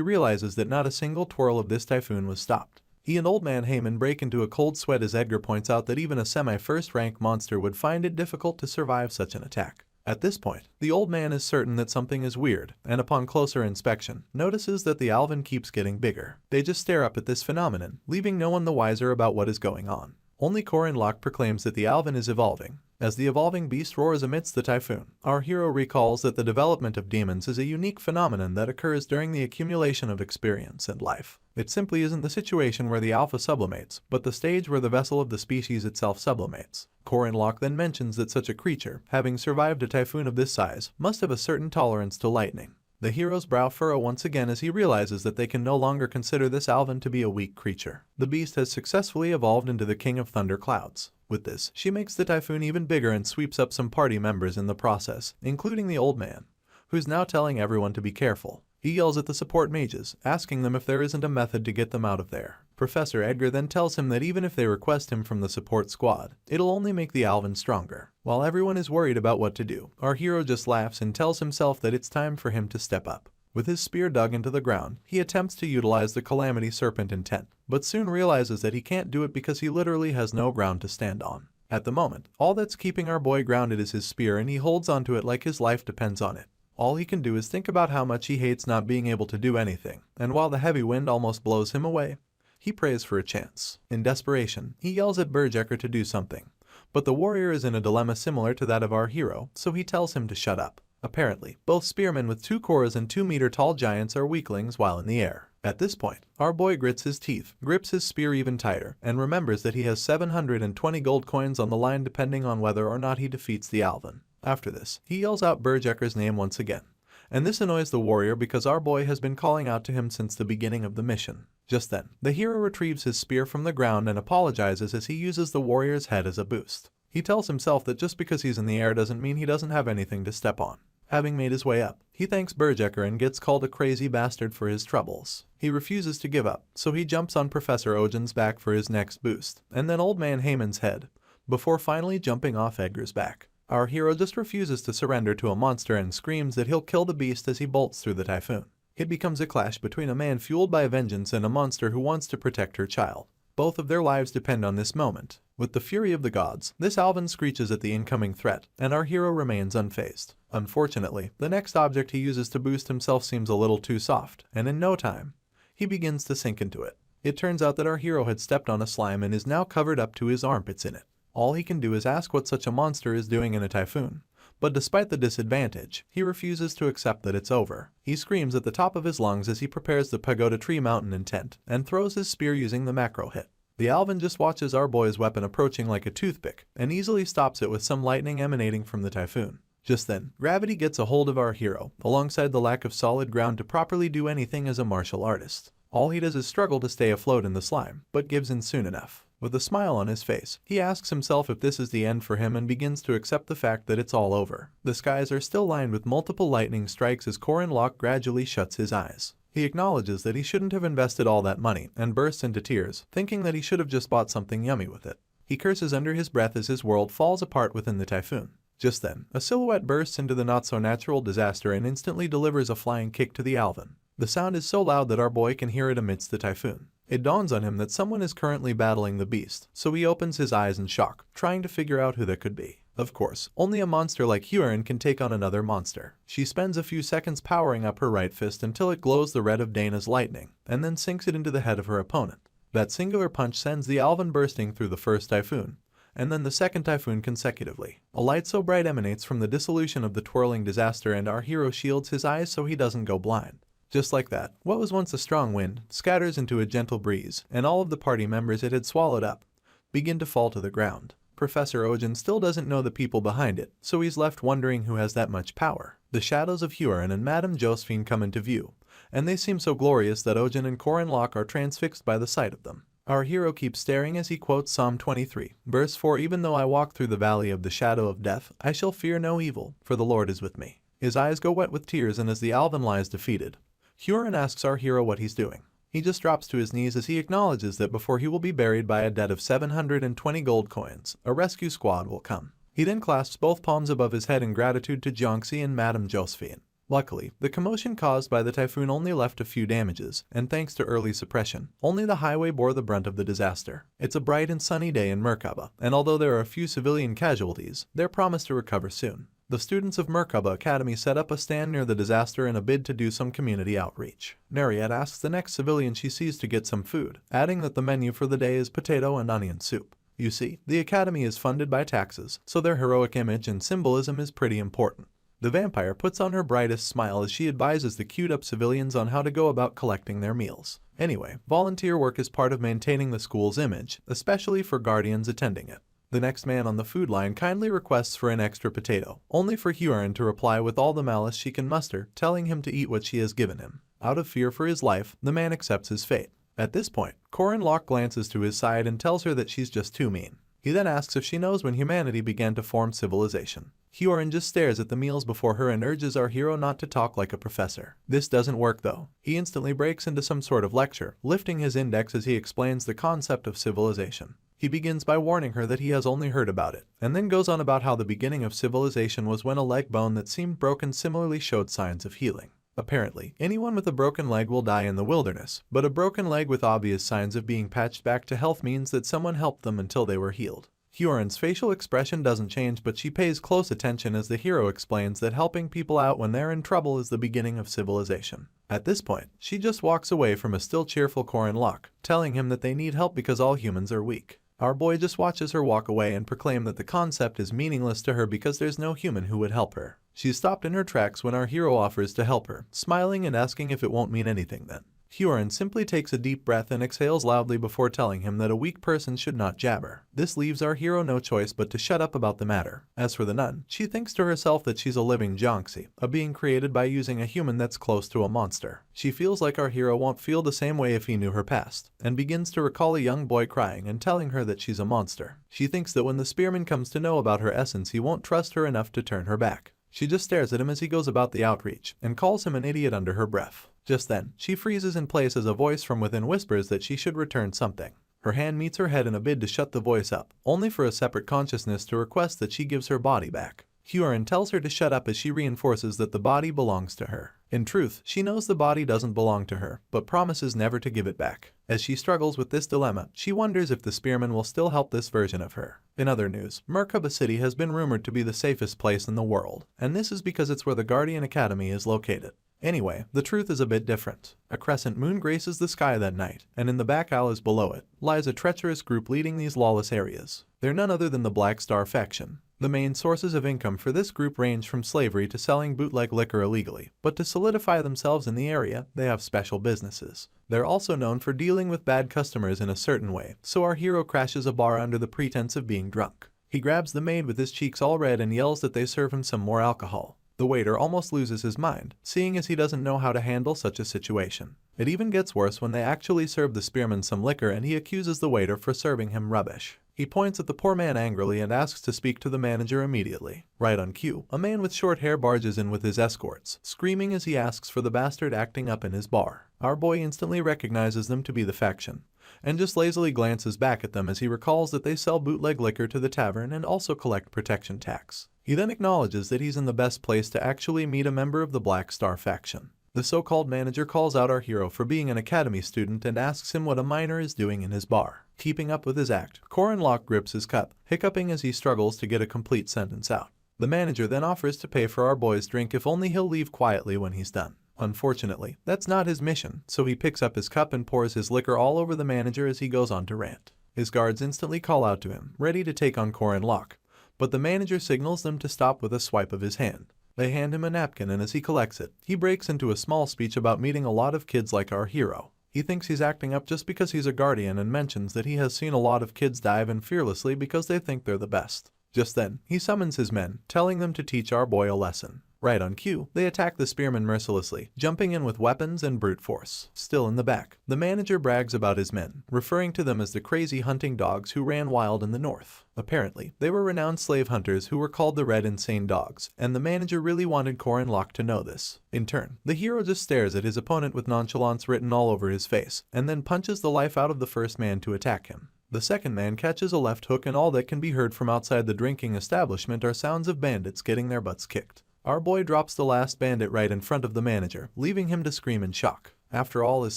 realizes that not a single twirl of this typhoon was stopped. He and Old Man Heyman break into a cold sweat as Edgar points out that even a semi-first rank monster would find it difficult to survive such an attack. At this point, the old man is certain that something is weird, and upon closer inspection, notices that the Alvin keeps getting bigger. They just stare up at this phenomenon, leaving no one the wiser about what is going on. Only Korin Locke proclaims that the Alvin is evolving. As the evolving beast roars amidst the typhoon, our hero recalls that the development of demons is a unique phenomenon that occurs during the accumulation of experience and life. It simply isn't the situation where the alpha sublimates, but the stage where the vessel of the species itself sublimates. Korin Locke then mentions that such a creature, having survived a typhoon of this size, must have a certain tolerance to lightning. The hero's brow furrow once again as he realizes that they can no longer consider this Alvin to be a weak creature. The beast has successfully evolved into the King of Thunder Clouds. With this, she makes the typhoon even bigger and sweeps up some party members in the process, including the old man, who's now telling everyone to be careful. He yells at the support mages, asking them if there isn't a method to get them out of there. Professor Edgar then tells him that even if they request him from the support squad, it'll only make the Alvin stronger. While everyone is worried about what to do, our hero just laughs and tells himself that it's time for him to step up. With his spear dug into the ground, he attempts to utilize the Calamity Serpent intent, but soon realizes that he can't do it because he literally has no ground to stand on. At the moment, all that's keeping our boy grounded is his spear, and he holds onto it like his life depends on it. All he can do is think about how much he hates not being able to do anything, and while the heavy wind almost blows him away, he prays for a chance. In desperation, he yells at Berserker to do something, but the warrior is in a dilemma similar to that of our hero, so he tells him to shut up. Apparently, both spearmen with 2 koras and 2-meter-tall giants are weaklings while in the air. At this point, our boy grits his teeth, grips his spear even tighter, and remembers that he has 720 gold coins on the line depending on whether or not he defeats the Alvin. After this, he yells out Berserker's name once again, and this annoys the warrior because our boy has been calling out to him since the beginning of the mission. Just then, the hero retrieves his spear from the ground and apologizes as he uses the warrior's head as a boost. He tells himself that just because he's in the air doesn't mean he doesn't have anything to step on. Having made his way up, he thanks Berserker and gets called a crazy bastard for his troubles. He refuses to give up, so he jumps on Professor Ojan's back for his next boost, and then Old Man Heyman's head, before finally jumping off Edgar's back. Our hero just refuses to surrender to a monster and screams that he'll kill the beast as he bolts through the typhoon. It becomes a clash between a man fueled by vengeance and a monster who wants to protect her child. Both of their lives depend on this moment. With the fury of the gods, this Alvin screeches at the incoming threat, and our hero remains unfazed. Unfortunately, the next object he uses to boost himself seems a little too soft, and in no time, he begins to sink into it. It turns out that our hero had stepped on a slime and is now covered up to his armpits in it. All he can do is ask what such a monster is doing in a typhoon. But despite the disadvantage, he refuses to accept that it's over. He screams at the top of his lungs as he prepares the pagoda tree mountain intent, and throws his spear using the macro hit. The Alvin just watches our boy's weapon approaching like a toothpick, and easily stops it with some lightning emanating from the typhoon. Just then, gravity gets a hold of our hero, alongside the lack of solid ground to properly do anything as a martial artist. All he does is struggle to stay afloat in the slime, but gives in soon enough. With a smile on his face, he asks himself if this is the end for him and begins to accept the fact that it's all over. The skies are still lined with multiple lightning strikes as Corin Locke gradually shuts his eyes. He acknowledges that he shouldn't have invested all that money and bursts into tears, thinking that he should have just bought something yummy with it. He curses under his breath as his world falls apart within the typhoon. Just then, a silhouette bursts into the not-so-natural disaster and instantly delivers a flying kick to the Alvin. The sound is so loud that our boy can hear it amidst the typhoon. It dawns on him that someone is currently battling the beast, so he opens his eyes in shock, trying to figure out who that could be. Of course, only a monster like Huron can take on another monster. She spends a few seconds powering up her right fist until it glows the red of Dana's lightning, and then sinks it into the head of her opponent. That singular punch sends the Alvin bursting through the first typhoon, and then the second typhoon consecutively. A light so bright emanates from the dissolution of the twirling disaster, and our hero shields his eyes so he doesn't go blind. Just like that, what was once a strong wind scatters into a gentle breeze, and all of the party members it had swallowed up begin to fall to the ground. Professor Ojan still doesn't know the people behind it, so he's left wondering who has that much power. The shadows of Huron and Madame Josephine come into view, and they seem so glorious that Ojan and Corin Locke are transfixed by the sight of them. Our hero keeps staring as he quotes Psalm 23, verse 4, "Even though I walk through the valley of the shadow of death, I shall fear no evil, for the Lord is with me." His eyes go wet with tears, and as the Alvin lies defeated, Huron asks our hero what he's doing. He just drops to his knees as he acknowledges that before he will be buried by a debt of 720 gold coins, a rescue squad will come. He then clasps both palms above his head in gratitude to Jonxi and Madame Josephine. Luckily, the commotion caused by the typhoon only left a few damages, and thanks to early suppression, only the highway bore the brunt of the disaster. It's a bright and sunny day in Merkaba, and although there are a few civilian casualties, they're promised to recover soon. The students of Merkaba Academy set up a stand near the disaster in a bid to do some community outreach. Nariette asks the next civilian she sees to get some food, adding that the menu for the day is potato and onion soup. You see, the academy is funded by taxes, so their heroic image and symbolism is pretty important. The vampire puts on her brightest smile as she advises the queued-up civilians on how to go about collecting their meals. Anyway, volunteer work is part of maintaining the school's image, especially for guardians attending it. The next man on the food line kindly requests for an extra potato, only for Huron to reply with all the malice she can muster, telling him to eat what she has given him. Out of fear for his life, the man accepts his fate. At this point, Corin Locke glances to his side and tells her that she's just too mean. He then asks if she knows when humanity began to form civilization. Huron just stares at the meals before her and urges our hero not to talk like a professor. This doesn't work though. He instantly breaks into some sort of lecture, lifting his index as he explains the concept of civilization. He begins by warning her that he has only heard about it, and then goes on about how the beginning of civilization was when a leg bone that seemed broken similarly showed signs of healing. Apparently, anyone with a broken leg will die in the wilderness, but a broken leg with obvious signs of being patched back to health means that someone helped them until they were healed. Huron's facial expression doesn't change, but she pays close attention as the hero explains that helping people out when they're in trouble is the beginning of civilization. At this point, she just walks away from a still cheerful Corin Locke, telling him that they need help because all humans are weak. Our boy just watches her walk away and proclaim that the concept is meaningless to her because there's no human who would help her. She's stopped in her tracks when our hero offers to help her, smiling and asking if it won't mean anything then. Hyorin simply takes a deep breath and exhales loudly before telling him that a weak person should not jabber. This leaves our hero no choice but to shut up about the matter. As for the nun, she thinks to herself that she's a living Jonxi, a being created by using a human that's close to a monster. She feels like our hero won't feel the same way if he knew her past, and begins to recall a young boy crying and telling her that she's a monster. She thinks that when the spearman comes to know about her essence, he won't trust her enough to turn her back. She just stares at him as he goes about the outreach, and calls him an idiot under her breath. Just then, she freezes in place as a voice from within whispers that she should return something. Her hand meets her head in a bid to shut the voice up, only for a separate consciousness to request that she gives her body back. Hyorin tells her to shut up as she reinforces that the body belongs to her. In truth, she knows the body doesn't belong to her, but promises never to give it back. As she struggles with this dilemma, she wonders if the spearman will still help this version of her. In other news, Merkaba City has been rumored to be the safest place in the world, and this is because it's where the Guardian Academy is located. Anyway, the truth is a bit different. A crescent moon graces the sky that night, and in the back alleys below it lies a treacherous group leading these lawless areas. They're none other than the Black Star faction. The main sources of income for this group range from slavery to selling bootleg liquor illegally, but to solidify themselves in the area, they have special businesses. They're also known for dealing with bad customers in a certain way, so our hero crashes a bar under the pretense of being drunk. He grabs the maid with his cheeks all red and yells that they serve him some more alcohol. The waiter almost loses his mind, seeing as he doesn't know how to handle such a situation. It even gets worse when they actually serve the spearman some liquor and he accuses the waiter for serving him rubbish. He points at the poor man angrily and asks to speak to the manager immediately. Right on cue, a man with short hair barges in with his escorts, screaming as he asks for the bastard acting up in his bar. Our boy instantly recognizes them to be the faction, and just lazily glances back at them as he recalls that they sell bootleg liquor to the tavern and also collect protection tax. He then acknowledges that he's in the best place to actually meet a member of the Black Star faction. The so-called manager calls out our hero for being an academy student and asks him what a minor is doing in his bar. Keeping up with his act, Corin Locke grips his cup, hiccuping as he struggles to get a complete sentence out. The manager then offers to pay for our boy's drink if only he'll leave quietly when he's done. Unfortunately, that's not his mission, so he picks up his cup and pours his liquor all over the manager as he goes on to rant. His guards instantly call out to him, ready to take on Corin Locke, but the manager signals them to stop with a swipe of his hand. They hand him a napkin and as he collects it, he breaks into a small speech about meeting a lot of kids like our hero. He thinks he's acting up just because he's a guardian and mentions that he has seen a lot of kids dive in fearlessly because they think they're the best. Just then, he summons his men, telling them to teach our boy a lesson. Right on cue, they attack the spearmen mercilessly, jumping in with weapons and brute force. Still in the back, the manager brags about his men, referring to them as the crazy hunting dogs who ran wild in the north. Apparently, they were renowned slave hunters who were called the Red Insane Dogs, and the manager really wanted Corin Locke to know this. In turn, the hero just stares at his opponent with nonchalance written all over his face, and then punches the life out of the first man to attack him. The second man catches a left hook and all that can be heard from outside the drinking establishment are sounds of bandits getting their butts kicked. Our boy drops the last bandit right in front of the manager, leaving him to scream in shock. After all is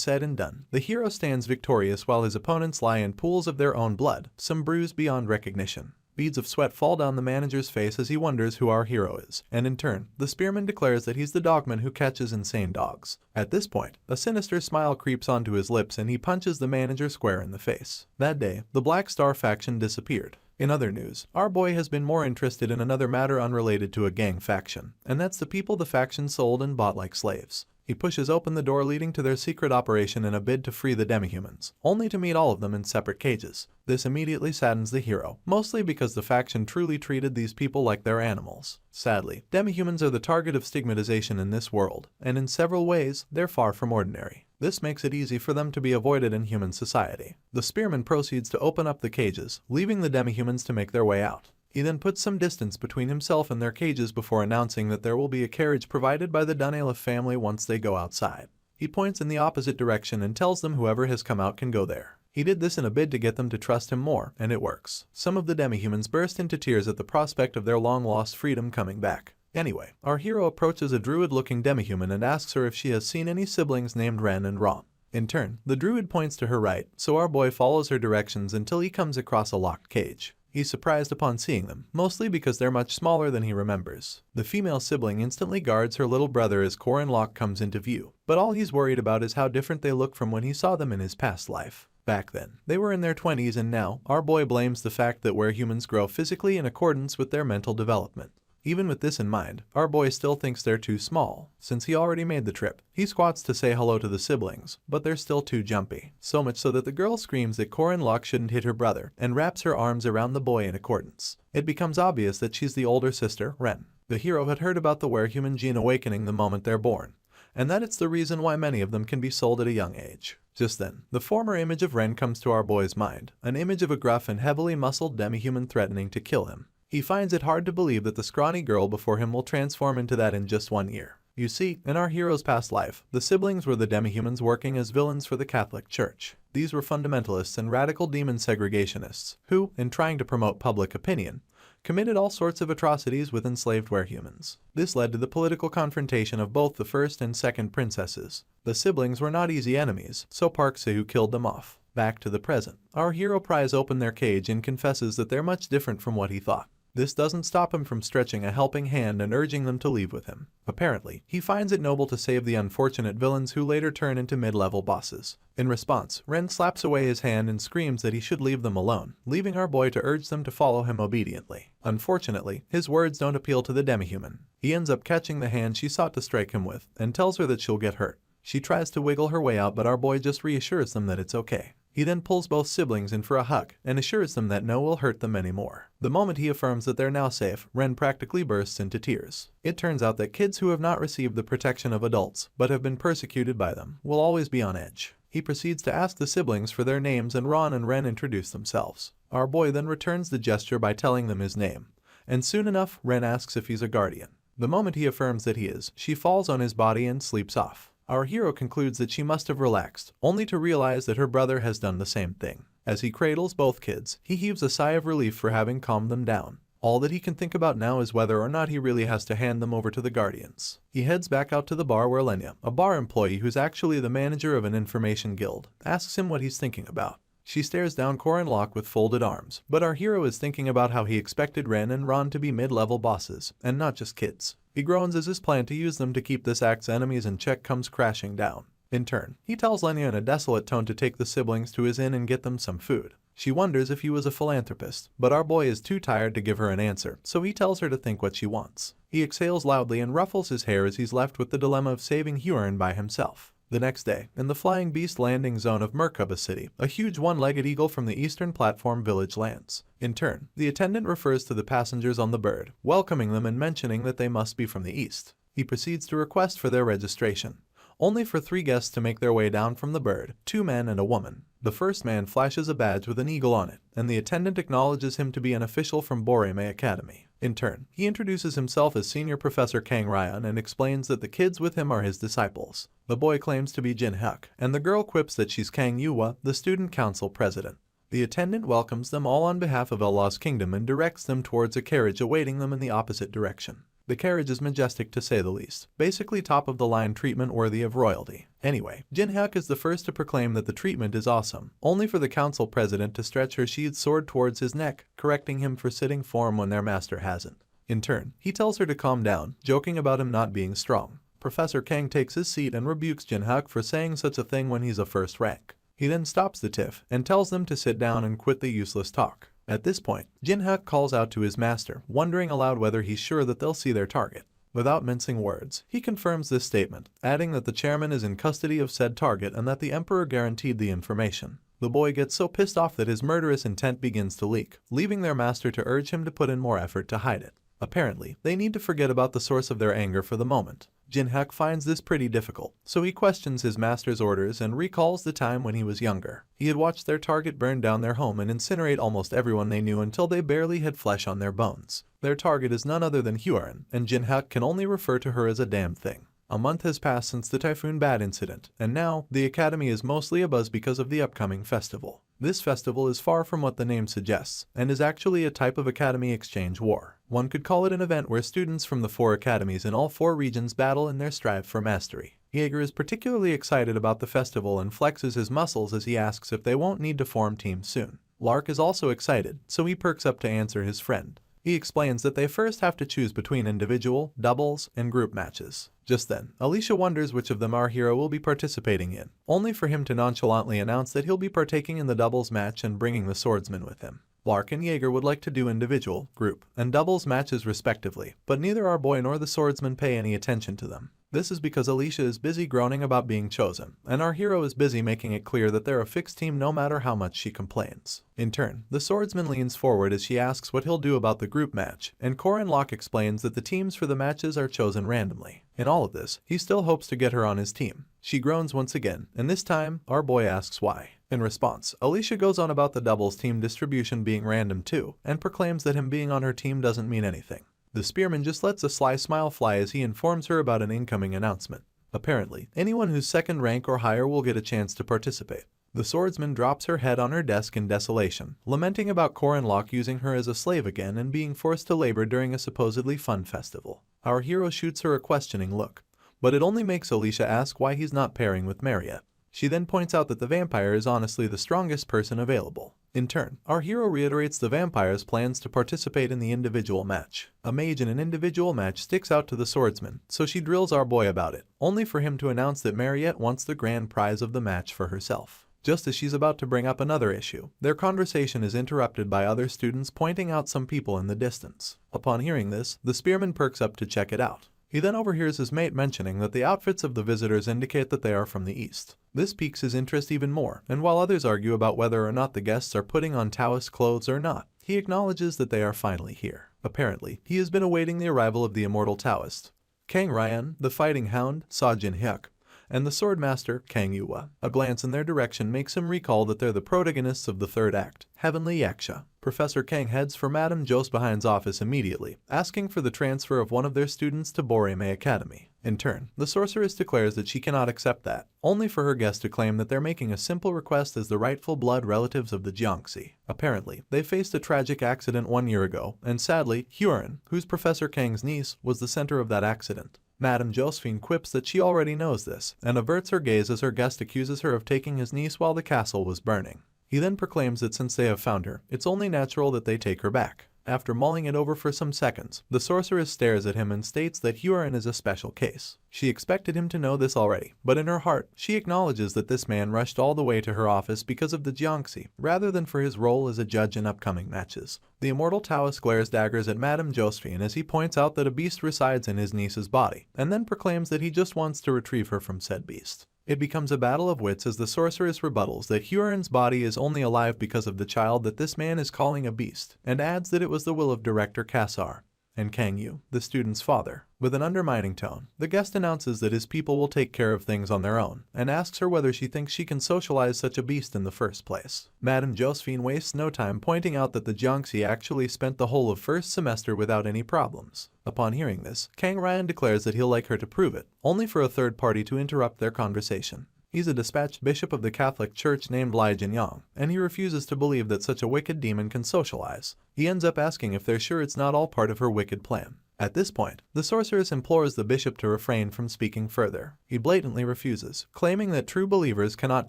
said and done, the hero stands victorious while his opponents lie in pools of their own blood, some bruised beyond recognition. Beads of sweat fall down the manager's face as he wonders who our hero is, and in turn, the spearman declares that he's the dogman who catches insane dogs. At this point, a sinister smile creeps onto his lips and he punches the manager square in the face. That day, the Black Star faction disappeared. In other news, our boy has been more interested in another matter unrelated to a gang faction, and that's the people the faction sold and bought like slaves. He pushes open the door leading to their secret operation in a bid to free the demihumans, only to meet all of them in separate cages. This immediately saddens the hero, mostly because the faction truly treated these people like their animals. Sadly, demihumans are the target of stigmatization in this world, and in several ways, they're far from ordinary. This makes it easy for them to be avoided in human society. The spearman proceeds to open up the cages, leaving the demihumans to make their way out. He then puts some distance between himself and their cages before announcing that there will be a carriage provided by the Dunalef family once they go outside. He points in the opposite direction and tells them whoever has come out can go there. He did this in a bid to get them to trust him more, and it works. Some of the demihumans burst into tears at the prospect of their long-lost freedom coming back. Anyway, our hero approaches a druid-looking demihuman and asks her if she has seen any siblings named Ren and Rom. In turn, the druid points to her right, so our boy follows her directions until he comes across a locked cage. He's surprised upon seeing them, mostly because they're much smaller than he remembers. The female sibling instantly guards her little brother as Corin Locke comes into view, but all he's worried about is how different they look from when he saw them in his past life. Back then, they were in their 20s and now, our boy blames the fact that where humans grow physically in accordance with their mental development. Even with this in mind, our boy still thinks they're too small, since he already made the trip. He squats to say hello to the siblings, but they're still too jumpy. So much so that the girl screams that Corin Locke shouldn't hit her brother, and wraps her arms around the boy in accordance. It becomes obvious that she's the older sister, Ren. The hero had heard about the were-human gene awakening the moment they're born, and that it's the reason why many of them can be sold at a young age. Just then, the former image of Ren comes to our boy's mind, an image of a gruff and heavily muscled demi-human threatening to kill him. He finds it hard to believe that the scrawny girl before him will transform into that in just 1 year. You see, in our hero's past life, the siblings were the demi-humans working as villains for the Catholic Church. These were fundamentalists and radical demon segregationists, who, in trying to promote public opinion, committed all sorts of atrocities with enslaved were-humans. This led to the political confrontation of both the first and second princesses. The siblings were not easy enemies, so Park Se-woo killed them off. Back to the present. Our hero pries open their cage and confesses that they're much different from what he thought. This doesn't stop him from stretching a helping hand and urging them to leave with him. Apparently, he finds it noble to save the unfortunate villains who later turn into mid-level bosses. In response, Ren slaps away his hand and screams that he should leave them alone, leaving our boy to urge them to follow him obediently. Unfortunately, his words don't appeal to the demi-human. He ends up catching the hand she sought to strike him with, and tells her that she'll get hurt. She tries to wiggle her way out, but our boy just reassures them that it's okay. He then pulls both siblings in for a hug and assures them that no one will hurt them anymore. The moment he affirms that they're now safe, Ren practically bursts into tears. It turns out that kids who have not received the protection of adults, but have been persecuted by them, will always be on edge. He proceeds to ask the siblings for their names, and Ron and Ren introduce themselves. Our boy then returns the gesture by telling them his name, and soon enough, Ren asks if he's a guardian. The moment he affirms that he is, she falls on his body and sleeps off. Our hero concludes that she must have relaxed, only to realize that her brother has done the same thing. As he cradles both kids, he heaves a sigh of relief for having calmed them down. All that he can think about now is whether or not he really has to hand them over to the guardians. He heads back out to the bar where Lenya, a bar employee who's actually the manager of an information guild, asks him what he's thinking about. She stares down Corin Locke with folded arms, but our hero is thinking about how he expected Ren and Ron to be mid-level bosses, and not just kids. He groans as his plan to use them to keep this act's enemies in check comes crashing down. In turn, he tells Lenya in a desolate tone to take the siblings to his inn and get them some food. She wonders if he was a philanthropist, but our boy is too tired to give her an answer, so he tells her to think what she wants. He exhales loudly and ruffles his hair as he's left with the dilemma of saving Huron by himself. The next day, in the Flying Beast landing zone of Merkaba City, a huge one-legged eagle from the eastern platform village lands. In turn, the attendant refers to the passengers on the bird, welcoming them and mentioning that they must be from the east. He proceeds to request for their registration, only for 3 guests to make their way down from the bird, 2 men and a woman. The first man flashes a badge with an eagle on it, and the attendant acknowledges him to be an official from Boreme Academy. In turn, he introduces himself as Senior Professor Kang Ryan and explains that the kids with him are his disciples. The boy claims to be Jin Hyuk, and the girl quips that she's Kang Yuwa, the student council president. The attendant welcomes them all on behalf of Allah's kingdom and directs them towards a carriage awaiting them in the opposite direction. The carriage is majestic to say the least, basically top-of-the-line treatment worthy of royalty. Anyway, Jin Hyuk is the first to proclaim that the treatment is awesome, only for the council president to stretch her sheathed sword towards his neck, correcting him for sitting form when their master hasn't. In turn, he tells her to calm down, joking about him not being strong. Professor Kang takes his seat and rebukes Jin Hyuk for saying such a thing when he's a first rank. He then stops the tiff and tells them to sit down and quit the useless talk. At this point, Jin Hyuk calls out to his master, wondering aloud whether he's sure that they'll see their target. Without mincing words, he confirms this statement, adding that the chairman is in custody of said target and that the emperor guaranteed the information. The boy gets so pissed off that his murderous intent begins to leak, leaving their master to urge him to put in more effort to hide it. Apparently, they need to forget about the source of their anger for the moment. Jin Hyuk finds this pretty difficult, so he questions his master's orders and recalls the time when he was younger. He had watched their target burn down their home and incinerate almost everyone they knew until they barely had flesh on their bones. Their target is none other than Huron, and Jin Hyuk can only refer to her as a damn thing. A month has passed since the Typhoon Bat incident, and now, the academy is mostly abuzz because of the upcoming festival. This festival is far from what the name suggests, and is actually a type of academy exchange war. One could call it an event where students from the 4 academies in all 4 regions battle in their strive for mastery. Jaeger is particularly excited about the festival and flexes his muscles as he asks if they won't need to form teams soon. Lark is also excited, so he perks up to answer his friend. He explains that they first have to choose between individual, doubles, and group matches. Just then, Alicia wonders which of them our hero will be participating in, only for him to nonchalantly announce that he'll be partaking in the doubles match and bringing the swordsman with him. Lark and Jaeger would like to do individual, group, and doubles matches respectively, but neither our boy nor the swordsman pay any attention to them. This is because Alicia is busy groaning about being chosen, and our hero is busy making it clear that they're a fixed team no matter how much she complains. In turn, the swordsman leans forward as she asks what he'll do about the group match, and Corin Locke explains that the teams for the matches are chosen randomly. In all of this, he still hopes to get her on his team. She groans once again, and this time, our boy asks why. In response, Alicia goes on about the doubles team distribution being random too, and proclaims that him being on her team doesn't mean anything. The spearman just lets a sly smile fly as he informs her about an incoming announcement. Apparently, anyone who's second rank or higher will get a chance to participate. The swordsman drops her head on her desk in desolation, lamenting about Corin Locke using her as a slave again and being forced to labor during a supposedly fun festival. Our hero shoots her a questioning look, but it only makes Alicia ask why he's not pairing with Mariette. She then points out that the vampire is honestly the strongest person available. In turn, our hero reiterates the vampire's plans to participate in the individual match. A mage in an individual match sticks out to the swordsman, so she drills our boy about it, only for him to announce that Mariette wants the grand prize of the match for herself. Just as she's about to bring up another issue, their conversation is interrupted by other students pointing out some people in the distance. Upon hearing this, the spearman perks up to check it out. He then overhears his mate mentioning that the outfits of the visitors indicate that they are from the east. This piques his interest even more, and while others argue about whether or not the guests are putting on Taoist clothes or not, he acknowledges that they are finally here. Apparently, he has been awaiting the arrival of the immortal Taoist, Kang Ryan, the fighting hound, Sa Jin Hyuk, and the swordmaster, Kang Yuwa. A glance in their direction makes him recall that they're the protagonists of the third act, Heavenly Yaksha. Professor Kang heads for Madame Josbehine's office immediately, asking for the transfer of one of their students to Boreme Academy. In turn, the sorceress declares that she cannot accept that, only for her guest to claim that they're making a simple request as the rightful blood relatives of the Jiangxi. Apparently, they faced a tragic accident 1 year ago, and sadly, Huron, who's Professor Kang's niece, was the center of that accident. Madame Josephine quips that she already knows this, and averts her gaze as her guest accuses her of taking his niece while the castle was burning. He then proclaims that since they have found her, it's only natural that they take her back. After mulling it over for some seconds, the sorceress stares at him and states that Huron is a special case. She expected him to know this already, but in her heart, she acknowledges that this man rushed all the way to her office because of the Jiangxi, rather than for his role as a judge in upcoming matches. The immortal Taoist glares daggers at Madame Josephine as he points out that a beast resides in his niece's body, and then proclaims that he just wants to retrieve her from said beast. It becomes a battle of wits as the sorceress rebuttals that Huron's body is only alive because of the child that this man is calling a beast, and adds that it was the will of Director Kassar and Kang Yu, the student's father. With an undermining tone, the guest announces that his people will take care of things on their own, and asks her whether she thinks she can socialize such a beast in the first place. Madame Josephine wastes no time pointing out that the Jiangxi actually spent the whole of first semester without any problems. Upon hearing this, Kang Ryan declares that he'll like her to prove it, only for a third party to interrupt their conversation. He's a dispatched bishop of the Catholic Church named Lai Jinyang, and he refuses to believe that such a wicked demon can socialize. He ends up asking if they're sure it's not all part of her wicked plan. At this point, the sorceress implores the bishop to refrain from speaking further. He blatantly refuses, claiming that true believers cannot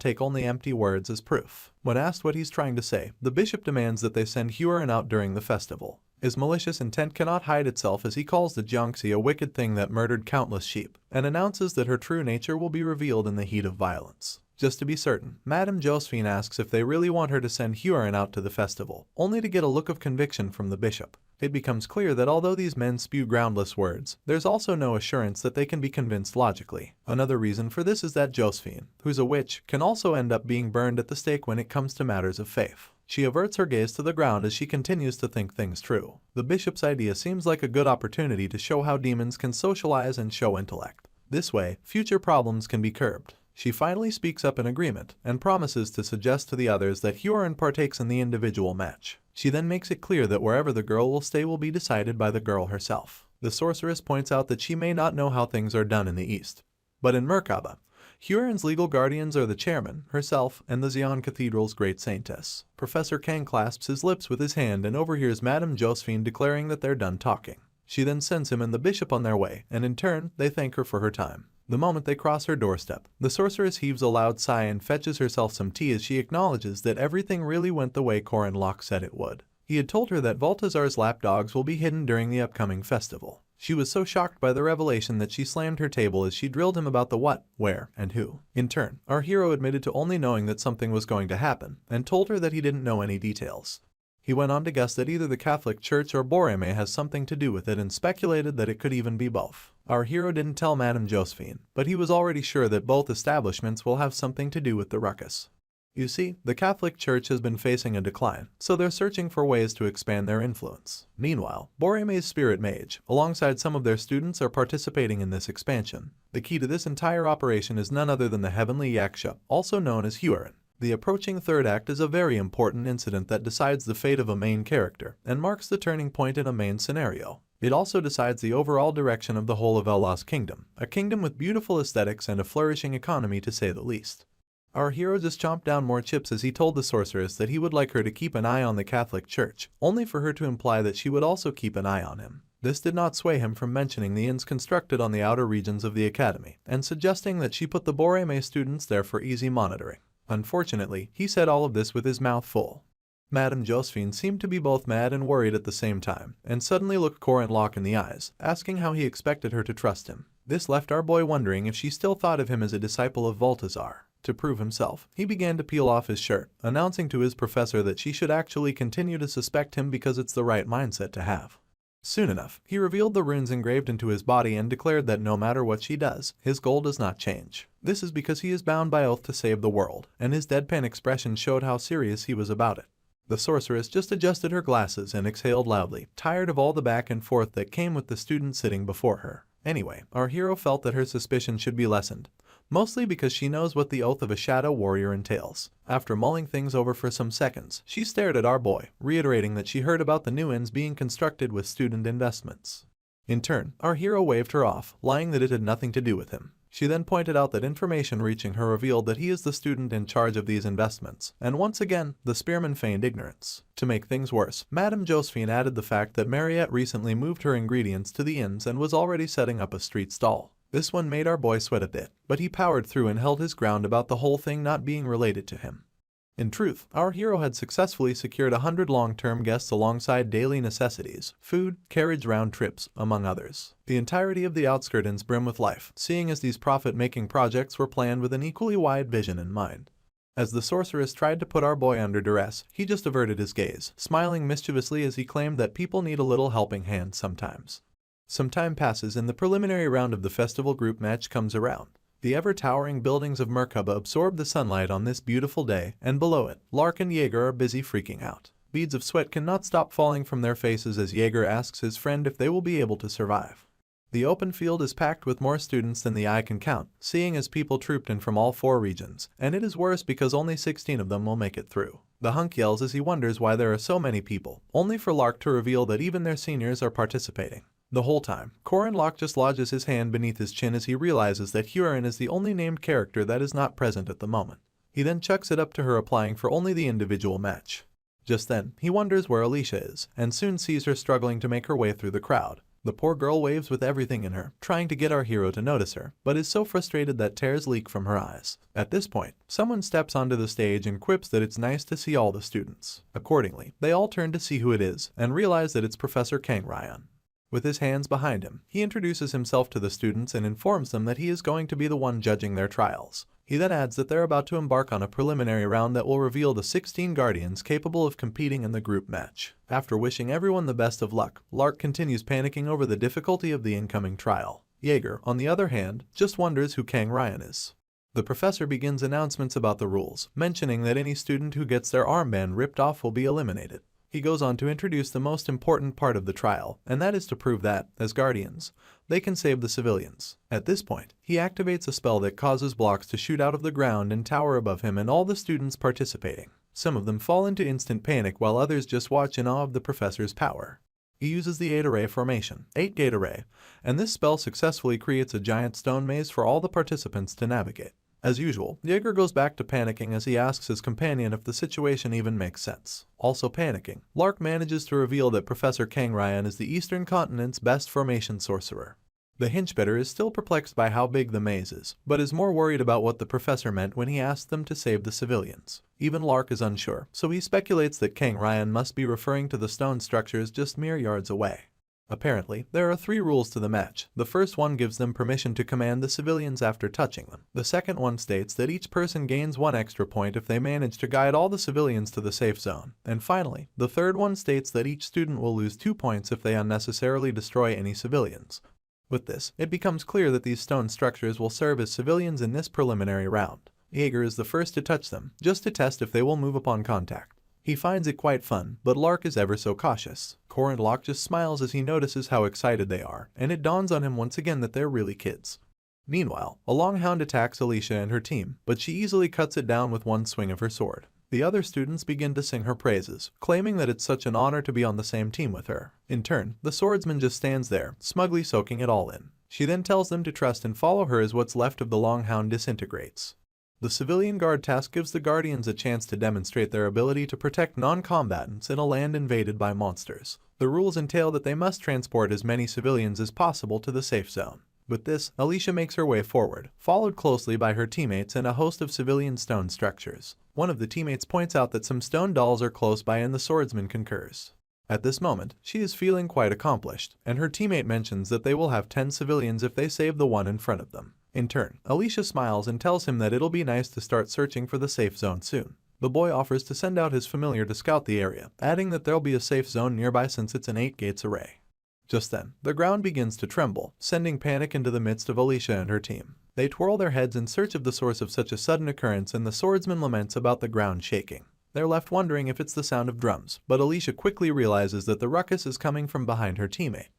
take only empty words as proof. When asked what he's trying to say, the bishop demands that they send Huron out during the festival. His malicious intent cannot hide itself as he calls the Jiangxi a wicked thing that murdered countless sheep, and announces that her true nature will be revealed in the heat of violence. Just to be certain, Madame Josephine asks if they really want her to send Huron out to the festival, only to get a look of conviction from the bishop. It becomes clear that although these men spew groundless words, there's also no assurance that they can be convinced logically. Another reason for this is that Josephine, who's a witch, can also end up being burned at the stake when it comes to matters of faith. She averts her gaze to the ground as she continues to think things through. The bishop's idea seems like a good opportunity to show how demons can socialize and show intellect. This way, future problems can be curbed. She finally speaks up in agreement and promises to suggest to the others that Huron partakes in the individual match. She then makes it clear that wherever the girl will stay will be decided by the girl herself. The sorceress points out that she may not know how things are done in the East, but in Merkaba, Huron's legal guardians are the chairman, herself, and the Xi'an Cathedral's great saintess. Professor Kang clasps his lips with his hand and overhears Madame Josephine declaring that they're done talking. She then sends him and the bishop on their way, and in turn, they thank her for her time. The moment they cross her doorstep, the sorceress heaves a loud sigh and fetches herself some tea as she acknowledges that everything really went the way Corin Locke said it would. He had told her that Balthazar's lapdogs will be hidden during the upcoming festival. She was so shocked by the revelation that she slammed her table as she drilled him about the what, where, and who. In turn, our hero admitted to only knowing that something was going to happen, and told her that he didn't know any details. He went on to guess that either the Catholic Church or Borame has something to do with it and speculated that it could even be both. Our hero didn't tell Madame Josephine, but he was already sure that both establishments will have something to do with the ruckus. You see, the Catholic Church has been facing a decline, so they're searching for ways to expand their influence. Meanwhile, Boreme's spirit mage, alongside some of their students, are participating in this expansion. The key to this entire operation is none other than the Heavenly Yaksha, also known as Huron. The approaching third act is a very important incident that decides the fate of a main character, and marks the turning point in a main scenario. It also decides the overall direction of the whole of Allah's kingdom, a kingdom with beautiful aesthetics and a flourishing economy to say the least. Our hero just chomped down more chips as he told the sorceress that he would like her to keep an eye on the Catholic Church, only for her to imply that she would also keep an eye on him. This did not sway him from mentioning the inns constructed on the outer regions of the academy, and suggesting that she put the Borame students there for easy monitoring. Unfortunately, he said all of this with his mouth full. Madame Josephine seemed to be both mad and worried at the same time, and suddenly looked Corin Locke in the eyes, asking how he expected her to trust him. This left our boy wondering if she still thought of him as a disciple of Balthazar. To prove himself, he began to peel off his shirt, announcing to his professor that she should actually continue to suspect him because it's the right mindset to have. Soon enough, he revealed the runes engraved into his body and declared that no matter what she does, his goal does not change. This is because he is bound by oath to save the world, and his deadpan expression showed how serious he was about it. The sorceress just adjusted her glasses and exhaled loudly, tired of all the back and forth that came with the student sitting before her. Anyway, our hero felt that her suspicion should be lessened, mostly because she knows what the oath of a shadow warrior entails. After mulling things over for some seconds, she stared at our boy, reiterating that she heard about the new inns being constructed with student investments. In turn, our hero waved her off, lying that it had nothing to do with him. She then pointed out that information reaching her revealed that he is the student in charge of these investments, and once again, the spearman feigned ignorance. To make things worse, Madame Josephine added the fact that Mariette recently moved her ingredients to the inns and was already setting up a street stall. This one made our boy sweat a bit, but he powered through and held his ground about the whole thing not being related to him. In truth, our hero had successfully secured 100 long-term guests alongside daily necessities, food, carriage round trips, among others. The entirety of the outskirts brim with life, seeing as these profit-making projects were planned with an equally wide vision in mind. As the sorceress tried to put our boy under duress, he just averted his gaze, smiling mischievously as he claimed that people need a little helping hand sometimes. Some time passes and the preliminary round of the festival group match comes around. The ever-towering buildings of Merkaba absorb the sunlight on this beautiful day, and below it, Lark and Jaeger are busy freaking out. Beads of sweat cannot stop falling from their faces as Jaeger asks his friend if they will be able to survive. The open field is packed with more students than the eye can count, seeing as people trooped in from all 4 regions, and it is worse because only 16 of them will make it through. The hunk yells as he wonders why there are so many people, only for Lark to reveal that even their seniors are participating. The whole time, Corin Locke just lodges his hand beneath his chin as he realizes that Huron is the only named character that is not present at the moment. He then chucks it up to her, applying for only the individual match. Just then, he wonders where Alicia is, and soon sees her struggling to make her way through the crowd. The poor girl waves with everything in her, trying to get our hero to notice her, but is so frustrated that tears leak from her eyes. At this point, someone steps onto the stage and quips that it's nice to see all the students. Accordingly, they all turn to see who it is, and realize that it's Professor Kang Ryan. With his hands behind him, he introduces himself to the students and informs them that he is going to be the one judging their trials. He then adds that they're about to embark on a preliminary round that will reveal the 16 guardians capable of competing in the group match. After wishing everyone the best of luck, Lark continues panicking over the difficulty of the incoming trial. Jaeger, on the other hand, just wonders who Kang Ryan is. The professor begins announcements about the rules, mentioning that any student who gets their armband ripped off will be eliminated. He goes on to introduce the most important part of the trial, and that is to prove that, as guardians, they can save the civilians. At this point, he activates a spell that causes blocks to shoot out of the ground and tower above him and all the students participating. Some of them fall into instant panic while others just watch in awe of the professor's power. He uses the 8-array formation, 8-gate array, and this spell successfully creates a giant stone maze for all the participants to navigate. As usual, Jaeger goes back to panicking as he asks his companion if the situation even makes sense. Also panicking, Lark manages to reveal that Professor Kang Ryan is the Eastern Continent's best formation sorcerer. The hinchbetter is still perplexed by how big the maze is, but is more worried about what the professor meant when he asked them to save the civilians. Even Lark is unsure, so he speculates that Kang Ryan must be referring to the stone structures just mere yards away. Apparently, there are 3 rules to the match. The first one gives them permission to command the civilians after touching them. The second one states that each person gains 1 extra point if they manage to guide all the civilians to the safe zone. And finally, the third one states that each student will lose 2 points if they unnecessarily destroy any civilians. With this, it becomes clear that these stone structures will serve as civilians in this preliminary round. Jaeger is the first to touch them, just to test if they will move upon contact. He finds it quite fun, but Lark is ever so cautious. Core and Locke just smiles as he notices how excited they are, and it dawns on him once again that they're really kids. Meanwhile, a Longhound attacks Alicia and her team, but she easily cuts it down with one swing of her sword. The other students begin to sing her praises, claiming that it's such an honor to be on the same team with her. In turn, the swordsman just stands there, smugly soaking it all in. She then tells them to trust and follow her as what's left of the Longhound disintegrates. The civilian guard task gives the Guardians a chance to demonstrate their ability to protect non-combatants in a land invaded by monsters. The rules entail that they must transport as many civilians as possible to the safe zone. With this, Alicia makes her way forward, followed closely by her teammates and a host of civilian stone structures. One of the teammates points out that some stone dolls are close by and the swordsman concurs. At this moment, she is feeling quite accomplished, and her teammate mentions that they will have 10 civilians if they save the one in front of them. In turn, Alicia smiles and tells him that it'll be nice to start searching for the safe zone soon. The boy offers to send out his familiar to scout the area, adding that there'll be a safe zone nearby since it's an 8 gates array. Just then, the ground begins to tremble, sending panic into the midst of Alicia and her team. They twirl their heads in search of the source of such a sudden occurrence, and the swordsman laments about the ground shaking. They're left wondering if it's the sound of drums, but Alicia quickly realizes that the ruckus is coming from behind her teammate.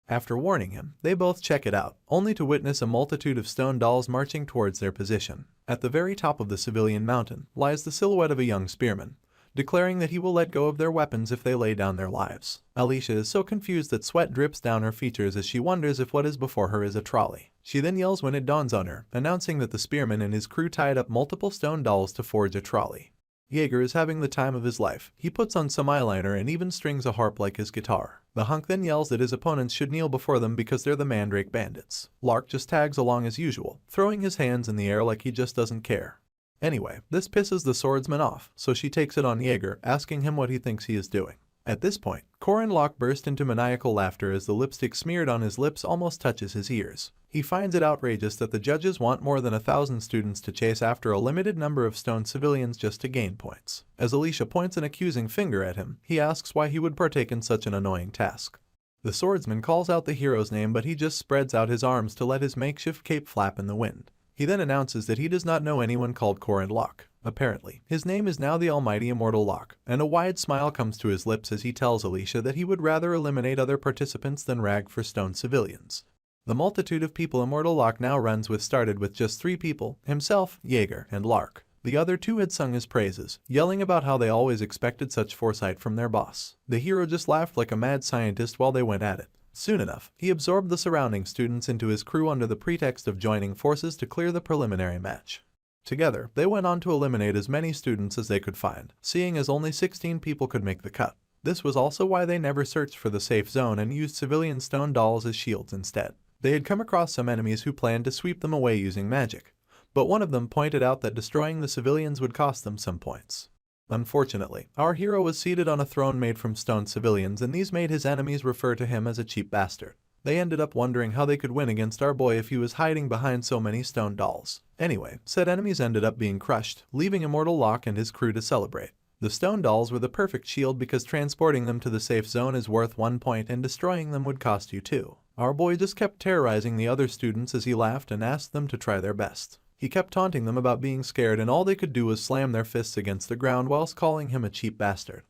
After warning him, they both check it out, only to witness a multitude of stone dolls marching towards their position. At the very top of the civilian mountain lies the silhouette of a young spearman, declaring that he will let go of their weapons if they lay down their lives. Alicia is so confused that sweat drips down her features as she wonders if what is before her is a trolley. She then yells when it dawns on her, announcing that the spearman and his crew tied up multiple stone dolls to forge a trolley. Jaeger is having the time of his life. He puts on some eyeliner and even strings a harp like his guitar. The hunk then yells that his opponents should kneel before them because they're the Mandrake Bandits. Lark just tags along as usual, throwing his hands in the air like he just doesn't care. Anyway, this pisses the swordsman off, so she takes it on Jaeger, asking him what he thinks he is doing. At this point, Core and Locke burst into maniacal laughter as the lipstick smeared on his lips almost touches his ears. He finds it outrageous that the judges want more than 1,000 students to chase after a limited number of stone civilians just to gain points. As Alicia points an accusing finger at him, he asks why he would partake in such an annoying task. The swordsman calls out the hero's name, but he just spreads out his arms to let his makeshift cape flap in the wind. He then announces that he does not know anyone called Core and Locke. Apparently, his name is now the almighty immortal Locke, and a wide smile comes to his lips as he tells Alicia that he would rather eliminate other participants than rag for stone civilians. The multitude of people immortal Locke now runs with started with just 3 people, himself, Jaeger, and Lark. The other 2 had sung his praises, yelling about how they always expected such foresight from their boss. The hero just laughed like a mad scientist while they went at it. Soon enough, he absorbed the surrounding students into his crew under the pretext of joining forces to clear the preliminary match. Together, they went on to eliminate as many students as they could find, seeing as only 16 people could make the cut. This was also why they never searched for the safe zone and used civilian stone dolls as shields instead. They had come across some enemies who planned to sweep them away using magic, but one of them pointed out that destroying the civilians would cost them some points. Unfortunately, our hero was seated on a throne made from stone civilians, and these made his enemies refer to him as a cheap bastard. They ended up wondering how they could win against our boy if he was hiding behind so many stone dolls. Anyway, said enemies ended up being crushed, leaving immortal Locke and his crew to celebrate. The stone dolls were the perfect shield because transporting them to the safe zone is worth 1 point and destroying them would cost you 2. Our boy just kept terrorizing the other students as he laughed and asked them to try their best. He kept taunting them about being scared, and all they could do was slam their fists against the ground whilst calling him a cheap bastard.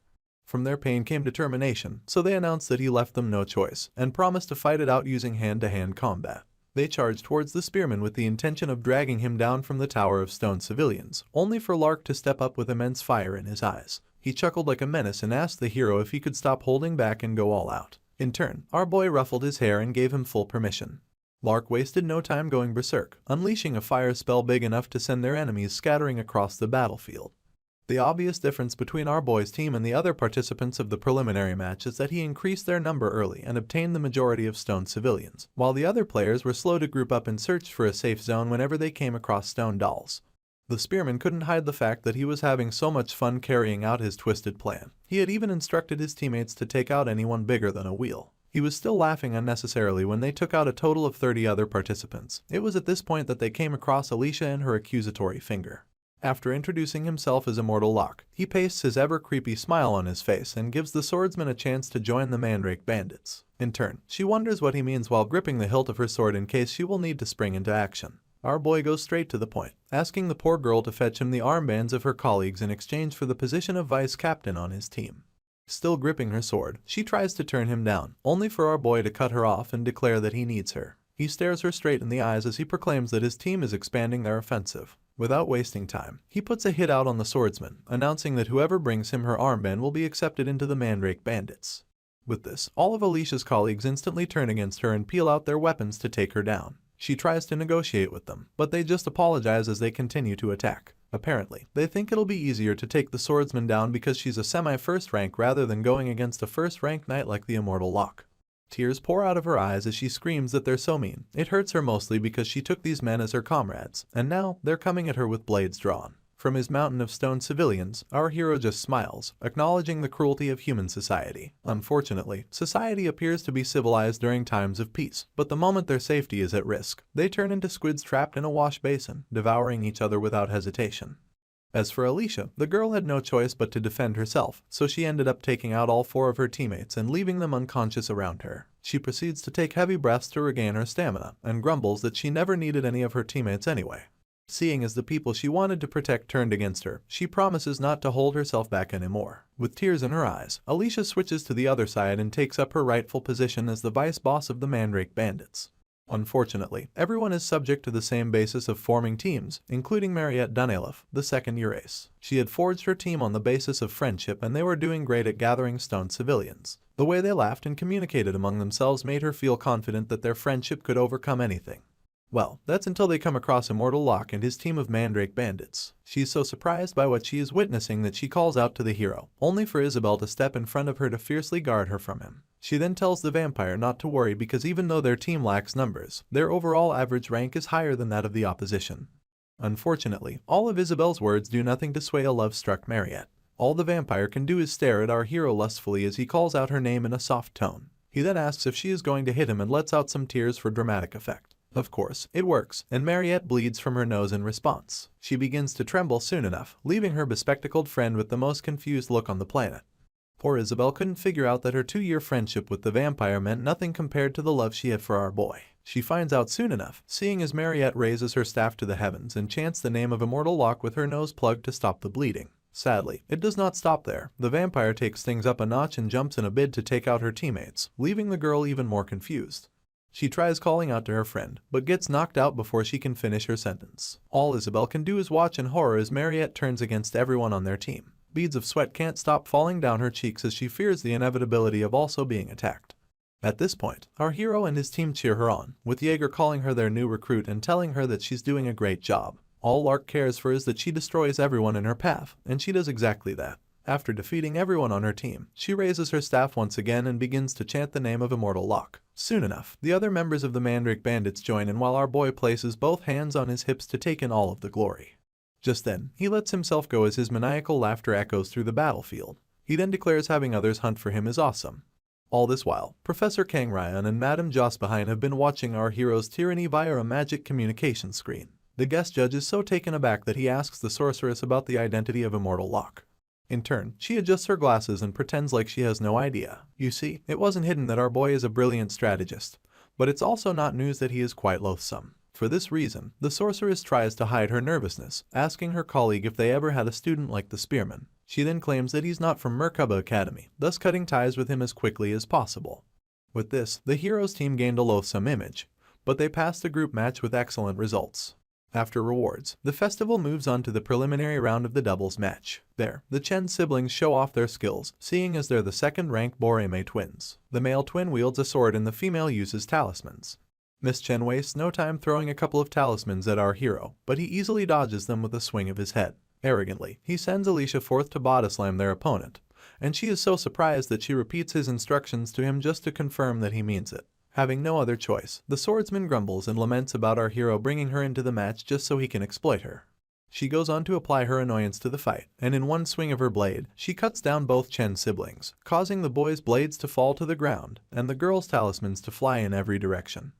From their pain came determination, so they announced that he left them no choice, and promised to fight it out using hand-to-hand combat. They charged towards the spearman with the intention of dragging him down from the tower of stone civilians, only for Lark to step up with immense fire in his eyes. He chuckled like a menace and asked the hero if he could stop holding back and go all out. In turn, our boy ruffled his hair and gave him full permission. Lark wasted no time going berserk, unleashing a fire spell big enough to send their enemies scattering across the battlefield. The obvious difference between our boy's team and the other participants of the preliminary match is that he increased their number early and obtained the majority of stone civilians, while the other players were slow to group up and search for a safe zone whenever they came across stone dolls. The spearman couldn't hide the fact that he was having so much fun carrying out his twisted plan. He had even instructed his teammates to take out anyone bigger than a wheel. He was still laughing unnecessarily when they took out a total of 30 other participants. It was at this point that they came across Alicia and her accusatory finger. After introducing himself as Immortal Locke, he pastes his ever-creepy smile on his face and gives the swordsman a chance to join the Mandrake bandits. In turn, she wonders what he means while gripping the hilt of her sword in case she will need to spring into action. Our boy goes straight to the point, asking the poor girl to fetch him the armbands of her colleagues in exchange for the position of vice captain on his team. Still gripping her sword, she tries to turn him down, only for our boy to cut her off and declare that he needs her. He stares her straight in the eyes as he proclaims that his team is expanding their offensive. Without wasting time, he puts a hit out on the swordsman, announcing that whoever brings him her armband will be accepted into the Mandrake bandits. With this, all of Alicia's colleagues instantly turn against her and peel out their weapons to take her down. She tries to negotiate with them, but they just apologize as they continue to attack. Apparently, they think it'll be easier to take the swordsman down because she's a semi-first rank rather than going against a first-rank knight like the Immortal Locke. Tears pour out of her eyes as she screams that they're so mean. It hurts her mostly because she took these men as her comrades, and now they're coming at her with blades drawn. From his mountain of stone civilians, our hero just smiles, acknowledging the cruelty of human society. Unfortunately, society appears to be civilized during times of peace, but the moment their safety is at risk, they turn into squids trapped in a wash basin, devouring each other without hesitation. As for Alicia, the girl had no choice but to defend herself, so she ended up taking out all 4 of her teammates and leaving them unconscious around her. She proceeds to take heavy breaths to regain her stamina, and grumbles that she never needed any of her teammates anyway. Seeing as the people she wanted to protect turned against her, she promises not to hold herself back anymore. With tears in her eyes, Alicia switches to the other side and takes up her rightful position as the vice boss of the Mandrake bandits. Unfortunately, everyone is subject to the same basis of forming teams, including Mariette Dunelif, the second-year ace. She had forged her team on the basis of friendship and they were doing great at gathering stone civilians. The way they laughed and communicated among themselves made her feel confident that their friendship could overcome anything. Well, that's until they come across Immortal Locke and his team of Mandrake bandits. She's so surprised by what she is witnessing that she calls out to the hero, only for Isabel to step in front of her to fiercely guard her from him. She then tells the vampire not to worry because even though their team lacks numbers, their overall average rank is higher than that of the opposition. Unfortunately, all of Isabel's words do nothing to sway a love-struck Mariette. All the vampire can do is stare at our hero lustfully as he calls out her name in a soft tone. He then asks if she is going to hit him and lets out some tears for dramatic effect. Of course, it works, and Mariette bleeds from her nose in response. She begins to tremble soon enough, leaving her bespectacled friend with the most confused look on the planet. Poor Isabel couldn't figure out that her 2-year friendship with the vampire meant nothing compared to the love she had for our boy. She finds out soon enough, seeing as Mariette raises her staff to the heavens and chants the name of Immortal Locke with her nose plugged to stop the bleeding. Sadly, it does not stop there. The vampire takes things up a notch and jumps in a bid to take out her teammates, leaving the girl even more confused. She tries calling out to her friend, but gets knocked out before she can finish her sentence. All Isabel can do is watch in horror as Mariette turns against everyone on their team. Beads of sweat can't stop falling down her cheeks as she fears the inevitability of also being attacked. At this point, our hero and his team cheer her on, with Jaeger calling her their new recruit and telling her that she's doing a great job. All Lark cares for is that she destroys everyone in her path, and she does exactly that. After defeating everyone on her team, she raises her staff once again and begins to chant the name of Immortal Locke. Soon enough, the other members of the Mandrake bandits join in while our boy places both hands on his hips to take in all of the glory. Just then, he lets himself go as his maniacal laughter echoes through the battlefield. He then declares having others hunt for him is awesome. All this while, Professor Kang Ryan and Madame Jospehine have been watching our hero's tyranny via a magic communication screen. The guest judge is so taken aback that he asks the sorceress about the identity of Immortal Locke. In turn, she adjusts her glasses and pretends like she has no idea. You see, it wasn't hidden that our boy is a brilliant strategist, but it's also not news that he is quite loathsome. For this reason, the sorceress tries to hide her nervousness, asking her colleague if they ever had a student like the spearman. She then claims that he's not from Merkaba Academy, thus cutting ties with him as quickly as possible. With this, the hero's team gained a loathsome image, but they passed the group match with excellent results. After rewards, the festival moves on to the preliminary round of the doubles match. There, the Chen siblings show off their skills, seeing as they're the second-ranked Boreme twins. The male twin wields a sword and the female uses talismans. Miss Chen wastes no time throwing a couple of talismans at our hero, but he easily dodges them with a swing of his head. Arrogantly, he sends Alicia forth to body slam their opponent, and she is so surprised that she repeats his instructions to him just to confirm that he means it. Having no other choice, the swordsman grumbles and laments about our hero bringing her into the match just so he can exploit her. She goes on to apply her annoyance to the fight, and in one swing of her blade, she cuts down both Chen's siblings, causing the boys' blades to fall to the ground and the girls' talismans to fly in every direction.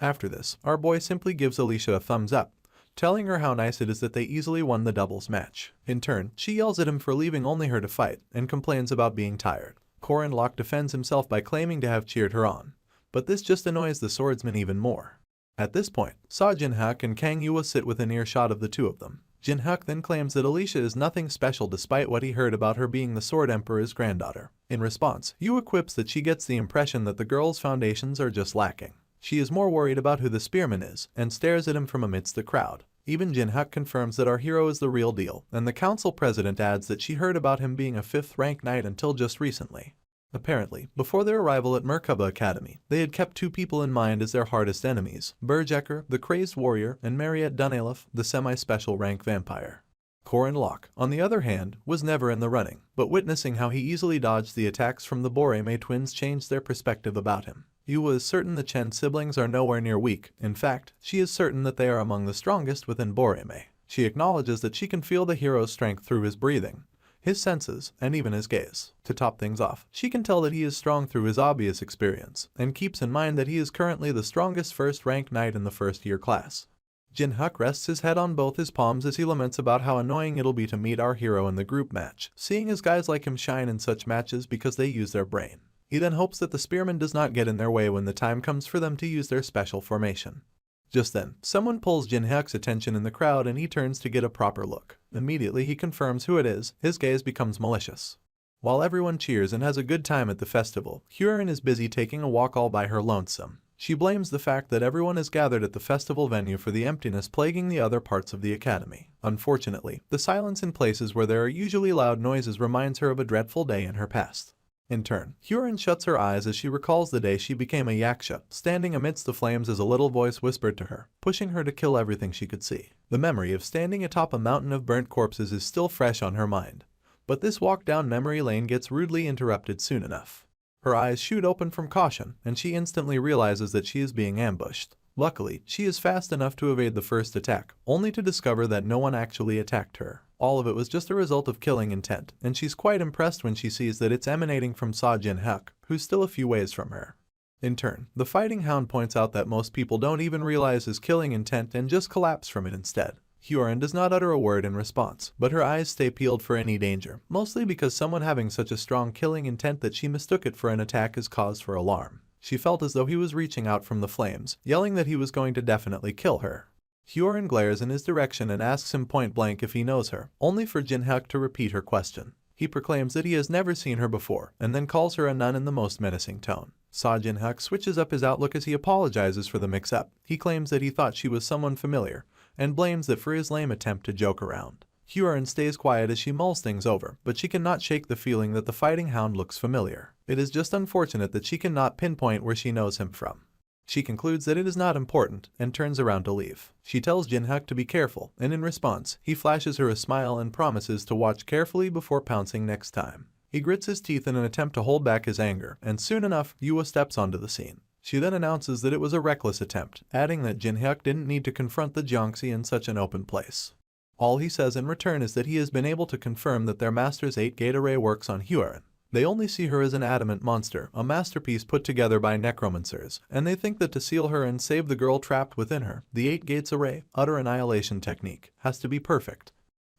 After this, our boy simply gives Alicia a thumbs up, telling her how nice it is that they easily won the doubles match. In turn, she yells at him for leaving only her to fight and complains about being tired. Korin Lok defends himself by claiming to have cheered her on, but this just annoys the swordsman even more. At this point, Sa Jinhak and Kang Yua sit within earshot of the two of them. Jinhak then claims that Alicia is nothing special despite what he heard about her being the Sword Emperor's granddaughter. In response, Yua quips that she gets the impression that the girl's foundations are just lacking. She is more worried about who the spearman is and stares at him from amidst the crowd. Even Jinhak confirms that our hero is the real deal, and the council president adds that she heard about him being a 5th rank knight until just recently. Apparently, before their arrival at Merkaba Academy, they had kept two people in mind as their hardest enemies, Berjecker, the crazed warrior, and Mariette Dunalef, the semi-special rank vampire. Korin Lok, on the other hand, was never in the running, but witnessing how he easily dodged the attacks from the Boreme twins changed their perspective about him. Yua is certain the Chen siblings are nowhere near weak. In fact, she is certain that they are among the strongest within Boreme. She acknowledges that she can feel the hero's strength through his breathing, his senses, and even his gaze. To top things off, she can tell that he is strong through his obvious experience, and keeps in mind that he is currently the strongest first-rank knight in the first-year class. Jinhak rests his head on both his palms as he laments about how annoying it'll be to meet our hero in the group match, seeing as guys like him shine in such matches because they use their brain. He then hopes that the spearman does not get in their way when the time comes for them to use their special formation. Just then, someone pulls Jinhak's attention in the crowd and he turns to get a proper look. Immediately he confirms who it is, his gaze becomes malicious. While everyone cheers and has a good time at the festival, Huron is busy taking a walk all by her lonesome. She blames the fact that everyone is gathered at the festival venue for the emptiness plaguing the other parts of the academy. Unfortunately, the silence in places where there are usually loud noises reminds her of a dreadful day in her past. In turn, Huron shuts her eyes as she recalls the day she became a yaksha, standing amidst the flames as a little voice whispered to her, pushing her to kill everything she could see. The memory of standing atop a mountain of burnt corpses is still fresh on her mind, but this walk down memory lane gets rudely interrupted soon enough. Her eyes shoot open from caution, and she instantly realizes that she is being ambushed. Luckily, she is fast enough to evade the first attack, only to discover that no one actually attacked her. All of it was just a result of killing intent, and she's quite impressed when she sees that it's emanating from Sa Jinhak, who's still a few ways from her. In turn, the fighting hound points out that most people don't even realize his killing intent and just collapse from it instead. Huron does not utter a word in response, but her eyes stay peeled for any danger, mostly because someone having such a strong killing intent that she mistook it for an attack is cause for alarm. She felt as though he was reaching out from the flames, yelling that he was going to definitely kill her. Huron glares in his direction and asks him point blank if he knows her, only for Jinhak to repeat her question. He proclaims that he has never seen her before, and then calls her a nun in the most menacing tone. Sa Jinhak switches up his outlook as he apologizes for the mix-up. He claims that he thought she was someone familiar, and blames that for his lame attempt to joke around. Huron stays quiet as she mulls things over, but she cannot shake the feeling that the fighting hound looks familiar. It is just unfortunate that she cannot pinpoint where she knows him from. She concludes that it is not important, and turns around to leave. She tells Jinhak to be careful, and in response, he flashes her a smile and promises to watch carefully before pouncing next time. He grits his teeth in an attempt to hold back his anger, and soon enough, Yua steps onto the scene. She then announces that it was a reckless attempt, adding that Jinhak didn't need to confront the Jiangxi in such an open place. All he says in return is that he has been able to confirm that their master's 8-gate array works on Huron. They only see her as an adamant monster, a masterpiece put together by necromancers, and they think that to seal her and save the girl trapped within her, the 8 gates array, utter annihilation technique, has to be perfect.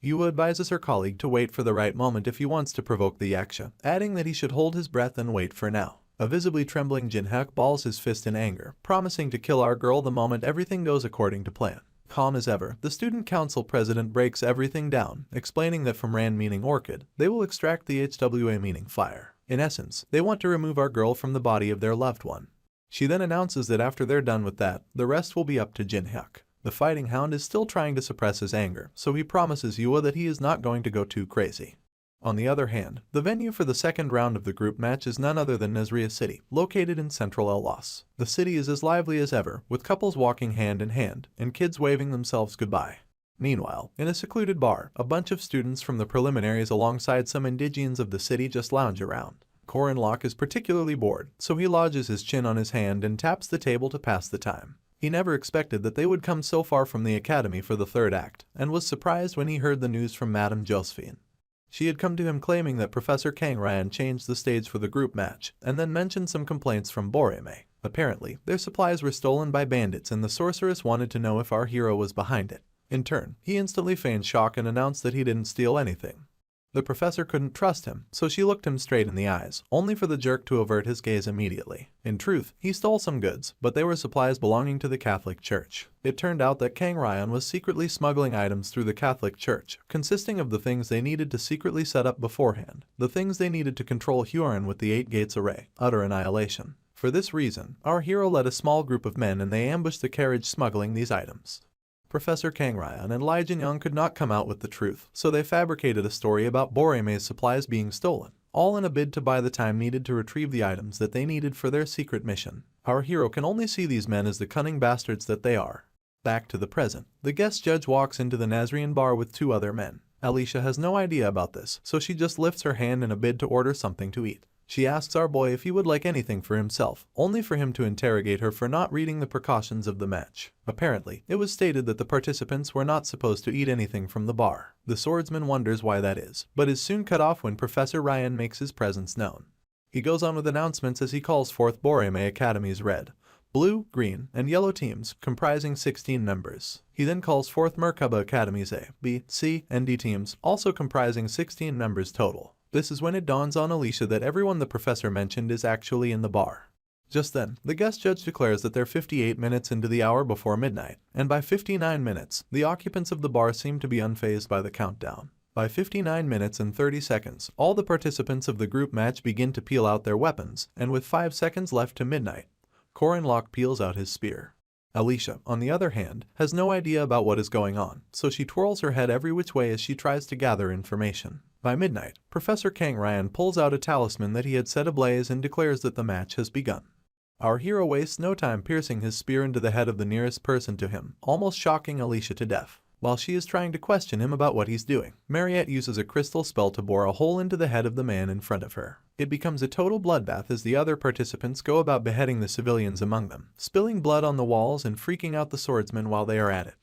Yua advises her colleague to wait for the right moment if he wants to provoke the yaksha, adding that he should hold his breath and wait for now. A visibly trembling Jinhak balls his fist in anger, promising to kill our girl the moment everything goes according to plan. Calm as ever, the student council president breaks everything down, explaining that from Ran meaning orchid, they will extract the HWA meaning fire. In essence, they want to remove our girl from the body of their loved one. She then announces that after they're done with that, the rest will be up to Jinhak. The fighting hound is still trying to suppress his anger, so he promises Yua that he is not going to go too crazy. On the other hand, the venue for the second round of the group match is none other than Nazria City, located in central El-Las. The city is as lively as ever, with couples walking hand in hand, and kids waving themselves goodbye. Meanwhile, in a secluded bar, a bunch of students from the preliminaries alongside some indigenes of the city just lounge around. Korin Lok is particularly bored, so he lodges his chin on his hand and taps the table to pass the time. He never expected that they would come so far from the academy for the third act, and was surprised when he heard the news from Madame Josephine. She had come to him claiming that Professor Kang Ryan changed the stage for the group match, and then mentioned some complaints from Boreme. Apparently, their supplies were stolen by bandits and the sorceress wanted to know if our hero was behind it. In turn, he instantly feigned shock and announced that he didn't steal anything. The professor couldn't trust him, so she looked him straight in the eyes, only for the jerk to avert his gaze immediately. In truth, he stole some goods, but they were supplies belonging to the Catholic Church. It turned out that Kang Ryan was secretly smuggling items through the Catholic Church, consisting of the things they needed to secretly set up beforehand, the things they needed to control Huron with the 8 Gates Array, utter annihilation. For this reason, our hero led a small group of men and they ambushed the carriage smuggling these items. Professor Kang Ryan and Lee Jin-young could not come out with the truth, so they fabricated a story about Boreme's supplies being stolen, all in a bid to buy the time needed to retrieve the items that they needed for their secret mission. Our hero can only see these men as the cunning bastards that they are. Back to the present, the guest judge walks into the Nazarene bar with 2 other men. Alicia has no idea about this, so she just lifts her hand in a bid to order something to eat. She asks our boy if he would like anything for himself, only for him to interrogate her for not reading the precautions of the match. Apparently, it was stated that the participants were not supposed to eat anything from the bar. The swordsman wonders why that is, but is soon cut off when Professor Ryan makes his presence known. He goes on with announcements as he calls forth Boreme Academy's red, blue, green, and yellow teams, comprising 16 members. He then calls forth Merkaba Academy's A, B, C, and D teams, also comprising 16 members total. This is when it dawns on Alicia that everyone the professor mentioned is actually in the bar. Just then, the guest judge declares that they're 58 minutes into the hour before midnight, and by 59 minutes, the occupants of the bar seem to be unfazed by the countdown. By 59 minutes and 30 seconds, all the participants of the group match begin to peel out their weapons, and with 5 seconds left to midnight, Corin Locke peels out his spear. Alicia, on the other hand, has no idea about what is going on, so she twirls her head every which way as she tries to gather information. By midnight, Professor Kang Ryan pulls out a talisman that he had set ablaze and declares that the match has begun. Our hero wastes no time piercing his spear into the head of the nearest person to him, almost shocking Alicia to death. While she is trying to question him about what he's doing, Mariette uses a crystal spell to bore a hole into the head of the man in front of her. It becomes a total bloodbath as the other participants go about beheading the civilians among them, spilling blood on the walls and freaking out the swordsmen while they are at it.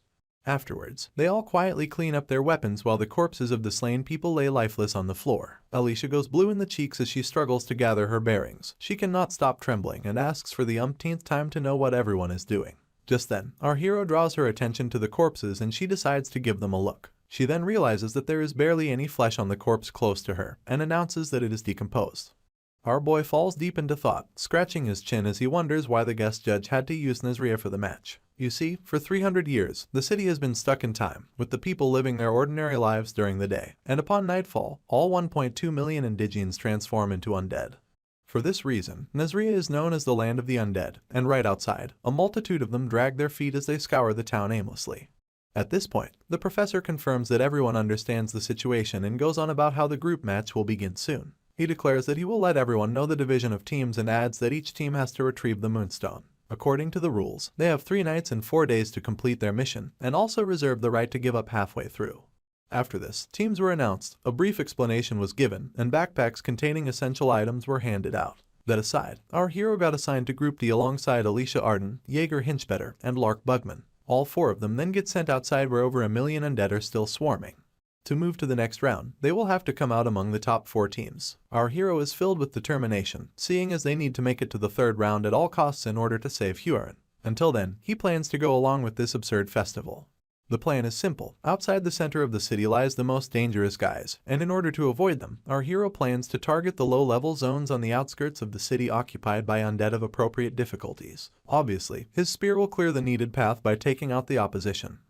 Afterwards, they all quietly clean up their weapons while the corpses of the slain people lay lifeless on the floor. Alicia goes blue in the cheeks as she struggles to gather her bearings. She cannot stop trembling and asks for the umpteenth time to know what everyone is doing. Just then, our hero draws her attention to the corpses and she decides to give them a look. She then realizes that there is barely any flesh on the corpse close to her and announces that it is decomposed. Our boy falls deep into thought, scratching his chin as he wonders why the guest judge had to use Nazria for the match. You see, for 300 years, the city has been stuck in time, with the people living their ordinary lives during the day, and upon nightfall, all 1.2 million indigenes transform into undead. For this reason, Nazria is known as the land of the undead, and right outside, a multitude of them drag their feet as they scour the town aimlessly. At this point, the professor confirms that everyone understands the situation and goes on about how the group match will begin soon. He declares that he will let everyone know the division of teams and adds that each team has to retrieve the moonstone. According to the rules, they have 3 nights and 4 days to complete their mission, and also reserve the right to give up halfway through. After this, teams were announced, a brief explanation was given, and backpacks containing essential items were handed out. That aside, our hero got assigned to Group D alongside Alicia Arden, Jaeger Hinchbetter, and Lark Bugman. All 4 of them then get sent outside where over 1 million undead are still swarming. To move to the next round, they will have to come out among the top 4 teams. Our hero is filled with determination, seeing as they need to make it to the 3rd round at all costs in order to save Huron. Until then, he plans to go along with this absurd festival. The plan is simple. Outside the center of the city lies the most dangerous guys, and in order to avoid them, our hero plans to target the low-level zones on the outskirts of the city occupied by undead of appropriate difficulties. Obviously, his spear will clear the needed path by taking out the opposition.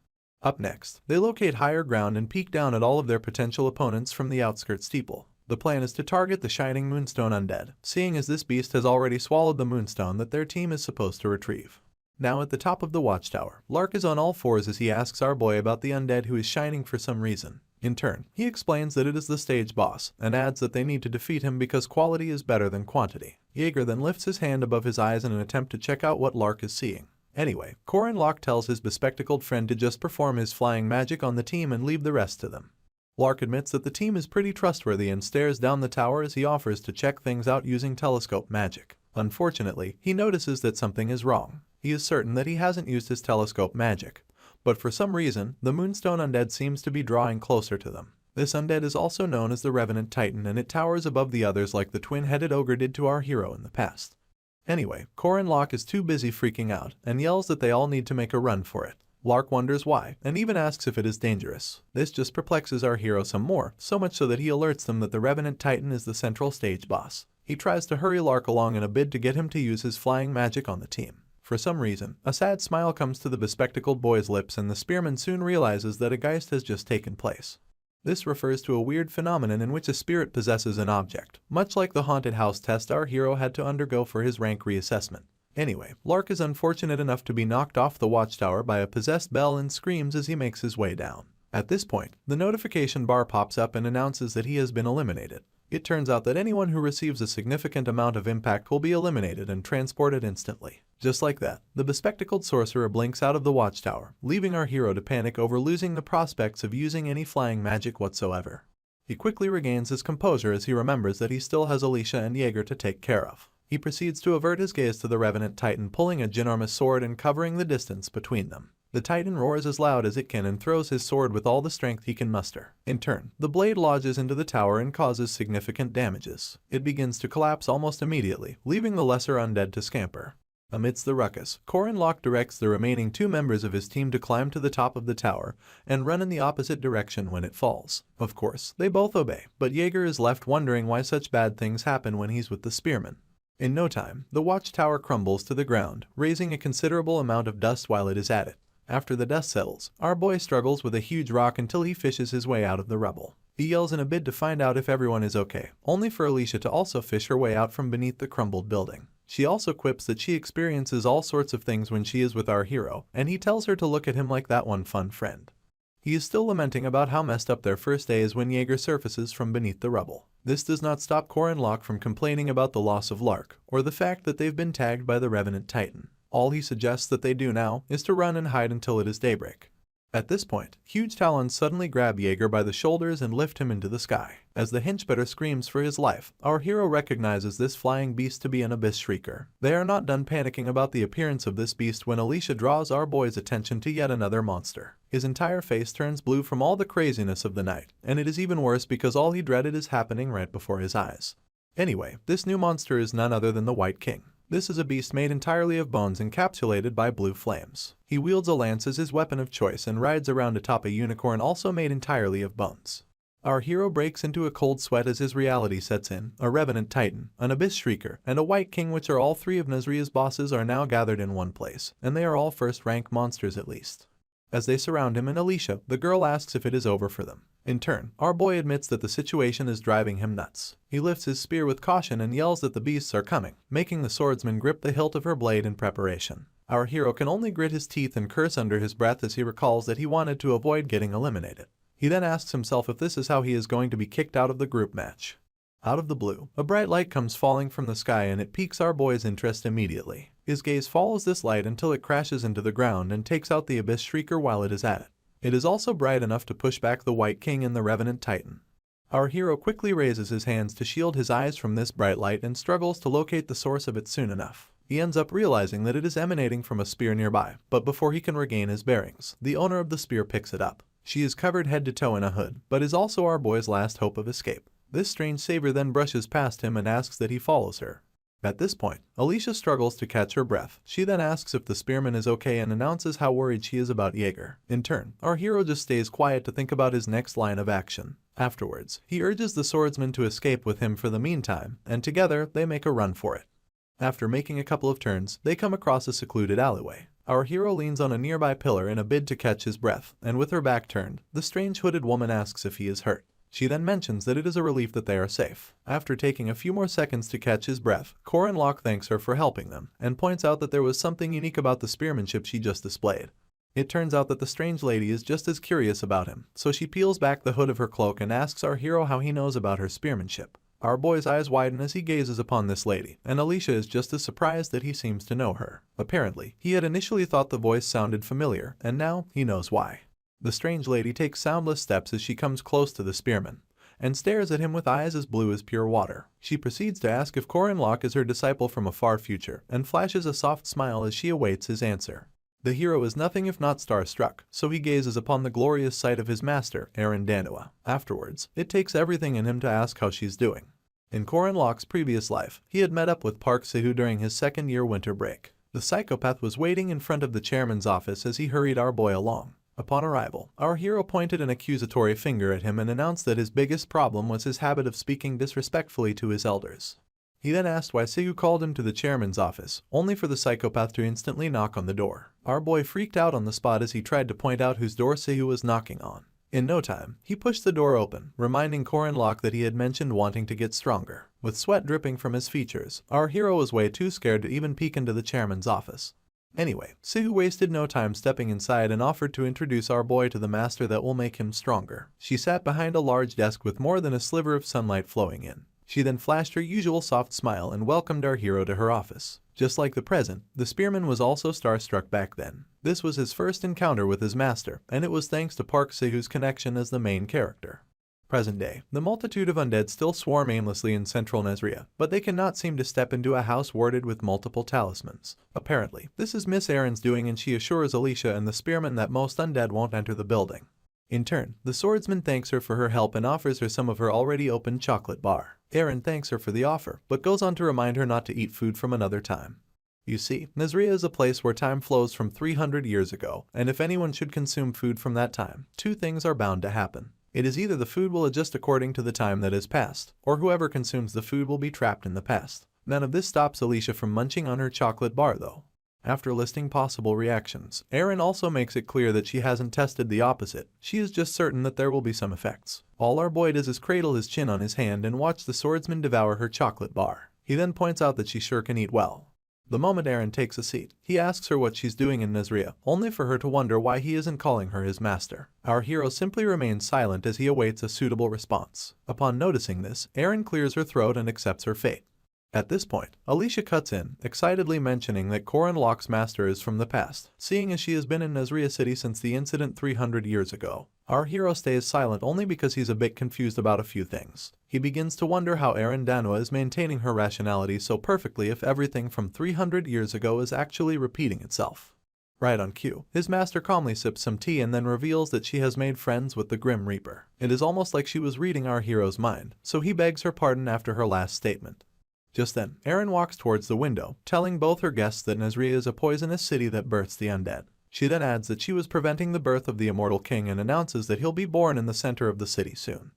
Up next, they locate higher ground and peek down at all of their potential opponents from the outskirts steeple. The plan is to target the Shining Moonstone undead, seeing as this beast has already swallowed the moonstone that their team is supposed to retrieve. Now at the top of the watchtower, Lark is on all fours as he asks our boy about the undead who is shining for some reason. In turn, he explains that it is the stage boss, and adds that they need to defeat him because quality is better than quantity. Jaeger then lifts his hand above his eyes in an attempt to check out what Lark is seeing. Anyway, Corin Locke tells his bespectacled friend to just perform his flying magic on the team and leave the rest to them. Lark admits that the team is pretty trustworthy and stares down the tower as he offers to check things out using telescope magic. Unfortunately, he notices that something is wrong. He is certain that he hasn't used his telescope magic, but for some reason, the Moonstone Undead seems to be drawing closer to them. This undead is also known as the Revenant Titan, and it towers above the others like the twin-headed ogre did to our hero in the past. Anyway, Corin Locke is too busy freaking out and yells that they all need to make a run for it. Lark wonders why, and even asks if it is dangerous. This just perplexes our hero some more, so much so that he alerts them that the Revenant Titan is the central stage boss. He tries to hurry Lark along in a bid to get him to use his flying magic on the team. For some reason, a sad smile comes to the bespectacled boy's lips, and the spearman soon realizes that a geist has just taken place. This refers to a weird phenomenon in which a spirit possesses an object, much like the haunted house test our hero had to undergo for his rank reassessment. Anyway, Lark is unfortunate enough to be knocked off the watchtower by a possessed bell and screams as he makes his way down. At this point, the notification bar pops up and announces that he has been eliminated. It turns out that anyone who receives a significant amount of impact will be eliminated and transported instantly. Just like that, the bespectacled sorcerer blinks out of the watchtower, leaving our hero to panic over losing the prospects of using any flying magic whatsoever. He quickly regains his composure as he remembers that he still has Alicia and Jaeger to take care of. He proceeds to avert his gaze to the Revenant Titan, pulling a ginormous sword and covering the distance between them. The Titan roars as loud as it can and throws his sword with all the strength he can muster. In turn, the blade lodges into the tower and causes significant damages. It begins to collapse almost immediately, leaving the lesser undead to scamper. Amidst the ruckus, Corin Locke directs the remaining 2 members of his team to climb to the top of the tower and run in the opposite direction when it falls. Of course, they both obey, but Jaeger is left wondering why such bad things happen when he's with the spearman. In no time, the watchtower crumbles to the ground, raising a considerable amount of dust while it is at it. After the dust settles, our boy struggles with a huge rock until he fishes his way out of the rubble. He yells in a bid to find out if everyone is okay, only for Alicia to also fish her way out from beneath the crumbled building. She also quips that she experiences all sorts of things when she is with our hero, and he tells her to look at him like that one fun friend. He is still lamenting about how messed up their first day is when Jaeger surfaces from beneath the rubble. This does not stop Corin Locke from complaining about the loss of Lark, or the fact that they've been tagged by the Revenant Titan. All he suggests that they do now is to run and hide until it is daybreak. At this point, huge talons suddenly grab Jaeger by the shoulders and lift him into the sky. As the henchbetter screams for his life, our hero recognizes this flying beast to be an abyss shrieker. They are not done panicking about the appearance of this beast when Alicia draws our boy's attention to yet another monster. His entire face turns blue from all the craziness of the night, and it is even worse because all he dreaded is happening right before his eyes. Anyway, this new monster is none other than the White King. This is a beast made entirely of bones encapsulated by blue flames. He wields a lance as his weapon of choice and rides around atop a unicorn also made entirely of bones. Our hero breaks into a cold sweat as his reality sets in. A Revenant Titan, an Abyss Shrieker, and a White King, which are all 3 of Nazria's bosses, are now gathered in one place, and they are all first-rank monsters at least. As they surround him and Alicia, the girl asks if it is over for them. In turn, our boy admits that the situation is driving him nuts. He lifts his spear with caution and yells that the beasts are coming, making the swordsman grip the hilt of her blade in preparation. Our hero can only grit his teeth and curse under his breath as he recalls that he wanted to avoid getting eliminated. He then asks himself if this is how he is going to be kicked out of the group match. Out of the blue, a bright light comes falling from the sky and it piques our boy's interest immediately. His gaze follows this light until it crashes into the ground and takes out the Abyss Shrieker while it is at it. It is also bright enough to push back the White King and the Revenant Titan. Our hero quickly raises his hands to shield his eyes from this bright light and struggles to locate the source of it soon enough. He ends up realizing that it is emanating from a spear nearby, but before he can regain his bearings, the owner of the spear picks it up. She is covered head to toe in a hood, but is also our boy's last hope of escape. This strange savior then brushes past him and asks that he follows her. At this point, Alicia struggles to catch her breath. She then asks if the spearman is okay and announces how worried she is about Jaeger. In turn, our hero just stays quiet to think about his next line of action. Afterwards, he urges the swordsman to escape with him for the meantime, and together they make a run for it. After making a couple of turns, they come across a secluded alleyway. Our hero leans on a nearby pillar in a bid to catch his breath, and with her back turned, the strange hooded woman asks if he is hurt. She then mentions that it is a relief that they are safe. After taking a few more seconds to catch his breath, Corin Locke thanks her for helping them, and points out that there was something unique about the spearmanship she just displayed. It turns out that the strange lady is just as curious about him, so she peels back the hood of her cloak and asks our hero how he knows about her spearmanship. Our boy's eyes widen as he gazes upon this lady, and Alicia is just as surprised that he seems to know her. Apparently, he had initially thought the voice sounded familiar, and now he knows why. The strange lady takes soundless steps as she comes close to the spearman, and stares at him with eyes as blue as pure water. She proceeds to ask if Korin Locke is her disciple from a far future, and flashes a soft smile as she awaits his answer. The hero is nothing if not starstruck, so he gazes upon the glorious sight of his master, Danua. Afterwards, it takes everything in him to ask how she's doing. In Korin Locke's previous life, he had met up with Park Seo during his second-year winter break. The psychopath was waiting in front of the chairman's office as he hurried our boy along. Upon arrival, our hero pointed an accusatory finger at him and announced that his biggest problem was his habit of speaking disrespectfully to his elders. He then asked why Seo called him to the chairman's office, only for the psychopath to instantly knock on the door. Our boy freaked out on the spot as he tried to point out whose door Seo was knocking on. In no time, he pushed the door open, reminding Korin Locke that he had mentioned wanting to get stronger. With sweat dripping from his features, our hero was way too scared to even peek into the chairman's office. Anyway, Seo wasted no time stepping inside and offered to introduce our boy to the master that will make him stronger. She sat behind a large desk with more than a sliver of sunlight flowing in. She then flashed her usual soft smile and welcomed our hero to her office. Just like the present, the spearman was also starstruck back then. This was his first encounter with his master, and it was thanks to Park Seo's connection as the main character. Present day, the multitude of undead still swarm aimlessly in central Nezria, but they cannot seem to step into a house warded with multiple talismans. Apparently, this is Miss Erin's doing, and she assures Alicia and the spearman that most undead won't enter the building. In turn, the swordsman thanks her for her help and offers her some of her already opened chocolate bar. Erin thanks her for the offer, but goes on to remind her not to eat food from another time. You see, Nezria is a place where time flows from 300 years ago, and if anyone should consume food from that time, two things are bound to happen. It is either the food will adjust according to the time that has passed, or whoever consumes the food will be trapped in the past. None of this stops Alicia from munching on her chocolate bar though. After listing possible reactions, Erin also makes it clear that she hasn't tested the opposite. She is just certain that there will be some effects. All our boy does is cradle his chin on his hand and watch the swordsman devour her chocolate bar. He then points out that she sure can eat well. The moment Erin takes a seat, he asks her what she's doing in Nezria, only for her to wonder why he isn't calling her his master. Our hero simply remains silent as he awaits a suitable response. Upon noticing this, Erin clears her throat and accepts her fate. At this point, Alicia cuts in, excitedly mentioning that Korin Locke's master is from the past, seeing as she has been in Nezria City since the incident 300 years ago. Our hero stays silent only because he's a bit confused about a few things. He begins to wonder how Danua is maintaining her rationality so perfectly if everything from 300 years ago is actually repeating itself. Right on cue, his master calmly sips some tea and then reveals that she has made friends with the Grim Reaper. It is almost like she was reading our hero's mind, so he begs her pardon after her last statement. Just then, Erin walks towards the window, telling both her guests that Nezria is a poisonous city that births the undead. She then adds that she was preventing the birth of the immortal king and announces that he'll be born in the center of the city soon.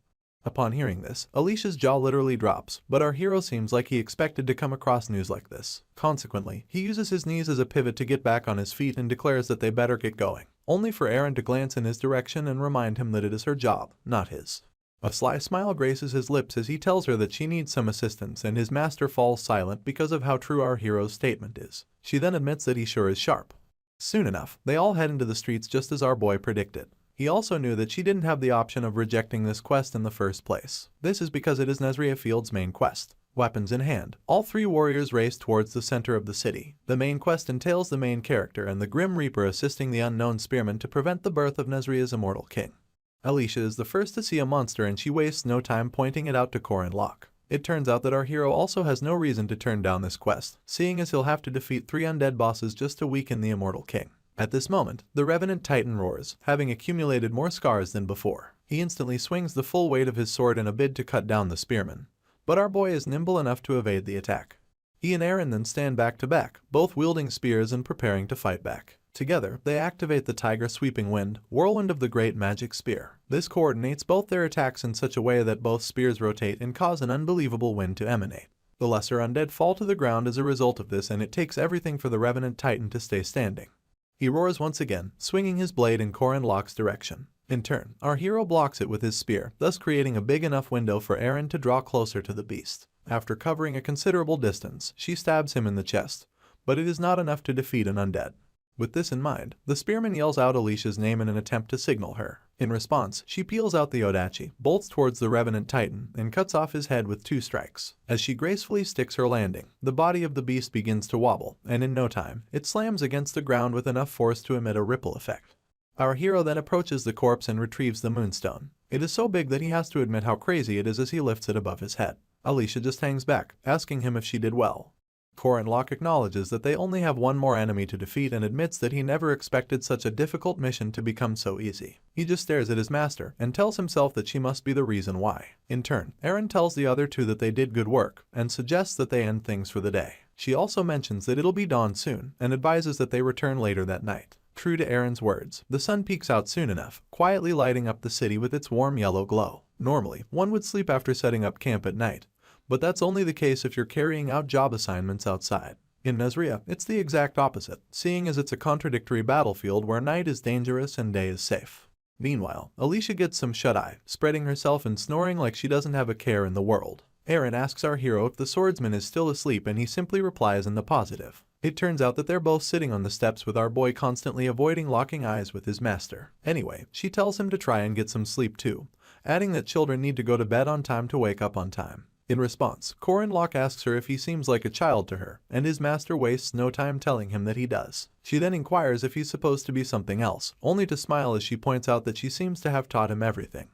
Upon hearing this, Alicia's jaw literally drops, but our hero seems like he expected to come across news like this. Consequently, he uses his knees as a pivot to get back on his feet and declares that they better get going, only for Erin to glance in his direction and remind him that it is her job, not his. A sly smile graces his lips as he tells her that she needs some assistance, and his master falls silent because of how true our hero's statement is. She then admits that he sure is sharp. Soon enough, they all head into the streets just as our boy predicted. He also knew that she didn't have the option of rejecting this quest in the first place. This is because it is Nezria Field's main quest. Weapons in hand, all three warriors race towards the center of the city. The main quest entails the main character and the Grim Reaper assisting the unknown spearman to prevent the birth of Nezria's immortal king. Alicia is the first to see a monster and she wastes no time pointing it out to Korin Locke. It turns out that our hero also has no reason to turn down this quest, seeing as he'll have to defeat 3 undead bosses just to weaken the immortal king. At this moment, the Revenant Titan roars, having accumulated more scars than before. He instantly swings the full weight of his sword in a bid to cut down the spearman, but our boy is nimble enough to evade the attack. He and Erin then stand back to back, both wielding spears and preparing to fight back. Together, they activate the Tiger Sweeping Wind, whirlwind of the Great Magic Spear. This coordinates both their attacks in such a way that both spears rotate and cause an unbelievable wind to emanate. The lesser undead fall to the ground as a result of this, and it takes everything for the Revenant Titan to stay standing. He roars once again, swinging his blade in Korin Locke's direction. In turn, our hero blocks it with his spear, thus creating a big enough window for Erin to draw closer to the beast. After covering a considerable distance, she stabs him in the chest, but it is not enough to defeat an undead. With this in mind, the spearman yells out Alicia's name in an attempt to signal her. In response, she peels out the Odachi, bolts towards the Revenant Titan, and cuts off his head with 2 strikes. As she gracefully sticks her landing, the body of the beast begins to wobble, and in no time, it slams against the ground with enough force to emit a ripple effect. Our hero then approaches the corpse and retrieves the moonstone. It is so big that he has to admit how crazy it is as he lifts it above his head. Alicia just hangs back, asking him if she did well. Corin Locke acknowledges that they only have one more enemy to defeat and admits that he never expected such a difficult mission to become so easy. He just stares at his master and tells himself that she must be the reason why. In turn, Eren tells the other two that they did good work and suggests that they end things for the day. She also mentions that it'll be dawn soon and advises that they return later that night. True to Eren's words, the sun peeks out soon enough, quietly lighting up the city with its warm yellow glow. Normally, one would sleep after setting up camp at night, but that's only the case if you're carrying out job assignments outside. In Nazria, it's the exact opposite, seeing as it's a contradictory battlefield where night is dangerous and day is safe. Meanwhile, Alicia gets some shut-eye, spreading herself and snoring like she doesn't have a care in the world. Eren asks our hero if the swordsman is still asleep and he simply replies in the positive. It turns out that they're both sitting on the steps with our boy constantly avoiding locking eyes with his master. Anyway, she tells him to try and get some sleep too, adding that children need to go to bed on time to wake up on time. In response, Corin Locke asks her if he seems like a child to her, and his master wastes no time telling him that he does. She then inquires if he's supposed to be something else, only to smile as she points out that she seems to have taught him everything.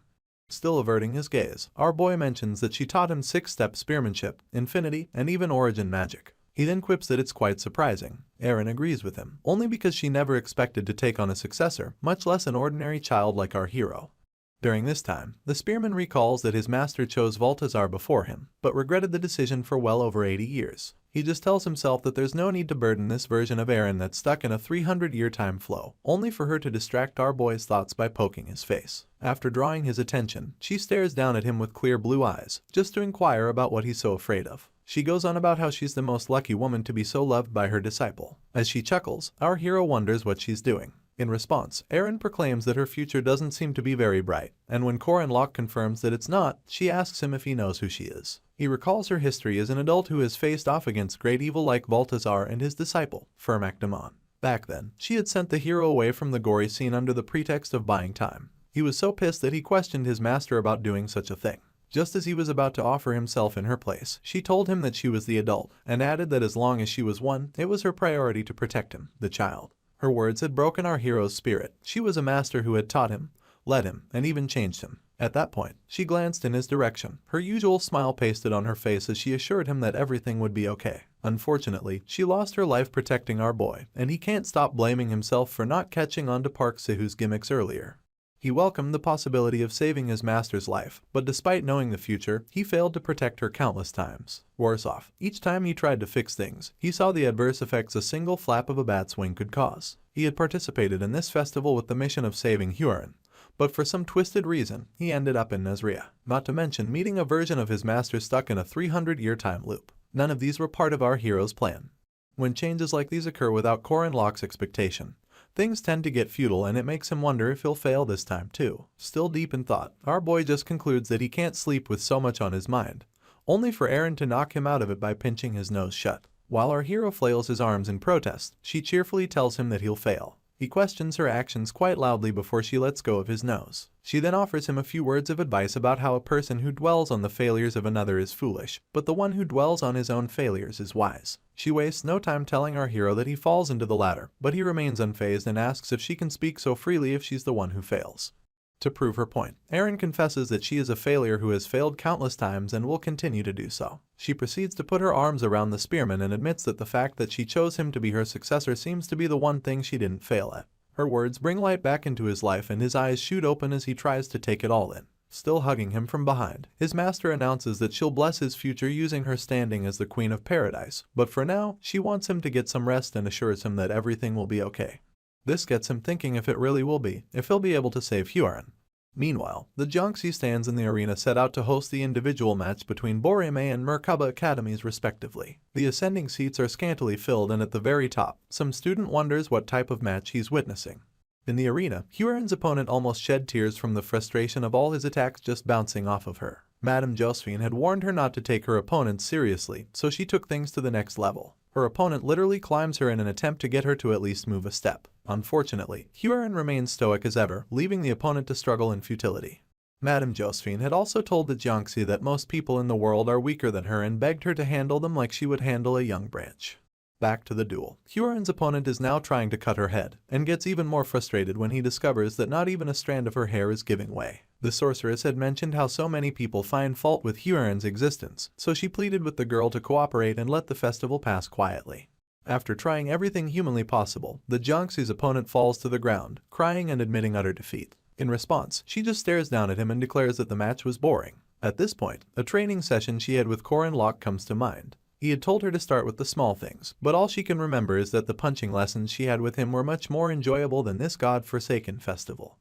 Still averting his gaze, our boy mentions that she taught him 6-step spearmanship, infinity, and even origin magic. He then quips that it's quite surprising. Eren agrees with him, only because she never expected to take on a successor, much less an ordinary child like our hero. During this time, the spearman recalls that his master chose Balthazar before him, but regretted the decision for well over 80 years. He just tells himself that there's no need to burden this version of Eren that's stuck in a 300-year time flow, only for her to distract our boy's thoughts by poking his face. After drawing his attention, she stares down at him with clear blue eyes, just to inquire about what he's so afraid of. She goes on about how she's the most lucky woman to be so loved by her disciple. As she chuckles, our hero wonders what she's doing. In response, Eren proclaims that her future doesn't seem to be very bright, and when Corin Locke confirms that it's not, she asks him if he knows who she is. He recalls her history as an adult who has faced off against great evil like Balthazar and his disciple, Firmak Damon. Back then, she had sent the hero away from the gory scene under the pretext of buying time. He was so pissed that he questioned his master about doing such a thing. Just as he was about to offer himself in her place, she told him that she was the adult, and added that as long as she was one, it was her priority to protect him, the child. Her words had broken our hero's spirit. She was a master who had taught him, led him, and even changed him. At that point, she glanced in his direction, her usual smile pasted on her face as she assured him that everything would be okay. Unfortunately, she lost her life protecting our boy, and he can't stop blaming himself for not catching on to Park Sihu's gimmicks earlier. He welcomed the possibility of saving his master's life, but despite knowing the future, he failed to protect her countless times. Worse off, each time he tried to fix things, he saw the adverse effects a single flap of a bat's wing could cause. He had participated in this festival with the mission of saving Huron, but for some twisted reason, he ended up in Nazria, not to mention meeting a version of his master stuck in a 300-year time loop. None of these were part of our hero's plan. When changes like these occur without Corin Locke's expectation, things tend to get futile, and it makes him wonder if he'll fail this time too. Still deep in thought, our boy just concludes that he can't sleep with so much on his mind, only for Eren to knock him out of it by pinching his nose shut. While our hero flails his arms in protest, she cheerfully tells him that he'll fail. He questions her actions quite loudly before she lets go of his nose. She then offers him a few words of advice about how a person who dwells on the failures of another is foolish, but the one who dwells on his own failures is wise. She wastes no time telling our hero that he falls into the latter, but he remains unfazed and asks if she can speak so freely if she's the one who fails. To prove her point, Eren confesses that she is a failure who has failed countless times and will continue to do so. She proceeds to put her arms around the spearman and admits that the fact that she chose him to be her successor seems to be the one thing she didn't fail at. Her words bring light back into his life and his eyes shoot open as he tries to take it all in. Still hugging him from behind, his master announces that she'll bless his future using her standing as the Queen of Paradise, but for now, she wants him to get some rest and assures him that everything will be okay. This gets him thinking if it really will be, if he'll be able to save Huron. Meanwhile, the Jiangxi stands in the arena set out to host the individual match between Borime and Merkaba academies respectively. The ascending seats are scantily filled, and at the very top, some student wonders what type of match he's witnessing. In the arena, Huron's opponent almost shed tears from the frustration of all his attacks just bouncing off of her. Madame Josephine had warned her not to take her opponent seriously, so she took things to the next level. Her opponent literally climbs her in an attempt to get her to at least move a step. Unfortunately, Huron remains stoic as ever, leaving the opponent to struggle in futility. Madame Josephine had also told the Jiangxi that most people in the world are weaker than her and begged her to handle them like she would handle a young branch. Back to the duel. Hyorin's opponent is now trying to cut her head, and gets even more frustrated when he discovers that not even a strand of her hair is giving way. The sorceress had mentioned how so many people find fault with Hyorin's existence, so she pleaded with the girl to cooperate and let the festival pass quietly. After trying everything humanly possible, the Jiangxi's opponent falls to the ground, crying and admitting utter defeat. In response, she just stares down at him and declares that the match was boring. At this point, a training session she had with Korin Locke comes to mind. He had told her to start with the small things, but all she can remember is that the punching lessons she had with him were much more enjoyable than this god-forsaken festival.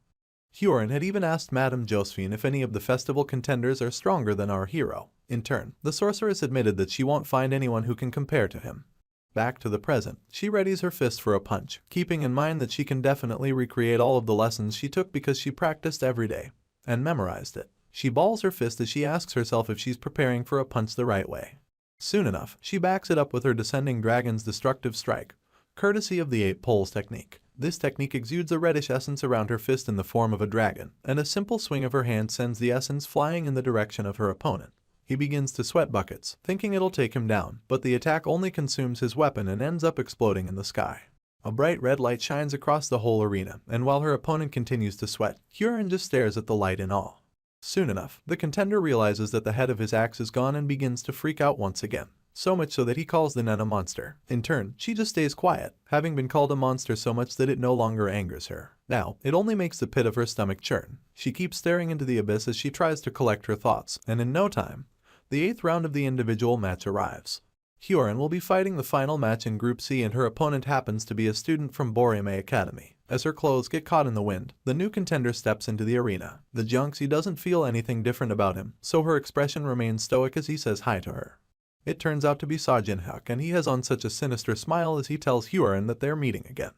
Hyorin had even asked Madame Josephine if any of the festival contenders are stronger than our hero. In turn, the sorceress admitted that she won't find anyone who can compare to him. Back to the present, she readies her fist for a punch, keeping in mind that she can definitely recreate all of the lessons she took because she practiced every day and memorized it. She balls her fist as she asks herself if she's preparing for a punch the right way. Soon enough, she backs it up with her descending dragon's destructive strike, courtesy of the 8 poles technique. This technique exudes a reddish essence around her fist in the form of a dragon, and a simple swing of her hand sends the essence flying in the direction of her opponent. He begins to sweat buckets, thinking it'll take him down, but the attack only consumes his weapon and ends up exploding in the sky. A bright red light shines across the whole arena, and while her opponent continues to sweat, Hyorin just stares at the light in awe. Soon enough, the contender realizes that the head of his axe is gone and begins to freak out once again. So much so that he calls the nun a monster. In turn, she just stays quiet, having been called a monster so much that it no longer angers her. Now, it only makes the pit of her stomach churn. She keeps staring into the abyss as she tries to collect her thoughts, and in no time, the 8th round of the individual match arrives. Hyorin will be fighting the final match in Group C, and her opponent happens to be a student from Borime Academy. As her clothes get caught in the wind, the new contender steps into the arena. The Jiangxi doesn't feel anything different about him, so her expression remains stoic as he says hi to her. It turns out to be Jinhyuk, and he has on such a sinister smile as he tells Hyorin that they're meeting again.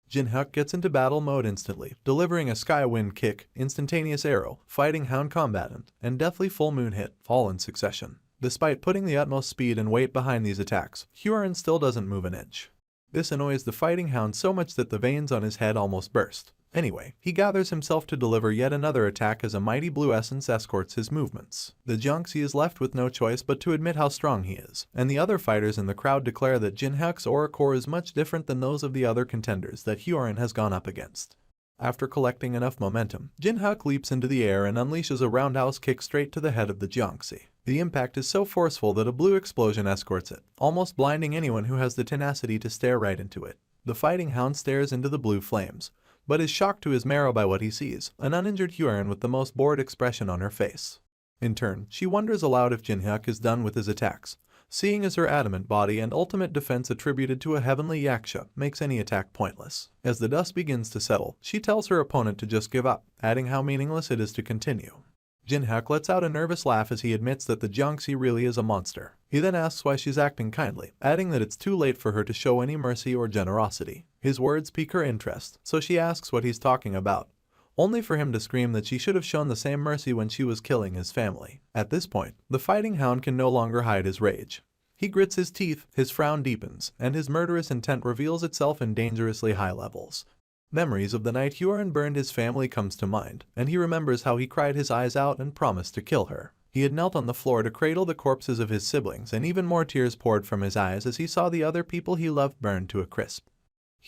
Jinhyuk gets into battle mode instantly, delivering a sky wind kick, instantaneous arrow, fighting hound combatant, and deathly full moon hit, all in succession. Despite putting the utmost speed and weight behind these attacks, Hyorin still doesn't move an inch. This annoys the fighting hound so much that the veins on his head almost burst. Anyway, he gathers himself to deliver yet another attack as a mighty blue essence escorts his movements. The Jiangxi is left with no choice but to admit how strong he is, and the other fighters in the crowd declare that Jinhyuk's aura core is much different than those of the other contenders that Hyorin has gone up against. After collecting enough momentum, Jinhyuk leaps into the air and unleashes a roundhouse kick straight to the head of the Jiangxi. The impact is so forceful that a blue explosion escorts it, almost blinding anyone who has the tenacity to stare right into it. The fighting hound stares into the blue flames, but is shocked to his marrow by what he sees, an uninjured Hyorin with the most bored expression on her face. In turn, she wonders aloud if Jinhyuk is done with his attacks, seeing as her adamant body and ultimate defense attributed to a heavenly yaksha makes any attack pointless. As the dust begins to settle, she tells her opponent to just give up, adding how meaningless it is to continue. Jinhyuk lets out a nervous laugh as he admits that the Jiangxi really is a monster. He then asks why she's acting kindly, adding that it's too late for her to show any mercy or generosity. His words pique her interest, so she asks what he's talking about, only for him to scream that she should have shown the same mercy when she was killing his family. At this point, the fighting hound can no longer hide his rage. He grits his teeth, his frown deepens, and his murderous intent reveals itself in dangerously high levels. Memories of the night Hyorin burned his family comes to mind, and he remembers how he cried his eyes out and promised to kill her. He had knelt on the floor to cradle the corpses of his siblings, and even more tears poured from his eyes as he saw the other people he loved burned to a crisp.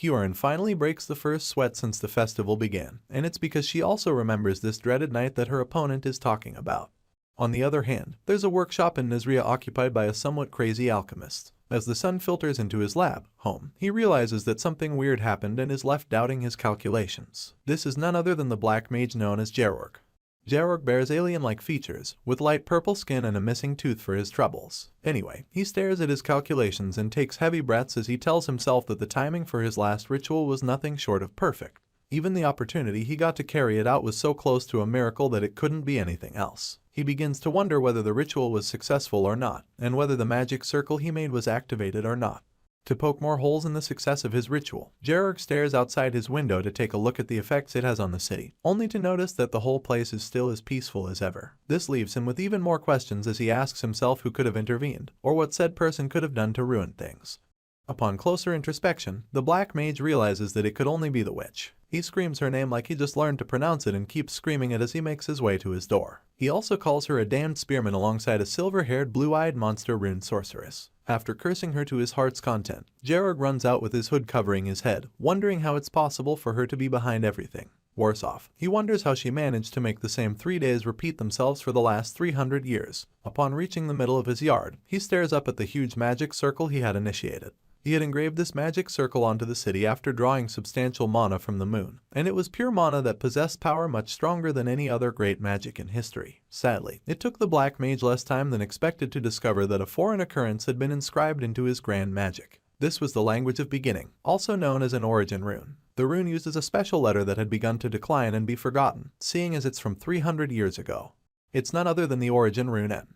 Hyorin finally breaks the first sweat since the festival began, and it's because she also remembers this dreaded night that her opponent is talking about. On the other hand, there's a workshop in Nizria occupied by a somewhat crazy alchemist. As the sun filters into his lab home, he realizes that something weird happened and is left doubting his calculations. This is none other than the black mage known as Gerorg. Gerorg bears alien-like features, with light purple skin and a missing tooth for his troubles. Anyway, he stares at his calculations and takes heavy breaths as he tells himself that the timing for his last ritual was nothing short of perfect. Even the opportunity he got to carry it out was so close to a miracle that it couldn't be anything else. He begins to wonder whether the ritual was successful or not, and whether the magic circle he made was activated or not. To poke more holes in the success of his ritual, Gerorg stares outside his window to take a look at the effects it has on the city, only to notice that the whole place is still as peaceful as ever. This leaves him with even more questions as he asks himself who could have intervened, or what said person could have done to ruin things. Upon closer introspection, the black mage realizes that it could only be the witch. He screams her name like he just learned to pronounce it and keeps screaming it as he makes his way to his door. He also calls her a damned spearman alongside a silver-haired, blue-eyed monster rune sorceress. After cursing her to his heart's content, Georg runs out with his hood covering his head, wondering how it's possible for her to be behind everything. Worse off, he wonders how she managed to make the same 3 days repeat themselves for the last 300 years. Upon reaching the middle of his yard, he stares up at the huge magic circle he had initiated. He had engraved this magic circle onto the city after drawing substantial mana from the moon, and it was pure mana that possessed power much stronger than any other great magic in history. Sadly, it took the Black Mage less time than expected to discover that a foreign occurrence had been inscribed into his grand magic. This was the language of beginning, also known as an origin rune. The rune uses a special letter that had begun to decline and be forgotten, seeing as it's from 300 years ago. It's none other than the origin rune N.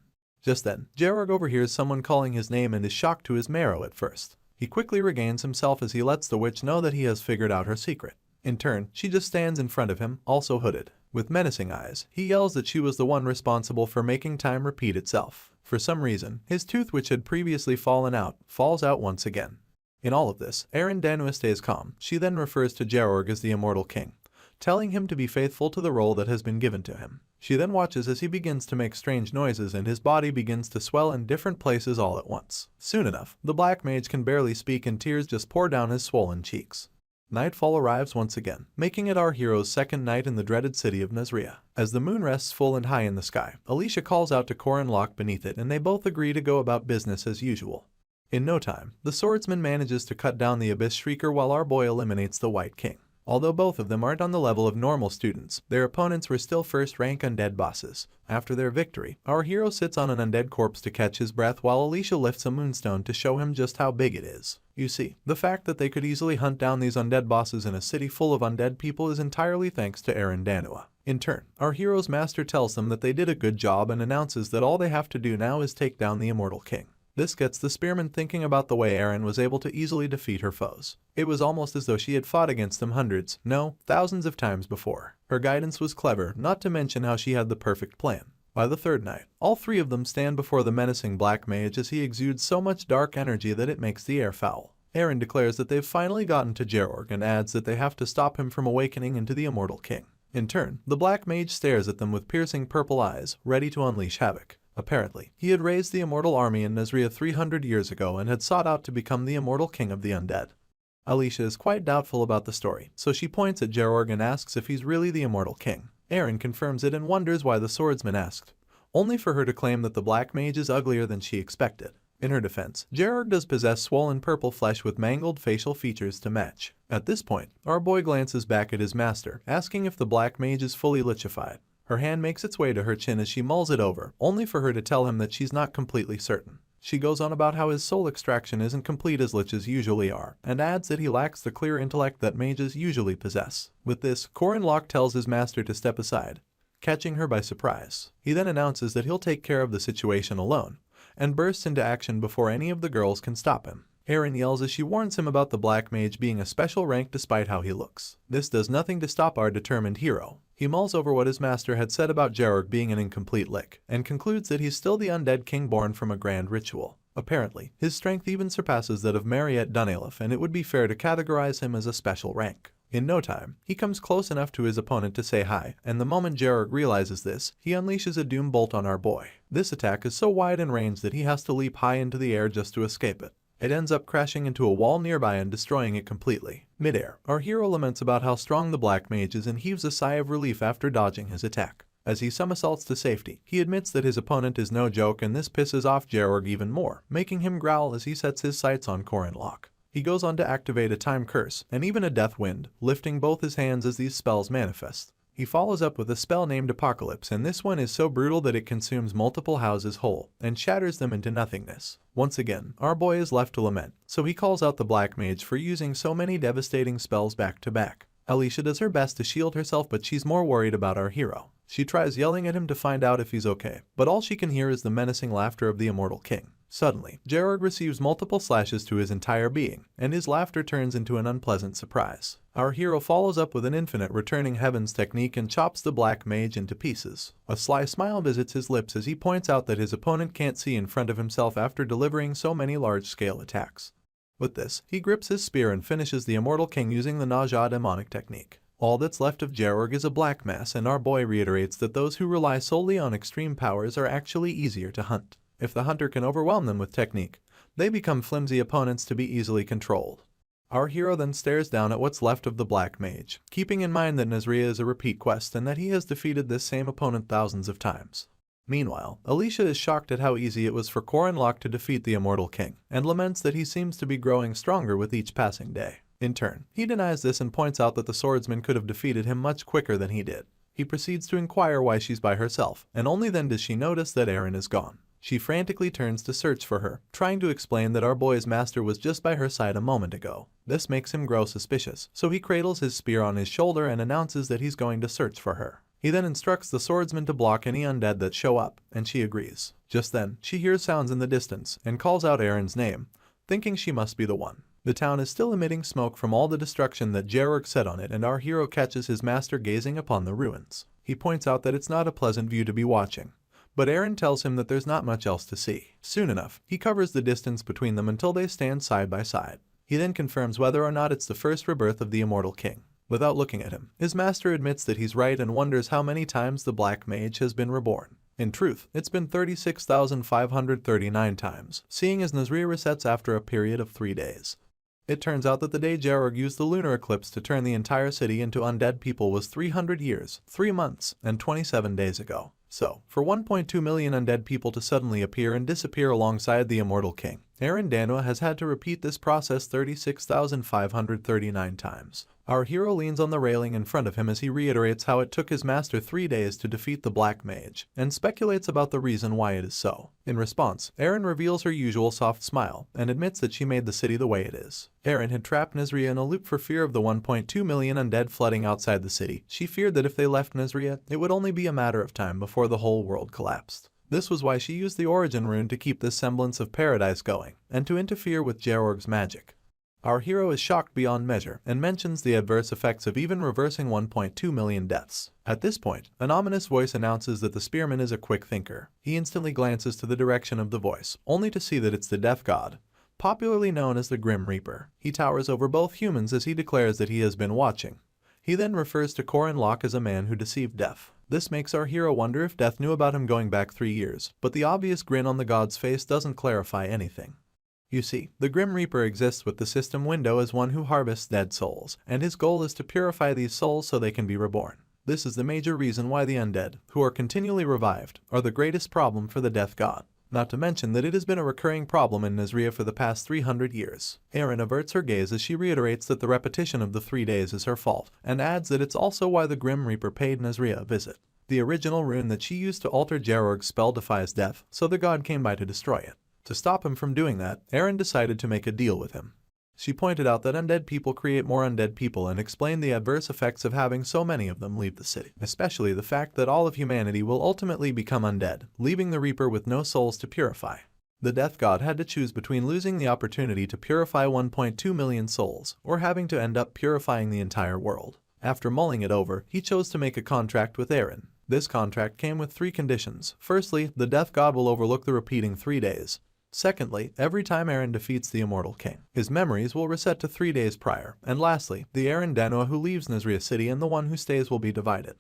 Just then, Georg overhears someone calling his name and is shocked to his marrow at first. He quickly regains himself as he lets the witch know that he has figured out her secret. In turn, she just stands in front of him, also hooded. With menacing eyes, he yells that she was the one responsible for making time repeat itself. For some reason, his tooth, which had previously fallen out, falls out once again. In all of this, Danua stays calm. She then refers to Georg as the Immortal King, telling him to be faithful to the role that has been given to him. She then watches as he begins to make strange noises and his body begins to swell in different places all at once. Soon enough, the Black Mage can barely speak and tears just pour down his swollen cheeks. Nightfall arrives once again, making it our hero's second night in the dreaded city of Nazria. As the moon rests full and high in the sky, Alicia calls out to Corin Locke beneath it and they both agree to go about business as usual. In no time, the swordsman manages to cut down the Abyss Shrieker while our boy eliminates the White King. Although both of them aren't on the level of normal students, their opponents were still first-rank undead bosses. After their victory, our hero sits on an undead corpse to catch his breath while Alicia lifts a moonstone to show him just how big it is. You see, the fact that they could easily hunt down these undead bosses in a city full of undead people is entirely thanks to Danua. In turn, our hero's master tells them that they did a good job and announces that all they have to do now is take down the Immortal King. This gets the spearman thinking about the way Erin was able to easily defeat her foes. It was almost as though she had fought against them hundreds, no, thousands of times before. Her guidance was clever, not to mention how she had the perfect plan. By the third night, all three of them stand before the menacing Black Mage as he exudes so much dark energy that it makes the air foul. Erin declares that they've finally gotten to Georg and adds that they have to stop him from awakening into the Immortal King. In turn, the Black Mage stares at them with piercing purple eyes, ready to unleash havoc. Apparently, he had raised the Immortal Army in Nazria 300 years ago and had sought out to become the Immortal King of the Undead. Alicia is quite doubtful about the story, so she points at Georg and asks if he's really the Immortal King. Erin confirms it and wonders why the swordsman asked, only for her to claim that the Black Mage is uglier than she expected. In her defense, Georg does possess swollen purple flesh with mangled facial features to match. At this point, our boy glances back at his master, asking if the Black Mage is fully lichified. Her hand makes its way to her chin as she mulls it over, only for her to tell him that she's not completely certain. She goes on about how his soul extraction isn't complete as liches usually are, and adds that he lacks the clear intellect that mages usually possess. With this, Corin Locke tells his master to step aside, catching her by surprise. He then announces that he'll take care of the situation alone, and bursts into action before any of the girls can stop him. Erin yells as she warns him about the Black Mage being a special rank despite how he looks. This does nothing to stop our determined hero. He mulls over what his master had said about Georg being an incomplete lick, and concludes that he's still the undead king born from a grand ritual. Apparently, his strength even surpasses that of Mariette Dunalef, and it would be fair to categorize him as a special rank. In no time, he comes close enough to his opponent to say hi, and the moment Georg realizes this, he unleashes a doom bolt on our boy. This attack is so wide in range that he has to leap high into the air just to escape it. It ends up crashing into a wall nearby and destroying it completely. Mid-air, our hero laments about how strong the Black Mage is and heaves a sigh of relief after dodging his attack. As he somersaults to safety, he admits that his opponent is no joke, and this pisses off Georg even more, making him growl as he sets his sights on Corin Locke. He goes on to activate a time curse and even a death wind, lifting both his hands as these spells manifest. He follows up with a spell named Apocalypse, and this one is so brutal that it consumes multiple houses whole and shatters them into nothingness. Once again, our boy is left to lament, so he calls out the Black Mage for using so many devastating spells back to back. Alicia does her best to shield herself, but she's more worried about our hero. She tries yelling at him to find out if he's okay, but all she can hear is the menacing laughter of the Immortal King. Suddenly, Georg receives multiple slashes to his entire being, and his laughter turns into an unpleasant surprise. Our hero follows up with an infinite returning heavens technique and chops the Black Mage into pieces. A sly smile visits his lips as he points out that his opponent can't see in front of himself after delivering so many large-scale attacks. With this, he grips his spear and finishes the Immortal King using the Naja demonic technique. All that's left of Georg is a black mass, and our boy reiterates that those who rely solely on extreme powers are actually easier to hunt. If the hunter can overwhelm them with technique, They become flimsy opponents to be easily controlled. Our hero then stares down at what's left of the Black Mage, keeping in mind that Nazria is a repeat quest and that he has defeated this same opponent thousands of times. Meanwhile, Alicia is shocked at how easy it was for Corinlock to defeat the Immortal King, and laments that he seems to be growing stronger with each passing day. In turn, he denies this and points out that the swordsman could have defeated him much quicker than he did. He proceeds to inquire why she's by herself, and only then does she notice that Aaron is gone. She frantically turns to search for her, trying to explain that our boy's master was just by her side a moment ago. This makes him grow suspicious, so he cradles his spear on his shoulder and announces that he's going to search for her. He then instructs the swordsman to block any undead that show up, and she agrees. Just then, she hears sounds in the distance and calls out Aaron's name, thinking she must be the one. The town is still emitting smoke from all the destruction that Gerorg set on it, and our hero catches his master gazing upon the ruins. He points out that it's not a pleasant view to be watching, but Aaron tells him that there's not much else to see. Soon enough, he covers the distance between them until they stand side by side. He then confirms whether or not it's the first rebirth of the Immortal King. Without looking at him, his master admits that he's right and wonders how many times the Black Mage has been reborn. In truth, it's been 36,539 times, seeing as Nazria resets after a period of 3 days. It turns out that the day Gerorg used the lunar eclipse to turn the entire city into undead people was 300 years, 3 months, and 27 days ago. So, for 1.2 million undead people to suddenly appear and disappear alongside the Immortal King, Aaron Danwa has had to repeat this process 36,539 times. Our hero leans on the railing in front of him as he reiterates how it took his master 3 days to defeat the Black Mage, and speculates about the reason why it is so. In response, Aaron reveals her usual soft smile, and admits that she made the city the way it is. Aaron had trapped Nazria in a loop for fear of the 1.2 million undead flooding outside the city. She feared that if they left Nazria, it would only be a matter of time before the whole world collapsed. This was why she used the origin rune to keep this semblance of paradise going, and to interfere with Gerorg's magic. Our hero is shocked beyond measure, and mentions the adverse effects of even reversing 1.2 million deaths. At this point, an ominous voice announces that the spearman is a quick thinker. He instantly glances to the direction of the voice, only to see that it's the Death God, popularly known as the Grim Reaper. He towers over both humans as he declares that he has been watching. He then refers to Corinlock as a man who deceived Death. This makes our hero wonder if Death knew about him going back 3 years, but the obvious grin on the god's face doesn't clarify anything. You see, the Grim Reaper exists with the system window as one who harvests dead souls, and his goal is to purify these souls so they can be reborn. This is the major reason why the undead, who are continually revived, are the greatest problem for the Death God. Not to mention that it has been a recurring problem in Nazria for the past 300 years. Aaron averts her gaze as she reiterates that the repetition of the 3 days is her fault, and adds that it's also why the Grim Reaper paid Nazria a visit. The original rune that she used to alter Gerorg's spell defies death, so the god came by to destroy it. To stop him from doing that, Aaron decided to make a deal with him. She pointed out that undead people create more undead people and explained the adverse effects of having so many of them leave the city, especially the fact that all of humanity will ultimately become undead, leaving the Reaper with no souls to purify. The Death God had to choose between losing the opportunity to purify 1.2 million souls, or having to end up purifying the entire world. After mulling it over, he chose to make a contract with Aaron. This contract came with 3 conditions. Firstly, the Death God will overlook the repeating 3 days. Secondly, every time Aaron defeats the Immortal King, his memories will reset to 3 days prior. And lastly, the Aaron Danwa who leaves Nazria City and the one who stays will be divided.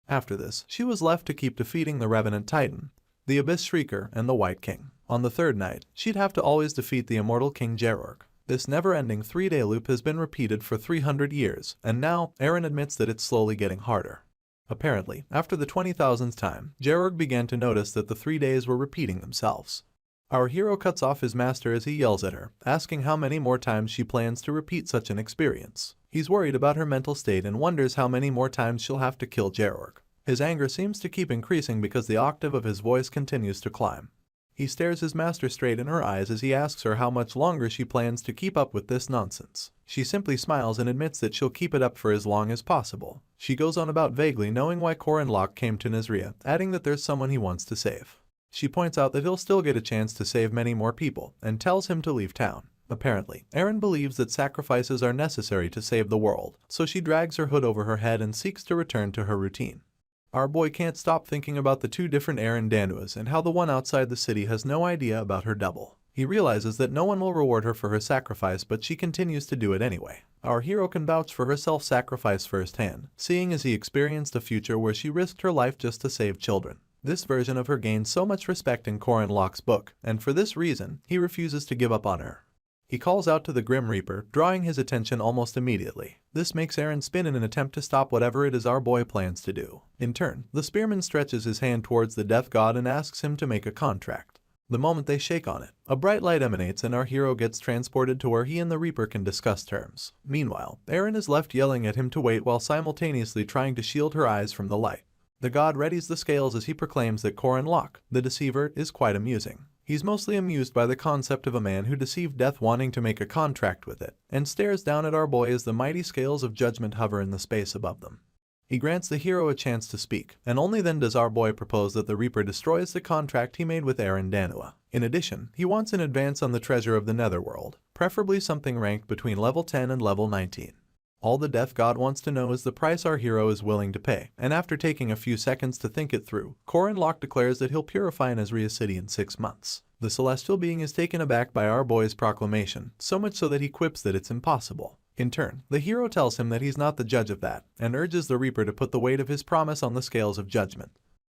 After this, she was left to keep defeating the Revenant Titan, the Abyss Shrieker, and the White King. On the 3rd night, she'd have to always defeat the Immortal King Gerorg. This never-ending 3-day loop has been repeated for 300 years, and now Aaron admits that it's slowly getting harder. Apparently, after the 20,000th time, Gerorg began to notice that the 3 days were repeating themselves. Our hero cuts off his master as he yells at her, asking how many more times she plans to repeat such an experience. He's worried about her mental state and wonders how many more times she'll have to kill Gerorg. His anger seems to keep increasing because the octave of his voice continues to climb. He stares his master straight in her eyes as he asks her how much longer she plans to keep up with this nonsense. She simply smiles and admits that she'll keep it up for as long as possible. She goes on about vaguely knowing why Corinlock came to Nazria, adding that there's someone he wants to save. She points out that he'll still get a chance to save many more people, and tells him to leave town. Apparently, Aaron believes that sacrifices are necessary to save the world, so she drags her hood over her head and seeks to return to her routine. Our boy can't stop thinking about the 2 different Aaron Danwas and how the one outside the city has no idea about her double. He realizes that no one will reward her for her sacrifice, but she continues to do it anyway. Our hero can vouch for her self-sacrifice firsthand, seeing as he experienced a future where she risked her life just to save children. This version of her gains so much respect in Corin Locke's book, and for this reason, he refuses to give up on her. He calls out to the Grim Reaper, drawing his attention almost immediately. This makes Eren spin in an attempt to stop whatever it is our boy plans to do. In turn, the spearman stretches his hand towards the death god and asks him to make a contract. The moment they shake on it, a bright light emanates and our hero gets transported to where he and the Reaper can discuss terms. Meanwhile, Eren is left yelling at him to wait while simultaneously trying to shield her eyes from the light. The god readies the scales as he proclaims that Corin Locke, the deceiver, is quite amusing. He's mostly amused by the concept of a man who deceived death wanting to make a contract with it, and stares down at our boy as the mighty scales of judgment hover in the space above them. He grants the hero a chance to speak, and only then does our boy propose that the Reaper destroys the contract he made with Eren Danua. In addition, he wants an advance on the treasure of the Netherworld, preferably something ranked between level 10 and level 19. All the Death God wants to know is the price our hero is willing to pay, and after taking a few seconds to think it through, Corin Locke declares that he'll purify Nasria City in 6 months. The celestial being is taken aback by our boy's proclamation, so much so that he quips that it's impossible. In turn, the hero tells him that he's not the judge of that, and urges the Reaper to put the weight of his promise on the scales of judgment.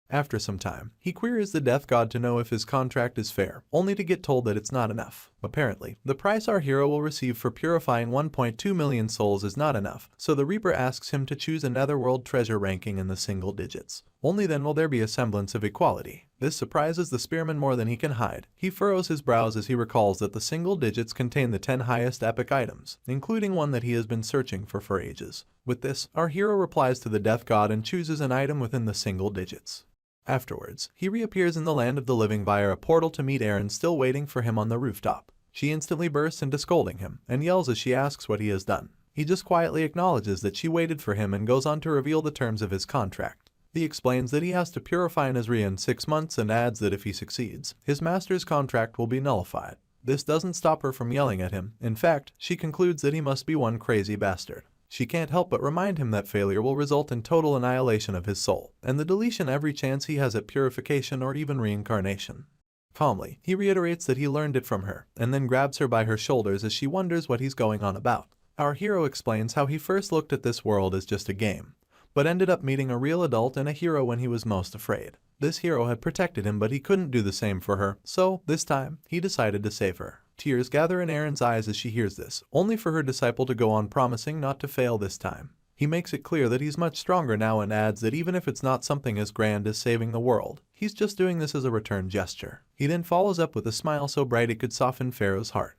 After some time, he queries the Death God to know if his contract is fair, only to get told that it's not enough. Apparently, the price our hero will receive for purifying 1.2 million souls is not enough, so the Reaper asks him to choose a Netherworld treasure ranking in the single digits. Only then will there be a semblance of equality. This surprises the spearman more than he can hide. He furrows his brows as he recalls that the single digits contain the 10 highest epic items, including one that he has been searching for ages. With this, our hero replies to the Death God and chooses an item within the single digits. Afterwards, he reappears in the land of the living via a portal to meet Eren still waiting for him on the rooftop. She instantly bursts into scolding him, and yells as she asks what he has done. He just quietly acknowledges that she waited for him and goes on to reveal the terms of his contract. He explains that he has to purify Nasria in 6 months and adds that if he succeeds, his master's contract will be nullified. This doesn't stop her from yelling at him. In fact, she concludes that he must be one crazy bastard. She can't help but remind him that failure will result in total annihilation of his soul, and the deletion every chance he has at purification or even reincarnation. Calmly, he reiterates that he learned it from her, and then grabs her by her shoulders as she wonders what he's going on about. Our hero explains how he first looked at this world as just a game, but ended up meeting a real adult and a hero when he was most afraid. This hero had protected him, but he couldn't do the same for her, so, this time, he decided to save her. Tears gather in Eren's eyes as she hears this, only for her disciple to go on promising not to fail this time. He makes it clear that he's much stronger now and adds that even if it's not something as grand as saving the world, he's just doing this as a return gesture. He then follows up with a smile so bright it could soften Pharaoh's heart.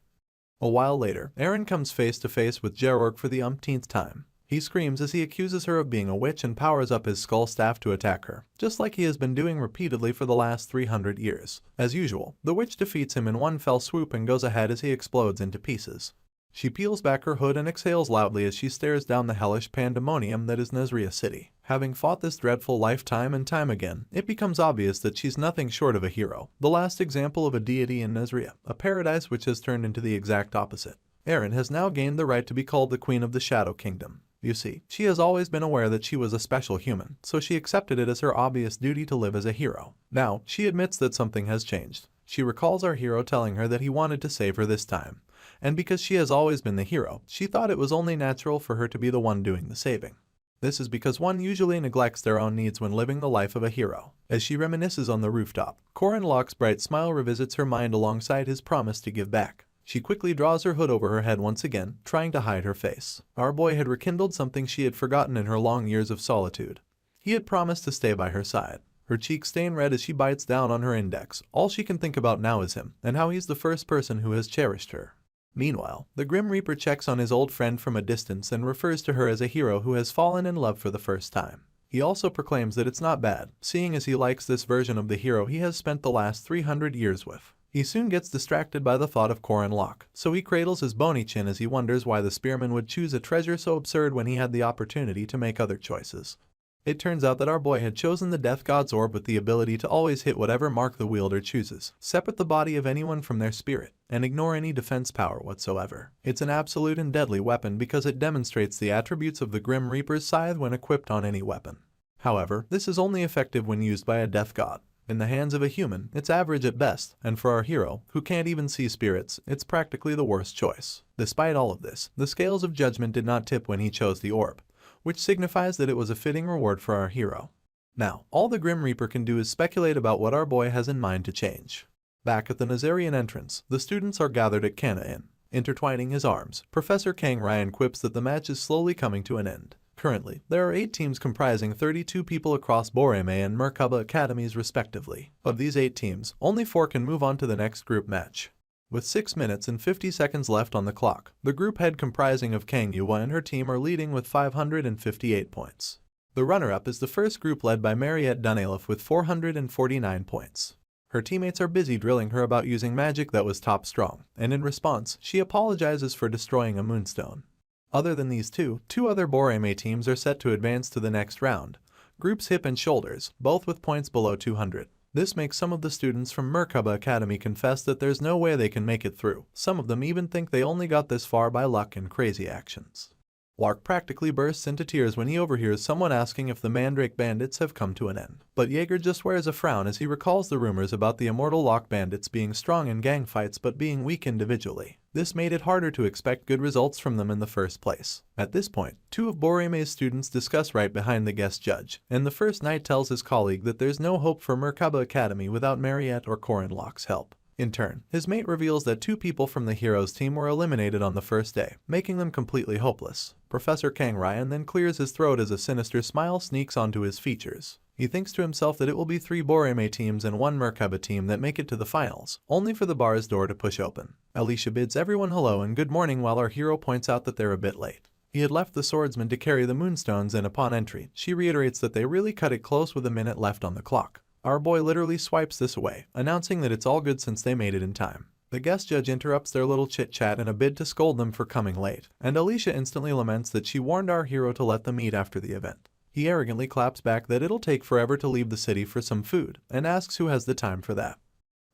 A while later, Eren comes face to face with Gerorg for the umpteenth time. He screams as he accuses her of being a witch and powers up his skull staff to attack her, just like he has been doing repeatedly for the last 300 years. As usual, the witch defeats him in one fell swoop and goes ahead as he explodes into pieces. She peels back her hood and exhales loudly as she stares down the hellish pandemonium that is Nasria City. Having fought this dreadful life time and time again, it becomes obvious that she's nothing short of a hero, the last example of a deity in Nasria, a paradise which has turned into the exact opposite. Eren has now gained the right to be called the Queen of the Shadow Kingdom. You see, she has always been aware that she was a special human, so she accepted it as her obvious duty to live as a hero. Now, she admits that something has changed. She recalls our hero telling her that he wanted to save her this time, and because she has always been the hero, she thought it was only natural for her to be the one doing the saving. This is because one usually neglects their own needs when living the life of a hero. As she reminisces on the rooftop, Corin Locke's bright smile revisits her mind alongside his promise to give back. She quickly draws her hood over her head once again, trying to hide her face. Our boy had rekindled something she had forgotten in her long years of solitude. He had promised to stay by her side. Her cheeks stain red as she bites down on her index. All she can think about now is him, and how he's the first person who has cherished her. Meanwhile, the Grim Reaper checks on his old friend from a distance and refers to her as a hero who has fallen in love for the first time. He also proclaims that it's not bad, seeing as he likes this version of the hero he has spent the last 300 years with. He soon gets distracted by the thought of Corin Locke, so he cradles his bony chin as he wonders why the spearman would choose a treasure so absurd when he had the opportunity to make other choices. It turns out that our boy had chosen the Death God's orb with the ability to always hit whatever mark the wielder chooses, separate the body of anyone from their spirit, and ignore any defense power whatsoever. It's an absolute and deadly weapon because it demonstrates the attributes of the Grim Reaper's scythe when equipped on any weapon. However, this is only effective when used by a Death God. In the hands of a human, it's average at best, and for our hero, who can't even see spirits, it's practically the worst choice. Despite all of this, the scales of judgment did not tip when he chose the orb, which signifies that it was a fitting reward for our hero. Now, all the Grim Reaper can do is speculate about what our boy has in mind to change. Back at the Nazarian entrance, the students are gathered at Kana Inn. Intertwining his arms, Professor Kang Ryan quips that the match is slowly coming to an end. Currently, there are 8 teams comprising 32 people across Boreme and Merkaba academies respectively. Of these 8 teams, only 4 can move on to the next group match. With 6 minutes and 50 seconds left on the clock, the group head comprising of Kang Yuwa and her team are leading with 558 points. The runner-up is the first group led by Mariette Dunalef with 449 points. Her teammates are busy drilling her about using magic that was top strong, and in response, she apologizes for destroying a moonstone. Other than these two other Boreme teams are set to advance to the next round. Groups Hip and Shoulders, both with points below 200. This makes some of the students from Merkaba Academy confess that there's no way they can make it through. Some of them even think they only got this far by luck and crazy actions. Lark practically bursts into tears when he overhears someone asking if the Mandrake Bandits have come to an end. But Jaeger just wears a frown as he recalls the rumors about the immortal Lock Bandits being strong in gang fights but being weak individually. This made it harder to expect good results from them in the first place. At this point, 2 of Boreme's students discuss right behind the guest judge, and the first knight tells his colleague that there's no hope for Merkaba Academy without Mariette or Corin Locke's help. In turn, his mate reveals that 2 people from the heroes team were eliminated on the first day, making them completely hopeless. Professor Kang Ryan then clears his throat as a sinister smile sneaks onto his features. He thinks to himself that it will be 3 Boreme teams and 1 Merkaba team that make it to the finals, only for the bar's door to push open. Alicia bids everyone hello and good morning while our hero points out that they're a bit late. He had left the swordsman to carry the moonstones and upon entry, she reiterates that they really cut it close with a minute left on the clock. Our boy literally swipes this away, announcing that it's all good since they made it in time. The guest judge interrupts their little chit-chat in a bid to scold them for coming late, and Alicia instantly laments that she warned our hero to let them eat after the event. He arrogantly claps back that it'll take forever to leave the city for some food, and asks who has the time for that.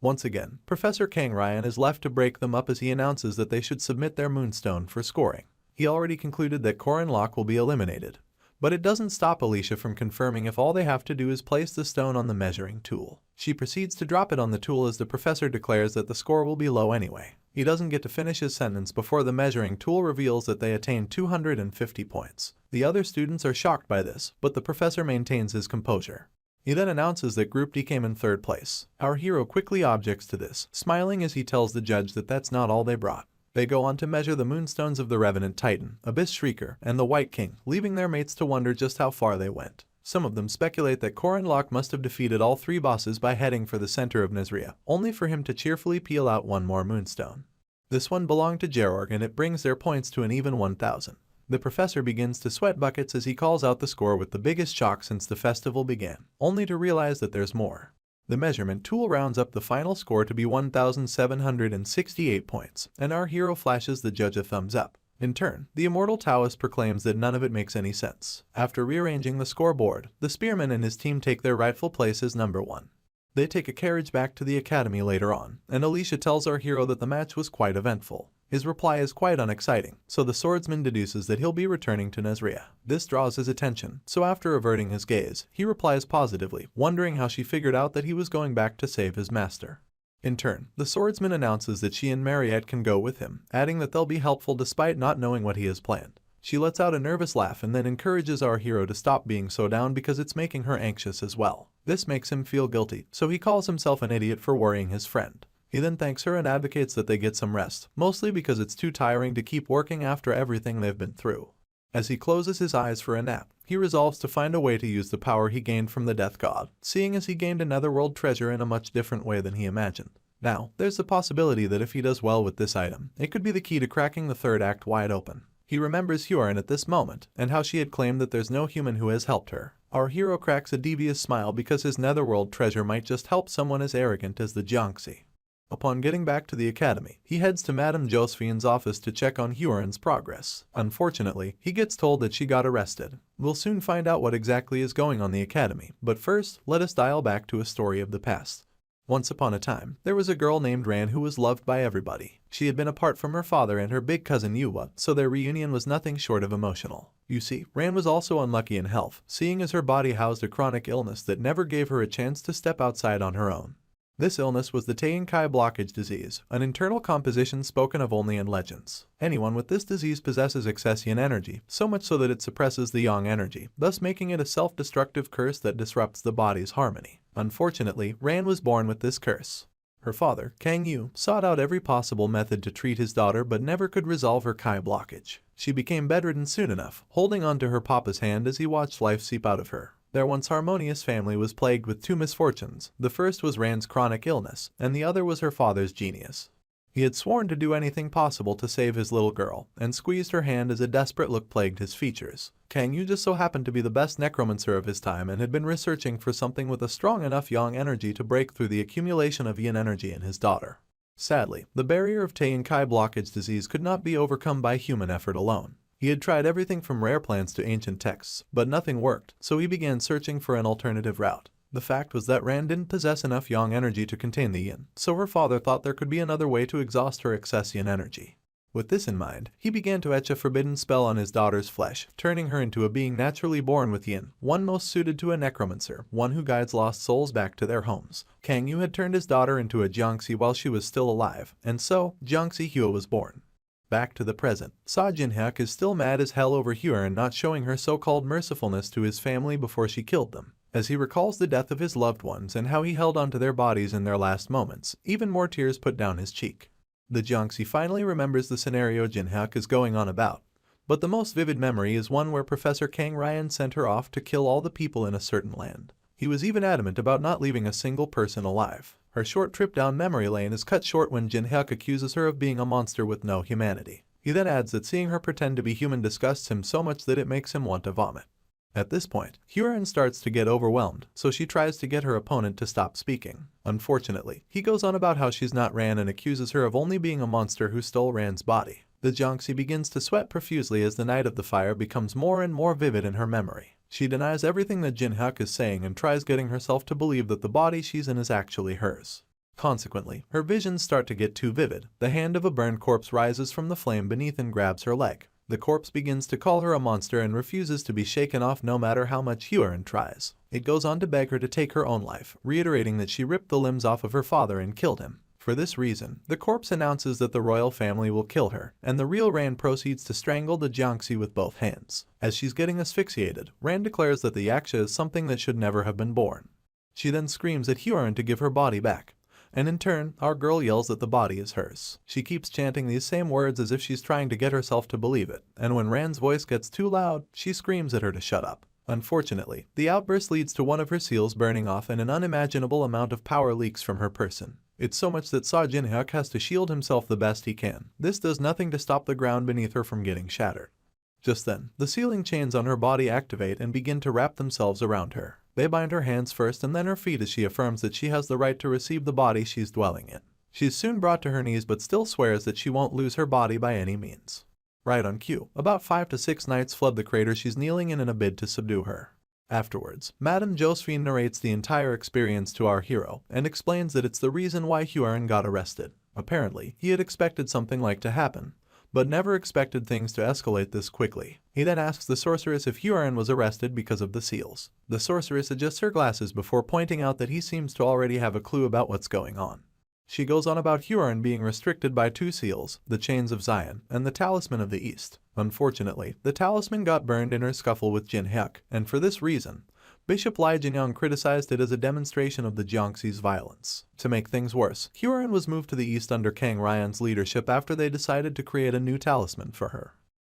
Once again, Professor Kang Ryan is left to break them up as he announces that they should submit their moonstone for scoring. He already concluded that Corin Locke will be eliminated. But it doesn't stop Alicia from confirming if all they have to do is place the stone on the measuring tool. She proceeds to drop it on the tool as the professor declares that the score will be low anyway. He doesn't get to finish his sentence before the measuring tool reveals that they attain 250 points. The other students are shocked by this, but the professor maintains his composure. He then announces that Group D came in 3rd place. Our hero quickly objects to this, smiling as he tells the judge that that's not all they brought. They go on to measure the moonstones of the Revenant Titan, Abyss Shrieker, and the White King, leaving their mates to wonder just how far they went. Some of them speculate that Corin Locke must have defeated all 3 bosses by heading for the center of Nazria, only for him to cheerfully peel out 1 more moonstone. This one belonged to Gerorg and it brings their points to an even 1,000. The professor begins to sweat buckets as he calls out the score with the biggest shock since the festival began, only to realize that there's more. The measurement tool rounds up the final score to be 1,768 points, and our hero flashes the judge a thumbs up. In turn, the immortal Taoist proclaims that none of it makes any sense. After rearranging the scoreboard, the spearman and his team take their rightful place as number 1. They take a carriage back to the academy later on, and Alicia tells our hero that the match was quite eventful. His reply is quite unexciting, so the swordsman deduces that he'll be returning to Nazria. This draws his attention, so after averting his gaze, he replies positively, wondering how she figured out that he was going back to save his master. In turn, the swordsman announces that she and Mariette can go with him, adding that they'll be helpful despite not knowing what he has planned. She lets out a nervous laugh and then encourages our hero to stop being so down because it's making her anxious as well. This makes him feel guilty, so he calls himself an idiot for worrying his friend. He then thanks her and advocates that they get some rest, mostly because it's too tiring to keep working after everything they've been through. As he closes his eyes for a nap, he resolves to find a way to use the power he gained from the Death God, seeing as he gained a netherworld treasure in a much different way than he imagined. Now, there's the possibility that if he does well with this item, it could be the key to cracking the 3rd act wide open. He remembers Huron at this moment, and how she had claimed that there's no human who has helped her. Our hero cracks a devious smile because his netherworld treasure might just help someone as arrogant as the Jiangxi. Upon getting back to the academy, he heads to Madame Josephine's office to check on Huron's progress. Unfortunately, he gets told that she got arrested. We'll soon find out what exactly is going on in the academy, but first, let us dial back to a story of the past. Once upon a time, there was a girl named Ran who was loved by everybody. She had been apart from her father and her big cousin Yuwa, so their reunion was nothing short of emotional. You see, Ran was also unlucky in health, seeing as her body housed a chronic illness that never gave her a chance to step outside on her own. This illness was the Teinkai blockage disease, an internal composition spoken of only in legends. Anyone with this disease possesses excess yin energy, so much so that it suppresses the yang energy, thus making it a self-destructive curse that disrupts the body's harmony. Unfortunately, Ran was born with this curse. Her father, Kang Yu, sought out every possible method to treat his daughter but never could resolve her Kai blockage. She became bedridden soon enough, holding onto her papa's hand as he watched life seep out of her. Their once harmonious family was plagued with two misfortunes. The first was Ran's chronic illness, and the other was her father's genius. He had sworn to do anything possible to save his little girl, and squeezed her hand as a desperate look plagued his features. Kang Yu just so happened to be the best necromancer of his time and had been researching for something with a strong enough yang energy to break through the accumulation of yin energy in his daughter. Sadly, the barrier of Teinkai blockage disease could not be overcome by human effort alone. He had tried everything from rare plants to ancient texts, but nothing worked, so he began searching for an alternative route. The fact was that Ran didn't possess enough yang energy to contain the yin, so her father thought there could be another way to exhaust her excess yin energy. With this in mind, he began to etch a forbidden spell on his daughter's flesh, turning her into a being naturally born with yin, one most suited to a necromancer, one who guides lost souls back to their homes. Kang Yu had turned his daughter into a Jiangxi while she was still alive, and so, Jiangxi Hua was born. Back to the present, Sa Jinhyuk is still mad as hell over Huron not showing her so-called mercifulness to his family before she killed them. As he recalls the death of his loved ones and how he held onto their bodies in their last moments, even more tears put down his cheek. The Jiangxi finally remembers the scenario Jinhyuk is going on about, but the most vivid memory is one where Professor Kang Ryan sent her off to kill all the people in a certain land. He was even adamant about not leaving a single person alive. Her short trip down memory lane is cut short when Jinhyuk accuses her of being a monster with no humanity. He then adds that seeing her pretend to be human disgusts him so much that it makes him want to vomit. At this point, Huron starts to get overwhelmed, so she tries to get her opponent to stop speaking. Unfortunately, he goes on about how she's not Ran and accuses her of only being a monster who stole Ran's body. The Jiangxi begins to sweat profusely as the night of the fire becomes more and more vivid in her memory. She denies everything that Jinhyuk is saying and tries getting herself to believe that the body she's in is actually hers. Consequently, her visions start to get too vivid. The hand of a burned corpse rises from the flame beneath and grabs her leg. The corpse begins to call her a monster and refuses to be shaken off no matter how much Huron tries. It goes on to beg her to take her own life, reiterating that she ripped the limbs off of her father and killed him. For this reason, the corpse announces that the royal family will kill her, and the real Ran proceeds to strangle the Jiangxi with both hands. As she's getting asphyxiated, Ran declares that the yaksha is something that should never have been born. She then screams at Huron to give her body back. And in turn, our girl yells that the body is hers. She keeps chanting these same words as if she's trying to get herself to believe it, and when Ran's voice gets too loud, she screams at her to shut up. Unfortunately, the outburst leads to one of her seals burning off and an unimaginable amount of power leaks from her person. It's so much that Sa Jinhyuk has to shield himself the best he can. This does nothing to stop the ground beneath her from getting shattered. Just then, the sealing chains on her body activate and begin to wrap themselves around her. They bind her hands first and then her feet as she affirms that she has the right to receive the body she's dwelling in. She's soon brought to her knees but still swears that she won't lose her body by any means. Right on cue, about 5 to 6 knights flood the crater she's kneeling in a bid to subdue her. Afterwards, Madame Josephine narrates the entire experience to our hero and explains that it's the reason why Huron got arrested. Apparently, he had expected something like to happen, but never expected things to escalate this quickly. He then asks the sorceress if Huron was arrested because of the seals. The sorceress adjusts her glasses before pointing out that he seems to already have a clue about what's going on. She goes on about Huron being restricted by 2 seals, the Chains of Zion and the Talisman of the East. Unfortunately, the talisman got burned in her scuffle with Jinhyuk, and for this reason, Bishop Lai Jinyang criticized it as a demonstration of the Jiangxi's violence. To make things worse, Huron was moved to the east under Kang Ryan's leadership after they decided to create a new talisman for her.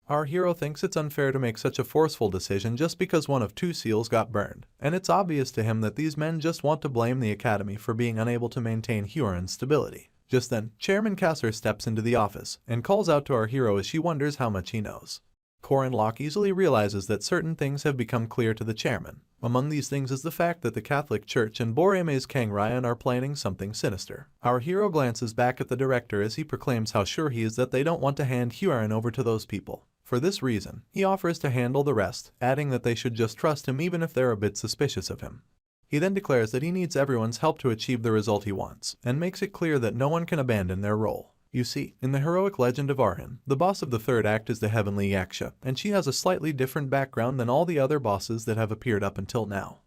Our hero thinks it's unfair to make such a forceful decision just because one of 2 seals got burned, and it's obvious to him that these men just want to blame the academy for being unable to maintain Huron's stability. Just then, Chairman Kasser steps into the office and calls out to our hero as she wonders how much he knows. Corin Locke easily realizes that certain things have become clear to the chairman. Among these things is the fact that the Catholic Church and Boreme's Kang Ryan are planning something sinister. Our hero glances back at the director as he proclaims how sure he is that they don't want to hand Huron over to those people. For this reason, he offers to handle the rest, adding that they should just trust him even if they're a bit suspicious of him. He then declares that he needs everyone's help to achieve the result he wants, and makes it clear that no one can abandon their role. You see, in the heroic legend of Arhin, the boss of the 3rd act is the heavenly Yaksha, and she has a slightly different background than all the other bosses that have appeared up until now.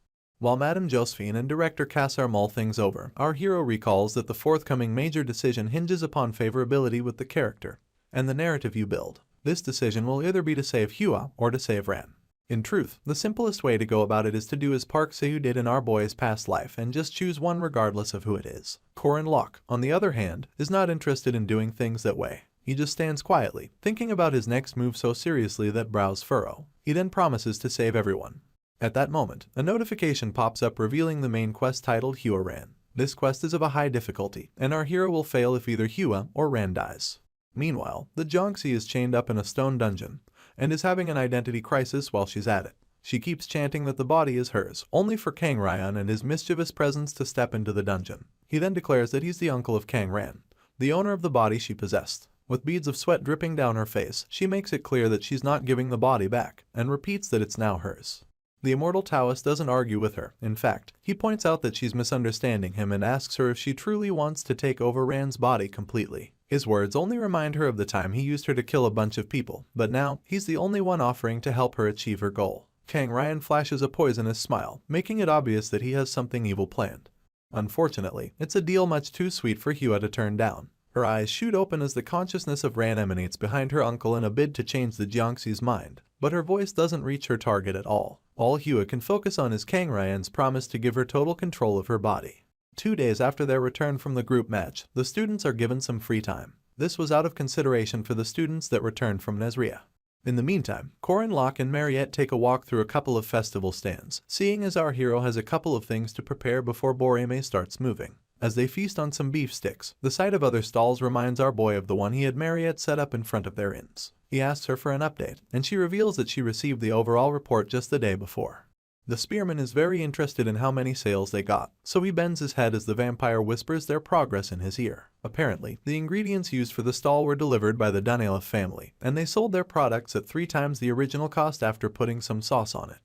While Madame Josephine and director Cassar mull things over, our hero recalls that the forthcoming major decision hinges upon favorability with the character and the narrative you build. This decision will either be to save Hua or to save Ran. In truth, the simplest way to go about it is to do as Park Se-yu did in Our Boy's Past Life and just choose one regardless of who it is. Korin Lok, on the other hand, is not interested in doing things that way. He just stands quietly, thinking about his next move so seriously that brows furrow. He then promises to save everyone. At that moment, a notification pops up revealing the main quest titled Hua Ran. This quest is of a high difficulty, and our hero will fail if either Hua or Ran dies. Meanwhile, the Jiangxi is chained up in a stone dungeon, and is having an identity crisis while she's at it. She keeps chanting that the body is hers, only for Kang Ryan and his mischievous presence to step into the dungeon. He then declares that he's the uncle of Kang Ran, the owner of the body she possessed. With beads of sweat dripping down her face, she makes it clear that she's not giving the body back, and repeats that it's now hers. The immortal Taoist doesn't argue with her. In fact, he points out that she's misunderstanding him and asks her if she truly wants to take over Ran's body completely. His words only remind her of the time he used her to kill a bunch of people, but now, he's the only one offering to help her achieve her goal. Kang Ryan flashes a poisonous smile, making it obvious that he has something evil planned. Unfortunately, it's a deal much too sweet for Hua to turn down. Her eyes shoot open as the consciousness of Ran emanates behind her uncle in a bid to change the Jiangxi's mind, but her voice doesn't reach her target at all. All Hua can focus on is Kang Ryan's promise to give her total control of her body. 2 days after their return from the group match, the students are given some free time. This was out of consideration for the students that returned from Nezria. In the meantime, Korin Lok and Mariette take a walk through a couple of festival stands, seeing as our hero has a couple of things to prepare before Boreme starts moving. As they feast on some beef sticks, the sight of other stalls reminds our boy of the one he had Mariette set up in front of their inns. He asks her for an update, and she reveals that she received the overall report just the day before. The spearman is very interested in how many sales they got, so he bends his head as the vampire whispers their progress in his ear. Apparently, the ingredients used for the stall were delivered by the Danilov family, and they sold their products at 3 times the original cost after putting some sauce on it.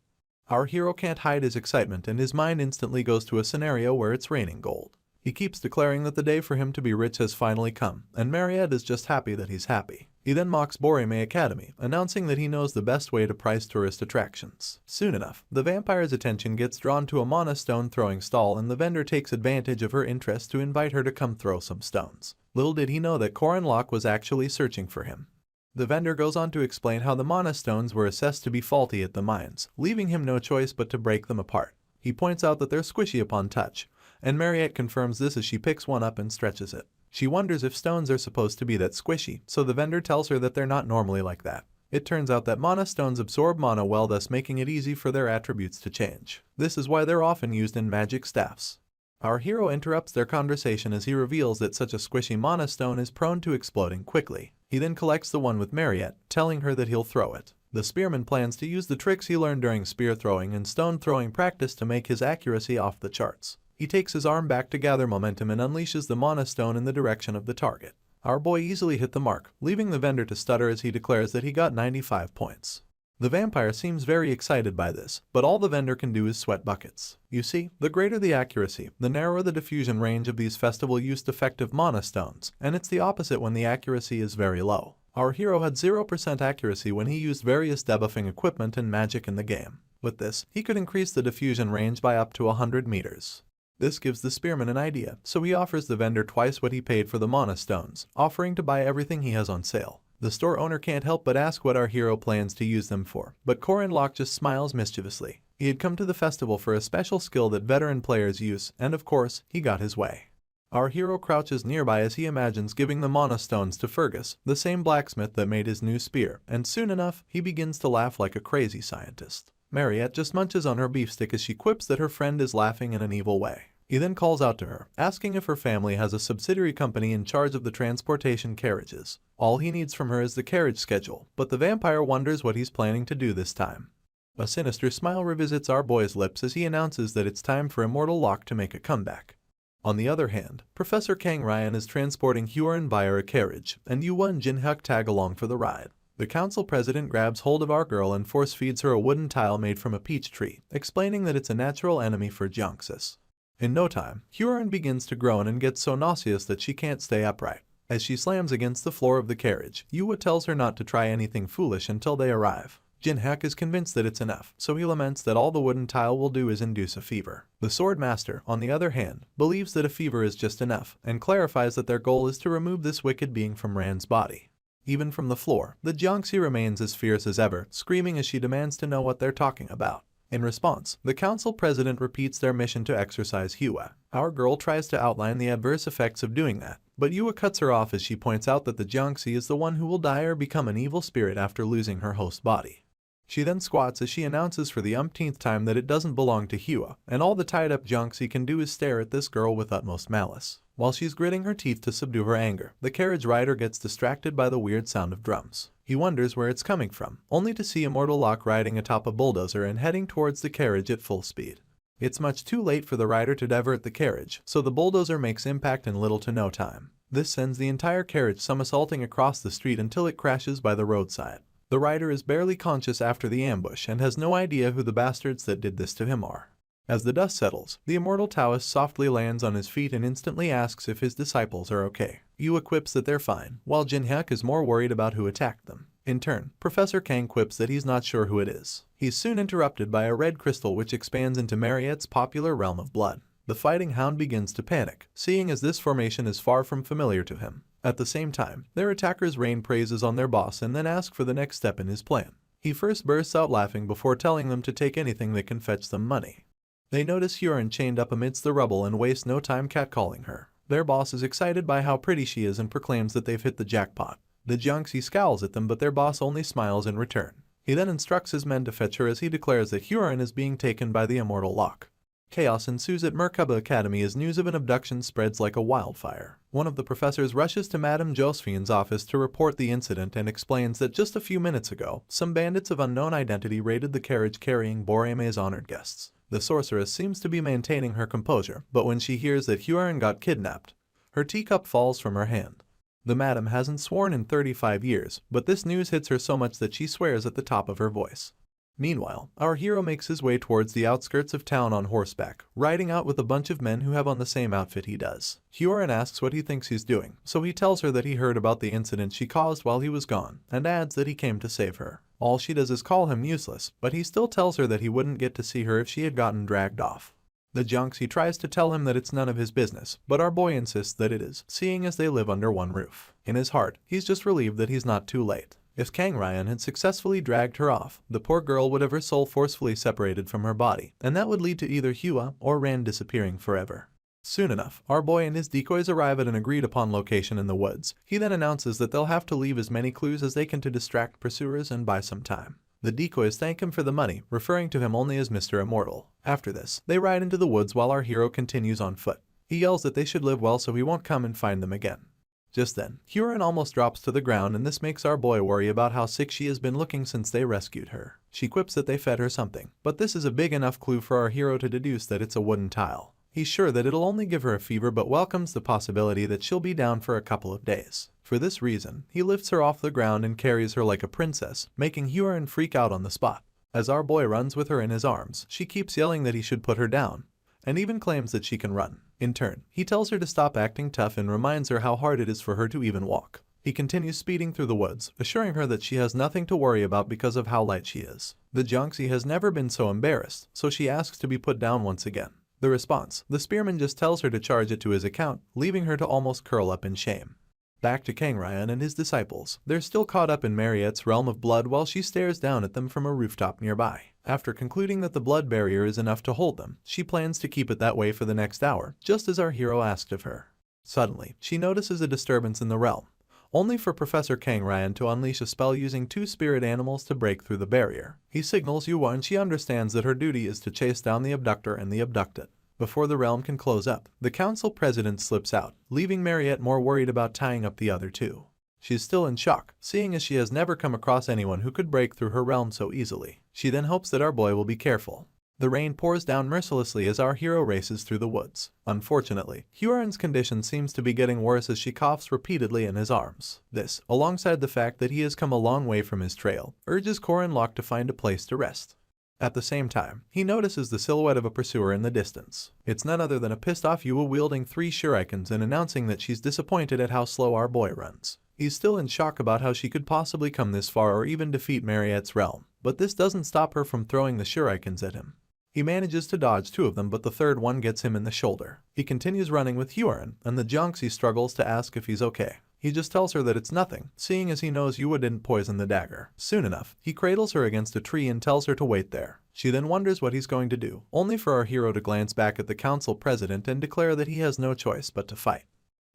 Our hero can't hide his excitement, and his mind instantly goes to a scenario where it's raining gold. He keeps declaring that the day for him to be rich has finally come, and Mariette is just happy that he's happy. He then mocks Boreme Academy, announcing that he knows the best way to price tourist attractions. Soon enough, the vampire's attention gets drawn to a mana stone throwing stall, and the vendor takes advantage of her interest to invite her to come throw some stones. Little did he know that Korin Lok was actually searching for him. The vendor goes on to explain how the mana stones were assessed to be faulty at the mines, leaving him no choice but to break them apart. He points out that they're squishy upon touch, and Mariette confirms this as she picks one up and stretches it. She wonders if stones are supposed to be that squishy, so the vendor tells her that they're not normally like that. It turns out that mana stones absorb mana well, thus making it easy for their attributes to change. This is why they're often used in magic staffs. Our hero interrupts their conversation as he reveals that such a squishy mana stone is prone to exploding quickly. He then collects the one with Mariette, telling her that he'll throw it. The spearman plans to use the tricks he learned during spear throwing and stone throwing practice to make his accuracy off the charts. He takes his arm back to gather momentum and unleashes the mana stone in the direction of the target. Our boy easily hit the mark, leaving the vendor to stutter as he declares that he got 95 points. The vampire seems very excited by this, but all the vendor can do is sweat buckets. You see, the greater the accuracy, the narrower the diffusion range of these festival-used effective mana stones, and it's the opposite when the accuracy is very low. Our hero had 0% accuracy when he used various debuffing equipment and magic in the game. With this, he could increase the diffusion range by up to 100 meters. This gives the spearman an idea, so he offers the vendor twice what he paid for the mana stones, offering to buy everything he has on sale. The store owner can't help but ask what our hero plans to use them for, but Korin Lok just smiles mischievously. He had come to the festival for a special skill that veteran players use, and of course, he got his way. Our hero crouches nearby as he imagines giving the mana stones to Fergus, the same blacksmith that made his new spear, and soon enough, he begins to laugh like a crazy scientist. Mariette just munches on her beefstick as she quips that her friend is laughing in an evil way. He then calls out to her, asking if her family has a subsidiary company in charge of the transportation carriages. All he needs from her is the carriage schedule, but the vampire wonders what he's planning to do this time. A sinister smile revisits our boy's lips as he announces that it's time for Immortal Locke to make a comeback. On the other hand, Professor Kang Ryan is transporting Huron via a carriage, and Yuwa and Jinhyuk tag along for the ride. The council president grabs hold of our girl and force feeds her a wooden tile made from a peach tree, explaining that it's a natural enemy for Jiangxis. In no time, Huron begins to groan and gets so nauseous that she can't stay upright. As she slams against the floor of the carriage, Yuwa tells her not to try anything foolish until they arrive. Jinhyuk is convinced that it's enough, so he laments that all the wooden tile will do is induce a fever. The sword master, on the other hand, believes that a fever is just enough, and clarifies that their goal is to remove this wicked being from Ran's body. Even from the floor, the Jiangxi remains as fierce as ever, screaming as she demands to know what they're talking about. In response, the council president repeats their mission to exorcise Hua. Our girl tries to outline the adverse effects of doing that, but Hua cuts her off as she points out that the Jiangxi is the one who will die or become an evil spirit after losing her host body. She then squats as she announces for the umpteenth time that it doesn't belong to Hua, and all the tied-up Jiangxi can do is stare at this girl with utmost malice. While she's gritting her teeth to subdue her anger, the carriage rider gets distracted by the weird sound of drums. He wonders where it's coming from, only to see Immortal Locke riding atop a bulldozer and heading towards the carriage at full speed. It's much too late for the rider to divert the carriage, so the bulldozer makes impact in little to no time. This sends the entire carriage somersaulting across the street until it crashes by the roadside. The rider is barely conscious after the ambush and has no idea who the bastards that did this to him are. As the dust settles, the immortal Taoist softly lands on his feet and instantly asks if his disciples are okay. Yu quips that they're fine, while Jinhyuk is more worried about who attacked them. In turn, Professor Kang quips that he's not sure who it is. He's soon interrupted by a red crystal which expands into Mariette's popular realm of blood. The fighting hound begins to panic, seeing as this formation is far from familiar to him. At the same time, their attackers rain praises on their boss and then ask for the next step in his plan. He first bursts out laughing before telling them to take anything that can fetch them money. They notice Huron chained up amidst the rubble and waste no time catcalling her. Their boss is excited by how pretty she is and proclaims that they've hit the jackpot. The Jiangxi scowls at them, but their boss only smiles in return. He then instructs his men to fetch her as he declares that Huron is being taken by the Immortal Locke. Chaos ensues at Merkaba Academy as news of an abduction spreads like a wildfire. One of the professors rushes to Madame Josephine's office to report the incident and explains that just a few minutes ago, some bandits of unknown identity raided the carriage carrying Boreme's honored guests. The sorceress seems to be maintaining her composure, but when she hears that Huron got kidnapped, her teacup falls from her hand. The madam hasn't sworn in 35 years, but this news hits her so much that she swears at the top of her voice. Meanwhile, our hero makes his way towards the outskirts of town on horseback, riding out with a bunch of men who have on the same outfit he does. Huron asks what he thinks he's doing, so he tells her that he heard about the incident she caused while he was gone, and adds that he came to save her. All she does is call him useless, but he still tells her that he wouldn't get to see her if she had gotten dragged off. The Jiangxi tries to tell him that it's none of his business, but our boy insists that it is, seeing as they live under one roof. In his heart, he's just relieved that he's not too late. If Kang Ryan had successfully dragged her off, the poor girl would have her soul forcefully separated from her body, and that would lead to either Hua or Rand disappearing forever. Soon enough, our boy and his decoys arrive at an agreed-upon location in the woods. He then announces that they'll have to leave as many clues as they can to distract pursuers and buy some time. The decoys thank him for the money, referring to him only as Mr. Immortal. After this, they ride into the woods while our hero continues on foot. He yells that they should live well so he won't come and find them again. Just then, Huron almost drops to the ground, and this makes our boy worry about how sick she has been looking since they rescued her. She quips that they fed her something, but this is a big enough clue for our hero to deduce that it's a wooden tile. He's sure that it'll only give her a fever, but welcomes the possibility that she'll be down for a couple of days. For this reason, he lifts her off the ground and carries her like a princess, making Huron freak out on the spot. As our boy runs with her in his arms, she keeps yelling that he should put her down, and even claims that she can run. In turn, he tells her to stop acting tough and reminds her how hard it is for her to even walk. He continues speeding through the woods, assuring her that she has nothing to worry about because of how light she is. The Jiangxi has never been so embarrassed, so she asks to be put down once again. The response: the spearman just tells her to charge it to his account, leaving her to almost curl up in shame. Back to Kang Ryan and his disciples. They're still caught up in Mariette's realm of blood while she stares down at them from a rooftop nearby. After concluding that the blood barrier is enough to hold them, she plans to keep it that way for the next hour, just as our hero asked of her. Suddenly, she notices a disturbance in the realm, only for Professor Kang Ryan to unleash a spell using 2 spirit animals to break through the barrier. He signals Yuwa and she understands that her duty is to chase down the abductor and the abducted. Before the realm can close up, the council president slips out, leaving Mariette more worried about tying up the other two. She's still in shock, seeing as she has never come across anyone who could break through her realm so easily. She then hopes that our boy will be careful. The rain pours down mercilessly as our hero races through the woods. Unfortunately, Huron's condition seems to be getting worse as she coughs repeatedly in his arms. This, alongside the fact that he has come a long way from his trail, urges Corin Locke to find a place to rest. At the same time, he notices the silhouette of a pursuer in the distance. It's none other than a pissed-off Yua wielding 3 shurikens and announcing that she's disappointed at how slow our boy runs. He's still in shock about how she could possibly come this far or even defeat Mariette's realm, but this doesn't stop her from throwing the shurikens at him. He manages to dodge 2 of them, but the third one gets him in the shoulder. He continues running with Hyorin, and the Jiangxi struggles to ask if he's okay. He just tells her that it's nothing, seeing as he knows Yua didn't poison the dagger. Soon enough, he cradles her against a tree and tells her to wait there. She then wonders what he's going to do, only for our hero to glance back at the council president and declare that he has no choice but to fight.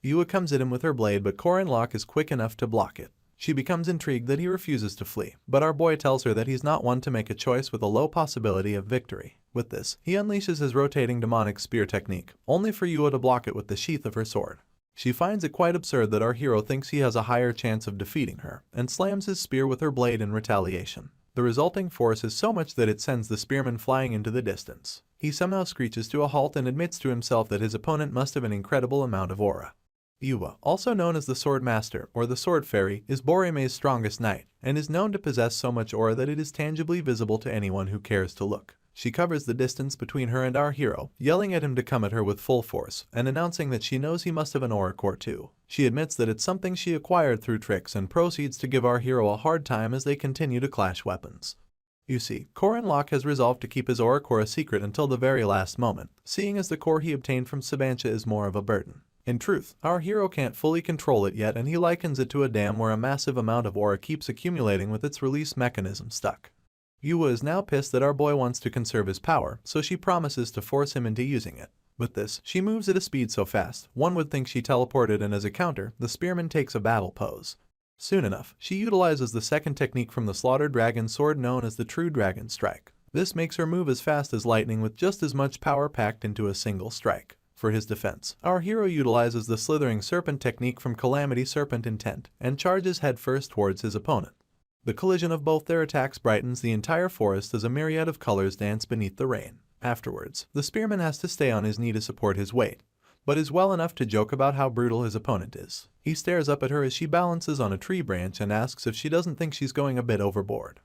Yua comes at him with her blade, but Korenlock is quick enough to block it. She becomes intrigued that he refuses to flee, but our boy tells her that he's not one to make a choice with a low possibility of victory. With this, he unleashes his rotating demonic spear technique, only for Yua to block it with the sheath of her sword. She finds it quite absurd that our hero thinks he has a higher chance of defeating her, and slams his spear with her blade in retaliation. The resulting force is so much that it sends the spearman flying into the distance. He somehow screeches to a halt and admits to himself that his opponent must have an incredible amount of aura. Yua, also known as the Sword Master or the Sword Fairy, is Borime's strongest knight, and is known to possess so much aura that it is tangibly visible to anyone who cares to look. She covers the distance between her and our hero, yelling at him to come at her with full force, and announcing that she knows he must have an aura core too. She admits that it's something she acquired through tricks and proceeds to give our hero a hard time as they continue to clash weapons. You see, Korenlock has resolved to keep his aura core a secret until the very last moment, seeing as the core he obtained from Sabancha is more of a burden. In truth, our hero can't fully control it yet, and he likens it to a dam where a massive amount of aura keeps accumulating with its release mechanism stuck. Yua is now pissed that our boy wants to conserve his power, so she promises to force him into using it. With this, she moves at a speed so fast, one would think she teleported, and as a counter, the spearman takes a battle pose. Soon enough, she utilizes the second technique from the slaughtered dragon sword known as the True Dragon Strike. This makes her move as fast as lightning with just as much power packed into a single strike. For his defense, our hero utilizes the Slithering Serpent technique from Calamity Serpent Intent and charges headfirst towards his opponent. The collision of both their attacks brightens the entire forest as a myriad of colors dance beneath the rain. Afterwards, the spearman has to stay on his knee to support his weight, but is well enough to joke about how brutal his opponent is. He stares up at her as she balances on a tree branch and asks if she doesn't think she's going a bit overboard.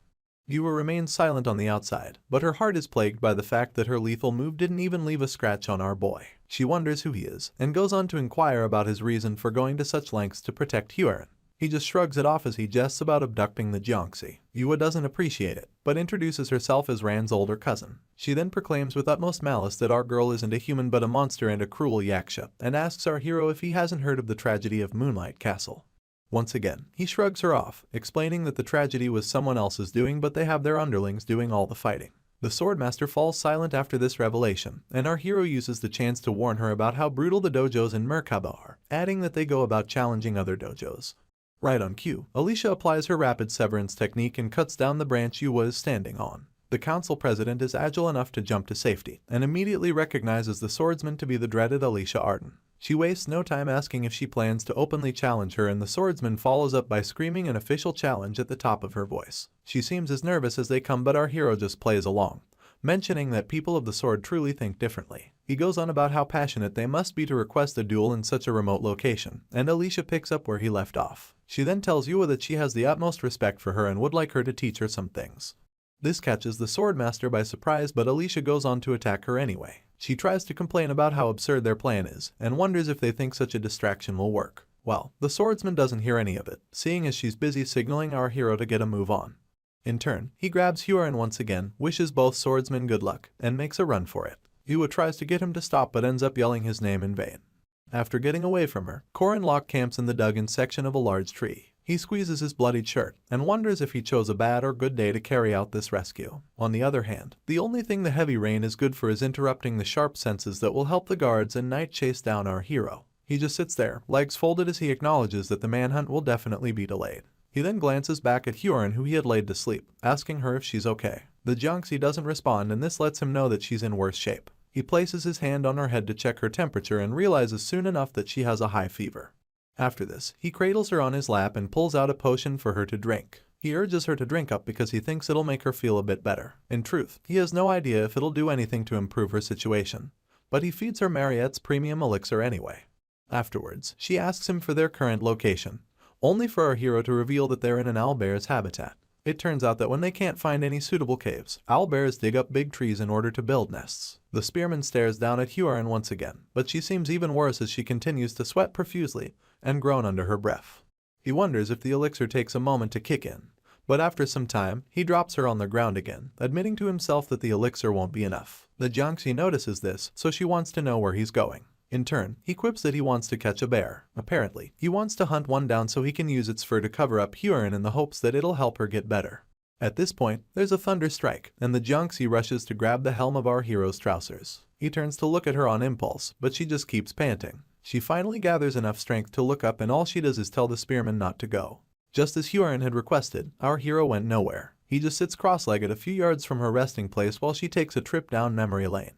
Yua remains silent on the outside, but her heart is plagued by the fact that her lethal move didn't even leave a scratch on our boy. She wonders who he is, and goes on to inquire about his reason for going to such lengths to protect Hyorin. He just shrugs it off as he jests about abducting the Jiangxi. Yua doesn't appreciate it, but introduces herself as Ran's older cousin. She then proclaims with utmost malice that our girl isn't a human but a monster and a cruel yaksha, and asks our hero if he hasn't heard of the tragedy of Moonlight Castle. Once again, he shrugs her off, explaining that the tragedy was someone else's doing, but they have their underlings doing all the fighting. The Swordmaster falls silent after this revelation, and our hero uses the chance to warn her about how brutal the dojos in Merkaba are, adding that they go about challenging other dojos. Right on cue, Alicia applies her rapid severance technique and cuts down the branch Yua is standing on. The council president is agile enough to jump to safety, and immediately recognizes the swordsman to be the dreaded Alicia Arden. She wastes no time asking if she plans to openly challenge her, and the swordsman follows up by screaming an official challenge at the top of her voice. She seems as nervous as they come, but our hero just plays along, mentioning that people of the sword truly think differently. He goes on about how passionate they must be to request a duel in such a remote location, and Alicia picks up where he left off. She then tells Yua that she has the utmost respect for her and would like her to teach her some things. This catches the Swordmaster by surprise, but Alicia goes on to attack her anyway. She tries to complain about how absurd their plan is, and wonders if they think such a distraction will work. Well, the swordsman doesn't hear any of it, seeing as she's busy signaling our hero to get a move on. In turn, he grabs Hyorin once again, wishes both swordsmen good luck, and makes a run for it. Yua tries to get him to stop but ends up yelling his name in vain. After getting away from her, Korenlock camps in the dug-in section of a large tree. He squeezes his bloodied shirt, and wonders if he chose a bad or good day to carry out this rescue. On the other hand, the only thing the heavy rain is good for is interrupting the sharp senses that will help the guards and night chase down our hero. He just sits there, legs folded, as he acknowledges that the manhunt will definitely be delayed. He then glances back at Hyorin, who he had laid to sleep, asking her if she's okay. The Jiangxi doesn't respond, and this lets him know that she's in worse shape. He places his hand on her head to check her temperature and realizes soon enough that she has a high fever. After this, he cradles her on his lap and pulls out a potion for her to drink. He urges her to drink up because he thinks it'll make her feel a bit better. In truth, he has no idea if it'll do anything to improve her situation, but he feeds her Mariette's premium elixir anyway. Afterwards, she asks him for their current location, only for our hero to reveal that they're in an owlbear's habitat. It turns out that when they can't find any suitable caves, owlbears dig up big trees in order to build nests. The spearman stares down at Hyorin once again, but she seems even worse as she continues to sweat profusely and groan under her breath. He wonders if the elixir takes a moment to kick in, But after some time, he drops her on the ground again, admitting to himself that the elixir won't be enough. The Jiangxi notices this, so she wants to know where he's going. In turn, he quips that he wants to catch a bear. Apparently, he wants to hunt one down so he can use its fur to cover up Huron in the hopes that it'll help her get better. At this point, there's a thunder strike, and the Jiangxi rushes to grab the helm of our hero's trousers. He turns to look at her on impulse, but she just keeps panting. She finally gathers enough strength to look up, and all she does is tell the spearman not to go. Just as Huron had requested, our hero went nowhere. He just sits cross-legged a few yards from her resting place while she takes a trip down memory lane.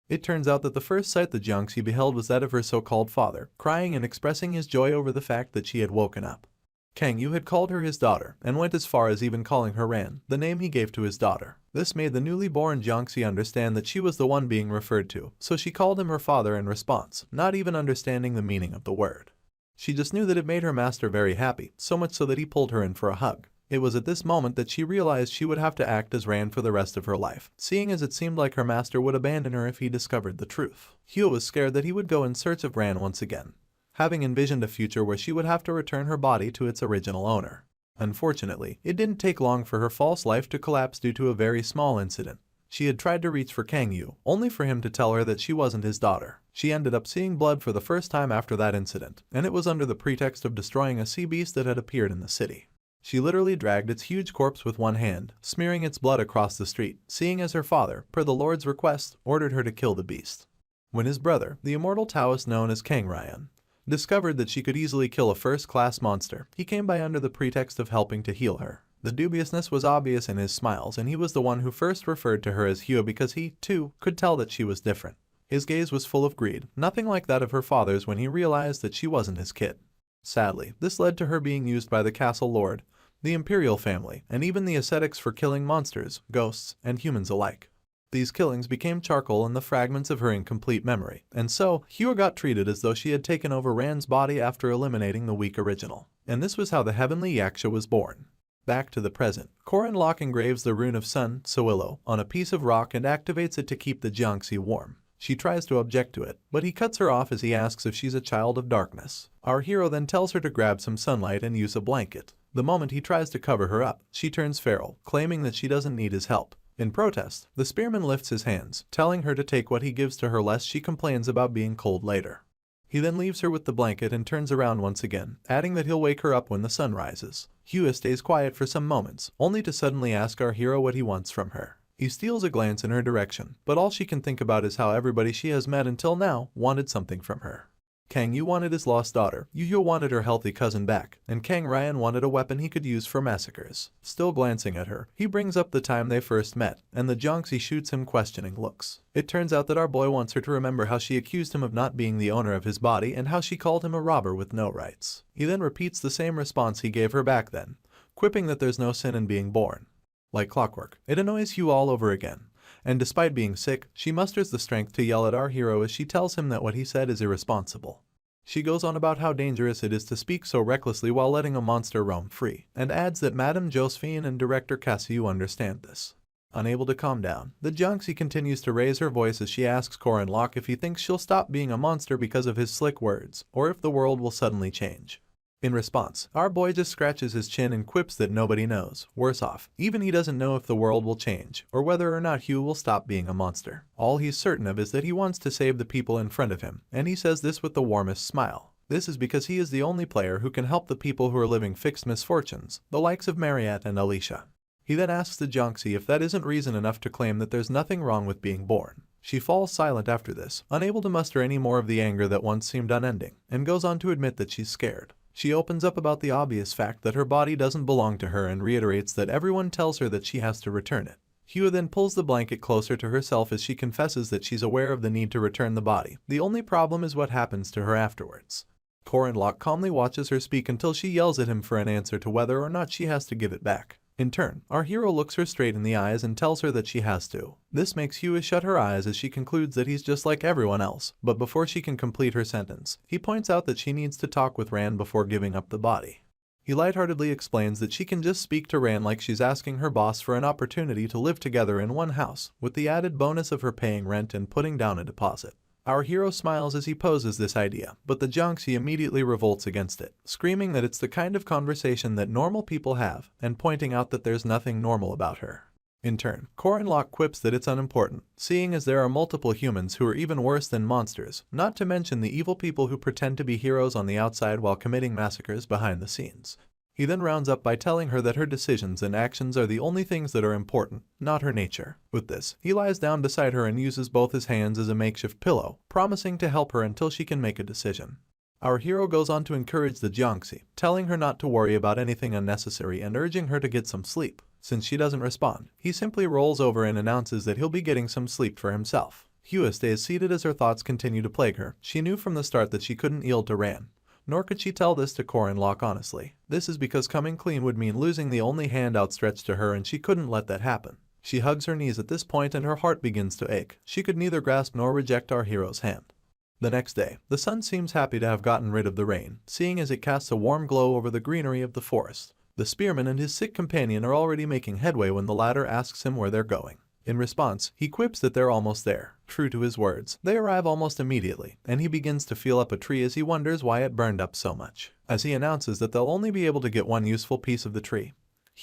It turns out that the first sight the Jiangxi beheld was that of her so-called father, crying and expressing his joy over the fact that she had woken up. Kang Yu had called her his daughter, and went as far as even calling her Ran, the name he gave to his daughter. This made the newly born Jiangxi understand that she was the one being referred to, so she called him her father in response, not even understanding the meaning of the word. She just knew that it made her master very happy, so much so that he pulled her in for a hug. It was at this moment that she realized she would have to act as Ran for the rest of her life, seeing as it seemed like her master would abandon her if he discovered the truth. Hyo was scared that he would go in search of Ran once again, having envisioned a future where she would have to return her body to its original owner. Unfortunately, it didn't take long for her false life to collapse due to a very small incident. She had tried to reach for Kang Yu, only for him to tell her that she wasn't his daughter. She ended up seeing blood for the first time after that incident, and it was under the pretext of destroying a sea beast that had appeared in the city. She literally dragged its huge corpse with one hand, smearing its blood across the street, seeing as her father, per the Lord's request, ordered her to kill the beast. When his brother, the immortal Taoist known as Kang Ryan, discovered that she could easily kill a first-class monster, he came by under the pretext of helping to heal her. The dubiousness was obvious in his smiles, and he was the one who first referred to her as Hyo because he, too, could tell that she was different. His gaze was full of greed, nothing like that of her father's when he realized that she wasn't his kid. Sadly, this led to her being used by the castle lord, the imperial family, and even the ascetics for killing monsters, ghosts, and humans alike. These killings became charcoal in the fragments of her incomplete memory, and so, Hyo got treated as though she had taken over Ran's body after eliminating the weak original. And this was how the heavenly yaksha was born. Back to the present, Korin Lok engraves the rune of Sun, Soillo, on a piece of rock and activates it to keep the Jiangxi warm. She tries to object to it, but he cuts her off as he asks if she's a child of darkness. Our hero then tells her to grab some sunlight and use a blanket. The moment he tries to cover her up, she turns feral, claiming that she doesn't need his help. In protest, the spearman lifts his hands, telling her to take what he gives to her lest she complains about being cold later. He then leaves her with the blanket and turns around once again, adding that he'll wake her up when the sun rises. Hyo stays quiet for some moments, only to suddenly ask our hero what he wants from her. He steals a glance in her direction, but all she can think about is how everybody she has met until now wanted something from her. Kang Yu wanted his lost daughter, Yu wanted her healthy cousin back, and Kang Ryan wanted a weapon he could use for massacres. Still glancing at her, he brings up the time they first met, and the Jiangxi shoots him questioning looks. It turns out that our boy wants her to remember how she accused him of not being the owner of his body and how she called him a robber with no rights. He then repeats the same response he gave her back then, quipping that there's no sin in being born. Like clockwork, it annoys Hyo all over again. And despite being sick, she musters the strength to yell at our hero as she tells him that what he said is irresponsible. She goes on about how dangerous it is to speak so recklessly while letting a monster roam free, and adds that Madame Josephine and director Cassiu understand this. Unable to calm down, the Jiangxi continues to raise her voice as she asks Korin Lok if he thinks she'll stop being a monster because of his slick words, or if the world will suddenly change. In response, our boy just scratches his chin and quips that nobody knows. Worse off, even he doesn't know if the world will change, or whether or not Hyo will stop being a monster. All he's certain of is that he wants to save the people in front of him, and he says this with the warmest smile. This is because he is the only player who can help the people who are living fixed misfortunes, the likes of Mariette and Alicia. He then asks the Jiangxi if that isn't reason enough to claim that there's nothing wrong with being born. She falls silent after this, unable to muster any more of the anger that once seemed unending, and goes on to admit that she's scared. She opens up about the obvious fact that her body doesn't belong to her and reiterates that everyone tells her that she has to return it. Hyo then pulls the blanket closer to herself as she confesses that she's aware of the need to return the body. The only problem is what happens to her afterwards. Korin Lok calmly watches her speak until she yells at him for an answer to whether or not she has to give it back. In turn, our hero looks her straight in the eyes and tells her that she has to. This makes Hyo shut her eyes as she concludes that he's just like everyone else, but before she can complete her sentence, he points out that she needs to talk with Ran before giving up the body. He lightheartedly explains that she can just speak to Ran like she's asking her boss for an opportunity to live together in one house, with the added bonus of her paying rent and putting down a deposit. Our hero smiles as he poses this idea, but the Jiangxi immediately revolts against it, screaming that it's the kind of conversation that normal people have, and pointing out that there's nothing normal about her. In turn, Locke quips that it's unimportant, seeing as there are multiple humans who are even worse than monsters, not to mention the evil people who pretend to be heroes on the outside while committing massacres behind the scenes. He then rounds up by telling her that her decisions and actions are the only things that are important, not her nature. With this, he lies down beside her and uses both his hands as a makeshift pillow, promising to help her until she can make a decision. Our hero goes on to encourage the Jiangxi, telling her not to worry about anything unnecessary and urging her to get some sleep. Since she doesn't respond, he simply rolls over and announces that he'll be getting some sleep for himself. Hua stays seated as her thoughts continue to plague her. She knew from the start that she couldn't yield to Ran. Nor could she tell this to Locke honestly. This is because coming clean would mean losing the only hand outstretched to her, and she couldn't let that happen. She hugs her knees at this point and her heart begins to ache. She could neither grasp nor reject our hero's hand. The next day, the sun seems happy to have gotten rid of the rain, seeing as it casts a warm glow over the greenery of the forest. The spearman and his sick companion are already making headway when the latter asks him where they're going. In response, he quips that they're almost there. True to his words, they arrive almost immediately, and he begins to feel up a tree as he wonders why it burned up so much. As he announces that they'll only be able to get one useful piece of the tree,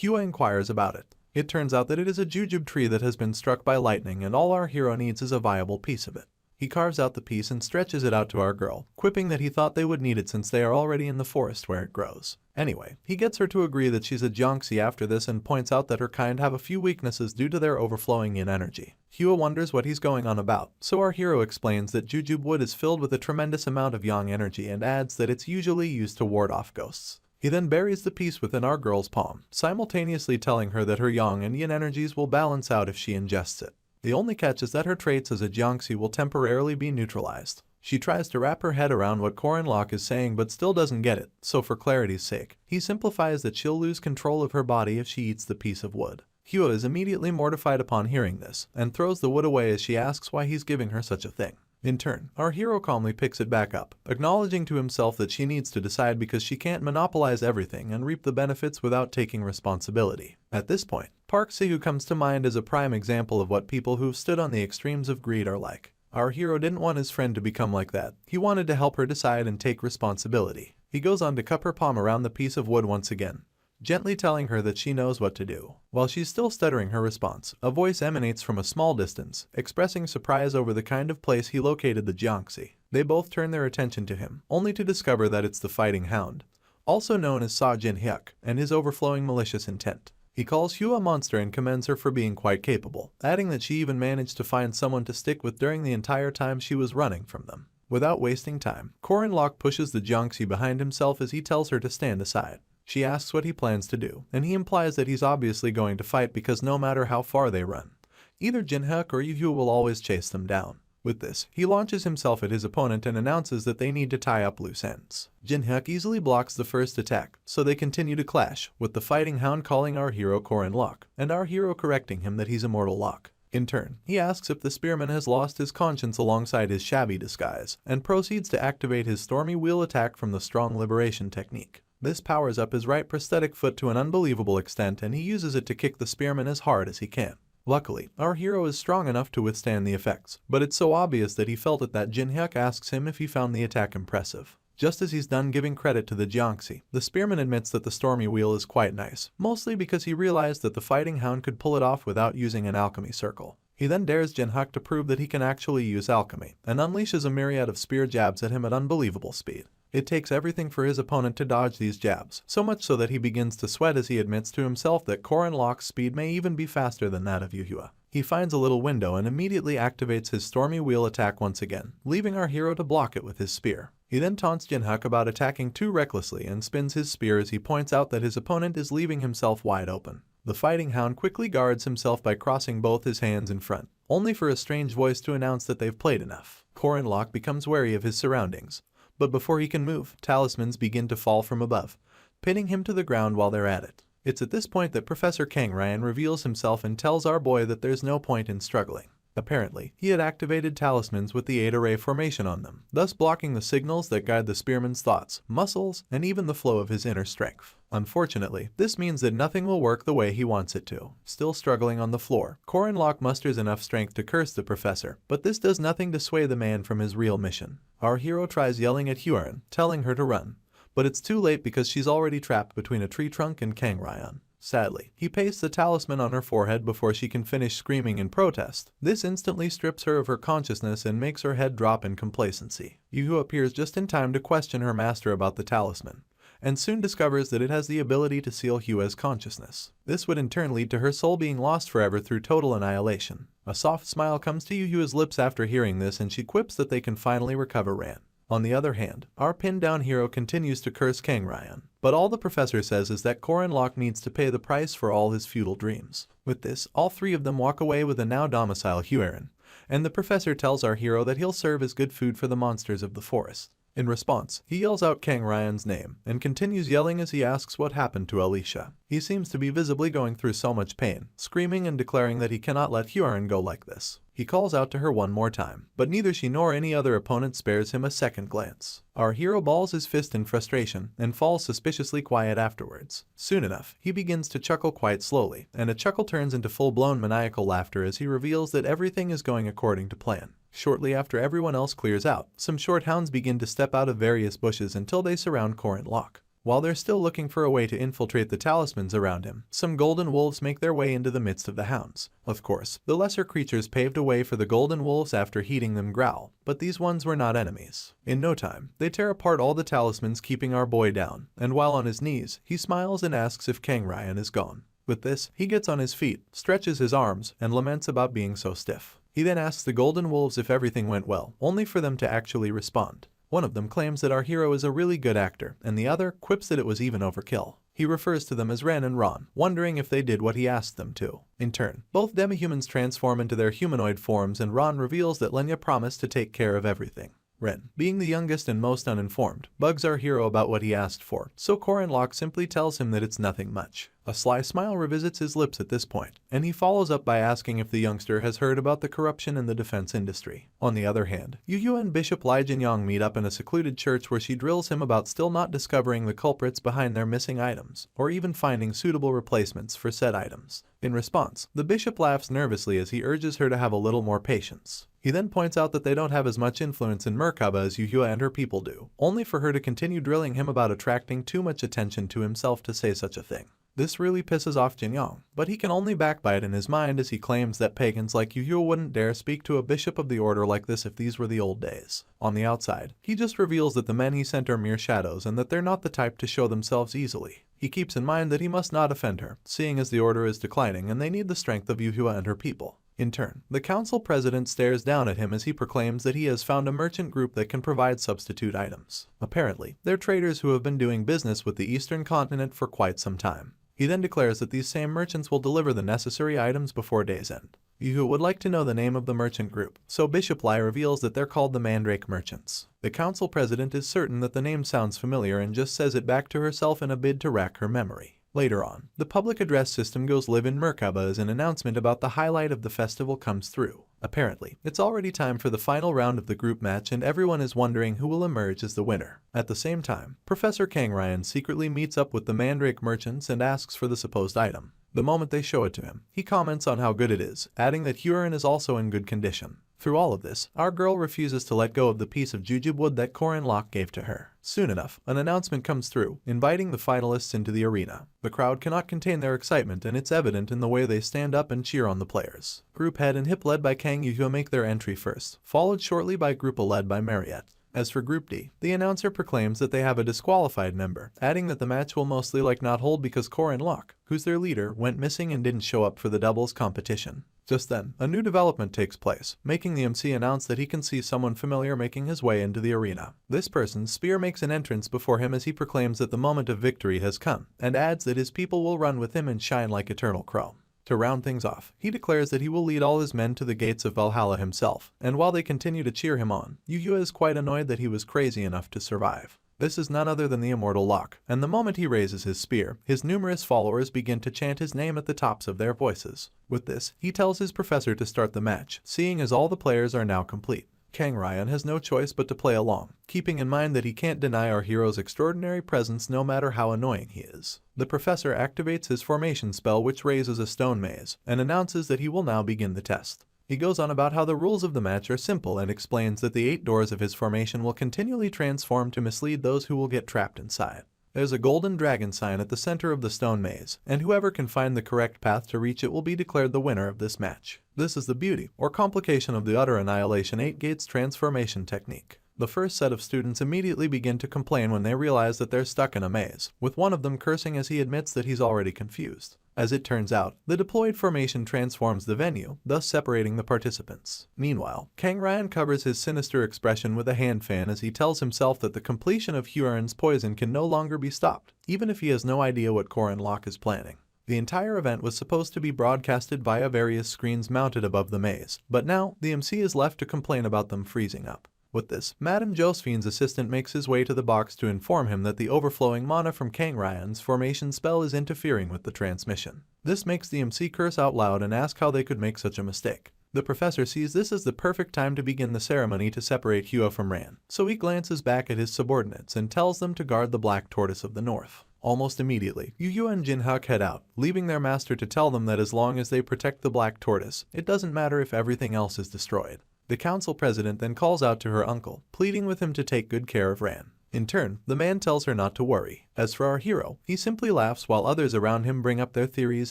Hua inquires about it. It turns out that it is a jujube tree that has been struck by lightning, and all our hero needs is a viable piece of it. He carves out the piece and stretches it out to our girl, quipping that he thought they would need it since they are already in the forest where it grows. Anyway, he gets her to agree that she's a Jiangxi after this and points out that her kind have a few weaknesses due to their overflowing yin energy. Hua wonders what he's going on about, so our hero explains that jujube wood is filled with a tremendous amount of yang energy and adds that it's usually used to ward off ghosts. He then buries the piece within our girl's palm, simultaneously telling her that her yang and yin energies will balance out if she ingests it. The only catch is that her traits as a Jiangxi will temporarily be neutralized. She tries to wrap her head around what Locke is saying but still doesn't get it, so for clarity's sake, he simplifies that she'll lose control of her body if she eats the piece of wood. Hua is immediately mortified upon hearing this, and throws the wood away as she asks why he's giving her such a thing. In turn, our hero calmly picks it back up, acknowledging to himself that she needs to decide because she can't monopolize everything and reap the benefits without taking responsibility. At this point, Park Se-who comes to mind as a prime example of what people who've stood on the extremes of greed are like. Our hero didn't want his friend to become like that. He wanted to help her decide and take responsibility. He goes on to cup her palm around the piece of wood once again, gently telling her that she knows what to do. While she's still stuttering her response, a voice emanates from a small distance, expressing surprise over the kind of place he located the Jiangxi. They both turn their attention to him, only to discover that it's the Fighting Hound, also known as Sa Jin-hyuk, and his overflowing malicious intent. He calls Hua a monster and commends her for being quite capable, adding that she even managed to find someone to stick with during the entire time she was running from them. Without wasting time, Locke pushes the Jiangxi behind himself as he tells her to stand aside. She asks what he plans to do, and he implies that he's obviously going to fight because no matter how far they run, either Jin-hyuk or Hua will always chase them down. With this, he launches himself at his opponent and announces that they need to tie up loose ends. Jin-hyuk easily blocks the first attack, so they continue to clash, with the Fighting Hound calling our hero Locke, and our hero correcting him that he's Immortal Locke. In turn, he asks if the spearman has lost his conscience alongside his shabby disguise, and proceeds to activate his Stormy Wheel attack from the Strong Liberation technique. This powers up his right prosthetic foot to an unbelievable extent, and he uses it to kick the spearman as hard as he can. Luckily, our hero is strong enough to withstand the effects, but it's so obvious that he felt it that Jin-hyuk asks him if he found the attack impressive. Just as he's done giving credit to the Jiangxi, the spearman admits that the Stormy Wheel is quite nice, mostly because he realized that the Fighting Hound could pull it off without using an alchemy circle. He then dares Jin-hyuk to prove that he can actually use alchemy, and unleashes a myriad of spear jabs at him at unbelievable speed. It takes everything for his opponent to dodge these jabs, so much so that he begins to sweat as he admits to himself that Locke's speed may even be faster than that of Hua. He finds a little window and immediately activates his Stormy Wheel attack once again, leaving our hero to block it with his spear. He then taunts Jin-hyuk about attacking too recklessly and spins his spear as he points out that his opponent is leaving himself wide open. The Fighting Hound quickly guards himself by crossing both his hands in front, only for a strange voice to announce that they've played enough. Locke becomes wary of his surroundings, but before he can move, talismans begin to fall from above, pinning him to the ground while they're at it. It's at this point that Professor Kang Ryan reveals himself and tells our boy that there's no point in struggling. Apparently, he had activated talismans with the 8-array formation on them, thus blocking the signals that guide the spearman's thoughts, muscles, and even the flow of his inner strength. Unfortunately, this means that nothing will work the way he wants it to. Still struggling on the floor, Locke musters enough strength to curse the professor, but this does nothing to sway the man from his real mission. Our hero tries yelling at Hyorin, telling her to run, but it's too late because she's already trapped between a tree trunk and Kangryan. Sadly, he pastes the talisman on her forehead before she can finish screaming in protest. This instantly strips her of her consciousness and makes her head drop in complacency. Yu appears just in time to question her master about the talisman, and soon discovers that it has the ability to seal Hua's consciousness. This would in turn lead to her soul being lost forever through total annihilation. A soft smile comes to Yu's lips after hearing this, and she quips that they can finally recover Ran. On the other hand, our pinned-down hero continues to curse Kangryan, but all the professor says is that Locke needs to pay the price for all his futile dreams. With this, all three of them walk away with a now docile Hyorin, and the professor tells our hero that he'll serve as good food for the monsters of the forest. In response, he yells out Kangryan's name and continues yelling as he asks what happened to Alicia. He seems to be visibly going through so much pain, screaming and declaring that he cannot let Hyorin go like this. He calls out to her one more time, but neither she nor any other opponent spares him a second glance. Our hero balls his fist in frustration and falls suspiciously quiet afterwards. Soon enough, he begins to chuckle quite slowly, and a chuckle turns into full-blown maniacal laughter as he reveals that everything is going according to plan. Shortly after everyone else clears out, some short hounds begin to step out of various bushes until they surround Locke. While they're still looking for a way to infiltrate the talismans around him, some golden wolves make their way into the midst of the hounds. Of course, the lesser creatures paved a way for the golden wolves after heeding them growl, but these ones were not enemies. In no time, they tear apart all the talismans, keeping our boy down, and while on his knees, he smiles and asks if Kangryan is gone. With this, he gets on his feet, stretches his arms, and laments about being so stiff. He then asks the golden wolves if everything went well, only for them to actually respond. One of them claims that our hero is a really good actor, and the other quips that it was even overkill. He refers to them as Ren and Ron, wondering if they did what he asked them to. In turn, both demi-humans transform into their humanoid forms, and Ron reveals that Lenya promised to take care of everything. Ren, being the youngest and most uninformed, bugs our hero about what he asked for, so Locke simply tells him that it's nothing much. A sly smile revisits his lips at this point, and he follows up by asking if the youngster has heard about the corruption in the defense industry. On the other hand, Yu and Bishop Lai Jinyang meet up in a secluded church where she drills him about still not discovering the culprits behind their missing items, or even finding suitable replacements for said items. In response, the bishop laughs nervously as he urges her to have a little more patience. He then points out that they don't have as much influence in Merkaba as Yu and her people do, only for her to continue drilling him about attracting too much attention to himself to say such a thing. This really pisses off Jinyang, but he can only backbite in his mind as he claims that pagans like Yu wouldn't dare speak to a bishop of the order like this if these were the old days. On the outside, he just reveals that the men he sent are mere shadows and that they're not the type to show themselves easily. He keeps in mind that he must not offend her, seeing as the order is declining and they need the strength of Yu and her people. In turn, the council president stares down at him as he proclaims that he has found a merchant group that can provide substitute items. Apparently, they're traders who have been doing business with the eastern continent for quite some time. He then declares that these same merchants will deliver the necessary items before day's end. Yu would like to know the name of the merchant group, so Bishop Lai reveals that they're called the Mandrake Merchants. The council president is certain that the name sounds familiar and just says it back to herself in a bid to rack her memory. Later on, the public address system goes live in Merkaba as an announcement about the highlight of the festival comes through. Apparently, it's already time for the final round of the group match and everyone is wondering who will emerge as the winner. At the same time, Professor Kangryan secretly meets up with the Mandrake merchants and asks for the supposed item. The moment they show it to him, he comments on how good it is, adding that Hyorin is also in good condition. Through all of this, our girl refuses to let go of the piece of jujube wood that Locke gave to her. Soon enough, an announcement comes through, inviting the finalists into the arena. The crowd cannot contain their excitement and it's evident in the way they stand up and cheer on the players. Group Head and Hip led by Kang Yu make their entry first, followed shortly by Group A led by Mariette. As for Group D, the announcer proclaims that they have a disqualified member, adding that the match will mostly not hold because Locke, who's their leader, went missing and didn't show up for the doubles competition. Just then, a new development takes place, making the MC announce that he can see someone familiar making his way into the arena. This person's spear makes an entrance before him as he proclaims that the moment of victory has come, and adds that his people will run with him and shine like eternal chrome. To round things off, he declares that he will lead all his men to the gates of Valhalla himself, and while they continue to cheer him on, Yu is quite annoyed that he was crazy enough to survive. This is none other than the immortal Locke, and the moment he raises his spear, his numerous followers begin to chant his name at the tops of their voices. With this, he tells his professor to start the match, seeing as all the players are now complete. Kang Ryan has no choice but to play along, keeping in mind that he can't deny our hero's extraordinary presence no matter how annoying he is. The professor activates his formation spell, which raises a stone maze, and announces that he will now begin the test. He goes on about how the rules of the match are simple and explains that the 8 doors of his formation will continually transform to mislead those who will get trapped inside. There's a golden dragon sign at the center of the stone maze, and whoever can find the correct path to reach it will be declared the winner of this match. This is the beauty, or complication, of the utter annihilation 8 gates transformation technique. The first set of students immediately begin to complain when they realize that they're stuck in a maze, with one of them cursing as he admits that he's already confused. As it turns out, the deployed formation transforms the venue, thus separating the participants. Meanwhile, Kang Ryan covers his sinister expression with a hand fan as he tells himself that the completion of Huron's poison can no longer be stopped, even if he has no idea what Corin Locke is planning. The entire event was supposed to be broadcasted via various screens mounted above the maze, but now the MC is left to complain about them freezing up. With this, Madame Josephine's assistant makes his way to the box to inform him that the overflowing mana from Kang Ryan's formation spell is interfering with the transmission. This makes the MC curse out loud and ask how they could make such a mistake. The professor sees this as the perfect time to begin the ceremony to separate Hua from Ran, so he glances back at his subordinates and tells them to guard the Black Tortoise of the North. Almost immediately, Yu and Jinhyuk head out, leaving their master to tell them that as long as they protect the Black Tortoise, it doesn't matter if everything else is destroyed. The council president then calls out to her uncle, pleading with him to take good care of Ran. In turn, the man tells her not to worry. As for our hero, he simply laughs while others around him bring up their theories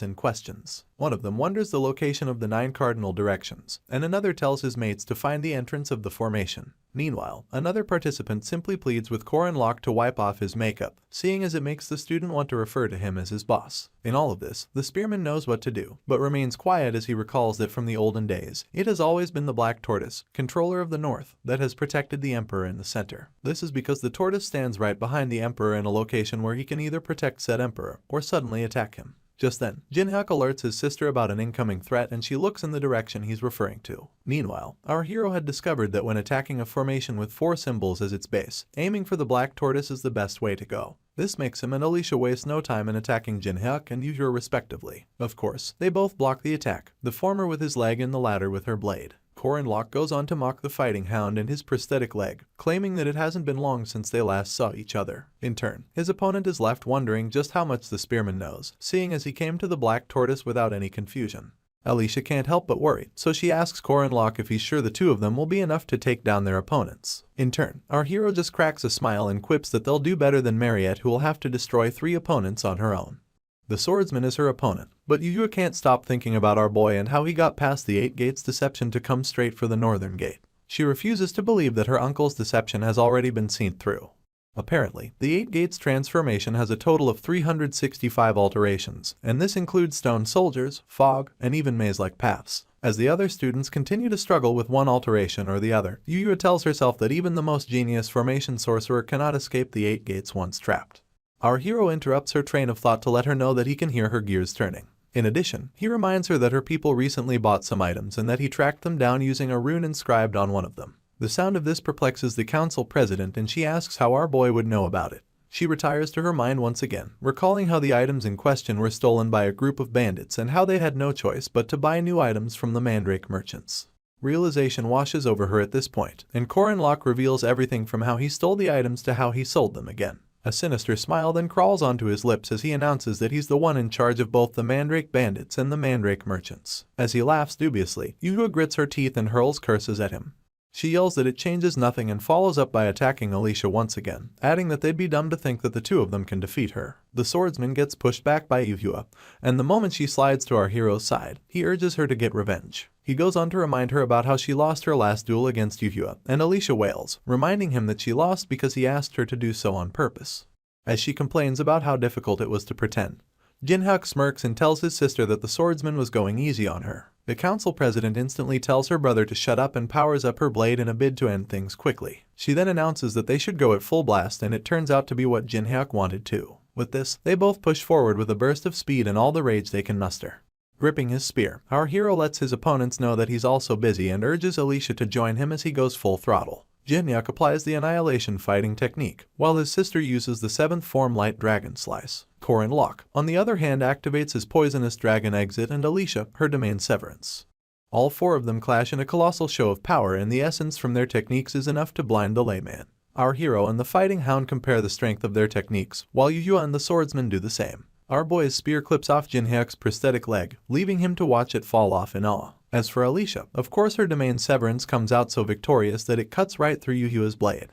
and questions. One of them wonders the location of the 9 cardinal directions, and another tells his mates to find the entrance of the formation. Meanwhile, another participant simply pleads with Corin Locke to wipe off his makeup, seeing as it makes the student want to refer to him as his boss. In all of this, the spearman knows what to do, but remains quiet as he recalls that from the olden days, it has always been the Black Tortoise, controller of the North, that has protected the Emperor in the center. This is because the tortoise stands right behind the Emperor in a location where he can either protect said Emperor or suddenly attack him. Just then, Jinhyuk alerts his sister about an incoming threat and she looks in the direction he's referring to. Meanwhile, our hero had discovered that when attacking a formation with 4 symbols as its base, aiming for the Black Tortoise is the best way to go. This makes him and Alicia waste no time in attacking Jinhyuk and Yu respectively. Of course, they both block the attack, the former with his leg and the latter with her blade. Corin Locke goes on to mock the fighting hound and his prosthetic leg, claiming that it hasn't been long since they last saw each other. In turn, his opponent is left wondering just how much the spearman knows, seeing as he came to the Black Tortoise without any confusion. Alicia can't help but worry, so she asks Corin Locke if he's sure the 2 of them will be enough to take down their opponents. In turn, our hero just cracks a smile and quips that they'll do better than Mariette, who will have to destroy 3 opponents on her own. The swordsman is her opponent, but Yu can't stop thinking about our boy and how he got past the 8 gates deception to come straight for the northern gate. She refuses to believe that her uncle's deception has already been seen through. Apparently, the 8 gates transformation has a total of 365 alterations, and this includes stone soldiers, fog, and even maze-like paths. As the other students continue to struggle with one alteration or the other, Yu tells herself that even the most genius formation sorcerer cannot escape the 8 gates once trapped. Our hero interrupts her train of thought to let her know that he can hear her gears turning. In addition, he reminds her that her people recently bought some items and that he tracked them down using a rune inscribed on one of them. The sound of this perplexes the council president and she asks how our boy would know about it. She retires to her mind once again, recalling how the items in question were stolen by a group of bandits and how they had no choice but to buy new items from the mandrake merchants. Realization washes over her at this point, and Corin Locke reveals everything from how he stole the items to how he sold them again. A sinister smile then crawls onto his lips as he announces that he's the one in charge of both the Mandrake bandits and the Mandrake merchants. As he laughs dubiously, Yu grits her teeth and hurls curses at him. She yells that it changes nothing and follows up by attacking Alicia once again, adding that they'd be dumb to think that the 2 of them can defeat her. The swordsman gets pushed back by Yu, and the moment she slides to our hero's side, he urges her to get revenge. He goes on to remind her about how she lost her last duel against Yu, and Alicia wails, reminding him that she lost because he asked her to do so on purpose. As she complains about how difficult it was to pretend, Jinhyuk smirks and tells his sister that the swordsman was going easy on her. The council president instantly tells her brother to shut up and powers up her blade in a bid to end things quickly. She then announces that they should go at full blast, and it turns out to be what Jinhyuk wanted too. With this, they both push forward with a burst of speed and all the rage they can muster. Gripping his spear, our hero lets his opponents know that he's also busy and urges Alicia to join him as he goes full throttle. Jinhyuk applies the annihilation fighting technique, while his sister uses the 7th form light dragon slice. Korin Locke, on the other hand, activates his poisonous dragon exit, and Alicia, her domain severance. All 4 of them clash in a colossal show of power, and the essence from their techniques is enough to blind the layman. Our hero and the fighting hound compare the strength of their techniques, while Yu and the swordsman do the same. Our boy's spear clips off Jinhyuk's prosthetic leg, leaving him to watch it fall off in awe. As for Alicia, of course her domain severance comes out so victorious that it cuts right through Yuhua's blade.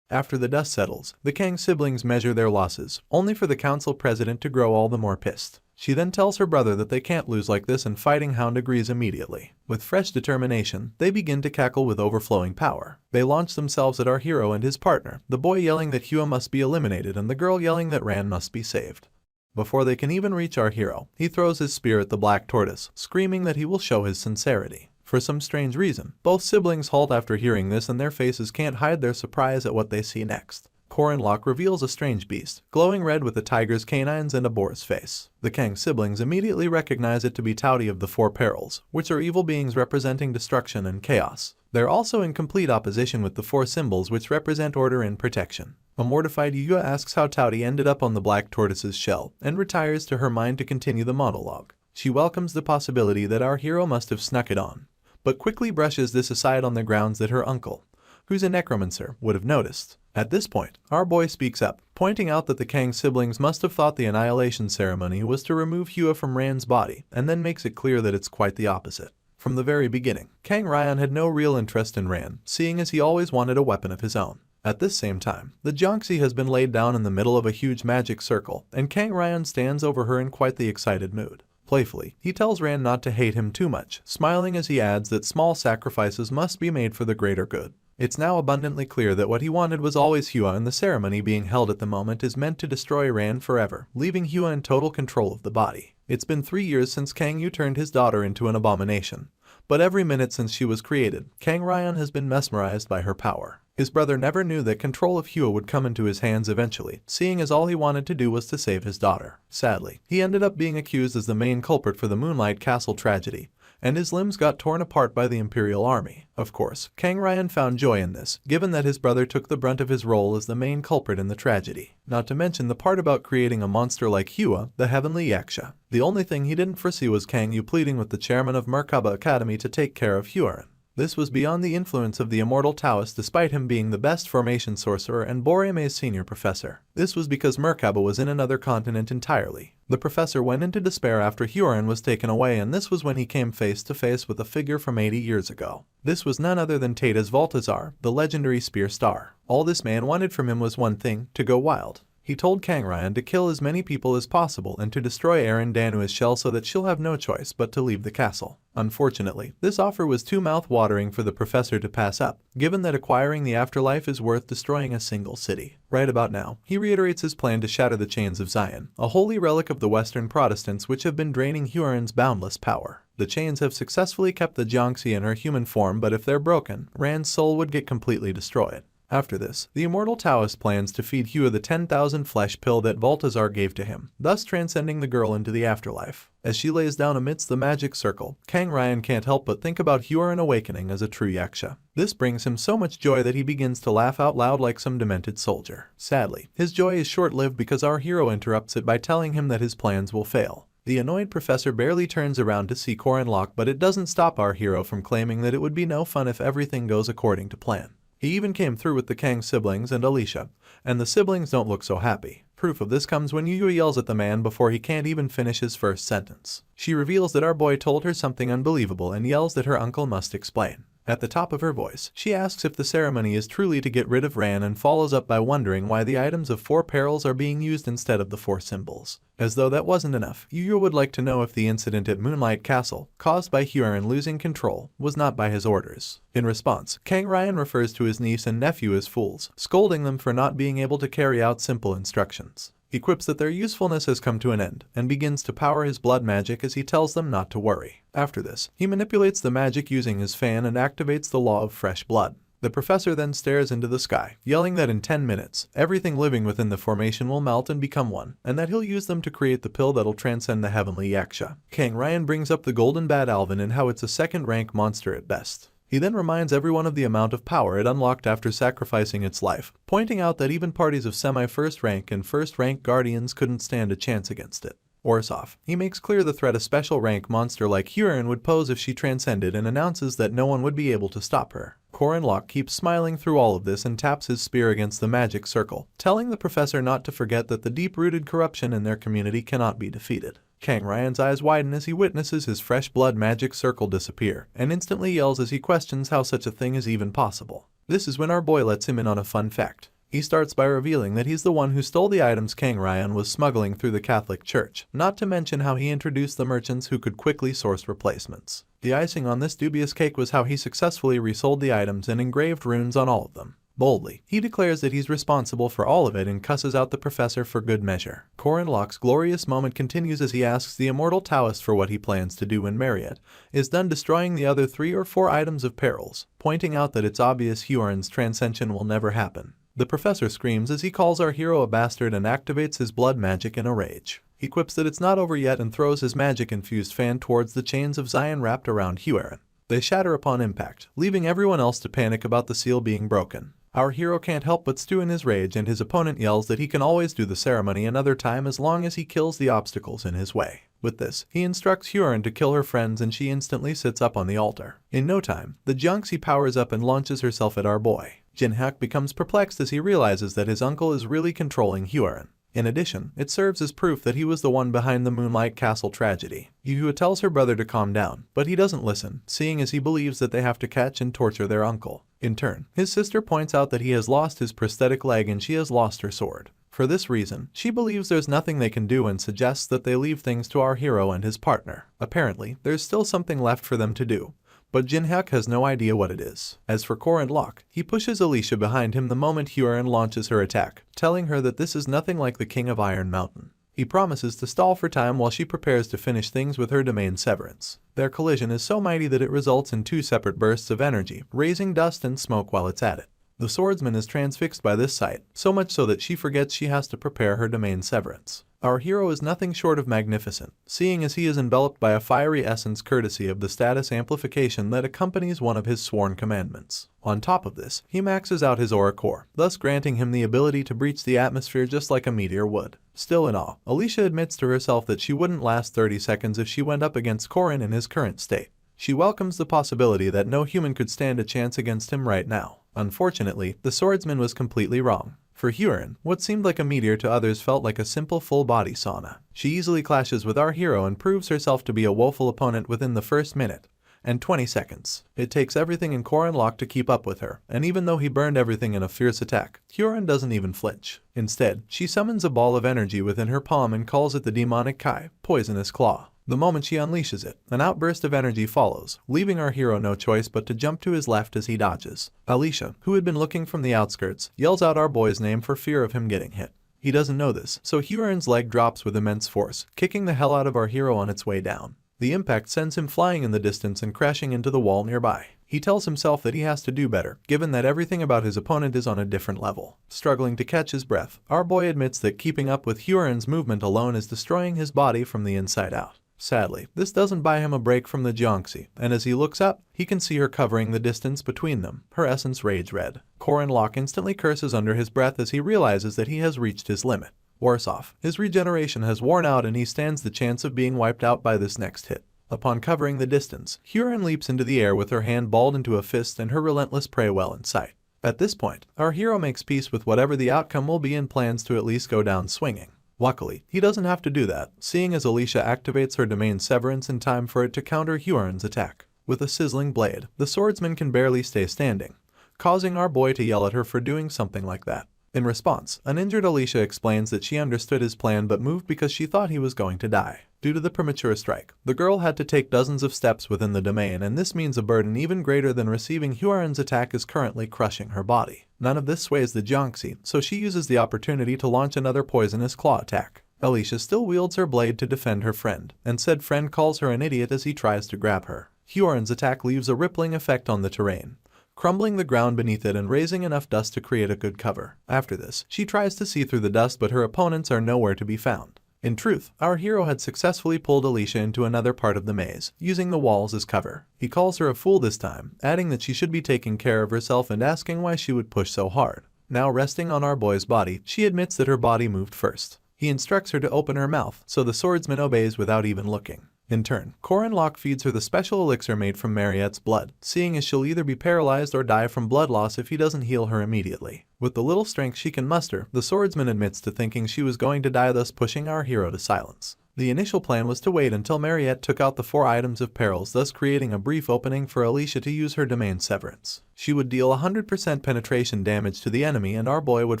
After the dust settles, the Kang siblings measure their losses, only for the council president to grow all the more pissed. She then tells her brother that they can't lose like this, and Fighting Hound agrees immediately. With fresh determination, they begin to cackle with overflowing power. They launch themselves at our hero and his partner, the boy yelling that Hua must be eliminated and the girl yelling that Ran must be saved. Before they can even reach our hero, he throws his spear at the black tortoise, screaming that he will show his sincerity. For some strange reason, both siblings halt after hearing this, and their faces can't hide their surprise at what they see next. Korin Locke reveals a strange beast, glowing red with a tiger's canines and a boar's face. The Kang siblings immediately recognize it to be Taudi of the 4 Perils, which are evil beings representing destruction and chaos. They're also in complete opposition with the 4 symbols, which represent order and protection. A mortified Yuya asks how Taudi ended up on the black tortoise's shell, and retires to her mind to continue the monologue. She welcomes the possibility that our hero must have snuck it on, but quickly brushes this aside on the grounds that her uncle, who's a necromancer, would have noticed. At this point, our boy speaks up, pointing out that the Kang siblings must have thought the annihilation ceremony was to remove Hua from Ran's body, and then makes it clear that it's quite the opposite. From the very beginning, Kang Ryan had no real interest in Ran, seeing as he always wanted a weapon of his own. At this same time, the Jiangxi has been laid down in the middle of a huge magic circle, and Kang Ryan stands over her in quite the excited mood. Playfully, he tells Ran not to hate him too much, smiling as he adds that small sacrifices must be made for the greater good. It's now abundantly clear that what he wanted was always Hua, and the ceremony being held at the moment is meant to destroy Ran forever, leaving Hua in total control of the body. It's been 3 years since Kang Yu turned his daughter into an abomination, but every minute since she was created, Kang Ryan has been mesmerized by her power. His brother never knew that control of Hua would come into his hands eventually, seeing as all he wanted to do was to save his daughter. Sadly, he ended up being accused as the main culprit for the Moonlight Castle tragedy, and his limbs got torn apart by the Imperial Army. Of course, Kang Ryan found joy in this, given that his brother took the brunt of his role as the main culprit in the tragedy. Not to mention the part about creating a monster like Hua, the Heavenly Yaksha. The only thing he didn't foresee was Kang Yu pleading with the chairman of Merkaba Academy to take care of Huaren. This was beyond the influence of the immortal Taoist, despite him being the best formation sorcerer and Boryeme's senior professor. This was because Merkaba was in another continent entirely. The professor went into despair after Huaren was taken away, and this was when he came face to face with a figure from 80 years ago. This was none other than Taita's Valtazar, the legendary spear star. All this man wanted from him was one thing: to go wild. He told Kang Ryan to kill as many people as possible and to destroy Erin Danua's shell so that she'll have no choice but to leave the castle. Unfortunately, this offer was too mouth-watering for the professor to pass up, given that acquiring the afterlife is worth destroying a single city. Right about now, he reiterates his plan to shatter the chains of Zion, a holy relic of the Western Protestants which have been draining Huaren's boundless power. The chains have successfully kept the Jiangxi in her human form, but if they're broken, Ran's soul would get completely destroyed. After this, the immortal Taoist plans to feed Hua the 10,000 flesh pill that Balthazar gave to him, thus transcending the girl into the afterlife. As she lays down amidst the magic circle, Kang Ryan can't help but think about Huaren awakening as a true Yaksha. This brings him so much joy that he begins to laugh out loud like some demented soldier. Sadly, his joy is short-lived because our hero interrupts it by telling him that his plans will fail. The annoyed professor barely turns around to see Korin Locke, but it doesn't stop our hero from claiming that it would be no fun if everything goes according to plan. He even came through with the Kang siblings and Alicia, and the siblings don't look so happy. Proof of this comes when Yu yells at the man before he can't even finish his first sentence. She reveals that our boy told her something unbelievable and yells that her uncle must explain. At the top of her voice, she asks if the ceremony is truly to get rid of Ran and follows up by wondering why the items of 4 perils are being used instead of the 4 symbols. As though that wasn't enough, Yu would like to know if the incident at Moonlight Castle, caused by Huaren losing control, was not by his orders. In response, Kang Ryan refers to his niece and nephew as fools, scolding them for not being able to carry out simple instructions. He quips that their usefulness has come to an end, and begins to power his blood magic as he tells them not to worry. After this, he manipulates the magic using his fan and activates the law of fresh blood. The professor then stares into the sky, yelling that in 10 minutes, everything living within the formation will melt and become one, and that he'll use them to create the pill that'll transcend the Heavenly Yaksha. Kang Ryan brings up the Golden Bad Alvin and how it's a second-rank monster at best. He then reminds everyone of the amount of power it unlocked after sacrificing its life, pointing out that even parties of semi-first rank and first-rank guardians couldn't stand a chance against it. Worse off, he makes clear the threat a special rank monster like Huron would pose if she transcended and announces that no one would be able to stop her. Corin Locke keeps smiling through all of this and taps his spear against the magic circle, telling the professor not to forget that the deep-rooted corruption in their community cannot be defeated. Kang Ryan's eyes widen as he witnesses his fresh blood magic circle disappear, and instantly yells as he questions how such a thing is even possible. This is when our boy lets him in on a fun fact. He starts by revealing that he's the one who stole the items Kang Ryan was smuggling through the Catholic Church, not to mention how he introduced the merchants who could quickly source replacements. The icing on this dubious cake was how he successfully resold the items and engraved runes on all of them. Boldly, he declares that he's responsible for all of it and cusses out the professor for good measure. Corin Locke's glorious moment continues as he asks the immortal Taoist for what he plans to do when Marriott is done destroying the other 3 or 4 items of perils, pointing out that it's obvious Huron's transcension will never happen. The professor screams as he calls our hero a bastard and activates his blood magic in a rage. He quips that it's not over yet and throws his magic-infused fan towards the chains of Zion wrapped around Huron. They shatter upon impact, leaving everyone else to panic about the seal being broken. Our hero can't help but stew in his rage, and his opponent yells that he can always do the ceremony another time as long as he kills the obstacles in his way. With this, he instructs Huron to kill her friends and she instantly sits up on the altar. In no time, the Jiangxi powers up and launches herself at our boy. Jinhak becomes perplexed as he realizes that his uncle is really controlling Huron. In addition, it serves as proof that he was the one behind the Moonlight Castle tragedy. Yuhua tells her brother to calm down, but he doesn't listen, seeing as he believes that they have to catch and torture their uncle. In turn, his sister points out that he has lost his prosthetic leg and she has lost her sword. For this reason, she believes there's nothing they can do and suggests that they leave things to our hero and his partner. Apparently, there's still something left for them to do, but Jinhak has no idea what it is. As for Corin Locke, he pushes Alicia behind him the moment Huron launches her attack, telling her that this is nothing like the King of Iron Mountain. He promises to stall for time while she prepares to finish things with her domain severance. Their collision is so mighty that it results in 2 separate bursts of energy, raising dust and smoke while it's at it. The swordsman is transfixed by this sight, so much so that she forgets she has to prepare her domain severance. Our hero is nothing short of magnificent, seeing as he is enveloped by a fiery essence courtesy of the status amplification that accompanies one of his sworn commandments. On top of this, he maxes out his aura core, thus granting him the ability to breach the atmosphere just like a meteor would. Still in awe, Alicia admits to herself that she wouldn't last 30 seconds if she went up against Corin in his current state. She welcomes the possibility that no human could stand a chance against him right now. Unfortunately, the swordsman was completely wrong. For Huron, what seemed like a meteor to others felt like a simple full-body sauna. She easily clashes with our hero and proves herself to be a woeful opponent within the first minute and 20 seconds. It takes everything in Corin Locke to keep up with her, and even though he burned everything in a fierce attack, Huron doesn't even flinch. Instead, she summons a ball of energy within her palm and calls it the demonic Kai, poisonous claw. The moment she unleashes it, an outburst of energy follows, leaving our hero no choice but to jump to his left as he dodges. Alicia, who had been looking from the outskirts, yells out our boy's name for fear of him getting hit. He doesn't know this, so Huron's leg drops with immense force, kicking the hell out of our hero on its way down. The impact sends him flying in the distance and crashing into the wall nearby. He tells himself that he has to do better, given that everything about his opponent is on a different level. Struggling to catch his breath, our boy admits that keeping up with Huron's movement alone is destroying his body from the inside out. Sadly, this doesn't buy him a break from the Jiangxi, and as he looks up, he can see her covering the distance between them, her essence rage red. Corin Locke instantly curses under his breath as he realizes that he has reached his limit. Worse off, his regeneration has worn out and he stands the chance of being wiped out by this next hit. Upon covering the distance, Huron leaps into the air with her hand balled into a fist and her relentless prey well in sight. At this point, our hero makes peace with whatever the outcome will be and plans to at least go down swinging. Luckily, he doesn't have to do that, seeing as Alicia activates her domain severance in time for it to counter Huron's attack. With a sizzling blade, the swordsman can barely stay standing, causing our boy to yell at her for doing something like that. In response, an injured Alicia explains that she understood his plan but moved because she thought he was going to die. Due to the premature strike, the girl had to take dozens of steps within the domain, and this means a burden even greater than receiving Huron's attack is currently crushing her body. None of this sways the Jiangxi, so she uses the opportunity to launch another poisonous claw attack. Alicia still wields her blade to defend her friend, and said friend calls her an idiot as he tries to grab her. Huron's attack leaves a rippling effect on the terrain, crumbling the ground beneath it and raising enough dust to create a good cover. After this, she tries to see through the dust but her opponents are nowhere to be found. In truth, our hero had successfully pulled Alicia into another part of the maze, using the walls as cover. He calls her a fool this time, adding that she should be taking care of herself and asking why she would push so hard. Now resting on our boy's body, she admits that her body moved first. He instructs her to open her mouth, so the swordsman obeys without even looking. In turn, Locke feeds her the special elixir made from Mariette's blood, seeing as she'll either be paralyzed or die from blood loss if he doesn't heal her immediately. With the little strength she can muster, the swordsman admits to thinking she was going to die, thus pushing our hero to silence. The initial plan was to wait until Mariette took out the 4 items of perils, thus creating a brief opening for Alicia to use her domain severance. She would deal 100% penetration damage to the enemy, and our boy would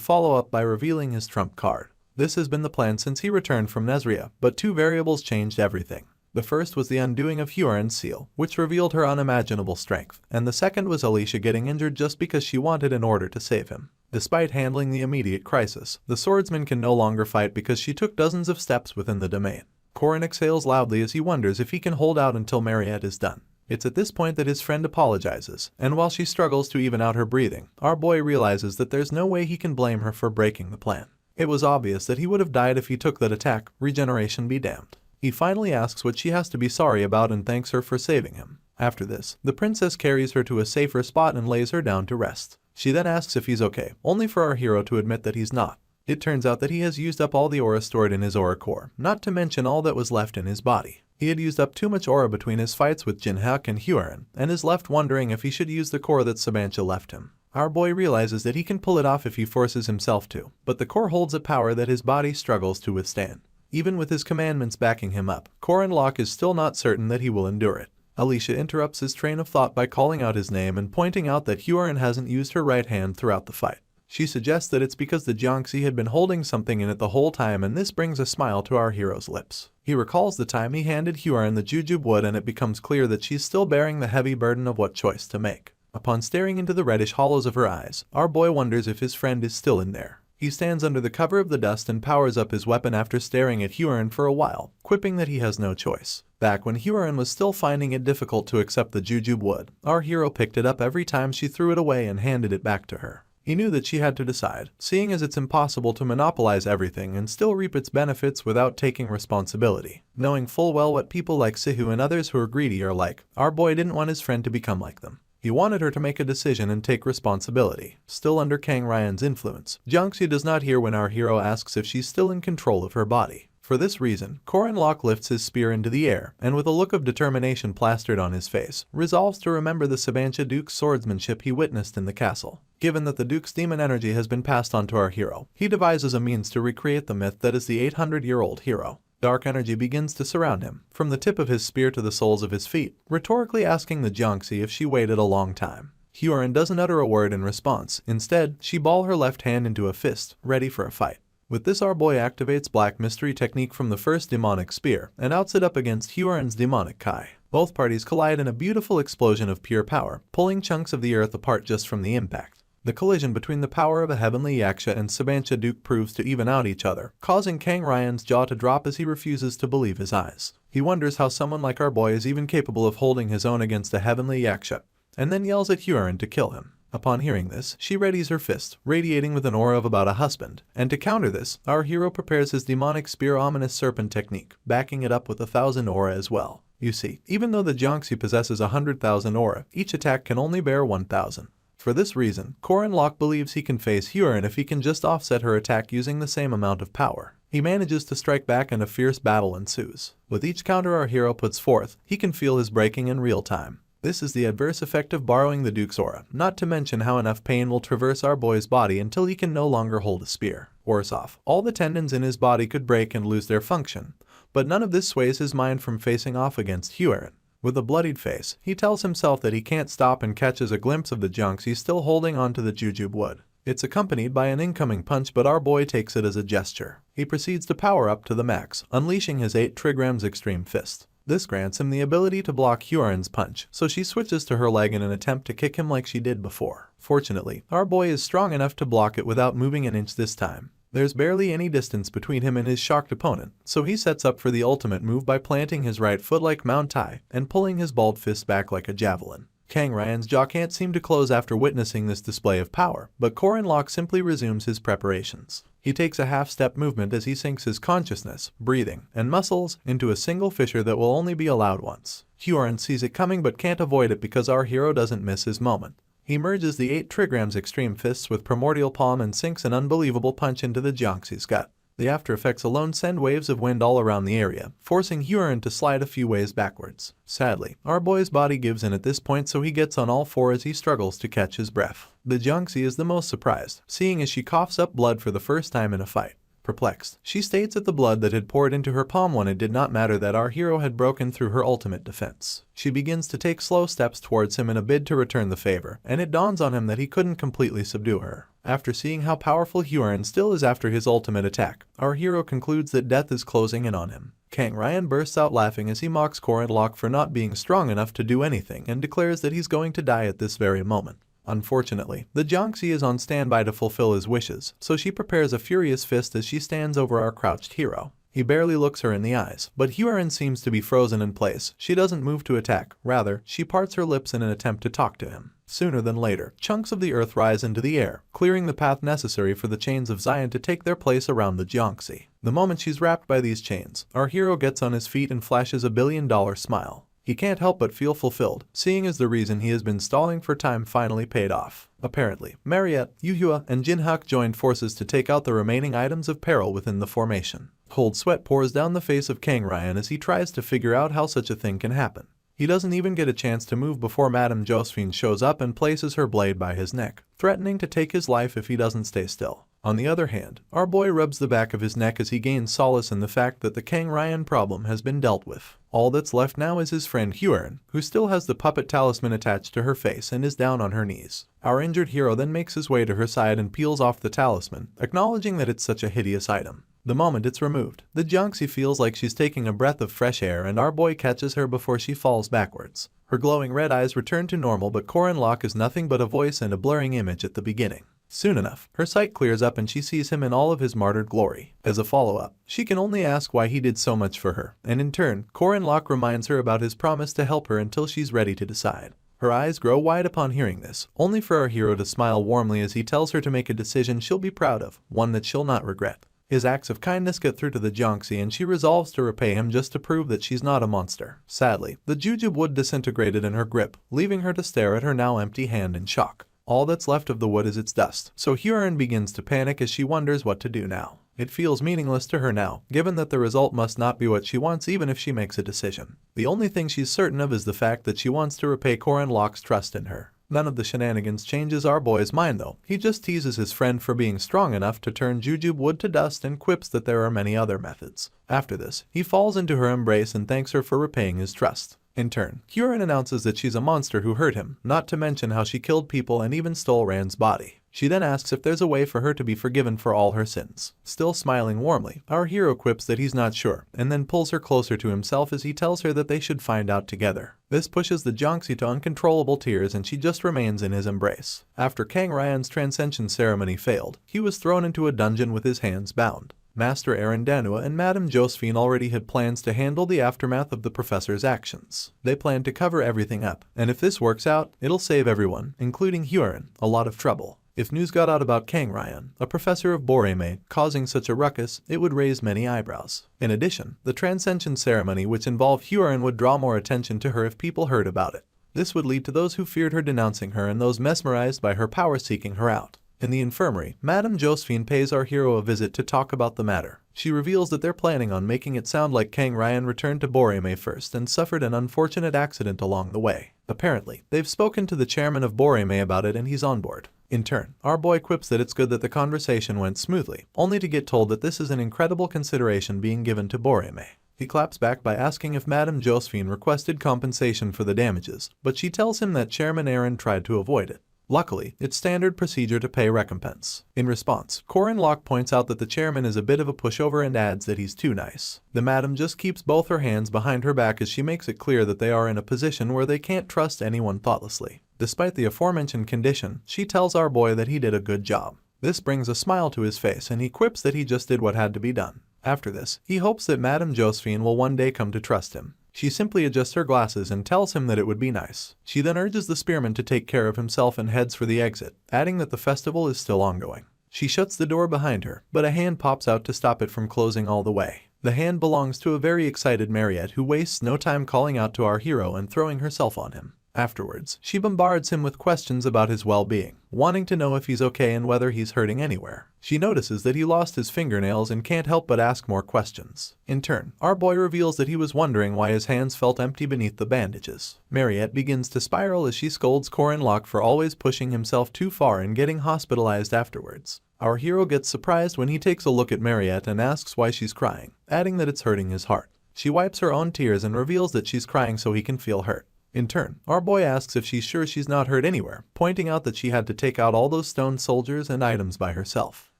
follow up by revealing his trump card. This has been the plan since he returned from Nezria, but 2 variables changed everything. The first was the undoing of Huaren's seal, which revealed her unimaginable strength, and the second was Alicia getting injured just because she wanted in order to save him. Despite handling the immediate crisis, the swordsman can no longer fight because she took dozens of steps within the domain. Corin exhales loudly as he wonders if he can hold out until Mariette is done. It's at this point that his friend apologizes, and while she struggles to even out her breathing, our boy realizes that there's no way he can blame her for breaking the plan. It was obvious that he would have died if he took that attack, regeneration be damned. He finally asks what she has to be sorry about and thanks her for saving him. After this, the princess carries her to a safer spot and lays her down to rest. She then asks if he's okay, only for our hero to admit that he's not. It turns out that he has used up all the aura stored in his aura core, not to mention all that was left in his body. He had used up too much aura between his fights with Jinhak and Huaren, and is left wondering if he should use the core that Sabancha left him. Our boy realizes that he can pull it off if he forces himself to, but the core holds a power that his body struggles to withstand. Even with his commandments backing him up, Locke is still not certain that he will endure it. Alicia interrupts his train of thought by calling out his name and pointing out that Huaren hasn't used her right hand throughout the fight. She suggests that it's because the Jiangxi had been holding something in it the whole time, and this brings a smile to our hero's lips. He recalls the time he handed Huaren the jujube wood, and it becomes clear that she's still bearing the heavy burden of what choice to make. Upon staring into the reddish hollows of her eyes, our boy wonders if his friend is still in there. He stands under the cover of the dust and powers up his weapon after staring at Huaren for a while, quipping that he has no choice. Back when Huaren was still finding it difficult to accept the jujube wood, our hero picked it up every time she threw it away and handed it back to her. He knew that she had to decide, seeing as it's impossible to monopolize everything and still reap its benefits without taking responsibility. Knowing full well what people like Sihu and others who are greedy are like, our boy didn't want his friend to become like them. He wanted her to make a decision and take responsibility. Still under Kang Ryan's influence, Jiangxi does not hear when our hero asks if she's still in control of her body. For this reason, Locke lifts his spear into the air, and with a look of determination plastered on his face, resolves to remember the Sabancha Duke's swordsmanship he witnessed in the castle. Given that the Duke's demon energy has been passed on to our hero, he devises a means to recreate the myth that is the 800-year-old hero. Dark energy begins to surround him, from the tip of his spear to the soles of his feet, rhetorically asking the Jiangxi if she waited a long time. Huaren doesn't utter a word in response. Instead, she balls her left hand into a fist, ready for a fight. With this, our boy activates Black Mystery technique from the first demonic spear and outs it up against Huaren's demonic Kai. Both parties collide in a beautiful explosion of pure power, pulling chunks of the earth apart just from the impact. The collision between the power of a heavenly Yaksha and Sabancha Duke proves to even out each other, causing Kang Ryan's jaw to drop as he refuses to believe his eyes. He wonders how someone like our boy is even capable of holding his own against a heavenly Yaksha, and then yells at Huaren to kill him. Upon hearing this, she readies her fist, radiating with an aura of about a husband, and to counter this, our hero prepares his demonic spear ominous serpent technique, backing it up with 1,000 aura as well. You see, even though the Jiangxi possesses 100,000 aura, each attack can only bear 1,000. For this reason, Locke believes he can face Huaren if he can just offset her attack using the same amount of power. He manages to strike back and a fierce battle ensues. With each counter our hero puts forth, he can feel his breaking in real time. This is the adverse effect of borrowing the Duke's aura, not to mention how enough pain will traverse our boy's body until he can no longer hold a spear. Worse off, all the tendons in his body could break and lose their function, but none of this sways his mind from facing off against Huaren. With a bloodied face, he tells himself that he can't stop and catches a glimpse of the Jiangxi still holding onto the jujube wood. It's accompanied by an incoming punch, but our boy takes it as a gesture. He proceeds to power up to the max, unleashing his 8 trigrams extreme fist. This grants him the ability to block Huaren's punch, so she switches to her leg in an attempt to kick him like she did before. Fortunately, our boy is strong enough to block it without moving an inch this time. There's barely any distance between him and his shocked opponent, so he sets up for the ultimate move by planting his right foot like Mount Tai and pulling his balled fist back like a javelin. Kang Ryan's jaw can't seem to close after witnessing this display of power, but Korin Lok simply resumes his preparations. He takes a half-step movement as he sinks his consciousness, breathing, and muscles into a single fissure that will only be allowed once. Hyorin sees it coming but can't avoid it because our hero doesn't miss his moment. He merges the 8 trigrams extreme fists with primordial palm and sinks an unbelievable punch into the Jiangxi's gut. The after effects alone send waves of wind all around the area, forcing Hyorin to slide a few ways backwards. Sadly, our boy's body gives in at this point, so he gets on all 4 as he struggles to catch his breath. The Jiangxi is the most surprised, seeing as she coughs up blood for the first time in a fight. Perplexed, she states that the blood that had poured into her palm when it did not matter that our hero had broken through her ultimate defense. She begins to take slow steps towards him in a bid to return the favor, and it dawns on him that he couldn't completely subdue her. After seeing how powerful Hyorin still is after his ultimate attack, our hero concludes that death is closing in on him. Kang Ryan bursts out laughing as he mocks Korin Lok for not being strong enough to do anything and declares that he's going to die at this very moment. Unfortunately, the Jiangxi is on standby to fulfill his wishes, so she prepares a furious fist as she stands over our crouched hero. He barely looks her in the eyes, but Hyorin seems to be frozen in place. She doesn't move to attack, rather, she parts her lips in an attempt to talk to him. Sooner than later, chunks of the earth rise into the air, clearing the path necessary for the chains of Zion to take their place around the Jiangxi. The moment she's wrapped by these chains, our hero gets on his feet and flashes a billion-dollar smile. He can't help but feel fulfilled, seeing as the reason he has been stalling for time finally paid off. Apparently, Mariette, Yuhua, and Jinhak joined forces to take out the remaining items of peril within the formation. Cold sweat pours down the face of Kang Ryan as he tries to figure out how such a thing can happen. He doesn't even get a chance to move before Madame Josephine shows up and places her blade by his neck, threatening to take his life if he doesn't stay still. On the other hand, our boy rubs the back of his neck as he gains solace in the fact that the Kang Ryan problem has been dealt with. All that's left now is his friend Hyorin, who still has the puppet talisman attached to her face and is down on her knees. Our injured hero then makes his way to her side and peels off the talisman, acknowledging that it's such a hideous item. The moment it's removed, the Jiangxi feels like she's taking a breath of fresh air and our boy catches her before she falls backwards. Her glowing red eyes return to normal, but Korin Lok is nothing but a voice and a blurring image at the beginning. Soon enough, her sight clears up and she sees him in all of his martyred glory. As a follow-up, she can only ask why he did so much for her, and in turn, Korin Lok reminds her about his promise to help her until she's ready to decide. Her eyes grow wide upon hearing this, only for our hero to smile warmly as he tells her to make a decision she'll be proud of, one that she'll not regret. His acts of kindness get through to the Jiangxi and she resolves to repay him just to prove that she's not a monster. Sadly, the jujube wood disintegrated in her grip, leaving her to stare at her now empty hand in shock. All that's left of the wood is its dust, so Hyorin begins to panic as she wonders what to do now. It feels meaningless to her now, given that the result must not be what she wants even if she makes a decision. The only thing she's certain of is the fact that she wants to repay Korin Lok's trust in her. None of the shenanigans changes our boy's mind though. He just teases his friend for being strong enough to turn jujube wood to dust and quips that there are many other methods. After this, he falls into her embrace and thanks her for repaying his trust. In turn, Hyorin announces that she's a monster who hurt him, not to mention how she killed people and even stole Rand's body. She then asks if there's a way for her to be forgiven for all her sins. Still smiling warmly, our hero quips that he's not sure, and then pulls her closer to himself as he tells her that they should find out together. This pushes the Jiangxi to uncontrollable tears and she just remains in his embrace. After Kang Ryan's transcension ceremony failed, he was thrown into a dungeon with his hands bound. Master Arandanua and Madame Josephine already had plans to handle the aftermath of the professor's actions. They plan to cover everything up, and if this works out, it'll save everyone, including Hyorin, a lot of trouble. If news got out about Kang Ryan, a professor of Boreme, causing such a ruckus, it would raise many eyebrows. In addition, the transcension ceremony which involved Hyorin would draw more attention to her if people heard about it. This would lead to those who feared her denouncing her and those mesmerized by her power seeking her out. In the infirmary, Madame Josephine pays our hero a visit to talk about the matter. She reveals that they're planning on making it sound like Kang Ryan returned to Boreme first and suffered an unfortunate accident along the way. Apparently, they've spoken to the chairman of Boreme about it and he's on board. In turn, our boy quips that it's good that the conversation went smoothly, only to get told that this is an incredible consideration being given to Boreme. He claps back by asking if Madame Josephine requested compensation for the damages, but she tells him that Chairman Aaron tried to avoid it. Luckily, it's standard procedure to pay recompense. In response, Korin Lok points out that the chairman is a bit of a pushover and adds that he's too nice. The madam just keeps both her hands behind her back as she makes it clear that they are in a position where they can't trust anyone thoughtlessly. Despite the aforementioned condition, she tells our boy that he did a good job. This brings a smile to his face and he quips that he just did what had to be done. After this, he hopes that Madame Josephine will one day come to trust him. She simply adjusts her glasses and tells him that it would be nice. She then urges the spearman to take care of himself and heads for the exit, adding that the festival is still ongoing. She shuts the door behind her, but a hand pops out to stop it from closing all the way. The hand belongs to a very excited Mariette who wastes no time calling out to our hero and throwing herself on him. Afterwards, she bombards him with questions about his well-being, wanting to know if he's okay and whether he's hurting anywhere. She notices that he lost his fingernails and can't help but ask more questions. In turn, our boy reveals that he was wondering why his hands felt empty beneath the bandages. Mariette begins to spiral as she scolds Corin Locke for always pushing himself too far and getting hospitalized afterwards. Our hero gets surprised when he takes a look at Mariette and asks why she's crying, adding that it's hurting his heart. She wipes her own tears and reveals that she's crying so he can feel hurt. In turn, our boy asks if she's sure she's not hurt anywhere, pointing out that she had to take out all those stone soldiers and items by herself.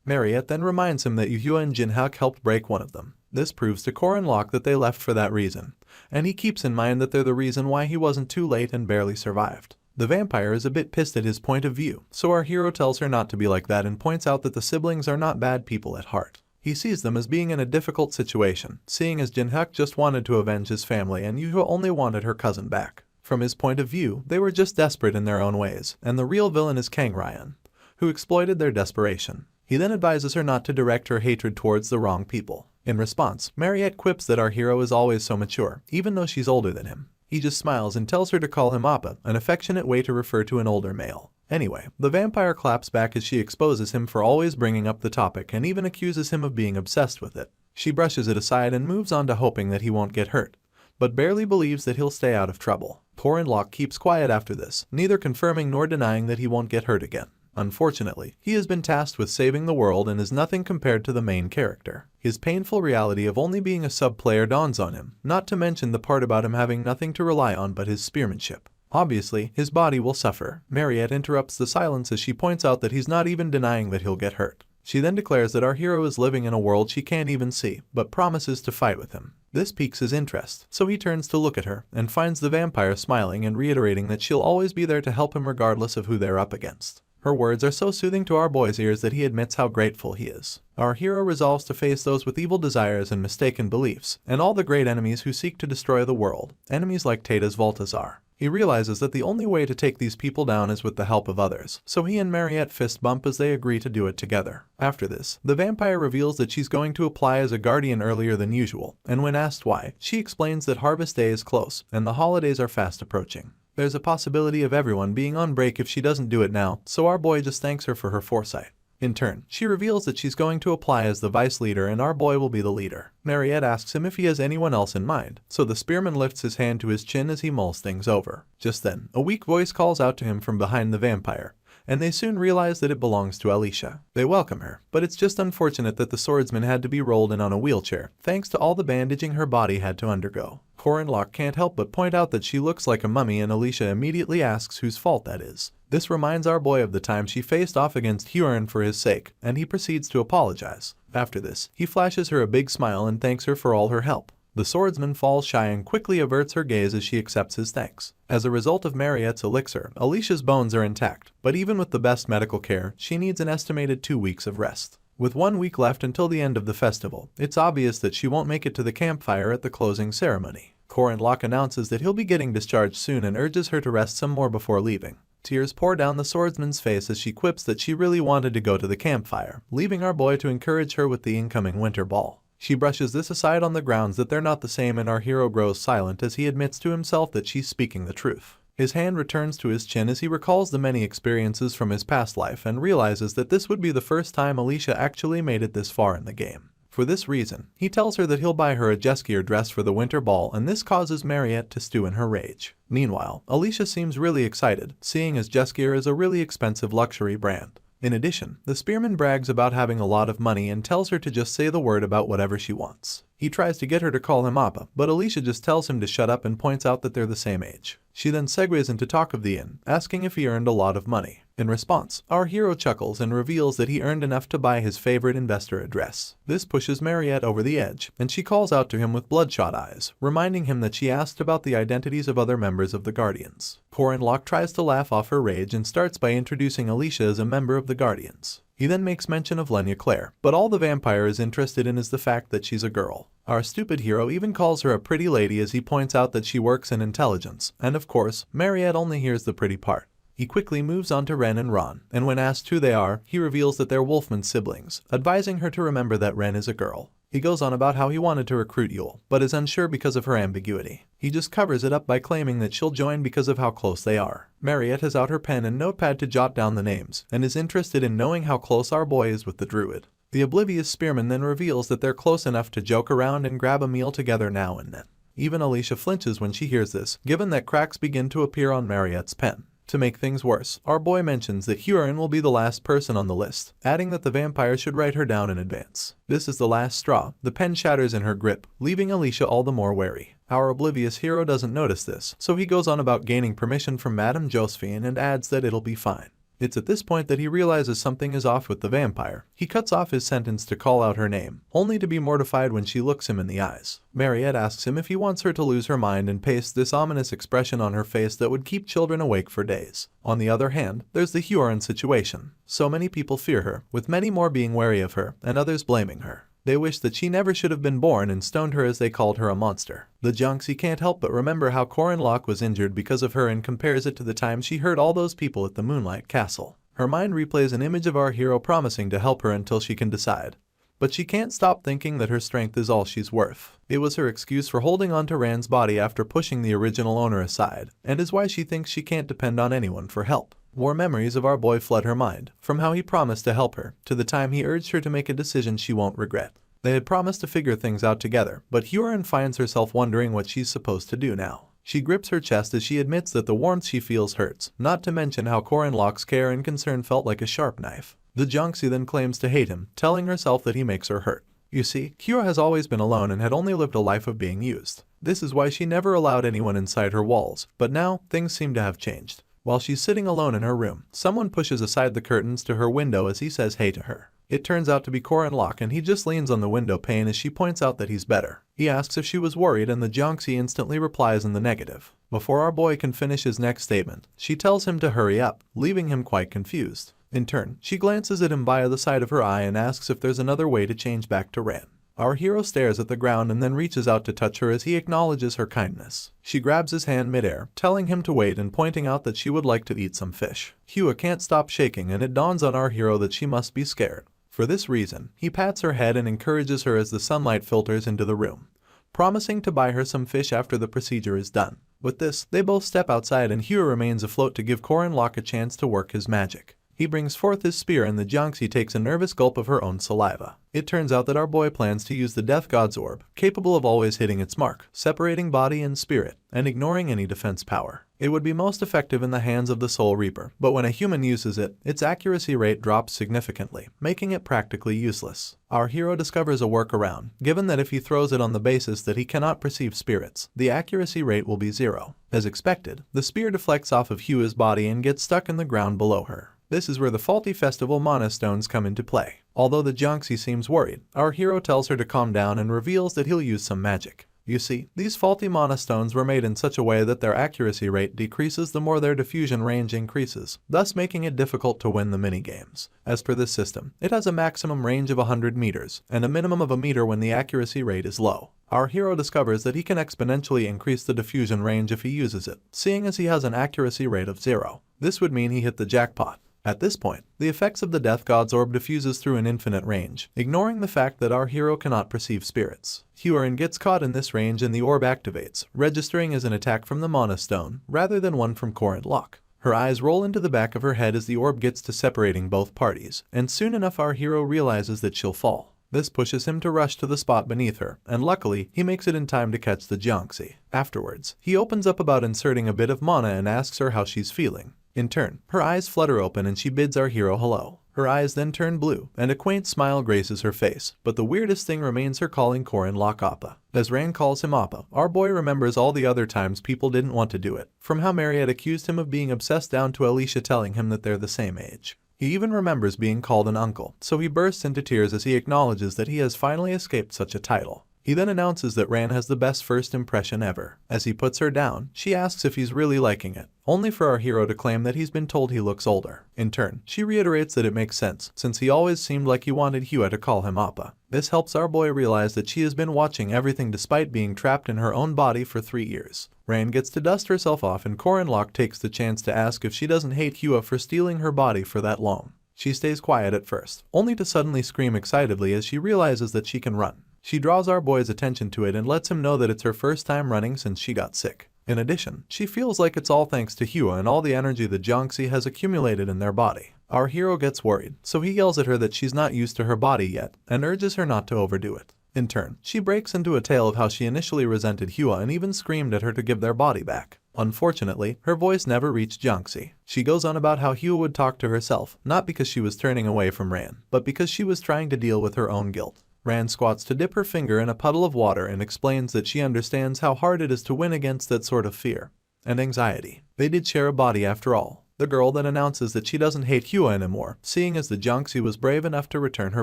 Mariette then reminds him that Yuhua and Jinhak helped break one of them. This proves to Corin Locke that they left for that reason, and he keeps in mind that they're the reason why he wasn't too late and barely survived. The vampire is a bit pissed at his point of view, so our hero tells her not to be like that and points out that the siblings are not bad people at heart. He sees them as being in a difficult situation, seeing as Jinhak just wanted to avenge his family and Yuhua only wanted her cousin back. From his point of view, they were just desperate in their own ways, and the real villain is Kang Ryan, who exploited their desperation. He then advises her not to direct her hatred towards the wrong people. In response, Mariette quips that our hero is always so mature, even though she's older than him. He just smiles and tells her to call him Appa, an affectionate way to refer to an older male. Anyway, the vampire claps back as she exposes him for always bringing up the topic and even accuses him of being obsessed with it. She brushes it aside and moves on to hoping that he won't get hurt, but barely believes that he'll stay out of trouble. Corin Locke keeps quiet after this, neither confirming nor denying that he won't get hurt again. Unfortunately, he has been tasked with saving the world and is nothing compared to the main character. His painful reality of only being a sub-player dawns on him, not to mention the part about him having nothing to rely on but his spearmanship. Obviously, his body will suffer. Mariette interrupts the silence as she points out that he's not even denying that he'll get hurt. She then declares that our hero is living in a world she can't even see, but promises to fight with him. This piques his interest, so he turns to look at her and finds the vampire smiling and reiterating that she'll always be there to help him regardless of who they're up against. Her words are so soothing to our boy's ears that he admits how grateful he is. Our hero resolves to face those with evil desires and mistaken beliefs, and all the great enemies who seek to destroy the world, enemies like Tata's Voltazar. He realizes that the only way to take these people down is with the help of others, so he and Mariette fist bump as they agree to do it together. After this, the vampire reveals that she's going to apply as a guardian earlier than usual, and when asked why, she explains that Harvest Day is close, and the holidays are fast approaching. There's a possibility of everyone being on break if she doesn't do it now, so our boy just thanks her for her foresight. In turn, she reveals that she's going to apply as the vice leader and our boy will be the leader. Mariette asks him if he has anyone else in mind, so the spearman lifts his hand to his chin as he mulls things over. Just then, a weak voice calls out to him from behind the vampire, and they soon realize that it belongs to Alicia. They welcome her, but it's just unfortunate that the swordsman had to be rolled in on a wheelchair, thanks to all the bandaging her body had to undergo. Corin Locke can't help but point out that she looks like a mummy and Alicia immediately asks whose fault that is. This reminds our boy of the time she faced off against Huron for his sake, and he proceeds to apologize. After this, he flashes her a big smile and thanks her for all her help. The swordsman falls shy and quickly averts her gaze as she accepts his thanks. As a result of Mariette's elixir, Alicia's bones are intact, but even with the best medical care, she needs an estimated 2 weeks of rest. With 1 week left until the end of the festival, it's obvious that she won't make it to the campfire at the closing ceremony. Corin Locke announces that he'll be getting discharged soon and urges her to rest some more before leaving. Tears pour down the swordsman's face as she quips that she really wanted to go to the campfire, leaving our boy to encourage her with the incoming winter ball. She brushes this aside on the grounds that they're not the same and our hero grows silent as he admits to himself that she's speaking the truth. His hand returns to his chin as he recalls the many experiences from his past life and realizes that this would be the first time Alicia actually made it this far in the game. For this reason, he tells her that he'll buy her a Jeskier dress for the winter ball and this causes Mariette to stew in her rage. Meanwhile, Alicia seems really excited, seeing as Jeskier is a really expensive luxury brand. In addition, the spearman brags about having a lot of money and tells her to just say the word about whatever she wants. He tries to get her to call him Appa, but Alicia just tells him to shut up and points out that they're the same age. She then segues into talk of the inn, asking if he earned a lot of money. In response, our hero chuckles and reveals that he earned enough to buy his favorite investor a dress. This pushes Mariette over the edge, and she calls out to him with bloodshot eyes, reminding him that she asked about the identities of other members of the Guardians. Corin Locke tries to laugh off her rage and starts by introducing Alicia as a member of the Guardians. He then makes mention of Lenya Claire, but all the vampire is interested in is the fact that she's a girl. Our stupid hero even calls her a pretty lady as he points out that she works in intelligence, and of course, Mariette only hears the pretty part. He quickly moves on to Ren and Ron, and when asked who they are, he reveals that they're Wolfman siblings, advising her to remember that Ren is a girl. He goes on about how he wanted to recruit Yule, but is unsure because of her ambiguity. He just covers it up by claiming that she'll join because of how close they are. Mariette has out her pen and notepad to jot down the names, and is interested in knowing how close our boy is with the druid. The oblivious spearman then reveals that they're close enough to joke around and grab a meal together now and then. Even Alicia flinches when she hears this, given that cracks begin to appear on Mariette's pen. To make things worse, our boy mentions that Huron will be the last person on the list, adding that the vampire should write her down in advance. This is the last straw. The pen shatters in her grip, leaving Alicia all the more wary. Our oblivious hero doesn't notice this, so he goes on about gaining permission from Madame Josephine and adds that it'll be fine. It's at this point that he realizes something is off with the vampire. He cuts off his sentence to call out her name, only to be mortified when she looks him in the eyes. Mariette asks him if he wants her to lose her mind and pastes this ominous expression on her face that would keep children awake for days. On the other hand, there's the Huron situation. So many people fear her, with many more being wary of her, and others blaming her. They wish that she never should have been born and stoned her as they called her a monster. The Junxi can't help but remember how Corin Locke was injured because of her and compares it to the time she hurt all those people at the Moonlight Castle. Her mind replays an image of our hero promising to help her until she can decide. But she can't stop thinking that her strength is all she's worth. It was her excuse for holding on to Rand's body after pushing the original owner aside, and is why she thinks she can't depend on anyone for help. More memories of our boy flood her mind, from how he promised to help her, to the time he urged her to make a decision she won't regret. They had promised to figure things out together, but Huron finds herself wondering what she's supposed to do now. She grips her chest as she admits that the warmth she feels hurts, not to mention how Corin Locke's care and concern felt like a sharp knife. The Junxi then claims to hate him, telling herself that he makes her hurt. You see, Kira has always been alone and had only lived a life of being used. This is why she never allowed anyone inside her walls, but now, things seem to have changed. While she's sitting alone in her room, someone pushes aside the curtains to her window as he says hey to her. It turns out to be Corin Locke and he just leans on the window pane as she points out that he's better. He asks if she was worried and the Junxi instantly replies in the negative. Before our boy can finish his next statement, she tells him to hurry up, leaving him quite confused. In turn, she glances at him via the side of her eye and asks if there's another way to change back to Ren. Our hero stares at the ground and then reaches out to touch her as he acknowledges her kindness. She grabs his hand midair, telling him to wait and pointing out that she would like to eat some fish. Hua can't stop shaking and it dawns on our hero that she must be scared. For this reason, he pats her head and encourages her as the sunlight filters into the room, promising to buy her some fish after the procedure is done. With this, they both step outside and Hua remains afloat to give Corin Locke a chance to work his magic. He brings forth his spear and the Junxi takes a nervous gulp of her own saliva. It turns out that our boy plans to use the Death God's orb, capable of always hitting its mark, separating body and spirit, and ignoring any defense power. It would be most effective in the hands of the Soul Reaper, but when a human uses it, its accuracy rate drops significantly, making it practically useless. Our hero discovers a workaround, given that if he throws it on the basis that he cannot perceive spirits, the accuracy rate will be 0. As expected, the spear deflects off of Hua's body and gets stuck in the ground below her. This is where the faulty festival mana stones come into play. Although the Junxi seems worried, our hero tells her to calm down and reveals that he'll use some magic. You see, these faulty mana stones were made in such a way that their accuracy rate decreases the more their diffusion range increases, thus making it difficult to win the minigames. As per this system, it has a maximum range of 100 meters, and a minimum of a meter when the accuracy rate is low. Our hero discovers that he can exponentially increase the diffusion range if he uses it, seeing as he has an accuracy rate of 0. This would mean he hit the jackpot. At this point, the effects of the Death God's orb diffuses through an infinite range, ignoring the fact that our hero cannot perceive spirits. Huron gets caught in this range and the orb activates, registering as an attack from the Mana Stone, rather than one from Corin Locke. Her eyes roll into the back of her head as the orb gets to separating both parties, and soon enough our hero realizes that she'll fall. This pushes him to rush to the spot beneath her, and luckily, he makes it in time to catch the Junxi. Afterwards, he opens up about inserting a bit of mana and asks her how she's feeling. In turn, her eyes flutter open and she bids our hero hello. Her eyes then turn blue, and a quaint smile graces her face, but the weirdest thing remains her calling Corin Locke Appa. As Rand calls him Appa, our boy remembers all the other times people didn't want to do it, from how Mariette accused him of being obsessed down to Alicia telling him that they're the same age. He even remembers being called an uncle, so he bursts into tears as he acknowledges that he has finally escaped such a title. He then announces that Ran has the best first impression ever. As he puts her down, she asks if he's really liking it, only for our hero to claim that he's been told he looks older. In turn, she reiterates that it makes sense, since he always seemed like he wanted Hua to call him Appa. This helps our boy realize that she has been watching everything despite being trapped in her own body for 3 years. Ran gets to dust herself off and Korenlock takes the chance to ask if she doesn't hate Hua for stealing her body for that long. She stays quiet at first, only to suddenly scream excitedly as she realizes that she can run. She draws our boy's attention to it and lets him know that it's her first time running since she got sick. In addition, she feels like it's all thanks to Hua and all the energy the Jiangxi has accumulated in their body. Our hero gets worried, so he yells at her that she's not used to her body yet and urges her not to overdo it. In turn, she breaks into a tale of how she initially resented Hua and even screamed at her to give their body back. Unfortunately, her voice never reached Jiangxi. She goes on about how Hua would talk to herself, not because she was turning away from Ran, but because she was trying to deal with her own guilt. Ran squats to dip her finger in a puddle of water and explains that she understands how hard it is to win against that sort of fear and anxiety. They did share a body after all. The girl then announces that she doesn't hate Hua anymore, seeing as the Jiangxi was brave enough to return her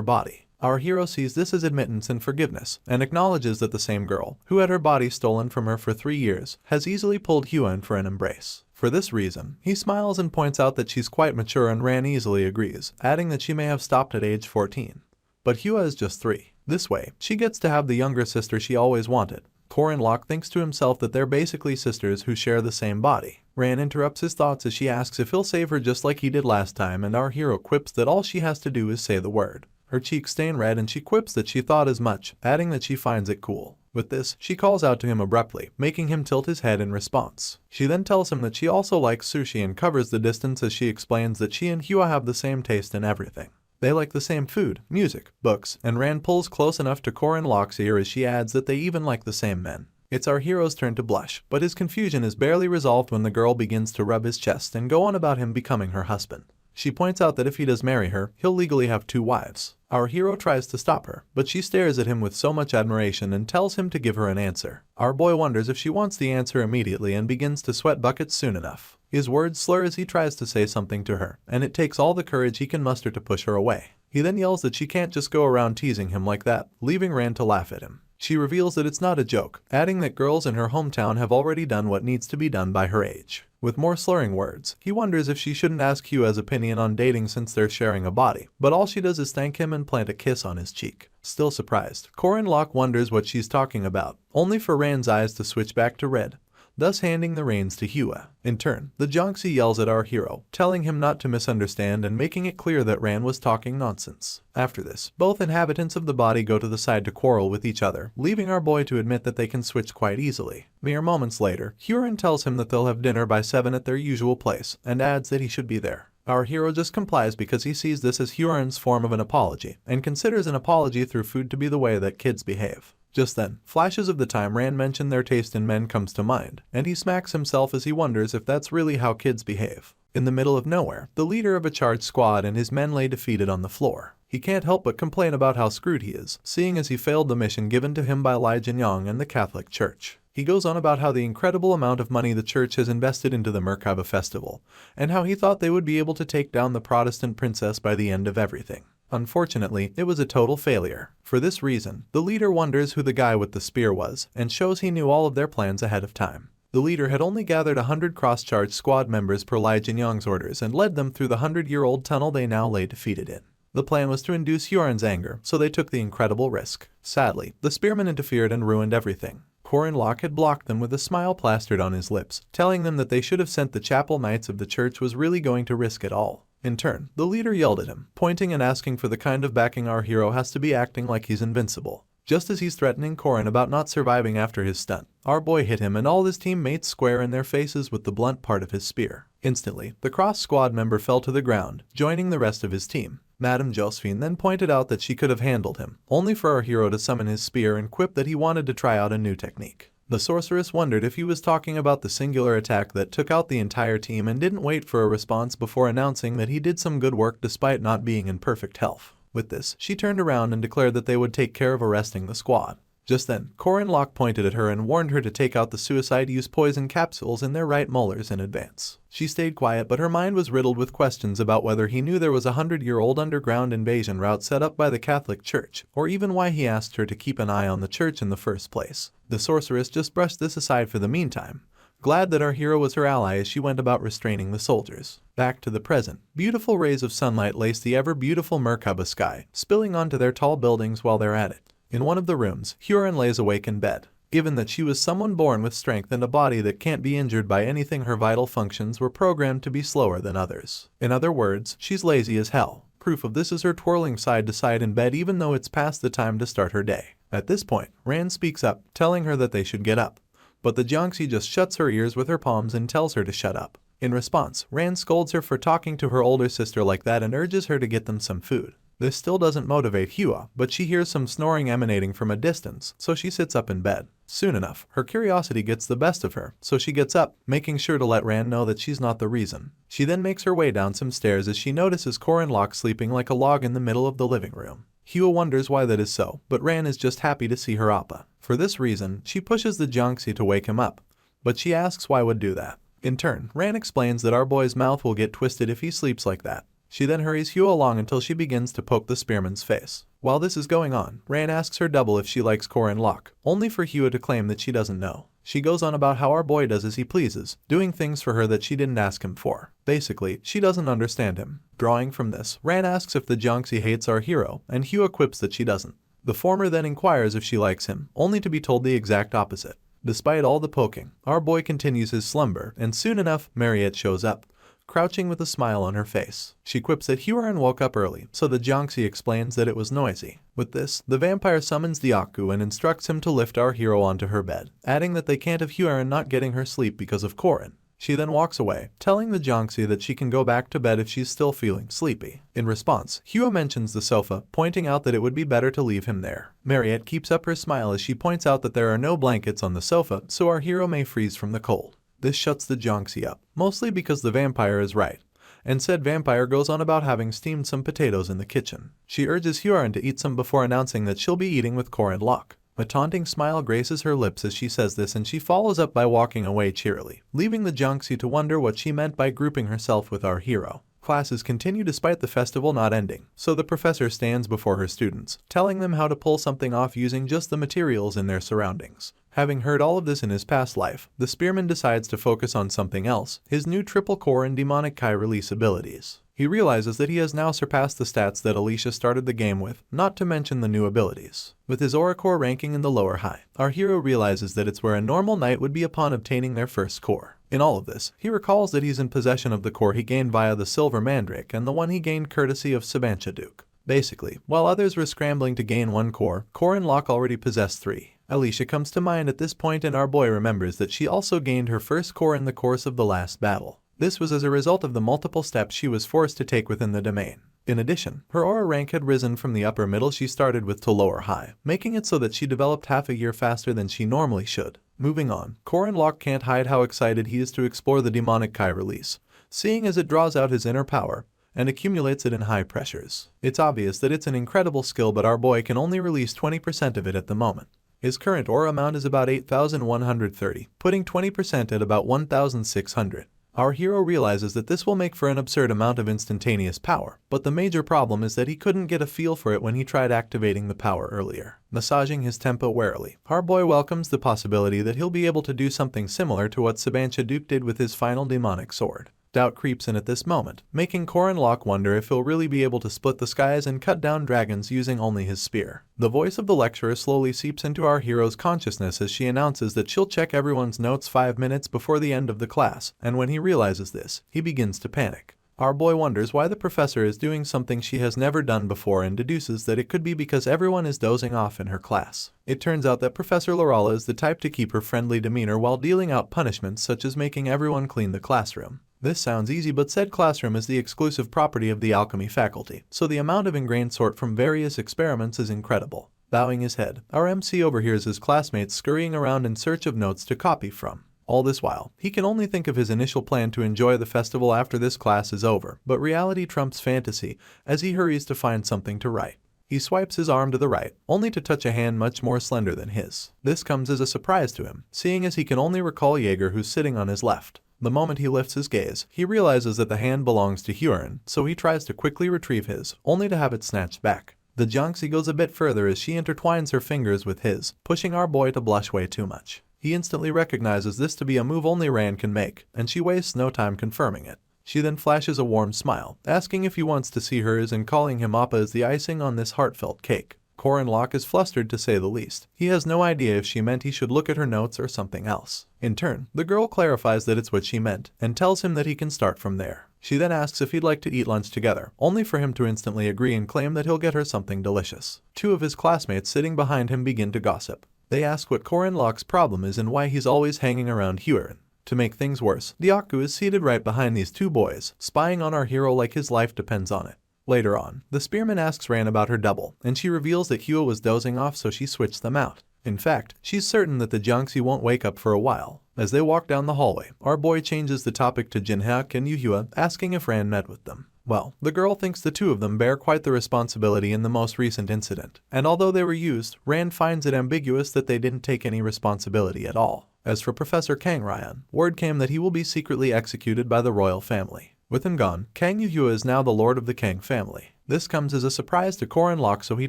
body. Our hero sees this as admittance and forgiveness, and acknowledges that the same girl, who had her body stolen from her for 3 years, has easily pulled Hua in for an embrace. For this reason, he smiles and points out that she's quite mature and Ran easily agrees, adding that she may have stopped at age 14. But Hua is just 3. This way, she gets to have the younger sister she always wanted. Korenlock thinks to himself that they're basically sisters who share the same body. Ran interrupts his thoughts as she asks if he'll save her just like he did last time, and our hero quips that all she has to do is say the word. Her cheeks stain red and she quips that she thought as much, adding that she finds it cool. With this, she calls out to him abruptly, making him tilt his head in response. She then tells him that she also likes sushi and covers the distance as she explains that she and Hua have the same taste in everything. They like the same food, music, books, and Ran pulls close enough to Korenlock's ear as she adds that they even like the same men. It's our hero's turn to blush, but his confusion is barely resolved when the girl begins to rub his chest and go on about him becoming her husband. She points out that if he does marry her, he'll legally have 2 wives. Our hero tries to stop her, but she stares at him with so much admiration and tells him to give her an answer. Our boy wonders if she wants the answer immediately and begins to sweat buckets soon enough. His words slur as he tries to say something to her, and it takes all the courage he can muster to push her away. He then yells that she can't just go around teasing him like that, leaving Ran to laugh at him. She reveals that it's not a joke, adding that girls in her hometown have already done what needs to be done by her age. With more slurring words, he wonders if she shouldn't ask Hua's opinion on dating since they're sharing a body, but all she does is thank him and plant a kiss on his cheek. Still surprised, Korenlock wonders what she's talking about, only for Ran's eyes to switch back to red, thus handing the reins to Hua. In turn, the Jiangxi yells at our hero, telling him not to misunderstand and making it clear that Ran was talking nonsense. After this, both inhabitants of the body go to the side to quarrel with each other, leaving our boy to admit that they can switch quite easily. Mere moments later, Huron tells him that they'll have dinner by 7 at their usual place, and adds that he should be there. Our hero just complies because he sees this as Huron's form of an apology, and considers an apology through food to be the way that kids behave. Just then, flashes of the time Ran mentioned their taste in men comes to mind, and he smacks himself as he wonders if that's really how kids behave. In the middle of nowhere, the leader of a charged squad and his men lay defeated on the floor. He can't help but complain about how screwed he is, seeing as he failed the mission given to him by Lai Jinyang and the Catholic Church. He goes on about how the incredible amount of money the church has invested into the Merkaba festival, and how he thought they would be able to take down the Protestant princess by the end of everything. Unfortunately, it was a total failure. For this reason, the leader wonders who the guy with the spear was, and shows he knew all of their plans ahead of time. The leader had only gathered 100 cross-charged squad members per Lai Jinyang's orders and led them through the 100-year-old tunnel they now lay defeated in. The plan was to induce Huron's anger, so they took the incredible risk. Sadly, the spearmen interfered and ruined everything. Korenlock had blocked them with a smile plastered on his lips, telling them that they should have sent the chapel knights of the church was really going to risk it all. In turn, the leader yelled at him, pointing and asking for the kind of backing our hero has to be acting like he's invincible. Just as he's threatening Koren about not surviving after his stunt, our boy hit him and all his teammates square in their faces with the blunt part of his spear. Instantly, the cross squad member fell to the ground, joining the rest of his team. Madame Josephine then pointed out that she could have handled him, only for our hero to summon his spear and quip that he wanted to try out a new technique. The sorceress wondered if he was talking about the singular attack that took out the entire team and didn't wait for a response before announcing that he did some good work despite not being in perfect health. With this, she turned around and declared that they would take care of arresting the squad. Just then, Corin Locke pointed at her and warned her to take out the suicide-use poison capsules in their right molars in advance. She stayed quiet, but her mind was riddled with questions about whether he knew there was a 100-year-old underground invasion route set up by the Catholic Church, or even why he asked her to keep an eye on the church in the first place. The sorceress just brushed this aside for the meantime, glad that our hero was her ally as she went about restraining the soldiers. Back to the present. Beautiful rays of sunlight lace the ever-beautiful Merkaba sky, spilling onto their tall buildings while they're at it. In one of the rooms, Huron lays awake in bed. Given that she was someone born with strength and a body that can't be injured by anything, her vital functions were programmed to be slower than others. In other words, she's lazy as hell. Proof of this is her twirling side to side in bed even though it's past the time to start her day. At this point, Rand speaks up, telling her that they should get up. But the Jiangxi just shuts her ears with her palms and tells her to shut up. In response, Rand scolds her for talking to her older sister like that and urges her to get them some food. This still doesn't motivate Hua, but she hears some snoring emanating from a distance, so she sits up in bed. Soon enough, her curiosity gets the best of her, so she gets up, making sure to let Rand know that she's not the reason. She then makes her way down some stairs as she notices Corin Locke sleeping like a log in the middle of the living room. Hua wonders why that is so, but Rand is just happy to see her appa. For this reason, she pushes the Jiangxi to wake him up, but she asks why would do that. In turn, Rand explains that our boy's mouth will get twisted if he sleeps like that. She then hurries Hua along until she begins to poke the spearman's face. While this is going on, Rand asks her double if she likes Corin Locke, only for Hua to claim that she doesn't know. She goes on about how our boy does as he pleases, doing things for her that she didn't ask him for. Basically, she doesn't understand him. Drawing from this, Rand asks if the Jiangxi hates our hero, and Hua quips that she doesn't. The former then inquires if she likes him, only to be told the exact opposite. Despite all the poking, our boy continues his slumber, and soon enough, Mariette shows up, crouching with a smile on her face. She quips that Huron woke up early, so the Jiangxi explains that it was noisy. With this, the vampire summons the Aku and instructs him to lift our hero onto her bed, adding that they can't have Huron not getting her sleep because of Corin. She then walks away, telling the Jiangxi that she can go back to bed if she's still feeling sleepy. In response, Hua mentions the sofa, pointing out that it would be better to leave him there. Mariette keeps up her smile as she points out that there are no blankets on the sofa, so our hero may freeze from the cold. This shuts the Jiangxi up, mostly because the vampire is right, and said vampire goes on about having steamed some potatoes in the kitchen. She urges Huron to eat some before announcing that she'll be eating with Corin Locke. A taunting smile graces her lips as she says this, and she follows up by walking away cheerily, leaving the Jiangxi to wonder what she meant by grouping herself with our hero. Classes continue despite the festival not ending, so the professor stands before her students, telling them how to pull something off using just the materials in their surroundings. Having heard all of this in his past life, the spearman decides to focus on something else, his new triple core and demonic Kai release abilities. He realizes that he has now surpassed the stats that Alicia started the game with, not to mention the new abilities. With his aura core ranking in the lower high, our hero realizes that it's where a normal knight would be upon obtaining their first core. In all of this, he recalls that he's in possession of the core he gained via the Silver Mandrake and the one he gained courtesy of Sabancha Duke. Basically, while others were scrambling to gain one core, Corin Locke already possessed 3. Alicia comes to mind at this point, and our boy remembers that she also gained her first core in the course of the last battle. This was as a result of the multiple steps she was forced to take within the domain. In addition, her aura rank had risen from the upper middle she started with to lower high, making it so that she developed half a year faster than she normally should. Moving on, Corin Locke can't hide how excited he is to explore the demonic Kai release, seeing as it draws out his inner power and accumulates it in high pressures. It's obvious that it's an incredible skill, but our boy can only release 20% of it at the moment. His current aura amount is about 8,130, putting 20% at about 1,600. Our hero realizes that this will make for an absurd amount of instantaneous power, but the major problem is that he couldn't get a feel for it when he tried activating the power earlier. Massaging his tempo warily, our boy welcomes the possibility that he'll be able to do something similar to what Sabancha Duke did with his final demonic sword. Doubt creeps in at this moment, making Corin Locke wonder if he'll really be able to split the skies and cut down dragons using only his spear. The voice of the lecturer slowly seeps into our hero's consciousness as she announces that she'll check everyone's notes 5 minutes before the end of the class, and when he realizes this, he begins to panic. Our boy wonders why the professor is doing something she has never done before and deduces that it could be because everyone is dozing off in her class. It turns out that Professor Lorala is the type to keep her friendly demeanor while dealing out punishments such as making everyone clean the classroom. This sounds easy, but said classroom is the exclusive property of the alchemy faculty, so the amount of ingrained sort from various experiments is incredible. Bowing his head, our MC overhears his classmates scurrying around in search of notes to copy from. All this while, he can only think of his initial plan to enjoy the festival after this class is over, but reality trumps fantasy as he hurries to find something to write. He swipes his arm to the right, only to touch a hand much more slender than his. This comes as a surprise to him, seeing as he can only recall Jaeger who's sitting on his left. The moment he lifts his gaze, he realizes that the hand belongs to Huron, so he tries to quickly retrieve his, only to have it snatched back. The Jiangxi goes a bit further as she intertwines her fingers with his, pushing our boy to blush way too much. He instantly recognizes this to be a move only Ran can make, and she wastes no time confirming it. She then flashes a warm smile, asking if he wants to see hers and calling him Appa as the icing on this heartfelt cake. Corin Locke is flustered to say the least. He has no idea if she meant he should look at her notes or something else. In turn, the girl clarifies that it's what she meant, and tells him that he can start from there. She then asks if he'd like to eat lunch together, only for him to instantly agree and claim that he'll get her something delicious. Two of his classmates sitting behind him begin to gossip. They ask what Corin Locke's problem is and why he's always hanging around Huron. To make things worse, Dyaku is seated right behind these two boys, spying on our hero like his life depends on it. Later on, the spearman asks Ran about her double, and she reveals that Hua was dozing off so she switched them out. In fact, she's certain that the Jiangxi won't wake up for a while. As they walk down the hallway, our boy changes the topic to Jinhaek and Yuhua, asking if Ran met with them. Well, the girl thinks the two of them bear quite the responsibility in the most recent incident, and although they were used, Ran finds it ambiguous that they didn't take any responsibility at all. As for Professor Kang Ryan, word came that he will be secretly executed by the royal family. With him gone, Kang Yuhua is now the lord of the Kang family. This comes as a surprise to Corin Locke, so he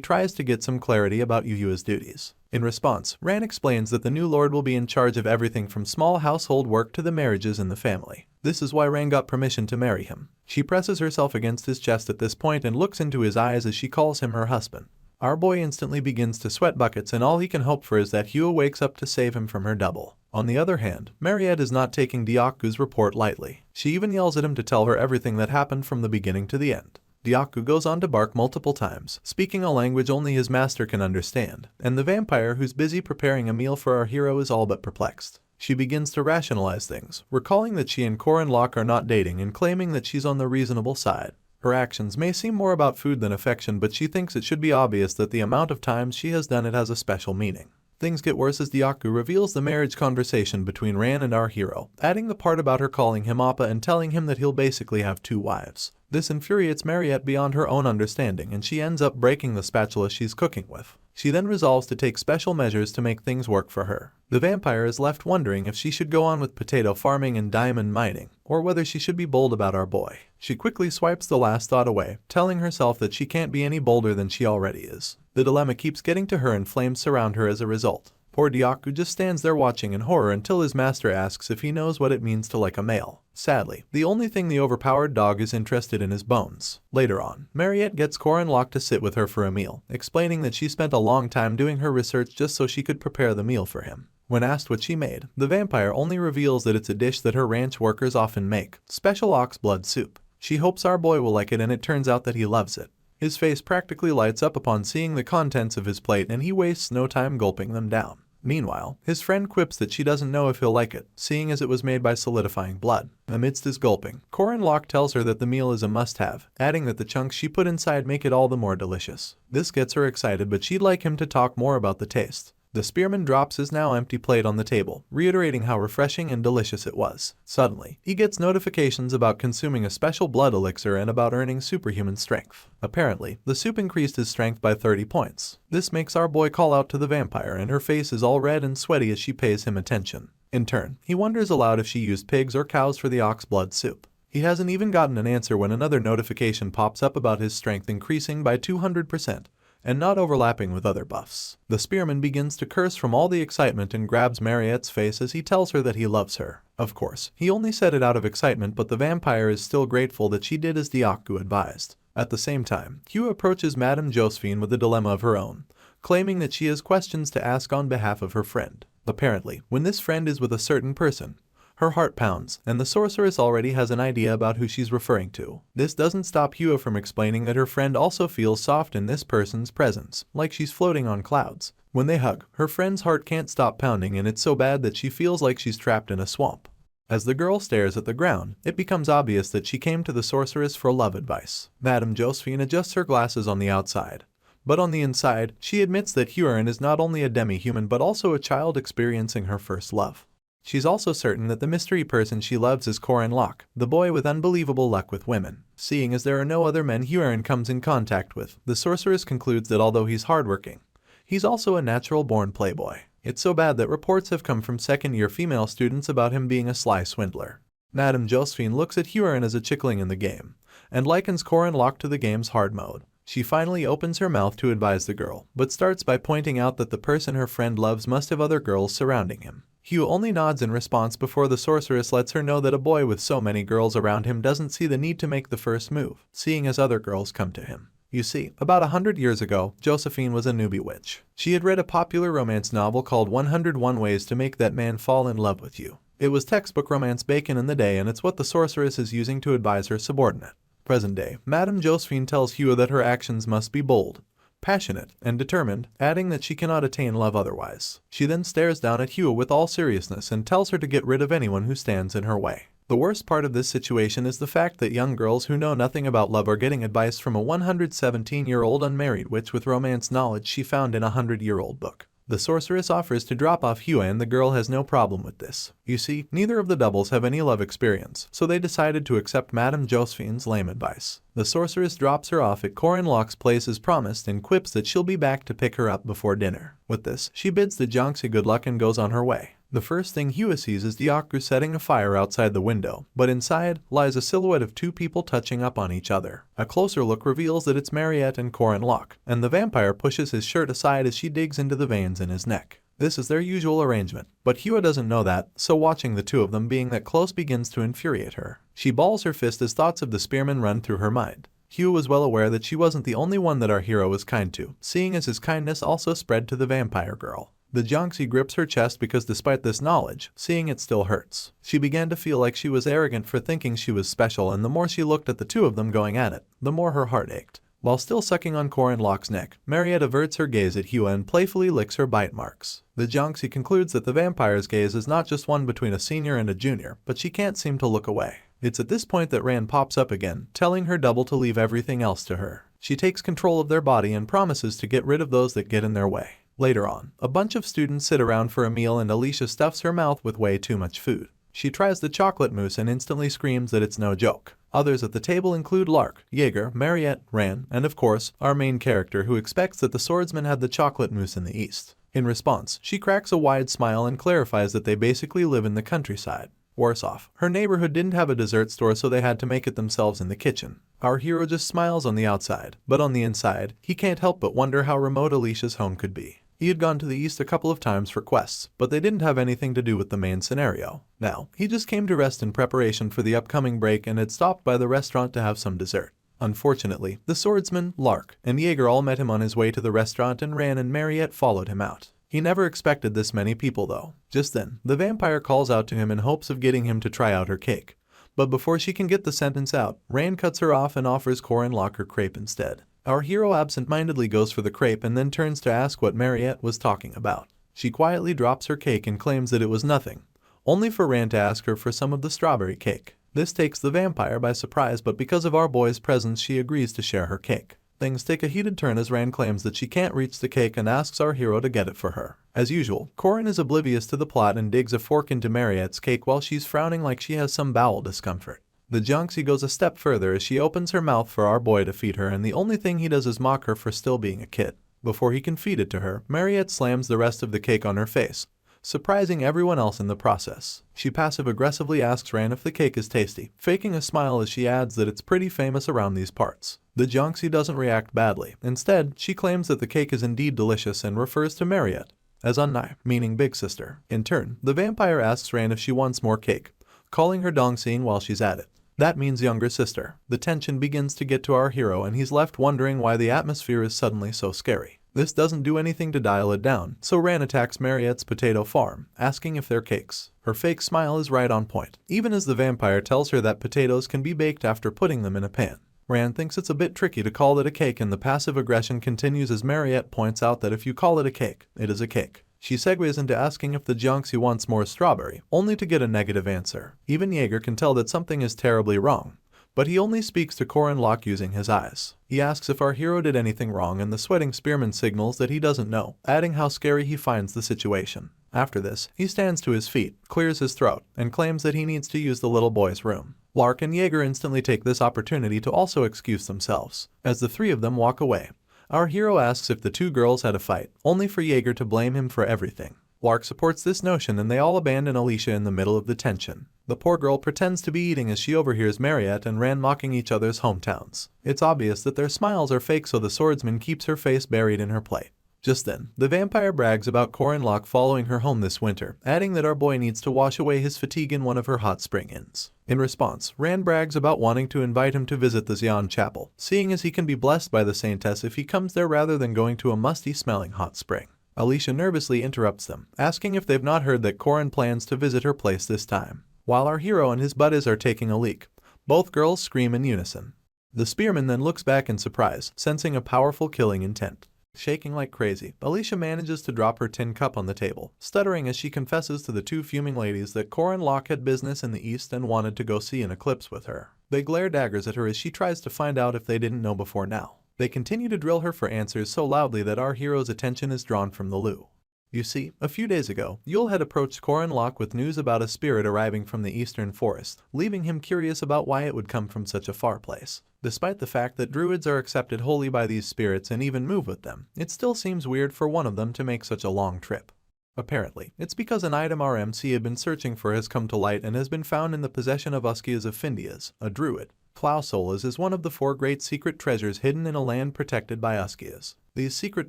tries to get some clarity about Yuhua's duties. In response, Ran explains that the new lord will be in charge of everything from small household work to the marriages in the family. This is why Ran got permission to marry him. She presses herself against his chest at this point and looks into his eyes as she calls him her husband. Our boy instantly begins to sweat buckets, and all he can hope for is that Hua wakes up to save him from her double. On the other hand, Mariette is not taking Dyaku's report lightly. She even yells at him to tell her everything that happened from the beginning to the end. Dyaku goes on to bark multiple times, speaking a language only his master can understand, and the vampire who's busy preparing a meal for our hero is all but perplexed. She begins to rationalize things, recalling that she and Corin Locke are not dating and claiming that she's on the reasonable side. Her actions may seem more about food than affection, but she thinks it should be obvious that the amount of times she has done it has a special meaning. Things get worse as Dyaku reveals the marriage conversation between Ran and our hero, adding the part about her calling him Appa and telling him that he'll basically have two wives. This infuriates Mariette beyond her own understanding, and she ends up breaking the spatula she's cooking with. She then resolves to take special measures to make things work for her. The vampire is left wondering if she should go on with potato farming and diamond mining, or whether she should be bold about our boy. She quickly swipes the last thought away, telling herself that she can't be any bolder than she already is. The dilemma keeps getting to her and flames surround her as a result. Poor Dyaku just stands there watching in horror until his master asks if he knows what it means to like a male. Sadly, the only thing the overpowered dog is interested in is bones. Later on, Mariette gets Corin Locke to sit with her for a meal, explaining that she spent a long time doing her research just so she could prepare the meal for him. When asked what she made, the vampire only reveals that it's a dish that her ranch workers often make, special ox blood soup. She hopes our boy will like it, and it turns out that he loves it. His face practically lights up upon seeing the contents of his plate, and he wastes no time gulping them down. Meanwhile, his friend quips that she doesn't know if he'll like it, seeing as it was made by solidifying blood. Amidst his gulping, Corin Locke tells her that the meal is a must-have, adding that the chunks she put inside make it all the more delicious. This gets her excited, but she'd like him to talk more about the taste. The spearman drops his now empty plate on the table, reiterating how refreshing and delicious it was. Suddenly, he gets notifications about consuming a special blood elixir and about earning superhuman strength. Apparently, the soup increased his strength by 30 points. This makes our boy call out to the vampire, and her face is all red and sweaty as she pays him attention. In turn, he wonders aloud if she used pigs or cows for the ox blood soup. He hasn't even gotten an answer when another notification pops up about his strength increasing by 200%. And not overlapping with other buffs. The spearman begins to curse from all the excitement and grabs Mariette's face as he tells her that he loves her. Of course, he only said it out of excitement, but the vampire is still grateful that she did as Dyaku advised. At the same time, Hugh approaches Madame Josephine with a dilemma of her own, claiming that she has questions to ask on behalf of her friend. Apparently, when this friend is with a certain person, her heart pounds, and the sorceress already has an idea about who she's referring to. This doesn't stop Hua from explaining that her friend also feels soft in this person's presence, like she's floating on clouds. When they hug, her friend's heart can't stop pounding, and it's so bad that she feels like she's trapped in a swamp. As the girl stares at the ground, it becomes obvious that she came to the sorceress for love advice. Madame Josephine adjusts her glasses on the outside. But on the inside, she admits that Huron is not only a demi-human but also a child experiencing her first love. She's also certain that the mystery person she loves is Koren Locke, the boy with unbelievable luck with women. Seeing as there are no other men Huron comes in contact with, the sorceress concludes that although he's hardworking, he's also a natural-born playboy. It's so bad that reports have come from second-year female students about him being a sly swindler. Madame Josephine looks at Huron as a chickling in the game, and likens Koren Locke to the game's hard mode. She finally opens her mouth to advise the girl, but starts by pointing out that the person her friend loves must have other girls surrounding him. Hugh only nods in response before the sorceress lets her know that a boy with so many girls around him doesn't see the need to make the first move, seeing as other girls come to him. You see, about 100 years ago, Josephine was a newbie witch. She had read a popular romance novel called 101 Ways to Make That Man Fall in Love with You. It was textbook romance bacon in the day, and it's what the sorceress is using to advise her subordinate. Present day, Madame Josephine tells Hugh that her actions must be bold, passionate, and determined, adding that she cannot attain love otherwise. She then stares down at Hugh with all seriousness and tells her to get rid of anyone who stands in her way. The worst part of this situation is the fact that young girls who know nothing about love are getting advice from a 117-year-old unmarried witch with romance knowledge she found in a 100-year-old book. The sorceress offers to drop off Hua, and the girl has no problem with this. You see, neither of the doubles have any love experience, so they decided to accept Madame Josephine's lame advice. The sorceress drops her off at Koren Locke's place as promised and quips that she'll be back to pick her up before dinner. With this, she bids the Jiangxi good luck and goes on her way. The first thing Hua sees is Diaku setting a fire outside the window, but inside lies a silhouette of two people touching up on each other. A closer look reveals that it's Mariette and Koren Locke, and the vampire pushes his shirt aside as she digs into the veins in his neck. This is their usual arrangement, but Hua doesn't know that, so watching the two of them being that close begins to infuriate her. She balls her fist as thoughts of the spearman run through her mind. Hua was well aware that she wasn't the only one that our hero was kind to, seeing as his kindness also spread to the vampire girl. The Jiangxi grips her chest because despite this knowledge, seeing it still hurts. She began to feel like she was arrogant for thinking she was special, and the more she looked at the two of them going at it, the more her heart ached. While still sucking on Koren Locke's neck, Mariette averts her gaze at Hua and playfully licks her bite marks. The Jiangxi concludes that the vampire's gaze is not just one between a senior and a junior, but she can't seem to look away. It's at this point that Rand pops up again, telling her double to leave everything else to her. She takes control of their body and promises to get rid of those that get in their way. Later on, a bunch of students sit around for a meal and Alicia stuffs her mouth with way too much food. She tries the chocolate mousse and instantly screams that it's no joke. Others at the table include Lark, Jaeger, Mariette, Ran, and of course, our main character who expects that the swordsman had the chocolate mousse in the east. In response, she cracks a wide smile and clarifies that they basically live in the countryside. Worse off, her neighborhood didn't have a dessert store, so they had to make it themselves in the kitchen. Our hero just smiles on the outside, but on the inside, he can't help but wonder how remote Alicia's home could be. He had gone to the east a couple of times for quests, but they didn't have anything to do with the main scenario. Now, he just came to rest in preparation for the upcoming break and had stopped by the restaurant to have some dessert. Unfortunately, the swordsman, Lark, and Jaeger all met him on his way to the restaurant, and Ran and Mariette followed him out. He never expected this many people though. Just then, the vampire calls out to him in hopes of getting him to try out her cake. But before she can get the sentence out, Ran cuts her off and offers Koren Locke her crepe instead. Our hero absent-mindedly goes for the crepe and then turns to ask what Mariette was talking about. She quietly drops her cake and claims that it was nothing, only for Ran to ask her for some of the strawberry cake. This takes the vampire by surprise, but because of our boy's presence, she agrees to share her cake. Things take a heated turn as Ran claims that she can't reach the cake and asks our hero to get it for her. As usual, Koren is oblivious to the plot and digs a fork into Mariette's cake while she's frowning like she has some bowel discomfort. The Jiangxi goes a step further as she opens her mouth for our boy to feed her, and the only thing he does is mock her for still being a kid. Before he can feed it to her, Mariette slams the rest of the cake on her face, surprising everyone else in the process. She passive-aggressively asks Ran if the cake is tasty, faking a smile as she adds that it's pretty famous around these parts. The Jiangxi doesn't react badly. Instead, she claims that the cake is indeed delicious and refers to Mariette as Unnai, meaning big sister. In turn, the vampire asks Ran if she wants more cake, calling her Dongxing while she's at it. That means younger sister. The tension begins to get to our hero and he's left wondering why the atmosphere is suddenly so scary. This doesn't do anything to dial it down, so Ran attacks Mariette's potato farm, asking if they're cakes. Her fake smile is right on point, even as the vampire tells her that potatoes can be baked after putting them in a pan. Ran thinks it's a bit tricky to call it a cake, and the passive aggression continues as Mariette points out that if you call it a cake, it is a cake. She segues into asking if the Jiangxi wants more strawberry, only to get a negative answer. Even Jaeger can tell that something is terribly wrong, but he only speaks to Korin Locke using his eyes. He asks if our hero did anything wrong, and the sweating spearman signals that he doesn't know, adding how scary he finds the situation. After this, he stands to his feet, clears his throat, and claims that he needs to use the little boy's room. Lark and Jaeger instantly take this opportunity to also excuse themselves. As the three of them walk away, our hero asks if the two girls had a fight, only for Jaeger to blame him for everything. Lark supports this notion and they all abandon Alicia in the middle of the tension. The poor girl pretends to be eating as she overhears Mariette and Rand mocking each other's hometowns. It's obvious that their smiles are fake, so the swordsman keeps her face buried in her plate. Just then, the vampire brags about Korin Locke following her home this winter, adding that our boy needs to wash away his fatigue in one of her hot spring inns. In response, Rand brags about wanting to invite him to visit the Xian Chapel, seeing as he can be blessed by the saintess if he comes there rather than going to a musty-smelling hot spring. Alicia nervously interrupts them, asking if they've not heard that Korin plans to visit her place this time. While our hero and his buddies are taking a leak, both girls scream in unison. The spearman then looks back in surprise, sensing a powerful killing intent. Shaking like crazy, Alicia manages to drop her tin cup on the table, stuttering as she confesses to the two fuming ladies that Korin Locke had business in the east and wanted to go see an eclipse with her. They glare daggers at her as she tries to find out if they didn't know before now. They continue to drill her for answers so loudly that our hero's attention is drawn from the loo. You see, a few days ago, Yule had approached Korin Locke with news about a spirit arriving from the eastern forest, leaving him curious about why it would come from such a far place. Despite the fact that druids are accepted wholly by these spirits and even move with them, it still seems weird for one of them to make such a long trip. Apparently, it's because an item RMC had been searching for has come to light and has been found in the possession of Uskias of Findias, a druid. Klausolas is one of the 4 great secret treasures hidden in a land protected by Uskias. These secret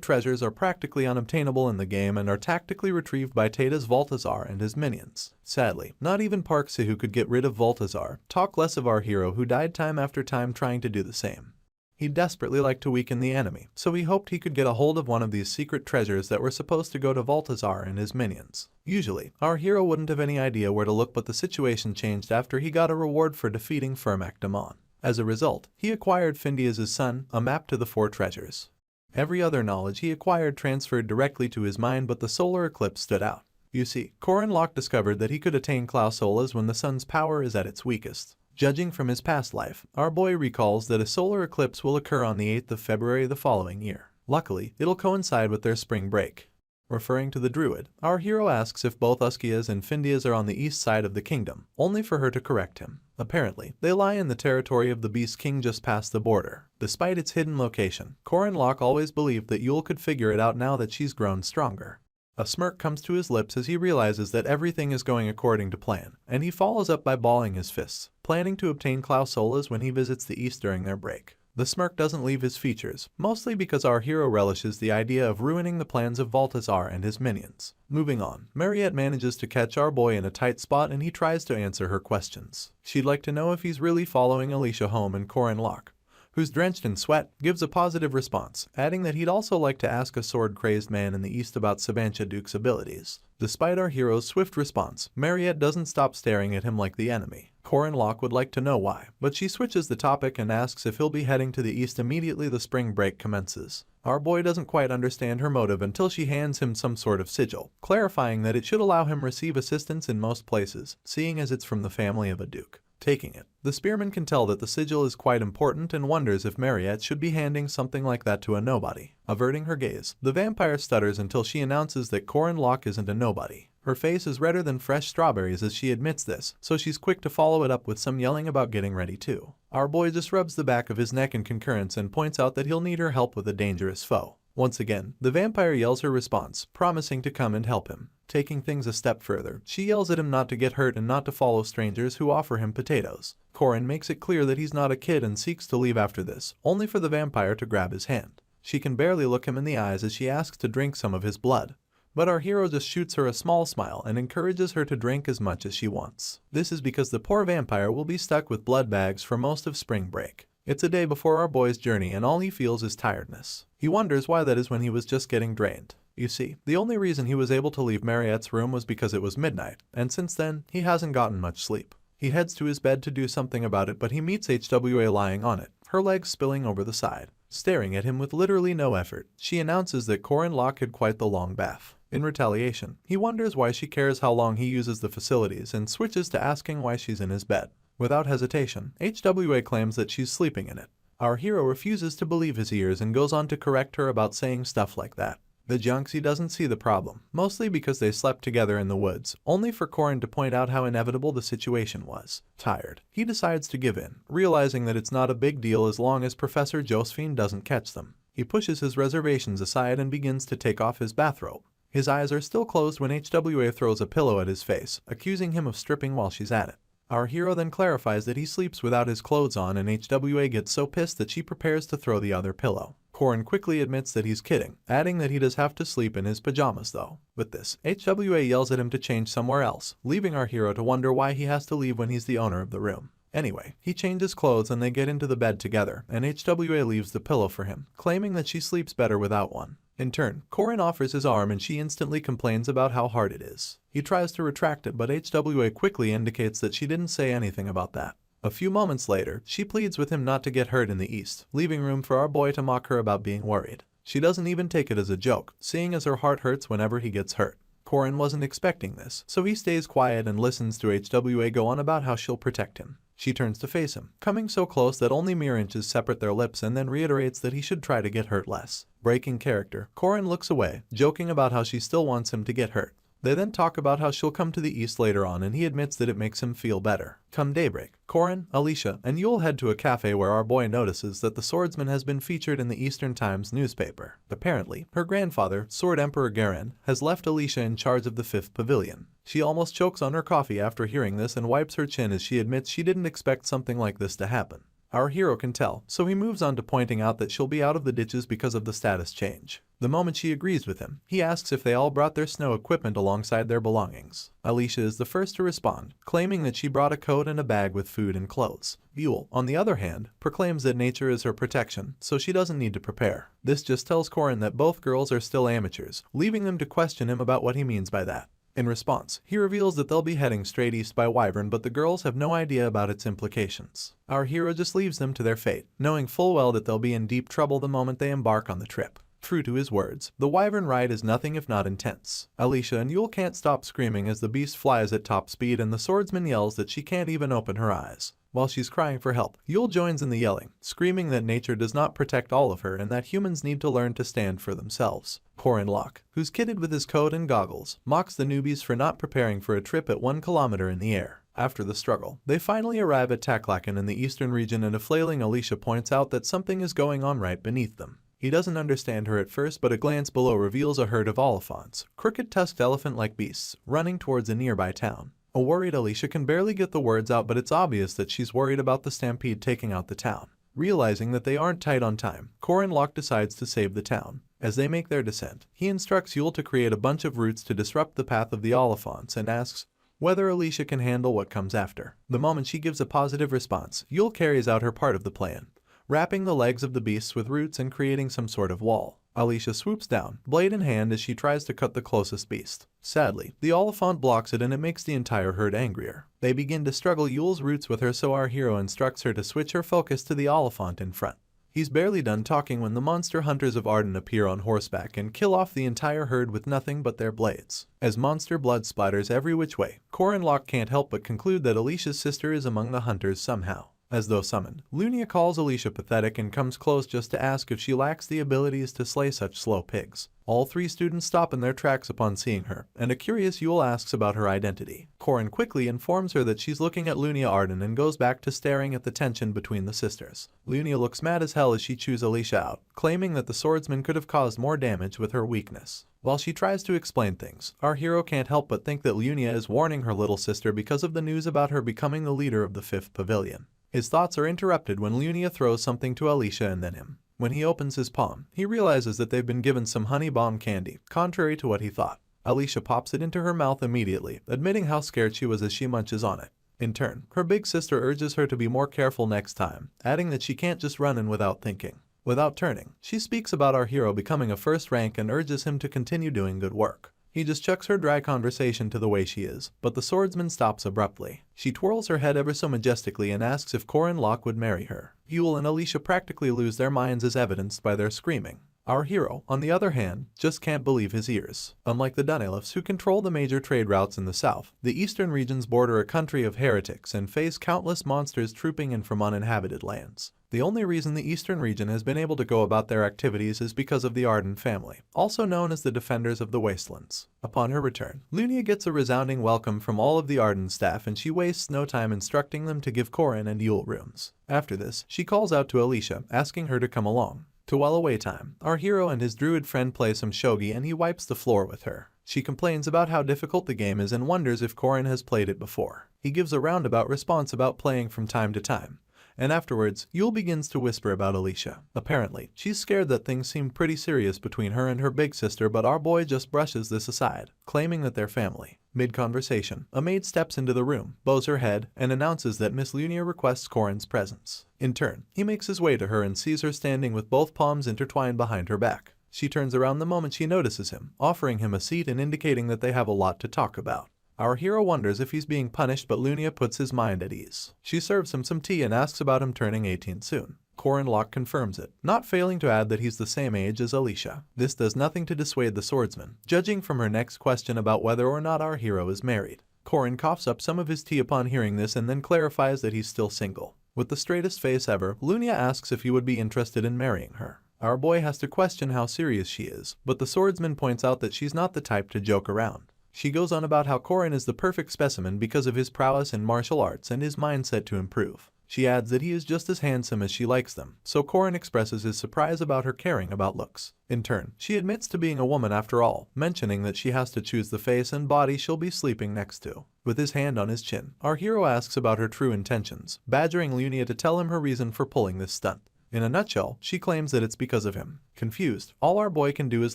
treasures are practically unobtainable in the game and are tactically retrieved by Tata's Valtazar and his minions. Sadly, not even Park Sihu could get rid of Valtazar, talk less of our hero who died time after time trying to do the same. He desperately liked to weaken the enemy, so he hoped he could get a hold of one of these secret treasures that were supposed to go to Valtazar and his minions. Usually, our hero wouldn't have any idea where to look, but the situation changed after he got a reward for defeating Firmak Damon. As a result, he acquired Findias' son, a map to the 4 treasures. Every other knowledge he acquired transferred directly to his mind, but the solar eclipse stood out. You see, Korin Locke discovered that he could attain Klausolas when the sun's power is at its weakest. Judging from his past life, our boy recalls that a solar eclipse will occur on the 8th of February the following year. Luckily, it'll coincide with their spring break. Referring to the druid, our hero asks if both Uskias and Findias are on the east side of the kingdom, only for her to correct him. Apparently, they lie in the territory of the Beast King just past the border. Despite its hidden location, Korin Locke always believed that Yule could figure it out now that she's grown stronger. A smirk comes to his lips as he realizes that everything is going according to plan, and he follows up by balling his fists, planning to obtain Klausolas when he visits the east during their break. The smirk doesn't leave his features, mostly because our hero relishes the idea of ruining the plans of Valtazar and his minions. Moving on, Mariette manages to catch our boy in a tight spot and he tries to answer her questions. She'd like to know if he's really following Alicia home, and Korin Locke, who's drenched in sweat, gives a positive response, adding that he'd also like to ask a sword-crazed man in the east about Sabancha Duke's abilities. Despite our hero's swift response, Mariette doesn't stop staring at him like the enemy. Korin Locke would like to know why, but she switches the topic and asks if he'll be heading to the east immediately the spring break commences. Our boy doesn't quite understand her motive until she hands him some sort of sigil, clarifying that it should allow him receive assistance in most places, seeing as it's from the family of a duke. Taking it, the spearman can tell that the sigil is quite important and wonders if Mariette should be handing something like that to a nobody. Averting her gaze, the vampire stutters until she announces that Korin Locke isn't a nobody. Her face is redder than fresh strawberries as she admits this, so she's quick to follow it up with some yelling about getting ready too. Our boy just rubs the back of his neck in concurrence and points out that he'll need her help with a dangerous foe. Once again, the vampire yells her response, promising to come and help him. Taking things a step further, she yells at him not to get hurt and not to follow strangers who offer him potatoes. Korin makes it clear that he's not a kid and seeks to leave after this, only for the vampire to grab his hand. She can barely look him in the eyes as she asks to drink some of his blood. But our hero just shoots her a small smile and encourages her to drink as much as she wants. This is because the poor vampire will be stuck with blood bags for most of spring break. It's a day before our boy's journey and all he feels is tiredness. He wonders why that is when he was just getting drained. You see, the only reason he was able to leave Mariette's room was because it was midnight, and since then, he hasn't gotten much sleep. He heads to his bed to do something about it, but he meets HWA lying on it, her legs spilling over the side. Staring at him with literally no effort, she announces that Korin Locke had quite the long bath. In retaliation, he wonders why she cares how long he uses the facilities and switches to asking why she's in his bed. Without hesitation, HWA claims that she's sleeping in it. Our hero refuses to believe his ears and goes on to correct her about saying stuff like that. The Junxie doesn't see the problem, mostly because they slept together in the woods, only for Korin to point out how inevitable the situation was. Tired, he decides to give in, realizing that it's not a big deal as long as Professor Josephine doesn't catch them. He pushes his reservations aside and begins to take off his bathrobe. His eyes are still closed when HWA throws a pillow at his face, accusing him of stripping while she's at it. Our hero then clarifies that he sleeps without his clothes on, and HWA gets so pissed that she prepares to throw the other pillow. Korin quickly admits that he's kidding, adding that he does have to sleep in his pajamas though. With this, HWA yells at him to change somewhere else, leaving our hero to wonder why he has to leave when he's the owner of the room. Anyway, he changes clothes and they get into the bed together, and HWA leaves the pillow for him, claiming that she sleeps better without one. In turn, Korin offers his arm and she instantly complains about how hard it is. He tries to retract it, but HWA quickly indicates that she didn't say anything about that. A few moments later, she pleads with him not to get hurt in the east, leaving room for our boy to mock her about being worried. She doesn't even take it as a joke, seeing as her heart hurts whenever he gets hurt. Korin wasn't expecting this, so he stays quiet and listens to HWA go on about how she'll protect him. She turns to face him, coming so close that only mere inches separate their lips, and then reiterates that he should try to get hurt less. Breaking character, Korin looks away, joking about how she still wants him to get hurt. They then talk about how she'll come to the east later on, and he admits that it makes him feel better. Come daybreak, Korin, Alicia, and Yule head to a cafe where our boy notices that the swordsman has been featured in the Eastern Times newspaper. Apparently, her grandfather, Sword Emperor Garen, has left Alicia in charge of the 5th Pavilion. She almost chokes on her coffee after hearing this and wipes her chin as she admits she didn't expect something like this to happen. Our hero can tell, so he moves on to pointing out that she'll be out of the ditches because of the status change. The moment she agrees with him, he asks if they all brought their snow equipment alongside their belongings. Alicia is the first to respond, claiming that she brought a coat and a bag with food and clothes. Yule, on the other hand, proclaims that nature is her protection, so she doesn't need to prepare. This just tells Korin that both girls are still amateurs, leaving them to question him about what he means by that. In response, he reveals that they'll be heading straight east by Wyvern, but the girls have no idea about its implications. Our hero just leaves them to their fate, knowing full well that they'll be in deep trouble the moment they embark on the trip. True to his words, the Wyvern ride is nothing if not intense. Alicia and Yule can't stop screaming as the beast flies at top speed, and the swordsman yells that she can't even open her eyes. While she's crying for help, Yule joins in the yelling, screaming that nature does not protect all of her and that humans need to learn to stand for themselves. Korin Locke, who's kitted with his coat and goggles, mocks the newbies for not preparing for a trip at 1 kilometer in the air. After the struggle, they finally arrive at Taklaken in the eastern region, and a flailing Alicia points out that something is going on right beneath them. He doesn't understand her at first, but a glance below reveals a herd of Oliphants, crooked-tusked elephant-like beasts, running towards a nearby town. A worried Alicia can barely get the words out, but it's obvious that she's worried about the stampede taking out the town. Realizing that they aren't tight on time, Korin Locke decides to save the town. As they make their descent, he instructs Yule to create a bunch of roots to disrupt the path of the Oliphants and asks whether Alicia can handle what comes after. The moment she gives a positive response, Yule carries out her part of the plan, wrapping the legs of the beasts with roots and creating some sort of wall. Alicia swoops down, blade in hand, as she tries to cut the closest beast. Sadly, the Oliphant blocks it and it makes the entire herd angrier. They begin to struggle Yule's roots with her, so our hero instructs her to switch her focus to the Oliphant in front. He's barely done talking when the monster hunters of Arden appear on horseback and kill off the entire herd with nothing but their blades. As monster blood splatters every which way, Korin Locke can't help but conclude that Alicia's sister is among the hunters somehow. As though summoned, Lunia calls Alicia pathetic and comes close just to ask if she lacks the abilities to slay such slow pigs. All three students stop in their tracks upon seeing her, and a curious Yule asks about her identity. Korin quickly informs her that she's looking at Lunia Arden and goes back to staring at the tension between the sisters. Lunia looks mad as hell as she chews Alicia out, claiming that the swordsman could have caused more damage with her weakness. While she tries to explain things, our hero can't help but think that Lunia is warning her little sister because of the news about her becoming the leader of the 5th Pavilion. His thoughts are interrupted when Lunia throws something to Alicia and then him. When he opens his palm, he realizes that they've been given some honey bomb candy, contrary to what he thought. Alicia pops it into her mouth immediately, admitting how scared she was as she munches on it. In turn, her big sister urges her to be more careful next time, adding that she can't just run in without thinking. Without turning, she speaks about our hero becoming a first rank and urges him to continue doing good work. He just chucks her dry conversation to the way she is, but the swordsman stops abruptly. She twirls her head ever so majestically and asks if Korin Locke would marry her. Yule and Alicia practically lose their minds as evidenced by their screaming. Our hero, on the other hand, just can't believe his ears. Unlike the Dunelifs who control the major trade routes in the south, the eastern regions border a country of heretics and face countless monsters trooping in from uninhabited lands. The only reason the eastern region has been able to go about their activities is because of the Arden family, also known as the Defenders of the Wastelands. Upon her return, Lunia gets a resounding welcome from all of the Arden staff and she wastes no time instructing them to give Corin and Yule rooms. After this, she calls out to Alicia, asking her to come along. To while away time, our hero and his druid friend play some shogi and he wipes the floor with her. She complains about how difficult the game is and wonders if Corin has played it before. He gives a roundabout response about playing from time to time. And afterwards, Yule begins to whisper about Alicia. Apparently, she's scared that things seem pretty serious between her and her big sister, but our boy just brushes this aside, claiming that they're family. Mid-conversation, a maid steps into the room, bows her head, and announces that Miss Lunia requests Corin's presence. In turn, he makes his way to her and sees her standing with both palms intertwined behind her back. She turns around the moment she notices him, offering him a seat and indicating that they have a lot to talk about. Our hero wonders if he's being punished, but Lunia puts his mind at ease. She serves him some tea and asks about him turning 18 soon. Corin Locke confirms it, not failing to add that he's the same age as Alicia. This does nothing to dissuade the swordsman, judging from her next question about whether or not our hero is married. Corin coughs up some of his tea upon hearing this and then clarifies that he's still single. With the straightest face ever, Lunia asks if he would be interested in marrying her. Our boy has to question how serious she is, but the swordsman points out that she's not the type to joke around. She goes on about how Corin is the perfect specimen because of his prowess in martial arts and his mindset to improve. She adds that he is just as handsome as she likes them, so Corin expresses his surprise about her caring about looks. In turn, she admits to being a woman after all, mentioning that she has to choose the face and body she'll be sleeping next to. With his hand on his chin, our hero asks about her true intentions, badgering Lunia to tell him her reason for pulling this stunt. In a nutshell, she claims that it's because of him. Confused, all our boy can do is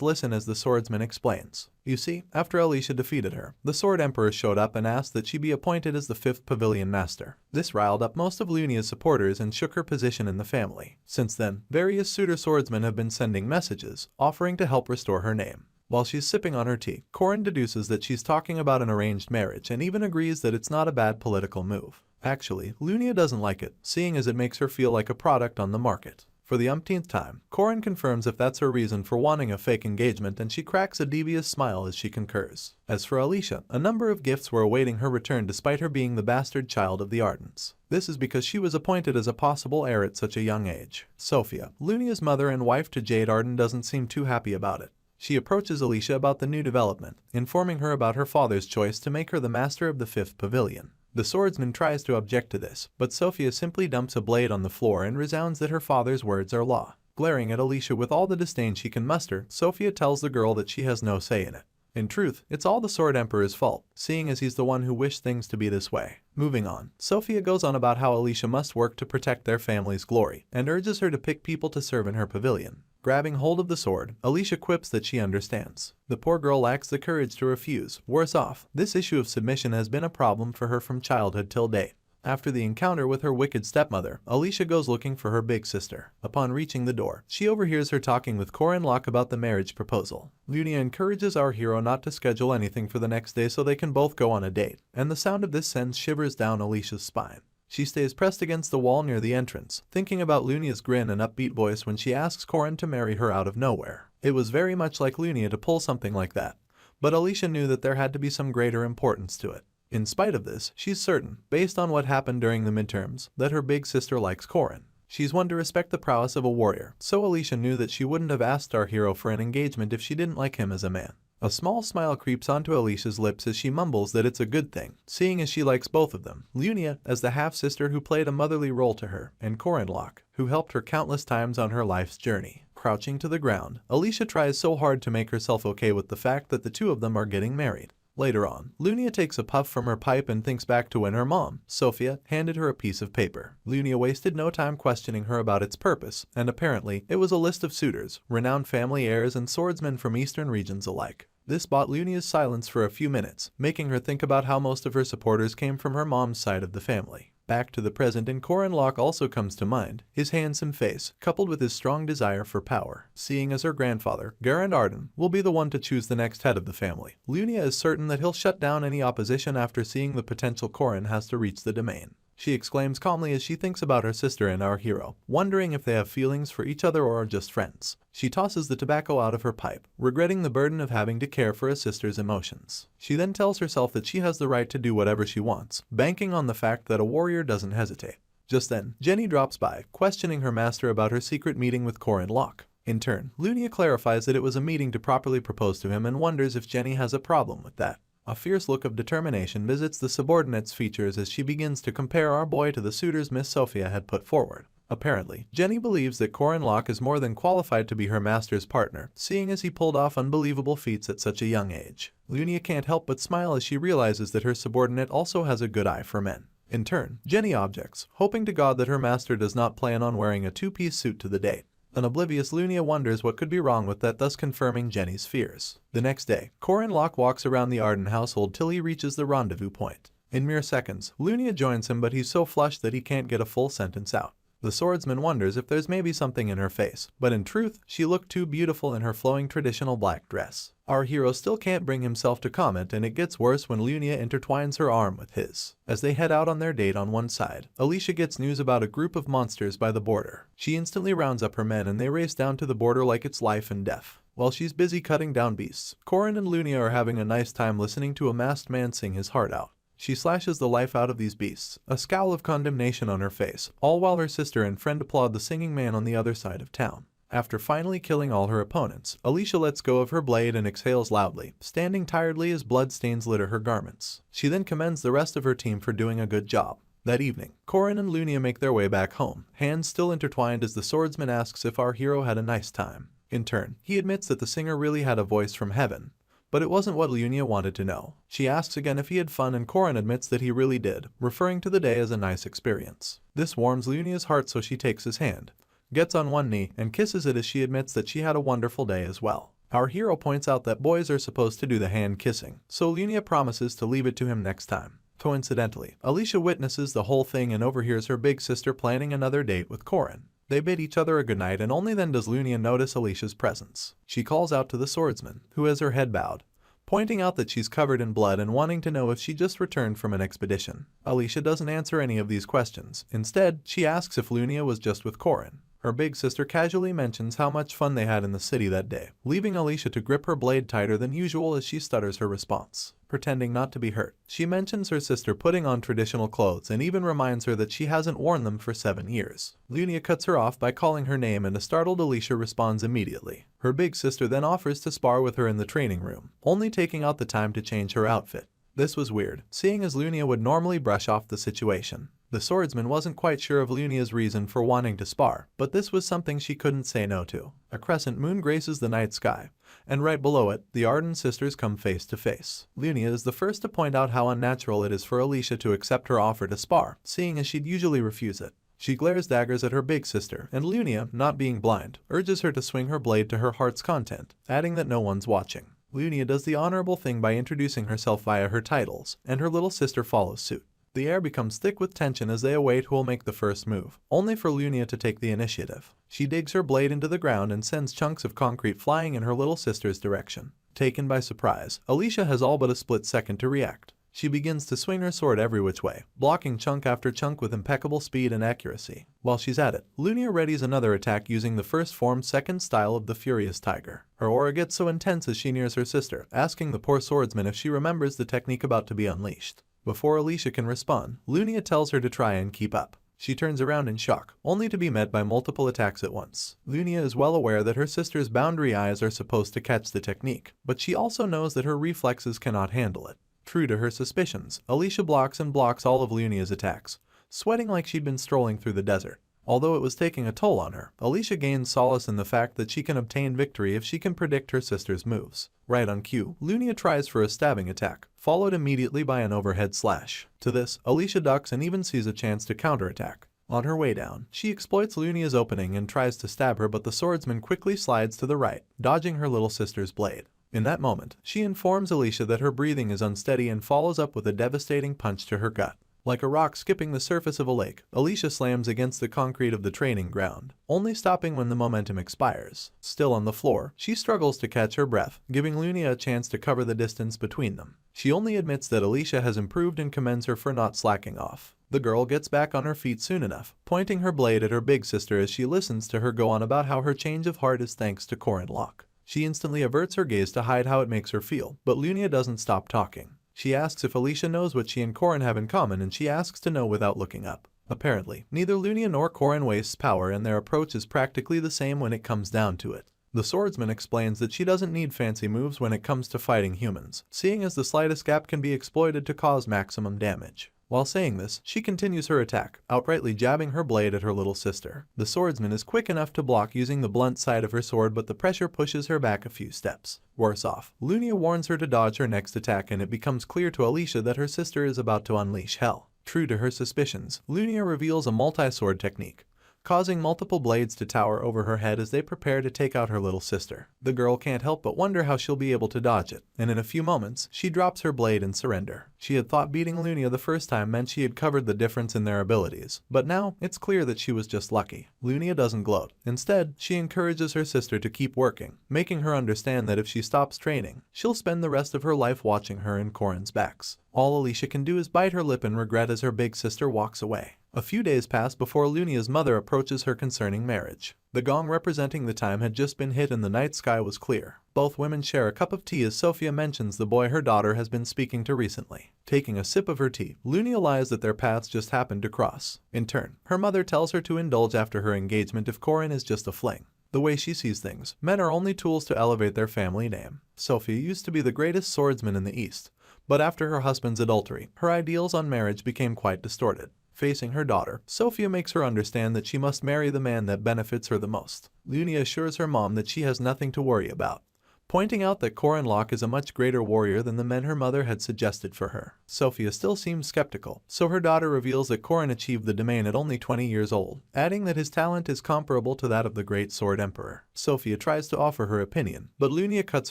listen as the swordsman explains. You see, after Alicia defeated her, the Sword Emperor showed up and asked that she be appointed as the 5th Pavilion Master. This riled up most of Lunia's supporters and shook her position in the family. Since then, various suitor swordsmen have been sending messages, offering to help restore her name. While she's sipping on her tea, Corin deduces that she's talking about an arranged marriage and even agrees that it's not a bad political move. Actually, Lunia doesn't like it, seeing as it makes her feel like a product on the market. For the umpteenth time, Corin confirms if that's her reason for wanting a fake engagement and she cracks a devious smile as she concurs. As for Alicia, a number of gifts were awaiting her return despite her being the bastard child of the Ardens. This is because she was appointed as a possible heir at such a young age. Sophia, Lunia's mother and wife to Jade Arden, doesn't seem too happy about it. She approaches Alicia about the new development, informing her about her father's choice to make her the master of the 5th Pavilion. The swordsman tries to object to this, but Sophia simply dumps a blade on the floor and resounds that her father's words are law. Glaring at Alicia with all the disdain she can muster, Sophia tells the girl that she has no say in it. In truth, it's all the Sword Emperor's fault, seeing as he's the one who wished things to be this way. Moving on, Sophia goes on about how Alicia must work to protect their family's glory, and urges her to pick people to serve in her pavilion. Grabbing hold of the sword, Alicia quips that she understands. The poor girl lacks the courage to refuse. Worse off, this issue of submission has been a problem for her from childhood till date. After the encounter with her wicked stepmother, Alicia goes looking for her big sister. Upon reaching the door, she overhears her talking with Corin Locke about the marriage proposal. Lunia encourages our hero not to schedule anything for the next day so they can both go on a date, and the sound of this sends shivers down Alicia's spine. She stays pressed against the wall near the entrance, thinking about Lunia's grin and upbeat voice when she asks Corin to marry her out of nowhere. It was very much like Lunia to pull something like that, but Alicia knew that there had to be some greater importance to it. In spite of this, she's certain, based on what happened during the midterms, that her big sister likes Corin. She's one to respect the prowess of a warrior, so Alicia knew that she wouldn't have asked our hero for an engagement if she didn't like him as a man. A small smile creeps onto Alicia's lips as she mumbles that it's a good thing, seeing as she likes both of them. Lunia, as the half-sister who played a motherly role to her, and Corin Locke, who helped her countless times on her life's journey. Crouching to the ground, Alicia tries so hard to make herself okay with the fact that the two of them are getting married. Later on, Lunia takes a puff from her pipe and thinks back to when her mom, Sophia, handed her a piece of paper. Lunia wasted no time questioning her about its purpose, and apparently, it was a list of suitors, renowned family heirs and swordsmen from eastern regions alike. This bought Lunia's silence for a few minutes, making her think about how most of her supporters came from her mom's side of the family. Back to the present, and Corin Locke also comes to mind, his handsome face, coupled with his strong desire for power. Seeing as her grandfather, Garand Arden, will be the one to choose the next head of the family, Lunia is certain that he'll shut down any opposition after seeing the potential Corin has to reach the domain. she exclaims calmly as she thinks about her sister and our hero, wondering if they have feelings for each other or are just friends. She tosses the tobacco out of her pipe, regretting the burden of having to care for a sister's emotions. She then tells herself that she has the right to do whatever she wants, banking on the fact that a warrior doesn't hesitate. Just then, Jenny drops by, questioning her master about her secret meeting with Corin Locke. In turn, Lunia clarifies that it was a meeting to properly propose to him and wonders if Jenny has a problem with that. A fierce look of determination visits the subordinate's features as she begins to compare our boy to the suitors Miss Sophia had put forward. Apparently, Jenny believes that Corin Locke is more than qualified to be her master's partner, seeing as he pulled off unbelievable feats at such a young age. Lunia can't help but smile as she realizes that her subordinate also has a good eye for men. In turn, Jenny objects, hoping to God that her master does not plan on wearing a two-piece suit to the date. An oblivious Lunia wonders what could be wrong with that, thus confirming Jenny's fears. The next day, Corin Locke walks around the Arden household till he reaches the rendezvous point. In mere seconds, Lunia joins him, but he's so flushed that he can't get a full sentence out. The swordsman wonders if there's maybe something in her face, but in truth, she looked too beautiful in her flowing traditional black dress. Our hero still can't bring himself to comment, and it gets worse when Lunia intertwines her arm with his. As they head out on their date on one side, Alicia gets news about a group of monsters by the border. She instantly rounds up her men and they race down to the border like it's life and death. While she's busy cutting down beasts, Corin and Lunia are having a nice time listening to a masked man sing his heart out. She slashes the life out of these beasts, a scowl of condemnation on her face, all while her sister and friend applaud the singing man on the other side of town. After finally killing all her opponents, Alicia lets go of her blade and exhales loudly, standing tiredly as blood stains litter her garments. She then commends the rest of her team for doing a good job. That evening, Corin and Lunia make their way back home, hands still intertwined as the swordsman asks if our hero had a nice time. In turn, he admits that the singer really had a voice from heaven. But it wasn't what Lunia wanted to know. She asks again if he had fun and Corin admits that he really did, referring to the day as a nice experience. This warms Lunia's heart, so she takes his hand, gets on one knee, and kisses it as she admits that she had a wonderful day as well. Our hero points out that boys are supposed to do the hand kissing, so Lunia promises to leave it to him next time. Coincidentally, Alicia witnesses the whole thing and overhears her big sister planning another date with Corin. They bid each other a goodnight, and only then does Lunia notice Alicia's presence. She calls out to the swordsman, who has her head bowed, pointing out that she's covered in blood and wanting to know if she just returned from an expedition. Alicia doesn't answer any of these questions. Instead, she asks if Lunia was just with Corin. Her big sister casually mentions how much fun they had in the city that day, leaving Alicia to grip her blade tighter than usual as she stutters her response. Pretending not to be hurt, she mentions her sister putting on traditional clothes and even reminds her that she hasn't worn them for 7 years. Lunia cuts her off by calling her name, and a startled Alicia responds immediately. Her big sister then offers to spar with her in the training room, only taking out the time to change her outfit. This was weird, seeing as Lunia would normally brush off the situation. The swordsman wasn't quite sure of Lunia's reason for wanting to spar, but this was something she couldn't say no to. A crescent moon graces the night sky, and right below it, the Arden sisters come face to face. Lunia is the first to point out how unnatural it is for Alicia to accept her offer to spar, seeing as she'd usually refuse it. She glares daggers at her big sister, and Lunia, not being blind, urges her to swing her blade to her heart's content, adding that no one's watching. Lunia does the honorable thing by introducing herself via her titles, and her little sister follows suit. The air becomes thick with tension as they await who will make the first move, only for Lunia to take the initiative. She digs her blade into the ground and sends chunks of concrete flying in her little sister's direction. Taken by surprise, Alicia has all but a split second to react. She begins to swing her sword every which way, blocking chunk after chunk with impeccable speed and accuracy. While she's at it, Lunia readies another attack using the first formed second style of the Furious Tiger. Her aura gets so intense as she nears her sister, asking the poor swordsman if she remembers the technique about to be unleashed. Before Alicia can respond, Lunia tells her to try and keep up. She turns around in shock, only to be met by multiple attacks at once. Lunia is well aware that her sister's boundary eyes are supposed to catch the technique, but she also knows that her reflexes cannot handle it. True to her suspicions, Alicia blocks and blocks all of Lunia's attacks, sweating like she'd been strolling through the desert. Although it was taking a toll on her, Alicia gains solace in the fact that she can obtain victory if she can predict her sister's moves. Right on cue, Lunia tries for a stabbing attack, followed immediately by an overhead slash. To this, Alicia ducks and even sees a chance to counterattack. On her way down, she exploits Lunia's opening and tries to stab her, but the swordsman quickly slides to the right, dodging her little sister's blade. In that moment, she informs Alicia that her breathing is unsteady and follows up with a devastating punch to her gut. Like a rock skipping the surface of a lake, Alicia slams against the concrete of the training ground, only stopping when the momentum expires. Still on the floor, she struggles to catch her breath, giving Lunia a chance to cover the distance between them. She only admits that Alicia has improved and commends her for not slacking off. The girl gets back on her feet soon enough, pointing her blade at her big sister as she listens to her go on about how her change of heart is thanks to Corin Locke. She instantly averts her gaze to hide how it makes her feel, but Lunia doesn't stop talking. She asks if Alicia knows what she and Corin have in common, and she asks to know without looking up. Apparently, neither Lunia nor Corin wastes power, and their approach is practically the same when it comes down to it. The swordsman explains that she doesn't need fancy moves when it comes to fighting humans, seeing as the slightest gap can be exploited to cause maximum damage. While saying this, she continues her attack, outrightly jabbing her blade at her little sister. The swordsman is quick enough to block using the blunt side of her sword, but the pressure pushes her back a few steps. Worse off, Lunia warns her to dodge her next attack, and it becomes clear to Alicia that her sister is about to unleash hell. True to her suspicions, Lunia reveals a multi-sword technique, causing multiple blades to tower over her head as they prepare to take out her little sister. The girl can't help but wonder how she'll be able to dodge it, and in a few moments, she drops her blade in surrender. She had thought beating Lunia the first time meant she had covered the difference in their abilities, but now it's clear that she was just lucky. Lunia doesn't gloat. Instead, she encourages her sister to keep working, making her understand that if she stops training, she'll spend the rest of her life watching her and Corin's backs. All Alicia can do is bite her lip in regret as her big sister walks away. A few days pass before Lunia's mother approaches her concerning marriage. The gong representing the time had just been hit and the night sky was clear. Both women share a cup of tea as Sophia mentions the boy her daughter has been speaking to recently. Taking a sip of her tea, Lunia lies that their paths just happened to cross. In turn, her mother tells her to indulge after her engagement if Corin is just a fling. The way she sees things, men are only tools to elevate their family name. Sophia used to be the greatest swordsman in the East, but after her husband's adultery, her ideals on marriage became quite distorted. Facing her daughter, Sophia makes her understand that she must marry the man that benefits her the most. Lunia assures her mom that she has nothing to worry about, pointing out that Corin Locke is a much greater warrior than the men her mother had suggested for her. Sophia still seems skeptical, so her daughter reveals that Corin achieved the domain at only 20 years old, adding that his talent is comparable to that of the Great Sword Emperor. Sophia tries to offer her opinion, but Lunia cuts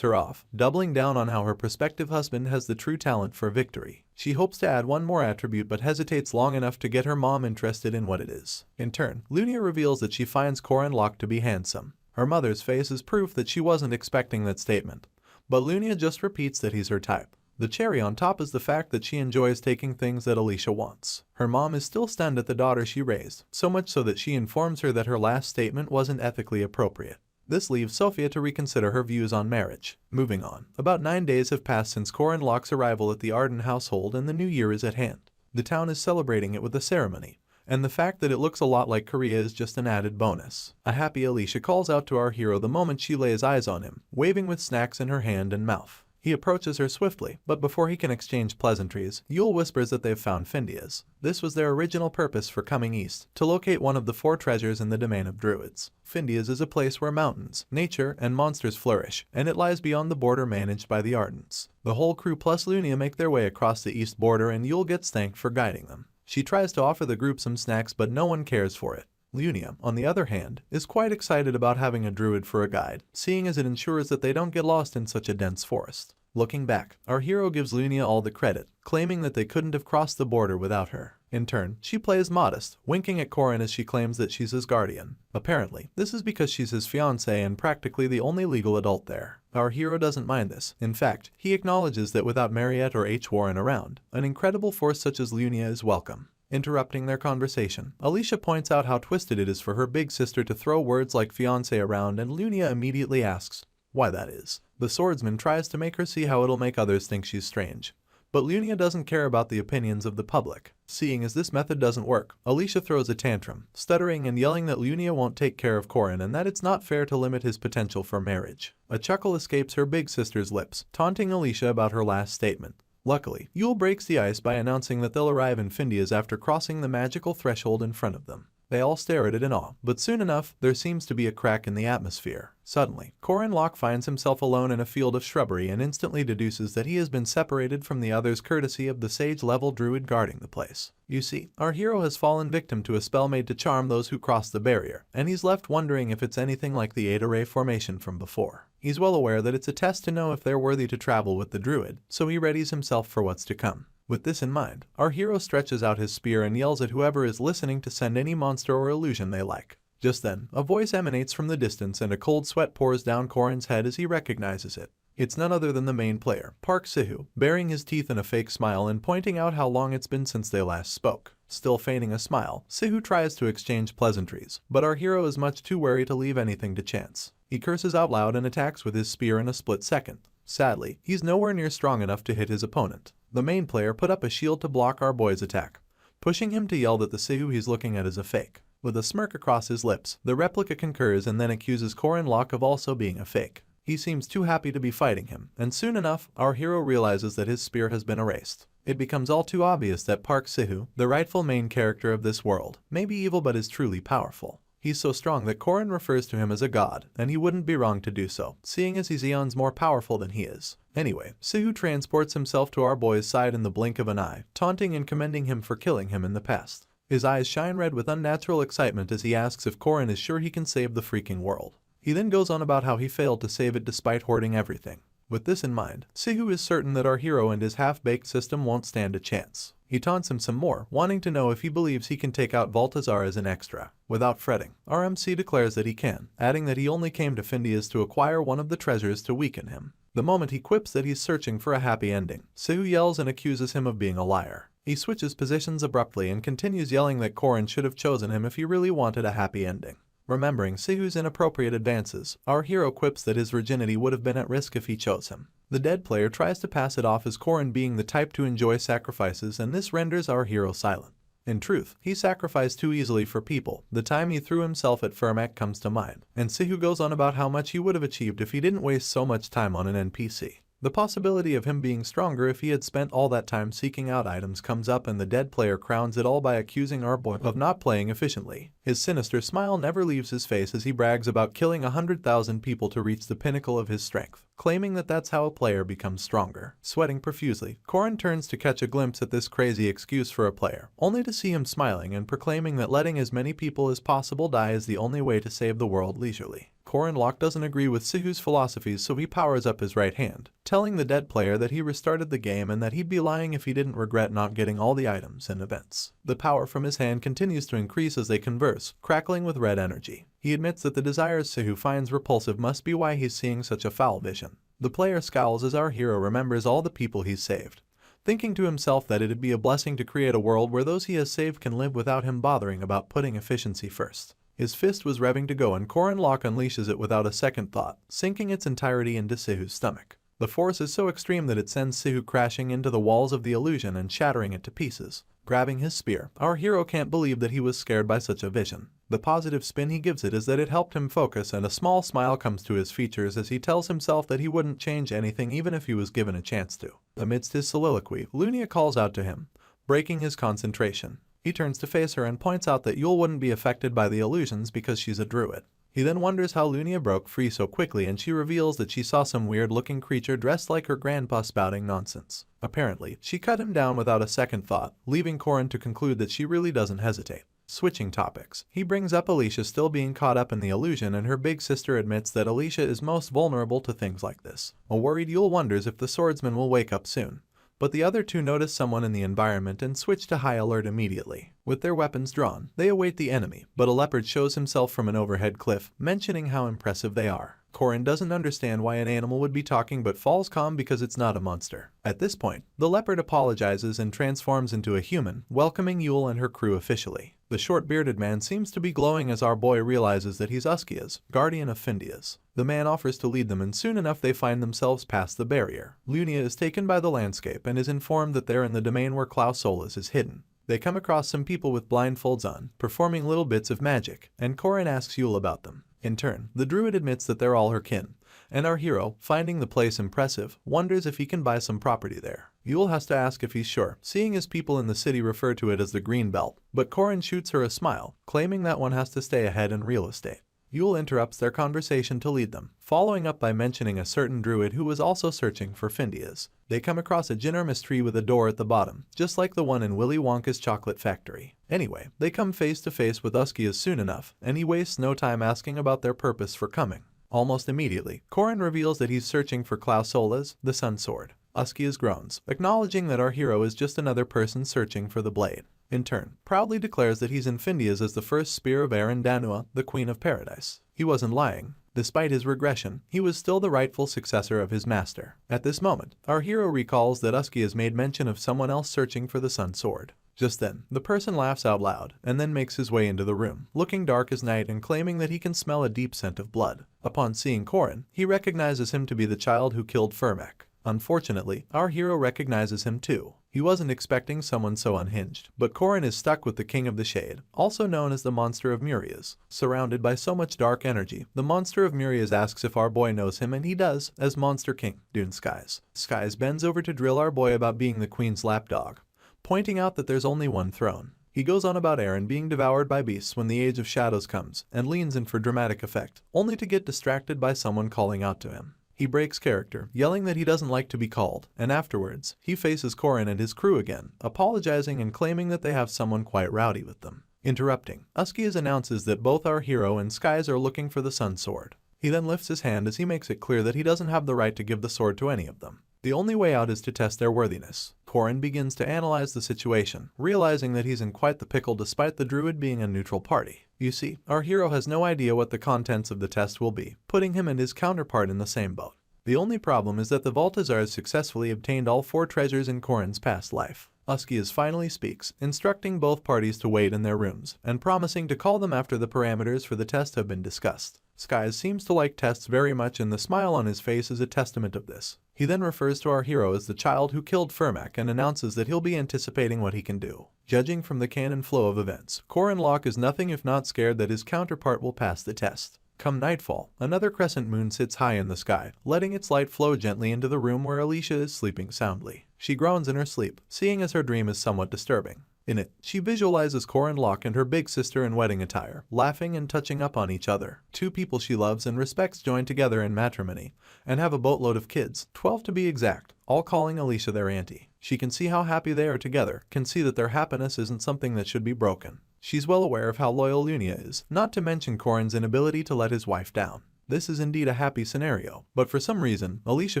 her off, doubling down on how her prospective husband has the true talent for victory. She hopes to add one more attribute but hesitates long enough to get her mom interested in what it is. In turn, Lunia reveals that she finds Corin Locke to be handsome. Her mother's face is proof that she wasn't expecting that statement, but Lunia just repeats that he's her type. The cherry on top is the fact that she enjoys taking things that Alicia wants. Her mom is still stunned at the daughter she raised, so much so that she informs her that her last statement wasn't ethically appropriate. This leaves Sophia to reconsider her views on marriage. Moving on, about 9 days have passed since Corin Locke's arrival at the Arden household and the new year is at hand. The town is celebrating it with a ceremony, and the fact that it looks a lot like Korea is just an added bonus. A happy Alicia calls out to our hero the moment she lays eyes on him, waving with snacks in her hand and mouth. He approaches her swiftly, but before he can exchange pleasantries, Yule whispers that they've found Findias. This was their original purpose for coming east, to locate one of the 4 treasures in the domain of druids. Findias is a place where mountains, nature, and monsters flourish, and it lies beyond the border managed by the Ardents. The whole crew plus Lunia make their way across the east border and Yule gets thanked for guiding them. She tries to offer the group some snacks but no one cares for it. Lunia, on the other hand, is quite excited about having a druid for a guide, seeing as it ensures that they don't get lost in such a dense forest. Looking back, our hero gives Lunia all the credit, claiming that they couldn't have crossed the border without her. In turn, she plays modest, winking at Corin as she claims that she's his guardian. Apparently, this is because she's his fiancée and practically the only legal adult there. Our hero doesn't mind this. In fact, he acknowledges that without Mariette or H. Warren around, an incredible force such as Lunia is welcome. Interrupting their conversation, Alicia points out how twisted it is for her big sister to throw words like fiancé around, and Lunia immediately asks why that is. The swordsman tries to make her see how it'll make others think she's strange, but Lunia doesn't care about the opinions of the public. Seeing as this method doesn't work, Alicia throws a tantrum, stuttering and yelling that Lunia won't take care of Corin and that it's not fair to limit his potential for marriage. A chuckle escapes her big sister's lips, taunting Alicia about her last statement. Luckily, Yule breaks the ice by announcing that they'll arrive in Findias after crossing the magical threshold in front of them. They all stare at it in awe, but soon enough, there seems to be a crack in the atmosphere. Suddenly, Corin Locke finds himself alone in a field of shrubbery and instantly deduces that he has been separated from the others courtesy of the sage-level druid guarding the place. You see, our hero has fallen victim to a spell made to charm those who cross the barrier, and he's left wondering if it's anything like the Eta Ray formation from before. He's well aware that it's a test to know if they're worthy to travel with the druid, so he readies himself for what's to come. With this in mind, our hero stretches out his spear and yells at whoever is listening to send any monster or illusion they like. Just then, a voice emanates from the distance and a cold sweat pours down Korin's head as he recognizes it. It's none other than the main player, Park Sihu, baring his teeth in a fake smile and pointing out how long it's been since they last spoke. Still feigning a smile, Sihu tries to exchange pleasantries, but our hero is much too wary to leave anything to chance. He curses out loud and attacks with his spear in a split second. Sadly, he's nowhere near strong enough to hit his opponent. The main player put up a shield to block our boy's attack, pushing him to yell that the Sihu he's looking at is a fake. With a smirk across his lips, the replica concurs and then accuses Korin Locke of also being a fake. He seems too happy to be fighting him, and soon enough, our hero realizes that his spear has been erased. It becomes all too obvious that Park Sihu, the rightful main character of this world, may be evil but is truly powerful. He's so strong that Korin refers to him as a god, and he wouldn't be wrong to do so, seeing as he's eons more powerful than he is. Anyway, Sihu transports himself to our boy's side in the blink of an eye, taunting and commending him for killing him in the past. His eyes shine red with unnatural excitement as he asks if Korin is sure he can save the freaking world. He then goes on about how he failed to save it despite hoarding everything. With this in mind, Sihu is certain that our hero and his half-baked system won't stand a chance. He taunts him some more, wanting to know if he believes he can take out Baltazar as an extra. Without fretting, our MC declares that he can, adding that he only came to Findias to acquire one of the treasures to weaken him. The moment he quips that he's searching for a happy ending, Sihu yells and accuses him of being a liar. He switches positions abruptly and continues yelling that Korin should have chosen him if he really wanted a happy ending. Remembering Sihu's inappropriate advances, our hero quips that his virginity would have been at risk if he chose him. The dead player tries to pass it off as Korin being the type to enjoy sacrifices, and this renders our hero silent. In truth, he sacrificed too easily for people. The time he threw himself at Fermac comes to mind, and Sihu goes on about how much he would have achieved if he didn't waste so much time on an NPC. The possibility of him being stronger if he had spent all that time seeking out items comes up, and the dead player crowns it all by accusing our boy of not playing efficiently. His sinister smile never leaves his face as he brags about killing 100,000 people to reach the pinnacle of his strength, claiming that that's how a player becomes stronger. Sweating profusely, Korin turns to catch a glimpse at this crazy excuse for a player, only to see him smiling and proclaiming that letting as many people as possible die is the only way to save the world leisurely. Korin Locke doesn't agree with Sihu's philosophies, so he powers up his right hand, telling the dead player that he restarted the game and that he'd be lying if he didn't regret not getting all the items and events. The power from his hand continues to increase as they converse, crackling with red energy. He admits that the desires Sihu finds repulsive must be why he's seeing such a foul vision. The player scowls as our hero remembers all the people he's saved, thinking to himself that it'd be a blessing to create a world where those he has saved can live without him bothering about putting efficiency first. His fist was revving to go and Korin Locke unleashes it without a second thought, sinking its entirety into Sihu's stomach. The force is so extreme that it sends Sihu crashing into the walls of the illusion and shattering it to pieces. Grabbing his spear, our hero can't believe that he was scared by such a vision. The positive spin he gives it is that it helped him focus, and a small smile comes to his features as he tells himself that he wouldn't change anything even if he was given a chance to. Amidst his soliloquy, Lunia calls out to him, breaking his concentration. He turns to face her and points out that Yule wouldn't be affected by the illusions because she's a druid. He then wonders how Lunia broke free so quickly, and she reveals that she saw some weird-looking creature dressed like her grandpa spouting nonsense. Apparently, she cut him down without a second thought, leaving Korin to conclude that she really doesn't hesitate. Switching topics, he brings up Alicia still being caught up in the illusion, and her big sister admits that Alicia is most vulnerable to things like this. A worried Yule wonders if the swordsman will wake up soon. But the other two notice someone in the environment and switch to high alert immediately. With their weapons drawn, they await the enemy, but a leopard shows himself from an overhead cliff, mentioning how impressive they are. Korin doesn't understand why an animal would be talking but falls calm because it's not a monster. At this point, the leopard apologizes and transforms into a human, welcoming Yule and her crew officially. The short-bearded man seems to be glowing as our boy realizes that he's Uskia's, guardian of Findias. The man offers to lead them, and soon enough they find themselves past the barrier. Lunia is taken by the landscape and is informed that they're in the domain where Klaus Solus is hidden. They come across some people with blindfolds on, performing little bits of magic, and Korin asks Yule about them. In turn, the druid admits that they're all her kin, and our hero, finding the place impressive, wonders if he can buy some property there. Yule has to ask if he's sure, seeing as people in the city refer to it as the Green Belt, but Korin shoots her a smile, claiming that one has to stay ahead in real estate. Yule interrupts their conversation to lead them, following up by mentioning a certain druid who was also searching for Findias. They come across a ginormous tree with a door at the bottom, just like the one in Willy Wonka's chocolate factory. Anyway, they come face to face with Uskias soon enough, and he wastes no time asking about their purpose for coming. Almost immediately, Korin reveals that he's searching for Klaus Solus, the Sun Sword. Uskia's groans, acknowledging that our hero is just another person searching for the blade. In turn, proudly declares that he's Infindia's as the first spear of Erin Danua, the Queen of Paradise. He wasn't lying. Despite his regression, he was still the rightful successor of his master. At this moment, our hero recalls that Uskia has made mention of someone else searching for the Sun Sword. Just then, the person laughs out loud and then makes his way into the room, looking dark as night and claiming that he can smell a deep scent of blood. Upon seeing Korin, he recognizes him to be the child who killed Firmak. Unfortunately, our hero recognizes him too. He wasn't expecting someone so unhinged, but Korin is stuck with the King of the Shade, also known as the Monster of Murias. Surrounded by so much dark energy, the Monster of Murias asks if our boy knows him, and he does, as Monster King, Dune Skies. Skies bends over to drill our boy about being the Queen's lapdog, pointing out that there's only one throne. He goes on about Eren being devoured by beasts when the Age of Shadows comes, and leans in for dramatic effect, only to get distracted by someone calling out to him. He breaks character, yelling that he doesn't like to be called, and afterwards, he faces Korin and his crew again, apologizing and claiming that they have someone quite rowdy with them. Interrupting, Uskias announces that both our hero and Skies are looking for the Sun Sword. He then lifts his hand as he makes it clear that he doesn't have the right to give the sword to any of them. The only way out is to test their worthiness. Korin begins to analyze the situation, realizing that he's in quite the pickle despite the druid being a neutral party. You see, our hero has no idea what the contents of the test will be, putting him and his counterpart in the same boat. The only problem is that the Valtazars successfully obtained all 4 treasures in Korin's past life. Uskias finally speaks, instructing both parties to wait in their rooms, and promising to call them after the parameters for the test have been discussed. Skies seems to like tests very much, and the smile on his face is a testament of this. He then refers to our hero as the child who killed Firmak and announces that he'll be anticipating what he can do. Judging from the canon flow of events, Korin Locke is nothing if not scared that his counterpart will pass the test. Come nightfall, another crescent moon sits high in the sky, letting its light flow gently into the room where Alicia is sleeping soundly. She groans in her sleep, seeing as her dream is somewhat disturbing. In it, she visualizes Korin Locke and her big sister in wedding attire, laughing and touching up on each other. 2 people she loves and respects join together in matrimony, and have a boatload of kids, 12 to be exact, all calling Alicia their auntie. She can see how happy they are together, can see that their happiness isn't something that should be broken. She's well aware of how loyal Lunia is, not to mention Korin's inability to let his wife down. This is indeed a happy scenario, but for some reason, Alicia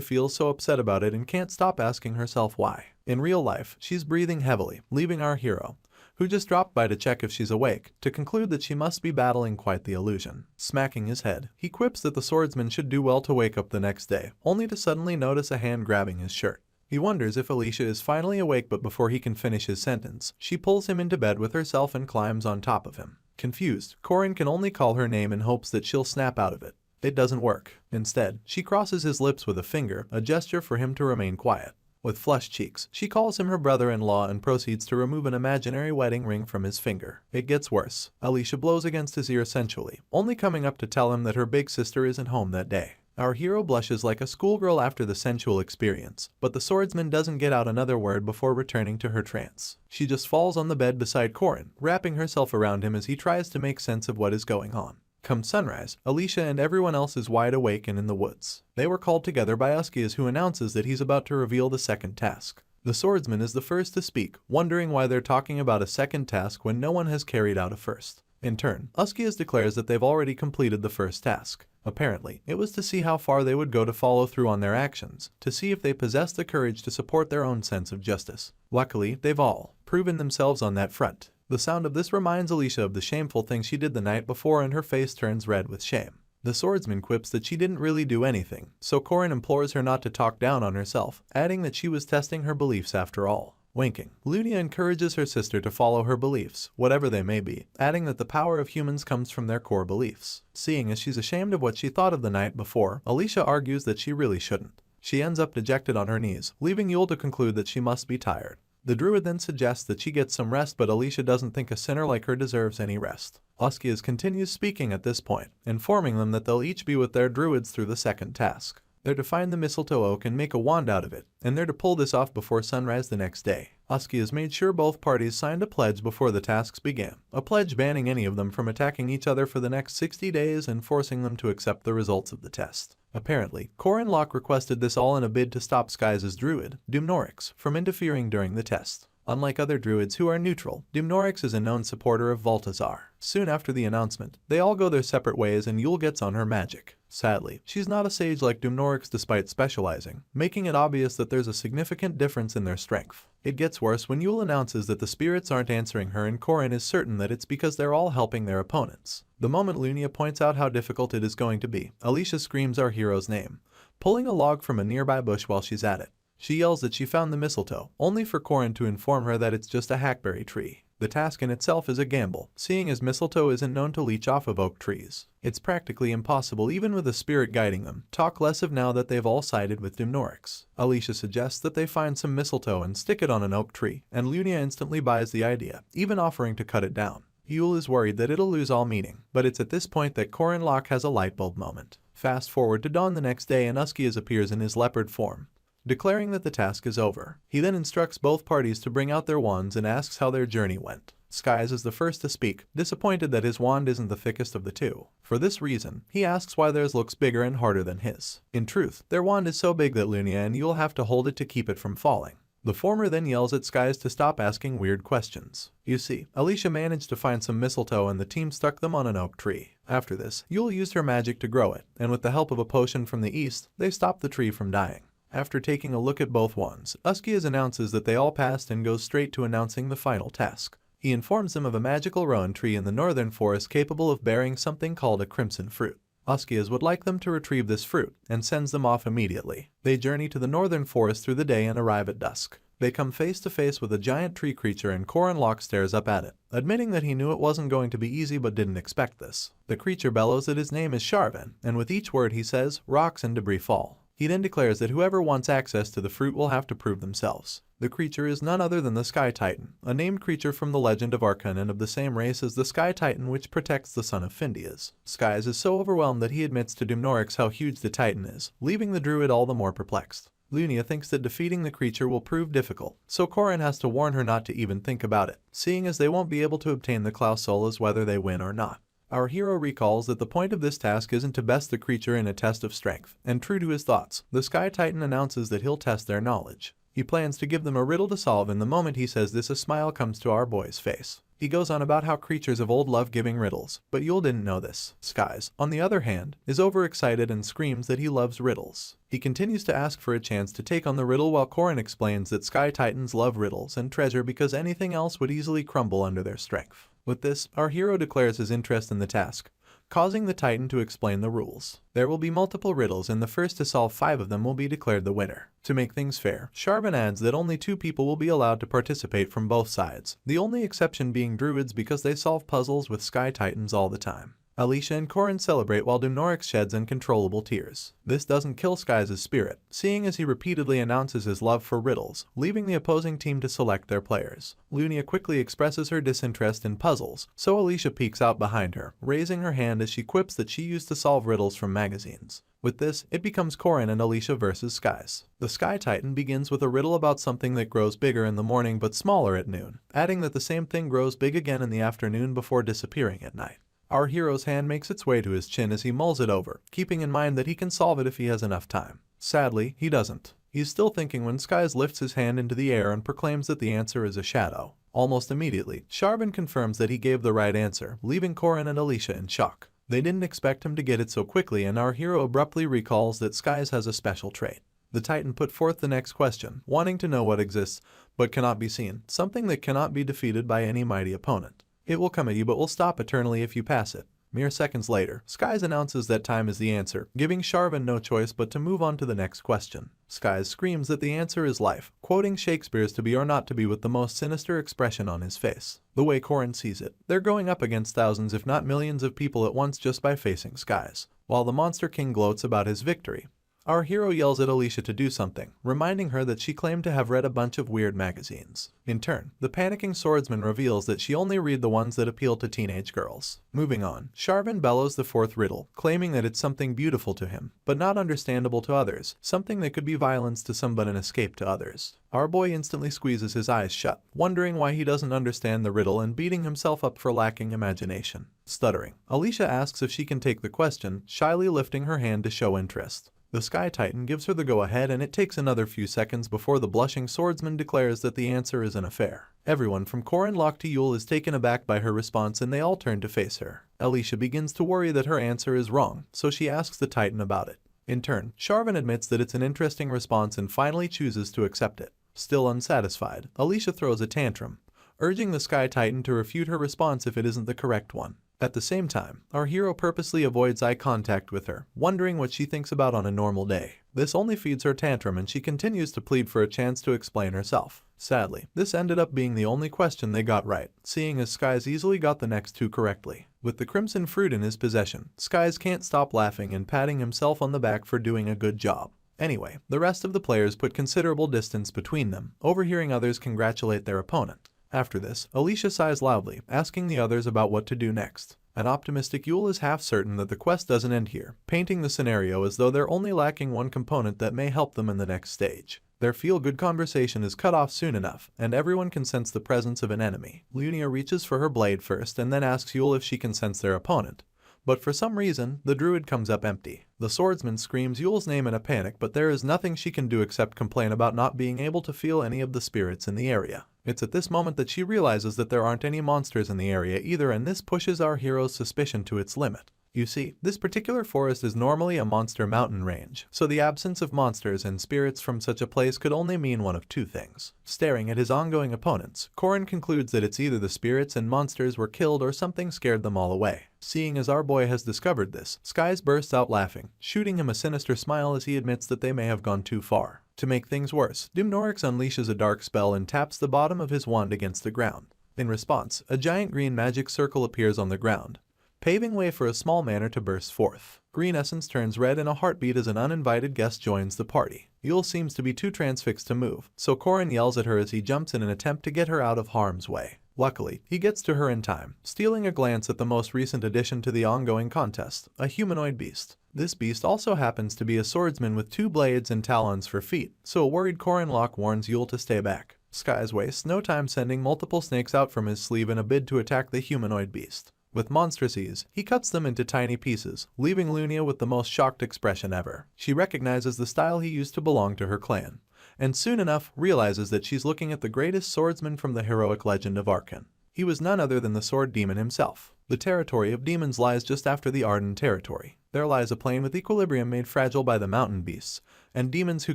feels so upset about it and can't stop asking herself why. In real life, she's breathing heavily, leaving our hero, who just dropped by to check if she's awake, to conclude that she must be battling quite the illusion. Smacking his head, he quips that the swordsman should do well to wake up the next day, only to suddenly notice a hand grabbing his shirt. He wonders if Alicia is finally awake, but before he can finish his sentence, she pulls him into bed with herself and climbs on top of him. Confused, Korin can only call her name in hopes that she'll snap out of it. It doesn't work. Instead, she crosses his lips with a finger, a gesture for him to remain quiet. With flushed cheeks, she calls him her brother-in-law and proceeds to remove an imaginary wedding ring from his finger. It gets worse. Alicia blows against his ear sensually, only coming up to tell him that her big sister isn't home that day. Our hero blushes like a schoolgirl after the sensual experience, but the swordsman doesn't get out another word before returning to her trance. She just falls on the bed beside Korin, wrapping herself around him as he tries to make sense of what is going on. Come sunrise, Alicia and everyone else is wide awake and in the woods. They were called together by Uskias, who announces that he's about to reveal the second task. The swordsman is the first to speak, wondering why they're talking about a second task when no one has carried out a first. In turn, Uskias declares that they've already completed the first task. Apparently, it was to see how far they would go to follow through on their actions, to see if they possessed the courage to support their own sense of justice. Luckily, they've all proven themselves on that front. The sound of this reminds Alicia of the shameful thing she did the night before, and her face turns red with shame. The swordsman quips that she didn't really do anything, so Korin implores her not to talk down on herself, adding that she was testing her beliefs after all. Winking, Lunia encourages her sister to follow her beliefs, whatever they may be, adding that the power of humans comes from their core beliefs. Seeing as she's ashamed of what she thought of the night before, Alicia argues that she really shouldn't. She ends up dejected on her knees, leaving Yule to conclude that she must be tired. The druid then suggests that she get some rest, but Alicia doesn't think a sinner like her deserves any rest. Uskias continues speaking at this point, informing them that they'll each be with their druids through the second task. They're to find the mistletoe oak and make a wand out of it, and they're to pull this off before sunrise the next day. Uskias made sure both parties signed a pledge before the tasks began, a pledge banning any of them from attacking each other for the next 60 days and forcing them to accept the results of the test. Apparently, Korin Locke requested this all in a bid to stop Skies' druid, Dumnorix, from interfering during the test. Unlike other druids who are neutral, Dumnorix is a known supporter of Balthazar. Soon after the announcement, they all go their separate ways and Yule gets on her magic. Sadly, she's not a sage like Dumnorix despite specializing, making it obvious that there's a significant difference in their strength. It gets worse when Yule announces that the spirits aren't answering her and Corin is certain that it's because they're all helping their opponents. The moment Lunia points out how difficult it is going to be, Alicia screams our hero's name, pulling a log from a nearby bush while she's at it. She yells that she found the mistletoe, only for Corin to inform her that it's just a hackberry tree. The task in itself is a gamble, seeing as mistletoe isn't known to leech off of oak trees. It's practically impossible even with a spirit guiding them, talk less of now that they've all sided with Dumnorix. Alicia suggests that they find some mistletoe and stick it on an oak tree, and Lunia instantly buys the idea, even offering to cut it down. Yule is worried that it'll lose all meaning, but it's at this point that Corin Locke has a lightbulb moment. Fast forward to dawn the next day and Uskias appears in his leopard form, declaring that the task is over. He then instructs both parties to bring out their wands and asks how their journey went. Skies is the first to speak, disappointed that his wand isn't the thickest of the two. For this reason, he asks why theirs looks bigger and harder than his. In truth, their wand is so big that Lunia and Yule have to hold it to keep it from falling. The former then yells at Skies to stop asking weird questions. You see, Alicia managed to find some mistletoe and the team stuck them on an oak tree. After this, Yule used her magic to grow it, and with the help of a potion from the east, they stopped the tree from dying. After taking a look at both wands, Uskias announces that they all passed and goes straight to announcing the final task. He informs them of a magical rowan tree in the northern forest capable of bearing something called a crimson fruit. Uskias would like them to retrieve this fruit, and sends them off immediately. They journey to the northern forest through the day and arrive at dusk. They come face to face with a giant tree creature and Corin Locke stares up at it, admitting that he knew it wasn't going to be easy but didn't expect this. The creature bellows that his name is Sharvan, and with each word he says, rocks and debris fall. He then declares that whoever wants access to the fruit will have to prove themselves. The creature is none other than the Sky Titan, a named creature from the legend of Archon and of the same race as the Sky Titan which protects the son of Findias. Skies is so overwhelmed that he admits to Dumnorix how huge the Titan is, leaving the druid all the more perplexed. Lunia thinks that defeating the creature will prove difficult, so Corin has to warn her not to even think about it, seeing as they won't be able to obtain the Clausolas whether they win or not. Our hero recalls that the point of this task isn't to best the creature in a test of strength, and true to his thoughts, the Sky Titan announces that he'll test their knowledge. He plans to give them a riddle to solve, and the moment he says this a smile comes to our boy's face. He goes on about how creatures of old love giving riddles, but Yule didn't know this. Skies, on the other hand, is overexcited and screams that he loves riddles. He continues to ask for a chance to take on the riddle while Corin explains that Sky Titans love riddles and treasure because anything else would easily crumble under their strength. With this, our hero declares his interest in the task, causing the Titan to explain the rules. There will be multiple riddles and the first to solve 5 of them will be declared the winner. To make things fair, Sharvan adds that only 2 people will be allowed to participate from both sides, the only exception being druids because they solve puzzles with Sky Titans all the time. Alicia and Corin celebrate while Dumnorix sheds uncontrollable tears. This doesn't kill Skies' spirit, seeing as he repeatedly announces his love for riddles, leaving the opposing team to select their players. Lunia quickly expresses her disinterest in puzzles, so Alicia peeks out behind her, raising her hand as she quips that she used to solve riddles from magazines. With this, it becomes Corin and Alicia versus Skies. The Sky Titan begins with a riddle about something that grows bigger in the morning but smaller at noon, adding that the same thing grows big again in the afternoon before disappearing at night. Our hero's hand makes its way to his chin as he mulls it over, keeping in mind that he can solve it if he has enough time. Sadly, he doesn't. He's still thinking when Skies lifts his hand into the air and proclaims that the answer is a shadow. Almost immediately, Sharvan confirms that he gave the right answer, leaving Corin and Alicia in shock. They didn't expect him to get it so quickly, and our hero abruptly recalls that Skies has a special trait. The Titan put forth the next question, wanting to know what exists but cannot be seen, something that cannot be defeated by any mighty opponent. It will come at you but will stop eternally if you pass it. Mere seconds later, Skies announces that time is the answer, giving Sharvan no choice but to move on to the next question. Skies screams that the answer is life, quoting Shakespeare's to be or not to be with the most sinister expression on his face. The way Corin sees it, they're going up against thousands if not millions of people at once just by facing Skies, while the Monster King gloats about his victory. Our hero yells at Alicia to do something, reminding her that she claimed to have read a bunch of weird magazines. In turn, the panicking swordsman reveals that she only read the ones that appeal to teenage girls. Moving on, Sharvan bellows the 4th riddle, claiming that it's something beautiful to him, but not understandable to others, something that could be violence to some but an escape to others. Our boy instantly squeezes his eyes shut, wondering why he doesn't understand the riddle and beating himself up for lacking imagination. Stuttering, Alicia asks if she can take the question, shyly lifting her hand to show interest. The Sky Titan gives her the go-ahead, and it takes another few seconds before the blushing swordsman declares that the answer is an affair. Everyone from Corin, Locke to Yule is taken aback by her response, and they all turn to face her. Alicia begins to worry that her answer is wrong, so she asks the Titan about it. In turn, Sharvan admits that it's an interesting response and finally chooses to accept it. Still unsatisfied, Alicia throws a tantrum, urging the Sky Titan to refute her response if it isn't the correct one. At the same time, our hero purposely avoids eye contact with her, wondering what she thinks about on a normal day. This only feeds her tantrum, and she continues to plead for a chance to explain herself. Sadly, this ended up being the only question they got right, seeing as Skies easily got the next two correctly. With the crimson fruit in his possession, Skies can't stop laughing and patting himself on the back for doing a good job. Anyway, the rest of the players put considerable distance between them, overhearing others congratulate their opponent. After this, Alicia sighs loudly, asking the others about what to do next. An optimistic Yule is half certain that the quest doesn't end here, painting the scenario as though they're only lacking one component that may help them in the next stage. Their feel-good conversation is cut off soon enough, and everyone can sense the presence of an enemy. Lunia reaches for her blade first and then asks Yule if she can sense their opponent. But for some reason, the druid comes up empty. The swordsman screams Yule's name in a panic, but there is nothing she can do except complain about not being able to feel any of the spirits in the area. It's at this moment that she realizes that there aren't any monsters in the area either, and this pushes our hero's suspicion to its limit. You see, this particular forest is normally a monster mountain range, so the absence of monsters and spirits from such a place could only mean one of two things. Staring at his ongoing opponents, Corin concludes that it's either the spirits and monsters were killed or something scared them all away. Seeing as our boy has discovered this, Skies bursts out laughing, shooting him a sinister smile as he admits that they may have gone too far. To make things worse, Dumnorix unleashes a dark spell and taps the bottom of his wand against the ground. In response, a giant green magic circle appears on the ground, paving way for a small manor to burst forth. Green essence turns red in a heartbeat as an uninvited guest joins the party. Yule seems to be too transfixed to move, so Corin yells at her as he jumps in an attempt to get her out of harm's way. Luckily, he gets to her in time, stealing a glance at the most recent addition to the ongoing contest, a humanoid beast. This beast also happens to be a swordsman with two blades and talons for feet, so a worried Corin Locke warns Yule to stay back. Skies wastes no time sending multiple snakes out from his sleeve in a bid to attack the humanoid beast. With monstrous ease, he cuts them into tiny pieces, leaving Lunia with the most shocked expression ever. She recognizes the style he used to belong to her clan, and soon enough realizes that she's looking at the greatest swordsman from the heroic legend of Arkan. He was none other than the sword demon himself. The territory of demons lies just after the Arden territory. There lies a plain with equilibrium made fragile by the mountain beasts, and demons who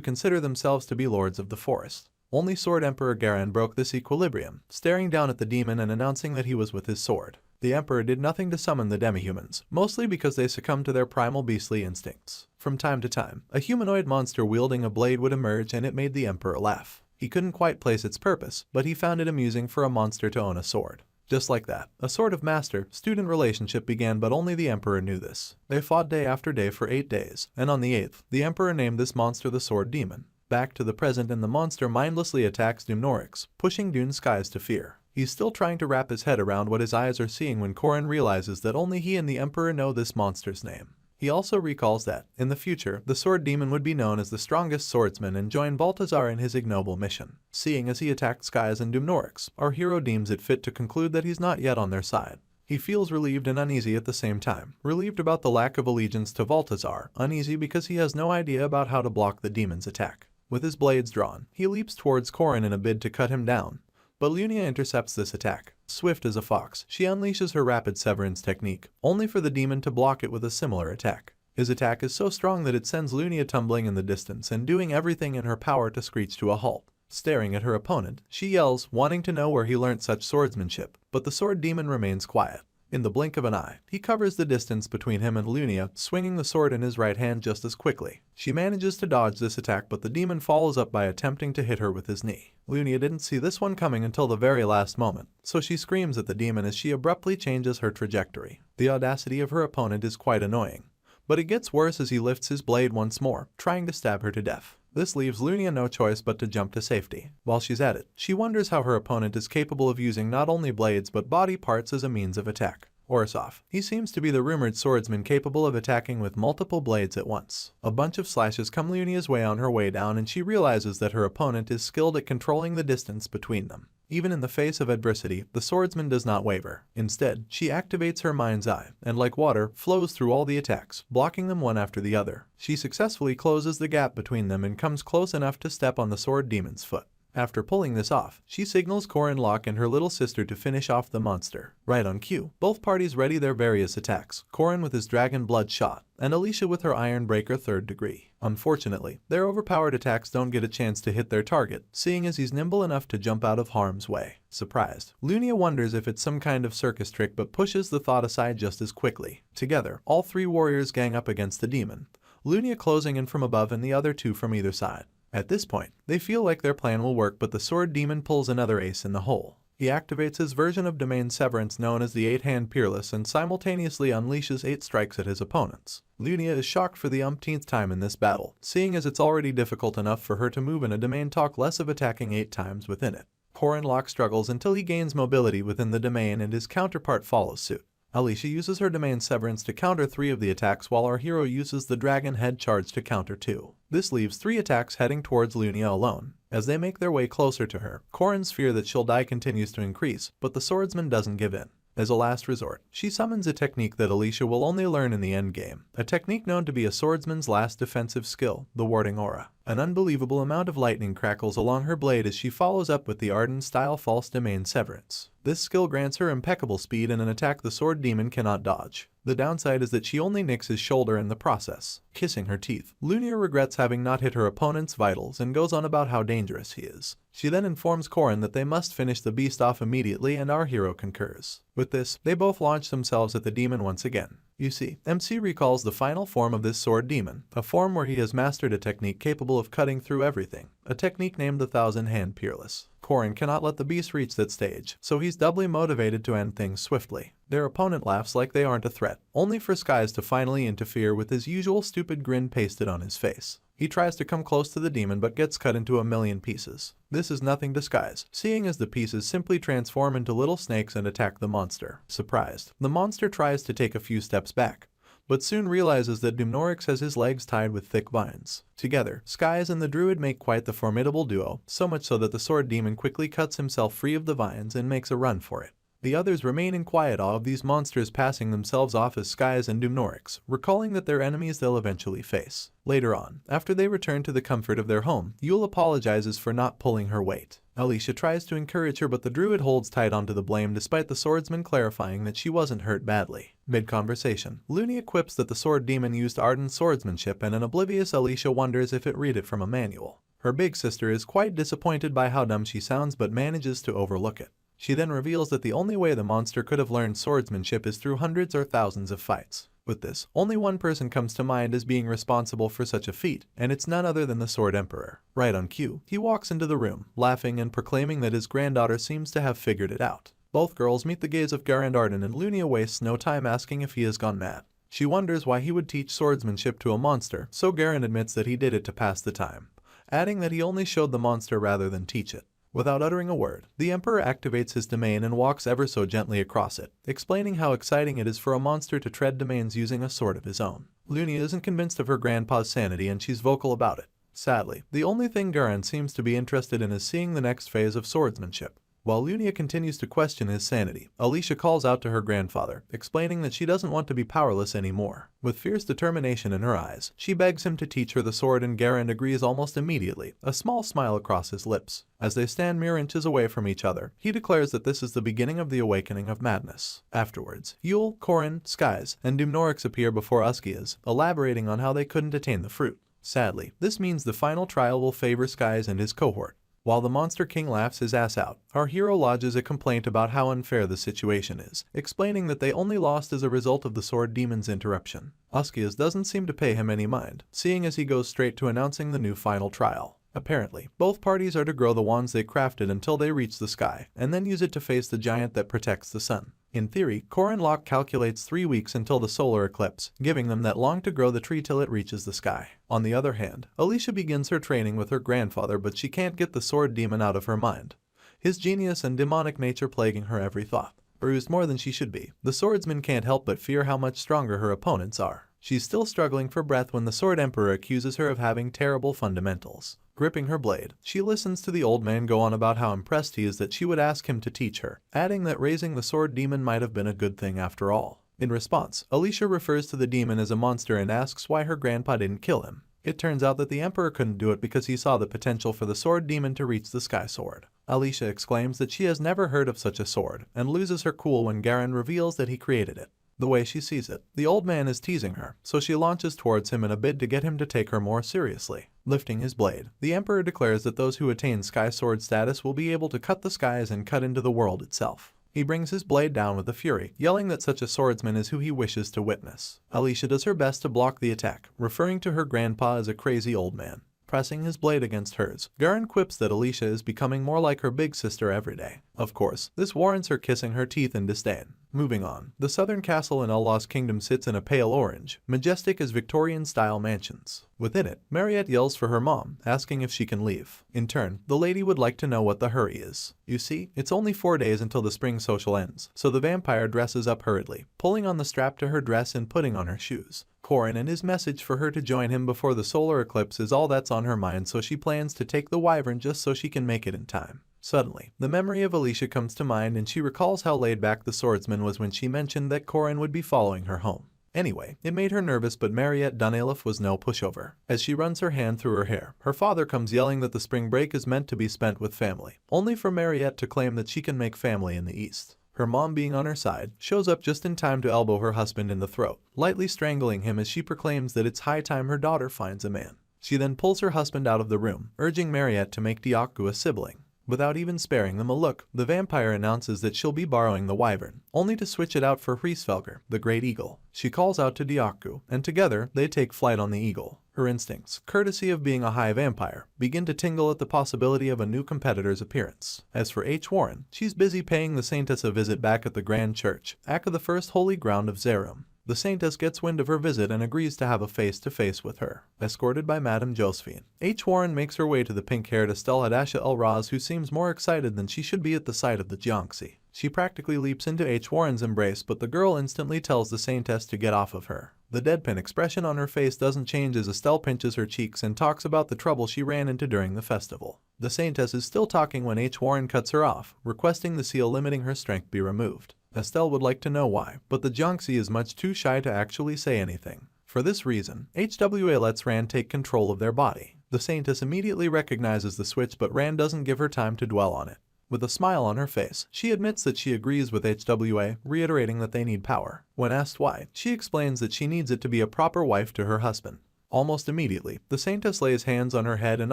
consider themselves to be lords of the forest. Only Sword Emperor Garan broke this equilibrium, staring down at the demon and announcing that he was with his sword. The Emperor did nothing to summon the demihumans, mostly because they succumbed to their primal beastly instincts. From time to time, a humanoid monster wielding a blade would emerge, and it made the Emperor laugh. He couldn't quite place its purpose, but he found it amusing for a monster to own a sword. Just like that, a sort of master-student relationship began, but only the Emperor knew this. They fought day after day for 8 days, and on the 8th, the Emperor named this monster the Sword Demon. Back to the present, and the monster mindlessly attacks Dumnorix, pushing Dune Skies to fear. He's still trying to wrap his head around what his eyes are seeing when Corin realizes that only he and the Emperor know this monster's name. He also recalls that, in the future, the Sword Demon would be known as the strongest swordsman and join Baltazar in his ignoble mission. Seeing as he attacked Skies and Dumnorix, our hero deems it fit to conclude that he's not yet on their side. He feels relieved and uneasy at the same time. Relieved about the lack of allegiance to Baltazar, uneasy because he has no idea about how to block the demon's attack. With his blades drawn, he leaps towards Corin in a bid to cut him down. But Lunia intercepts this attack. Swift as a fox, she unleashes her rapid severance technique, only for the demon to block it with a similar attack. His attack is so strong that it sends Lunia tumbling in the distance and doing everything in her power to screech to a halt. Staring at her opponent, she yells, wanting to know where he learnt such swordsmanship, but the sword demon remains quiet. In the blink of an eye, he covers the distance between him and Lunia, swinging the sword in his right hand just as quickly. She manages to dodge this attack, but the demon follows up by attempting to hit her with his knee. Lunia didn't see this one coming until the very last moment, so she screams at the demon as she abruptly changes her trajectory. The audacity of her opponent is quite annoying, but it gets worse as he lifts his blade once more, trying to stab her to death. This leaves Lunia no choice but to jump to safety. While she's at it, she wonders how her opponent is capable of using not only blades but body parts as a means of attack. Worse off, he seems to be the rumored swordsman capable of attacking with multiple blades at once. A bunch of slashes come Lunia's way on her way down, and she realizes that her opponent is skilled at controlling the distance between them. Even in the face of adversity, the swordsman does not waver. Instead, she activates her mind's eye, and like water, flows through all the attacks, blocking them one after the other. She successfully closes the gap between them and comes close enough to step on the sword demon's foot. After pulling this off, she signals Corin Locke and her little sister to finish off the monster. Right on cue, both parties ready their various attacks, Corin with his dragon blood shot, and Alicia with her iron breaker 3rd degree. Unfortunately, their overpowered attacks don't get a chance to hit their target, seeing as he's nimble enough to jump out of harm's way. Surprised, Lunia wonders if it's some kind of circus trick but pushes the thought aside just as quickly. Together, all 3 warriors gang up against the demon, Lunia closing in from above and the other 2 from either side. At this point, they feel like their plan will work, but the sword demon pulls another ace in the hole. He activates his version of domain severance known as the 8-hand Peerless and simultaneously unleashes 8 strikes at his opponents. Lunia is shocked for the umpteenth time in this battle, seeing as it's already difficult enough for her to move in a domain, talk less of attacking 8 times within it. Corin Locke struggles until he gains mobility within the domain and his counterpart follows suit. Alicia uses her domain severance to counter 3 of the attacks while our hero uses the dragon head charge to counter 2. This leaves 3 attacks heading towards Lunia alone. As they make their way closer to her, Corin's fear that she'll die continues to increase, but the swordsman doesn't give in. As a last resort, she summons a technique that Alicia will only learn in the endgame, a technique known to be a swordsman's last defensive skill, the warding aura. An unbelievable amount of lightning crackles along her blade as she follows up with the Arden-style false domain severance. This skill grants her impeccable speed and an attack the sword demon cannot dodge. The downside is that she only nicks his shoulder in the process, kissing her teeth. Lunia regrets having not hit her opponent's vitals and goes on about how dangerous he is. She then informs Corin that they must finish the beast off immediately, and our hero concurs. With this, they both launch themselves at the demon once again. You see, MC recalls the final form of this sword demon, a form where he has mastered a technique capable of cutting through everything, a technique named the 1000-hand Peerless. Corin cannot let the beast reach that stage, so he's doubly motivated to end things swiftly. Their opponent laughs like they aren't a threat, only for Skies to finally interfere with his usual stupid grin pasted on his face. He tries to come close to the demon but gets cut into a million pieces. This is nothing to Skies, seeing as the pieces simply transform into little snakes and attack the monster. Surprised, the monster tries to take a few steps back, but soon realizes that Dumnorix has his legs tied with thick vines. Together, Skies and the druid make quite the formidable duo, so much so that the sword demon quickly cuts himself free of the vines and makes a run for it. The others remain in quiet awe of these monsters passing themselves off as Skies and Dumnorix, recalling that they're enemies they'll eventually face. Later on, after they return to the comfort of their home, Yule apologizes for not pulling her weight. Alicia tries to encourage her, but the druid holds tight onto the blame despite the swordsman clarifying that she wasn't hurt badly. Mid-conversation, Lunia quips that the sword demon used ardent swordsmanship, and an oblivious Alicia wonders if it read it from a manual. Her big sister is quite disappointed by how dumb she sounds but manages to overlook it. She then reveals that the only way the monster could have learned swordsmanship is through hundreds or thousands of fights. With this, only one person comes to mind as being responsible for such a feat, and it's none other than the Sword Emperor. Right on cue, he walks into the room, laughing and proclaiming that his granddaughter seems to have figured it out. Both girls meet the gaze of Garand Arden, and Lunia wastes no time asking if he has gone mad. She wonders why he would teach swordsmanship to a monster, so Garand admits that he did it to pass the time, adding that he only showed the monster rather than teach it. Without uttering a word, the Emperor activates his domain and walks ever so gently across it, explaining how exciting it is for a monster to tread domains using a sword of his own. Lunia isn't convinced of her grandpa's sanity and she's vocal about it. Sadly, the only thing Garen seems to be interested in is seeing the next phase of swordsmanship. While Lunia continues to question his sanity, Alicia calls out to her grandfather, explaining that she doesn't want to be powerless anymore. With fierce determination in her eyes, she begs him to teach her the sword, and Garand agrees almost immediately, a small smile across his lips. As they stand mere inches away from each other, he declares that this is the beginning of the awakening of madness. Afterwards, Yule, Corin, Skies, and Dumnorix appear before Uskias, elaborating on how they couldn't attain the fruit. Sadly, this means the final trial will favor Skies and his cohort. While the Monster King laughs his ass out, our hero lodges a complaint about how unfair the situation is, explaining that they only lost as a result of the sword demon's interruption. Uskias doesn't seem to pay him any mind, seeing as he goes straight to announcing the new final trial. Apparently, both parties are to grow the wands they crafted until they reach the sky, and then use it to face the giant that protects the sun. In theory, Corin Locke calculates 3 weeks until the solar eclipse, giving them that long to grow the tree till it reaches the sky. On the other hand, Alicia begins her training with her grandfather, but she can't get the sword demon out of her mind, his genius and demonic nature plaguing her every thought. Bruised more than she should be, the swordsman can't help but fear how much stronger her opponents are. She's still struggling for breath when the Sword Emperor accuses her of having terrible fundamentals. Gripping her blade, she listens to the old man go on about how impressed he is that she would ask him to teach her, adding that raising the sword demon might have been a good thing after all. In response, Alicia refers to the demon as a monster and asks why her grandpa didn't kill him. It turns out that the Emperor couldn't do it because he saw the potential for the sword demon to reach the Sky Sword. Alicia exclaims that she has never heard of such a sword, and loses her cool when Garen reveals that he created it. The way she sees it, the old man is teasing her, so she launches towards him in a bid to get him to take her more seriously. Lifting his blade, the Emperor declares that those who attain Sky Sword status will be able to cut the skies and cut into the world itself. He brings his blade down with a fury, yelling that such a swordsman is who he wishes to witness. Alicia does her best to block the attack, referring to her grandpa as a crazy old man. Pressing his blade against hers, Garen quips that Alicia is becoming more like her big sister every day. Of course, this warrants her kissing her teeth in disdain. Moving on, the southern castle in Allah's kingdom sits in a pale orange, majestic as Victorian-style mansions. Within it, Mariette yells for her mom, asking if she can leave. In turn, the lady would like to know what the hurry is. You see, it's only 4 days until the spring social ends, so the vampire dresses up hurriedly, pulling on the strap to her dress and putting on her shoes. Corin and his message for her to join him before the solar eclipse is all that's on her mind, so she plans to take the wyvern just so she can make it in time. Suddenly, the memory of Alicia comes to mind and she recalls how laid back the swordsman was when she mentioned that Corin would be following her home. Anyway, it made her nervous, but Mariette Dunelif was no pushover. As she runs her hand through her hair, her father comes yelling that the spring break is meant to be spent with family, only for Mariette to claim that she can make family in the East. Her mom, being on her side, shows up just in time to elbow her husband in the throat, lightly strangling him as she proclaims that it's high time her daughter finds a man. She then pulls her husband out of the room, urging Mariette to make Diaku a sibling. Without even sparing them a look, the vampire announces that she'll be borrowing the wyvern, only to switch it out for Hriesvelger, the great eagle. She calls out to Diaku, and together they take flight on the eagle. Her instincts, courtesy of being a high vampire, begin to tingle at the possibility of a new competitor's appearance. As for H. Warren, she's busy paying the Saintess a visit back at the Grand Church, Akka the first holy ground of Zerum. The Saintess gets wind of her visit and agrees to have a face-to-face with her. Escorted by Madame Josephine, H. Warren makes her way to the pink-haired Estelle Hadasha El-Raz, who seems more excited than she should be at the sight of the Jiangxi. She practically leaps into H. Warren's embrace, but the girl instantly tells the Saintess to get off of her. The deadpan expression on her face doesn't change as Estelle pinches her cheeks and talks about the trouble she ran into during the festival. The Saintess is still talking when H. Warren cuts her off, requesting the seal limiting her strength be removed. Estelle would like to know why, but the Jiangxi is much too shy to actually say anything. For this reason, HWA lets Rand take control of their body. The Saintess immediately recognizes the switch, but Rand doesn't give her time to dwell on it. With a smile on her face, she admits that she agrees with HWA, reiterating that they need power. When asked why, she explains that she needs it to be a proper wife to her husband. Almost immediately, the Saintess lays hands on her head and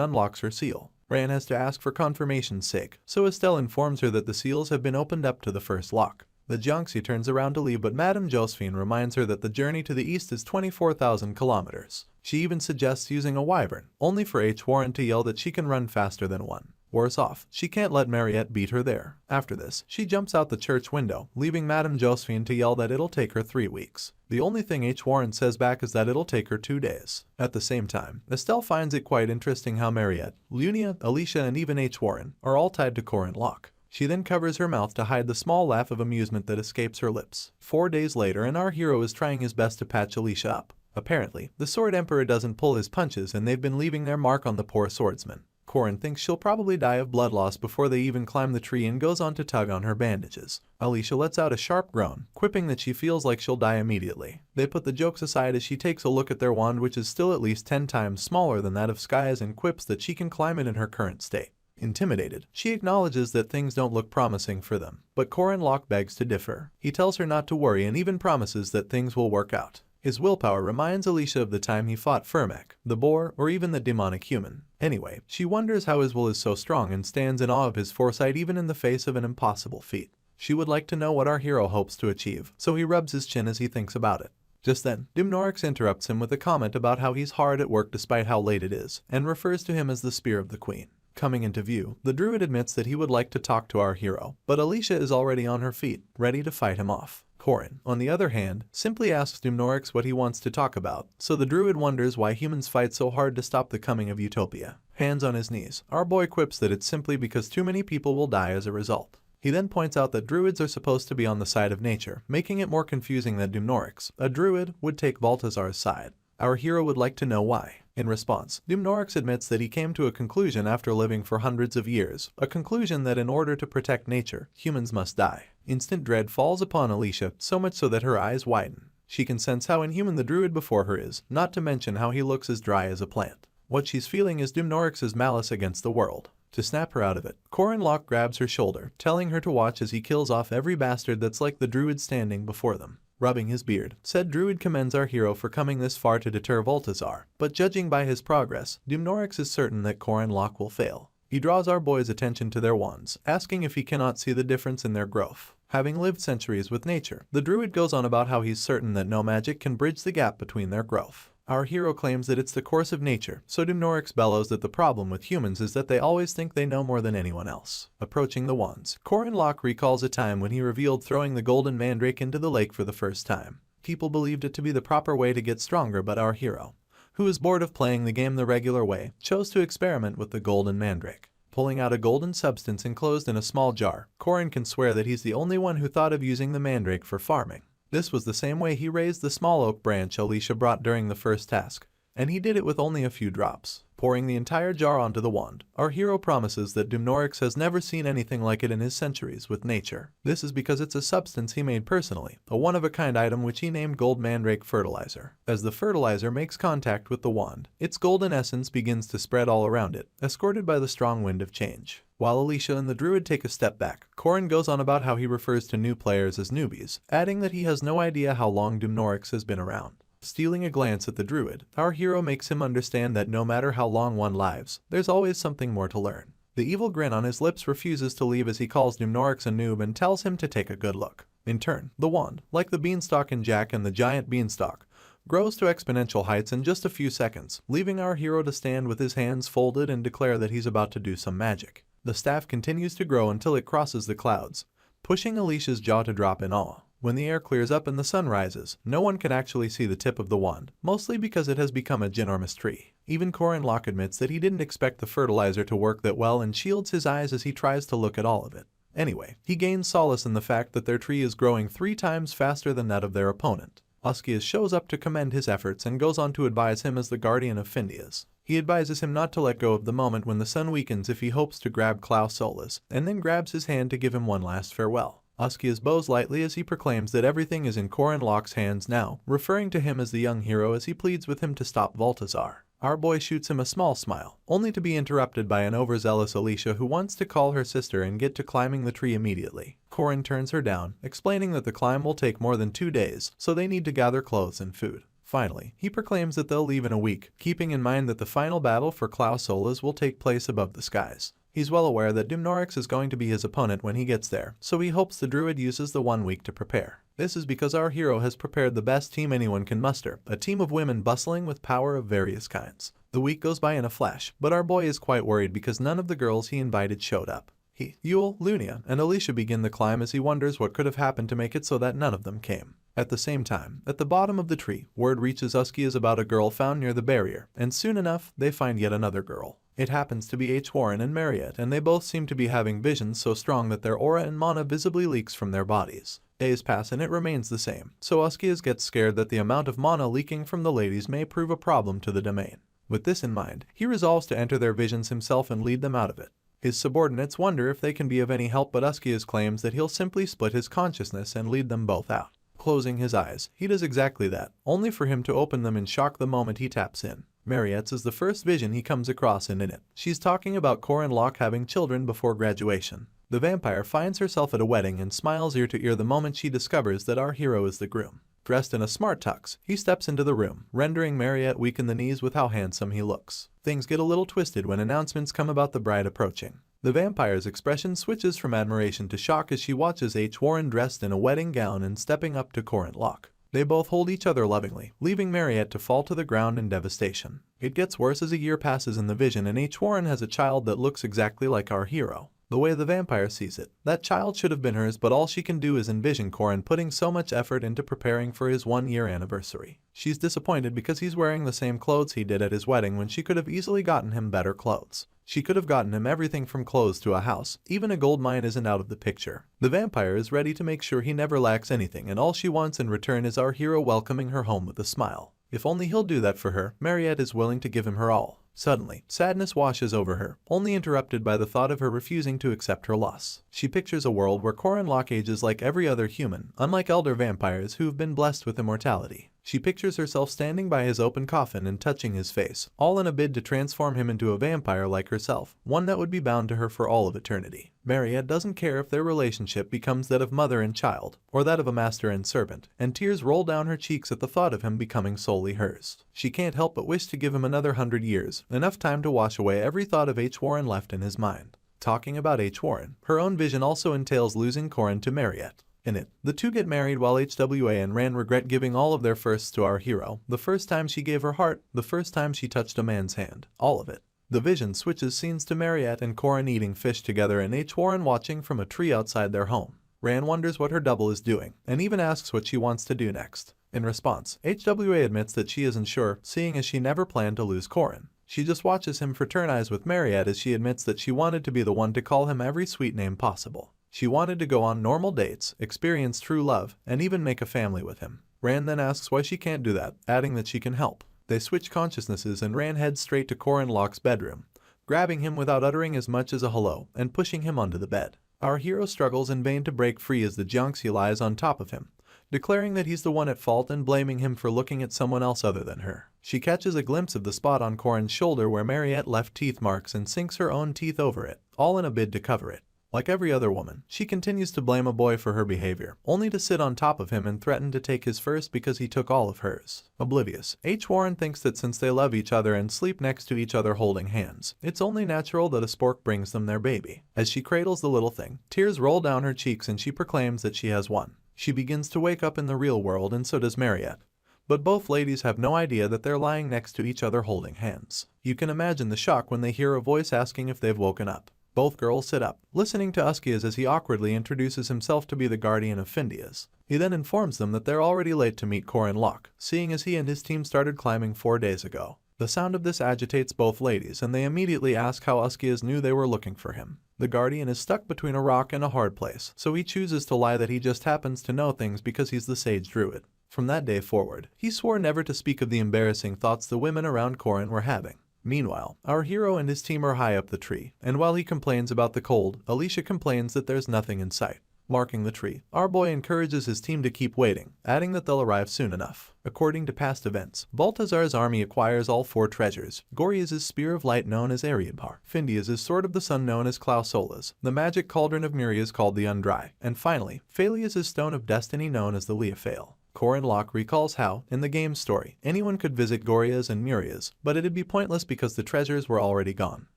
unlocks her seal. Rand has to ask for confirmation's sake, so Estelle informs her that the seals have been opened up to the first lock. The Jiangxi turns around to leave, but Madame Josephine reminds her that the journey to the east is 24,000 kilometers. She even suggests using a wyvern, only for H. Warren to yell that she can run faster than one. Worse off, she can't let Mariette beat her there. After this, she jumps out the church window, leaving Madame Josephine to yell that it'll take her 3 weeks. The only thing H. Warren says back is that it'll take her 2 days. At the same time, Estelle finds it quite interesting how Mariette, Lunia, Alicia, and even H. Warren are all tied to Corin Locke. She then covers her mouth to hide the small laugh of amusement that escapes her lips. 4 days later, and our hero is trying his best to patch Alicia up. Apparently, the Sword Emperor doesn't pull his punches, and they've been leaving their mark on the poor swordsman. Corin thinks she'll probably die of blood loss before they even climb the tree and goes on to tug on her bandages. Alicia lets out a sharp groan, quipping that she feels like she'll die immediately. They put the jokes aside as she takes a look at their wand, which is still at least 10 times smaller than that of Sky's, and quips that she can climb it in her current state. Intimidated, she acknowledges that things don't look promising for them, but Corin Locke begs to differ. He tells her not to worry and even promises that things will work out. His willpower reminds Alicia of the time he fought Firmek, the boar, or even the demonic human. Anyway, she wonders how his will is so strong and stands in awe of his foresight even in the face of an impossible feat. She would like to know what our hero hopes to achieve, so he rubs his chin as he thinks about it. Just then, Dimnorix interrupts him with a comment about how he's hard at work despite how late it is, and refers to him as the Spear of the Queen. Coming into view, the druid admits that he would like to talk to our hero, but Alicia is already on her feet, ready to fight him off. Corin, on the other hand, simply asks Dimnorix what he wants to talk about, so the druid wonders why humans fight so hard to stop the coming of utopia. Hands on his knees, our boy quips that it's simply because too many people will die as a result. He then points out that druids are supposed to be on the side of nature, making it more confusing that Dumnorix, a druid, would take Baltazar's side. Our hero would like to know why. In response, Dumnorix admits that he came to a conclusion after living for hundreds of years, a conclusion that in order to protect nature, humans must die. Instant dread falls upon Alicia, so much so that her eyes widen. She can sense how inhuman the druid before her is, not to mention how he looks as dry as a plant. What she's feeling is Dumnorix's malice against the world. To snap her out of it, Corin Locke grabs her shoulder, telling her to watch as he kills off every bastard that's like the druid standing before them. Rubbing his beard, said druid commends our hero for coming this far to deter Baltazar, but judging by his progress, Dumnorix is certain that Corin Locke will fail. He draws our boy's attention to their wands, asking if he cannot see the difference in their growth. Having lived centuries with nature, the druid goes on about how he's certain that no magic can bridge the gap between their growth. Our hero claims that it's the course of nature, so Dumnorix bellows that the problem with humans is that they always think they know more than anyone else. Approaching the wands, Corin Locke recalls a time when he revealed throwing the golden mandrake into the lake for the first time. People believed it to be the proper way to get stronger, but our hero, who was bored of playing the game the regular way, chose to experiment with the golden mandrake. Pulling out a golden substance enclosed in a small jar, Corin can swear that he's the only one who thought of using the mandrake for farming. This was the same way he raised the small oak branch Alicia brought during the first task, and he did it with only a few drops. Pouring the entire jar onto the wand, our hero promises that Dumnorix has never seen anything like it in his centuries with nature. This is because it's a substance he made personally, a one-of-a-kind item which he named Gold Mandrake Fertilizer. As the fertilizer makes contact with the wand, its golden essence begins to spread all around it, escorted by the strong wind of change. While Alicia and the druid take a step back, Corin goes on about how he refers to new players as newbies, adding that he has no idea how long Dumnorix has been around. Stealing a glance at the druid, our hero makes him understand that no matter how long one lives, there's always something more to learn. The evil grin on his lips refuses to leave as he calls Dumnorix a noob and tells him to take a good look. In turn, the wand, like the beanstalk in Jack and the giant beanstalk, grows to exponential heights in just a few seconds, leaving our hero to stand with his hands folded and declare that he's about to do some magic. The staff continues to grow until it crosses the clouds, pushing Alicia's jaw to drop in awe. When the air clears up and the sun rises, no one can actually see the tip of the wand, mostly because it has become a ginormous tree. Even Corin Locke admits that he didn't expect the fertilizer to work that well and shields his eyes as he tries to look at all of it. Anyway, he gains solace in the fact that their tree is growing 3 times faster than that of their opponent. Askia shows up to commend his efforts and goes on to advise him as the guardian of Findias. He advises him not to let go of the moment when the sun weakens if he hopes to grab Klaus Solas, and then grabs his hand to give him one last farewell. Askias bows lightly as he proclaims that everything is in Corin Locke's hands now, referring to him as the young hero as he pleads with him to stop Baltazar. Our boy shoots him a small smile, only to be interrupted by an overzealous Alicia who wants to call her sister and get to climbing the tree immediately. Corin turns her down, explaining that the climb will take more than 2 days, so they need to gather clothes and food. Finally, he proclaims that they'll leave in a week, keeping in mind that the final battle for Klaus Solas will take place above the skies. He's well aware that Dumnorix is going to be his opponent when he gets there, so he hopes the druid uses the 1 week to prepare. This is because our hero has prepared the best team anyone can muster, a team of women bustling with power of various kinds. The week goes by in a flash, but our boy is quite worried because none of the girls he invited showed up. He, Yule, Lunia, and Alicia begin the climb as he wonders what could have happened to make it so that none of them came. At the same time, at the bottom of the tree, word reaches Askias about a girl found near the barrier, and soon enough, they find yet another girl. It happens to be H. Warren and Mariette, and they both seem to be having visions so strong that their aura and mana visibly leaks from their bodies. Days pass and it remains the same, so Askias gets scared that the amount of mana leaking from the ladies may prove a problem to the domain. With this in mind, he resolves to enter their visions himself and lead them out of it. His subordinates wonder if they can be of any help, but Askias claims that he'll simply split his consciousness and lead them both out. Closing his eyes, he does exactly that, only for him to open them in shock the moment he taps in. Mariette's is the first vision he comes across, and in it, she's talking about Corin Locke having children before graduation. The vampire finds herself at a wedding and smiles ear to ear the moment she discovers that our hero is the groom. Dressed in a smart tux, he steps into the room, rendering Mariette weak in the knees with how handsome he looks. Things get a little twisted when announcements come about the bride approaching. The vampire's expression switches from admiration to shock as she watches H. Warren dressed in a wedding gown and stepping up to Corin Locke. They both hold each other lovingly, leaving Mariette to fall to the ground in devastation. It gets worse as a year passes in the vision and H. Warren has a child that looks exactly like our hero. The way the vampire sees it, that child should have been hers, but all she can do is envision Corin putting so much effort into preparing for his 1-year anniversary. She's disappointed because he's wearing the same clothes he did at his wedding when she could have easily gotten him better clothes. She could have gotten him everything from clothes to a house, even a gold mine isn't out of the picture. The vampire is ready to make sure he never lacks anything, and all she wants in return is our hero welcoming her home with a smile. If only he'll do that for her, Mariette is willing to give him her all. Suddenly, sadness washes over her, only interrupted by the thought of her refusing to accept her loss. She pictures a world where Corin Locke ages like every other human, unlike elder vampires who have been blessed with immortality. She pictures herself standing by his open coffin and touching his face, all in a bid to transform him into a vampire like herself, one that would be bound to her for all of eternity. Mariette doesn't care if their relationship becomes that of mother and child, or that of a master and servant, and tears roll down her cheeks at the thought of him becoming solely hers. She can't help but wish to give him another 100 years, enough time to wash away every thought of H. Warren left in his mind. Talking about H. Warren, her own vision also entails losing Corin to Mariette. In it, the two get married while HWA and Ran regret giving all of their firsts to our hero, the first time she gave her heart, the first time she touched a man's hand, all of it. The vision switches scenes to Mariette and Corin eating fish together and H. Warren watching from a tree outside their home. Ran wonders what her double is doing, and even asks what she wants to do next. In response, HWA admits that she isn't sure, seeing as she never planned to lose Corin. She just watches him fraternize with Mariette as she admits that she wanted to be the one to call him every sweet name possible. She wanted to go on normal dates, experience true love, and even make a family with him. Ran then asks why she can't do that, adding that she can help. They switch consciousnesses and Ran heads straight to Corin Locke's bedroom, grabbing him without uttering as much as a hello and pushing him onto the bed. Our hero struggles in vain to break free as the Jiangxi lies on top of him, declaring that he's the one at fault and blaming him for looking at someone else other than her. She catches a glimpse of the spot on Corin's shoulder where Mariette left teeth marks and sinks her own teeth over it, all in a bid to cover it. Like every other woman, she continues to blame a boy for her behavior, only to sit on top of him and threaten to take his first because he took all of hers. Oblivious, H. Warren thinks that since they love each other and sleep next to each other holding hands, it's only natural that a spork brings them their baby. As she cradles the little thing, tears roll down her cheeks and she proclaims that she has won. She begins to wake up in the real world and so does Mariette. But both ladies have no idea that they're lying next to each other holding hands. You can imagine the shock when they hear a voice asking if they've woken up. Both girls sit up, listening to Uskias as he awkwardly introduces himself to be the guardian of Findias. He then informs them that they're already late to meet Corin Locke, seeing as he and his team started climbing 4 days ago. The sound of this agitates both ladies and they immediately ask how Uskias knew they were looking for him. The guardian is stuck between a rock and a hard place, so he chooses to lie that he just happens to know things because he's the sage druid. From that day forward, he swore never to speak of the embarrassing thoughts the women around Corin were having. Meanwhile, our hero and his team are high up the tree, and while he complains about the cold, Alicia complains that there's nothing in sight. Marking the tree, our boy encourages his team to keep waiting, adding that they'll arrive soon enough. According to past events, Baltazar's army acquires all 4 treasures: Goria's spear of light known as Ariadbar, Findia's sword of the sun known as Clausola's, the magic cauldron of Muria's called the Undry, and finally, Phalia's stone of destiny known as the Leophale. Corin Locke recalls how, in the game's story, anyone could visit Goria's and Muria's, but it'd be pointless because the treasures were already gone.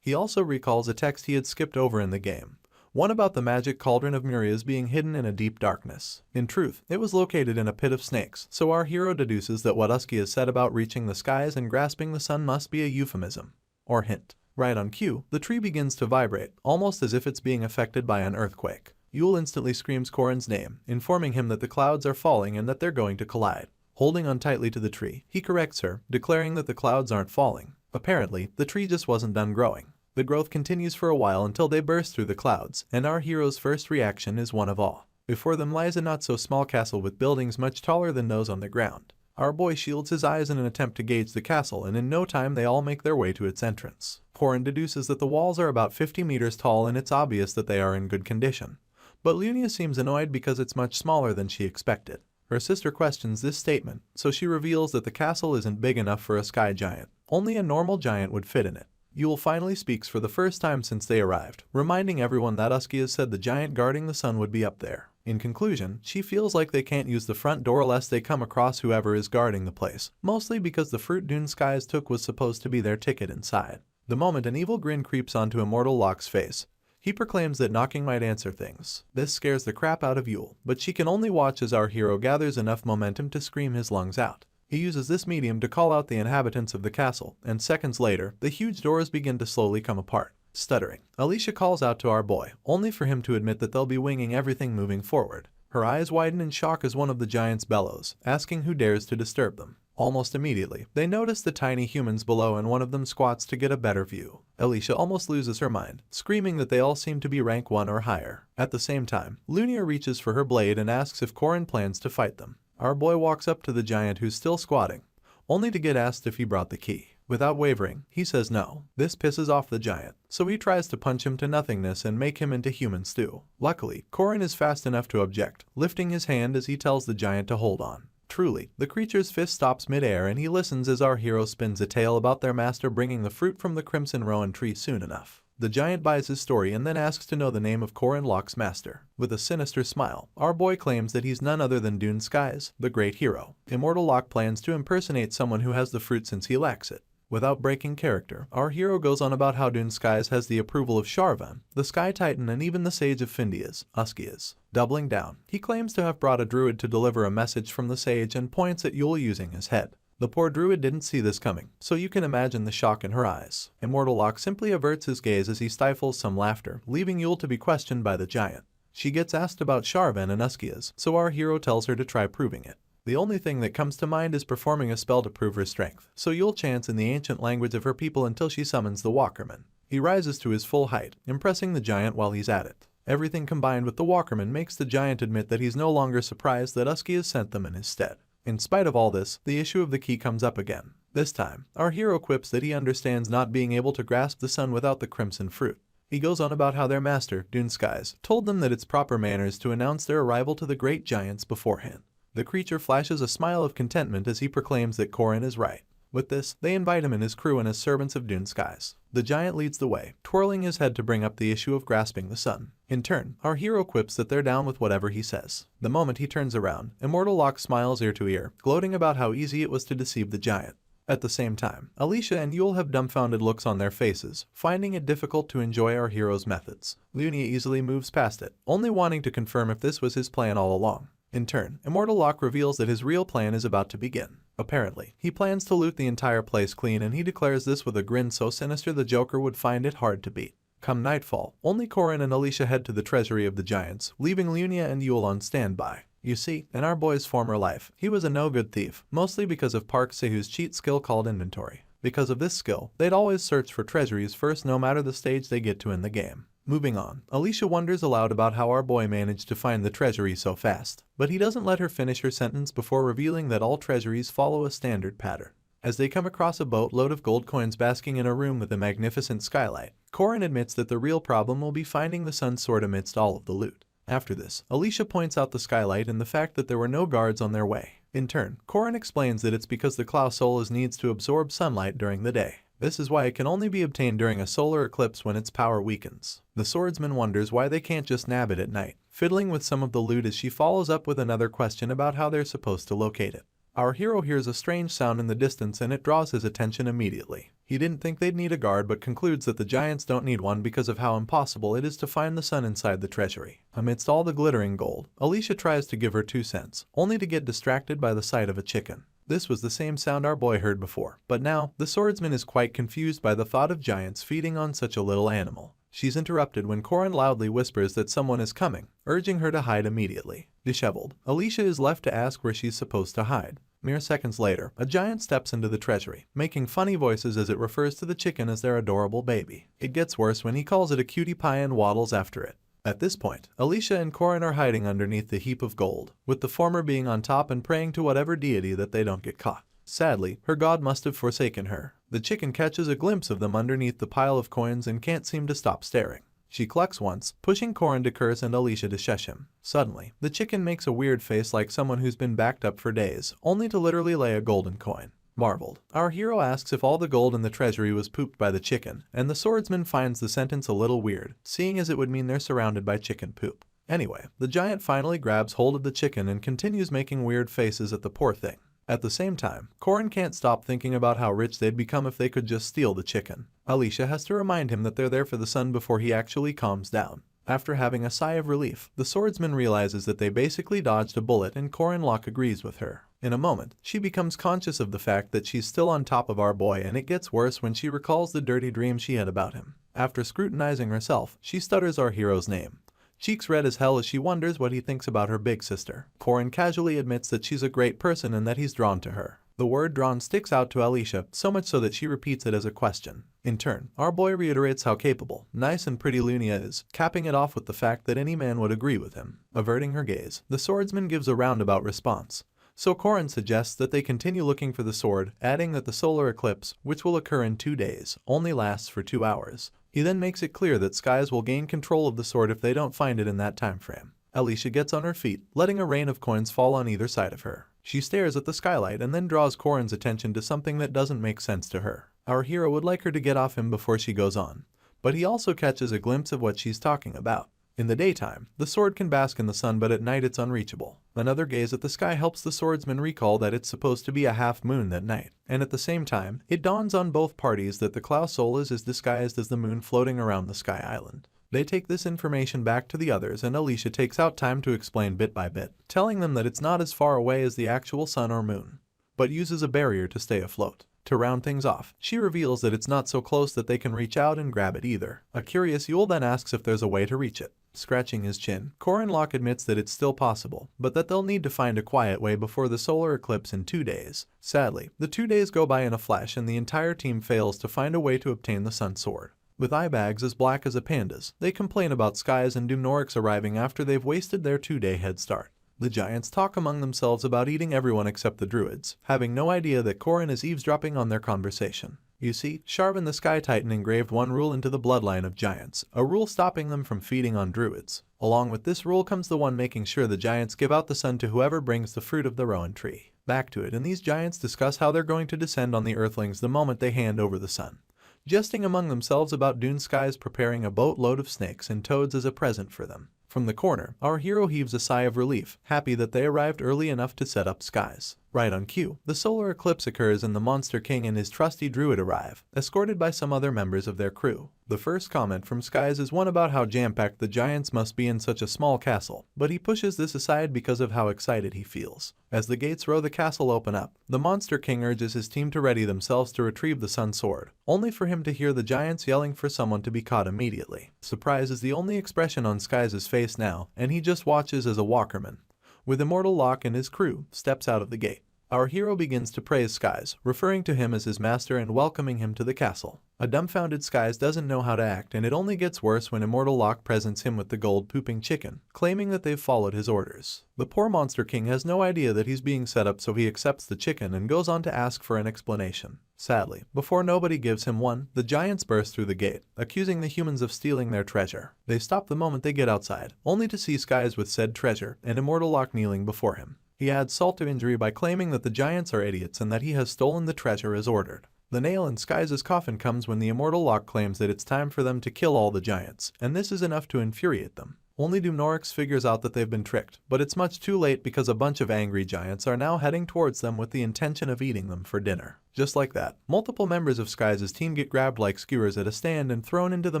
He also recalls a text he had skipped over in the game, one about the magic cauldron of Muria's being hidden in a deep darkness. In truth, it was located in a pit of snakes, so our hero deduces that what Uski has said about reaching the skies and grasping the sun must be a euphemism, or hint. Right on cue, the tree begins to vibrate, almost as if it's being affected by an earthquake. Yule instantly screams Corin's name, informing him that the clouds are falling and that they're going to collide. Holding on tightly to the tree, he corrects her, declaring that the clouds aren't falling. Apparently, the tree just wasn't done growing. The growth continues for a while until they burst through the clouds, and our hero's first reaction is one of awe. Before them lies a not-so-small castle with buildings much taller than those on the ground. Our boy shields his eyes in an attempt to gauge the castle, and in no time they all make their way to its entrance. Corin deduces that the walls are about 50 meters tall and it's obvious that they are in good condition. But Lunia seems annoyed because it's much smaller than she expected. Her sister questions this statement, so she reveals that the castle isn't big enough for a sky giant. Only a normal giant would fit in it. Yule finally speaks for the first time since they arrived, reminding everyone that Uskias said the giant guarding the sun would be up there. In conclusion, she feels like they can't use the front door lest they come across whoever is guarding the place, mostly because the fruit Dune Skies took was supposed to be their ticket inside. The moment an evil grin creeps onto Immortal Locke's face, he proclaims that knocking might answer things. This scares the crap out of Yule, but she can only watch as our hero gathers enough momentum to scream his lungs out. He uses this medium to call out the inhabitants of the castle, and seconds later, the huge doors begin to slowly come apart. Stuttering, Alicia calls out to our boy, only for him to admit that they'll be winging everything moving forward. Her eyes widen in shock as one of the giants bellows, asking who dares to disturb them. Almost immediately, they notice the tiny humans below and one of them squats to get a better view. Alicia almost loses her mind, screaming that they all seem to be rank 1 or higher. At the same time, Lunia reaches for her blade and asks if Korin plans to fight them. Our boy walks up to the giant who's still squatting, only to get asked if he brought the key. Without wavering, he says no. This pisses off the giant, so he tries to punch him to nothingness and make him into human stew. Luckily, Korin is fast enough to object, lifting his hand as he tells the giant to hold on. Truly, the creature's fist stops mid-air and he listens as our hero spins a tale about their master bringing the fruit from the Crimson Rowan tree soon enough. The giant buys his story and then asks to know the name of Korin Locke's master. With a sinister smile, our boy claims that he's none other than Dune Skies, the great hero. Immortal Locke plans to impersonate someone who has the fruit since he lacks it. Without breaking character, our hero goes on about how Dune Skies has the approval of Sharvan, the Sky Titan, and even the Sage of Findias, Uskias. Doubling down, he claims to have brought a druid to deliver a message from the sage and points at Yule using his head. The poor druid didn't see this coming, so you can imagine the shock in her eyes. Immortal Locke simply averts his gaze as he stifles some laughter, leaving Yule to be questioned by the giant. She gets asked about Sharvan and Uskias, so our hero tells her to try proving it. The only thing that comes to mind is performing a spell to prove her strength, so Yule chants in the ancient language of her people until she summons the Walkerman. He rises to his full height, impressing the giant while he's at it. Everything combined with the Walkerman makes the giant admit that he's no longer surprised that Uskias sent them in his stead. In spite of all this, the issue of the key comes up again. This time, our hero quips that he understands not being able to grasp the sun without the crimson fruit. He goes on about how their master, Dune Skies, told them that it's proper manners to announce their arrival to the great giants beforehand. The creature flashes a smile of contentment as he proclaims that Korin is right. With this, they invite him and his crew in as servants of Dune Skies. The giant leads the way, twirling his head to bring up the issue of grasping the sun. In turn, our hero quips that they're down with whatever he says. The moment he turns around, Immortal Locke smiles ear to ear, gloating about how easy it was to deceive the giant. At the same time, Alicia and Yule have dumbfounded looks on their faces, finding it difficult to enjoy our hero's methods. Lunia easily moves past it, only wanting to confirm if this was his plan all along. In turn, Immortal Locke reveals that his real plan is about to begin. Apparently, he plans to loot the entire place clean and he declares this with a grin so sinister the Joker would find it hard to beat. Come nightfall, only Korin and Alicia head to the treasury of the giants, leaving Lunia and Yule on standby. You see, in our boy's former life, he was a no-good thief, mostly because of Park Sehu's cheat skill called inventory. Because of this skill, they'd always search for treasuries first no matter the stage they get to in the game. Moving on, Alicia wonders aloud about how our boy managed to find the treasury so fast, but he doesn't let her finish her sentence before revealing that all treasuries follow a standard pattern. As they come across a boatload of gold coins basking in a room with a magnificent skylight, Korin admits that the real problem will be finding the sun sword amidst all of the loot. After this, Alicia points out the skylight and the fact that there were no guards on their way. In turn, Korin explains that it's because the Clow Soul needs to absorb sunlight during the day. This is why it can only be obtained during a solar eclipse when its power weakens. The swordsman wonders why they can't just nab it at night, fiddling with some of the loot as she follows up with another question about how they're supposed to locate it. Our hero hears a strange sound in the distance and it draws his attention immediately. He didn't think they'd need a guard but concludes that the giants don't need one because of how impossible it is to find the sun inside the treasury. Amidst all the glittering gold, Alicia tries to give her 2 cents, only to get distracted by the sight of a chicken. This was the same sound our boy heard before, but now, the swordsman is quite confused by the thought of giants feeding on such a little animal. She's interrupted when Korin loudly whispers that someone is coming, urging her to hide immediately. Disheveled, Alicia is left to ask where she's supposed to hide. Mere seconds later, a giant steps into the treasury, making funny voices as it refers to the chicken as their adorable baby. It gets worse when he calls it a cutie pie and waddles after it. At this point, Alicia and Korin are hiding underneath the heap of gold, with the former being on top and praying to whatever deity that they don't get caught. Sadly, her god must have forsaken her. The chicken catches a glimpse of them underneath the pile of coins and can't seem to stop staring. She clucks once, pushing Korin to curse and Alicia to shush him. Suddenly, the chicken makes a weird face like someone who's been backed up for days, only to literally lay a golden coin. Marveled, our hero asks if all the gold in the treasury was pooped by the chicken, and the swordsman finds the sentence a little weird, seeing as it would mean they're surrounded by chicken poop. Anyway, the giant finally grabs hold of the chicken and continues making weird faces at the poor thing. At the same time, Korin can't stop thinking about how rich they'd become if they could just steal the chicken. Alicia has to remind him that they're there for the sun before he actually calms down. After having a sigh of relief, the swordsman realizes that they basically dodged a bullet and Korin Locke agrees with her. In a moment, she becomes conscious of the fact that she's still on top of our boy and it gets worse when she recalls the dirty dream she had about him. After scrutinizing herself, she stutters our hero's name. Cheeks red as hell as she wonders what he thinks about her big sister. Korin casually admits that she's a great person and that he's drawn to her. The word drawn sticks out to Alicia, so much so that she repeats it as a question. In turn, our boy reiterates how capable, nice and pretty Lunia is, capping it off with the fact that any man would agree with him. Averting her gaze, the swordsman gives a roundabout response. So Korin suggests that they continue looking for the sword, adding that the solar eclipse, which will occur in 2 days, only lasts for 2 hours. He then makes it clear that Skies will gain control of the sword if they don't find it in that time frame. Alicia gets on her feet, letting a rain of coins fall on either side of her. She stares at the skylight and then draws Korin's attention to something that doesn't make sense to her. Our hero would like her to get off him before she goes on, but he also catches a glimpse of what she's talking about. In the daytime, the sword can bask in the sun, but at night it's unreachable. Another gaze at the sky helps the swordsman recall that it's supposed to be a half moon that night, and at the same time, it dawns on both parties that the Klaus Solas is disguised as the moon floating around the sky island. They take this information back to the others, and Alicia takes out time to explain bit by bit, telling them that it's not as far away as the actual sun or moon, but uses a barrier to stay afloat. To round things off, she reveals that it's not so close that they can reach out and grab it either. A curious Yule then asks if there's a way to reach it. Scratching his chin, Korin Locke admits that it's still possible, but that they'll need to find a quiet way before the solar eclipse in 2 days. Sadly, the 2 days go by in a flash and the entire team fails to find a way to obtain the sun sword. With eye bags as black as a panda's, they complain about Skies and Dumnorix arriving after they've wasted their 2-day head start. The giants talk among themselves about eating everyone except the druids, having no idea that Korin is eavesdropping on their conversation. You see, Sharvan the Sky Titan engraved one rule into the bloodline of giants, a rule stopping them from feeding on druids. Along with this rule comes the one making sure the giants give out the sun to whoever brings the fruit of the rowan tree. Back to it, and these giants discuss how they're going to descend on the earthlings the moment they hand over the sun, jesting among themselves about Dune Skies preparing a boatload of snakes and toads as a present for them. From the corner, our hero heaves a sigh of relief, happy that they arrived early enough to set up Skies. Right on cue, the solar eclipse occurs and the Monster King and his trusty druid arrive, escorted by some other members of their crew. The first comment from Skies is one about how jam-packed the giants must be in such a small castle, but he pushes this aside because of how excited he feels. As the gates row the castle open up, the Monster King urges his team to ready themselves to retrieve the sun sword, only for him to hear the giants yelling for someone to be caught immediately. Surprise is the only expression on Skies' face now, and he just watches as a walkerman, with Immortal Locke and his crew, steps out of the gate. Our hero begins to praise Skies, referring to him as his master and welcoming him to the castle. A dumbfounded Skies doesn't know how to act, and it only gets worse when Immortal Locke presents him with the gold-pooping chicken, claiming that they've followed his orders. The poor Monster King has no idea that he's being set up, so he accepts the chicken and goes on to ask for an explanation. Sadly, before nobody gives him one, the giants burst through the gate, accusing the humans of stealing their treasure. They stop the moment they get outside, only to see Skies with said treasure and Immortal Locke kneeling before him. He adds salt to injury by claiming that the giants are idiots and that he has stolen the treasure as ordered. The nail in Skies' coffin comes when the Immortal Locke claims that it's time for them to kill all the giants, and this is enough to infuriate them. Only Dumnorix figures out that they've been tricked, but it's much too late because a bunch of angry giants are now heading towards them with the intention of eating them for dinner. Just like that, multiple members of Skies' team get grabbed like skewers at a stand and thrown into the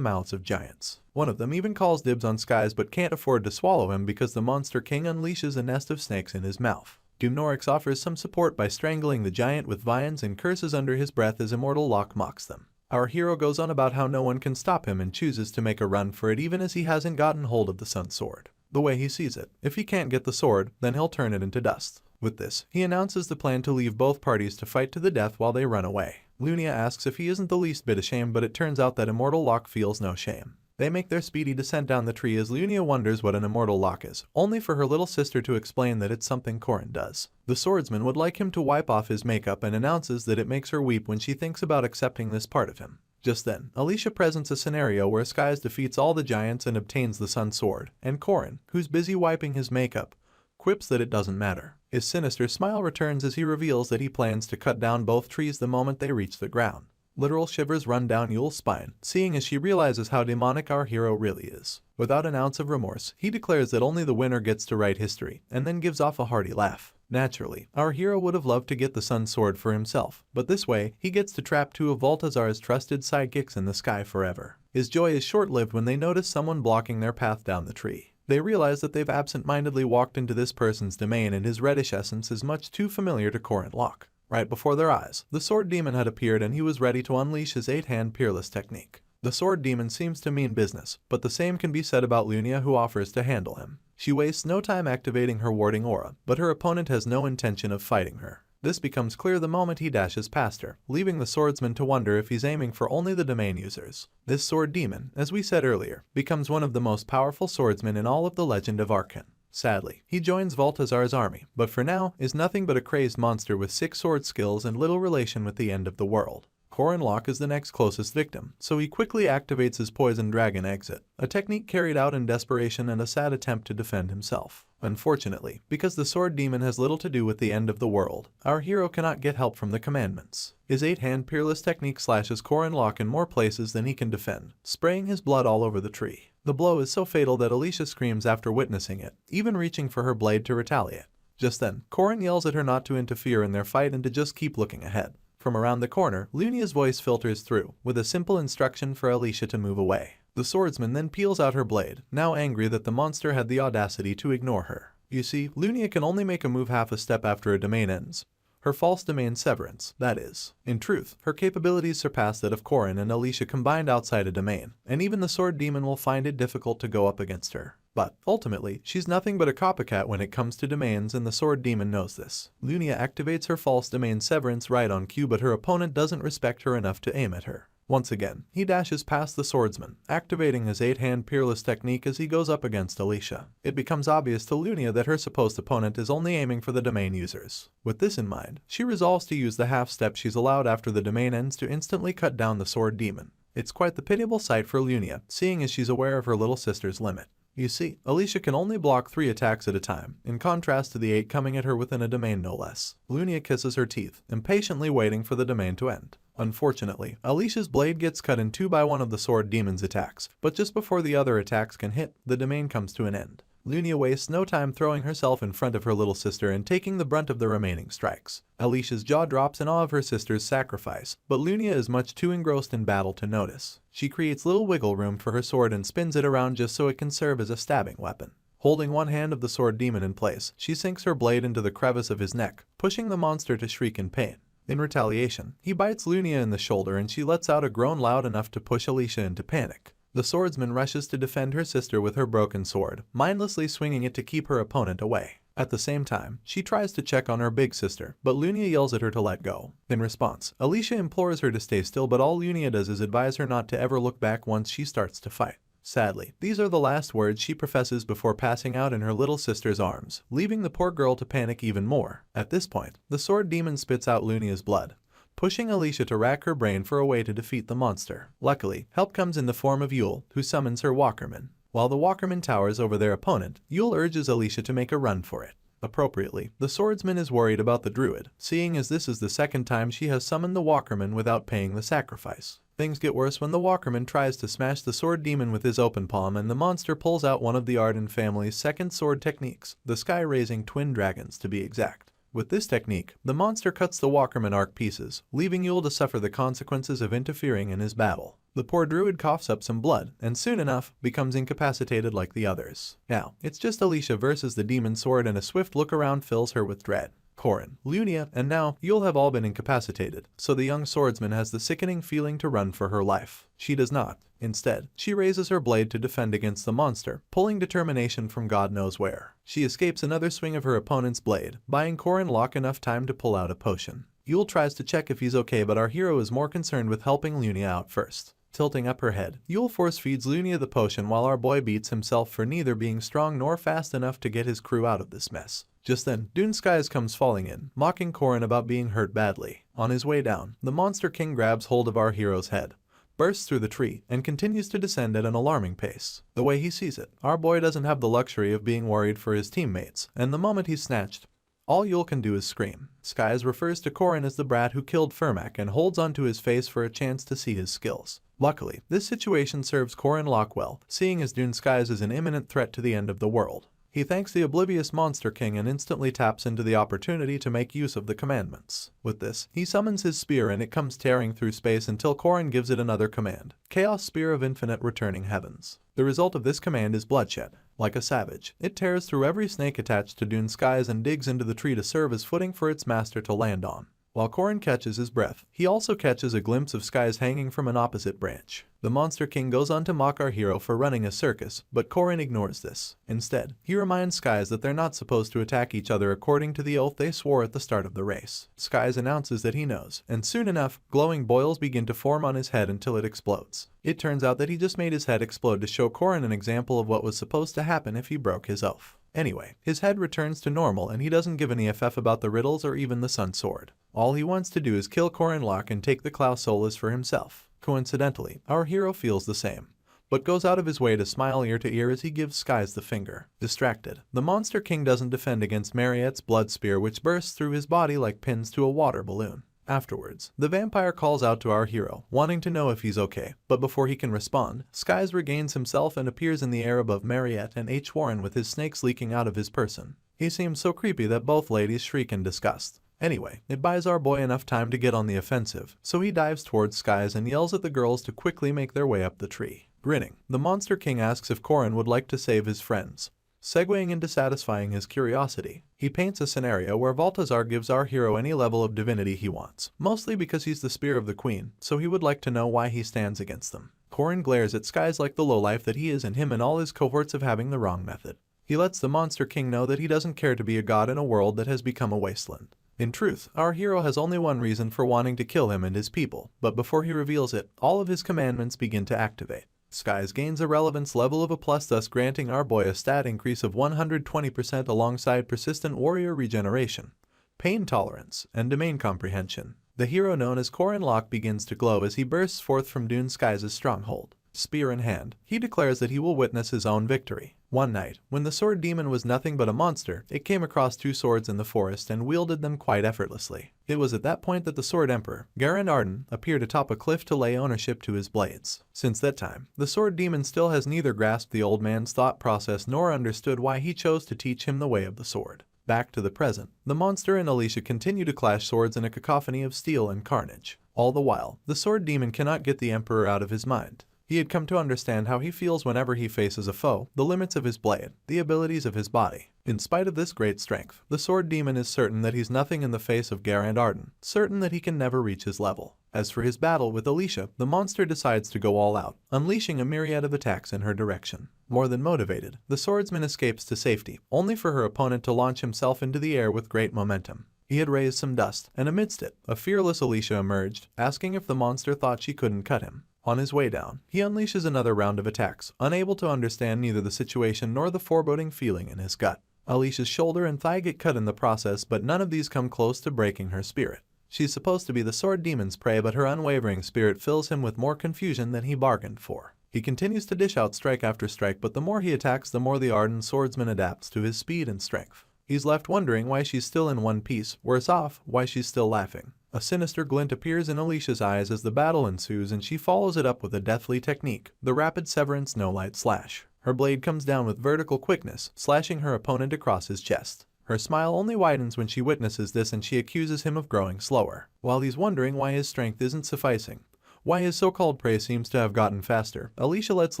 mouths of giants. One of them even calls dibs on Skies but can't afford to swallow him because the Monster King unleashes a nest of snakes in his mouth. Dumnorix offers some support by strangling the giant with vines and curses under his breath as Immortal Locke mocks them. Our hero goes on about how no one can stop him and chooses to make a run for it even as he hasn't gotten hold of the sun sword. The way he sees it, if he can't get the sword, then he'll turn it into dust. With this, he announces the plan to leave both parties to fight to the death while they run away. Lunia asks if he isn't the least bit ashamed, but it turns out that Immortal Locke feels no shame. They make their speedy descent down the tree as Lunia wonders what an Immortal Locke is, only for her little sister to explain that it's something Korin does. The swordsman would like him to wipe off his makeup and announces that it makes her weep when she thinks about accepting this part of him. Just then, Alicia presents a scenario where Skies defeats all the giants and obtains the sun sword, and Korin, who's busy wiping his makeup, quips that it doesn't matter. His sinister smile returns as he reveals that he plans to cut down both trees the moment they reach the ground. Literal shivers run down Yule's spine, seeing as she realizes how demonic our hero really is. Without an ounce of remorse, he declares that only the winner gets to write history, and then gives off a hearty laugh. Naturally, our hero would have loved to get the sun sword for himself, but this way, he gets to trap two of Baltazar's trusted sidekicks in the sky forever. His joy is short-lived when they notice someone blocking their path down the tree. They realize that they've absent-mindedly walked into this person's domain, and his reddish essence is much too familiar to Korin Locke. Right before their eyes, the sword demon had appeared and he was ready to unleash his 8-hand peerless technique. The sword demon seems to mean business, but the same can be said about Lunia, who offers to handle him. She wastes no time activating her warding aura, but her opponent has no intention of fighting her. This becomes clear the moment he dashes past her, leaving the swordsman to wonder if he's aiming for only the domain users. This sword demon, as we said earlier, becomes one of the most powerful swordsmen in all of the Legend of Arkan. Sadly, he joins Baltazar's army, but for now is nothing but a crazed monster with 6 sword skills and little relation with the end of the world. Korin Locke is the next closest victim, so he quickly activates his poison dragon exit, a technique carried out in desperation and a sad attempt to defend himself. Unfortunately, because the sword demon has little to do with the end of the world, our hero cannot get help from the commandments. His 8-hand peerless technique slashes Korin Locke in more places than he can defend, spraying his blood all over the tree. The blow is so fatal that Alicia screams after witnessing it, even reaching for her blade to retaliate. Just then, Korin yells at her not to interfere in their fight and to just keep looking ahead. From around the corner, Lunia's voice filters through, with a simple instruction for Alicia to move away. The swordsman then peels out her blade, now angry that the monster had the audacity to ignore her. You see, Lunia can only make a move half a step after a domain ends. Her false domain severance, that is. In truth, her capabilities surpass that of Korin and Alicia combined outside a domain, and even the sword demon will find it difficult to go up against her. But, ultimately, she's nothing but a copycat when it comes to domains and the sword demon knows this. Lunia activates her false domain severance right on cue, but her opponent doesn't respect her enough to aim at her. Once again, he dashes past the swordsman, activating his 8-hand peerless technique as he goes up against Alicia. It becomes obvious to Lunia that her supposed opponent is only aiming for the domain users. With this in mind, she resolves to use the half-step she's allowed after the domain ends to instantly cut down the sword demon. It's quite the pitiable sight for Lunia, seeing as she's aware of her little sister's limit. You see, Alicia can only block 3 attacks at a time, in contrast to the 8 coming at her within a domain no less. Lunia kisses her teeth, impatiently waiting for the domain to end. Unfortunately, Alicia's blade gets cut in 2 by one of the sword demon's attacks, but just before the other attacks can hit, the domain comes to an end. Lunia wastes no time throwing herself in front of her little sister and taking the brunt of the remaining strikes. Alicia's jaw drops in awe of her sister's sacrifice, but Lunia is much too engrossed in battle to notice. She creates little wiggle room for her sword and spins it around just so it can serve as a stabbing weapon. Holding one hand of the sword demon in place, she sinks her blade into the crevice of his neck, pushing the monster to shriek in pain. In retaliation, he bites Lunia in the shoulder and she lets out a groan loud enough to push Alicia into panic. The swordsman rushes to defend her sister with her broken sword, mindlessly swinging it to keep her opponent away. At the same time, she tries to check on her big sister, but Lunia yells at her to let go. In response, Alicia implores her to stay still, but all Lunia does is advise her not to ever look back once she starts to fight. Sadly, these are the last words she professes before passing out in her little sister's arms, leaving the poor girl to panic even more. At this point, the sword demon spits out Lunia's blood, pushing Alicia to rack her brain for a way to defeat the monster. Luckily, help comes in the form of Yule, who summons her Walkerman. While the Walkerman towers over their opponent, Yule urges Alicia to make a run for it. Appropriately, the swordsman is worried about the druid, seeing as this is the second time she has summoned the Walkerman without paying the sacrifice. Things get worse when the Walkerman tries to smash the sword demon with his open palm and the monster pulls out one of the Arden family's second sword techniques, the sky-raising twin dragons to be exact. With this technique, the monster cuts the Walkerman arc pieces, leaving Yule to suffer the consequences of interfering in his battle. The poor druid coughs up some blood, and soon enough, becomes incapacitated like the others. Now, it's just Alicia versus the demon sword and a swift look around fills her with dread. Korin, Lunia, and now Yule have all been incapacitated, so the young swordsman has the sickening feeling to run for her life. She does not. Instead, she raises her blade to defend against the monster, pulling determination from God knows where. She escapes another swing of her opponent's blade, buying Korin Locke enough time to pull out a potion. Yule tries to check if he's okay, but our hero is more concerned with helping Lunia out first. Tilting up her head, Yule force feeds Lunia the potion while our boy beats himself for neither being strong nor fast enough to get his crew out of this mess. Just then, Dune Skies comes falling in, mocking Korin about being hurt badly. On his way down, the Monster King grabs hold of our hero's head, bursts through the tree, and continues to descend at an alarming pace. The way he sees it, our boy doesn't have the luxury of being worried for his teammates, and the moment he's snatched, all Yule can do is scream. Skies refers to Korin as the brat who killed Fermac and holds onto his face for a chance to see his skills. Luckily, this situation serves Korin Locke well, seeing as Dune Skies is an imminent threat to the end of the world. He thanks the oblivious Monster King and instantly taps into the opportunity to make use of the commandments. With this, he summons his spear and it comes tearing through space until Korin gives it another command, Chaos Spear of Infinite Returning Heavens. The result of this command is bloodshed. Like a savage, it tears through every snake attached to Dune Skies and digs into the tree to serve as footing for its master to land on. While Korin catches his breath, he also catches a glimpse of Skies hanging from an opposite branch. The Monster King goes on to mock our hero for running a circus, but Korin ignores this. Instead, he reminds Skies that they're not supposed to attack each other according to the oath they swore at the start of the race. Skies announces that he knows, and soon enough, glowing boils begin to form on his head until it explodes. It turns out that he just made his head explode to show Korin an example of what was supposed to happen if he broke his oath. Anyway, his head returns to normal and he doesn't give any FF about the riddles or even the Sun Sword. All he wants to do is kill Korin Locke and take the Klaus Solas for himself. Coincidentally, our hero feels the same, but goes out of his way to smile ear to ear as he gives Skies the finger. Distracted, the Monster King doesn't defend against Mariette's blood spear which bursts through his body like pins to a water balloon. Afterwards, the vampire calls out to our hero, wanting to know if he's okay, but before he can respond, Skies regains himself and appears in the air above Mariette and H. Warren with his snakes leaking out of his person. He seems so creepy that both ladies shriek in disgust. Anyway, it buys our boy enough time to get on the offensive, so he dives towards Skies and yells at the girls to quickly make their way up the tree. Grinning, the Monster King asks if Korin would like to save his friends. Segueing into satisfying his curiosity, he paints a scenario where Balthazar gives our hero any level of divinity he wants, mostly because he's the spear of the queen, so he would like to know why he stands against them. Korin glares at Skies like the lowlife that he is and him and all his cohorts of having the wrong method. He lets the Monster King know that he doesn't care to be a god in a world that has become a wasteland. In truth, our hero has only one reason for wanting to kill him and his people, but before he reveals it, all of his commandments begin to activate. Skies gains a relevance level of A+, thus granting our boy a stat increase of 120% alongside persistent warrior regeneration, pain tolerance, and domain comprehension. The hero known as Korin Locke begins to glow as he bursts forth from Dune Skies' stronghold. Spear in hand, he declares that he will witness his own victory. One night, when the sword demon was nothing but a monster, it came across 2 swords in the forest and wielded them quite effortlessly. It was at that point that the Sword Emperor, Garand Arden, appeared atop a cliff to lay ownership to his blades. Since that time, the sword demon still has neither grasped the old man's thought process nor understood why he chose to teach him the way of the sword. Back to the present, the monster and Alicia continue to clash swords in a cacophony of steel and carnage. All the while, the sword demon cannot get the Emperor out of his mind. He had come to understand how he feels whenever he faces a foe, the limits of his blade, the abilities of his body. In spite of this great strength, the sword demon is certain that he's nothing in the face of Garand Arden, certain that he can never reach his level. As for his battle with Alicia, the monster decides to go all out, unleashing a myriad of attacks in her direction. More than motivated, the swordsman escapes to safety, only for her opponent to launch himself into the air with great momentum. He had raised some dust, and amidst it, a fearless Alicia emerged, asking if the monster thought she couldn't cut him. On his way down, he unleashes another round of attacks, unable to understand neither the situation nor the foreboding feeling in his gut. Alicia's shoulder and thigh get cut in the process, but none of these come close to breaking her spirit. She's supposed to be the sword demon's prey, but her unwavering spirit fills him with more confusion than he bargained for. He continues to dish out strike after strike, but the more he attacks, the more the ardent swordsman adapts to his speed and strength. He's left wondering why she's still in one piece, worse off, why she's still laughing. A sinister glint appears in Alicia's eyes as the battle ensues and she follows it up with a deathly technique, the rapid severance no-light slash. Her blade comes down with vertical quickness, slashing her opponent across his chest. Her smile only widens when she witnesses this and she accuses him of growing slower. While he's wondering why his strength isn't sufficing, why his so-called prey seems to have gotten faster, Alicia lets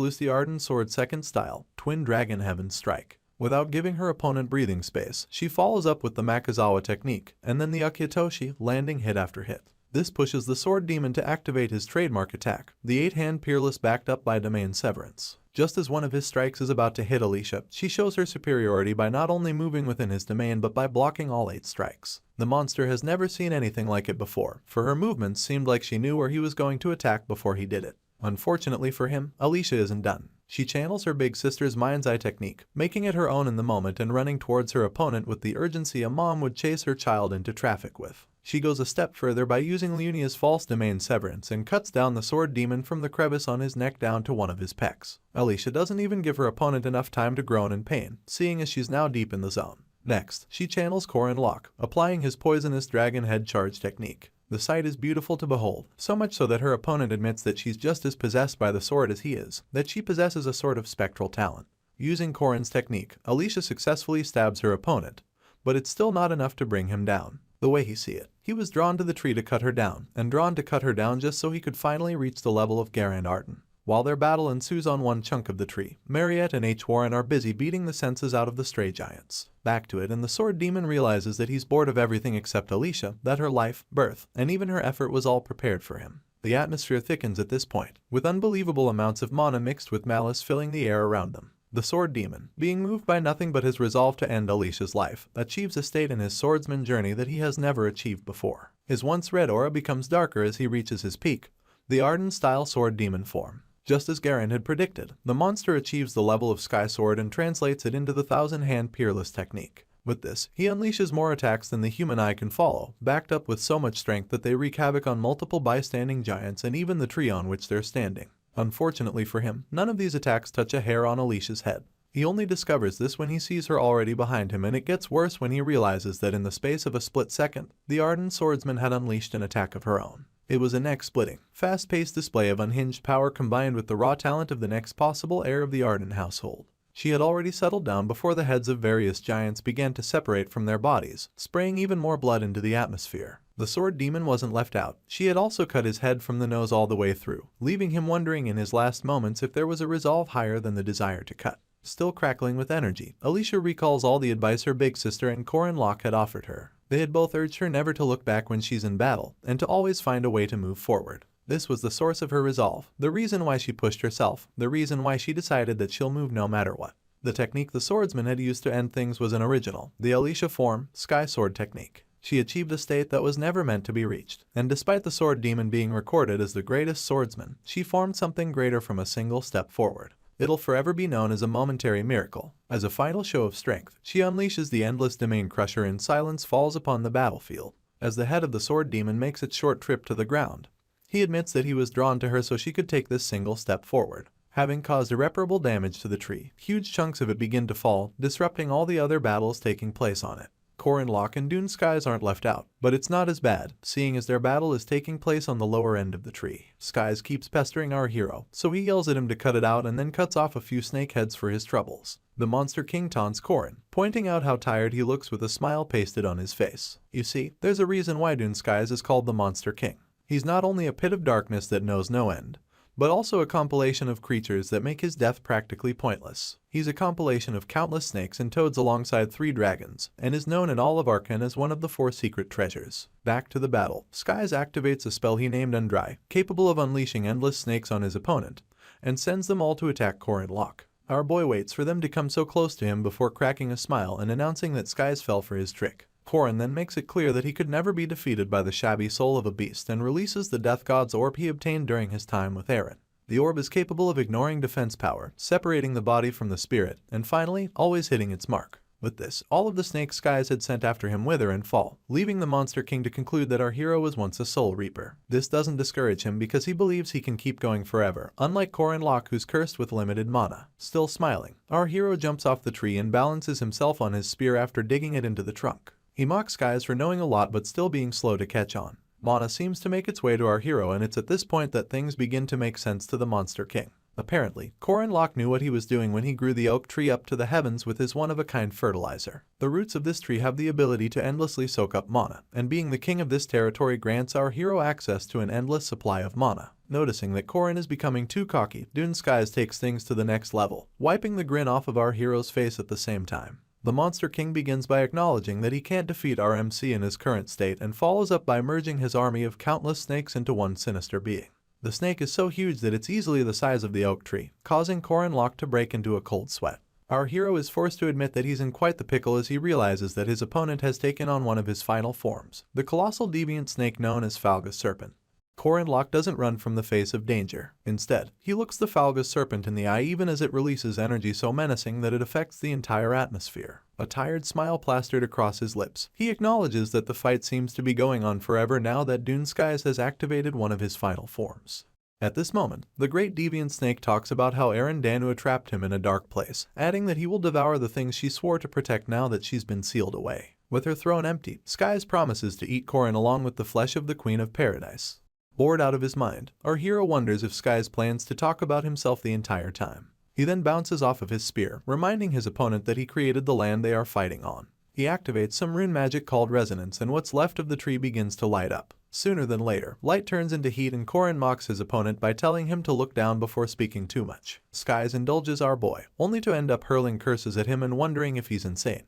loose the ardent sword second style, Twin Dragon Heaven Strike. Without giving her opponent breathing space, she follows up with the Makazawa technique, and then the Akitoshi, landing hit after hit. This pushes the sword demon to activate his trademark attack, the 8-hand Peerless backed up by Domain Severance. Just as one of his strikes is about to hit Alicia, she shows her superiority by not only moving within his domain but by blocking all 8 strikes. The monster has never seen anything like it before, for her movements seemed like she knew where he was going to attack before he did it. Unfortunately for him, Alicia isn't done. She channels her big sister's mind's eye technique, making it her own in the moment and running towards her opponent with the urgency a mom would chase her child into traffic with. She goes a step further by using Leunia's false domain severance and cuts down the sword demon from the crevice on his neck down to one of his pecs. Alicia doesn't even give her opponent enough time to groan in pain, seeing as she's now deep in the zone. Next, she channels Korin Locke, applying his poisonous dragon head charge technique. The sight is beautiful to behold, so much so that her opponent admits that she's just as possessed by the sword as he is, that she possesses a sort of spectral talent. Using Korin's technique, Alicia successfully stabs her opponent, but it's still not enough to bring him down. The way he see it, he was drawn to the tree to cut her down, and drawn to cut her down just so he could finally reach the level of Garand Arden. While their battle ensues on one chunk of the tree, Mariette and Warren are busy beating the senses out of the stray giants. Back to it, and the sword demon realizes that he's bored of everything except Alicia, that her life, birth, and even her effort was all prepared for him. The atmosphere thickens at this point, with unbelievable amounts of mana mixed with malice filling the air around them. The sword demon, being moved by nothing but his resolve to end Alicia's life, achieves a state in his swordsman journey that he has never achieved before. His once red aura becomes darker as he reaches his peak, the Arden-style sword demon form. Just as Garen had predicted, the monster achieves the level of Sky Sword and translates it into the Thousand-Hand Peerless technique. With this, he unleashes more attacks than the human eye can follow, backed up with so much strength that they wreak havoc on multiple bystanding giants and even the tree on which they're standing. Unfortunately for him, none of these attacks touch a hair on Alicia's head. He only discovers this when he sees her already behind him, and it gets worse when he realizes that in the space of a split second, the ardent swordsman had unleashed an attack of her own. It was a neck-splitting, fast-paced display of unhinged power combined with the raw talent of the next possible heir of the Arden household. She had already settled down before the heads of various giants began to separate from their bodies, spraying even more blood into the atmosphere. The sword demon wasn't left out. She had also cut his head from the nose all the way through, leaving him wondering in his last moments if there was a resolve higher than the desire to cut. Still crackling with energy, Alicia recalls all the advice her big sister and Corin Locke had offered her. They had both urged her never to look back when she's in battle, and to always find a way to move forward. This was the source of her resolve, the reason why she pushed herself, the reason why she decided that she'll move no matter what. The technique the swordsman had used to end things was an original, the Alicia form, Sky Sword technique. She achieved a state that was never meant to be reached, and despite the sword demon being recorded as the greatest swordsman, she formed something greater from a single step forward. It'll forever be known as a momentary miracle. As a final show of strength, she unleashes the endless domain crusher and silence falls upon the battlefield. As the head of the sword demon makes its short trip to the ground, he admits that he was drawn to her so she could take this single step forward. Having caused irreparable damage to the tree, huge chunks of it begin to fall, disrupting all the other battles taking place on it. Corin Locke and Dune Skies aren't left out, but it's not as bad, seeing as their battle is taking place on the lower end of the tree. Skies keeps pestering our hero, so he yells at him to cut it out and then cuts off a few snake heads for his troubles. The Monster King taunts Corin, pointing out how tired he looks with a smile pasted on his face. You see, there's a reason why Dune Skies is called the Monster King. He's not only a pit of darkness that knows no end, but also a compilation of creatures that make his death practically pointless. He's a compilation of countless snakes and toads alongside 3 dragons, and is known in all of Arkan as one of the 4 secret treasures. Back to the battle, Skies activates a spell he named Undry, capable of unleashing endless snakes on his opponent, and sends them all to attack Corin Locke. Our boy waits for them to come so close to him before cracking a smile and announcing that Skies fell for his trick. Corin then makes it clear that he could never be defeated by the shabby soul of a beast and releases the Death God's orb he obtained during his time with Eren. The orb is capable of ignoring defense power, separating the body from the spirit, and finally, always hitting its mark. With this, all of the snakes Skies had sent after him wither and fall, leaving the Monster King to conclude that our hero was once a soul reaper. This doesn't discourage him because he believes he can keep going forever, unlike Corin Locke who's cursed with limited mana. Still smiling, our hero jumps off the tree and balances himself on his spear after digging it into the trunk. He mocks Skies for knowing a lot but still being slow to catch on. Mana seems to make its way to our hero, and it's at this point that things begin to make sense to the Monster King. Apparently, Corin Locke knew what he was doing when he grew the oak tree up to the heavens with his one-of-a-kind fertilizer. The roots of this tree have the ability to endlessly soak up mana, and being the king of this territory grants our hero access to an endless supply of mana. Noticing that Corin is becoming too cocky, Dune Skies takes things to the next level, wiping the grin off of our hero's face at the same time. The Monster King begins by acknowledging that he can't defeat our MC in his current state and follows up by merging his army of countless snakes into one sinister being. The snake is so huge that it's easily the size of the oak tree, causing Corin Locke to break into a cold sweat. Our hero is forced to admit that he's in quite the pickle as he realizes that his opponent has taken on one of his final forms, the colossal deviant snake known as Falgus Serpent. Corin Locke doesn't run from the face of danger. Instead, he looks the Falgus Serpent in the eye even as it releases energy so menacing that it affects the entire atmosphere. A tired smile plastered across his lips, he acknowledges that the fight seems to be going on forever now that Dune Skies has activated one of his final forms. At this moment, the great deviant snake talks about how Eren Danua trapped him in a dark place, adding that he will devour the things she swore to protect now that she's been sealed away. With her throne empty, Skies promises to eat Corin along with the flesh of the Queen of Paradise. Bored out of his mind, our hero wonders if Skies plans to talk about himself the entire time. He then bounces off of his spear, reminding his opponent that he created the land they are fighting on. He activates some rune magic called Resonance, and what's left of the tree begins to light up. Sooner than later, light turns into heat and Korin mocks his opponent by telling him to look down before speaking too much. Skies indulges our boy, only to end up hurling curses at him and wondering if he's insane.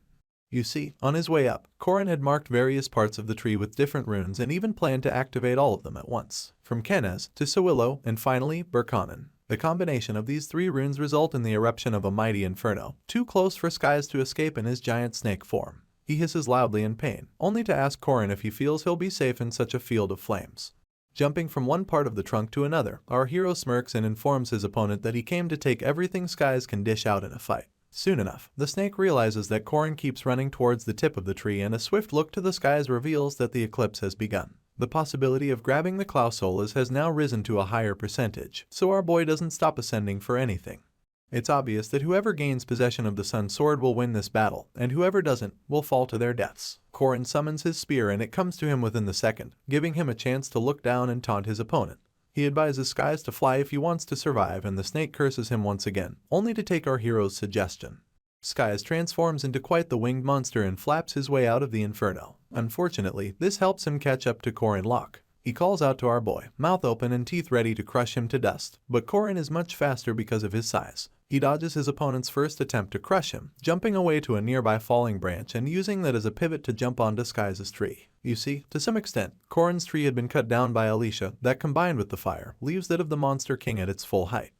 You see, on his way up, Korin had marked various parts of the tree with different runes and even planned to activate all of them at once, from Kenez to Sawillo and finally Berkanen. The combination of these 3 runes result in the eruption of a mighty inferno, too close for Skies to escape in his giant snake form. He hisses loudly in pain, only to ask Korin if he feels he'll be safe in such a field of flames. Jumping from one part of the trunk to another, our hero smirks and informs his opponent that he came to take everything Skies can dish out in a fight. Soon enough, the snake realizes that Korin keeps running towards the tip of the tree and a swift look to the skies reveals that the eclipse has begun. The possibility of grabbing the Klausolas has now risen to a higher percentage, so our boy doesn't stop ascending for anything. It's obvious that whoever gains possession of the Sun Sword will win this battle, and whoever doesn't will fall to their deaths. Korin summons his spear and it comes to him within the second, giving him a chance to look down and taunt his opponent. He advises Skies to fly if he wants to survive and the snake curses him once again, only to take our hero's suggestion. Skies transforms into quite the winged monster and flaps his way out of the inferno. Unfortunately, this helps him catch up to Korin Locke. He calls out to our boy, mouth open and teeth ready to crush him to dust, but Korin is much faster because of his size. He dodges his opponent's first attempt to crush him, jumping away to a nearby falling branch and using that as a pivot to jump onto Skies' tree. You see, to some extent, Korin's tree had been cut down by Alicia that combined with the fire, leaves that of the Monster King at its full height.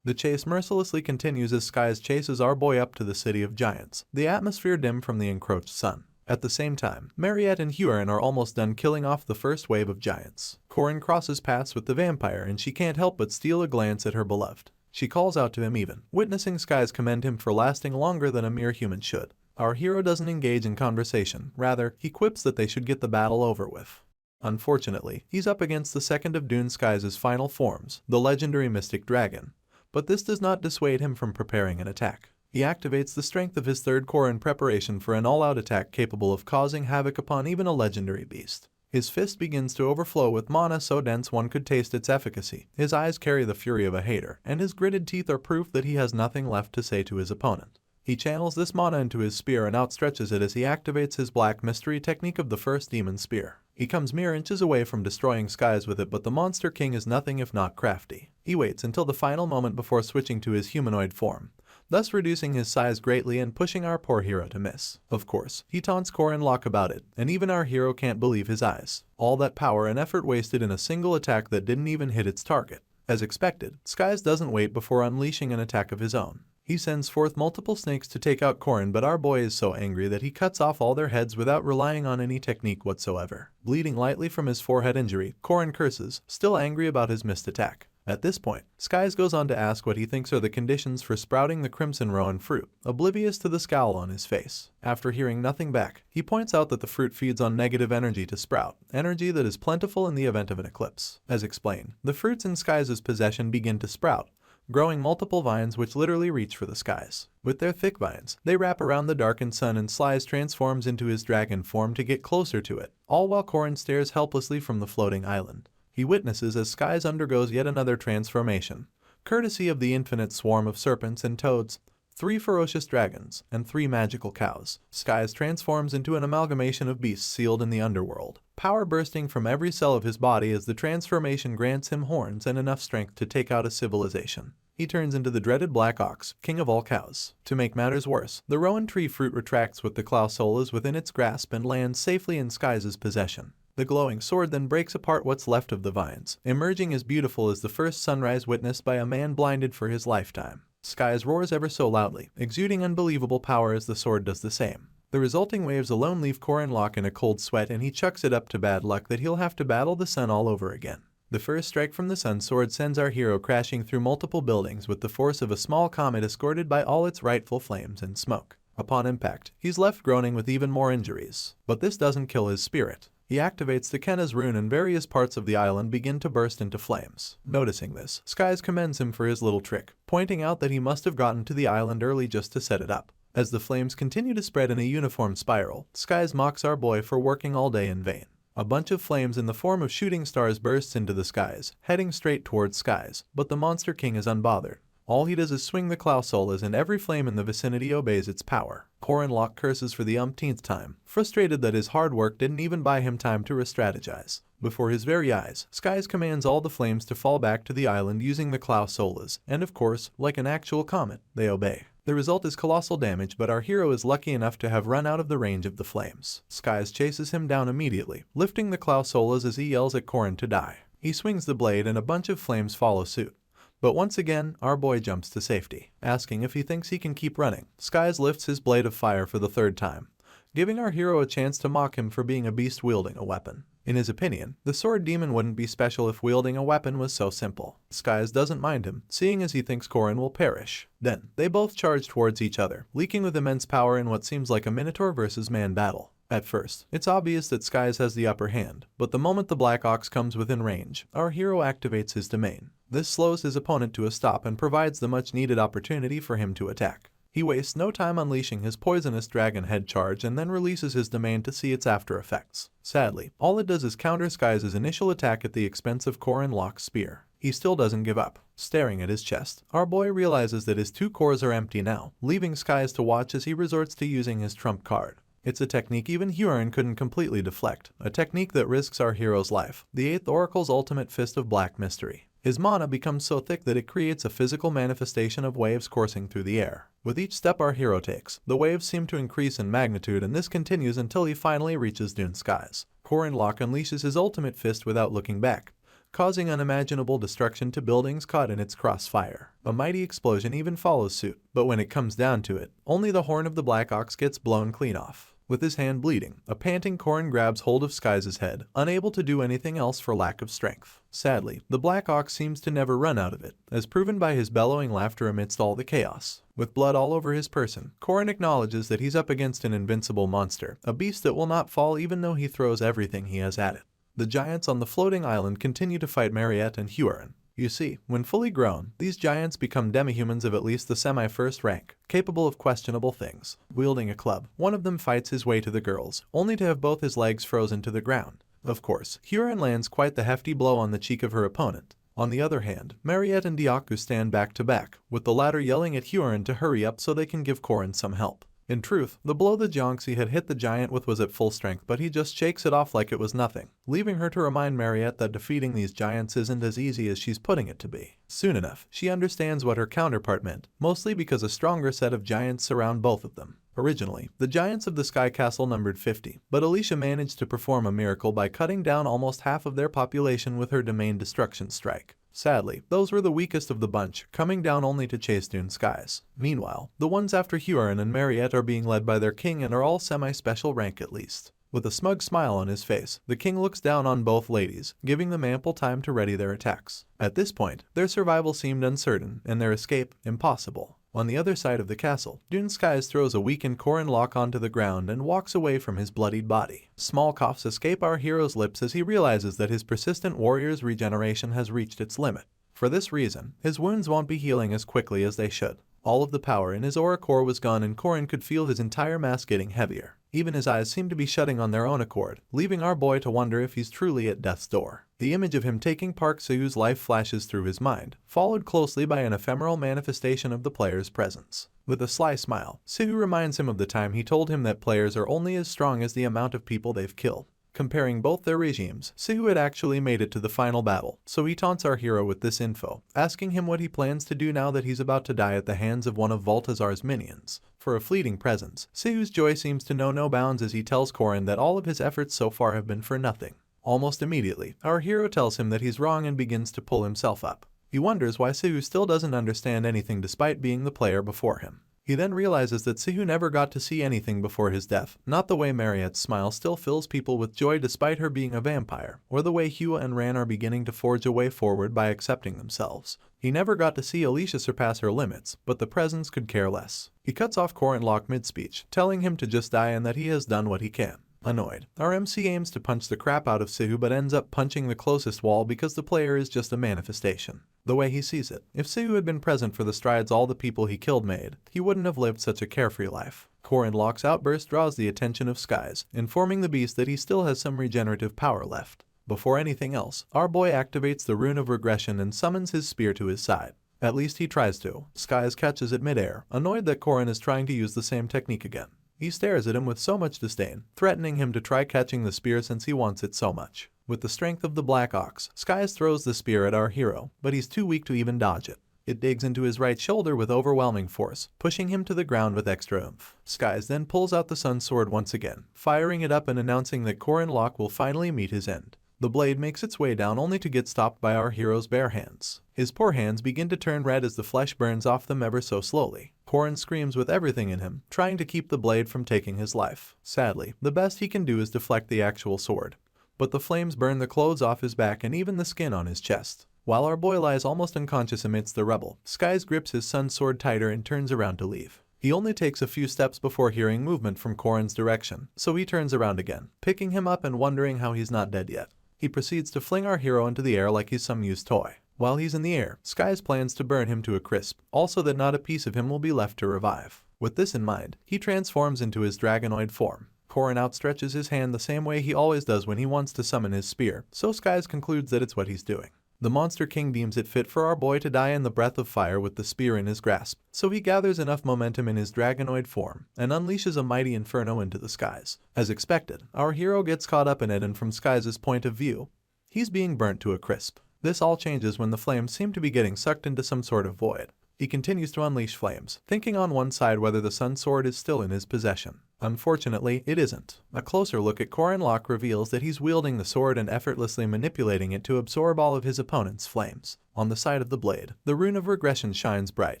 The chase mercilessly continues as Skies chases our boy up to the City of Giants, the atmosphere dim from the encroached sun. At the same time, Mariette and Huron are almost done killing off the first wave of giants. Korin crosses paths with the vampire and she can't help but steal a glance at her beloved. She calls out to him even, witnessing Skies commend him for lasting longer than a mere human should. Our hero doesn't engage in conversation, rather, he quips that they should get the battle over with. Unfortunately, he's up against the second of Dune Skies' final forms, the legendary Mystic Dragon. But this does not dissuade him from preparing an attack. He activates the strength of his third core in preparation for an all-out attack capable of causing havoc upon even a legendary beast. His fist begins to overflow with mana so dense one could taste its efficacy. His eyes carry the fury of a hater, and his gritted teeth are proof that he has nothing left to say to his opponent. He channels this mana into his spear and outstretches it as he activates his black mystery technique of the first demon spear. He comes mere inches away from destroying Skies with it, but the Monster King is nothing if not crafty. He waits until the final moment before switching to his humanoid form, thus reducing his size greatly and pushing our poor hero to miss. Of course, he taunts Korin Locke about it, and even our hero can't believe his eyes. All that power and effort wasted in a single attack that didn't even hit its target. As expected, Skies doesn't wait before unleashing an attack of his own. He sends forth multiple snakes to take out Korin, but our boy is so angry that he cuts off all their heads without relying on any technique whatsoever. Bleeding lightly from his forehead injury, Korin curses, still angry about his missed attack. At this point, Skies goes on to ask what he thinks are the conditions for sprouting the Crimson Rowan fruit, oblivious to the scowl on his face. After hearing nothing back, he points out that the fruit feeds on negative energy to sprout, energy that is plentiful in the event of an eclipse. As explained, the fruits in Skies' possession begin to sprout, growing multiple vines which literally reach for the skies. With their thick vines, they wrap around the darkened sun and Skies transforms into his dragon form to get closer to it, all while Korin stares helplessly from the floating island. He witnesses as Skies undergoes yet another transformation, courtesy of the infinite swarm of serpents and toads, 3 ferocious dragons, and 3 magical cows. Skies transforms into an amalgamation of beasts sealed in the underworld, power bursting from every cell of his body as the transformation grants him horns and enough strength to take out a civilization. He turns into the dreaded Black Ox, king of all cows. To make matters worse, the rowan tree fruit retracts with the Klausolas within its grasp and lands safely in Skies' possession. The glowing sword then breaks apart what's left of the vines, emerging as beautiful as the first sunrise witnessed by a man blinded for his lifetime. Skies roars ever so loudly, exuding unbelievable power as the sword does the same. The resulting waves alone leave Korin Locke in a cold sweat and he chucks it up to bad luck that he'll have to battle the sun all over again. The first strike from the sun sword sends our hero crashing through multiple buildings with the force of a small comet escorted by all its rightful flames and smoke. Upon impact, he's left groaning with even more injuries. But this doesn't kill his spirit. He activates the Kenez rune and various parts of the island begin to burst into flames. Noticing this, Skies commends him for his little trick, pointing out that he must have gotten to the island early just to set it up. As the flames continue to spread in a uniform spiral, Skies mocks our boy for working all day in vain. A bunch of flames in the form of shooting stars bursts into the skies, heading straight towards Skies, but the Monster King is unbothered. All he does is swing the Klausolas and every flame in the vicinity obeys its power. Korin Locke curses for the umpteenth time, frustrated that his hard work didn't even buy him time to re-strategize. Before his very eyes, Skies commands all the flames to fall back to the island using the Clow Solas, and of course, like an actual comet, they obey. The result is colossal damage, but our hero is lucky enough to have run out of the range of the flames. Skies chases him down immediately, lifting the Clow Solas as he yells at Korin to die. He swings the blade and a bunch of flames follow suit. But once again, our boy jumps to safety, asking if he thinks he can keep running. Skies lifts his blade of fire for the third time, giving our hero a chance to mock him for being a beast wielding a weapon. In his opinion, the sword demon wouldn't be special if wielding a weapon was so simple. Skies doesn't mind him, seeing as he thinks Korin will perish. Then, they both charge towards each other, leaking with immense power in what seems like a Minotaur versus man battle. At first, it's obvious that Skies has the upper hand, but the moment the Black Ox comes within range, our hero activates his domain. This slows his opponent to a stop and provides the much-needed opportunity for him to attack. He wastes no time unleashing his poisonous dragon head charge and then releases his domain to see its after effects. Sadly, all it does is counter Skies' initial attack at the expense of Korin Locke's spear. He still doesn't give up. Staring at his chest, our boy realizes that his 2 cores are empty now, leaving Skies to watch as he resorts to using his trump card. It's a technique even Huron couldn't completely deflect, a technique that risks our hero's life, the 8th Oracle's ultimate fist of black mystery. His mana becomes so thick that it creates a physical manifestation of waves coursing through the air. With each step our hero takes, the waves seem to increase in magnitude, and this continues until he finally reaches Dune Skies. Korin Locke unleashes his ultimate fist without looking back, causing unimaginable destruction to buildings caught in its crossfire. A mighty explosion even follows suit, but when it comes down to it, only the horn of the Black Ox gets blown clean off. With his hand bleeding, a panting Korin grabs hold of Skies' head, unable to do anything else for lack of strength. Sadly, the Black Ox seems to never run out of it, as proven by his bellowing laughter amidst all the chaos. With blood all over his person, Korin acknowledges that he's up against an invincible monster, a beast that will not fall even though he throws everything he has at it. The giants on the floating island continue to fight Mariette and Huron. You see, when fully grown, these giants become demi-humans of at least the semi-first rank, capable of questionable things. Wielding a club, one of them fights his way to the girls, only to have both his legs frozen to the ground. Of course, Huron lands quite the hefty blow on the cheek of her opponent. On the other hand, Mariette and Diaku stand back to back, with the latter yelling at Huron to hurry up so they can give Korin some help. In truth, the blow the Jonxi had hit the giant with was at full strength, but he just shakes it off like it was nothing, leaving her to remind Mariette that defeating these giants isn't as easy as she's putting it to be. Soon enough, she understands what her counterpart meant, mostly because a stronger set of giants surround both of them. Originally, the giants of the Sky Castle numbered 50, but Alicia managed to perform a miracle by cutting down almost half of their population with her domain destruction strike. Sadly, those were the weakest of the bunch, coming down only to chase Dune Skies. Meanwhile, the ones after Huron and Mariette are being led by their king and are all semi-special rank at least. With a smug smile on his face, the king looks down on both ladies, giving them ample time to ready their attacks. At this point, their survival seemed uncertain, and their escape impossible. On the other side of the castle, Dune Skies throws a weakened Korin Locke onto the ground and walks away from his bloodied body. Small coughs escape our hero's lips as he realizes that his persistent warrior's regeneration has reached its limit. For this reason, his wounds won't be healing as quickly as they should. All of the power in his aura core was gone, and Korin could feel his entire mass getting heavier. Even his eyes seem to be shutting on their own accord, leaving our boy to wonder if he's truly at death's door. The image of him taking Park Seo-woo's life flashes through his mind, followed closely by an ephemeral manifestation of the player's presence. With a sly smile, Seo-woo reminds him of the time he told him that players are only as strong as the amount of people they've killed. Comparing both their regimes, Seo-woo had actually made it to the final battle, so he taunts our hero with this info, asking him what he plans to do now that he's about to die at the hands of one of Balthazar's minions. For a fleeting presence, Seo-woo's joy seems to know no bounds as he tells Korin that all of his efforts so far have been for nothing. Almost immediately, our hero tells him that he's wrong and begins to pull himself up. He wonders why Seo-woo still doesn't understand anything despite being the player before him. He then realizes that Seo-woo never got to see anything before his death, not the way Mariette's smile still fills people with joy despite her being a vampire, or the way Hua and Ran are beginning to forge a way forward by accepting themselves. He never got to see Alicia surpass her limits, but the presence could care less. He cuts off Korin Locke mid-speech, telling him to just die and that he has done what he can. Annoyed, our MC aims to punch the crap out of Seo-woo but ends up punching the closest wall because the player is just a manifestation. The way he sees it, if Seo-woo had been present for the strides all the people he killed made, he wouldn't have lived such a carefree life. Korin Locke's outburst draws the attention of Skies, informing the beast that he still has some regenerative power left. Before anything else, our boy activates the rune of regression and summons his spear to his side. At least he tries to. Skies catches it mid-air, annoyed that Korin is trying to use the same technique again. He stares at him with so much disdain, threatening him to try catching the spear since he wants it so much. With the strength of the Black Ox, Skies throws the spear at our hero, but he's too weak to even dodge it. It digs into his right shoulder with overwhelming force, pushing him to the ground with extra oomph. Skies then pulls out the Sun Sword once again, firing it up and announcing that Korin Locke will finally meet his end. The blade makes its way down only to get stopped by our hero's bare hands. His poor hands begin to turn red as the flesh burns off them ever so slowly. Korin screams with everything in him, trying to keep the blade from taking his life. Sadly, the best he can do is deflect the actual sword. But the flames burn the clothes off his back and even the skin on his chest. While our boy lies almost unconscious amidst the rubble, Skies grips his Sun Sword tighter and turns around to leave. He only takes a few steps before hearing movement from Korin's direction, so he turns around again, picking him up and wondering how he's not dead yet. He proceeds to fling our hero into the air like he's some used toy. While he's in the air, Skies plans to burn him to a crisp, also that not a piece of him will be left to revive. With this in mind, he transforms into his dragonoid form. Korin outstretches his hand the same way he always does when he wants to summon his spear, so Skies concludes that it's what he's doing. The Monster King deems it fit for our boy to die in the breath of fire with the spear in his grasp, so he gathers enough momentum in his dragonoid form and unleashes a mighty inferno into the skies. As expected, our hero gets caught up in it, and from Skies' point of view, he's being burnt to a crisp. This all changes when the flames seem to be getting sucked into some sort of void. He continues to unleash flames, thinking on one side whether the Sun Sword is still in his possession. Unfortunately, it isn't. A closer look at Korin Locke reveals that he's wielding the sword and effortlessly manipulating it to absorb all of his opponent's flames. On the side of the blade, the rune of regression shines bright,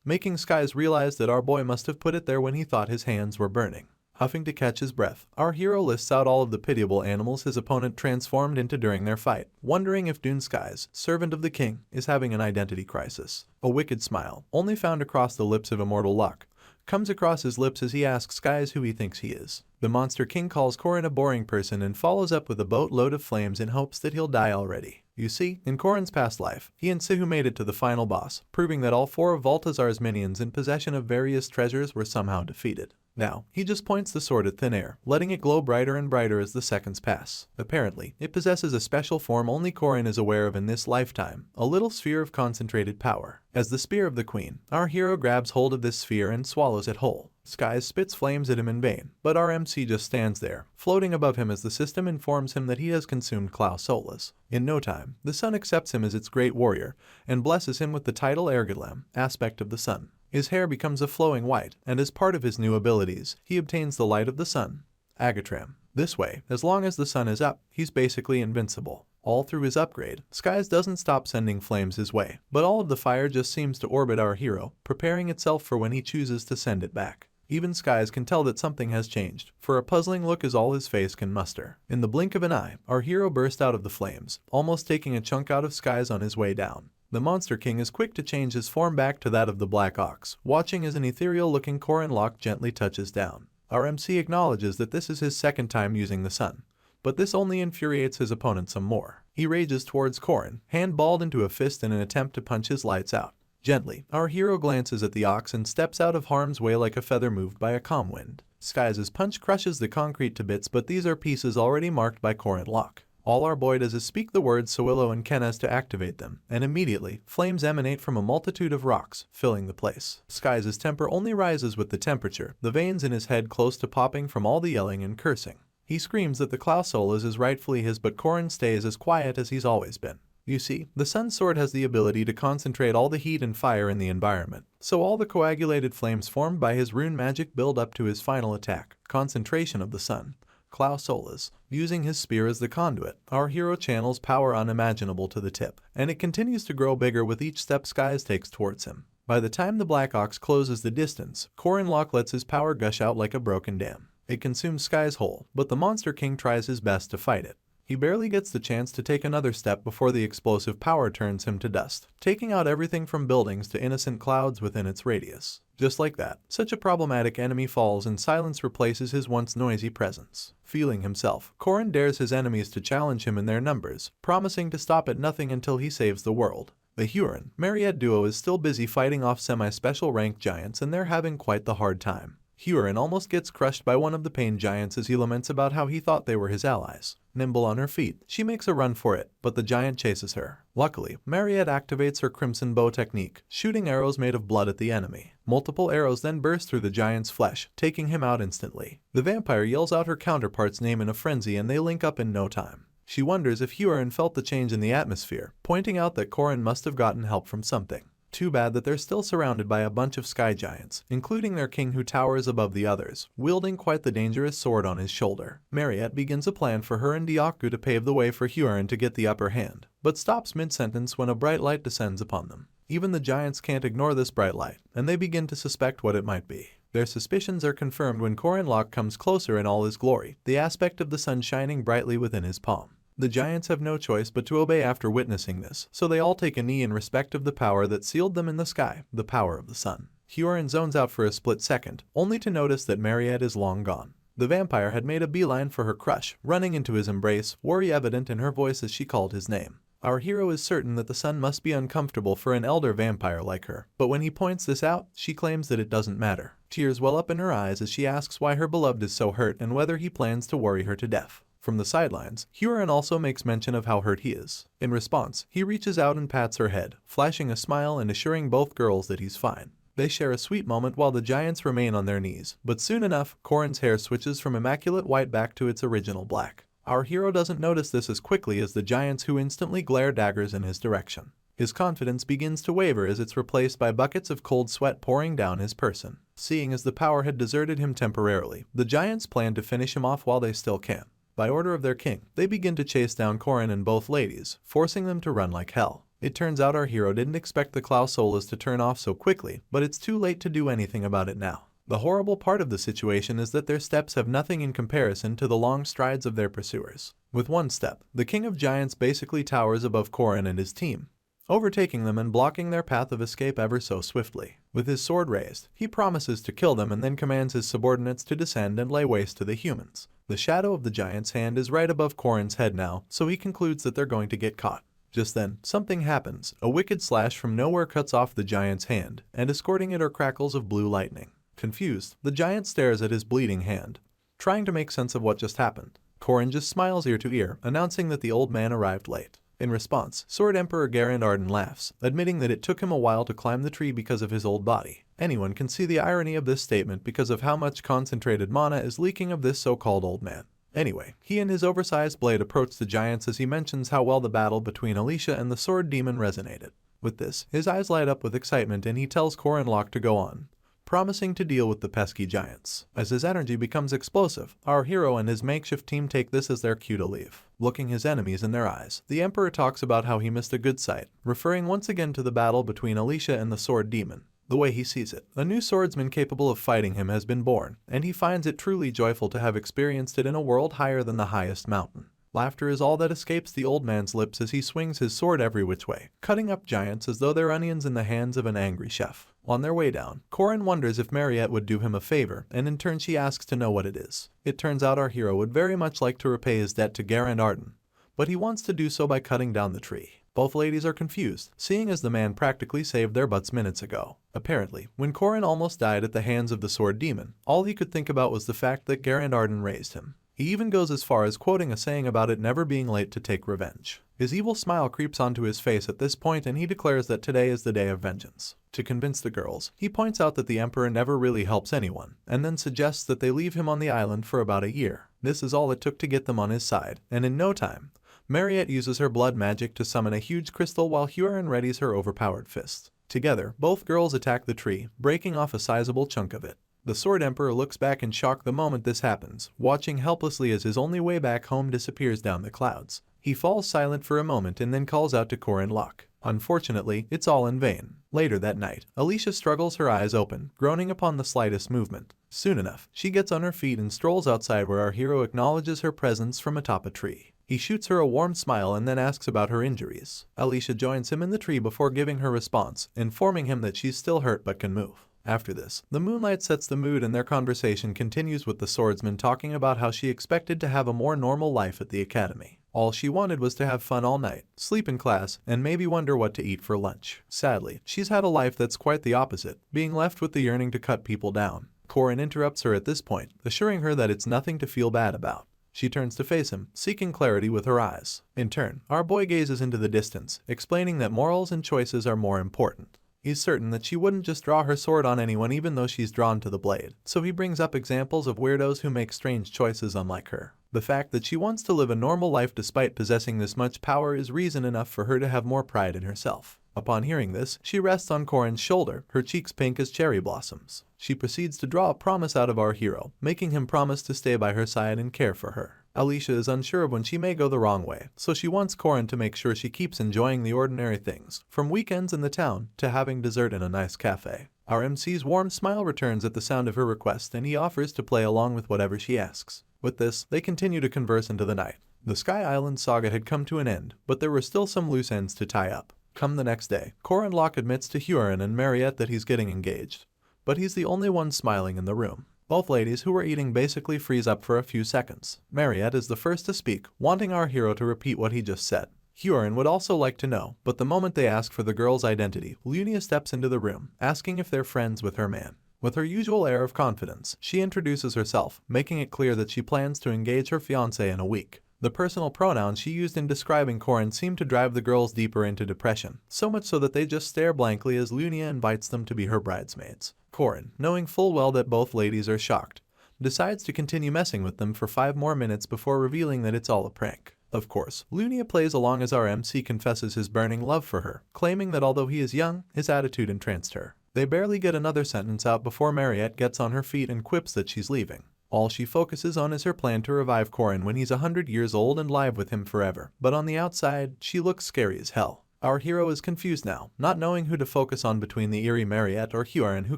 making Skies realize that our boy must have put it there when he thought his hands were burning. Huffing to catch his breath, our hero lists out all of the pitiable animals his opponent transformed into during their fight, wondering if Dune Skies, servant of the king, is having an identity crisis. A wicked smile, only found across the lips of immortal Locke, comes across his lips as he asks Skies who he thinks he is. The Monster King calls Korin a boring person and follows up with a boatload of flames in hopes that he'll die already. You see, in Korin's past life, he and Sihu made it to the final boss, proving that all 4 of Balthazar's minions in possession of various treasures were somehow defeated. Now, he just points the sword at thin air, letting it glow brighter and brighter as the seconds pass. Apparently, it possesses a special form only Korin is aware of in this lifetime, a little sphere of concentrated power. As the spear of the queen, our hero grabs hold of this sphere and swallows it whole. Skies spits flames at him in vain, but our MC just stands there, floating above him as the system informs him that he has consumed Klaus Solas. In no time, the sun accepts him as its great warrior, and blesses him with the title Ergidlam, aspect of the sun. His hair becomes a flowing white, and as part of his new abilities, he obtains the light of the sun, Agatram. This way, as long as the sun is up, he's basically invincible. All through his upgrade, Skies doesn't stop sending flames his way, but all of the fire just seems to orbit our hero, preparing itself for when he chooses to send it back. Even Skies can tell that something has changed, for a puzzling look is all his face can muster. In the blink of an eye, our hero burst out of the flames, almost taking a chunk out of Skies on his way down. The Monster King is quick to change his form back to that of the Black Ox, watching as an ethereal-looking Korin Locke gently touches down. Our MC acknowledges that this is his second time using the sun, but this only infuriates his opponent some more. He rages towards Korin, hand balled into a fist in an attempt to punch his lights out. Gently, our hero glances at the ox and steps out of harm's way like a feather moved by a calm wind. Skies' punch crushes the concrete to bits, but these are pieces already marked by Korin Locke. All our boy does is speak the words Soillo and Kenes to activate them, and immediately, flames emanate from a multitude of rocks, filling the place. Skies' temper only rises with the temperature, the veins in his head close to popping from all the yelling and cursing. He screams that the Klausolas is rightfully his, but Korin stays as quiet as he's always been. You see, the Sun Sword has the ability to concentrate all the heat and fire in the environment, so all the coagulated flames formed by his rune magic build up to his final attack, Concentration of the Sun. Klaus Solas. Using his spear as the conduit, our hero channels power unimaginable to the tip, and it continues to grow bigger with each step Skies takes towards him. By the time the Black Ox closes the distance, Korin Locke lets his power gush out like a broken dam. It consumes Skies whole, but the Monster King tries his best to fight it. He barely gets the chance to take another step before the explosive power turns him to dust, taking out everything from buildings to innocent clouds within its radius. Just like that, such a problematic enemy falls and silence replaces his once noisy presence. Feeling himself, Korin dares his enemies to challenge him in their numbers, promising to stop at nothing until he saves the world. The Huron Mariette duo is still busy fighting off semi-special ranked giants, and they're having quite the hard time. Huron almost gets crushed by one of the pain giants as he laments about how he thought they were his allies. Nimble on her feet, she makes a run for it, but the giant chases her. Luckily, Mariette activates her Crimson Bow technique, shooting arrows made of blood at the enemy. Multiple arrows then burst through the giant's flesh, taking him out instantly. The vampire yells out her counterpart's name in a frenzy and they link up in no time. She wonders if Hyorin felt the change in the atmosphere, pointing out that Korin must have gotten help from something. Too bad that they're still surrounded by a bunch of sky giants, including their king who towers above the others, wielding quite the dangerous sword on his shoulder. Mariette begins a plan for her and Dyaku to pave the way for Hyorin to get the upper hand, but stops mid-sentence when a bright light descends upon them. Even the giants can't ignore this bright light, and they begin to suspect what it might be. Their suspicions are confirmed when Korin Locke comes closer in all his glory, the aspect of the sun shining brightly within his palm. The giants have no choice but to obey after witnessing this, so they all take a knee in respect of the power that sealed them in the sky, the power of the sun. Hyorin zones out for a split second, only to notice that Mariette is long gone. The vampire had made a beeline for her crush, running into his embrace, worry evident in her voice as she called his name. Our hero is certain that the sun must be uncomfortable for an elder vampire like her, but when he points this out, she claims that it doesn't matter. Tears well up in her eyes as she asks why her beloved is so hurt and whether he plans to worry her to death. From the sidelines, Hyorin also makes mention of how hurt he is. In response, he reaches out and pats her head, flashing a smile and assuring both girls that he's fine. They share a sweet moment while the giants remain on their knees, but soon enough, Korin's hair switches from immaculate white back to its original black. Our hero doesn't notice this as quickly as the giants who instantly glare daggers in his direction. His confidence begins to waver as it's replaced by buckets of cold sweat pouring down his person. Seeing as the power had deserted him temporarily, the giants plan to finish him off while they still can. By order of their king, they begin to chase down Korin and both ladies, forcing them to run like hell. It turns out our hero didn't expect the Klausolas to turn off so quickly, but it's too late to do anything about it now. The horrible part of the situation is that their steps have nothing in comparison to the long strides of their pursuers. With one step, the king of giants basically towers above Korin and his team, overtaking them and blocking their path of escape ever so swiftly. With his sword raised, he promises to kill them and then commands his subordinates to descend and lay waste to the humans. The shadow of the giant's hand is right above Korin's head now, so he concludes that they're going to get caught. Just then, something happens. A wicked slash from nowhere cuts off the giant's hand, and escorting it are crackles of blue lightning. Confused, the giant stares at his bleeding hand, trying to make sense of what just happened. Korin just smiles ear to ear, announcing that the old man arrived late. In response, Sword Emperor Garand laughs, admitting that it took him a while to climb the tree because of his old body. Anyone can see the irony of this statement because of how much concentrated mana is leaking of this so-called old man. Anyway, he and his oversized blade approach the giants as he mentions how well the battle between Alicia and the sword demon resonated. With this, his eyes light up with excitement and he tells Korin Locke to go on, promising to deal with the pesky giants. As his energy becomes explosive, our hero and his makeshift team take this as their cue to leave. Looking his enemies in their eyes, the Emperor talks about how he missed a good sight, referring once again to the battle between Alicia and the sword demon. The way he sees it, a new swordsman capable of fighting him has been born, and he finds it truly joyful to have experienced it in a world higher than the highest mountain. Laughter is all that escapes the old man's lips as he swings his sword every which way, cutting up giants as though they're onions in the hands of an angry chef. On their way down, Korin wonders if Mariette would do him a favor, and in turn she asks to know what it is. It turns out our hero would very much like to repay his debt to Garand, but he wants to do so by cutting down the tree. Both ladies are confused, seeing as the man practically saved their butts minutes ago. Apparently, when Korin almost died at the hands of the sword demon, all he could think about was the fact that Garand raised him. He even goes as far as quoting a saying about it never being late to take revenge. His evil smile creeps onto his face at this point and he declares that today is the day of vengeance. To convince the girls, he points out that the Emperor never really helps anyone, and then suggests that they leave him on the island for about a year. This is all it took to get them on his side, and in no time, Mariette uses her blood magic to summon a huge crystal while Hyorin readies her overpowered fist. Together, both girls attack the tree, breaking off a sizable chunk of it. The Sword Emperor looks back in shock the moment this happens, watching helplessly as his only way back home disappears down the clouds. He falls silent for a moment and then calls out to Korin Locke. Unfortunately, it's all in vain. Later that night, Alicia struggles her eyes open, groaning upon the slightest movement. Soon enough, she gets on her feet and strolls outside where our hero acknowledges her presence from atop a tree. He shoots her a warm smile and then asks about her injuries. Alicia joins him in the tree before giving her response, informing him that she's still hurt but can move. After this, the moonlight sets the mood and their conversation continues with the swordsman talking about how she expected to have a more normal life at the academy. All she wanted was to have fun all night, sleep in class, and maybe wonder what to eat for lunch. Sadly, she's had a life that's quite the opposite, being left with the yearning to cut people down. Korin interrupts her at this point, assuring her that it's nothing to feel bad about. She turns to face him, seeking clarity with her eyes. In turn, our boy gazes into the distance, explaining that morals and choices are more important. He's certain that she wouldn't just draw her sword on anyone even though she's drawn to the blade, so he brings up examples of weirdos who make strange choices unlike her. The fact that she wants to live a normal life despite possessing this much power is reason enough for her to have more pride in herself. Upon hearing this, she rests on Korin's shoulder, her cheeks pink as cherry blossoms. She proceeds to draw a promise out of our hero, making him promise to stay by her side and care for her. Alicia is unsure of when she may go the wrong way, so she wants Korin to make sure she keeps enjoying the ordinary things, from weekends in the town to having dessert in a nice cafe. Our MC's warm smile returns at the sound of her request, and he offers to play along with whatever she asks. With this, they continue to converse into the night. The Sky Island saga had come to an end, but there were still some loose ends to tie up. Come the next day, Korin Locke admits to Hyorin and Mariette that he's getting engaged. But he's the only one smiling in the room. Both ladies who were eating basically freeze up for a few seconds. Mariette is the first to speak, wanting our hero to repeat what he just said. Hyorin would also like to know, but the moment they ask for the girl's identity, Lunia steps into the room, asking if they're friends with her man. With her usual air of confidence, she introduces herself, making it clear that she plans to engage her fiancé in a week. The personal pronouns she used in describing Korin seem to drive the girls deeper into depression, so much so that they just stare blankly as Lunia invites them to be her bridesmaids. Korin, knowing full well that both ladies are shocked, decides to continue messing with them for 5 more minutes before revealing that it's all a prank. Of course, Lunia plays along as our MC confesses his burning love for her, claiming that although he is young, his attitude entranced her. They barely get another sentence out before Mariette gets on her feet and quips that she's leaving. All she focuses on is her plan to revive Korin when he's 100 years old and live with him forever, but on the outside, she looks scary as hell. Our hero is confused now, not knowing who to focus on between the eerie Mariette or Hyorin, who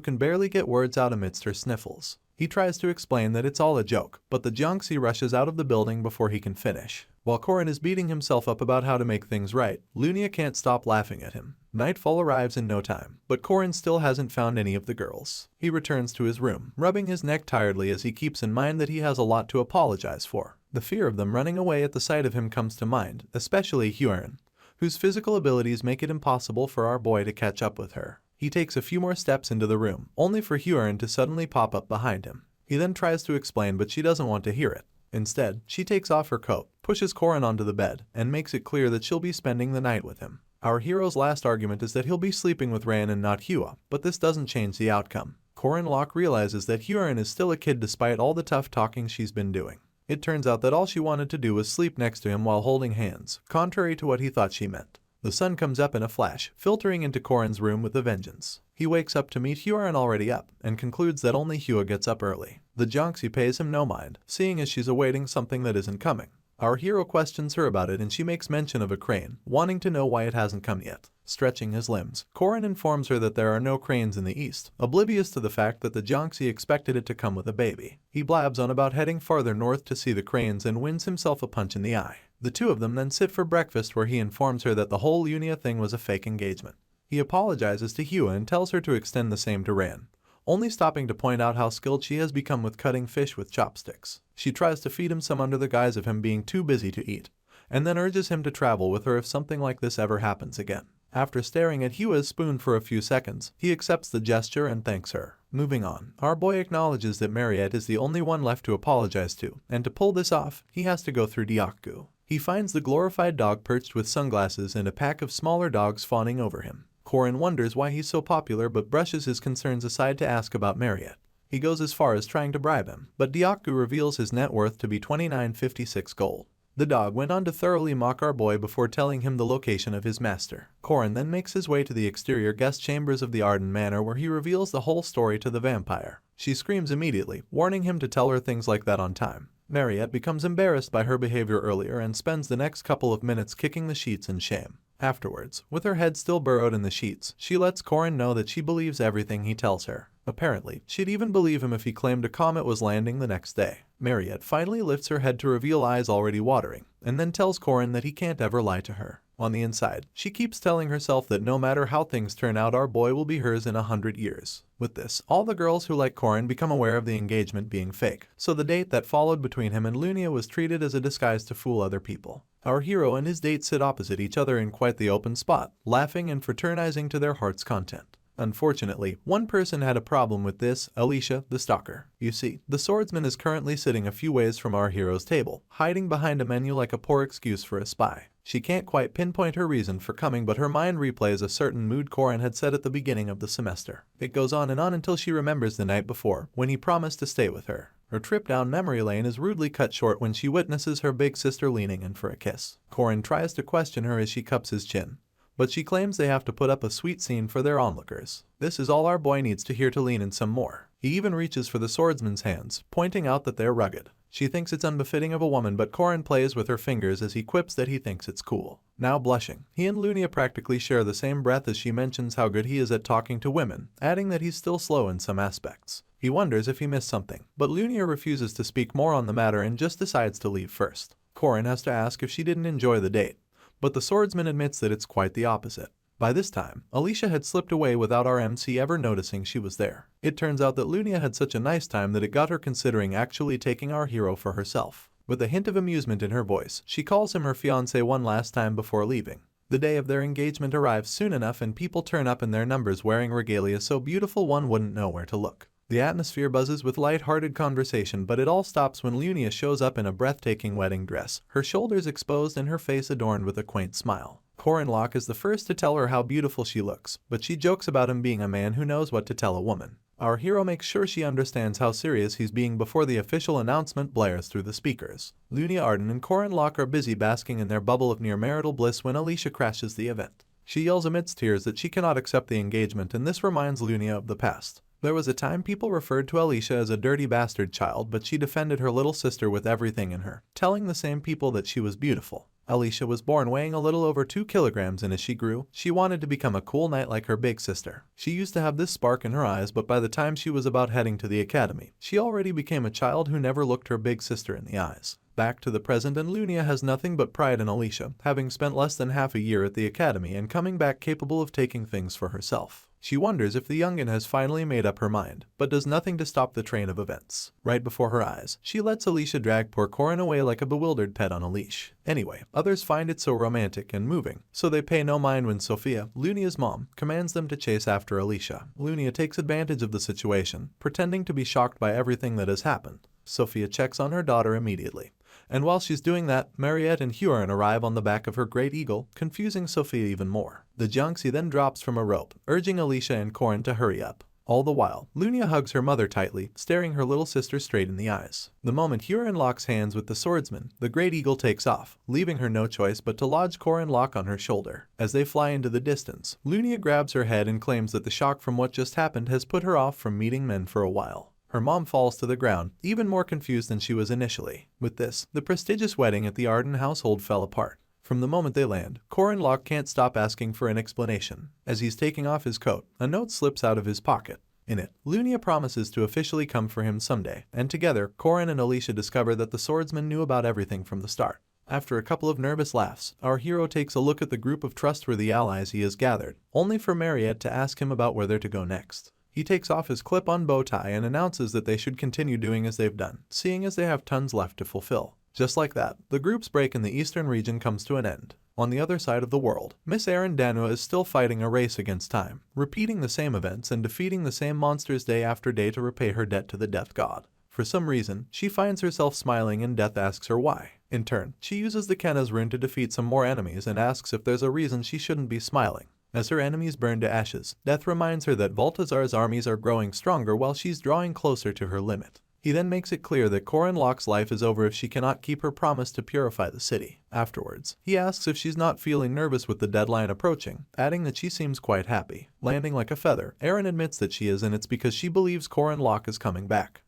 can barely get words out amidst her sniffles. He tries to explain that it's all a joke, but the Jiangxi rushes out of the building before he can finish. While Korin is beating himself up about how to make things right, Lunia can't stop laughing at him. Nightfall arrives in no time, but Korin still hasn't found any of the girls. He returns to his room, rubbing his neck tiredly as he keeps in mind that he has a lot to apologize for. The fear of them running away at the sight of him comes to mind, especially Hyorin, whose physical abilities make it impossible for our boy to catch up with her. He takes a few more steps into the room, only for Hyorin to suddenly pop up behind him. He then tries to explain, but she doesn't want to hear it. Instead, she takes off her coat, pushes Korin onto the bed, and makes it clear that she'll be spending the night with him. Our hero's last argument is that he'll be sleeping with Ran and not Hua, but this doesn't change the outcome. Korin Locke realizes that Hyorin is still a kid despite all the tough talking she's been doing. It turns out that all she wanted to do was sleep next to him while holding hands, contrary to what he thought she meant. The sun comes up in a flash, filtering into Korin's room with a vengeance. He wakes up to meet Hyorin already up, and concludes that only Hua gets up early. The Jiangxi pays him no mind, seeing as she's awaiting something that isn't coming. Our hero questions her about it and she makes mention of a crane, wanting to know why it hasn't come yet. Stretching his limbs, Korin informs her that there are no cranes in the east, oblivious to the fact that the Jiangxi expected it to come with a baby. He blabs on about heading farther north to see the cranes and wins himself a punch in the eye. The two of them then sit for breakfast, where he informs her that the whole Lunia thing was a fake engagement. He apologizes to Hua and tells her to extend the same to Ran, only stopping to point out how skilled she has become with cutting fish with chopsticks. She tries to feed him some under the guise of him being too busy to eat, and then urges him to travel with her if something like this ever happens again. After staring at Hua's spoon for a few seconds, he accepts the gesture and thanks her. Moving on, our boy acknowledges that Mariette is the only one left to apologize to, and to pull this off, he has to go through Diaku. He finds the glorified dog perched with sunglasses and a pack of smaller dogs fawning over him. Korin wonders why he's so popular but brushes his concerns aside to ask about Mariette. He goes as far as trying to bribe him, but Diaku reveals his net worth to be 2956 gold. The dog went on to thoroughly mock our boy before telling him the location of his master. Korin then makes his way to the exterior guest chambers of the Arden Manor, where he reveals the whole story to the vampire. She screams immediately, warning him to tell her things like that on time. Mariette becomes embarrassed by her behavior earlier and spends the next couple of minutes kicking the sheets in shame. Afterwards, with her head still burrowed in the sheets, she lets Korin know that she believes everything he tells her. Apparently, she'd even believe him if he claimed a comet was landing the next day. Mariette finally lifts her head to reveal eyes already watering, and then tells Korin that he can't ever lie to her. On the inside, she keeps telling herself that no matter how things turn out, our boy will be hers in 100 years. With this, all the girls who like Korin become aware of the engagement being fake, so the date that followed between him and Lunia was treated as a disguise to fool other people. Our hero and his date sit opposite each other in quite the open spot, laughing and fraternizing to their heart's content. Unfortunately, one person had a problem with this, Alicia, the stalker. You see, the swordsman is currently sitting a few ways from our hero's table, hiding behind a menu like a poor excuse for a spy. She can't quite pinpoint her reason for coming, but her mind replays a certain mood Korin had set at the beginning of the semester. It goes on and on until she remembers the night before, when he promised to stay with her. Her trip down memory lane is rudely cut short when she witnesses her big sister leaning in for a kiss. Korin tries to question her as she cups his chin, but she claims they have to put up a sweet scene for their onlookers. This is all our boy needs to hear to lean in some more. He even reaches for the swordsman's hands, pointing out that they're rugged. She thinks it's unbefitting of a woman, but Korin plays with her fingers as he quips that he thinks it's cool. Now blushing, he and Lunia practically share the same breath as she mentions how good he is at talking to women, adding that he's still slow in some aspects. He wonders if he missed something, but Lunia refuses to speak more on the matter and just decides to leave first. Korin has to ask if she didn't enjoy the date, but the swordsman admits that it's quite the opposite. By this time, Alicia had slipped away without our MC ever noticing she was there. It turns out that Lunia had such a nice time that it got her considering actually taking our hero for herself. With a hint of amusement in her voice, she calls him her fiancé one last time before leaving. The day of their engagement arrives soon enough and people turn up in their numbers wearing regalia so beautiful one wouldn't know where to look. The atmosphere buzzes with light-hearted conversation, but it all stops when Lunia shows up in a breathtaking wedding dress, her shoulders exposed and her face adorned with a quaint smile. Korin Locke is the first to tell her how beautiful she looks, but she jokes about him being a man who knows what to tell a woman. Our hero makes sure she understands how serious he's being before the official announcement blares through the speakers. Lunia Arden and Korin Locke are busy basking in their bubble of near-marital bliss when Alicia crashes the event. She yells amidst tears that she cannot accept the engagement, and this reminds Lunia of the past. There was a time people referred to Alicia as a dirty bastard child, but she defended her little sister with everything in her, telling the same people that she was beautiful. Alicia was born weighing a little over 2 kilograms, and as she grew, she wanted to become a cool knight like her big sister. She used to have this spark in her eyes, but by the time she was about heading to the academy, she already became a child who never looked her big sister in the eyes. Back to the present, and Lunia has nothing but pride in Alicia, having spent less than half a year at the academy and coming back capable of taking things for herself. She wonders if the youngin has finally made up her mind, but does nothing to stop the train of events. Right before her eyes, she lets Alicia drag poor Korin away like a bewildered pet on a leash. Anyway, others find it so romantic and moving, so they pay no mind when Sophia, Lunia's mom, commands them to chase after Alicia. Lunia takes advantage of the situation, pretending to be shocked by everything that has happened. Sophia checks on her daughter immediately, and while she's doing that, Mariette and Huron arrive on the back of her great eagle, confusing Sophia even more. The Jiangxi then drops from a rope, urging Alicia and Korin to hurry up. All the while, Lunia hugs her mother tightly, staring her little sister straight in the eyes. The moment Huron locks hands with the swordsman, the great eagle takes off, leaving her no choice but to lodge Korin Locke on her shoulder. As they fly into the distance, Lunia grabs her head and claims that the shock from what just happened has put her off from meeting men for a while. Her mom falls to the ground, even more confused than she was initially. With this, the prestigious wedding at the Arden household fell apart. From the moment they land, Korin Locke can't stop asking for an explanation. As he's taking off his coat, a note slips out of his pocket. In it, Lunia promises to officially come for him someday, and together, Korin and Alicia discover that the swordsman knew about everything from the start. After a couple of nervous laughs, our hero takes a look at the group of trustworthy allies he has gathered, only for Mariette to ask him about where they're to go next. He takes off his clip-on bow tie and announces that they should continue doing as they've done, seeing as they have tons left to fulfill. Just like that, the group's break in the eastern region comes to an end. On the other side of the world, Miss Erin Danua is still fighting a race against time, repeating the same events and defeating the same monsters day after day to repay her debt to the Death God. For some reason, she finds herself smiling and Death asks her why. In turn, she uses the Kenna's rune to defeat some more enemies and asks if there's a reason she shouldn't be smiling. As her enemies burn to ashes, Death reminds her that Baltazar's armies are growing stronger while she's drawing closer to her limit. He then makes it clear that Korin Locke's life is over if she cannot keep her promise to purify the city. Afterwards, he asks if she's not feeling nervous with the deadline approaching, adding that she seems quite happy. Landing like a feather, Erin admits that she is, and it's because she believes Korin Locke is coming back.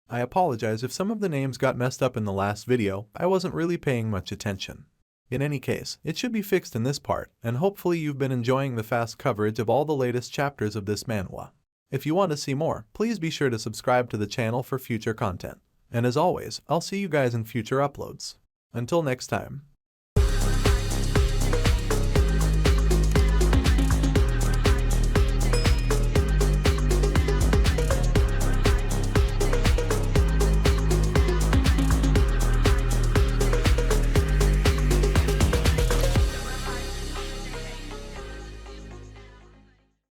I apologize if some of the names got messed up in the last video. I wasn't really paying much attention. In any case, it should be fixed in this part, and hopefully you've been enjoying the fast coverage of all the latest chapters of this manhwa. If you want to see more, please be sure to subscribe to the channel for future content. And as always, I'll see you guys in future uploads. Until next time.